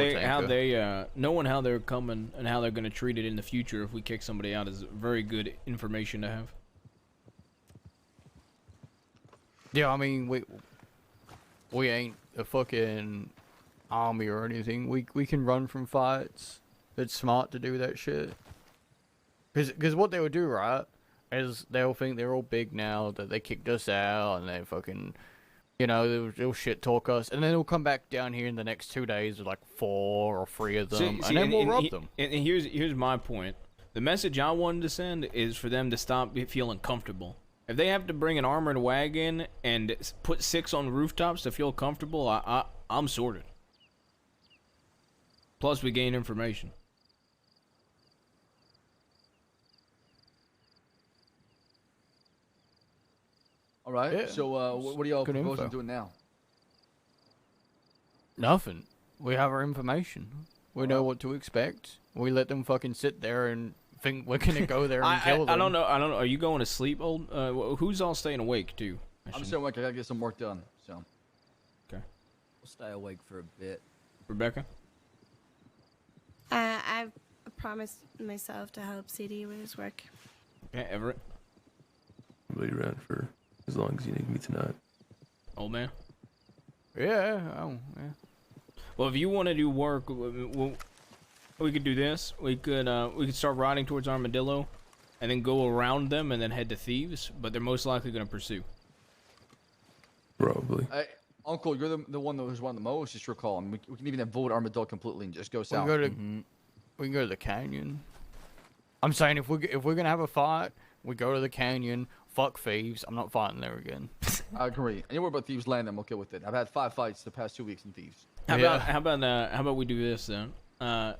they tanker. knowing how they're coming and how they're gonna treat it in the future if we kick somebody out is very good information to have. Yeah, I mean we ain't a fucking army or anything. We can run from fights. It's smart to do that shit. Cause what they would do, right, is they'll think they're all big now that they kicked us out and they fucking, you know, they'll shit talk us, and then they'll come back down here in the next 2 days with like 4 or 3 of them, and then we'll rob them. And here's my point. The message I wanted to send is for them to stop feeling comfortable. If they have to bring an armored wagon and put 6 on rooftops to feel comfortable, I'm sorted. Plus, we gain information. All right. Yeah. So, what are y'all Good proposing info. doing now? Nothing. We have our information. We know what to expect. We let them fucking sit there and think we're gonna go there and kill them. I don't know. Are you going to sleep, old? Who's all staying awake too? I'm still awake. I gotta get some work done. So. Okay. We'll stay awake for a bit. Rebecca. I've promised myself to help CD with his work. Okay, Everett. I'll be around for as long as you need me tonight. Old man. Yeah. Oh, yeah. Well, if you want to do work, we could do this. We could start riding towards Armadillo, and then go around them, and then head to Thieves. But they're most likely going to pursue. Probably. Hey, Uncle, you're the one that was one of the most. Just recall. I mean, we can even avoid Armadillo completely and just go We south. can go to we can go to the canyon. I'm saying if we're gonna have a fight, we go to the canyon. Fuck Thieves. I'm not fighting there again. I agree. Anywhere but Thieves Land, I'm okay with it. I've had 5 fights the past 2 weeks in Thieves. How about we do this then? I'll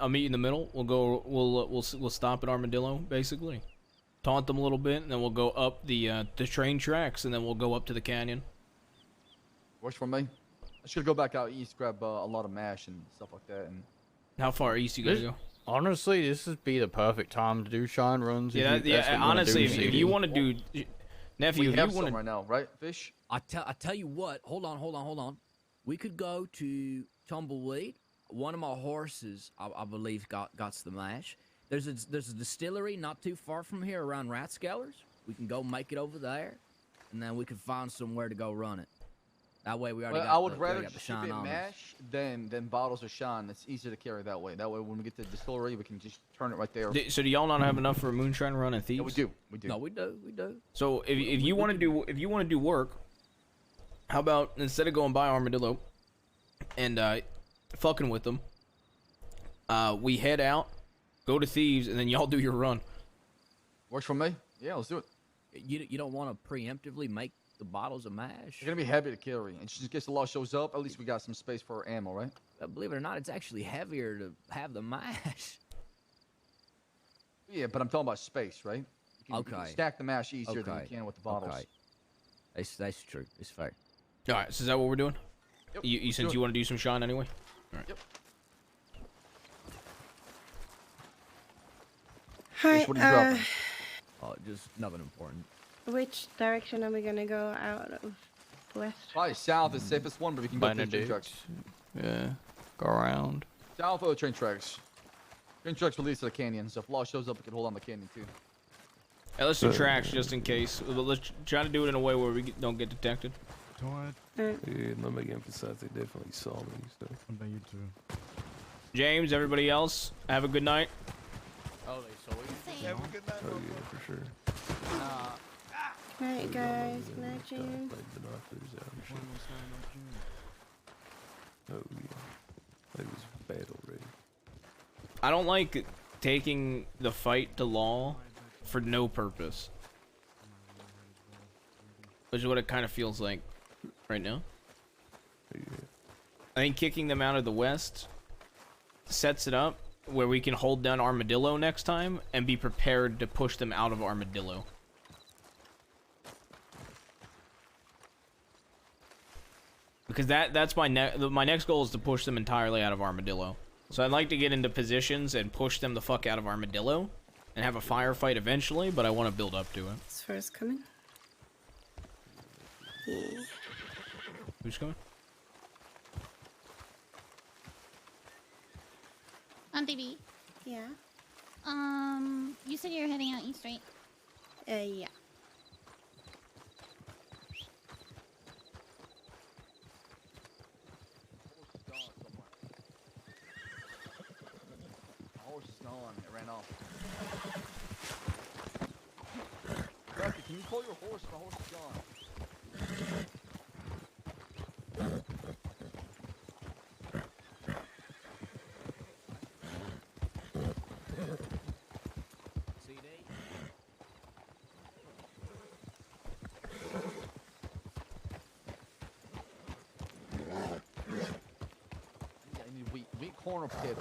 meet you in the middle. We'll stop at Armadillo basically, taunt them a little bit, and then we'll go up the train tracks, and then we'll go up to the canyon. Works for me. I should go back out east, grab a lot of mash and stuff like that. And how far east you gotta go? Honestly, this would be the perfect time to do shine runs. Honestly, if you want to do, nephew, we have if you want some right now, right, Fish? I tell you what. Hold on. We could go to Tumbleweed. One of my horses, I believe, got the mash. There's a distillery not too far from here around Rathscellars. We can go make it over there, and then we can find somewhere to go run it. That way we already got I would the, rather got the just shine keep it on us. mash than bottles of shine. It's easier to carry that way. That way, when we get to the distillery, we can just turn it right there. So do y'all not have enough for a moonshine run and Thieves? Yeah, we do. We do. No, we do. So if you want to do work, how about instead of going by Armadillo and fucking with them, we head out, go to Thieves, and then y'all do your run. Works for me. Yeah, let's do it. You don't want to preemptively make the bottles of mash? It's gonna be heavy to carry, and just in case the law shows up, at least we got some space for our ammo, right? Believe it or not, it's actually heavier to have the mash. Yeah, but I'm talking about space, right? You can stack the mash easier than you can with the bottles. Okay. That's true. It's fair. All right, so is that what we're doing? Yep, You since you want to do some shine anyway? All right. Yep. Hi, What are you dropping? Oh, just nothing important. Which direction are we gonna go out of? West? Probably south is the safest one, but we can go to the train Benedict. tracks. Yeah. Go around. South of the train tracks. Train tracks will lead to the canyon, so if law shows up, we can hold on the canyon too. Hey, let's do tracks just in case. Let's try to do it in a way where we don't get detected. Yeah, let me emphasize they definitely saw me. So. What about you two? James, everybody else, have a good night. Oh, they saw you. Have a good night. Oh yeah, for sure. Good night, guys. Good night, James. Like binoculars out and shit. Oh yeah, it was bad already. I don't like taking the fight to law for no purpose, which is what it kind of feels like right now. Yeah. I think kicking them out of the west sets it up where we can hold down Armadillo next time and be prepared to push them out of Armadillo. Because that's my next goal is to push them entirely out of Armadillo. So I'd like to get into positions and push them the fuck out of Armadillo and have a firefight eventually, but I want to build up to it. Is first coming? Yeah. Who's coming? On TV. Yeah. You said you were heading out east, right? Yeah. My horse is gone. It ran off. Becky, can you call your horse? My horse is gone. corner potato.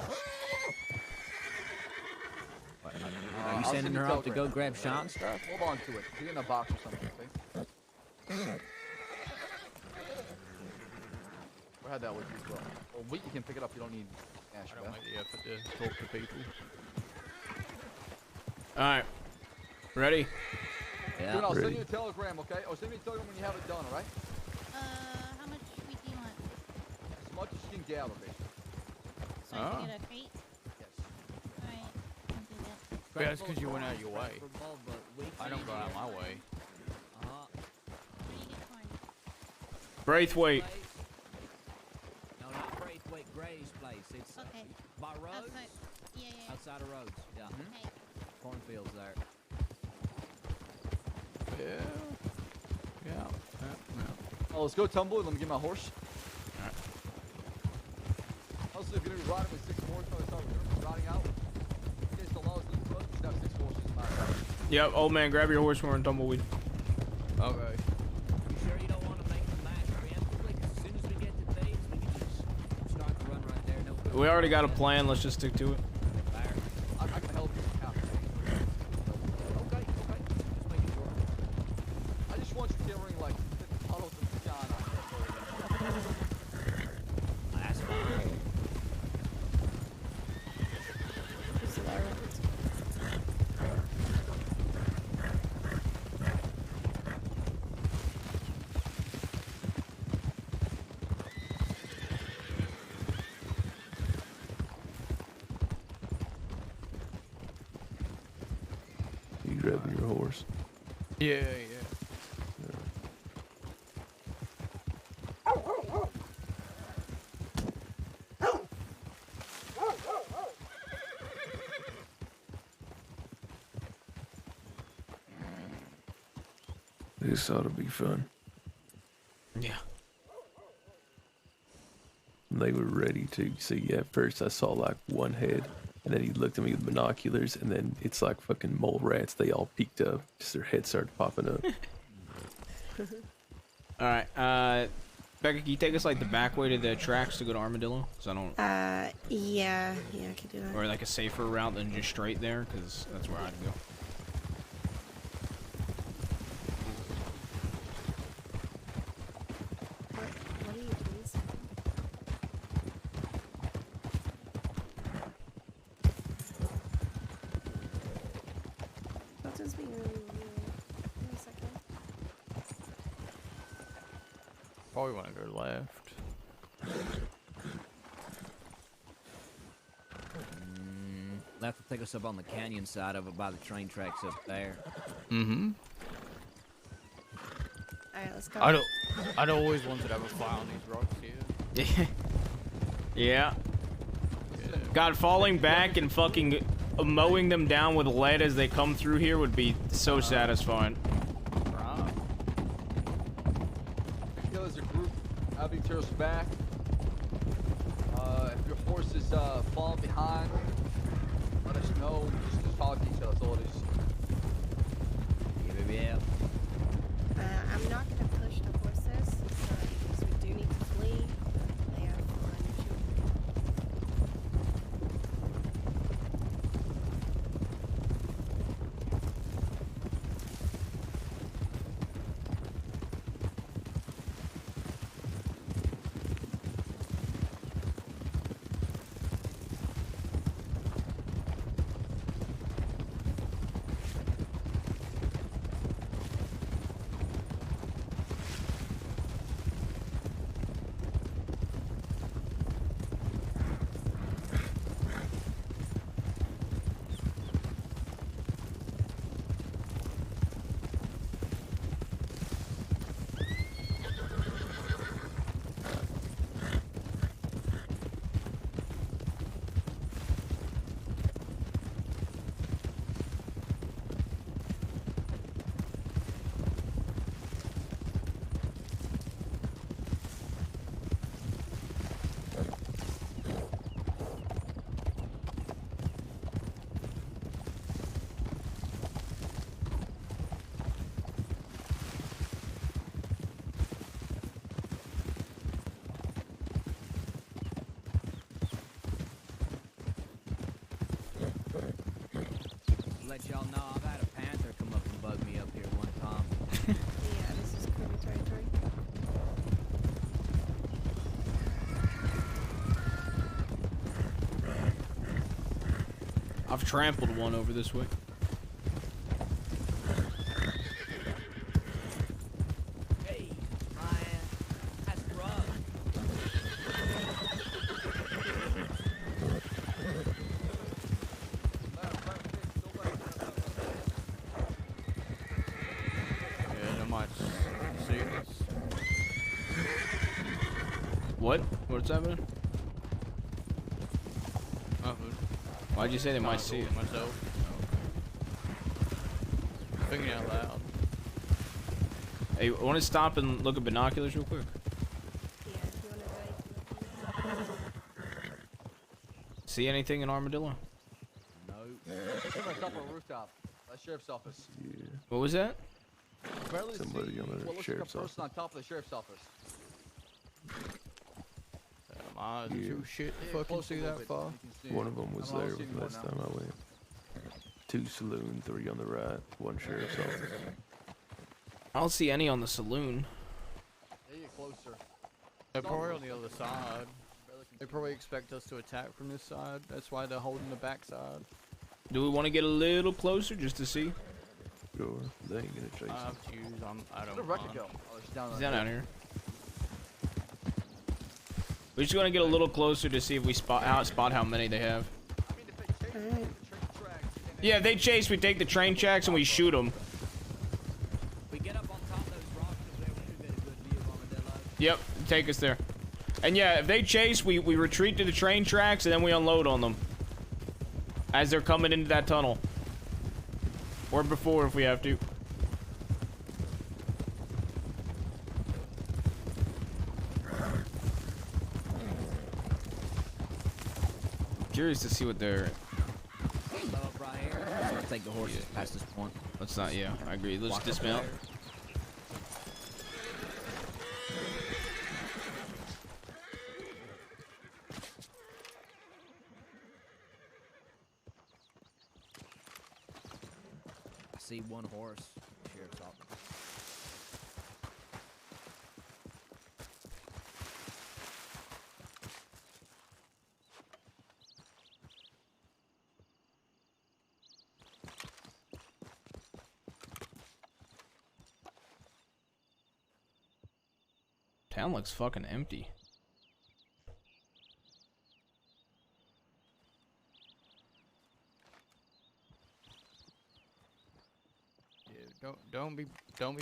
Are you sending her off to go grab shot and stuff? Hold on to it. Be in a box or something, okay? We had that with you as well. Well, you can pick it up. You don't need cash. I don't make the effort to talk to people. Alright. Ready? Yeah. Dude, I'll send you a telegram, okay? I'll send you a telegram when you have it done, alright? How much wheat do you want? As much as you can gather, basically. So I can get a crate? Yes. Alright, I'll do that. Yeah, that's because you went out of your way. I don't go out of my way. Braithwaite. No, not Braithwaite. Gray's place. It's by Rhodes. Outside. Yeah. Outside of Rhodes. Yeah. Okay. Cornfields there. Yeah. Oh, let's go tumble. Let me get my horse. Alright. Also, if you're gonna be riding with 6 horses, by the time we're gonna be riding out, in case the laws leave the road, you should have 6 horses in my car. Yep, old man, grab your horse. We're in Tumbleweed. Okay. You sure you don't want to make the match preemptively? 'Cause as soon as we get to these, we can just start to run right there. No. We already got a plan. Let's just stick to it. I can help you. Okay. Just making sure. I just want you carrying like 50 bottles of John on there. That's fine. You grabbing your horse? Yeah. This ought to be fun. Yeah. They were ready to see. At first, I saw like one head, and then he looked at me with binoculars, and then it's like fucking mole rats. They all peeked up, just their heads started popping up. All right, Becca, can you take us like the back way to the tracks to go to Armadillo? Cause I don't. Yeah, I could do that. Or like a safer route than just straight there, cause that's where I'd go. What are you doing? What does mean? Wait a second. Probably want to go left. Left will take us up on the canyon side of it by the train tracks up there. Mm-hmm. Alright, let's go. I'd always wanted to have a fire on these rocks here. Yeah. God, falling back and fucking mowing them down with lead as they come through here would be so satisfying. Kill as a group, have you tear us back. If your horse is falling behind, let us know. Just talk to each other. That's all it is. Yeah. I'm not gonna push the horses, because we do need to flee. They are flying. let y'all know I've had a panther come up and bug me up here one time. Yeah, this is Kirby territory. I've trampled one over this way. Hey, Ryan, that's rough. Yeah, they might see us. What? What's happening? Nothing. Why'd you say they might see it? Myself. Thinking out loud. Hey, want to stop and look at binoculars real quick? See anything in Armadillo? No. It's on top of a rooftop. That sheriff's office. What was that? Barely Somebody see on the what looks sheriff's like a person on top of the sheriff's office. My eyes are Yeah. too shit to Yeah, fucking close a see little that bit, far. you can see One it. of them was I don't there see the anyone last now. time I went. 2 saloon, 3 on the right, 1 sheriff's office. I don't see any on the saloon. They get closer. They're probably on the other side. They probably expect us to attack from this side. That's why they're holding the back side. Do we want to get a little closer just to see? Sure, they ain't gonna chase I us. have to use. I don't. Where'd the record mind. go? Oh, it's down He's there. down out here. We're just gonna get a little closer to see if we spot how many they have. Yeah, if they chase, we take the train tracks and we shoot them. We get up on top of those rocks over there, we should get a good view of Armadillo. Yep, take us there. And yeah, if they chase, we retreat to the train tracks and then we unload on them. As they're coming into that tunnel. Or before if we have to. I'm curious to see what they're... Load up right here. Let's take the horses past this point. Let's not, yeah, I agree. Let's Walk up dismount. there. I see one horse. Sheriff's office. Town looks fucking empty. Yeah, don't be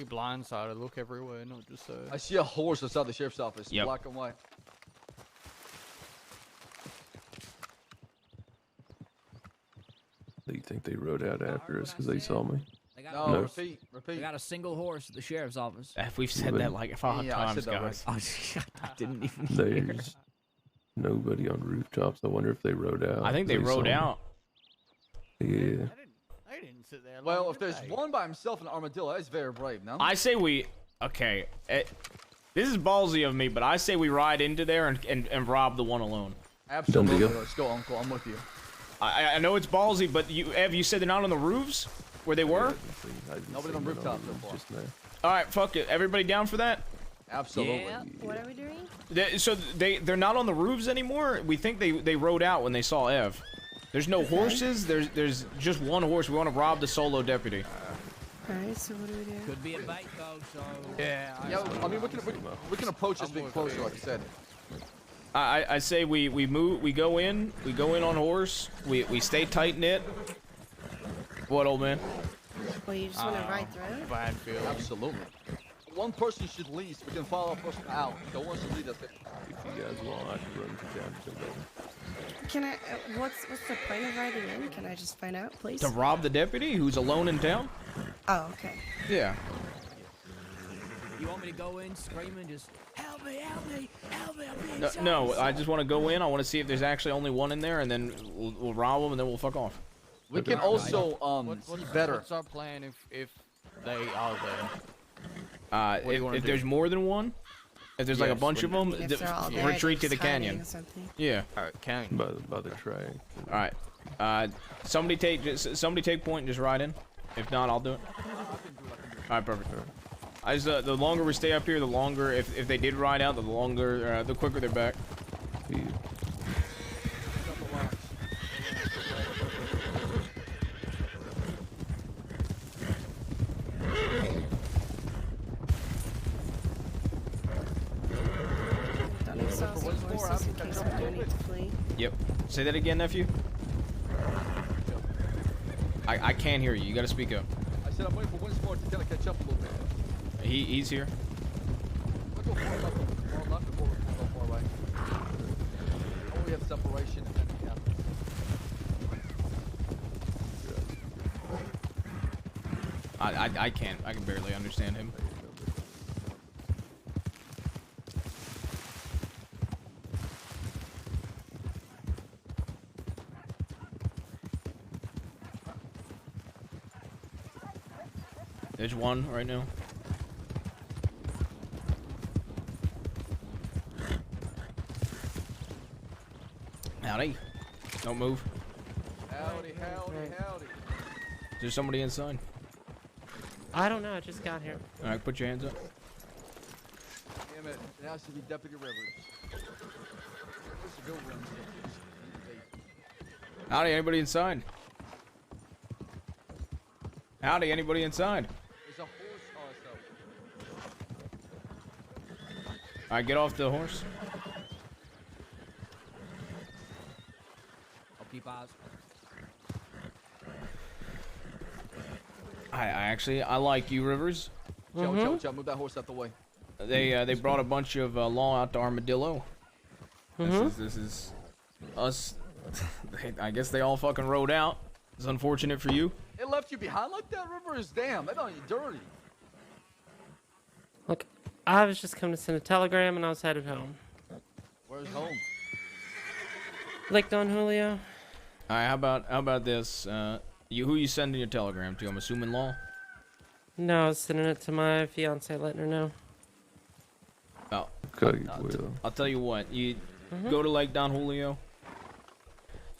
blindsided. Look everywhere, not just I see a horse outside the sheriff's office. Yep. Black and white. Do you think they rode out after us because they saw me? They got No, a horse. repeat, repeat. They got a single horse at the sheriff's office. We've said that like 5 Yeah, I times, said that guys. I didn't even hear. There's nobody on rooftops. I wonder if they rode out. I think they 'cause saw rode me. out. Yeah. They didn't sit there. Well, if there's one by himself in Armadillo, that's very brave, no? I say we... Okay. This is ballsy of me, but I say we ride into there and rob the one alone. Absolutely. Done deal. Let's go, Uncle. I'm with you. I know it's ballsy, but Ev, you said they're not on the roofs? Where they were? Nobody on the rooftop so far. Just now. Alright, fuck it. Everybody down for that? Absolutely. Yeah. What are we doing? So they're not on the roofs anymore? We think they rode out when they saw Ev. There's no horses. There's just one horse. We want to rob the solo deputy. Alright, so what do we do? Could be a bait though, so. Yeah. Yeah, I mean, we can approach this being closer, like I said. I say we go in on horse. We stay tight knit. What, old man? Well, you just want to ride through? Bad feeling. Absolutely. One person should lead, so we can follow a person out. No one should lead us. If you guys want, I can run to town to them. Can I? What's the point of riding in? Can I just find out, please? To rob the deputy who's alone in town? Oh, okay. Yeah. You want me to go in screaming, just help me, help me, help me, I'm being No, shot." no, I just want to go in. I want to see if there's actually only one in there, and then we'll rob them, and then we'll fuck off. We can also see better. What's our plan if they are there? If, What do you wanna do? there's more than one, if there's like a Yes, bunch of them, If they're all there, retreat to they're the just hiding canyon. or something. Yeah. Alright, canyon. By the track. All right. Somebody take point and just ride in. If not, I'll do it. All right, perfect. I just the longer we stay up here, the longer if they did ride out, the longer the quicker they're back. Don't exhaust your horses in case we do need to flee. Yep. Say that again, nephew. I can't hear you. You gotta speak up. I said I'm waiting for Winsmore to kind of catch up a little bit. He's here. We'll go far left before we go far right. Oh, we have separation and then we have. I can't. I can barely understand him. There's one right now. Howdy. Don't move. Howdy, howdy, howdy. Is there somebody inside? I don't know. I just got here. All right, put your hands up. Damn it. It has to be Deputy Rivers. Where's the good one? Howdy, anybody inside? Howdy, anybody inside? There's a horse also. All right, get off the horse. I'll keep eyes. I like you, Rivers. Joe, move that horse out the way. They brought a bunch of law out to Armadillo. This is us. I guess they all fucking rode out. It's unfortunate for you. It left you behind like that, Rivers? Damn, that on you dirty. Look, I was just coming to send a telegram and I was headed home. Where's home? Lake Don Julio. All right, how about this? Who you sending your telegram to? I'm assuming Law. No, I was sending it to my fiance, letting her know. Oh, okay. I'll tell you what. You go to Lake Don Julio.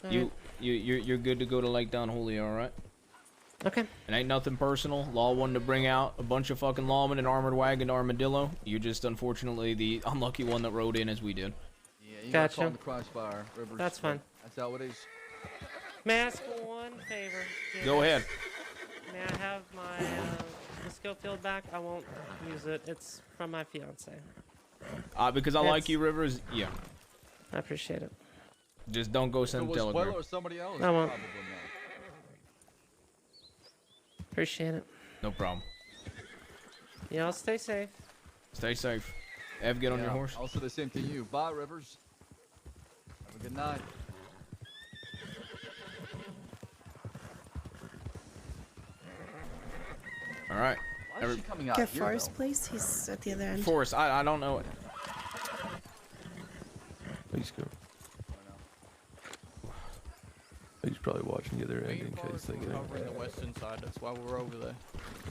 Alright. You're good to go to Lake Don Julio, all right? Okay. It ain't nothing personal. Law wanted to bring out a bunch of fucking lawmen in armored wagon to Armadillo. You're just unfortunately the unlucky one that rode in as we did. Yeah, you Gotcha. got caught in the crossfire, Rivers. That's fine. That's how it is. May I ask one favor? Go ahead. May I have my the skill field back? I won't use it. It's from my fiance. Because I like you, Rivers. Yeah. I appreciate it. Just don't go If it send a was telegram. Will or somebody else, I won't. probably not. Appreciate it. No problem. Y'all stay safe. Stay safe. Ev, get on your horse. Also the same to you. Bye, Rivers. Have a good night. All right. Why is she coming out Get here, Forrest, though? please. He's at the other end. Forrest, I don't know. Please go. He's probably watching the other end in case they get Covering the western side. That's why we're over there.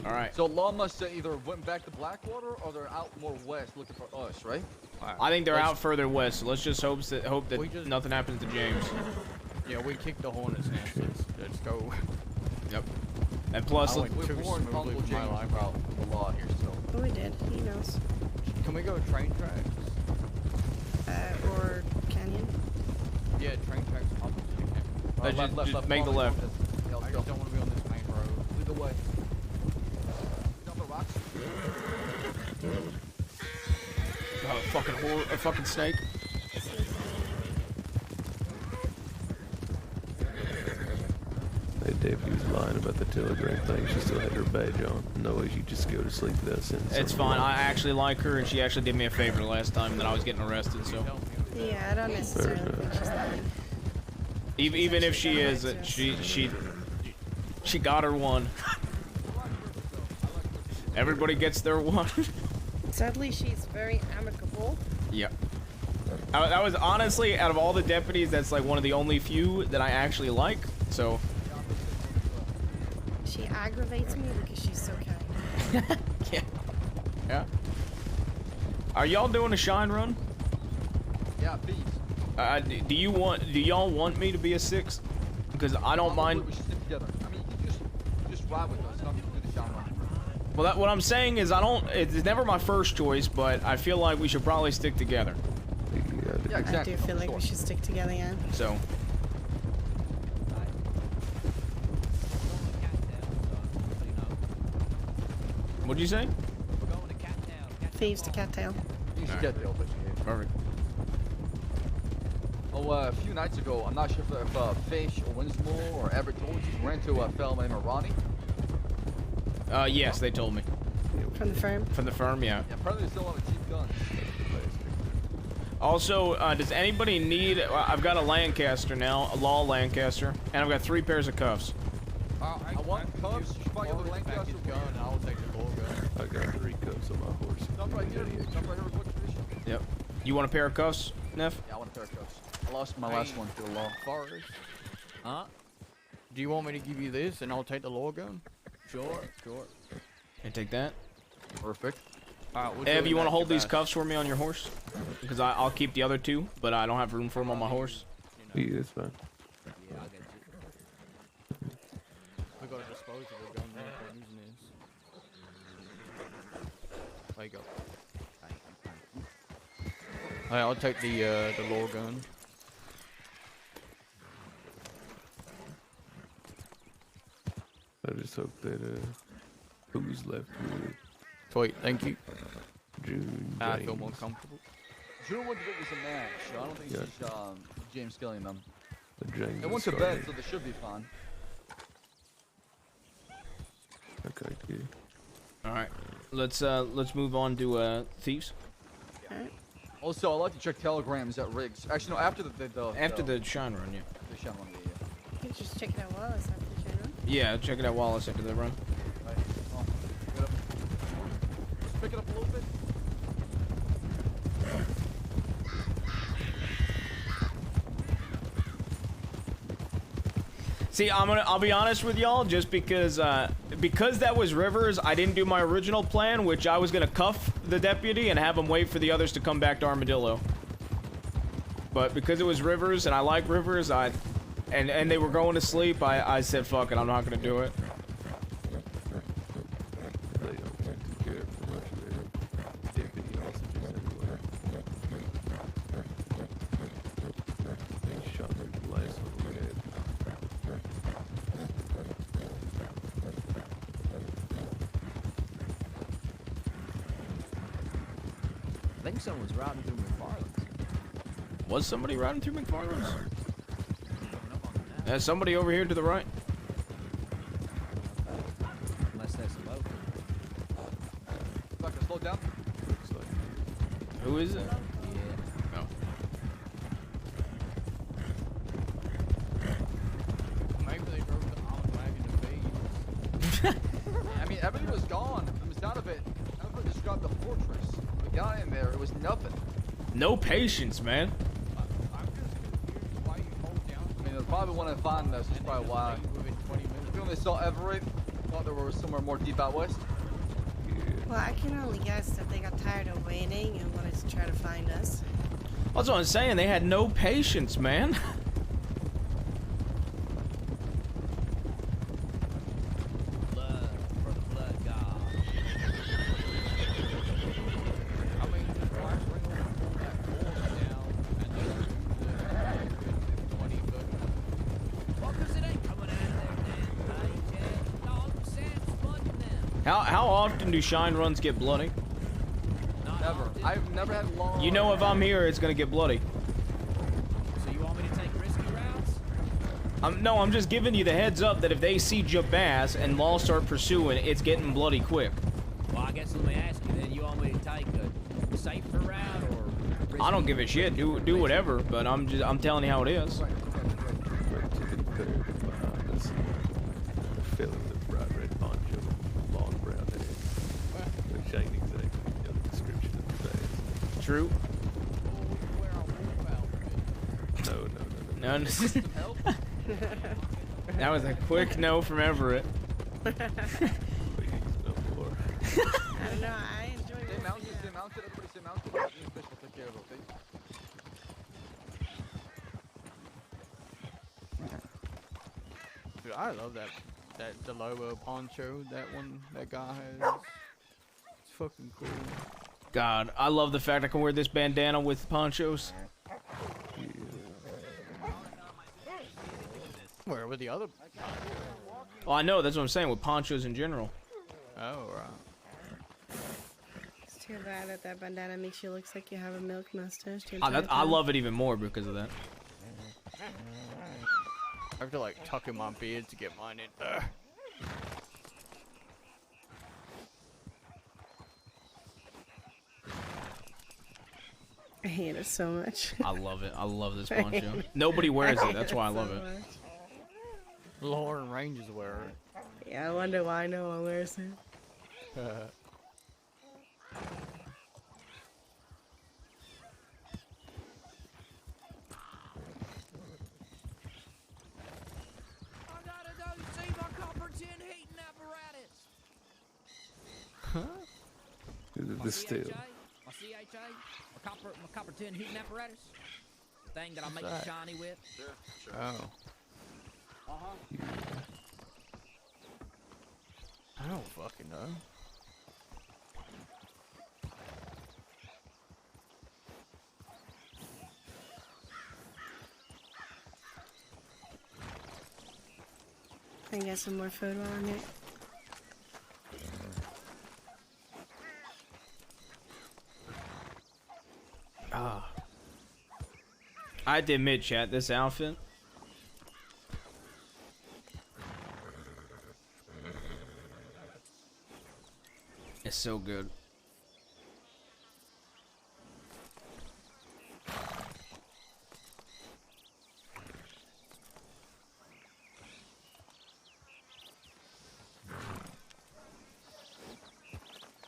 All right. So Law must have either went back to Blackwater or they're out more west looking for us, right? I think they're out further west. So let's just hope that We just- nothing happens to James. Yeah, we kicked the hornet's nest. Let's go. Yep. And plus, I went We've too warned smoothly Uncle for my James life. about the law here, so. Oh, we did. He knows. Can we go train tracks? Or Canyon. Yeah, train tracks. Just make the left. I just don't want to be on this main road. Lead the way. Down the rocks. Oh, a fucking snake. Hey, Dave, he was lying about the telegram thing. She still had her badge on. No way, you just go to sleep without sending It's something fine. wrong. I actually like her, and she actually did me a favor last time that I was getting arrested. So Yeah, I don't necessarily think she's lying. even if she is, she got her one. Everybody gets their one. Sadly, she's very amicable. Yeah. That was honestly, out of all the deputies, that's like one of the only few that I actually like. So. She aggravates me because she's so kind. Yeah. Are y'all doing a shine run? Yeah, please. Do y'all want me to be a 6? Because I don't mind. We should stick together. I mean, you can just ride with us. Not do the genre. Well, what I'm saying is I don't. It's never my first choice, but I feel like we should probably stick together. Yeah, exactly. I do feel like we should stick together, yeah. So. What'd you say? Thieves to cattail. Thieves to cattail, but perfect. Oh, a few nights ago, I'm not sure if Fish or Winsmore or Everett told you, we ran to a fellow named Ronnie. Yes, they told me. From the firm? From the firm, yeah. Yeah, apparently there's still a lot of cheap guns. Also, does anybody need... I've got a Lancaster now, a Law Lancaster, and I've got 3 pairs of cuffs. I want cuffs. You should buy your Lancaster gun, and I'll take the ball gun. I got 3 cuffs on my horse. Stop right here. Stop right here with what tradition? Yep. You want a pair of cuffs, Neff? Yeah, I want a pair of cuffs. I lost my last one to the law. Forrest. Huh? Do you want me to give you this and I'll take the law gun? Sure, sure. And take that. Perfect. Alright, Ev, you want to hold these cuffs for me on your horse? Because I'll keep the other 2, but I don't have room for them on my horse. Yeah, that's fine. Yeah, I'll get you. We got a disposable gun there for using this. There you go. Hey, I'll take the law gun. I just hope that who's left with Sweet, thank you. June. I feel more comfortable. June went to bed was a match, so I don't think she's James Kelly and them. James They went to bed, so they should be fine. Okay, good. All right, let's move on to thieves. Alright. Also, I like to check telegrams at rigs. Actually, no, after the shine run, yeah. The shine run, yeah. You can just check it out while it's after the shine run. Yeah, check it out Wallace after the run. Right. Oh, pick it up. Just pick it up a little bit. See, I'll be honest with y'all, just because that was Rivers, I didn't do my original plan, which I was gonna cuff the deputy and have him wait for the others to come back to Armadillo. But because it was Rivers and I like Rivers, and they were going to sleep, I said fuck it, I'm not gonna do it. They don't take care of much of their deputy hostages anyway. They shot their last one we had. I think someone was riding through McFarland's. Was somebody riding through McFarland's? There's somebody over here to the right. Unless that's a boat. Not gonna slow down. Looks like Who is it? Yeah. No. Maybe they drove the almond wagon to feed. I mean, everything was gone. It was down a bit. Everyone described the fortress. We got in there. It was nothing. No patience, man. I'm just confused why you hold down. I mean, they'll probably want to find us. That's probably why. Within 20 minutes. When they saw Everett, thought they were somewhere more deep out west. Well, I can only guess that they got tired of waiting and wanted to try to find us. That's what I'm saying, they had no patience, man. Blood for the blood god. I mean, why bring all that force down and then do the 20 foot? Well, 'cause it ain't coming out of their damn paycheck. Dog sand's flooding them. How often do shine runs get bloody? Never. I've never had long. You know if I'm here, it's gonna get bloody. So you want me to take risky routes? No, I'm just giving you the heads up that if they see Jabaz and Law start pursuing, it's getting bloody quick. Well, I guess let me ask you then. You want me to take a safer route or? I don't give a shit. Do whatever, but I'm telling you how it is. right to the pair behind us. The fellow with the bright red poncho, long brown hair. Which ain't exactly the description of the face. True. No. No. That was a quick no from Everett. Please, no more. I don't know, I enjoy Stay this. mounted, stay mounted, everybody stay mounted. Me and Fish will take care of it, okay? I love the Lobo poncho that guy has. It's fucking cool. God, I love the fact I can wear this bandana with ponchos. Where were the other? Well, I know, that's what I'm saying, with ponchos in general. Oh, right. It's too bad that bandana makes you look like you have a milk mustache. I love it even more because of that. I have to like tuck in my beard to get mine in there. I hate it so much. I love it. I love this poncho. Nobody wears it. That's why I love it. Lauren Rangers wear it. Yeah, I wonder why no one wears it. The steel. My CHA, my copper tin heating apparatus. The thing that I make it shiny with. Sure. Oh. I don't fucking know. Can I get some more food while I'm here? Ah. I have to admit, chat, this outfit. It's so good.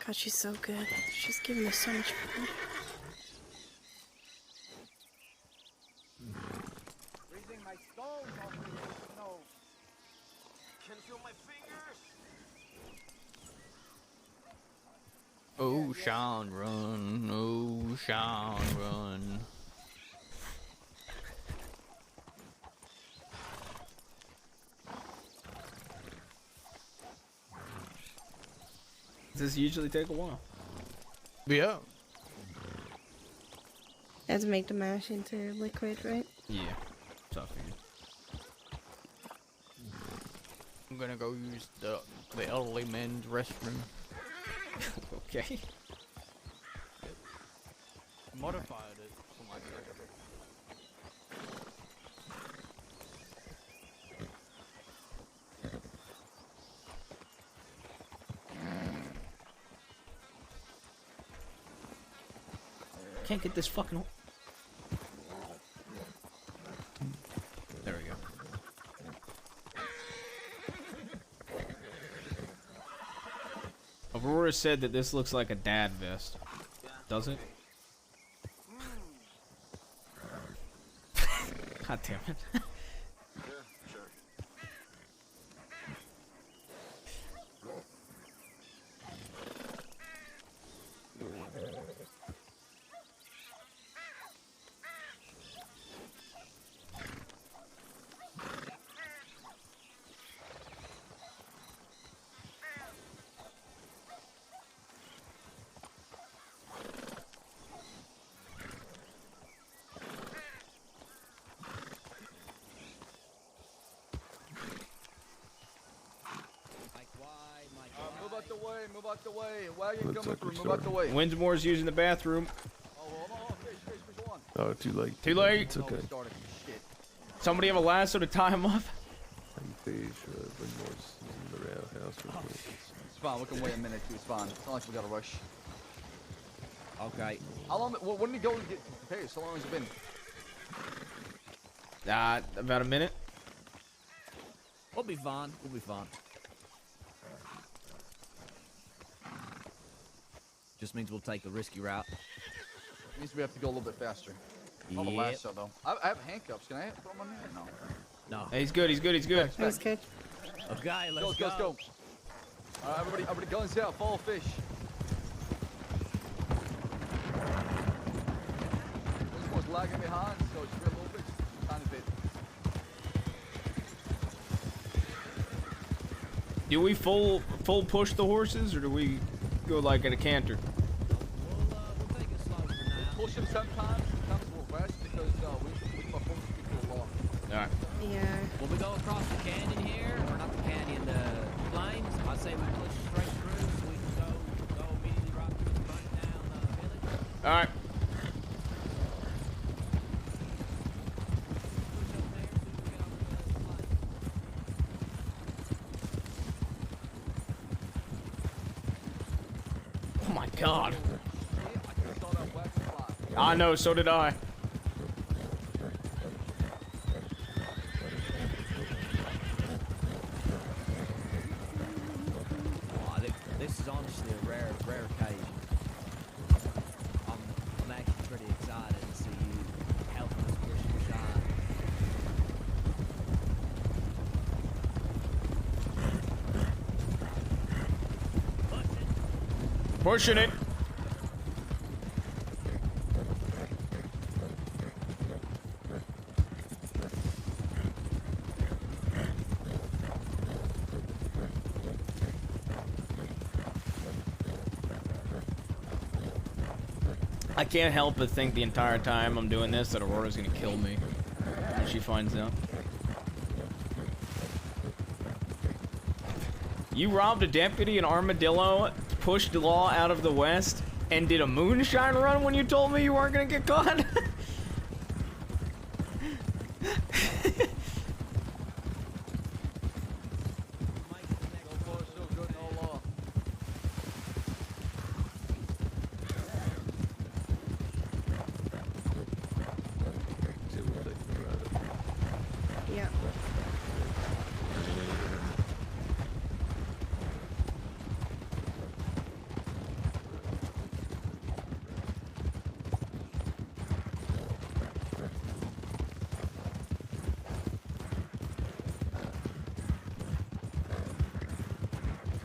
God, she's so good. She's giving us so much food. Freezing my skull off in the snow. Can feel my fingers. Oh, Sean, run. Oh, Sean, run. Does this usually take a while? Yeah. Let's make the mash into liquid, right? Yeah. So I figured. I'm gonna go use the elderly men's restroom. Okay. Modified it for my character. Can't get this fucking. There we go. Aurora said that this looks like a dad vest. Does it? God damn it. Move out the way, move out the way. Wagon Looks coming like through, we're move out the way. Winsmore's using the bathroom. Oh, too late. Too late. It's okay. Somebody have a lasso to tie him up. Fish, Winmore's in the roundhouse. It's fine, we can wait a minute too, it's fine. It's not like we gotta rush. Okay. How long, when did he go to get prepared? So long has it been? About a minute. We'll be fine. We'll be fine. Just means we'll take the risky route. Means we have to go a little bit faster. Not a Yep. lasso though. I have handcuffs. Can I throw them on there? No. No. Hey, he's good. He's good. He's good. That's good. Okay, let's Let's go. Alright, everybody guns out. Follow fish. This one's lagging behind, so it's a little bit, tiny bit. Do we full push the horses, or do we go like at a canter? Push him sometimes we'll rest because we perform people along. Alright. Yeah. When we go across the canyon here, or not the canyon, the plains, I say we push straight through so we can go immediately right through the front down the village. Alright. Oh my god. I know, so did I. Oh, this is honestly a rare occasion. I'm actually pretty excited to see you helping us push the shine. Pushing it. I can't help but think the entire time I'm doing this that Aurora's gonna kill me when she finds out. You robbed a deputy in Armadillo, pushed Law out of the West, and did a moonshine run when you told me you weren't gonna get caught? Yeah.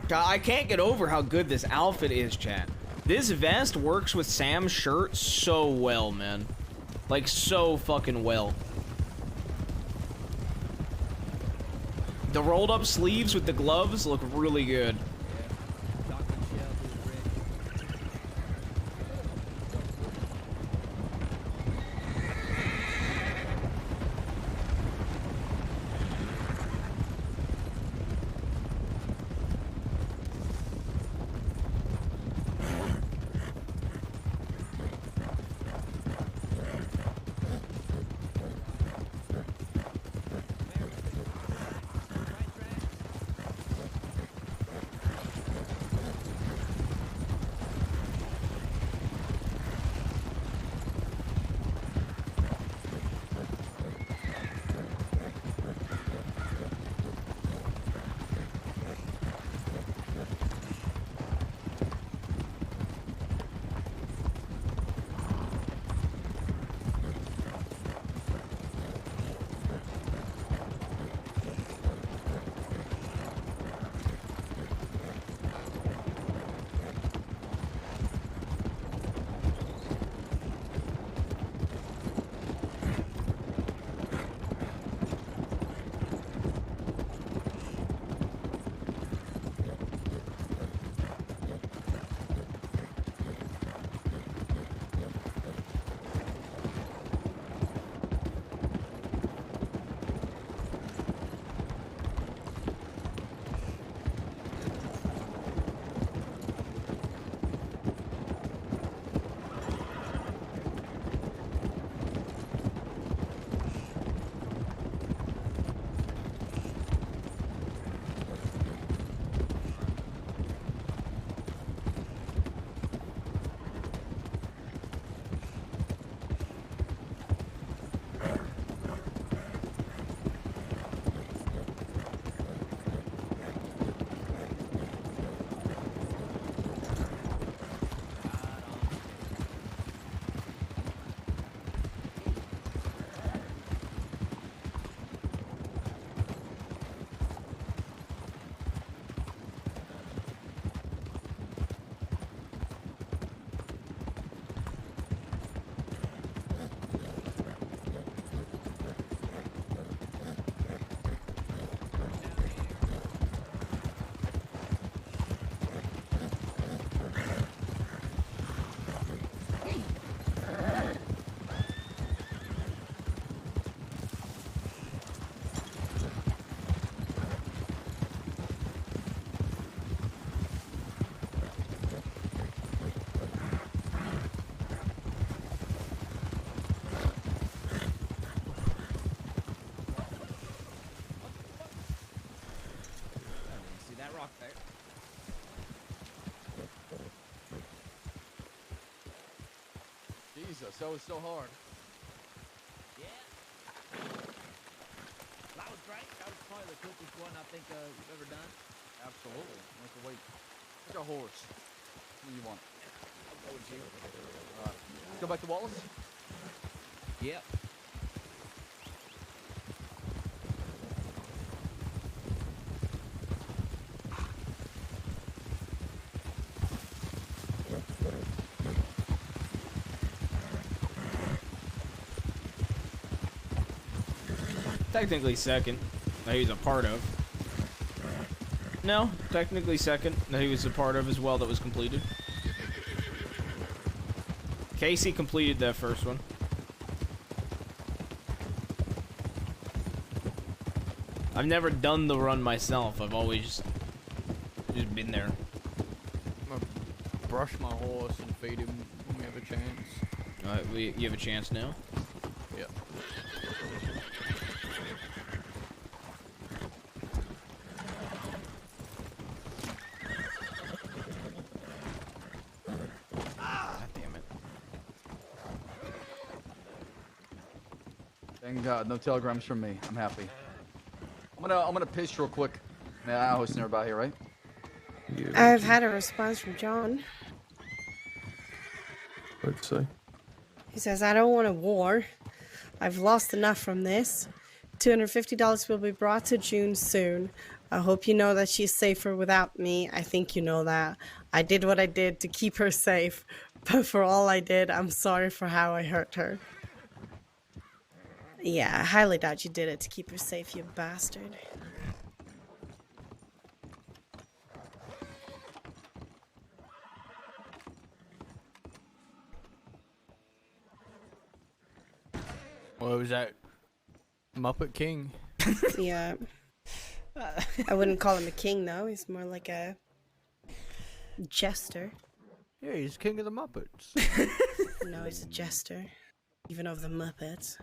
God, I can't get over how good this outfit is, chat. This vest works with Sam's shirt so well, man. Like, so fucking well. The rolled up sleeves with the gloves look really good. us. That was so hard. Yeah. That was great. That was probably the quickest one I think you've ever done. Absolutely. Let's wait. Pick a horse. What do you want? I'll go with you. All right. Let's go back to Wallace. Yep. Technically second, that he was a part of. No, technically second, that he was a part of as well that was completed. Casey completed that first one. I've never done the run myself. I've always just been there. I'm gonna brush my horse and feed him when we have a chance. Alright, you have a chance now? Yep. Thank God, no telegrams from me. I'm happy. I'm gonna piss real quick. Man, I host nearby here, right? I've had a response from John. What'd say? He says, I don't want a war. I've lost enough from this. $250 will be brought to June soon. I hope you know that she's safer without me. I think you know that. I did what I did to keep her safe, but for all I did, I'm sorry for how I hurt her. Yeah, I highly doubt you did it to keep her safe, you bastard. What was that? Muppet King? Yeah. I wouldn't call him a king, though. He's more like a jester. Yeah, he's king of the Muppets. No, he's a jester. Even of the Muppets.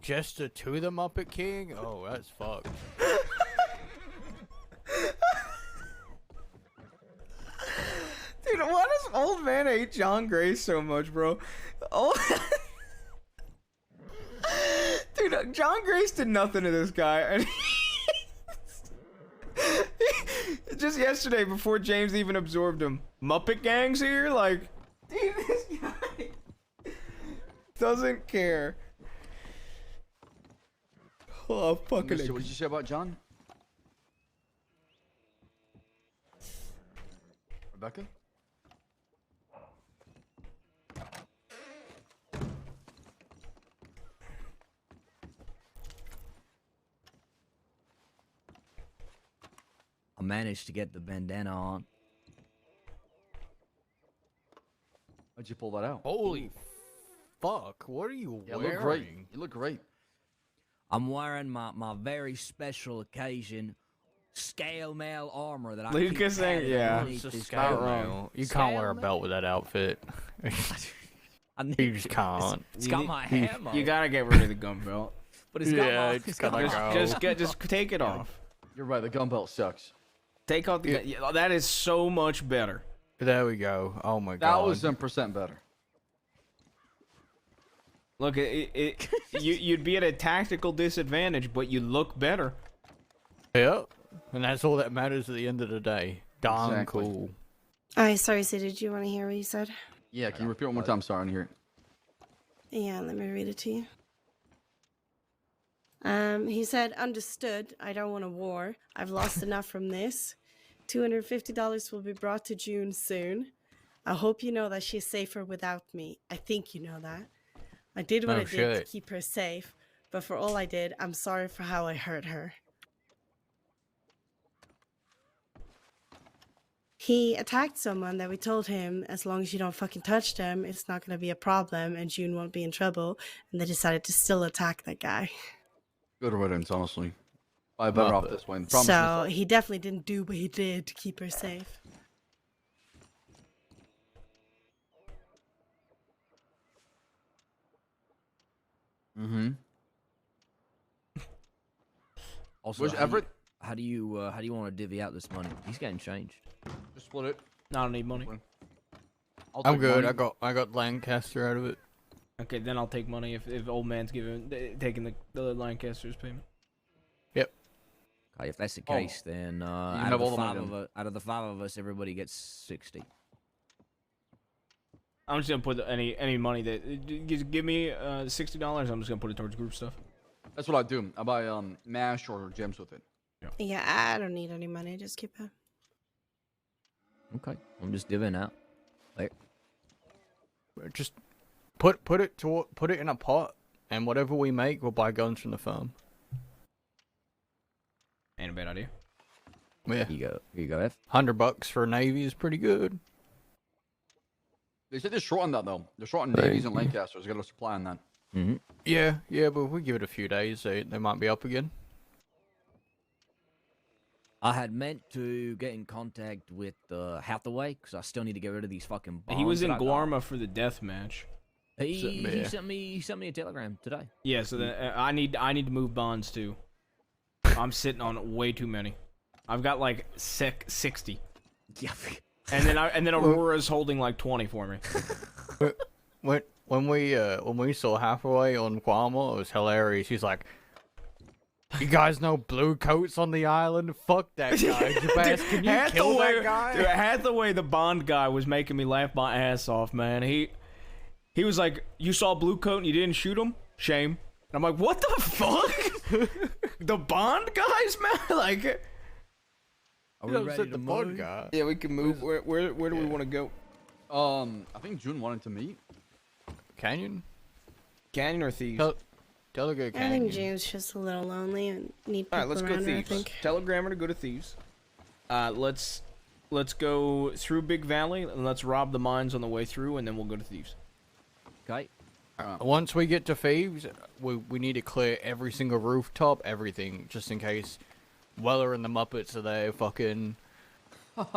Jester to the Muppet King? Oh, that's fucked. Dude, why does old man hate John Gray so much, bro? Oh, dude, John Grace did nothing to this guy. And just yesterday, before James even absorbed him, Muppet Gang's here? Like, dude, this guy doesn't care. Oh, fucking What did you say about John? Rebecca? I managed to get the bandana on. How'd you pull that out? Holy fuck, what are you Yeah, wearing? look great. You look great. I'm wearing my very special occasion scale mail armor that I Lucas keep ain't, padded yeah. underneath It's a this scale coat. mail. You can't wear a belt with that outfit. You just can't. It's got my hammer. You gotta get rid of the gun belt. But it's got my, it's gotta go. Just take it off. You're right, the gun belt sucks. Take off the gun. Yeah, that is so much better. There we go. Oh my god. That was 10% better. Look, you'd be at a tactical disadvantage, but you look better. Yep. And that's all that matters at the end of the day. Darn Exactly. cool. Alright, sorry, so did you want to hear what you said? Yeah, can you repeat one more time? Sorry, I didn't hear it. Yeah, let me read it to you. He said, understood. I don't want a war. I've lost enough from this. $250 will be brought to June soon. I hope you know that she's safer without me. I think you know that. I did what I did to keep her safe, but for all I did, I'm sorry for how I hurt her. He attacked someone that we told him, as long as you don't fucking touch them, it's not going to be a problem and June won't be in trouble. And they decided to still attack that guy. Good riddance, honestly. I better off this way. So he definitely didn't do what he did to keep her safe. Mm-hmm. Also, Where's Everett? How do you want to divvy out this money? He's getting changed. Just split it. I don't need money. I'm good. I got Lancaster out of it. Okay, then I'll take money if old man's taking the Lancaster's payment. Yep. Okay, if that's the case, then out have of, all the the money five then. of us, out of the 5 of us, everybody gets 60. I'm just gonna put any money that just give me $60. I'm just gonna put it towards group stuff. That's what I do. I buy mash or gems with it. Yeah, I don't need any money. Just keep it. Okay, I'm just divvying out. There. Just put it in a pot, and whatever we make, we'll buy guns from the farm. Ain't a bad idea. Yeah. Here you go, F. $100 for a Navy is pretty good. They said they're short on that though. They're short on navies and Lancasters. Got a supply on that. Mm-hmm. Yeah, but if we give it a few days, they might be up again. I had meant to get in contact with Hathaway because I still need to get rid of these fucking bombs. He was in that I got. Guarma for the death match. He sent me a telegram today. Yeah, so then I need to move bonds too. I'm sitting on way too many. I've got like 60. Yeah. And then Aurora's holding like 20 for me. When we saw Hathaway on Guamo, it was hilarious. He's like, "You guys know blue coats on the island? Fuck that guy. Jabaz, can you kill that guy?" Dude, Hathaway, the Bond guy, was making me laugh my ass off, man. He was like, "You saw blue coat and you didn't shoot him? Shame." And I'm like, "What the fuck?" The Bond guys, man. Like, are we ready to move? Yeah, we can move. Where do we want to go? I think June wanted to meet. Canyon or Thieves? Tell her go I Canyon. think June's just a little lonely and need people All right, let's go around her, I Thieves. think. Telegram her to go to Thieves. Let's go through Big Valley and let's rob the mines on the way through, and then we'll go to Thieves. Okay. Once we get to Thieves, we need to clear every single rooftop, everything, just in case Weller and the Muppets are there fucking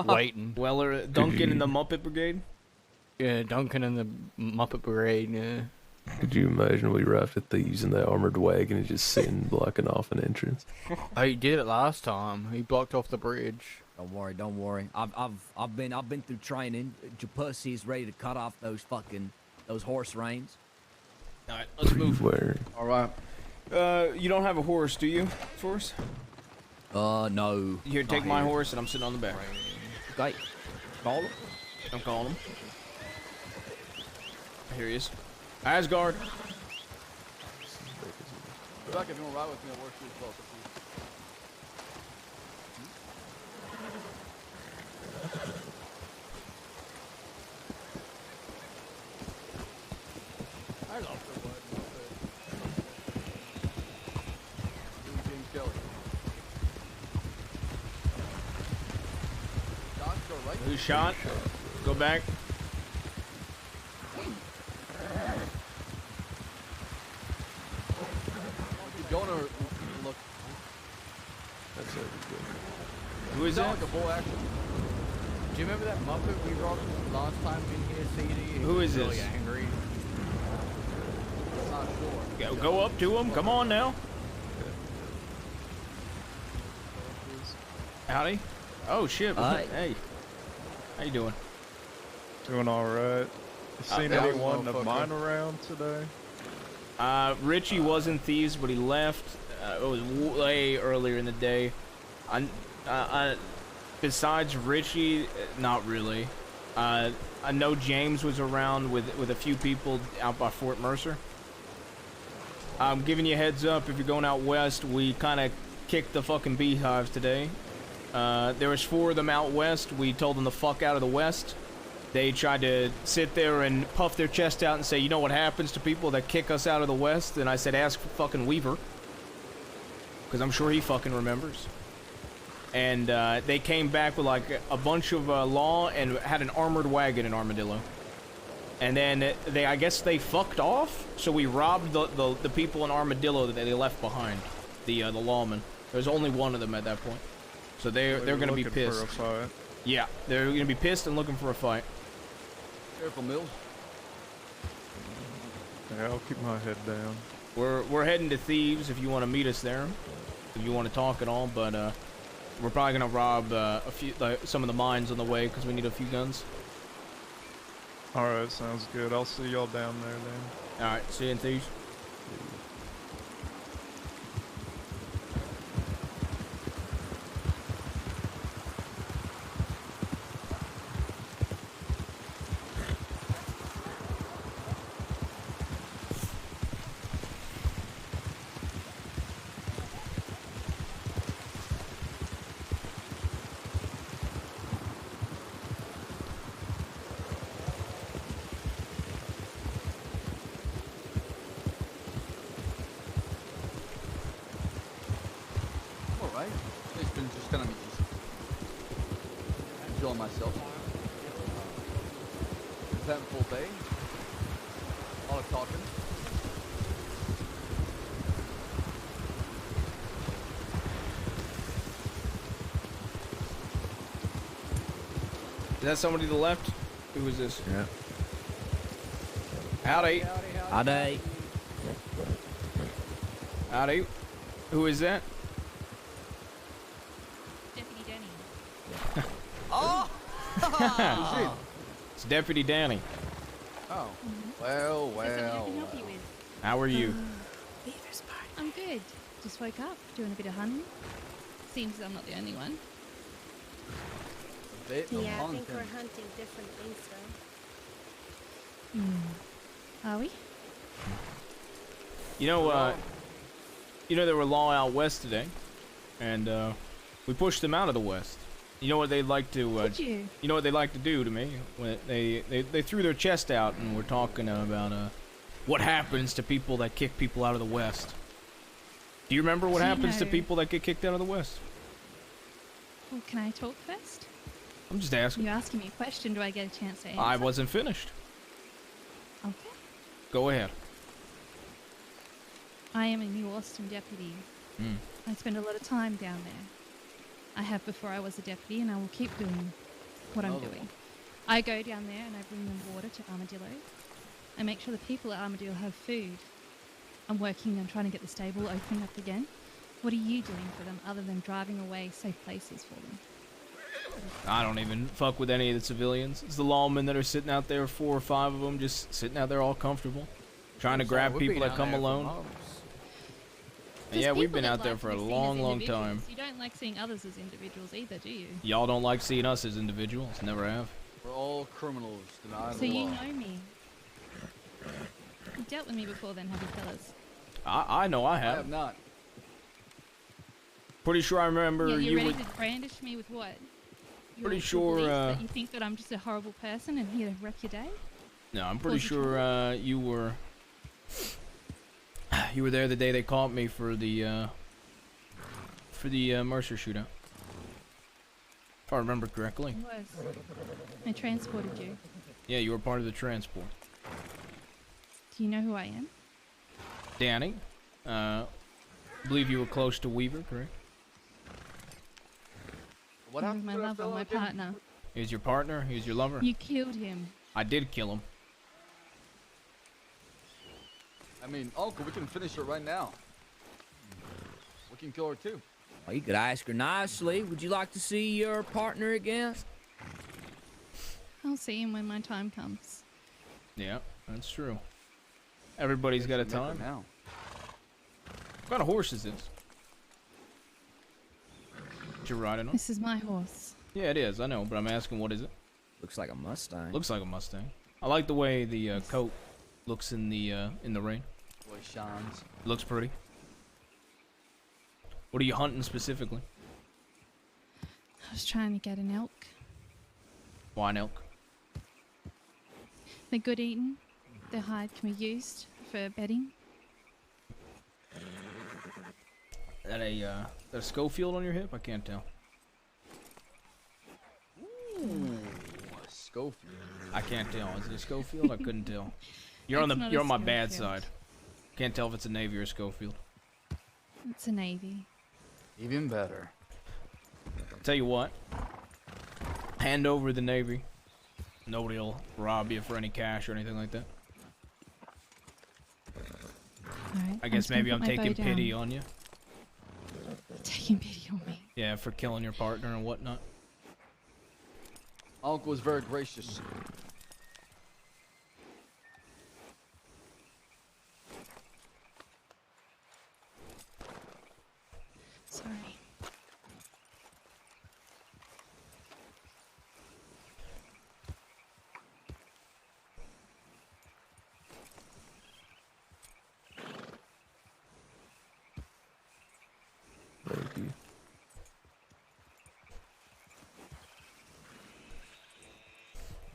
waiting. Weller, Duncan and the Muppet Brigade? Yeah, Duncan and the Muppet Brigade, yeah. Could you imagine we arrived at Thieves in that armored wagon and just sitting blocking off an entrance? He did it last time. He blocked off the bridge. Don't worry. I've been through training. Japussy is ready to cut off those horse reins. All right, let's move. All right. You don't have a horse, do you, Forrest? No. Here, take my horse, and I'm sitting on the back. Okay. Call him. I'm calling him. Here he is. Asgard. Back if you want to ride with me, I'll work too close. I love the word James Kelly. Shots go right. Who's shot? Go back. Keep going or look. That's it. Who is that? Like a bull action. Do you remember that Muppet we robbed last time in here, CD? Who is really this? Angry. Not sure. Go up to him. Come on now. Howdy. Oh shit. Hi. Hey. How you doing? Doing all right. You seen yeah, anyone of mine around today? Richie was in Thieves, but he left. It was way earlier in the day. Besides Richie, not really. I know James was around with a few people out by Fort Mercer. I'm giving you a heads up, if you're going out west, we kind of kicked the fucking beehives today. There was 4 of them out west. We told them to fuck out of the west. They tried to sit there and puff their chest out and say, you know what happens to people that kick us out of the west? And I said, ask fucking Weaver. Because I'm sure he fucking remembers. And they came back with like a bunch of law and had an armored wagon in Armadillo. And then I guess they fucked off. So we robbed the people in Armadillo that they left behind. The lawmen. There was only one of them at that point. So they're gonna be pissed. For a fight. Yeah, they're gonna be pissed and looking for a fight. Careful, Mills. Yeah, I'll keep my head down. We're heading to Thieves if you want to meet us there. If you want to talk at all, but we're probably gonna rob some of the mines on the way because we need a few guns. Alright, sounds good. I'll see y'all down there then. Alright, see you in Thieves. Alright. It's been just kind of enjoying myself. Eventful day. A lot of talking. Is that somebody to the left? Who is this? Yeah. Howdy. Howdy. Howdy. Who is that? Deputy Denny. Oh! It's Deputy Danny. Oh. Well, Is there something I well. can help you with? How are you? I'm good. Just woke up, doing a bit of hunting. Seems I'm not the only one. A bit of Yeah, I think hunting. we're hunting different things, though. Are we? You know, there were law out west today, and we pushed them out of the west. You know what they'd like to? Did you? You know what they like to do to me? When they threw their chest out and were talking about what happens to people that kick people out of the west. Do you remember what Do you happens to know- people that get kicked out of the west? Well, can I talk first? I'm just asking. You're asking me a question. Do I get a chance to answer? I wasn't finished. Okay. Go ahead. I am a New Austin deputy. Mm. I spend a lot of time down there. I have before I was a deputy, and I will keep doing what I'm Another doing. I go down there and I bring them water to Armadillo. I make sure the people at Armadillo have food. I'm working on trying to get the stable opening up again. What are you doing for them other than driving away safe places for them? I don't even fuck with any of the civilians. It's the lawmen that are sitting out there, 4 or 5 of them, just sitting out there all comfortable, trying to grab people that come alone. And yeah, we've been out there for a long, long time. You don't like seeing others as individuals either, do you? Y'all don't like seeing us as individuals. Never have. We're all criminals, denied So the you law. know me. You've dealt with me before then, have you fellas? I know I I have. have not. Pretty sure I remember Yeah, you're you ready were... to brandish me with what? Pretty Your sure, beliefs that you think that I'm just a horrible person and here to wreck your day? No, I'm pretty Was it sure you were... You were there the day they caught me for the Mercer shootout. If I remember correctly. I was. I transported you. Yeah, you were part of the transport. Do you know who I am? Danny, believe you were close to Weaver, correct? What He was happened my to that lover, fellow my again? partner. He was your partner? He was your lover? You killed him. I did kill him. I mean, Uncle, we can finish it right now. We can kill her too. Well, you could ask her nicely. Would you like to see your partner again? I'll see him when my time comes. Yeah, that's true. Everybody's got a time. Now. What kind of horse is this? That you're riding on? This is my horse. Yeah, it is. I know, but I'm asking, what is it? Looks like a Mustang. Looks like a Mustang. I like the way the coat looks in the rain. Boy, shines. Looks pretty. What are you hunting specifically? I was trying to get an elk. Why an elk? They're good eating. Their hide can be used for bedding. That a Schofield on your hip? I can't tell. Ooh, Schofield. I can't tell. Is it a Schofield? I couldn't tell. You're on It's the not you're a on my bad Schofield. side. Can't tell if it's a Navy or a Schofield. It's a navy. Even better. Tell you what. Hand over the Navy. Nobody'll rob you for any cash or anything like that. Alright, I guess maybe I'm just gonna taking put my bow pity down. on you. Taking pity on me. Yeah, for killing your partner and whatnot. Uncle was very gracious.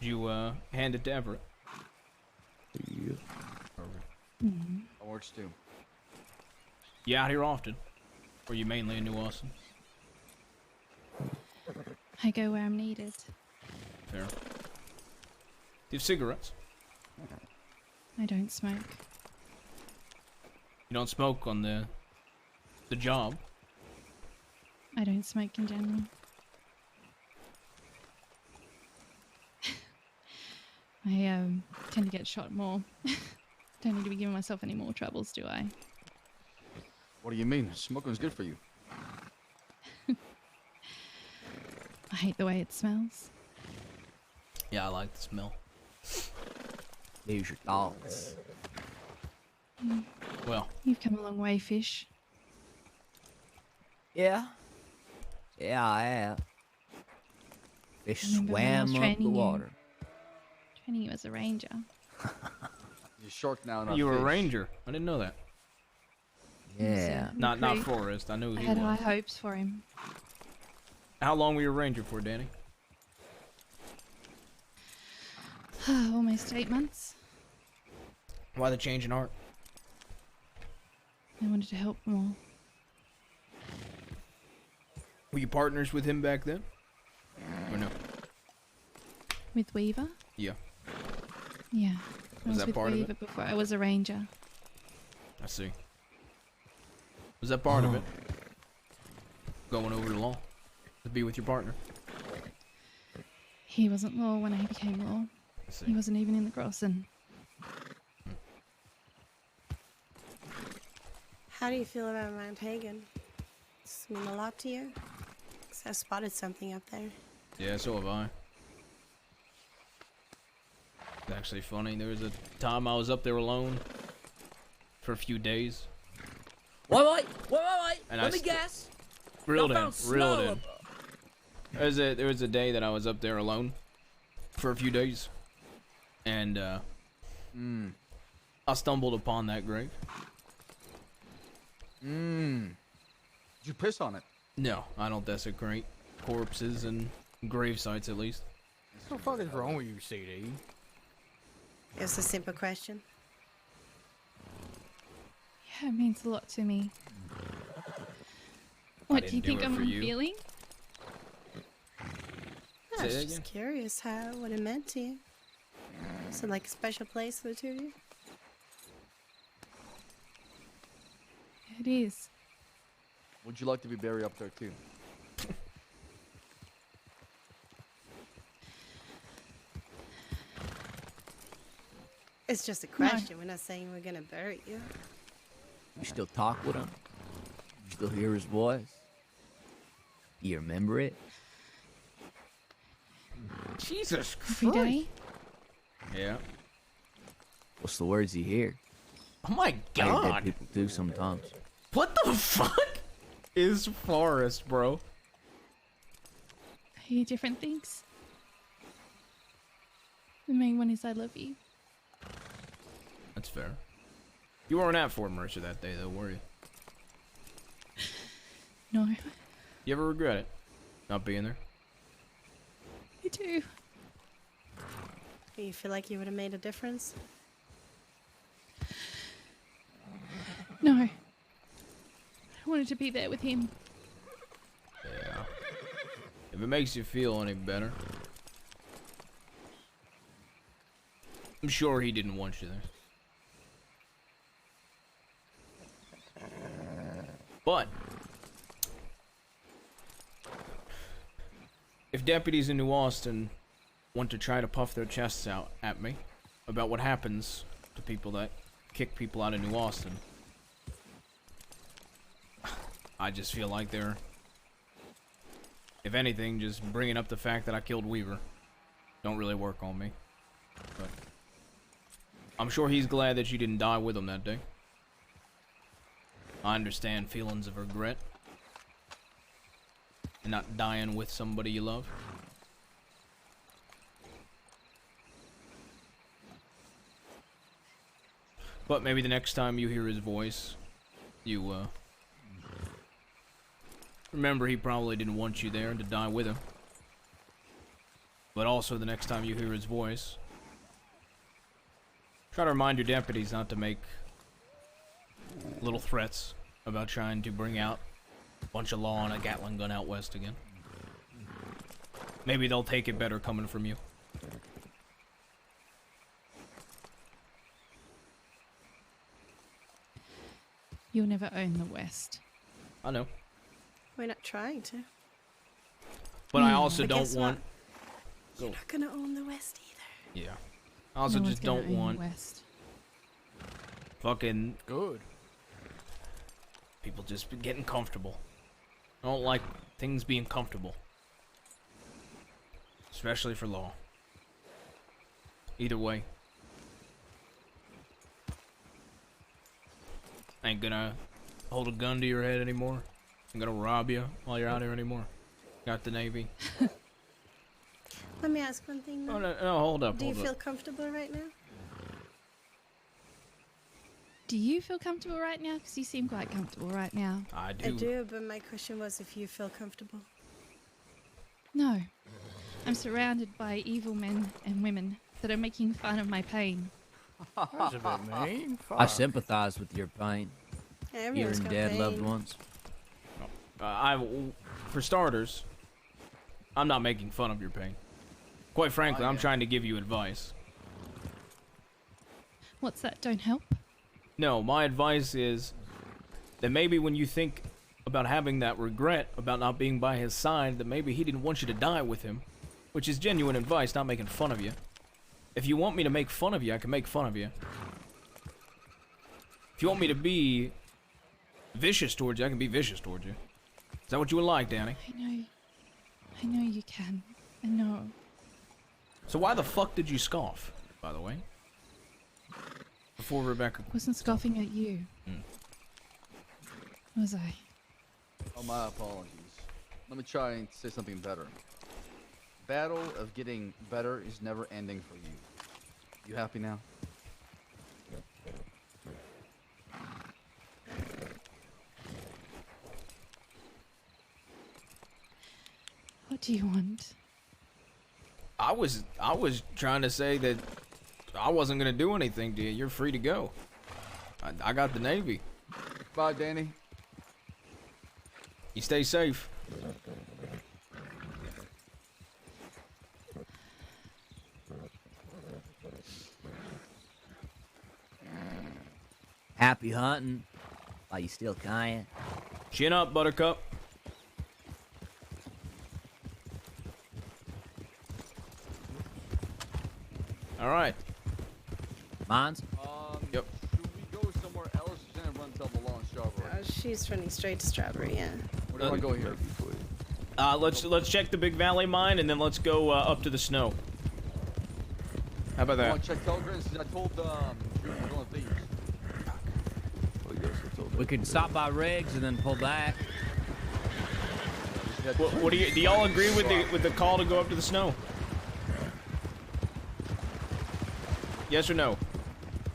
Did you hand it to Everett? Yeah. That works too. You out here often? Or you mainly in New Austin? I go where I'm needed. Fair. Do you have cigarettes? I don't smoke. You don't smoke on the job? I don't smoke in general. I tend to get shot more. Don't need to be giving myself any more troubles, do I? What do you mean? Smoking's good for you. I hate the way it smells. Yeah, I like the smell. Here's your thoughts. Well, You've come a long way, Fish. Yeah. Yeah, I have. Fish Remember when I was swam up the training you? water. Training you as a ranger. You're shark now, not you were a fish. ranger. I didn't know that. Yeah. Not Forrest. I knew I he had high was. hopes for him. How long were you a ranger for, Danny? Almost 8 months. Why the change in heart? I wanted to help them all. Were you partners with him back then? Or no? With Weaver? Yeah. Yeah. I Was was that with part of Weaver it? before I was a ranger. I see. Was that part of it? Going over the law to be with your partner? He wasn't law when I became law. see. He wasn't even in the crossing. How do you feel about Mount Hagen? Does this mean a lot to you? 'Cause I spotted something up there. Yeah, so have I. It's actually funny. There was a time I was up there alone for a few days. Wait. And Let I me guess. Reeled Y'all in. found Reeled snow in. There was a day that I was up there alone for a few days. And I stumbled upon that grave. Did you piss on it? No, I don't desecrate corpses and grave sites at least. What the fuck is wrong with you, CD? It's a simple question. Yeah, it means a lot to me. What do you didn't do think it I'm for you. feeling? I was Say that just again? curious what it meant to you. Is it like a special place for the two of you? It is. Would you like to be buried up there too? It's just a question. We're not saying we're gonna bury you. You still talk with him? You still hear his voice? You remember it? Jesus Every day? Yeah. What's the words you hear? Oh my How you dead god. people do sometimes. What the fuck is Forrest, bro? I hear different things. The main one is I love you. That's fair. You weren't at Fort Mercer that day, though, were you? No, You ever regret it? Not being there? I do. Do you feel like you would have made a difference? No. I wanted to be there with him. Yeah. If it makes you feel any better. I'm sure he didn't want you there. But if deputies in New Austin want to try to puff their chests out at me about what happens to people that kick people out of New Austin, I just feel like they're, if anything, just bringing up the fact that I killed Weaver. Don't really work on me. But I'm sure he's glad that you didn't die with him that day. I understand feelings of regret and not dying with somebody you love. But maybe the next time you hear his voice, you remember he probably didn't want you there to die with him. but also the next time you hear his voice, try to remind your deputies not to make little threats about trying to bring out a bunch of law and a Gatling gun out west again. Maybe they'll take it better coming from you. You'll never own the West. I know. We're not trying to. But I also But don't guess want... what? You're not gonna own the West either. Yeah. I also No one's just gonna don't own the want... West. Fucking... Good. People just getting comfortable. I don't like things being comfortable. Especially for law. Either way. I ain't gonna hold a gun to your head anymore. I'm gonna rob you while you're out here anymore. Got the Navy. Let me ask one thing though. Oh, no, hold up, Do you hold feel up. comfortable right now? Do you feel comfortable right now? Because you seem quite comfortable right now. I I do, but my question was if you feel comfortable. No. I'm surrounded by evil men and women that are making fun of my pain. That's a bit mean. I Fuck. sympathize with your pain. Yeah, Your everyone's and got dead loved pain. ones. For starters, I'm not making fun of your pain. Quite frankly, I'm trying to give you advice. What's that? Don't help? No, my advice is that maybe when you think about having that regret about not being by his side, that maybe he didn't want you to die with him, which is genuine advice, not making fun of you. If you want me to make fun of you, I can make fun of you. If you want me to be vicious towards you, I can be vicious towards you. Is that what you would like, Danny? I know you can. I know. So why the fuck did you scoff, by the way? Before Rebecca... I wasn't scoffing at you. Was I? Oh, my apologies. Let me try and say something better. Battle of getting better is never ending for you. You happy now? What do you want? I was trying to say that I wasn't gonna do anything to you. You're free to go. I got the Navy. Bye, Danny. You stay safe. Happy hunting. Are you still kind? Chin up, Buttercup. All right. Mines? Yep. Should we go somewhere else? She's gonna run double along Strawberry. She's running straight to Strawberry, yeah. Where do I go here? Let's check the Big Valley mine and then let's go up to the snow. How about I that? want to check telegrams. I told Drew we're going thieves. We could stop by Riggs and then pull back. What do y'all agree with the call to go up to the snow? Yes or no?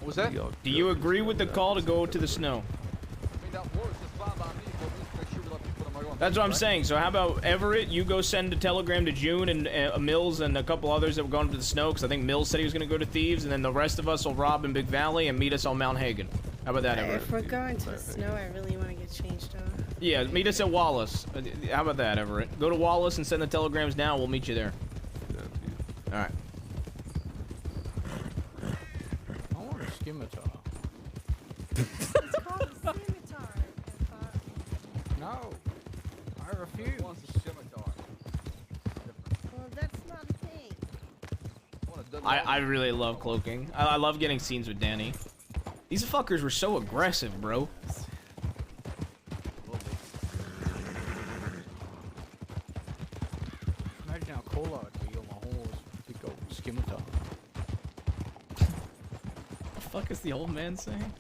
What was that? Do you agree with the call to go to the snow? I mean, that works. It's fine by me, but we need to make sure we let people that might go on That's thieves, what I'm right? saying. So how about Everett, you go send a telegram to June and Mills and a couple others that were going to the snow, because I think Mills said he was going to go to Thieves, and then the rest of us will rob in Big Valley and meet us on Mount Hagen. How about that, Everett? If we're going to the snow, I really want to get changed up. Yeah, meet us at Wallace. How about that, Everett? Go to Wallace and send the telegrams now. We'll meet you there. All right. I want a scimitar. It's called a scimitar. No. I refuse. Who wants a scimitar? Well, that's not a thing. I really love cloaking. I love getting scenes with Danny. These fuckers were so aggressive, bro. Imagine how cool I'd be on my horse. Big old scimitar. The fuck is the old man saying?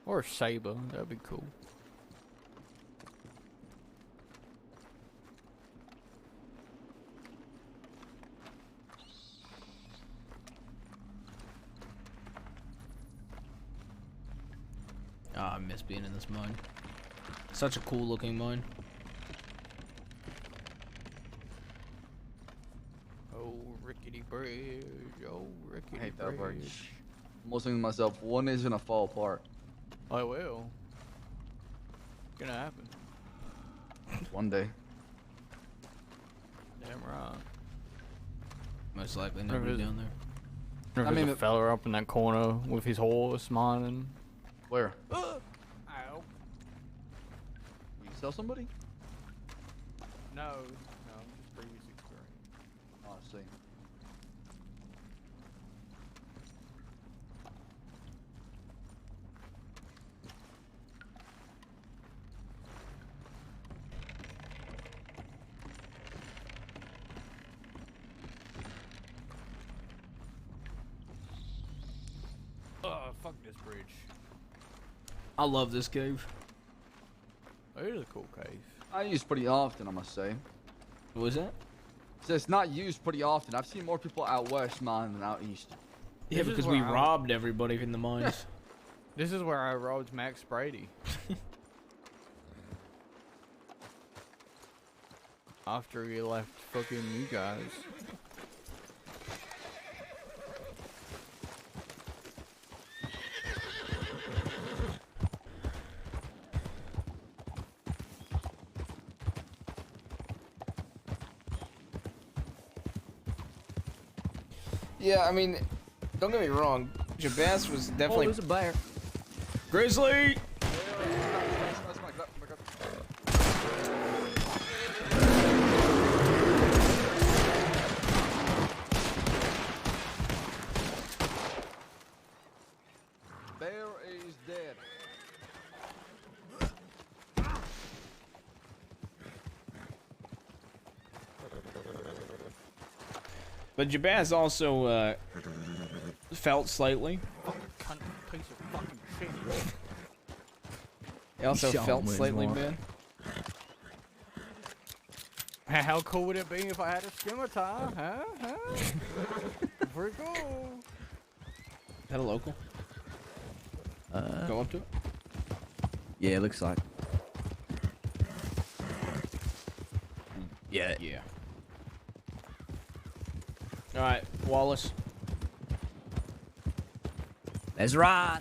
Or a saber. That'd be cool. miss being in this mine. Such a cool looking mine. Oh, rickety bridge. Oh, rickety I hate that bridge. bridge. I'm listening to myself. One is gonna fall apart. I will. It's gonna happen. One day. Damn right. Most likely nobody down there. There's a fella up in that corner with his horse mining. Where? Ow. You sell somebody? No, just previous experience. Oh, I see. Fuck this bridge. I love this cave. It is a cool cave. I use pretty often, I must say. What was that? So it's not used pretty often. I've seen more people out west mine than out east. Yeah, because we robbed everybody in the mines. This is where I robbed Max Brady. After he left fucking you guys. Yeah, I mean, don't get me wrong. Jabaz was definitely. Oh, there's a bear. Grizzly! Bear is dead. But Jabaz also felt slightly. Cunt piece of fucking shit. He also Show felt him slightly more. bad. How cool would it be if I had a scimitar? Huh? Pretty cool. Is that a local? Go up to it? Yeah, it looks like. Yeah. Yeah. Alright, Wallace. That's right.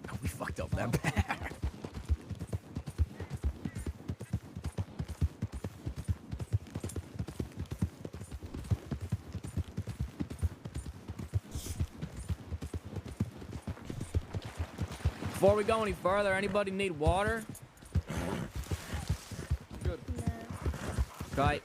Oh, we fucked up that bear. Before we go any further, anybody need water? Good. Okay.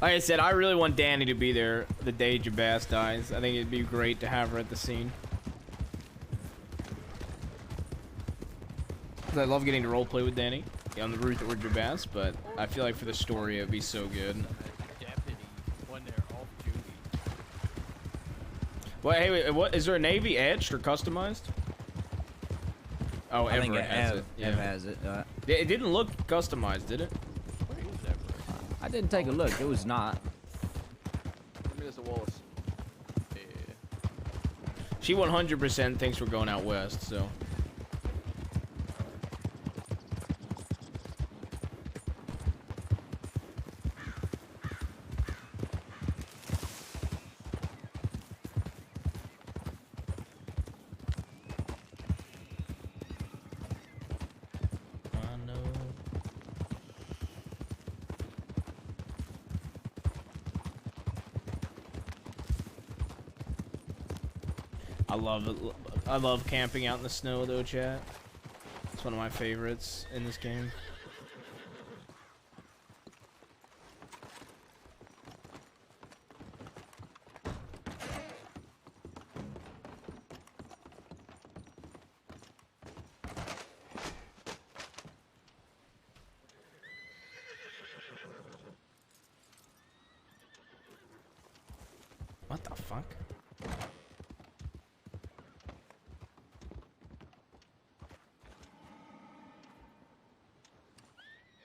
Like I said, I really want Danny to be there the day Jabaz dies. I think it'd be great to have her at the scene. 'Cause I love getting to roleplay with Danny on the route that we're Jabaz, but I feel like for the story it'd be so good. Deputy when they're off duty. Well, hey, wait, what is there a Navy etched or customized? Oh, I think Everett has Ev- it. Ev has it. It didn't look customized, did it? I didn't take a look. It was not. Give me this, Wallace. She 100% thinks we're going out west, so. I love camping out in the snow though, chat. It's one of my favorites in this game. What the fuck?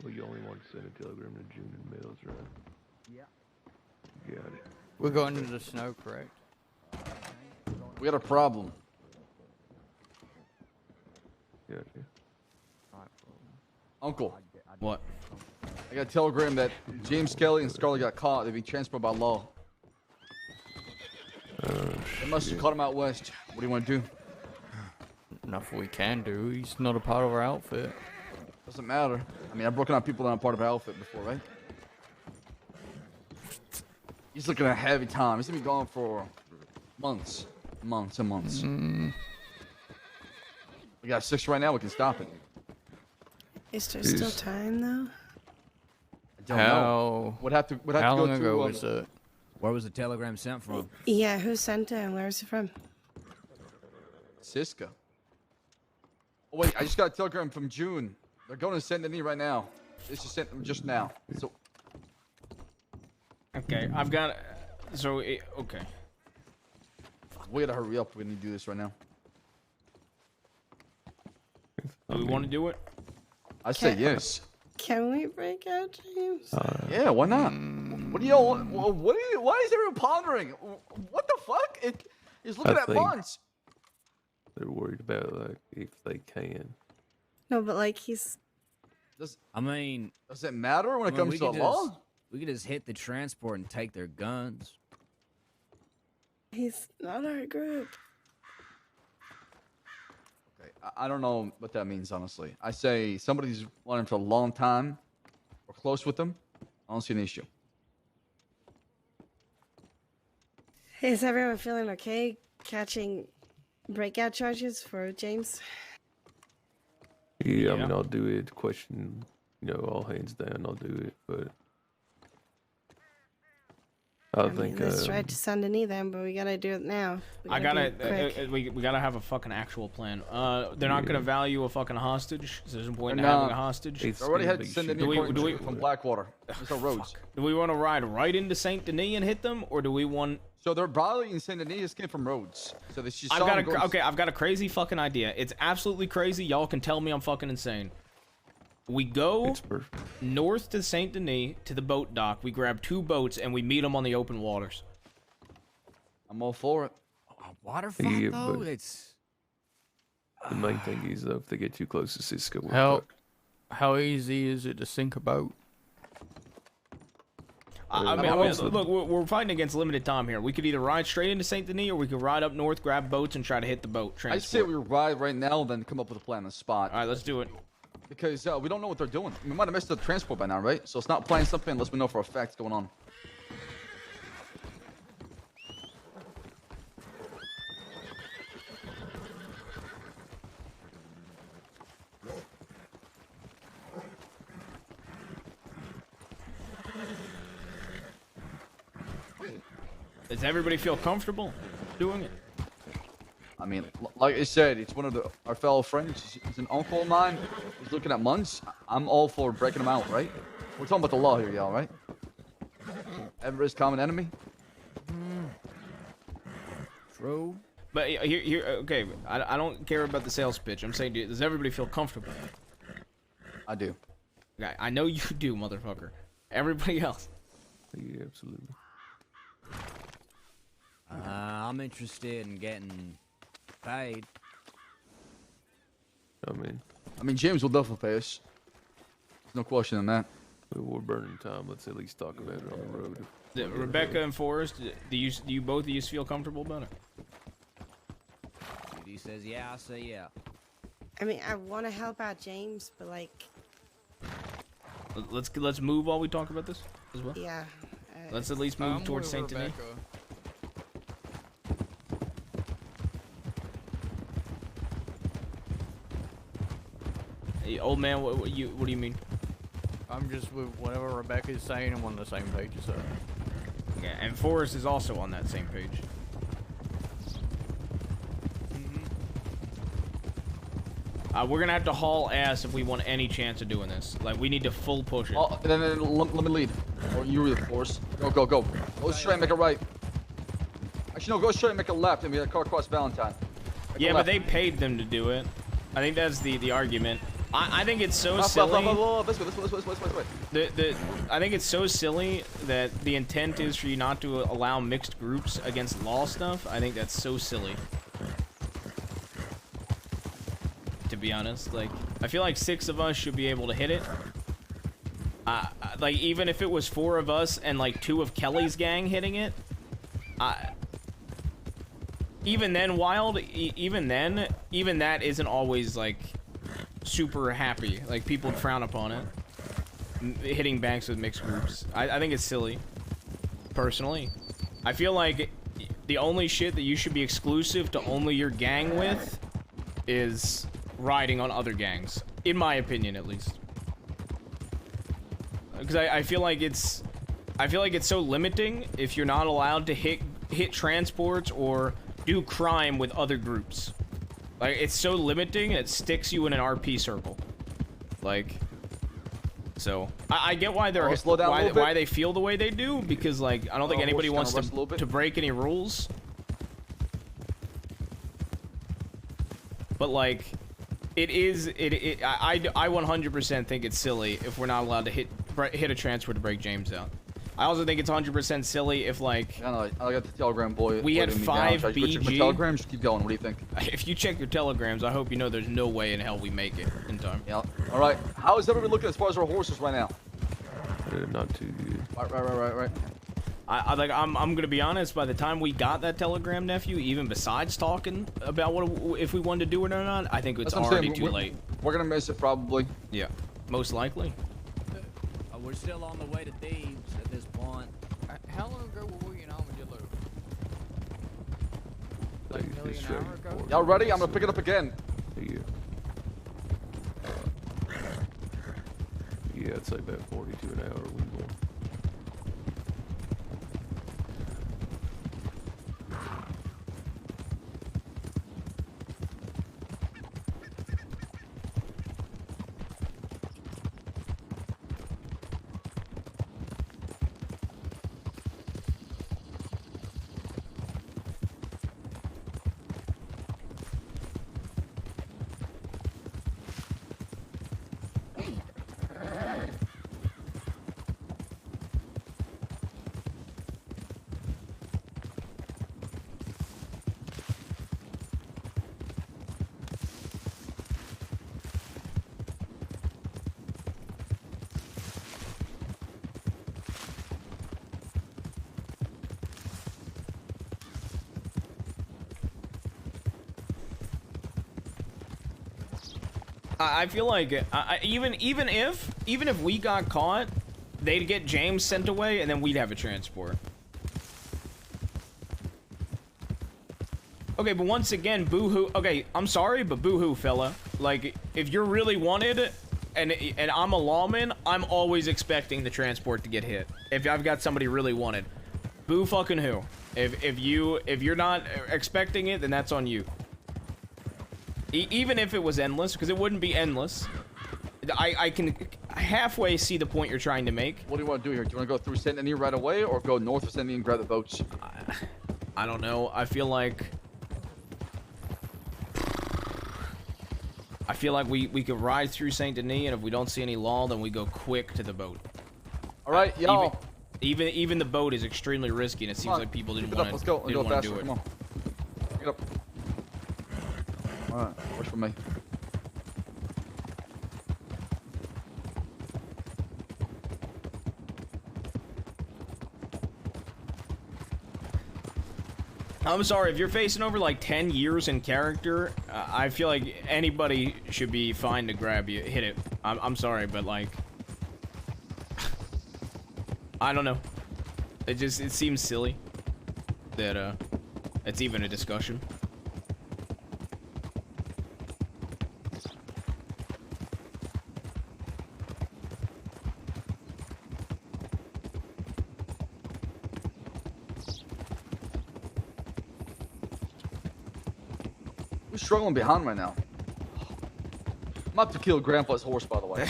Well, you only want to send a telegram to June and Mills, right? Yeah. Got it. We're going into the snow, correct? We got a problem. Gotcha. Uncle. What? I got a telegram that James Kelly and Scarlett got caught. They're being transported by law. They must have caught him out west. What do you want to do? Nothing we can do. He's not a part of our outfit. Doesn't matter. I mean, I've broken out people that aren't part of our outfit before, right? He's looking at a heavy time. He's gonna be gone for months. Months and months. We got 6 right now. We can stop it. Is there still time though? I don't know. Would have to go was it? Where was the telegram sent from? Yeah, who sent it and where's it from? Siska. Oh wait, I just got a telegram from June. They're going to Saint Denis right now. This is sent them just now. So. Okay, I've got. So okay. We gotta hurry up. We need to do this right now. Do we want to do it? I say yes. Can we break out, James? Yeah, why not? What do y'all? Why is everyone pondering? What the fuck? He's looking at buns. They're worried about like if they can. No, but like he's. Does it matter when it comes to the law? We could just hit the transport and take their guns. He's not our group. Okay, I don't know what that means, honestly. I say somebody's wanted him for a long time. We're close with them. I don't see an issue. Is everyone feeling okay catching breakout charges for James? Yeah, I mean, I'll do it. Question, all hands down, I'll do it. But I think let's try to send an then, but we gotta do it now. We gotta have a fucking actual plan. They're not gonna value a fucking hostage. So there's no point in having a hostage. They already had to send an from Blackwater. There's no roads. Do we want to ride right into Saint Denis and hit them, or do we want? So they're probably in Saint Denis. This came from roads. So they just I've got a crazy fucking idea. It's absolutely crazy. Y'all can tell me I'm fucking insane. We go north to Saint Denis to the boat dock. We grab 2 boats and we meet them on the open waters. I'm all for it. Waterfront though, it's the main thing is though, if they get too close to Cisco, how easy is it to sink a boat? I mean, look, we're fighting against limited time here. We could either ride straight into Saint Denis, or we could ride up north, grab boats, and try to hit the boat. I say we ride right now, then come up with a plan on the spot. All right, let's do it. Because we don't know what they're doing. We might have missed the transport by now, right? So it's not planning something unless we know for a fact what's going on. Does everybody feel comfortable doing it? I mean, like I said, it's one of our fellow friends. He's an uncle of mine. He's looking at months. I'm all for breaking him out, right? We're talking about the law here, y'all, right? Everest common enemy. True. But here, okay. I don't care about the sales pitch. I'm saying, does everybody feel comfortable? I do. Okay, I know you do, motherfucker. Everybody else. Yeah, absolutely. I'm interested in getting paid. I mean, James will definitely pay us. There's no question in that. We're burning time. Let's at least talk about it on the road. Rebecca and Forrest, do you both of you feel comfortable about it? He says yeah, I say yeah. I mean, I want to help out James, but like. Let's move while we talk about this as well. Yeah. Let's at least move towards Saint Denis. Hey, old man, what do you mean? I'm just with whatever Rebecca's saying. I'm on the same page as her. Yeah, and Forrest is also on that same page. We're gonna have to haul ass if we want any chance of doing this. Like, we need to full push it. Oh, then let me lead. Or you lead, Forrest. Go. Go straight, make it right. Actually, no, go straight and make a left and we car across Valentine. Make a Yeah, but left. they paid them to do it. I think that's the argument. I think it's so Left, silly. This way. I think it's so silly that the intent is for you not to allow mixed groups against law stuff. I think that's so silly. To be honest, like, I feel like 6 of us should be able to hit it. Like, even if it was 4 of us and like 2 of Kelly's gang hitting it, even then, even that isn't always like super happy. Like, people frown upon it. Hitting banks with mixed groups. I think it's silly. Personally, I feel like the only shit that you should be exclusive to only your gang with is riding on other gangs, in my opinion, at least. Because I feel like it's so limiting if you're not allowed to hit transports or do crime with other groups. Like, it's so limiting, it sticks you in an RP circle. Like, so I get why they're why they feel the way they do, because like I don't think anybody wants to break any rules. But like, I 100% think it's silly if we're not allowed to hit a transfer to break James out. I also think it's 100% silly if like I got the telegram boy. We had 5 BG. Telegrams, keep going. What do you think? If you check your telegrams, I hope you know there's no way in hell we make it in time. Yeah. All right. How is everybody looking as far as our horses right now? Not too good. Right. I'm gonna be honest. By the time we got that telegram, nephew, even besides talking about if we wanted to do it or not, I think it's already too late. We're gonna miss it probably. Yeah, most likely. We're still on the way to Thebes at this point. How long ago were we in Armadillo? Like nearly an hour ago? Y'all ready? I'm gonna pick it up again. Yeah, it's like about 42 an hour. I feel like even if we got caught, they'd get James sent away, and then we'd have a transport. Okay, but once again, boo-hoo. Okay, I'm sorry, but boo-hoo, fella. Like, if you're really wanted, and I'm a lawman, I'm always expecting the transport to get hit. If I've got somebody really wanted, boo fucking who. If you're not expecting it, then that's on you. Even if it was endless, because it wouldn't be endless. I can halfway see the point you're trying to make. What do you want to do here? Do you want to go through Saint Denis right away, or go north of Saint Denis and grab the boats? I don't know. I feel like we could ride through Saint Denis, and if we don't see any law, then we go quick to the boat. All right, y'all. Even the boat is extremely risky, and it seems like people didn't want to do it. Come on. Pick it up. All right, watch for me. I'm sorry, if you're facing over like 10 years in character, I feel like anybody should be fine to grab you, hit it. I'm sorry, but like, I don't know. It seems silly that it's even a discussion. We're struggling behind right now. I'm about to kill Grandpa's horse, by the way.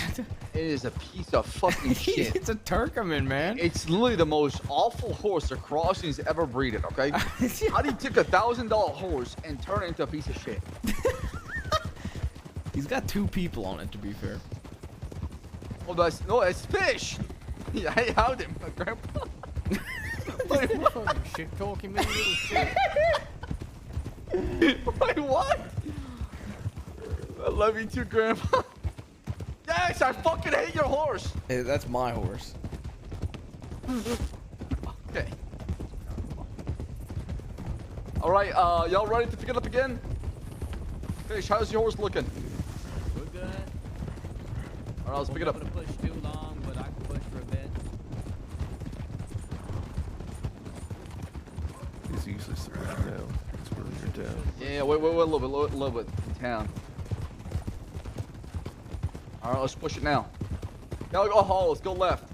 It is a piece of fucking shit. It's a Turkoman, man. It's literally the most awful horse the Crossings ever breeded, okay? How do you take $1,000 horse and turn it into a piece of shit? He's got 2 people on it, to be fair. Oh, it's fish. Yeah, I held him, Grandpa. Wait, what? Fucking shit talking me, little shit. Wait, what? I love you too, Grandpa. Yes, I fucking hate your horse. Hey, that's my horse. Okay. All right, y'all ready to pick it up again? Fish, how's your horse looking? We're good. All right, let's pick it up. I'm gonna push too long, but I can push for a bit. He's useless right now. It's really your town. Yeah, wait, a little bit. Town. All right, let's push it now. Y'all go haul. Let's go left.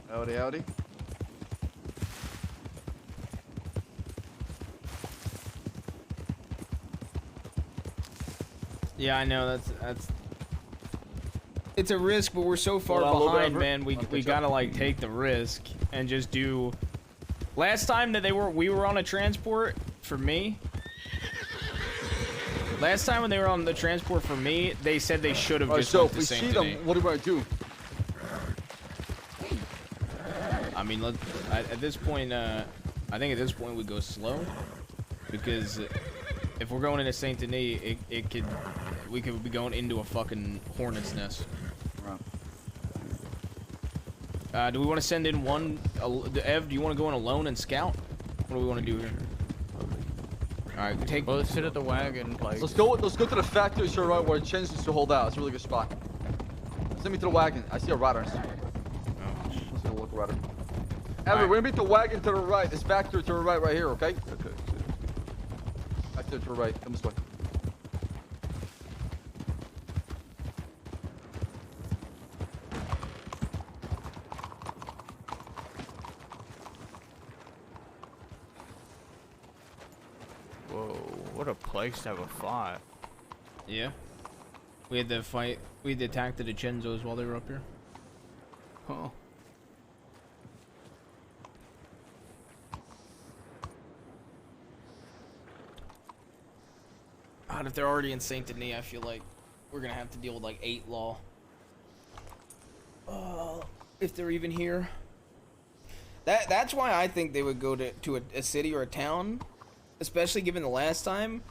Howdy, howdy. Yeah, I know that's. It's a risk, but we're so far Hold on, a little bit behind, over. man. We gotta like take the risk and just do. Last time that we were on a transport for me. Last time when they were on the transport for me, they said they should have All right, just so went if to we Saint see them, Denis. what do I do? I mean, at this point, I think at this point we go slow, because if we're going into Saint Denis, we could be going into a fucking hornet's nest. Do we want to send in one? Ev, do you want to go in alone and scout? What do we want to do here? All right, take. Well, let's sit at the wagon. Like, Let's go to the factory to the right where Chen used to hold out. It's a really good spot. Send me to the wagon. I see a rider. Let's go look a rider. Evan, we're gonna meet the wagon to the right. This factory to the right here, okay? Okay. Factory to the right. Come this way. whoa, what a place to have a fight. Yeah. We had to fight. We had to attack the DiCenzos while they were up here. Huh. God, if they're already in Saint Denis, I feel like we're gonna have to deal with like 8 law. If they're even here. That's why I think they would go to a city or a town, especially given the last time.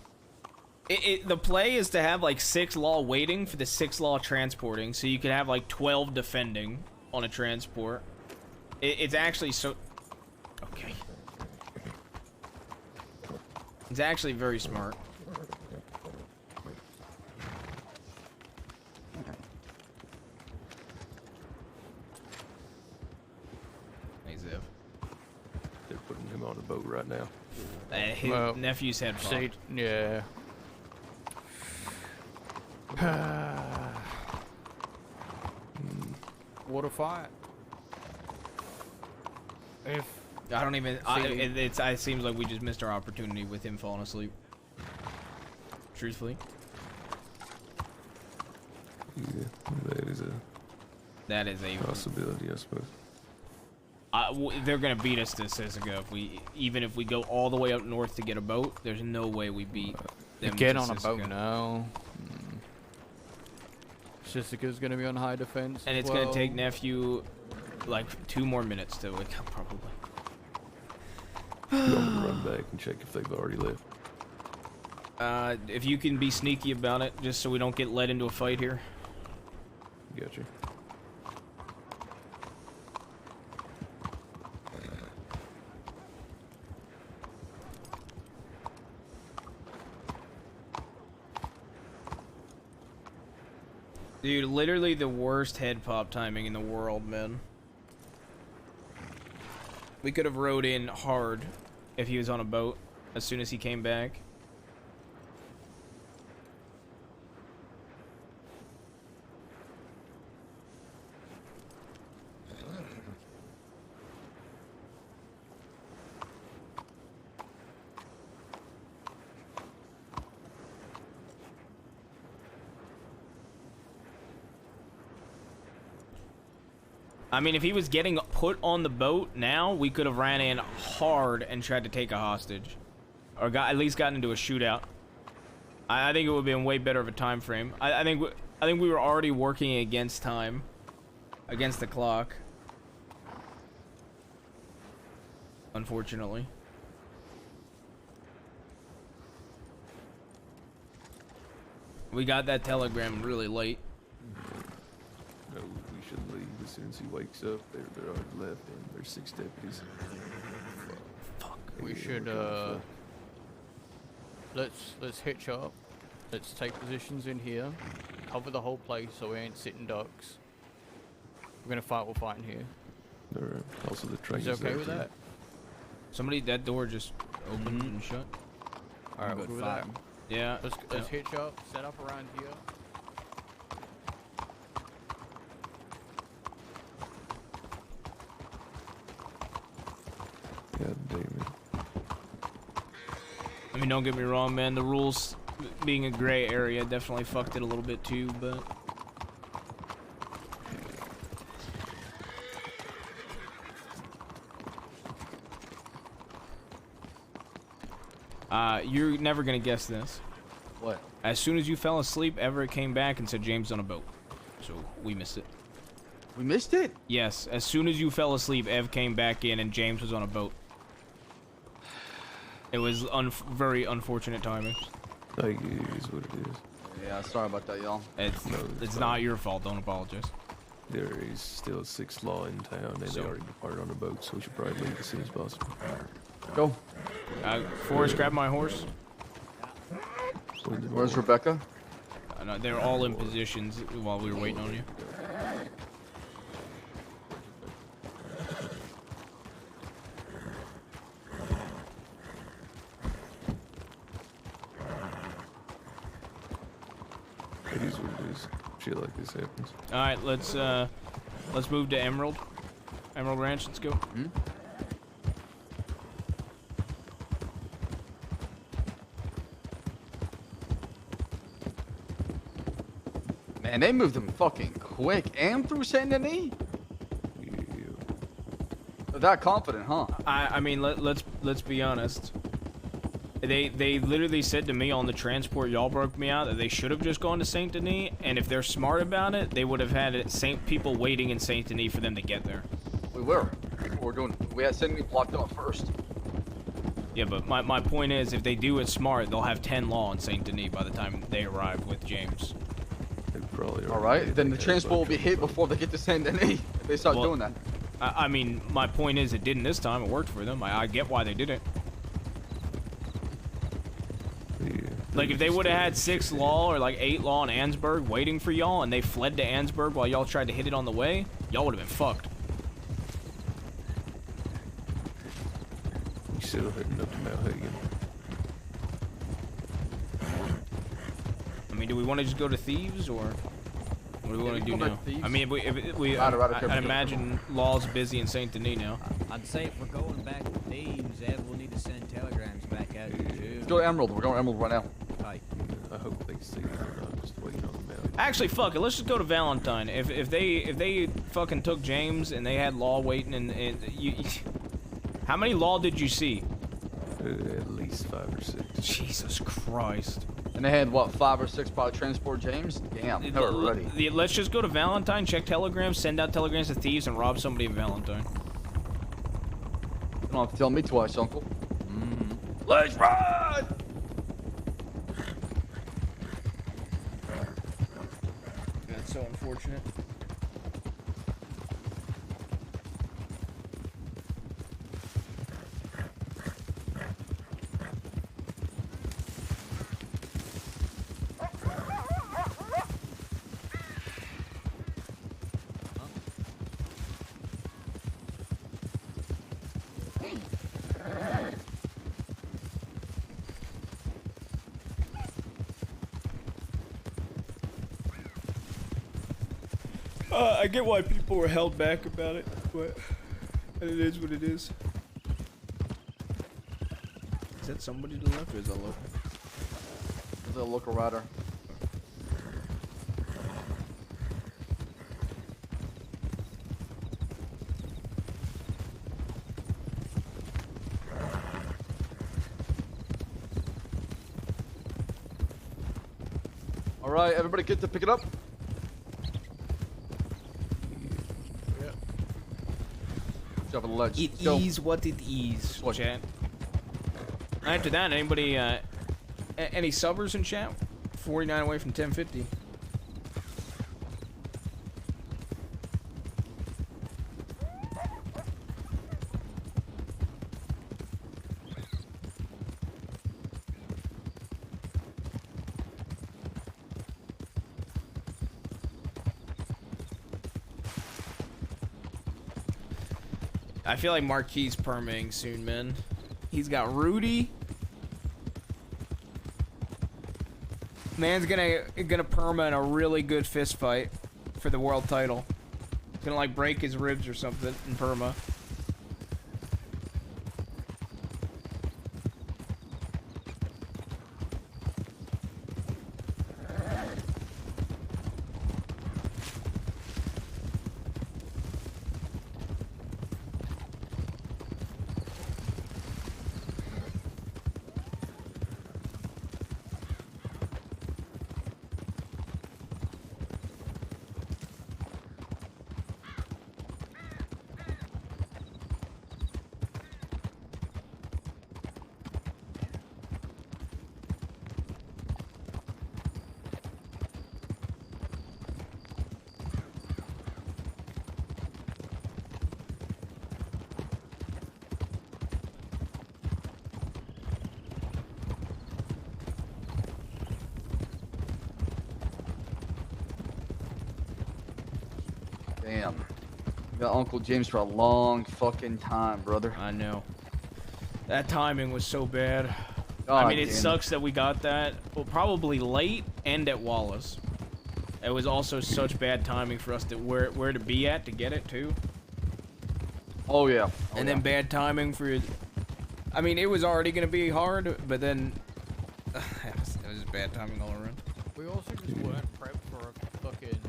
The play is to have like 6 law waiting for the 6 law transporting, so you could have like 12 defending on a transport. It's actually so. Okay. It's actually very smart. Hey, Ziv. They're putting him on a boat right now. His nephew's head popped. See, yeah. What a fight. If I don't even. It seems like we just missed our opportunity with him falling asleep. Truthfully. Yeah, that is a possibility, I suppose. They're gonna beat us to Sisika even if we go all the way up north to get a boat. There's no way we beat them. Get to on a Sisika. boat now. Sisika's gonna be on high defense. And it's gonna take nephew like 2 more minutes to wake up, probably. You want me to run back and check if they've already left? If you can be sneaky about it, just so we don't get led into a fight here. Gotcha. Dude, literally the worst head pop timing in the world, man. We could have rode in hard if he was on a boat as soon as he came back. I mean, if he was getting put on the boat now, we could have ran in hard and tried to take a hostage. Or at least gotten into a shootout. I think it would have been way better of a time frame. I think we were already working against time. Against the clock. Unfortunately. We got that telegram really late. No, we should leave as soon as he wakes up. They're already left, and there's 6 deputies. Fuck. We should let's hitch up. Let's take positions in here. Cover the whole place so we ain't sitting ducks. We're gonna fight. We're fighting here. Alright. Also, the train. Is it okay with that? Somebody, that door just opened and shut. Alright, we'll do that. Yeah. Let's hitch up. Set up around here. God damn it. I mean, don't get me wrong, man. The rules being a gray area definitely fucked it a little bit too, but... you're never gonna guess this. What? As soon as you fell asleep, Everett came back and said James on a boat. So, we missed it. We missed it? Yes, as soon as you fell asleep, Ev came back in and James was on a boat. It was very unfortunate timing. Like, it is what it is. Yeah, sorry about that, y'all. It's not your fault, don't apologize. There is still 6 law in town, and they already departed on a boat, so we should probably leave as soon as possible. Go. Forrest, grab my horse. Where's Rebecca? No, they were all in positions while we were waiting on you. It is what it is. Shit like this happens. All right, let's move to Emerald Ranch. Let's go. Hmm? Man, they moved them fucking quick and through Saint Denis. They're that confident, huh? I mean, let's be honest. They literally said to me on the transport y'all broke me out that they should have just gone to Saint Denis, and if they're smart about it, they would have had people waiting in Saint Denis for them to get there. We were. We had Saint Denis blocked off first. Yeah, but my point is, if they do it smart, they'll have 10 law in Saint Denis by the time they arrive with James. All right, then the transport will be hit before they get to Saint Denis if they start doing that. I mean, my point is, it didn't this time. It worked for them. I get why they did it. Like, if they would have had 6 law or like 8 law in Ansburg waiting for y'all, and they fled to Ansburg while y'all tried to hit it on the way, y'all would have been fucked. We still heading up to Mount Hagen. I mean, do we want to just go to Thieves, or what do we want to do now? I mean, if we I'd imagine Law's busy in Saint Denis now. I'd say if we're going back to Thieves, Ev will need to send telegrams back out to you. Let's go to Emerald. We're going to Emerald right now. Right. I hope they see it. I'm just waiting on the mountain. Actually, fuck it. Let's just go to Valentine. If they fucking took James and they had Law waiting, and you, how many Law did you see? At least 5 or 6. Jesus Christ. And they had, what, 5 or 6 probably transport James? Damn, they were ready. Let's just go to Valentine, check telegrams, send out telegrams to Thieves, and rob somebody in Valentine. You don't have to tell me twice, Uncle. Let's run! That's so unfortunate. I get why people were held back about it, but it is what it is. Is that somebody to the left or is that local? There's a local rider. All right, everybody get to pick it up. Jump on the ledge. It is what it is, chat. After that, anybody, any subbers in chat? 49 away from 1050. I feel like Marquis perming soon, man. He's got Rudy. Man's gonna perma in a really good fist fight for the world title. He's gonna like break his ribs or something in perma. Damn. We got Uncle James for a long fucking time, brother. I know. That timing was so bad. God I mean, it damn sucks that we got that, well, probably late and at Wallace. It was also such bad timing for us to where to be at to get it too. Oh yeah. And then bad timing for. I mean, it was already gonna be hard, but then it was bad timing all around. We also just weren't prepped for a fucking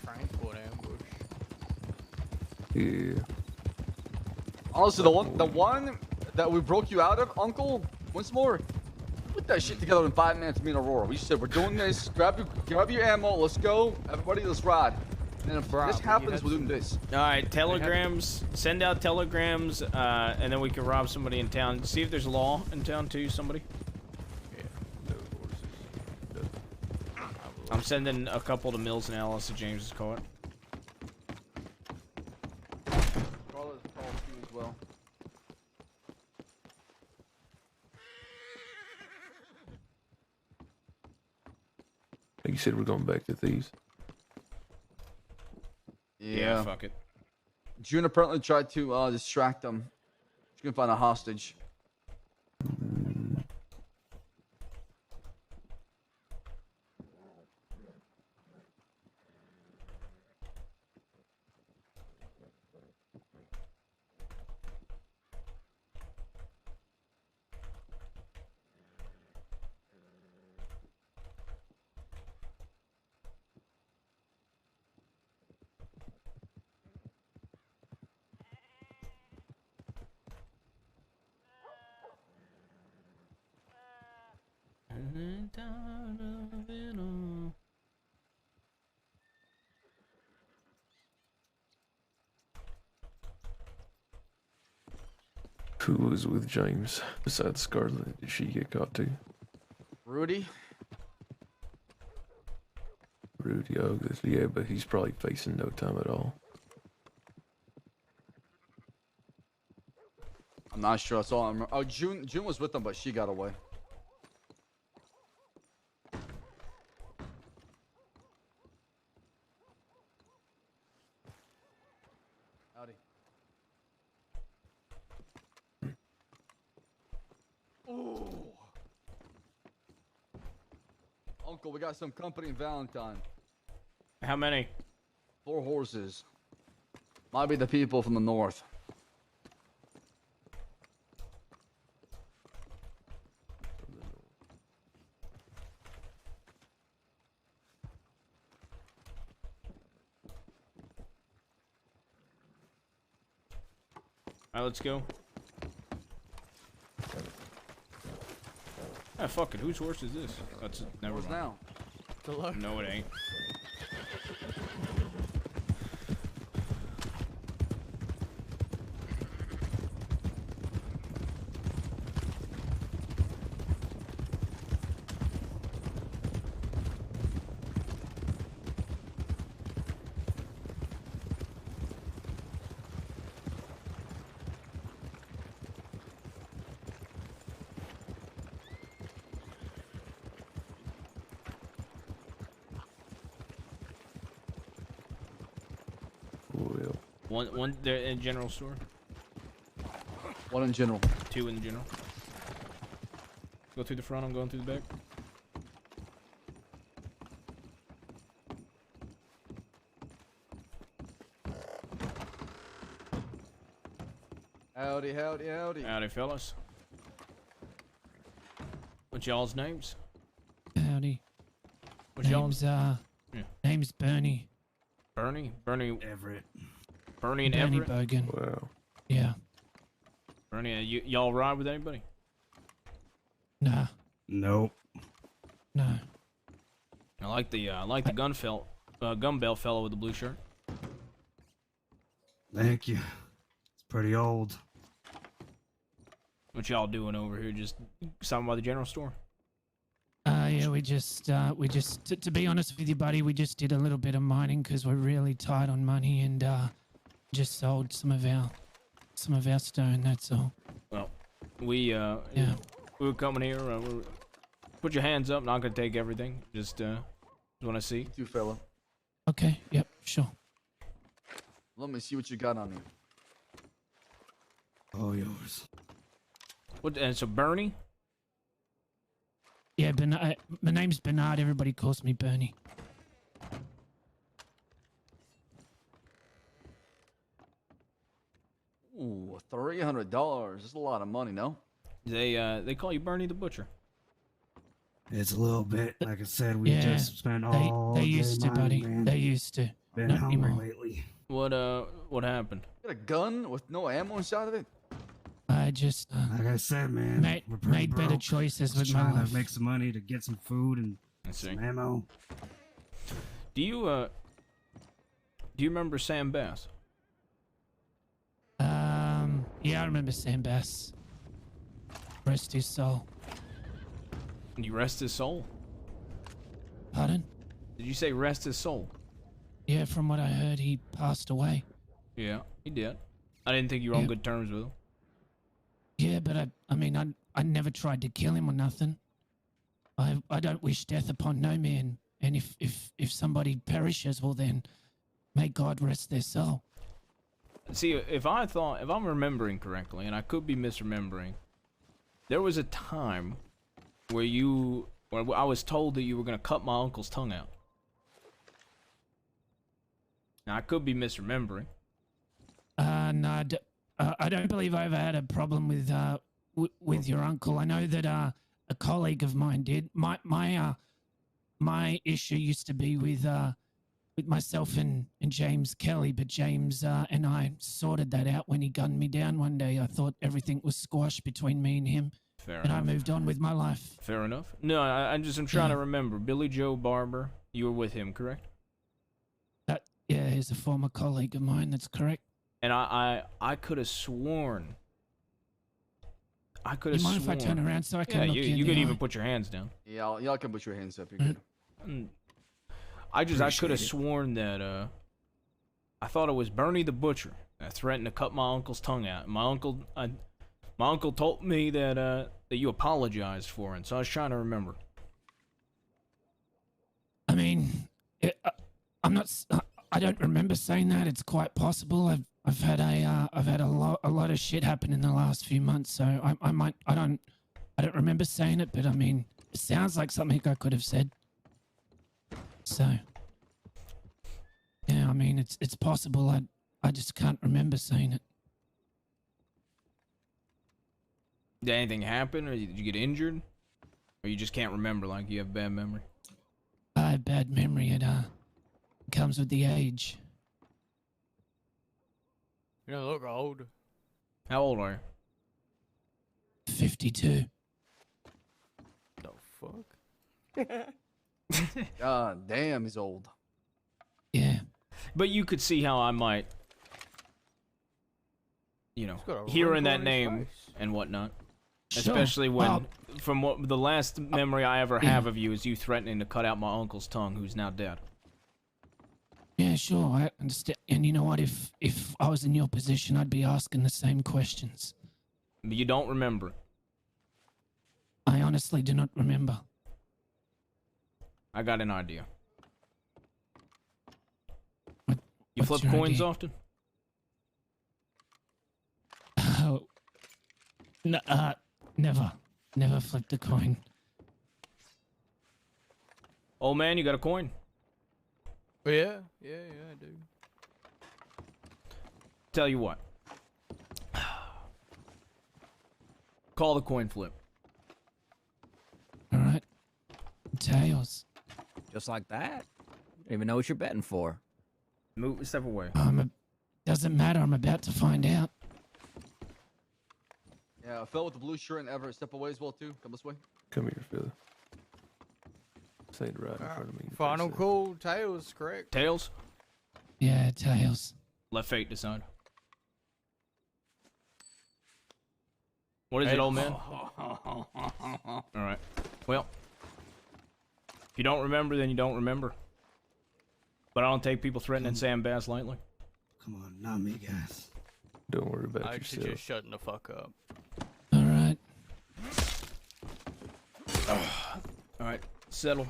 transport ambush. Yeah. Honestly, the one that we broke you out of, Uncle, once more, put that shit together in 5 minutes. Me and Aurora, we said we're doing this. Grab your ammo. Let's go, everybody. Let's ride. And if this happens, we're doing this. All right, telegrams. Send out telegrams, and then we can rob somebody in town. See if there's law in town too. Somebody. I'm sending a couple to Mills and Alice to James's court. Carla's called too as well. Like you said, we're going back to thieves. Yeah. Fuck it. June apparently tried to distract them. She's gonna find a hostage. Who was with James besides Scarlett? Did she get caught too? Rudy. Rudy, oh, yeah, but he's probably facing no time at all. I'm not sure. I saw him. Oh, June was with them, but she got away. Howdy. Ooh. Uncle, we got some company in Valentine. How many? 4 horses. Might be the people from the north. Alright, let's go. Ah, fuck it. Whose horse is this? That's never mind. Now. No, it ain't. One there in general store. 1 in general. 2 in the general. Go through the front. I'm going through the back. Howdy, howdy, howdy. Howdy, fellas. What's y'all's names? Howdy. What's y'all's? Name's Bernie. Bernie Everett. Bernie and Bernie Everett. Bogan. Wow. Yeah. Bernie, y'all ride with anybody? Nah. Nope. No. I like the gun bell fellow with the blue shirt. Thank you. It's pretty old. What y'all doing over here? Just stopping by the general store? Yeah, we just, to be honest with you, buddy, we just did a little bit of mining because we're really tight on money and, just sold some of our stone, that's all. Well, we were coming here, put your hands up, not gonna take everything, just wanna see. You fella. Okay, yep, sure. Let me see what you got on you. All yours. What, and so Bernie? Yeah, my name's Bernard, everybody calls me Bernie. Ooh, $300. That's a lot of money, no? They call you Bernie the Butcher. It's a little bit. Like I said, we Yeah, just spent all they day used to, mining, buddy. man. They used to. Been Not hungry anymore. lately. What happened? You got a gun with no ammo inside of it? I just Like I said, man, we're pretty made better broke. choices Just with my trying life. to make some money to get some food and some ammo. Do you remember Sam Bass? Yeah, I remember Sam Bass. Rest his soul. You rest his soul? Pardon? Did you say rest his soul? Yeah, from what I heard, he passed away. Yeah, he did. I didn't think you were on good terms with him. Yeah, but I mean, I never tried to kill him or nothing. I don't wish death upon no man. And if somebody perishes, well then, may God rest their soul. See, if I'm remembering correctly, and I could be misremembering, there was a time where I was told that you were gonna cut my uncle's tongue out. Now I could be misremembering. No, I don't believe I ever had a problem with your uncle. I know that a colleague of mine did. My issue used to be with myself and James Kelly, but James and I sorted that out when he gunned me down one day. I thought everything was squashed between me and him, and I moved on with my life. Fair enough. No, I'm trying to remember. Billy Joe Barber, you were with him, correct? Yeah, he's a former colleague of mine. That's correct. And I could have sworn. I could have You sworn. mind if I turn around so I can Yeah, look you in you the could eye? even put your hands down. Yeah, y'all can put your hands up. You're good. I could have Appreciate it. sworn that I thought it was Bernie the Butcher that threatened to cut my uncle's tongue out. My uncle told me that you apologized for it, so I was trying to remember. I mean, I don't remember saying that. It's quite possible. I've had a lot of shit happen in the last few months, so I don't remember saying it, but I mean, it sounds like something I could have said. So, mean, it's possible. I just can't remember seeing it. Did anything happen, or did you get injured, or you just can't remember? Like you have bad memory. I have bad memory. It comes with the age. You don't look old. How old are you? 52. The fuck? God damn, he's old. Yeah. But you could see how I might, you know, got a hearing wrinkle that on his name face. and whatnot. Sure. Especially when, from what the last memory I ever have of you is you threatening to cut out my uncle's tongue, who's now dead. Yeah, sure. I understand. And you know what? If I was in your position, I'd be asking the same questions. But you don't remember. I honestly do not remember. I got an idea. You What's flip your coins idea? often? Oh, no, never flipped a coin. Old man, you got a coin? Yeah, I do. Tell you what. Call the coin flip. All right. Tails. Just like that? You don't even know what you're betting for. Move, step away. Doesn't matter. I'm about to find out. Yeah, Phil with the blue shirt and Everett, step away as well too. Come this way. Come here, Phil. Stand right in front of me. Final call, tails, correct? Tails? Yeah, tails. Let fate decide. What is it, old man? Alright. Well, if you don't remember, then you don't remember. But I don't take people threatening Sam Bass lightly. Come on, not me, guys. Don't worry about I actually yourself. just shutting the fuck up. All right. Alright, settle.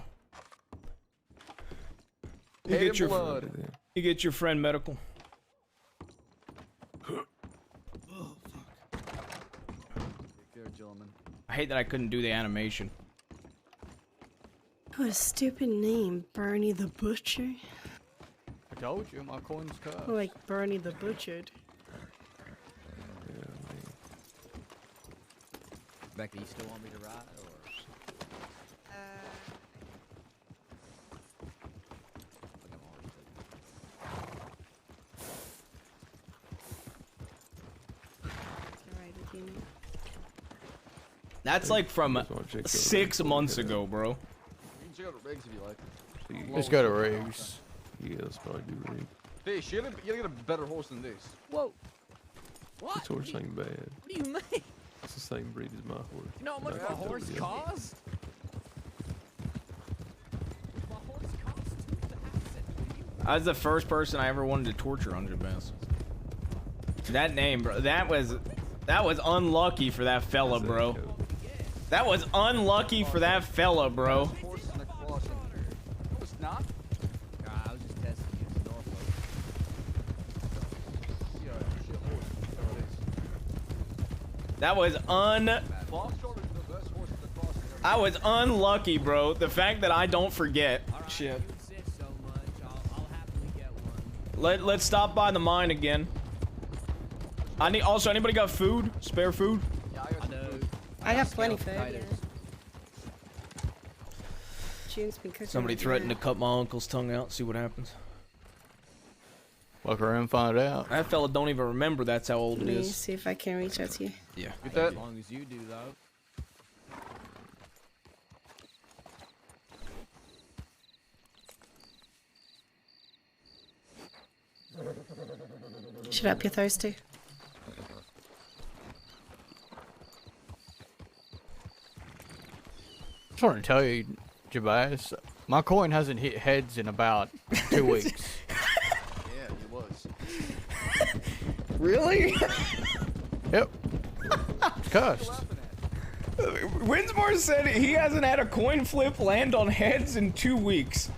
Hey, blood. You get your friend medical. Take care, gentlemen. I hate that I couldn't do the animation. What a stupid name, Bernie the Butcher. I told you, my coin's cut. More like Bernie the Butchered. Becca, you still want me to ride, or? That's like from 6 months ago, bro. You can check out the rigs if you like. Let's go to rigs. Yeah, let's probably do rig. Fish, you gotta get a better horse than this. Whoa. What? This horse ain't bad. What do you mean? It's the same breed as my horse. You know how much my horse costs? I was the first person I ever wanted to torture on Bass. That name, bro. That was unlucky for that fella, bro. That was unlucky for that fella, bro. It's not. I was just testing you. It's Norfolk. That was I was unlucky, bro. The fact that I don't forget. Shit. Let's stop by the mine again. Also, anybody got food? Spare food? I got plenty of food, yeah. June's been cooking. Somebody right threatened to now. cut my uncle's tongue out. See what happens. Look around and find out. That fella don't even remember that's how old Let it me is. see if I can reach out to you. Yeah. As long as you do, though. Shut up, you're thirsty. Just want to tell you, Jabaz, my coin hasn't hit heads in about 2 weeks. Yeah, it was. Really? Yep. It's cursed. Winsmore said he hasn't had a coin flip land on heads in 2 weeks.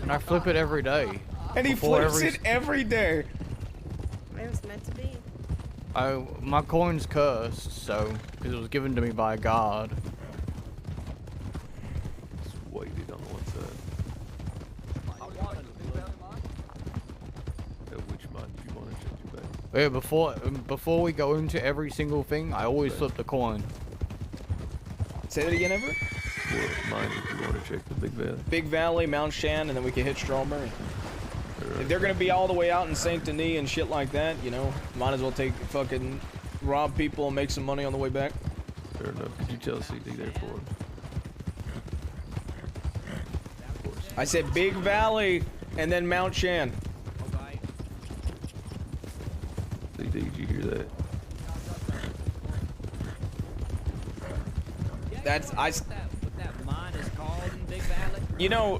And I flip it every day. And he Before flips it every day. It was meant to be. My coin's cursed, so, because it was given to me by God. Just weighted on one side. Yeah, before we go into every single thing, I always flip the coin. Say that again, Everett? Well, mine if you want to check the Big Valley. Big Valley, Mount Shan, and then we can hit Strawberry. If they're gonna be all the way out in Saint Denis and shit like that, you know, might as well fucking rob people and make some money on the way back. Fair enough. Could you tell CD there for him? I said Big Valley and then Mount Shan. CD, did you hear that? That's What that mine is called in Big Valley? You know,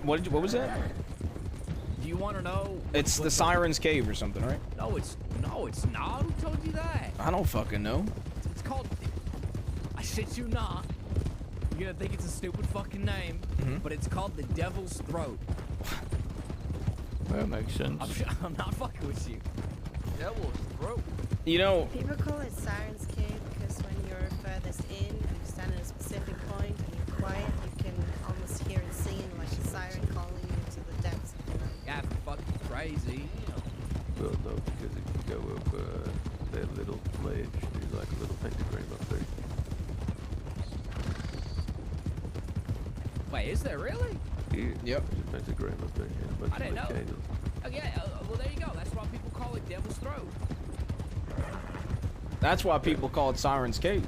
what was that? Do you want to know? It's the Siren's Cave or something, right? No, it's not. Who told you that? I don't fucking know. It's called. I shit you not. You're gonna think it's a stupid fucking name, but it's called the Devil's Throat. That makes sense. I'm not fucking with you. Devil's Throat. You know. People call it Siren's Cave because when you're furthest in and you stand at a specific point and you're quiet, you can almost hear it singing like a siren calling you to the depths of the night. Yeah, fucking crazy. Well, no, because if you go up that little ledge, there's like a little pentagram up there. Wait, is there really? Yeah. Yep. There's a pentagram up there and a bunch I didn't of know. candles. Oh yeah. Well, there you go. That's why people call it Devil's Throat. That's why people call it Siren's Cave.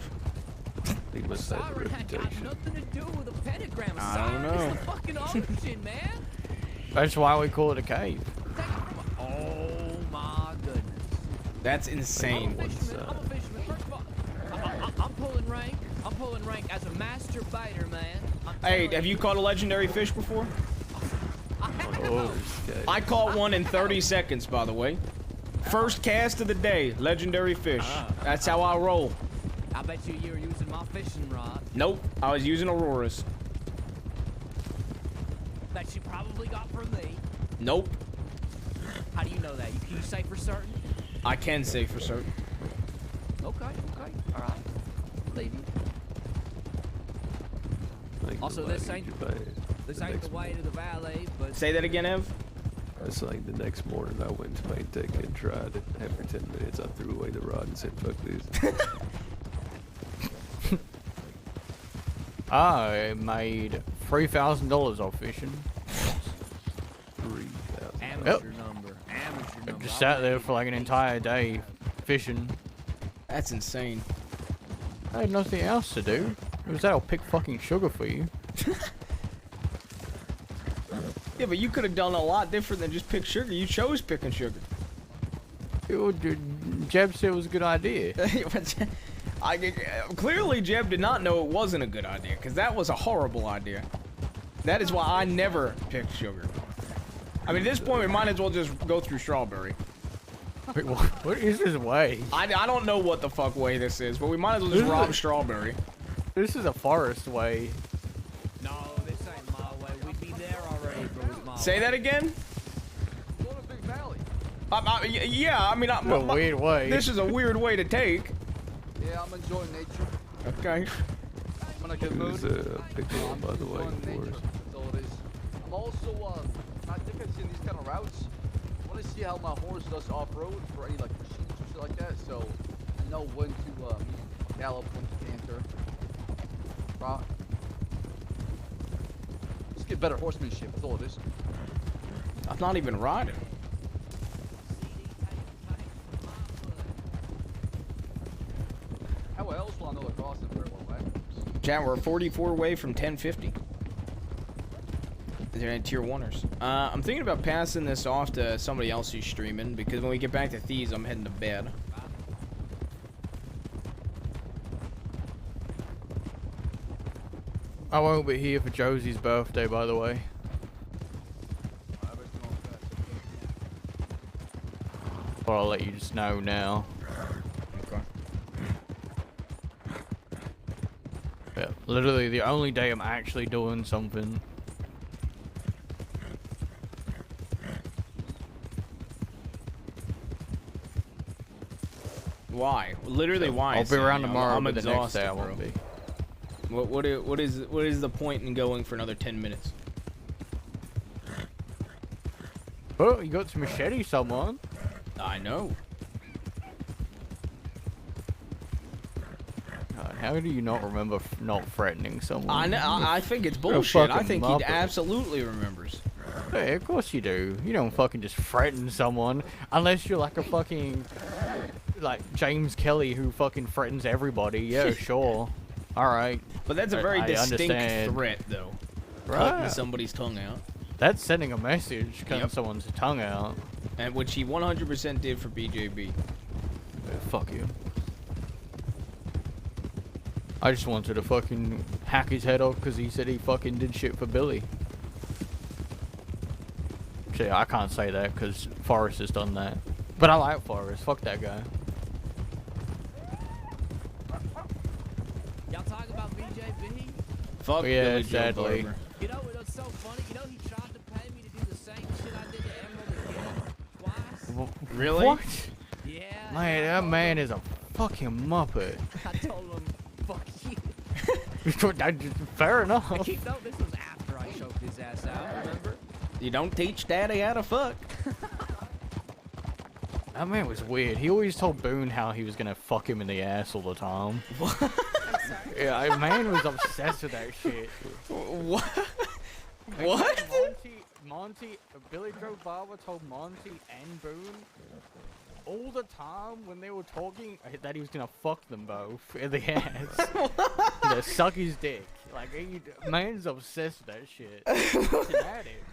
He must have a Siren had got reputation. nothing to do with a pentagram. I don't Siren know. is the fucking origin, man. That's why we call it a cave. Oh my goodness. That's insane. I'm a fisherman. First of all, I'm pulling rank. I'm pulling rank as a master baiter, man. Hey, have you caught a legendary fish before? Oh, I caught one in 30 seconds, by the way. First cast of the day, legendary fish. That's how I roll. I bet you were using my fishing rod. Nope, I was using Aurora's. That you probably got from me. Nope, How do you know that? Can you say for certain? I can say for certain. Okay, all right. Believe you. Also, this ain't the way to the valley, but Say that again, Ev. It's like the next morning I went to Main Tech and tried it. After 10 minutes, I threw away the rod and said, fuck this. I made $3,000 off fishing. amateur number. Amateur number. Just sat there for like an entire day fishing. That's insane. I had nothing else to do. It was that I'll pick fucking sugar for you. Yeah, but you could have done a lot different than just pick sugar. You chose picking sugar. Jeb said it was a good idea. Clearly, Jeb did not know it wasn't a good idea, because that was a horrible idea. That is why I never picked sugar. I mean, at this point, we might as well just go through strawberry. Wait, what is this way? I don't know what the fuck way this is, but we might as well just rob strawberry. This is a forest way. No, this ain't my way. We'd be there already, bro. It's my Say way. that again? Going to Big Valley. Yeah, I mean, a weird way. This is a weird way to take. Yeah, I'm enjoying nature. Okay. I'm in a good mood. There's a picture, by the way, for us. That's all it is. I'm also, I think I've seen these kind of routes. I want to see how my horse does off-road for any, like, machines or shit like that, so I know when to, gallop, when to canter. Rock. Just get better horsemanship, that's all it is. I'm not even riding. How else will I know the crossing very well, right? Chat, we're 44 away from 1050. Is there any tier 1ers? I'm thinking about passing this off to somebody else who's streaming, because when we get back to Thieves, I'm heading to bed. I won't be here for Josie's birthday, by the way. But I'll let you just know now. Okay. Yeah, literally the only day I'm actually doing something. Why? Literally, why? I'll be around Sammy? tomorrow, I'm but the next exhausted, day I won't bro. be. What is the point in going for another 10 minutes? Oh, you got to machete someone. I know. God, how do you not remember not threatening someone? I think it's You're a bullshit. I fucking think he muppet. absolutely remembers. Hey, of course you do. You don't fucking just threaten someone unless you're like a fucking like James Kelly who fucking threatens everybody. Yeah, sure. All right. But that's a very I distinct understand. threat, though. Right. Cutting somebody's tongue out. That's sending a message, cutting Yep. someone's tongue out. And which he 100% did for BJB. Fuck you. I just wanted to fucking hack his head off because he said he fucking did shit for Billy. Actually, I can't say that because Forrest has done that. But I like Forrest. Fuck that guy. Y'all talk about BJB? Fuck Yeah, Billy Joe sadly. Barber. You know what's so funny? You know he tried to pay me to do the same shit I did to Emerald again twice. Really? What? Yeah. Man, that man is a fucking muppet. I told him, fuck you. Fair enough. I keep note this was after I choked his ass out, remember? You don't teach daddy how to fuck. That man was weird. He always told Boone how he was gonna fuck him in the ass all the time. I'm sorry. Yeah, man was obsessed with that shit. What? Like, What? Monty, Billy Joe Barber told Monty and Boone all the time when they were talking that he was gonna fuck them both in the ass. To suck his dick. Like, man's obsessed with that shit. He's an addict.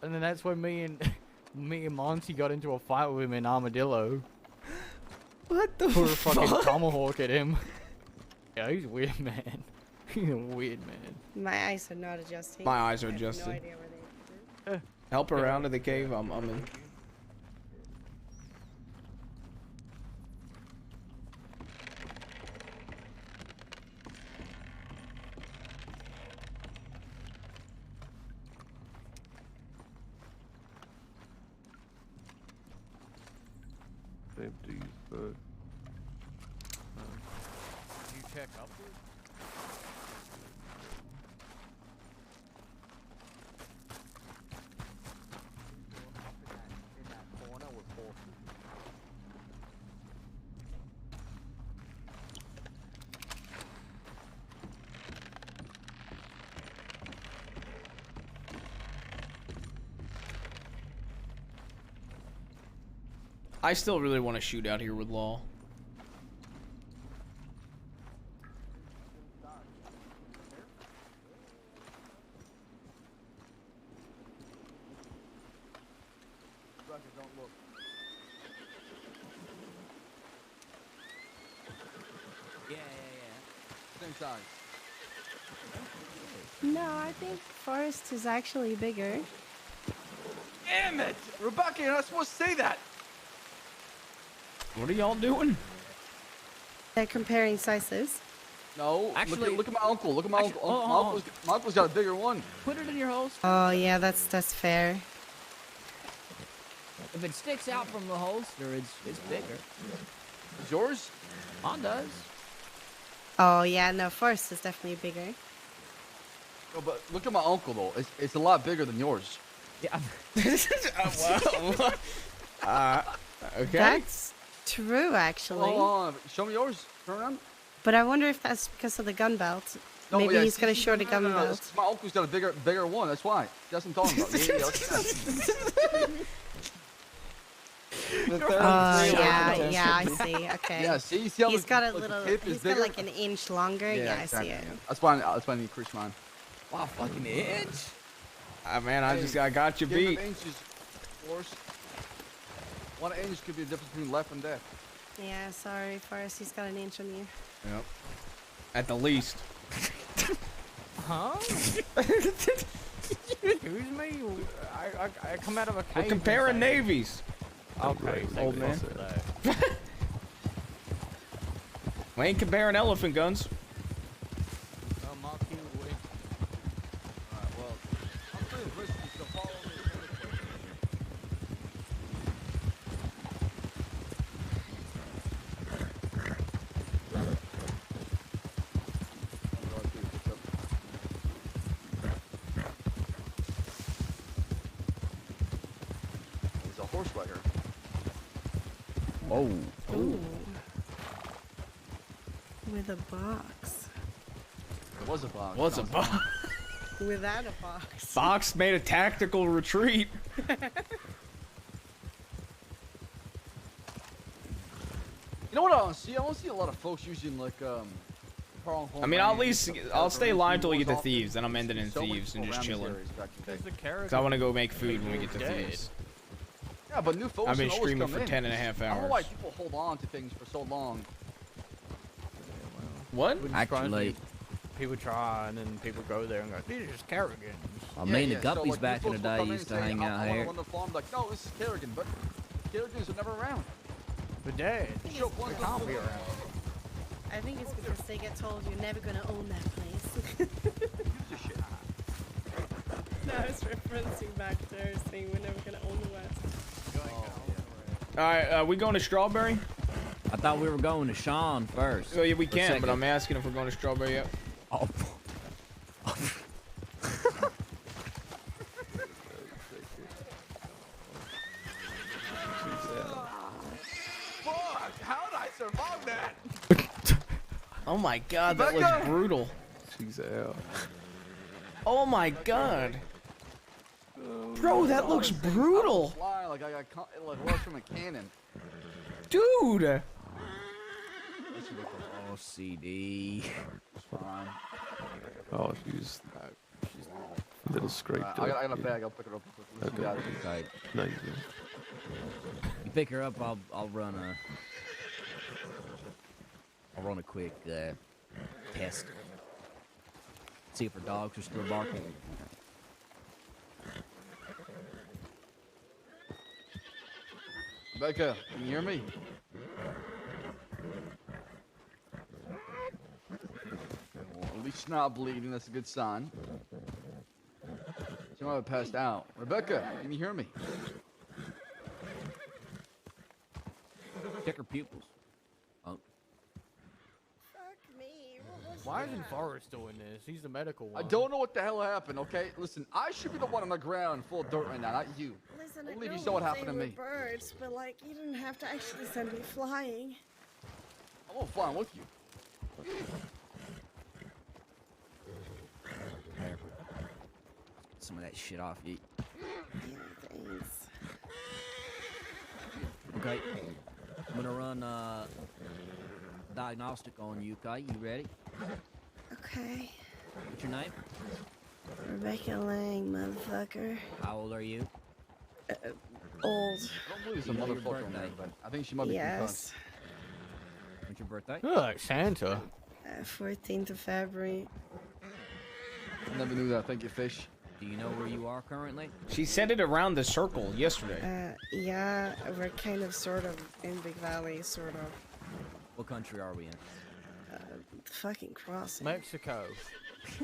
And then that's when me and Monty got into a fight with him in Armadillo. What the Put a fucking fuck? tomahawk at him. Yeah, he's weird, man. He's a weird man. My eyes are not adjusting. My eyes are I have adjusted. No idea where they Help her around to the cave. I'm in. Empty as fuck. Did you check upward? In that corner with horses. I still really want to shoot out here with Law. Yeah. Same size. No, I think Forest is actually bigger. Damn it! Rebecca, you're not supposed to say that! What are y'all doing? They're comparing sizes. No, Actually- look at my uncle. Look at my uncle. oh, My uncle's got a bigger one. Put it in your holster. Oh yeah, that's fair. If it sticks out from the holster, it's bigger. Is yours? Mine does. Oh yeah, no, Forest is definitely bigger. No, but look at my uncle though. It's a lot bigger than yours. Yeah. Okay. That's true, actually. Hold on. Show me yours. Turn around. But I wonder if that's because of the gun belt. No, Maybe yeah, he's see, got a see, shorter no, gun no, no, belt. it's- My uncle's got a bigger one. That's why. That's what I'm talking about. Yeah, Oh yeah, I see. Okay. Yeah, see how he's the- got a like the little. tip is He's got bigger? like an inch longer. Yeah, exactly. I see it. That's why I need Chris mine. Wow, fucking inch. Man, I got you Give him beat. inches, of course. 1 inch could be the difference between life and death. Yeah, sorry, Forrest. He's got an inch on you. Yep. At the least. Huh? Excuse me? I come out of a cave. We're comparing navies. Okay, old man. man. We ain't comparing elephant guns. here. Whoa. Ooh. With a box. There was a box. What's a box? Without a box. Box made a tactical retreat. You know what I want to see? I want to see a lot of folks using like I mean, I'll stay alive until we get to thieves, then I'm ending in thieves and just chilling. Cause I want to go make food when we get to thieves. Yeah, but new folks I've been can always streaming come for in. 10.5 I don't know hours. why people hold on to things for so long. What? Actually, people try and then people go there and go, these are just Kerrigans. I mean, the so, guppies like, back in the new folks will day come in used and to say, hang out I here. want to run the farm. Like, no, this is Kerrigan, but Kerrigans are never around. But Dad, Show one can't be around. I think it's because they get told you're never gonna own that place. No, I was referencing back there saying we're never gonna own the West. Alright, we going to Strawberry? I thought we were going to Sean first. Oh, yeah, we for a can, but second. I'm asking if we're going to Strawberry yet. Oh. Fuck! How did I survive that? Oh my god, that Rebecca! looks brutal. She's out. Oh my god. Bro, that looks brutal. Flying like I got like rushed from a cannon. Dude. Oh, CD. Fine. Oh, she's a little scraped up. I got a bag. I'll pick her up. Okay. You got it. Okay. No, you don't. You pick her up, I'll run a quick test. See if her dogs are still barking. Rebecca, can you hear me? Well, at least she's not bleeding. That's a good sign. She might have passed out. Rebecca, can you hear me? Check her pupils. Oh. Fuck me. Why isn't Forrest doing this? He's the medical one. I don't know what the hell happened, okay? Listen, I should be the one on the ground full of dirt right now, not you. Listen, I I believe you know saw what they happened to were me. birds, but like you didn't have to actually send me flying. I won't fly with you. There. Get some of that shit off you. Yeah, thanks. Okay. I'm gonna run diagnostic on you, okay? You ready? Okay. What's your name? Rebecca Lang, motherfucker. How old are you? Old. I don't believe it's a You know your motherfucker in there, birthday. but I think she might be Yes. What's your birthday? Look, Santa. 14th of February. I never knew that. Thank you, fish. Do you know where you are currently? She sent it around the circle yesterday. Yeah, we're kind of sort of in Big Valley, sort of. What country are we in? Fucking crossing. Mexico.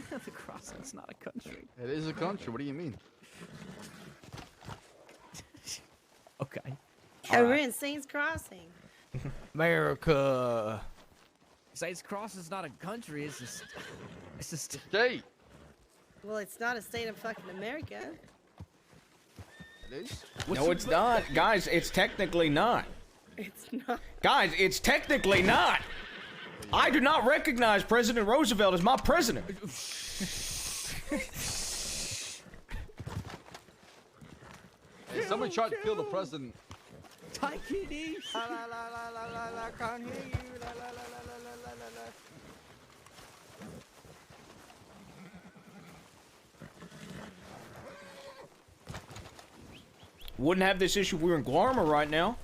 The crossing's not a country. It is a country. What do you mean? Okay. And we're in Saints Crossing. America. Saints Crossing's not a country. It's just. State. Well, it's not a state of fucking America. It is? No, it's not. Guys, it's technically not. It's not. Guys, it's technically not. I do not recognize President Roosevelt as my president. Hey, somebody tried to kill the president. Take it easy. La la la la la la la, can't hear you. La la la la la la la la. Wouldn't have this issue if we were in Guarma right now.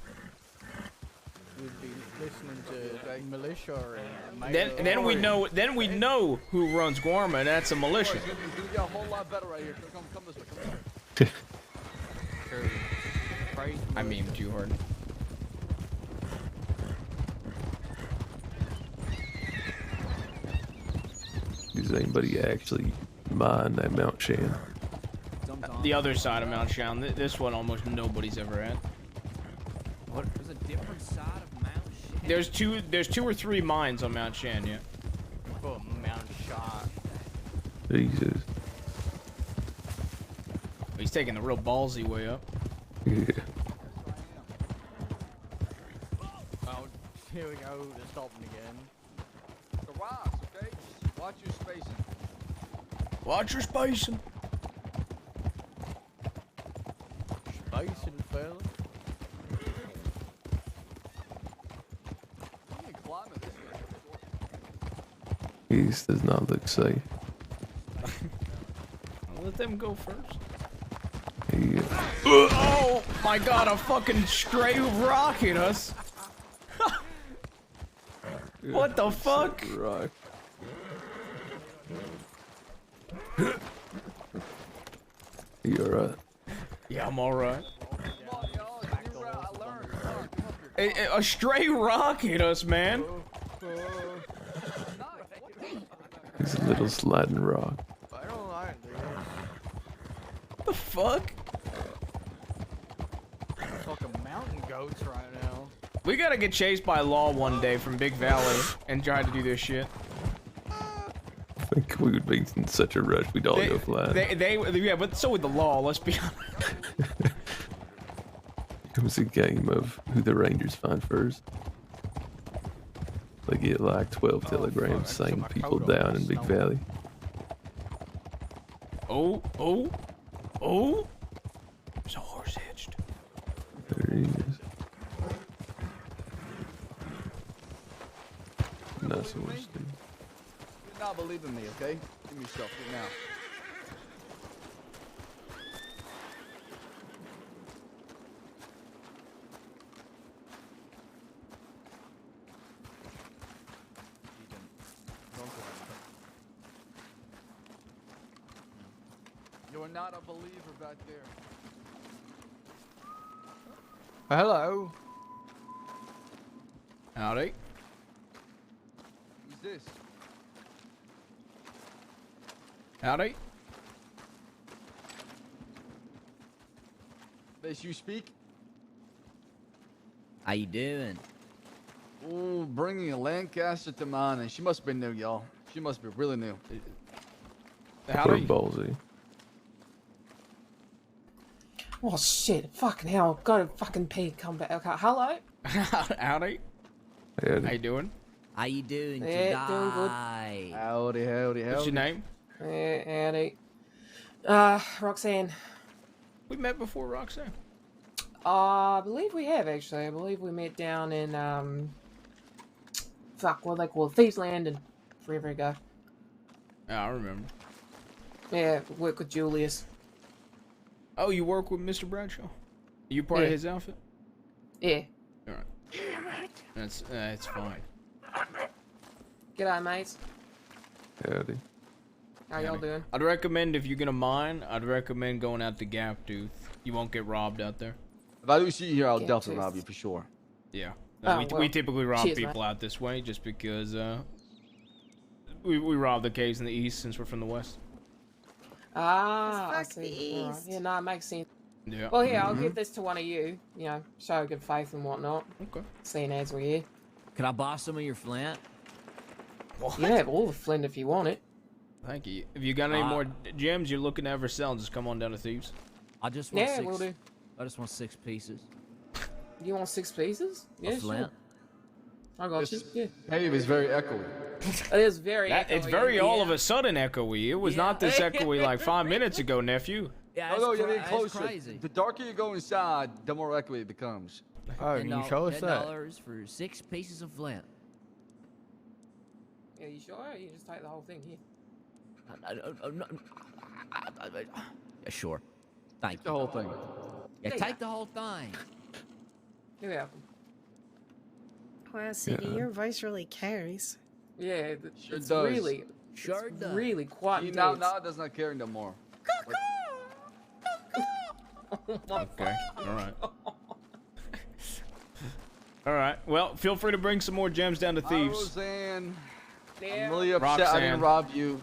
We'd be listening to militia and Then we know who runs Guarma, and that's a militia. It's gonna get a whole lot better right here. Come this way. Come this way. I mean, too hard. Does anybody actually mine that Mount Shan? The other side of Mount Shan. This one almost nobody's ever at. What? There's a different side of Mount Shan. There's two or three mines on Mount Shan, yeah. Oh, Mount Shot. Jesus. He's taking the real ballsy way up. Yeah. Here we go. They're stopping again. The rocks, okay? Just watch your spacing. Watch your spacing. Spacing, fella. You can climb it this way. This does not look safe. Let them go first. Yeah. Oh my god, a fucking stray rock hit us. What the fuck? Rock. You alright? Yeah, I'm alright. A stray rock hit us, man. It's a little sliding rock. I don't like it, dude. What the fuck? Fucking mountain goats right now. We gotta get chased by Law one day from Big Valley and try to do this shit. I think we would be in such a rush we'd all go flat. Yeah, but so would the Law, let's be honest. It was a game of who the Rangers find first. They get like 12 telegrams saying people down in Big Valley. Oh. There's a horse hitched. There he is. Nice horse, dude. You're not believing me, okay? Give me yourself here now. You are not a believer back there. Hello. Howdy. Who's this? Howdy. Best you speak? How you doing? Ooh, bringing a Lancaster to mine, and she must be new, y'all. She must be really new. Howdy. Ballsy. Oh shit! Fucking hell! Got a fucking pee. Come back. Okay. Hello. Howdy. Howdy. How you doing? How you doing Yeah, doing good. today? Howdy, howdy, howdy. What's your name? Yeah, howdy. Roxanne. We met before, Roxanne. I believe we have actually. I believe we met down in fuck, what they call it, Thieves Landing, forever ago. Yeah, I remember. Yeah, work with Julius. Oh, you work with Mr. Bradshaw? You part of Yeah. his outfit? Yeah. Alright. That's it's fine. G'day, mates. Howdy. How y'all doing? I'd recommend, if you're gonna mine, I'd recommend going out to Gap Tooth. You won't get robbed out there. If I do see you here, I'll Gap definitely Tooth. rob you for sure. Yeah. Oh, we well, typically rob cheers, people mate. out this way just because we rob the caves in the east since we're from the west. Ah, I Fuck the see. Alright. East. Yeah, no, it makes sense. Yeah. Well, here, I'll give this to one of you. You know, show good faith and whatnot. Okay. Seeing as we're here. Can I buy some of your flint? You can have all the flint if you want it. Thank you. If you got any more gems you're looking to ever sell, just come on down to Thieves. I just want Yeah, 6. we'll do. I just want 6 pieces. You want 6 pieces? Yeah, Of flint. sure. I got you. Yeah. Cave is very echoey. It is very It's echoey, very all yeah. of a sudden echoey. It was not this echoey like 5 minutes ago, nephew. Yeah, Oh no, you're it's getting closer. crazy. The darker you go inside, the more echoey it becomes. Oh, can you show us that? $10 for 6 pieces of flint. Yeah, you sure? You just take the whole thing here. Yeah, sure. Thank The you. whole thing. Yeah, Yeah. take the whole thing. You're welcome. Wow, CD, your voice really carries. Yeah, Sure it's does. really, Sure it's does. really quite See, intense. now it does not carry no more. Okay. All right. All right. Well, feel free to bring some more gems down to Hi, Thieves. Roseanne. Yeah. I'm really upset I Roxanne. didn't rob you.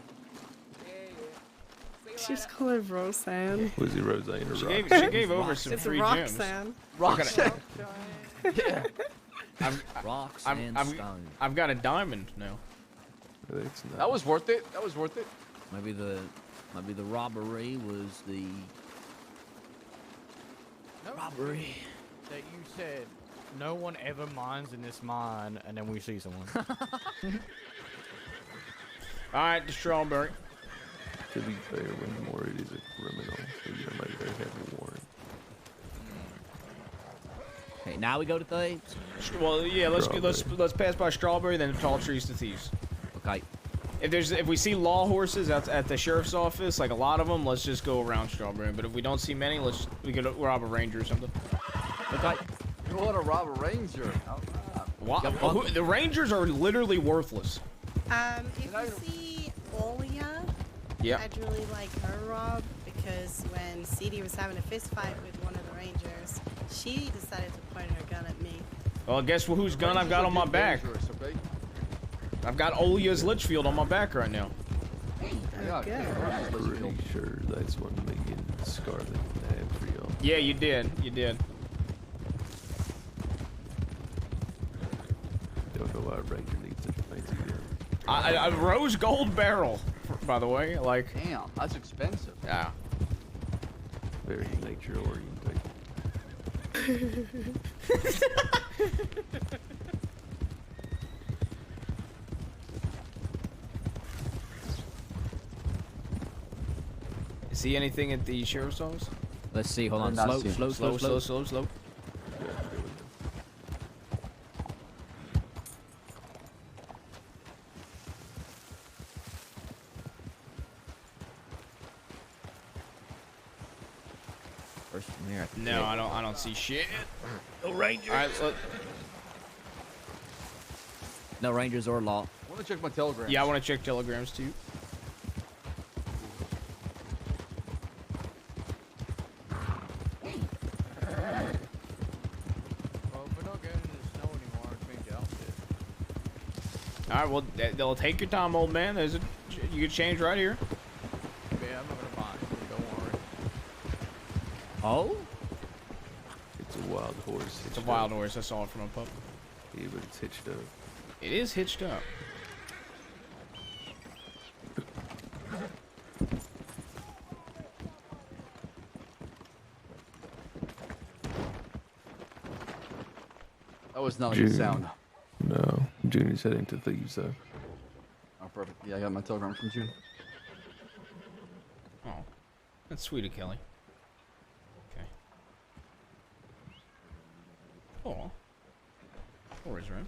She's called Roseanne. Was he Roseanne or She Roxanne? gave over some It's free gems. Roxanne. Roxanne. Yeah. Rocks I'm- and I'm- stones. I've got a diamond now. It's not. That was worth it. That was worth it. Maybe the robbery was the robbery. That you said no one ever mines in this mine, and then we see someone. All right, the strawberry. To be fair, when Mort is a criminal, so you might better have a warrant. Okay, now we go to thieves. Well, yeah, let's pass by strawberry, then tall trees to thieves. Okay. If we see law horses at the sheriff's office, like a lot of them, let's just go around strawberry. But if we don't see many, we could rob a ranger or something. Okay. You want to rob a ranger? The rangers are literally worthless. If you see Olia, Yep. I'd really like her robbed because when CD was having a fist fight with one of the rangers, she decided to point her gun at me. Well, guess whose gun I've got on my back? I've got Olia's Litchfield on my back right now. I'm pretty sure that's what me and Scarlet had for y'all. Yeah, you did. You did. Don't know why a ranger needs such a fancy gun. A rose gold barrel, by the way. Like. Damn, that's expensive. Yeah. Very nature oriented. See anything at the sheriff's office? Let's see. Hold on. Slow. First from here. No, I don't see shit. No rangers. All right, no rangers or law. I want to check my telegrams. Yeah, I want to check telegrams too. All right, well, they'll take your time, old man. You can change right here. Yeah, I'm not gonna mind. Don't worry. Oh? It's a wild horse. It's a wild horse. I saw it from a pup. Yeah, but it's hitched up. It is hitched up. That was not a good sound. No, June is heading to thieves though. Oh, perfect. Yeah, I got my telegram from June. Oh, that's sweet of Kelly. Okay. Oh. Or is right.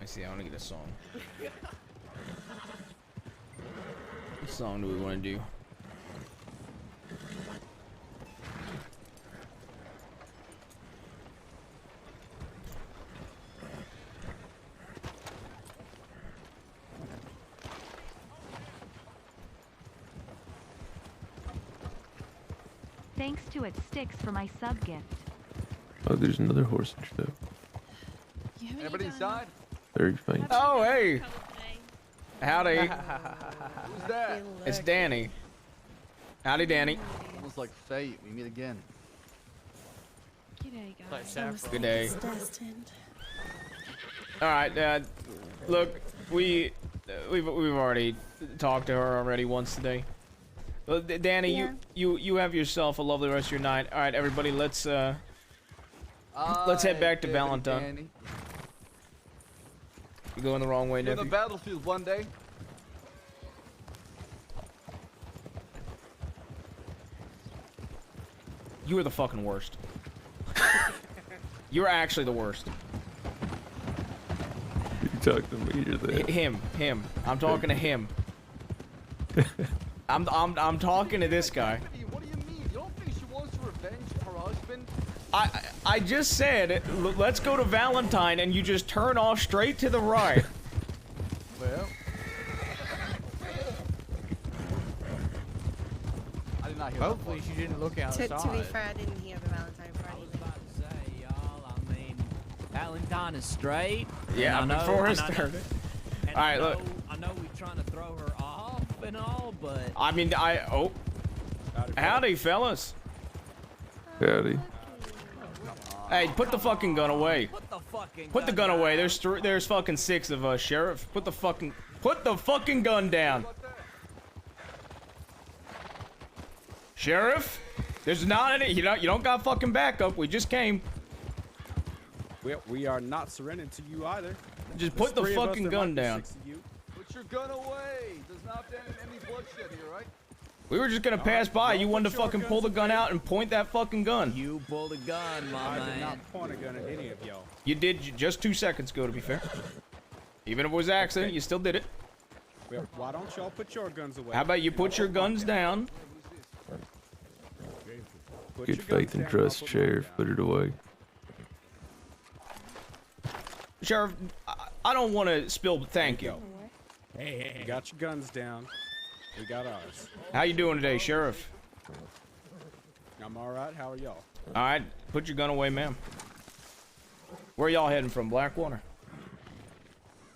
I see. I want to get a song. What song do we want to do? Thanks to It Sticks for my sub gift. Oh, there's another horse and stuff. Anybody inside? Very faint. Oh, hey. Howdy. Who's that? It's Danny. Howdy, Danny. Almost like fate. We meet again. G'day, guys. Good day. Destined. All right, look, we've already talked to her already once today. Well, Danny, Yeah. you have yourself a lovely rest of your night. All right, everybody, let's head back to Valentine. Danny. You're going the wrong way, In the nephew. battlefield one day. You are the fucking worst. You're actually the worst. You talk to me, you're there. Him. I'm talking to him. I'm talking to this guy. What do you mean? You don't think she wants to revenge her husband? I just said, let's go to Valentine, and you just turn off straight to the right. Well, I did not hear Hopefully she didn't look outside. To be fair, I didn't hear the Valentine Party. Valentine is straight. Yeah, and I know- before it and I know- started. and All right, I know, look. I know we're trying to throw her off and all, but I mean, howdy, fellas. Howdy. Hey, put the fucking gun away. Put the fucking Put the gun away. There's fucking 6 of us, sheriff. Put Put the fucking gun down. Sheriff, there's not any. You don't got fucking backup. We just came. We are not surrendering to you either. Just put the fucking gun down. Put your gun away. There's not any bloodshed here, right? We were just gonna pass by. You wanted to fucking pull the gun out and point that fucking gun. You pulled a gun, my man. I did not point a gun at any of y'all. You did just 2 seconds ago, to be fair. Even if it was an accident, you still did it. Well, why don't y'all put your guns away? How about you put your guns down? Good faith and trust, Sheriff. Put it away. Sheriff, I don't want to spill, but thank you. Hey, you got your guns down. We got ours. How you doing today, Sheriff? I'm all right. How are y'all? All right, put your gun away, ma'am. Where y'all heading from, Blackwater?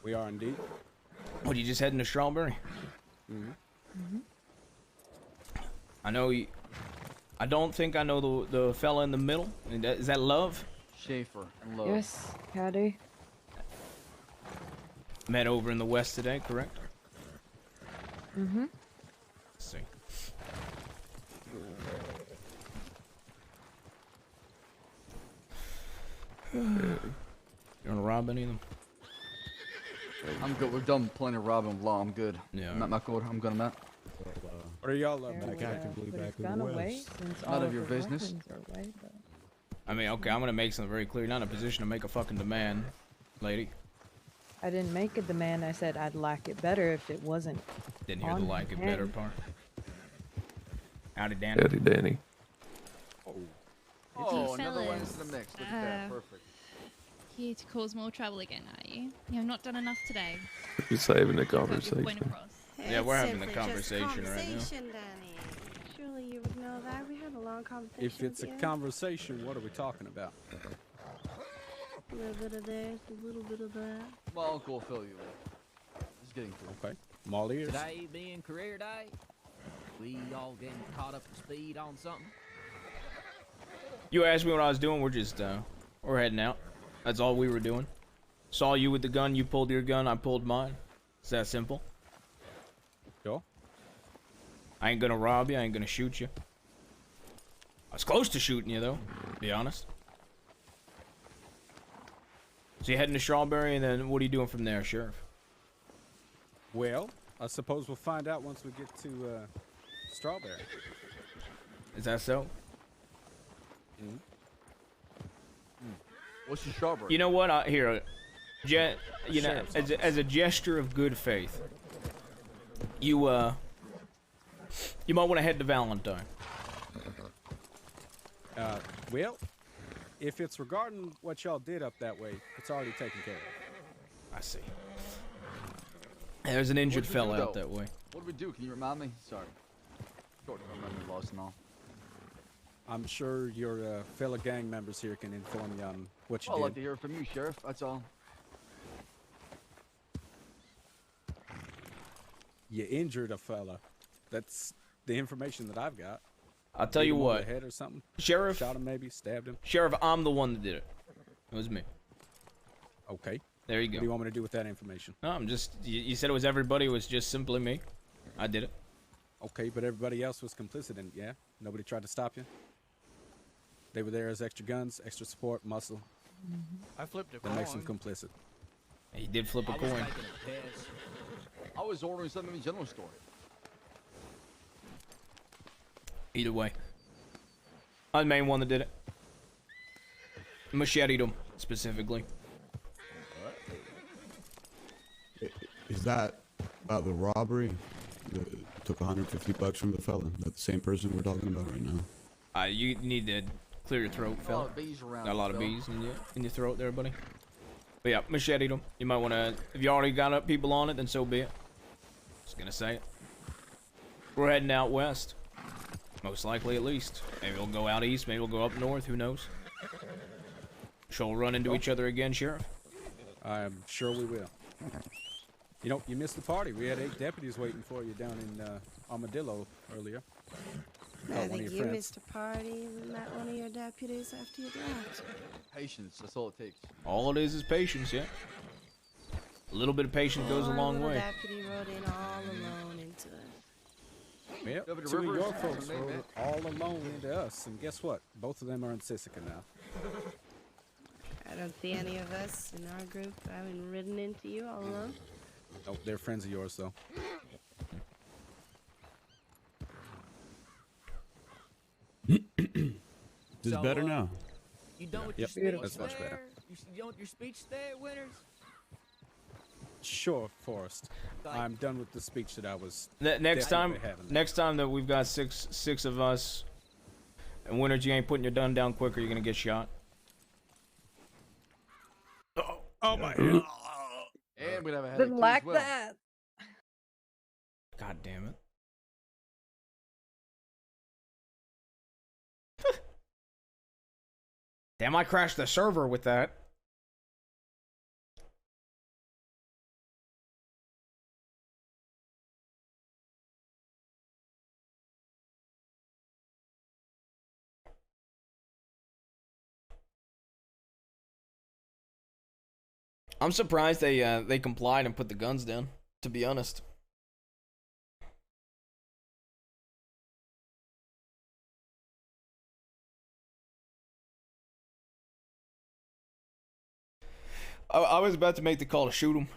We are indeed. What, you just heading to Strawberry? I know you. I don't think I know the fella in the middle. Is that Love? Schaefer and Love. Yes, howdy. Met over in the west today, correct? Mm-hmm. Let's see. You wanna rob any of them? I'm good. We're done playing robbing law. I'm good. Yeah. Not good. I'm good on that. What are y'all up Back actively back in the West. None of your business. I mean, okay, I'm gonna make something very clear. You're not in a position to make a fucking demand, lady. I didn't make a demand. I said I'd like it better if it wasn't. Didn't hear the like it better part. Howdy, Danny. Howdy, Danny. Oh, another one into the mix. Look at that. Perfect. Here to cause more trouble again, are you? You have not done enough today. Just having a conversation. Yeah, we're having a Simply just conversation right now. conversation, Danny. Surely you would know that. We had a long conversation. If it's a conversation, what are we talking about? A little bit of this, a little bit of that. My uncle will fill you in. Just getting through. Okay. I'm all ears. Today being career day, we all getting caught up to speed on something. You asked me what I was doing. We're just we're heading out. That's all we were doing. Saw you with the gun. You pulled your gun. I pulled mine. It's that simple. Sure. I ain't gonna rob you. I ain't gonna shoot you. I was close to shooting you, though, to be honest. So you heading to Strawberry, and then what are you doing from there, Sheriff? Well, I suppose we'll find out once we get to Strawberry. Is that so? What's your Strawberry? You know what? Here, you know, as a gesture of good faith, you might want to head to Valentine. Well, if it's regarding what y'all did up that way, it's already taken care of. I see. There's an injured fella out that way. What do we do? Can you remind me? Sorry. Short-term memory loss and all. I'm sure your fellow gang members here can inform you on what you I'd did. like to hear from you, Sheriff. That's all. You injured a fella. That's the information that I've got. I'll tell you what, head or something. Sheriff. Shot him, maybe stabbed him. Sheriff, I'm the one that did it. It was me. Okay. There you go. What do you want me to do with that information? No, I'm just. You said it was everybody. It was just simply me. I did it. Okay, but everybody else was complicit in it, yeah? Nobody tried to stop you? They were there as extra guns, extra support, muscle. I flipped a That makes them coin. complicit. He did flip a coin. I was ordering something in the general store. Either way. I'm the main one that did it. Macheted him, specifically. Is that about the robbery? Took 150 bucks from the fella. That's the same person we're talking about right now. You need to clear your throat, fella. A lot of bees around. Got a lot of Phil. bees in your throat there, buddy. But yeah, macheted him. You might want to, if you already got up people on it, then so be it. Just gonna say it. We're heading out west. Most likely, at least. Maybe we'll go out east. Maybe we'll go up north. Who knows? Sure, we'll run into each other again, Sheriff. I'm sure we will. You know, you missed the party. We had 8 deputies waiting for you down in Armadillo earlier. I think you missed a party and met one of your deputies after you left. Patience. That's all it takes. All it is patience, yeah. A little bit of patience goes a Poor long little way. deputy rode in all alone into it. Yep, Yeah, but the two of river your is folks name, rode man. all alone into us, and guess what? Both of them are in Sisika now. I don't see any of us in our group having ridden into you all alone. Oh, they're friends of yours, though. This is So, better now. You done with Yep, your speech that's much better. there? You done with your speech there, Winters? Sure, Forrest. I'm done with the speech that I was. Next time, definitely having. next time that we've got six of us, and Winters, you ain't putting your gun down quicker, you're gonna get shot. Oh my head. And we'd have a headache Didn't too like as well. that. God damn it. Damn, I crashed the server with that. I'm surprised they complied and put the guns down, to be honest. I was about to make the call to shoot him.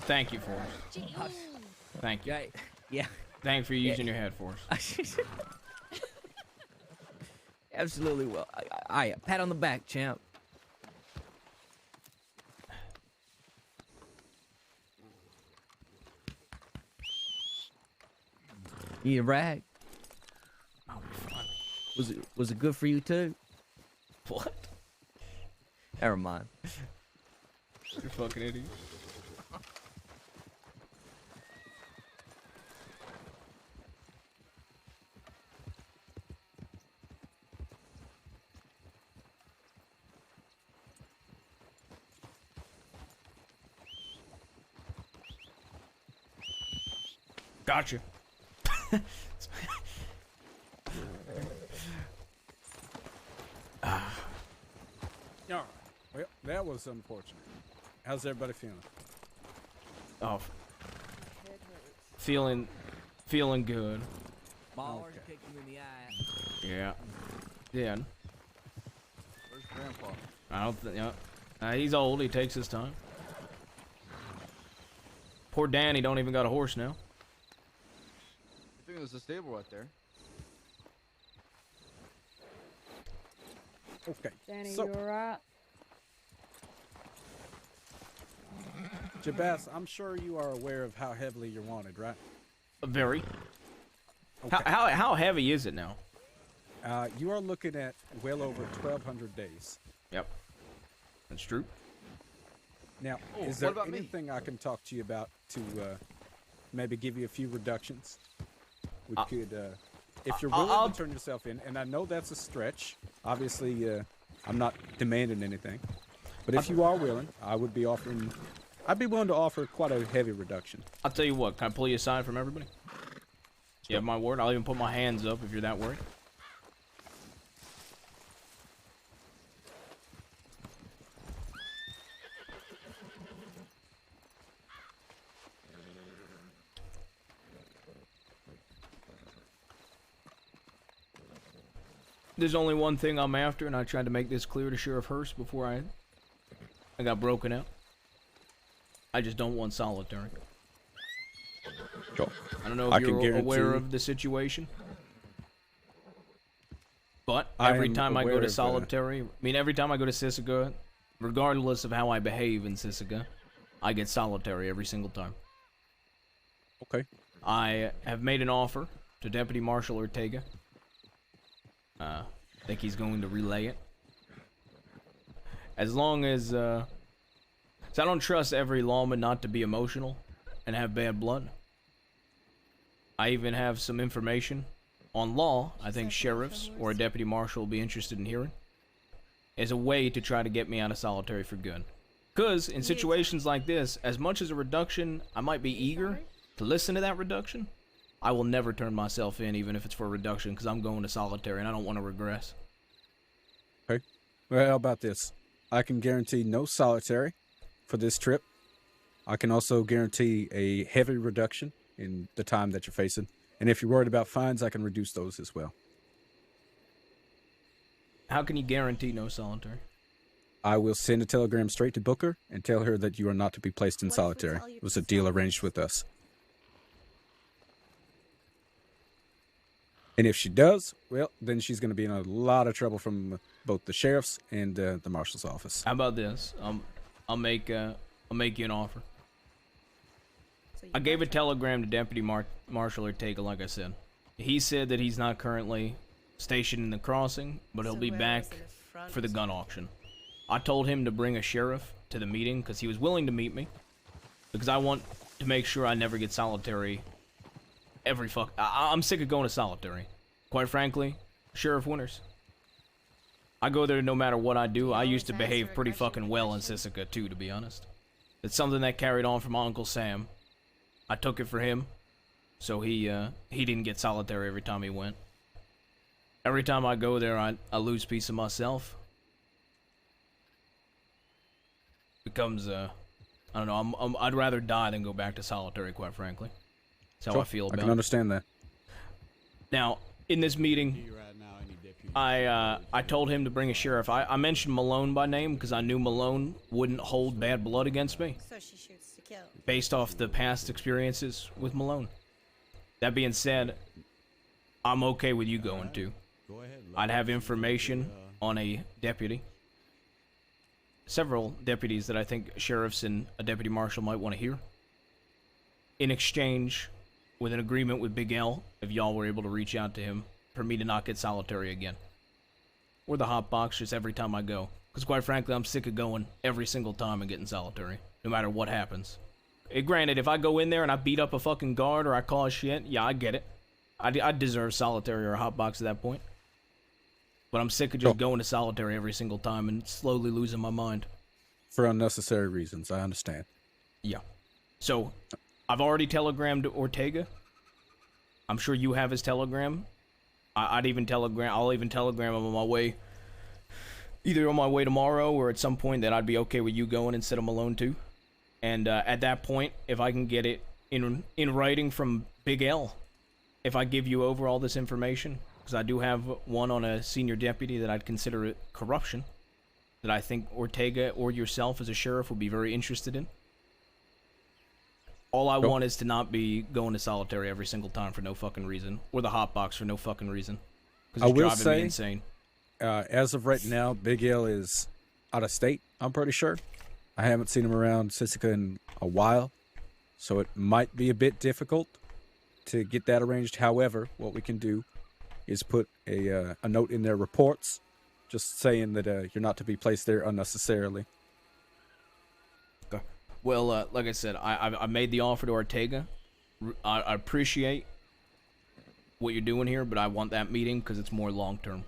Thank you, Forrest. Thank you. Yeah. Thank you for using your head, Forrest. Absolutely well. I pat on the back, champ. You need a rag? Was it good for you too? What? Never mind. You fucking idiot. Gotcha. All right. Well, that was unfortunate. How's everybody feeling? Oh, feeling good. Ballers kicked him in the eye. Yeah. Yeah. Where's Grandpa? I don't think. He's old. He takes his time. Poor Danny don't even got a horse now. I think there's a stable right there. Okay. Danny, So, you alright? Jabaz, I'm sure you are aware of how heavily you're wanted, right? Very. Okay. How heavy is it now? You are looking at well over 1,200 days. Yep. That's true. Now, Oh, is what there about me? anything I can talk to you about to maybe give you a few reductions? We could, if you're willing to turn yourself in, and I know that's a stretch. Obviously, I'm not demanding anything, but if you are willing, I'd be willing to offer quite a heavy reduction. I'll tell you what. Can I pull you aside from everybody? You have my word. I'll even put my hands up if you're that worried. There's only one thing I'm after, and I tried to make this clear to Sheriff Hurst before I got broken out. I just don't want solitary. Sure. I don't know if you're aware of the situation, but every time I go to solitary, every time I go to Sisika, regardless of how I behave in Sisika, I get solitary every single time. Okay. I have made an offer to Deputy Marshal Ortega. I think he's going to relay it. As long as, so I don't trust every lawman not to be emotional and have bad blood. I even have some information on law I think sheriffs or a deputy marshal will be interested in hearing. As a way to try to get me out of solitary for good. Because in situations like this, as much as a reduction, I might be eager to listen to that reduction, I will never turn myself in, even if it's for a reduction, because I'm going to solitary and I don't want to regress. Okay. Well, how about this? I can guarantee no solitary for this trip. I can also guarantee a heavy reduction in the time that you're facing. And if you're worried about fines, I can reduce those as well. How can you guarantee no solitary? I will send a telegram straight to Booker and tell her that you are not to be placed in solitary. It was a deal arranged with us. And if she does, well, then she's going to be in a lot of trouble from both the sheriff's and the marshal's office. How about this? I'll make you an offer. I gave a telegram to Deputy Marshal Ortega, like I said. He said that he's not currently stationed in the crossing, but he'll be back for the gun auction. I told him to bring a sheriff to the meeting because he was willing to meet me. Because I want to make sure I never get solitary I'm sick of going to solitary. Quite frankly, Sheriff Winters. I go there no matter what I do. I used to behave pretty fucking well in Sisika too, to be honest. It's something that carried on from my Uncle Sam. I took it for him, so he didn't get solitary every time he went. Every time I go there, I lose piece of myself. Becomes I don't know. I'd rather die than go back to solitary, quite frankly. That's how I feel about it. I can understand that. Now, in this meeting, I told him to bring a sheriff. I mentioned Malone by name because I knew Malone wouldn't hold bad blood against me. So she shoots to kill. Based off the past experiences with Malone. That being said, I'm okay with you going too. I'd have information on a deputy. Several deputies that I think sheriffs and a deputy marshal might want to hear. In exchange, with an agreement with Big L, if y'all were able to reach out to him, for me to not get solitary again. Or the hot box just every time I go. Because quite frankly, I'm sick of going every single time and getting solitary. No matter what happens. Granted, if I go in there and I beat up a fucking guard or I cause shit, yeah, I get it. I deserve solitary or a hot box at that point. But I'm sick of just going to solitary every single time and slowly losing my mind. For unnecessary reasons, I understand. Yeah. So, I've already telegrammed Ortega. I'm sure you have his telegram. I'll even telegram him on my way. Either on my way tomorrow or at some point that I'd be okay with you going instead of Malone too. And at that point, if I can get it in writing from Big L, if I give you over all this information, because I do have one on a senior deputy that I'd consider it corruption, that I think Ortega or yourself as a sheriff would be very interested in. All I want is to not be going to solitary every single time for no fucking reason, or the hot box for no fucking reason, because it's driving me insane. as of right now, Big L is out of state, I'm pretty sure. I haven't seen him around Sisika in a while, so it might be a bit difficult to get that arranged. However, what we can do is put a note in their reports just saying that you're not to be placed there unnecessarily. Okay. Well, like I said, I made the offer to Ortega. I appreciate what you're doing here, but I want that meeting because it's more long-term.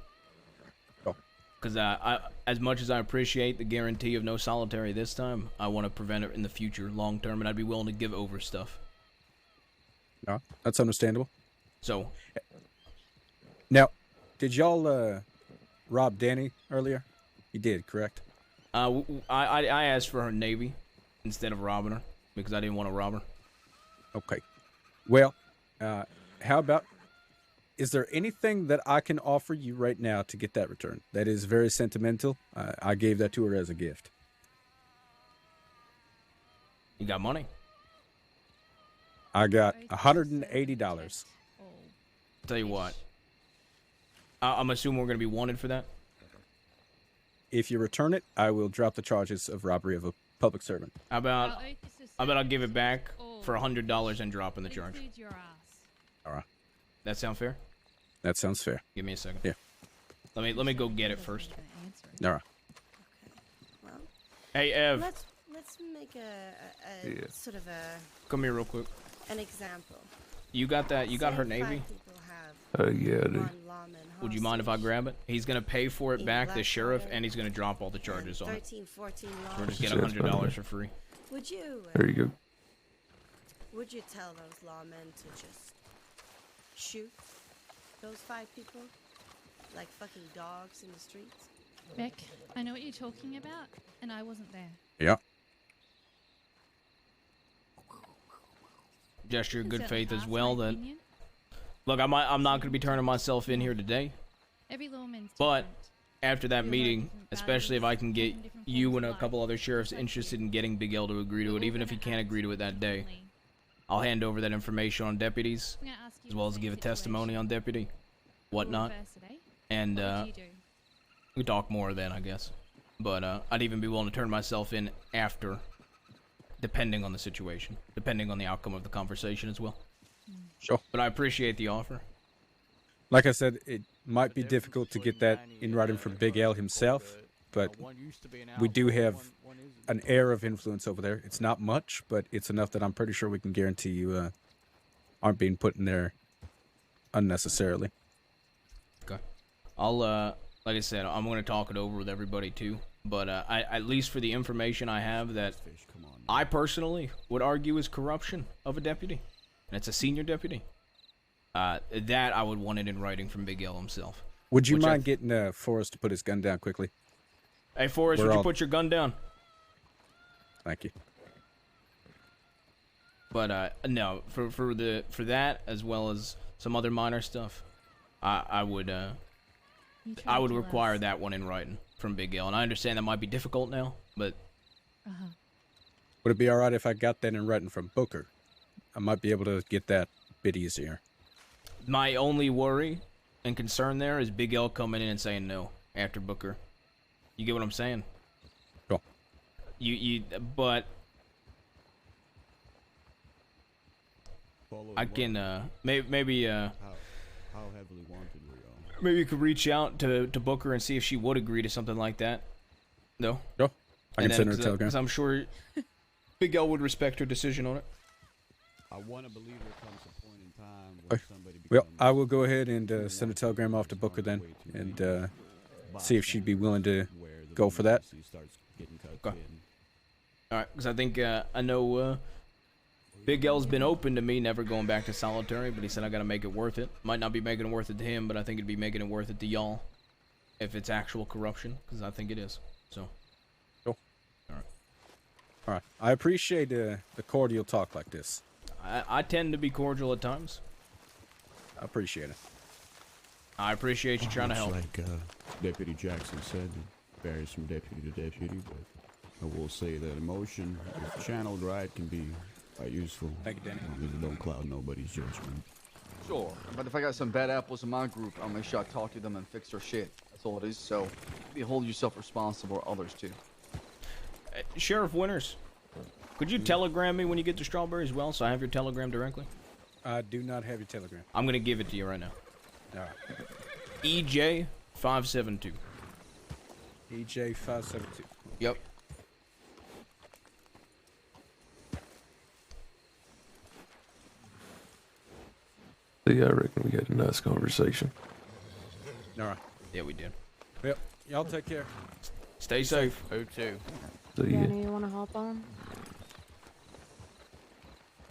Because as much as I appreciate the guarantee of no solitary this time, I want to prevent it in the future, long-term, and I'd be willing to give over stuff. No, that's understandable. So, now, did y'all rob Danny earlier? You did, correct? I asked for her Navy instead of robbing her because I didn't want to rob her. Okay. Well, how about, is there anything that I can offer you right now to get that return? That is very sentimental. I gave that to her as a gift. You got money? I got $180. Tell you what. I'm assuming we're going to be wanted for that? If you return it, I will drop the charges of robbery of a public servant. How about I'll give it back for $100 and drop in the charge? All right. That sound fair? That sounds fair. Give me a second. Yeah. Let me go get it first. All right. Well, hey, Ev. Let's make a sort of a Come here real quick. an example. You got that? You got her Say Navy? 5 people have Yeah, dude. one lawman Would you mind if I grab it? He's gonna pay for it In back, the Black sheriff, Water and he's gonna drop all the charges on it. 13, 14 So we're just laws. getting $100 for free. Would you? There you go. Would you tell those lawmen to just shoot those 5 people like fucking dogs in the streets? Beck, I know what you're talking about, and I wasn't there. Yeah. Gesture of good Consider faith as half well. my That opinion. look, I'm not going to be turning myself in here today. Every lawman's But different. after that We all have meeting, different especially if I can get values, different you forms and of a life. couple other sheriffs interested in getting Big L to agree to it, even if he can't agree to it that day, I'll hand over that information on deputies, I'm gonna ask you as well the as same give a testimony situation. on deputy, whatnot. Reverse it, eh? And What would you do? we talk more then, I guess. But I'd even be willing to turn myself in after, depending on the situation, depending on the outcome of the conversation as well. Sure. But I appreciate the offer. Like I said, it might be difficult to get that in writing from Big L himself, but we do have an air of influence over there. It's not much, but it's enough that I'm pretty sure we can guarantee you aren't being put in there unnecessarily. Okay. I'll, like I said, I'm going to talk it over with everybody too. But at least for the information I have that I personally would argue is corruption of a deputy, and it's a senior deputy, that I would want it in writing from Big L himself. Would you Which mind getting Forrest to put his gun down quickly? Hey, Forrest, We're would you all- put your gun down? Thank you. But no, for that as well as some other minor stuff, I would require that one in writing from Big L. And I understand that might be difficult now, but Would it be all right if I got that in writing from Booker? I might be able to get that a bit easier. my only worry and concern there is Big L coming in and saying no after Booker. You get what I'm saying? Cool. But I can maybe How heavily wanted were y'all? maybe you could reach out to Booker and see if she would agree to something like that. No? Sure. I can send her a telegram. Because I'm sure Big L would respect her decision on it. I want to believe there comes a point in time where somebody Well, I will go ahead and send a telegram off to Booker then, and see if she'd be willing to go for that. Okay. Alright, because I think, I know, Big L's been open to me never going back to solitary, but he said I gotta make it worth it. Might not be making it worth it to him, but I think it'd be making it worth it to y'all. If it's actual corruption, because I think it is. So. Cool. Alright. Alright. I appreciate the cordial talk like this. I tend to be cordial at times. I appreciate it. I appreciate you trying to help. Like Deputy Jackson said, it varies from deputy to deputy, but I will say that emotion, if channeled right, can be quite useful. Thank you, Danny. It don't cloud nobody's judgment. Sure, but if I got some bad apples in my group, I'll make sure I talk to them and fix their shit. That's authorities, so you hold yourself responsible, or others too. Sheriff Winters, could you telegram me when you get to Strawberry as well, so I have your telegram directly? I do not have your telegram. I'm gonna give it to you right now. All right. EJ572. EJ572. Yep. Yeah, I reckon we had a nice conversation. All right. Yeah, we did. Yep. Y'all take care. Stay safe. You too. See ya. Danny, you want to hop on?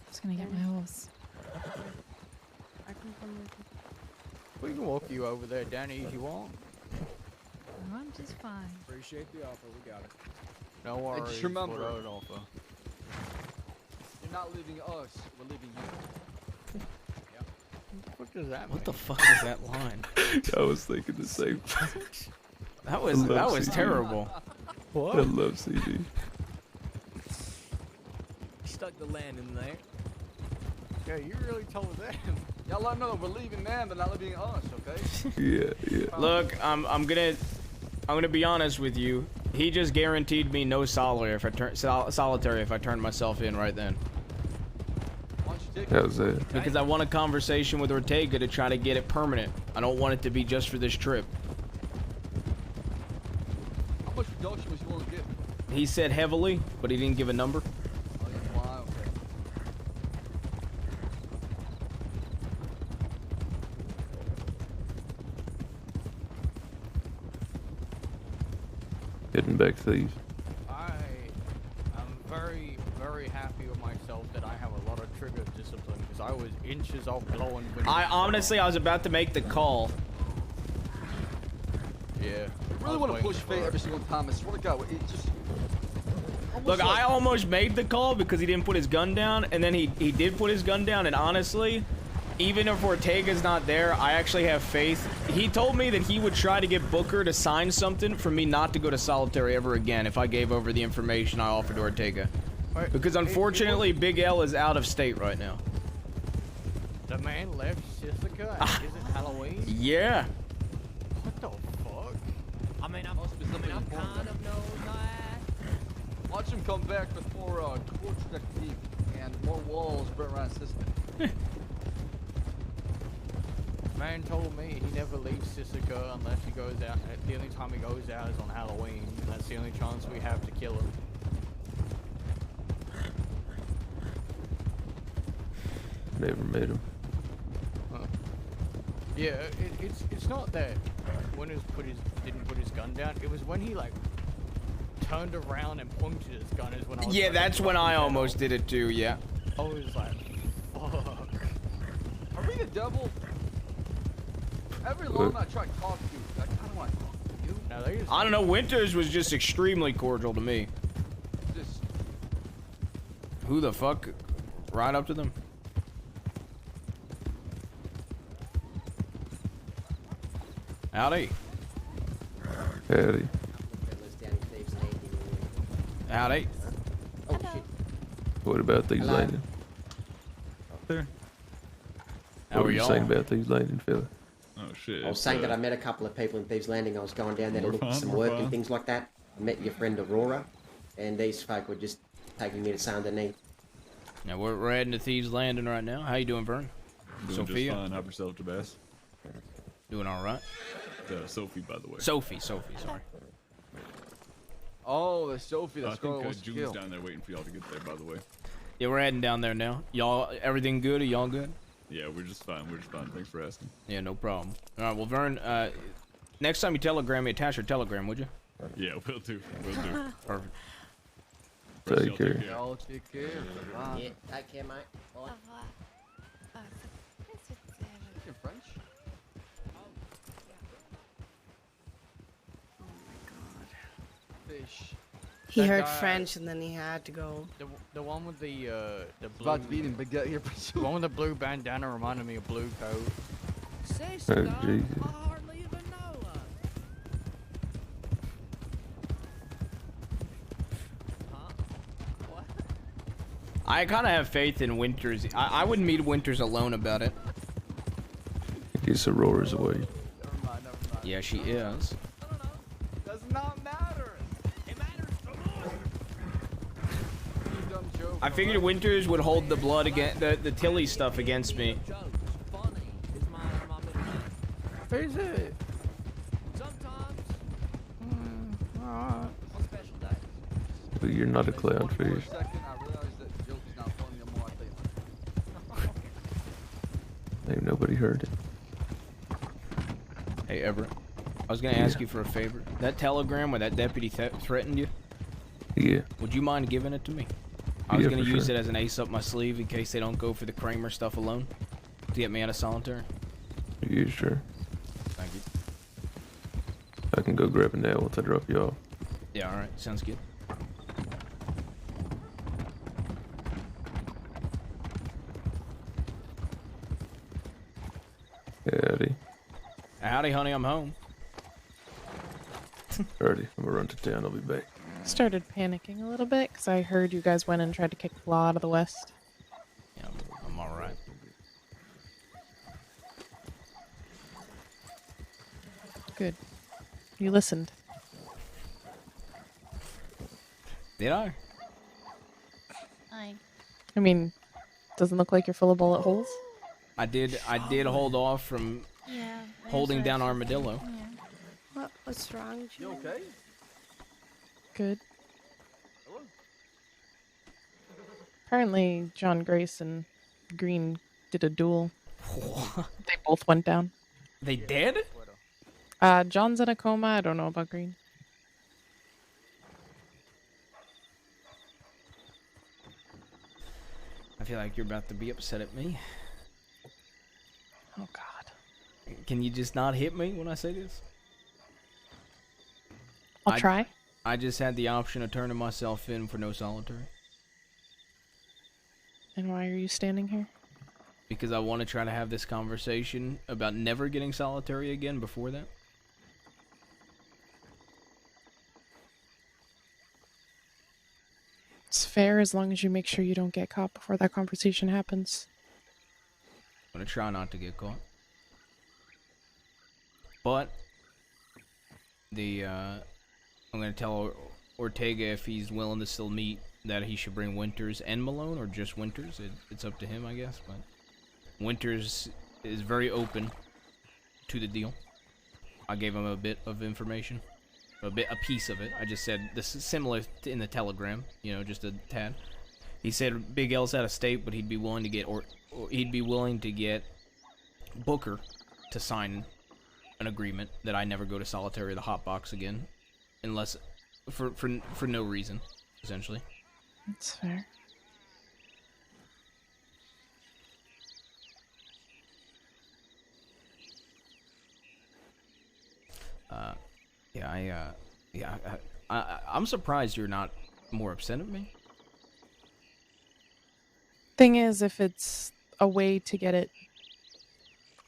Just gonna get my horse. I can come with you. We can walk you over there, Danny, if you want. No, I'm just fine. Appreciate the offer. We got it. No worries. just remember- what I'd offer. You're not leaving us, we're leaving you. What does that What mean? the fuck is that line? I was thinking the same. That was CD. terrible. I love CD. Stuck the land in there. Yeah, you really told them. Y'all let them know we're leaving them, they're not leaving us, okay? Yeah. Look, I'm gonna be honest with you. He just guaranteed me no solitary if I turn myself in right then. How's that? Because I want a conversation with Ortega to try to get it permanent. I don't want it to be just for this trip. How much reduction was you willing to give? He said heavily, but he didn't give a number. Oh, yeah, wow, okay. Heading back to these. I'm very, very happy with myself that I have a lot of trigger discipline because I was inches off blowing. I was about to make the call. Yeah. I really want to push fate every single time. I swear to God, it just. Look, I almost made the call because he didn't put his gun down, and then he did put his gun down, and honestly, even if Ortega's not there, I actually have faith. He told me that he would try to get Booker to sign something for me not to go to solitary ever again if I gave over the information I offered to Ortega. Because unfortunately, Big L is out of state right now. The man left Jessica. Is it Halloween? Yeah. What the fuck? I mean, I'm kind of know that. Watch him come back with more torch technique and more walls burnt around his system. Man told me he never leaves Sissika unless he goes out. The only time he goes out is on Halloween, and that's the only chance we have to kill him. Never met him. Huh. Yeah, it's not that Winters didn't put his gun down. It was when he like turned around and pointed his gun is when I was. Yeah, that's when I almost did it too. Yeah. I was like, fuck. Are we the devil? Every long I try to talk to you, I kind of want to talk to you. No, I don't know. Winters was just extremely cordial to me. Just Who the fuck? Right up to them. Howdy. Howdy. Howdy. Oh, shit. What about these Hello. landing? There. How What are were you y'all? saying about these landing, fella? Oh shit. I was saying that I met a couple of people in Thieves Landing. I was going down there to look for some work and things like that. I met your friend Aurora, and these folk were just taking me to Saint Denis. Now we're heading to Thieves Landing right now. How you doing, Vern? Doing Sophia? just fine. Help yourself, Jabaz. Doing all right. Sophie, by the way. Sophie, sorry. oh, the Sophie, I that's girl think wants to June's kill. down there waiting for y'all to get there, by the way. Yeah, we're heading down there now. Y'all, everything good? Are y'all good? Yeah, we're just fine. We're just fine. Thanks for asking. Yeah, no problem. All right, well, Vern, next time you telegram me, attach your telegram, would you? Yeah, we'll do. We'll do. Perfect. Take care. Y'all take care. Bye. Yeah, take care, mate. Bye. In French? Fish. He That heard guy- French and then he had to go. The one with the blue. About to be eating baguette here pretty The soon. one with the blue bandana reminded me of Blue Coat. Sister, Oh, Jesus. I hardly even know her. Huh? What? I kind of have faith in Winters. I wouldn't meet Winters alone about it. I guess Aurora's away. Never mind, never mind. Yeah, she is. Does not matter. It matters to more. You dumb joke. I figured Winters would hold the blood against the Tilly stuff against me. Who's it? But you're not a clownfish. Ain't nobody heard it. Hey, Everett. I was gonna ask you for a favor. That telegram where that deputy threatened you. Yeah. Would you mind giving it to me? I was Yeah, gonna for use sure. it as an ace up my sleeve in case they don't go for the Kramer stuff alone to get me out of solitary. Yeah, sure. Thank you. I can go grab it now once I drop you off. Yeah, all right. Sounds good. Howdy. Howdy, honey. I'm home. Alrighty, I'm gonna run to town. I'll be back. Started panicking a little bit because I heard you guys went and tried to kick the law out of the West. Yeah, I'm all right. Good. You listened. Did I? I mean, doesn't look like you're full of bullet holes. I did hold off from holding down Armadillo. What's wrong, June? You okay? Good. Apparently, John Grace and Green did a duel. They both went down. They did? John's in a coma. I don't know about Green. I feel like you're about to be upset at me. Oh, God. Can you just not hit me when I say this? I'll try. I just had the option of turning myself in for no solitary. And why are you standing here? Because I want to try to have this conversation about never getting solitary again before that. It's fair as long as you make sure you don't get caught before that conversation happens. I'm going to try not to get caught. But I'm going to tell Ortega if he's willing to still meet that he should bring Winters and Malone, or just Winters. It's up to him, I guess. But Winters is very open to the deal. I gave him a bit of information, a piece of it. I just said this is similar in the telegram, just a tad. He said Big L's out of state, but he'd be willing to get or he'd be willing to get Booker to sign an agreement that I never go to solitary or the hot box again, unless for no reason, essentially. That's fair. I'm surprised you're not more upset at me. Thing is, if it's a way to get it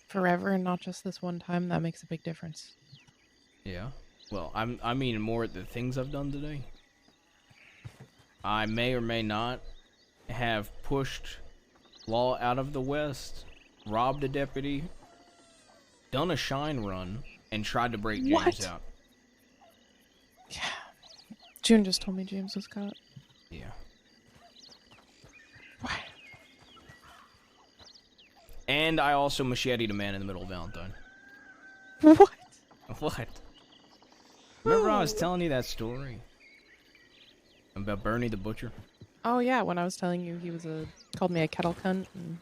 forever and not just this one time, that makes a big difference. Yeah. Well, I mean more at the things I've done today. I may or may not have pushed law out of the West, robbed a deputy, done a shine run, and tried to break James out. Yeah. June just told me James was caught. Yeah. Why? And I also macheted a man in the middle of Valentine. What? What? Remember I was telling you that story? About Bernie the Butcher? Oh yeah, when I was telling you he was called me a kettle cunt. And...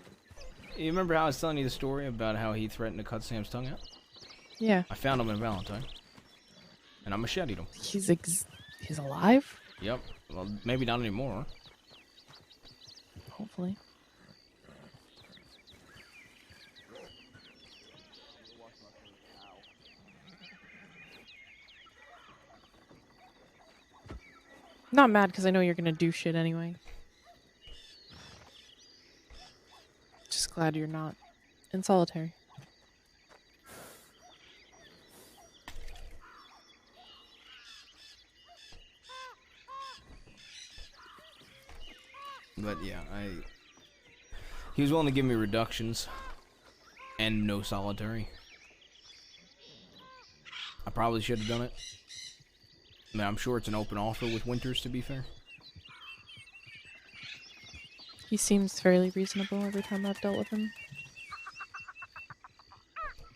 You remember how I was telling you the story about how he threatened to cut Sam's tongue out? Yeah. I found him in Valentine. And I macheted him. He's alive? Yep. Well, maybe not anymore. Hopefully. Not mad because I know you're gonna do shit anyway. Just glad you're not in solitary. But yeah, he was willing to give me reductions and no solitary. I probably should have done it. I mean, I'm sure it's an open offer with Winters, to be fair. He seems fairly reasonable every time I've dealt with him.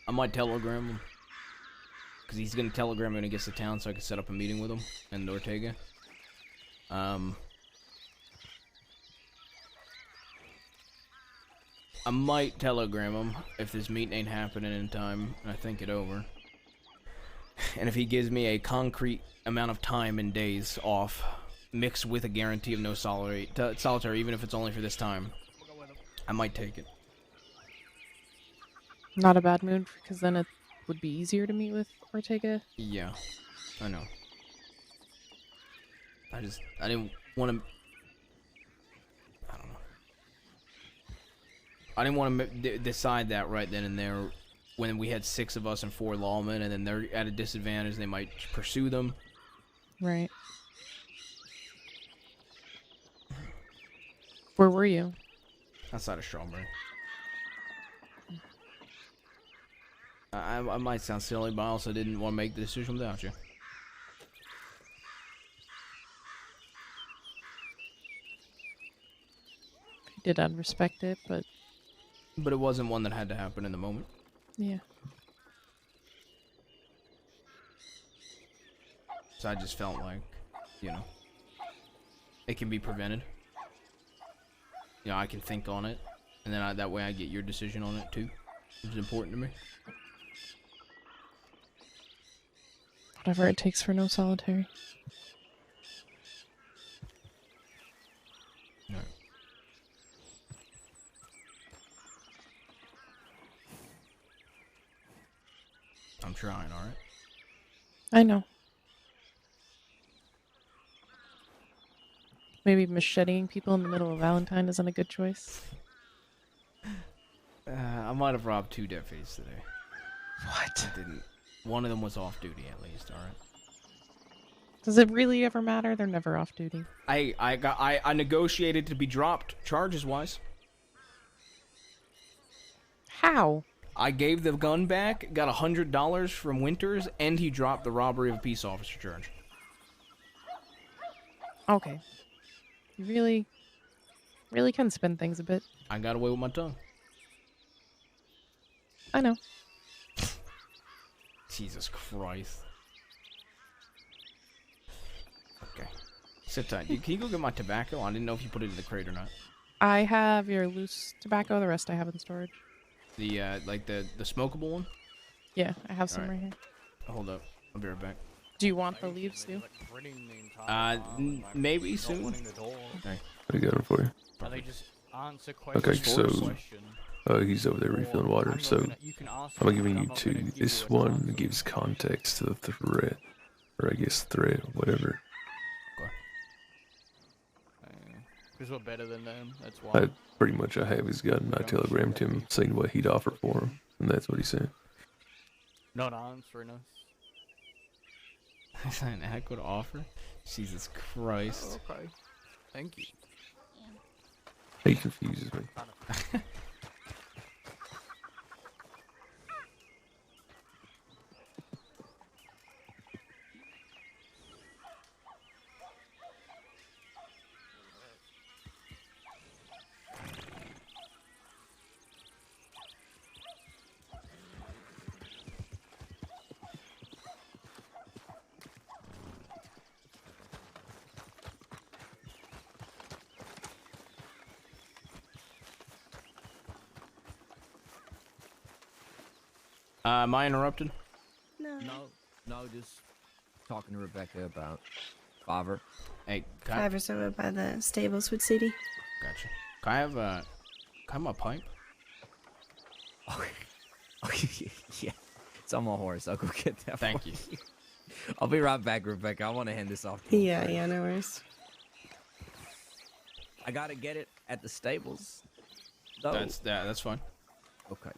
I might telegram him. Because he's going to telegram me when he gets to town so I can set up a meeting with him and Ortega. I might telegram him if this meeting ain't happening in time and I think it over. And if he gives me a concrete amount of time and days off, mixed with a guarantee of no solitary, even if it's only for this time, I might take it. Not a bad move, because then it would be easier to meet with Ortega. Yeah, I know. I didn't want to... I don't know. I didn't want to decide that right then and there when we had 6 of us and 4 lawmen, and then they're at a disadvantage, they might pursue them. Right. Where were you? Outside of Strawberry. I might sound silly, but I also didn't want to make the decision without you. I did unrespect it, but... But it wasn't one that had to happen in the moment. Yeah. So I just felt like, you know, it can be prevented. You know, I can think on it, and then that way I get your decision on it too, which is important to me. Whatever it takes for no solitary. No. I'm trying, alright? I know. Maybe macheting people in the middle of Valentine isn't a good choice. I might have robbed 2 deputies today. What? I didn't. One of them was off duty at least, alright? Does it really ever matter? They're never off duty. I negotiated to be dropped charges-wise. How? I gave the gun back, got $100 from Winters, and he dropped the robbery of a peace officer charge. Okay. You really can spin things a bit. I got away with my tongue. I know. Jesus Christ. Okay. Sit tight. Can you go get my tobacco? I didn't know if you put it in the crate or not. I have your loose tobacco, the rest I have in storage. The, like the smokable one? Yeah, I have some right here. Hold up. I'll be right back. Do you want the leaves too? Maybe soon. I got it for you. Okay, so he's over there refilling water. So I'm giving you 2. This one gives context to the threat, or I guess threat, whatever. Because we're better than them. That's why. I have his gun. I telegrammed him saying what he'd offer for him, and that's what he said. Not answering us. Is that an adequate offer? Jesus Christ. Oh, okay. Thank you. He confuses me. Am I interrupted? No. No, just talking to Rebecca about Fiverr. Hey, Fiverr's over by the stables with City. Gotcha. Can I have my pipe? Yeah, it's on my horse. I'll go get that. Thank you. I'll be right back, Rebecca. I want to hand this off to you. Yeah, no worries. I gotta get it at the stables. Though. That's fine. Okay.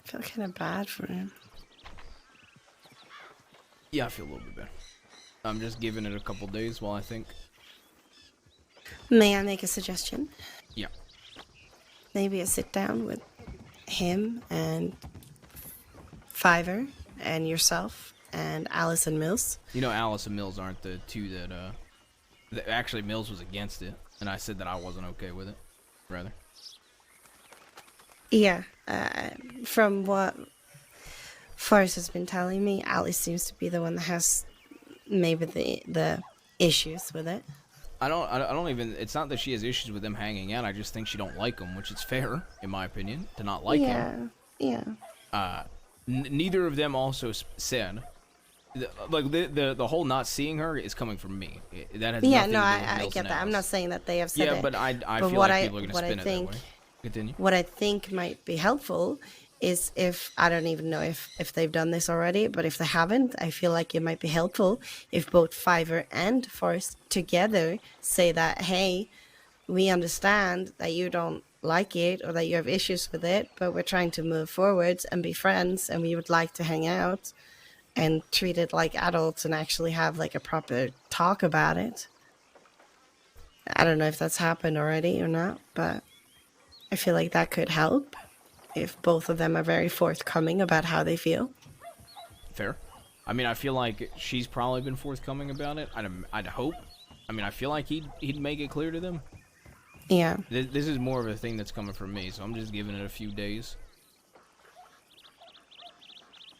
I feel kind of bad for him. Yeah, I feel a little bit better. I'm just giving it a couple days while I think. May I make a suggestion? Yeah. Maybe a sit down with him and Fiverr and yourself and Allison Mills. You know, Alice and Mills aren't the two that actually Mills was against it, and I said that I wasn't okay with it, rather. Yeah, from what Forrest has been telling me, Alice seems to be the one that has maybe the issues with it. I don't even, it's not that she has issues with them hanging out, I just think she don't like them, which is fair, in my opinion, to not like him. Yeah. Neither of them also said, like, the whole not seeing her is coming from me. That has nothing to do with I Mills get and that. I'm Alice. not saying that they have said it. Yeah, but I feel like people are going to spin it that way. Continue. What I think might be helpful is if, I don't even know if they've done this already, but if they haven't, I feel like it might be helpful if both Fiverr and Forrest together say that, hey, we understand that you don't like it or that you have issues with it, but we're trying to move forwards and be friends, and we would like to hang out and treat it like adults and actually have like a proper talk about it. I don't know if that's happened already or not, but I feel like that could help if both of them are very forthcoming about how they feel. Fair. I mean, I feel like she's probably been forthcoming about it. I'd hope. I mean, I feel like he'd make it clear to them. Yeah. This is more of a thing that's coming from me, so I'm just giving it a few days.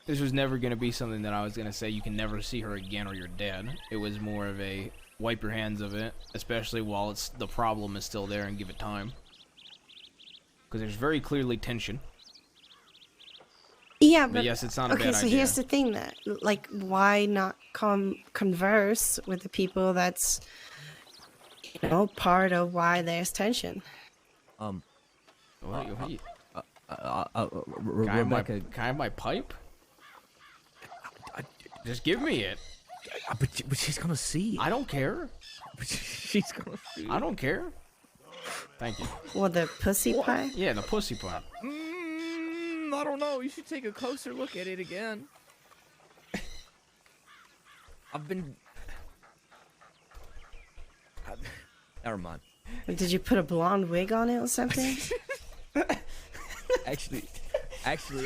This was never going to be something that I was going to say you can never see her again or you're dead. It was more of a wipe your hands of it, especially while the problem is still there, and give it time. Because there's very clearly tension. Yeah, but yes, it's not a bad idea. Okay, so here's the thing that, like, why not converse with the people that's, you know, part of why there's tension? Rebecca, can I have my pipe? Just give me it. But she's gonna see. I don't care. But she's gonna see. I don't care. Thank you. Well, the pussy pie? Yeah, the pussy pie. I don't know. You should take a closer look at it again. Never mind. Did you put a blonde wig on it or something? Actually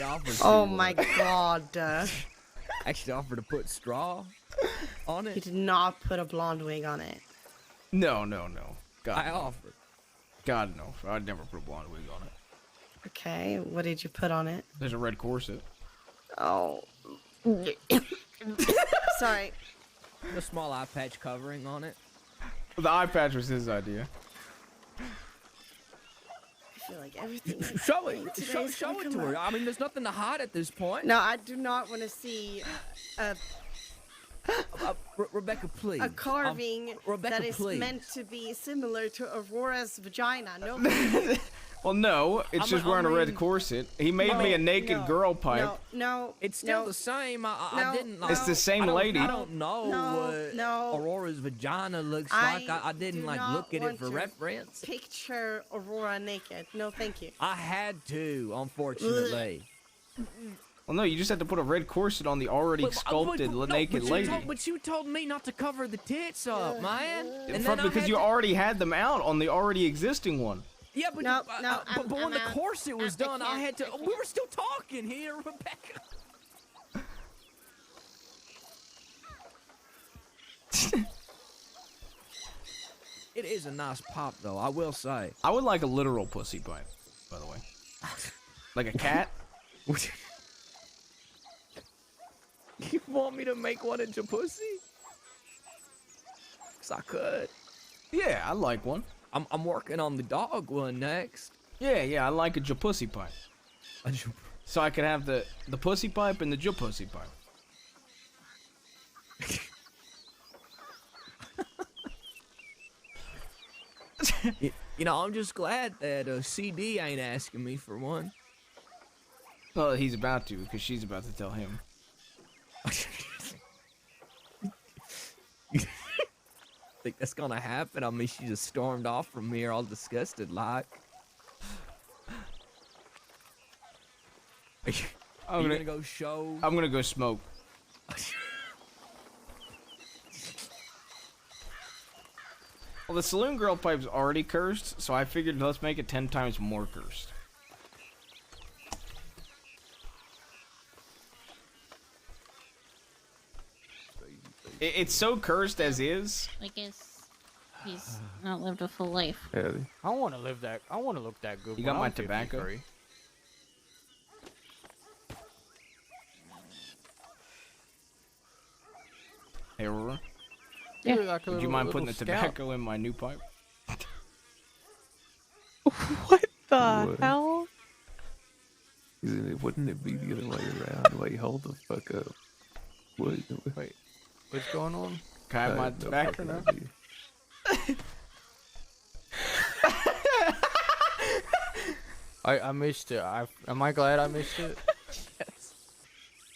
offered to... Oh my god. Actually offered to put straw on it. He did not put a blonde wig on it. No. God, I offered. God, no. I'd never put a blonde wig on it. Okay, what did you put on it? There's a red corset. Oh. Sorry. The small eye patch covering on it. The eye patch was his idea. I feel like everything. Show it to her. I mean, there's nothing to hide at this point. No, I do not want to see Rebecca, please. a carving Rebecca, that is please. meant to be similar to Aurora's vagina. No. Well, no, it's just wearing a red corset. He made me a naked girl pipe. No. It's still the same. I didn't. It's the same lady. I don't know what Aurora's vagina looks like. I didn't look at it for reference. Picture Aurora naked. No, thank you. I had to, unfortunately. Well, no, you just had to put a red corset on the already sculpted naked lady. But you told me not to cover the tits up, man. Because you already had them out on the already existing one. Yeah, but but when the corset was done, I had to. We were still talking here, Rebecca. It is a nice pop, though. I will say. I would like a literal pussy pipe, by the way. Like a cat. You want me to make one into pussy? 'Cause I could. Yeah, I like one. I'm working on the dog one next. Yeah, I like a japussy pipe. So I could have the pussy pipe and the japussy pipe. You know, I'm just glad that CD ain't asking me for one. Well, he's about to, because she's about to tell him. Think that's gonna happen? I mean, she just stormed off from here all disgusted like. Are you gonna go show? I'm gonna go smoke. Well, the saloon girl pipe's already cursed, so I figured let's make it 10 times more cursed. It's so cursed as is. I guess he's not lived a full life. Yeah. I want to live that. I want to look that good. You when got my I'm tobacco? 53. Hey, Aurora. Yeah. Like Would you mind putting the tobacco in my new pipe? What the What? hell? Wouldn't it be the other way around? Wait, hold the fuck up. Wait. What's going on? Can I have my no tobacco fucking now? idea. I missed it. Am I glad I missed it? Yes.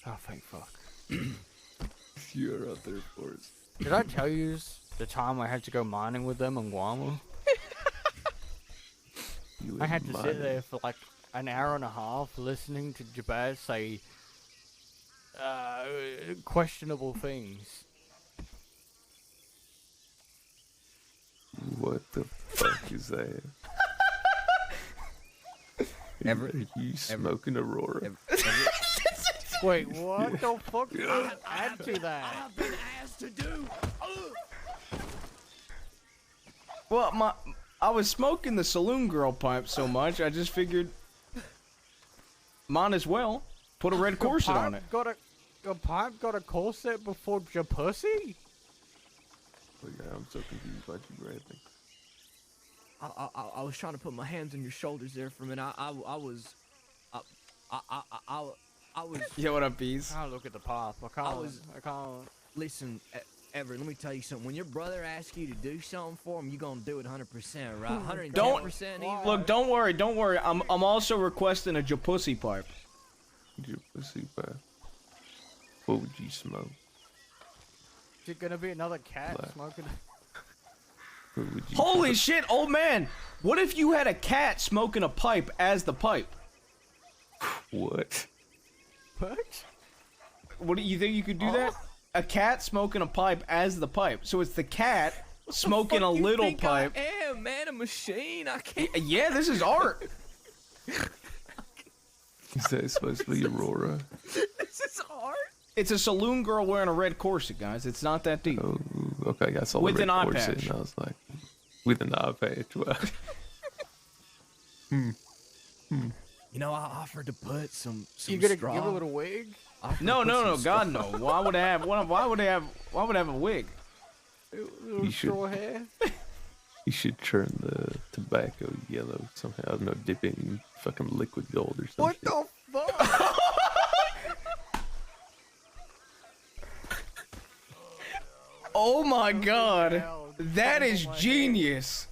Oh, thank fuck. You're out there for us. Did I tell you the time I had to go mining with them in Guam? I had to sit there for like an hour and a half listening to Jabaz say questionable things. What the fuck is that? Ever? Are you smoking Aurora? Wait, what the fuck? Add to that. I've been asked to do. Well, I was smoking the saloon girl pipe so much, I just figured might as well put a red corset on it. Your pipe got a corset before your pussy? Oh, yeah, I'm so confused about you, Bradley. I was trying to put my hands on your shoulders there for a minute. I was. Yeah, what up, bees? I can't look at the pipe. I can't. Listen, Everett, let me tell you something. When your brother asks you to do something for him, you're gonna do it 100%, right? 110%. Don't look. Don't worry. I'm also requesting a Japussy pipe. Japussy pipe. What would you smoke? Is it gonna be another cat Black. smoking? What would you Holy shit, old man! What if you had a cat smoking a pipe as the pipe? What? What? What do you think you could do that? A cat smoking a pipe as the pipe. So it's the cat smoking a little pipe. I am, man, a machine. I can't. Yeah, this is art. Is that supposed to be Aurora? This is art. It's a saloon girl wearing a red corset, guys. It's not that deep. Oh, okay, I saw With the red an eye corset patch. and I was like, with an eye patch. Well, You know, I offered to put some You gonna straw. give a little wig? No, God, no. Why would I have? Why would I have a wig? Little You should- straw hair? you should turn the tobacco yellow somehow. I don't know, dip it in fucking liquid gold or something. What the fuck? Oh my god. That is genius.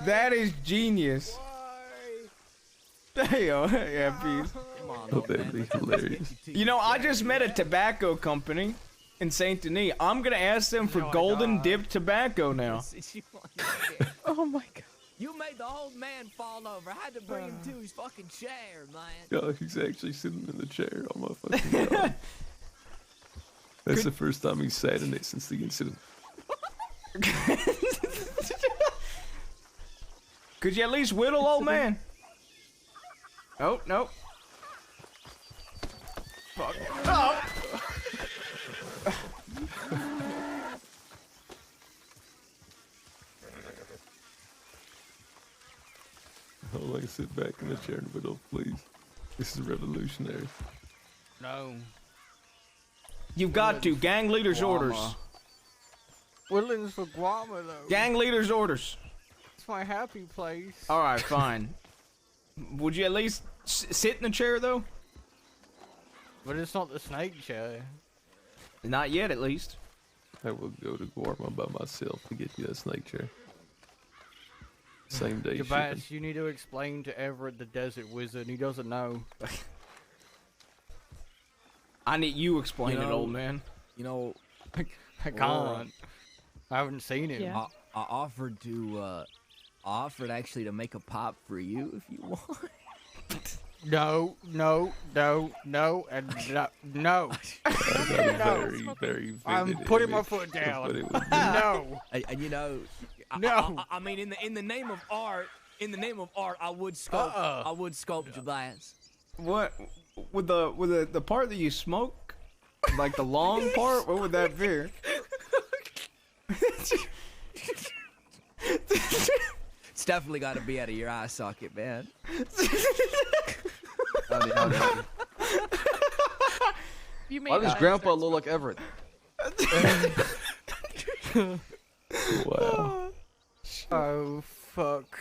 That is genius. Damn, yeah, peace. Oh, that'd be hilarious. You know, I just met a tobacco company in Saint Denis. I'm gonna ask them for golden dipped tobacco now. Oh my god. You made the old man fall over. I had to bring him to his fucking chair, man. God, he's actually sitting in the chair. Oh my fucking god. That's the first time he's sat in it since the incident. Could you at least whittle, old man? Oh, no. Fuck. Oh. I don't like to sit back in the chair and whittle, please. This is revolutionary. No. You've got to. Gang leader's orders. Whittling's for Guama, though. Gang leader's orders. It's my happy place. Alright, fine. Would you at least sit in the chair, though? But it's not the snake chair. Not yet, at least. I will go to Guarma by myself to get you that snake chair. Same day shipping. Jabaz, you need to explain to Everett the desert wizard. He doesn't know. I need you explain it, old man. You know, I can't. I haven't seen him. Yeah. I offered to, I offered actually to make a pop for you if you want. No, and no. I got a very, very I'm vivid putting my image foot of down. what it would be. No. And you know, No. I mean, in the name of art, I would sculpt, I would sculpt Jabaz. What? With the part that you smoke? Like the long part? What would that be? It's definitely got to be out of your eye socket, man. You Why does Grandpa look like Everett? Wow. Oh, fuck.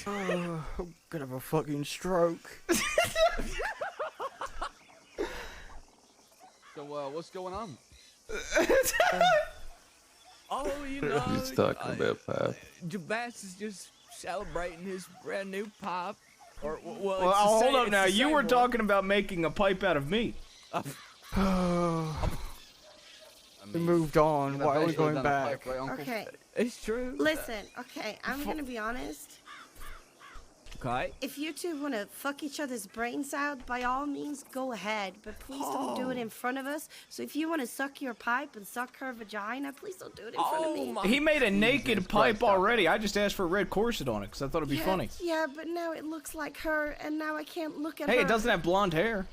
Oh, I'm gonna have a fucking stroke. So, what's going on? Oh, you know. He's talking about pipe. Jabaz is just celebrating his brand new pipe. Or, well, Well, it's the hold same- up it's now. the You same were one. talking about making a pipe out of meat. We moved on. Why are we going back? Okay. It's true. Listen, okay, I'm gonna be honest. Okay. If you two want to fuck each other's brains out, by all means, go ahead. But please don't do it in front of us. So if you want to suck your pipe and suck her vagina, please don't do it in front of me. He made a naked pipe already. I just asked for a red corset on it because I thought it'd be funny. Yeah, but now it looks like her, and now I can't look at her. Hey, it doesn't have blonde hair.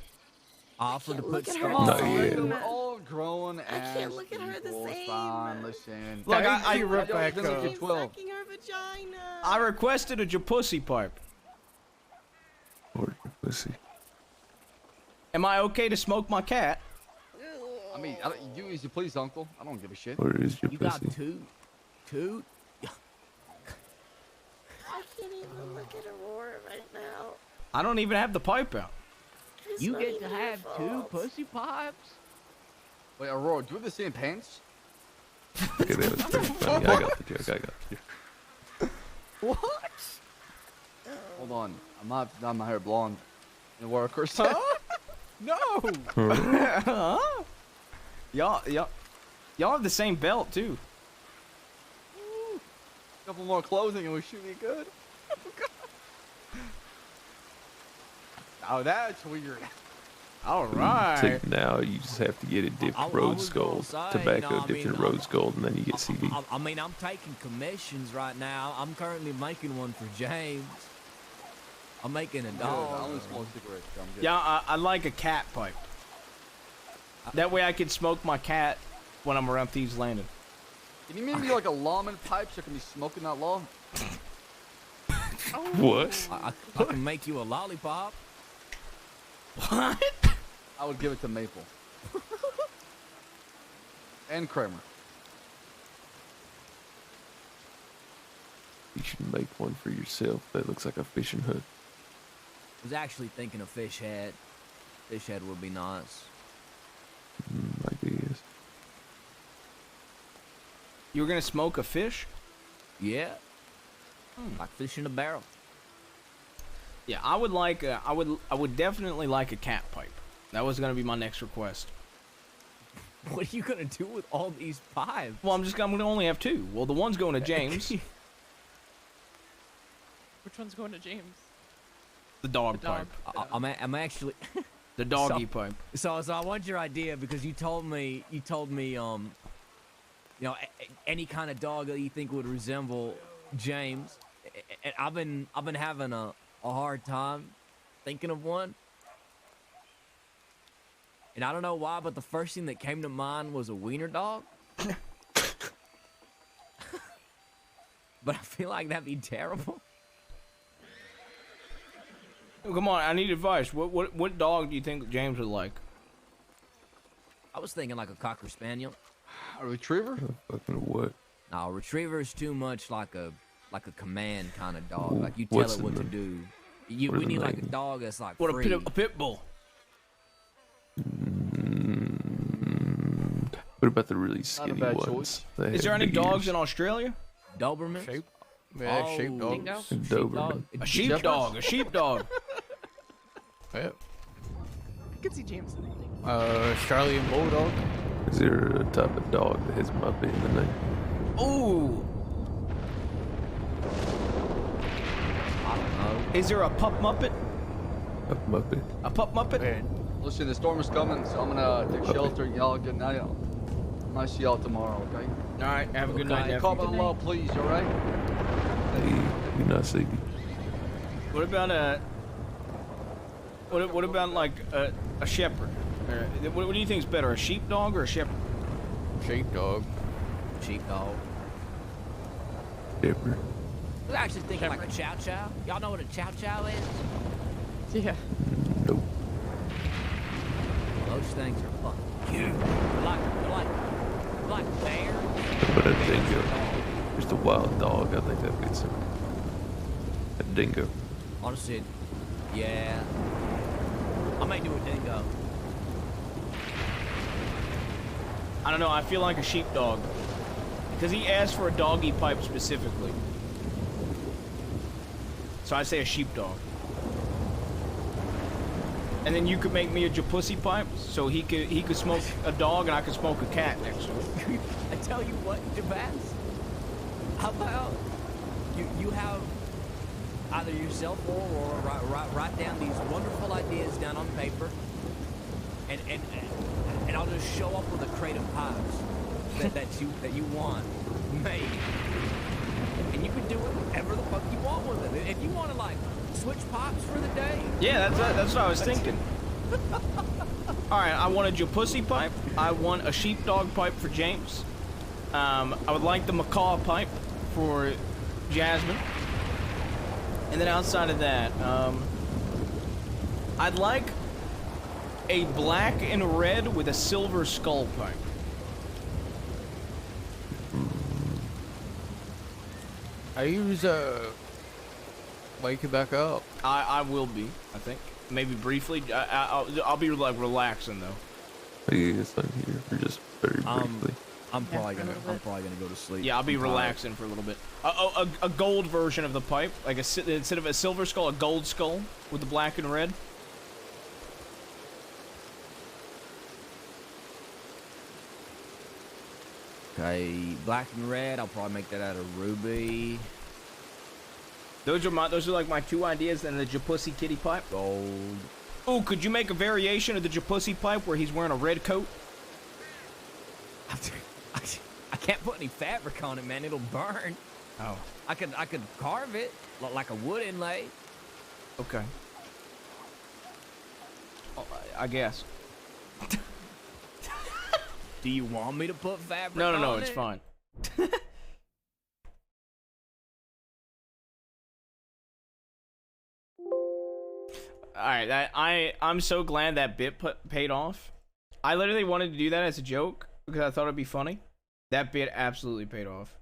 Offer to look put at her stuff the on. same. We're all grown I can't look at her the same. Listen. Look, I Sucking her vagina. I requested a Japussy pipe. Or pussy. Am I okay to smoke my cat? I mean, you easy please, Uncle. I don't give a shit. Or is your You got pussy? two. I can't even look at Aurora right now. I don't even have the pipe out. It's You not get to even your have two fault. pussy pipes. Wait, Aurora, do you have the same pants? Okay, that was pretty funny. I got the joke. I got the joke. What? Hold on. I'm not dyeing my hair blonde. And wear a corset. No. Huh? Y'all have the same belt too. Couple more clothing and we should be good. Oh, that's weird. All right. Now you just have to get it dipped I rose was gonna gold, say, tobacco no, I dipped in mean, rose gold, and then you get CD. I mean, I'm taking commissions right now. I'm currently making one for James. I'm making a I dog. only smoke cigarettes. So I'm good. Yeah, I like a cat pipe. That way I can smoke my cat when I'm around Thieves Landing. Can you make me like a lawman pipe so I can be smoking that law? What? I can make you a lollipop. What? I would give it to Maple. And Kramer. You should make one for yourself. That looks like a fishing hook. I was actually thinking of fish head. Fish head would be nice. Ideas. You were gonna smoke a fish? Yeah. Like fish in a barrel. Yeah, I would like. I would definitely like a cat pipe. That was gonna be my next request. What are you gonna do with all these pipes? Well, I'm gonna only have two. Well, the one's going to James. Which one's going to James? The dog The dog. pipe. I'm actually The doggy so, pipe. So I want your idea because you told me you know, any kind of dog that you think would resemble James. And I've been having a hard time thinking of one. And I don't know why, but the first thing that came to mind was a wiener dog. But I feel like that'd be terrible. Come on, I need advice. What dog do you think James would like? I was thinking like a cocker spaniel. A retriever? Fucking what? No, a retriever is too much like a command kind of dog. Ooh, Like you tell what's it in what to the- do. what are We the need like a names? dog that's like What free. a pit bull? What about the really Not a skinny bad ones? choice. They Is have there any big dogs ears. in Australia? Doberman? Sheep. Yeah, Oh, sheepdog. Dingo? And Doberman. A sheepdog. A sheepdog. Yep. I could see James. Australian bulldog. Is there a type of dog that has Muppet in the name? Ooh. I don't know. Is there a pup muppet? A Muppet. A pup muppet? Listen, the storm is coming, so I'm gonna take shelter. Y'all good night. I'll see y'all tomorrow, okay? All right. Have a good night, nephew. Call by the law, please, all right? Hey, you not see me. What about What about like a shepherd? What do you think is better, a sheepdog or a shepherd? Sheepdog. Sheepdog. Shepherd. I was actually thinking like a chow chow. Y'all know what a chow chow is? Yeah. Nope. Those things are fucking huge. They're like bears. But a dingo. Just a wild dog. I think that beats him. A dingo. Honestly, yeah. I may do a dingo. I don't know, I feel like a sheepdog. Because he asked for a doggy pipe specifically. So I say a sheepdog. And then you could make me a japussy pipe, so he could smoke a dog and I could smoke a cat next to it. I tell you what, Jabaz. How about you have either yourself or write down these wonderful ideas down on paper, and I'll just show up with a crate of pies that you want made, and you can do whatever the fuck you want with it. If you want to like switch pipes for the day, yeah, that's what I was thinking. All right, I want a japussy pipe. I want a sheepdog pipe for James. I would like the macaw pipe for Jasmine. And then outside of that, I'd like a black and red with a silver skull pipe. I use wake you back up. I will be, I think. Maybe briefly. I'll be like relaxing though. Yeah, it's not here for just very briefly. I'm probably gonna go to sleep. Yeah, I'll be relaxing for a little bit. A gold version of the pipe, like instead of a silver skull, a gold skull with the black and red. Okay, black and red. I'll probably make that out of ruby. Those are like my two ideas. And the japussy kitty pipe. Gold. Oh, could you make a variation of the japussy pipe where he's wearing a red coat? I can't put any fabric on it, man. It'll burn. Oh. I could carve it like a wood inlay. Okay. Oh, I guess. Do you want me to put fabric on it? No, it's fine. Alright, I'm so glad that bit paid off. I literally wanted to do that as a joke because I thought it'd be funny. That bit absolutely paid off.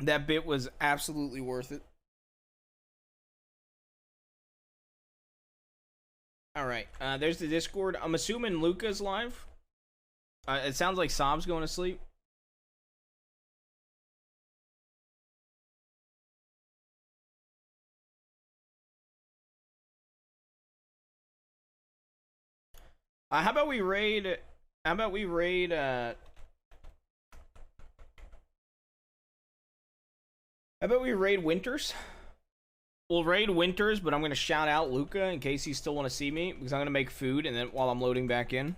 That bit was absolutely worth it. Alright, there's the Discord. I'm assuming Luca's live. It sounds like Sob's going to sleep. How about we raid Winters? We'll raid Winters, but I'm going to shout out Luca in case he still want to see me, because I'm going to make food and then while I'm loading back in.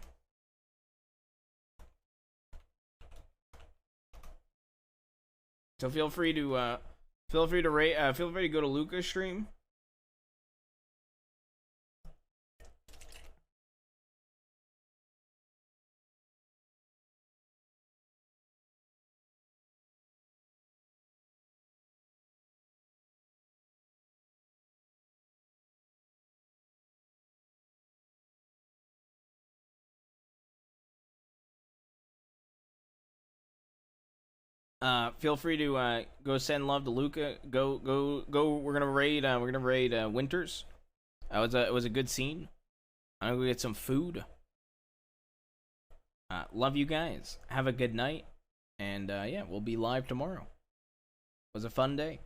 So feel free to go to Luca's stream. Feel free to go send love to Luca. Go. We're gonna raid Winters. It was a good scene. I'm gonna go get some food. Love you guys. Have a good night. And yeah, we'll be live tomorrow. It was a fun day.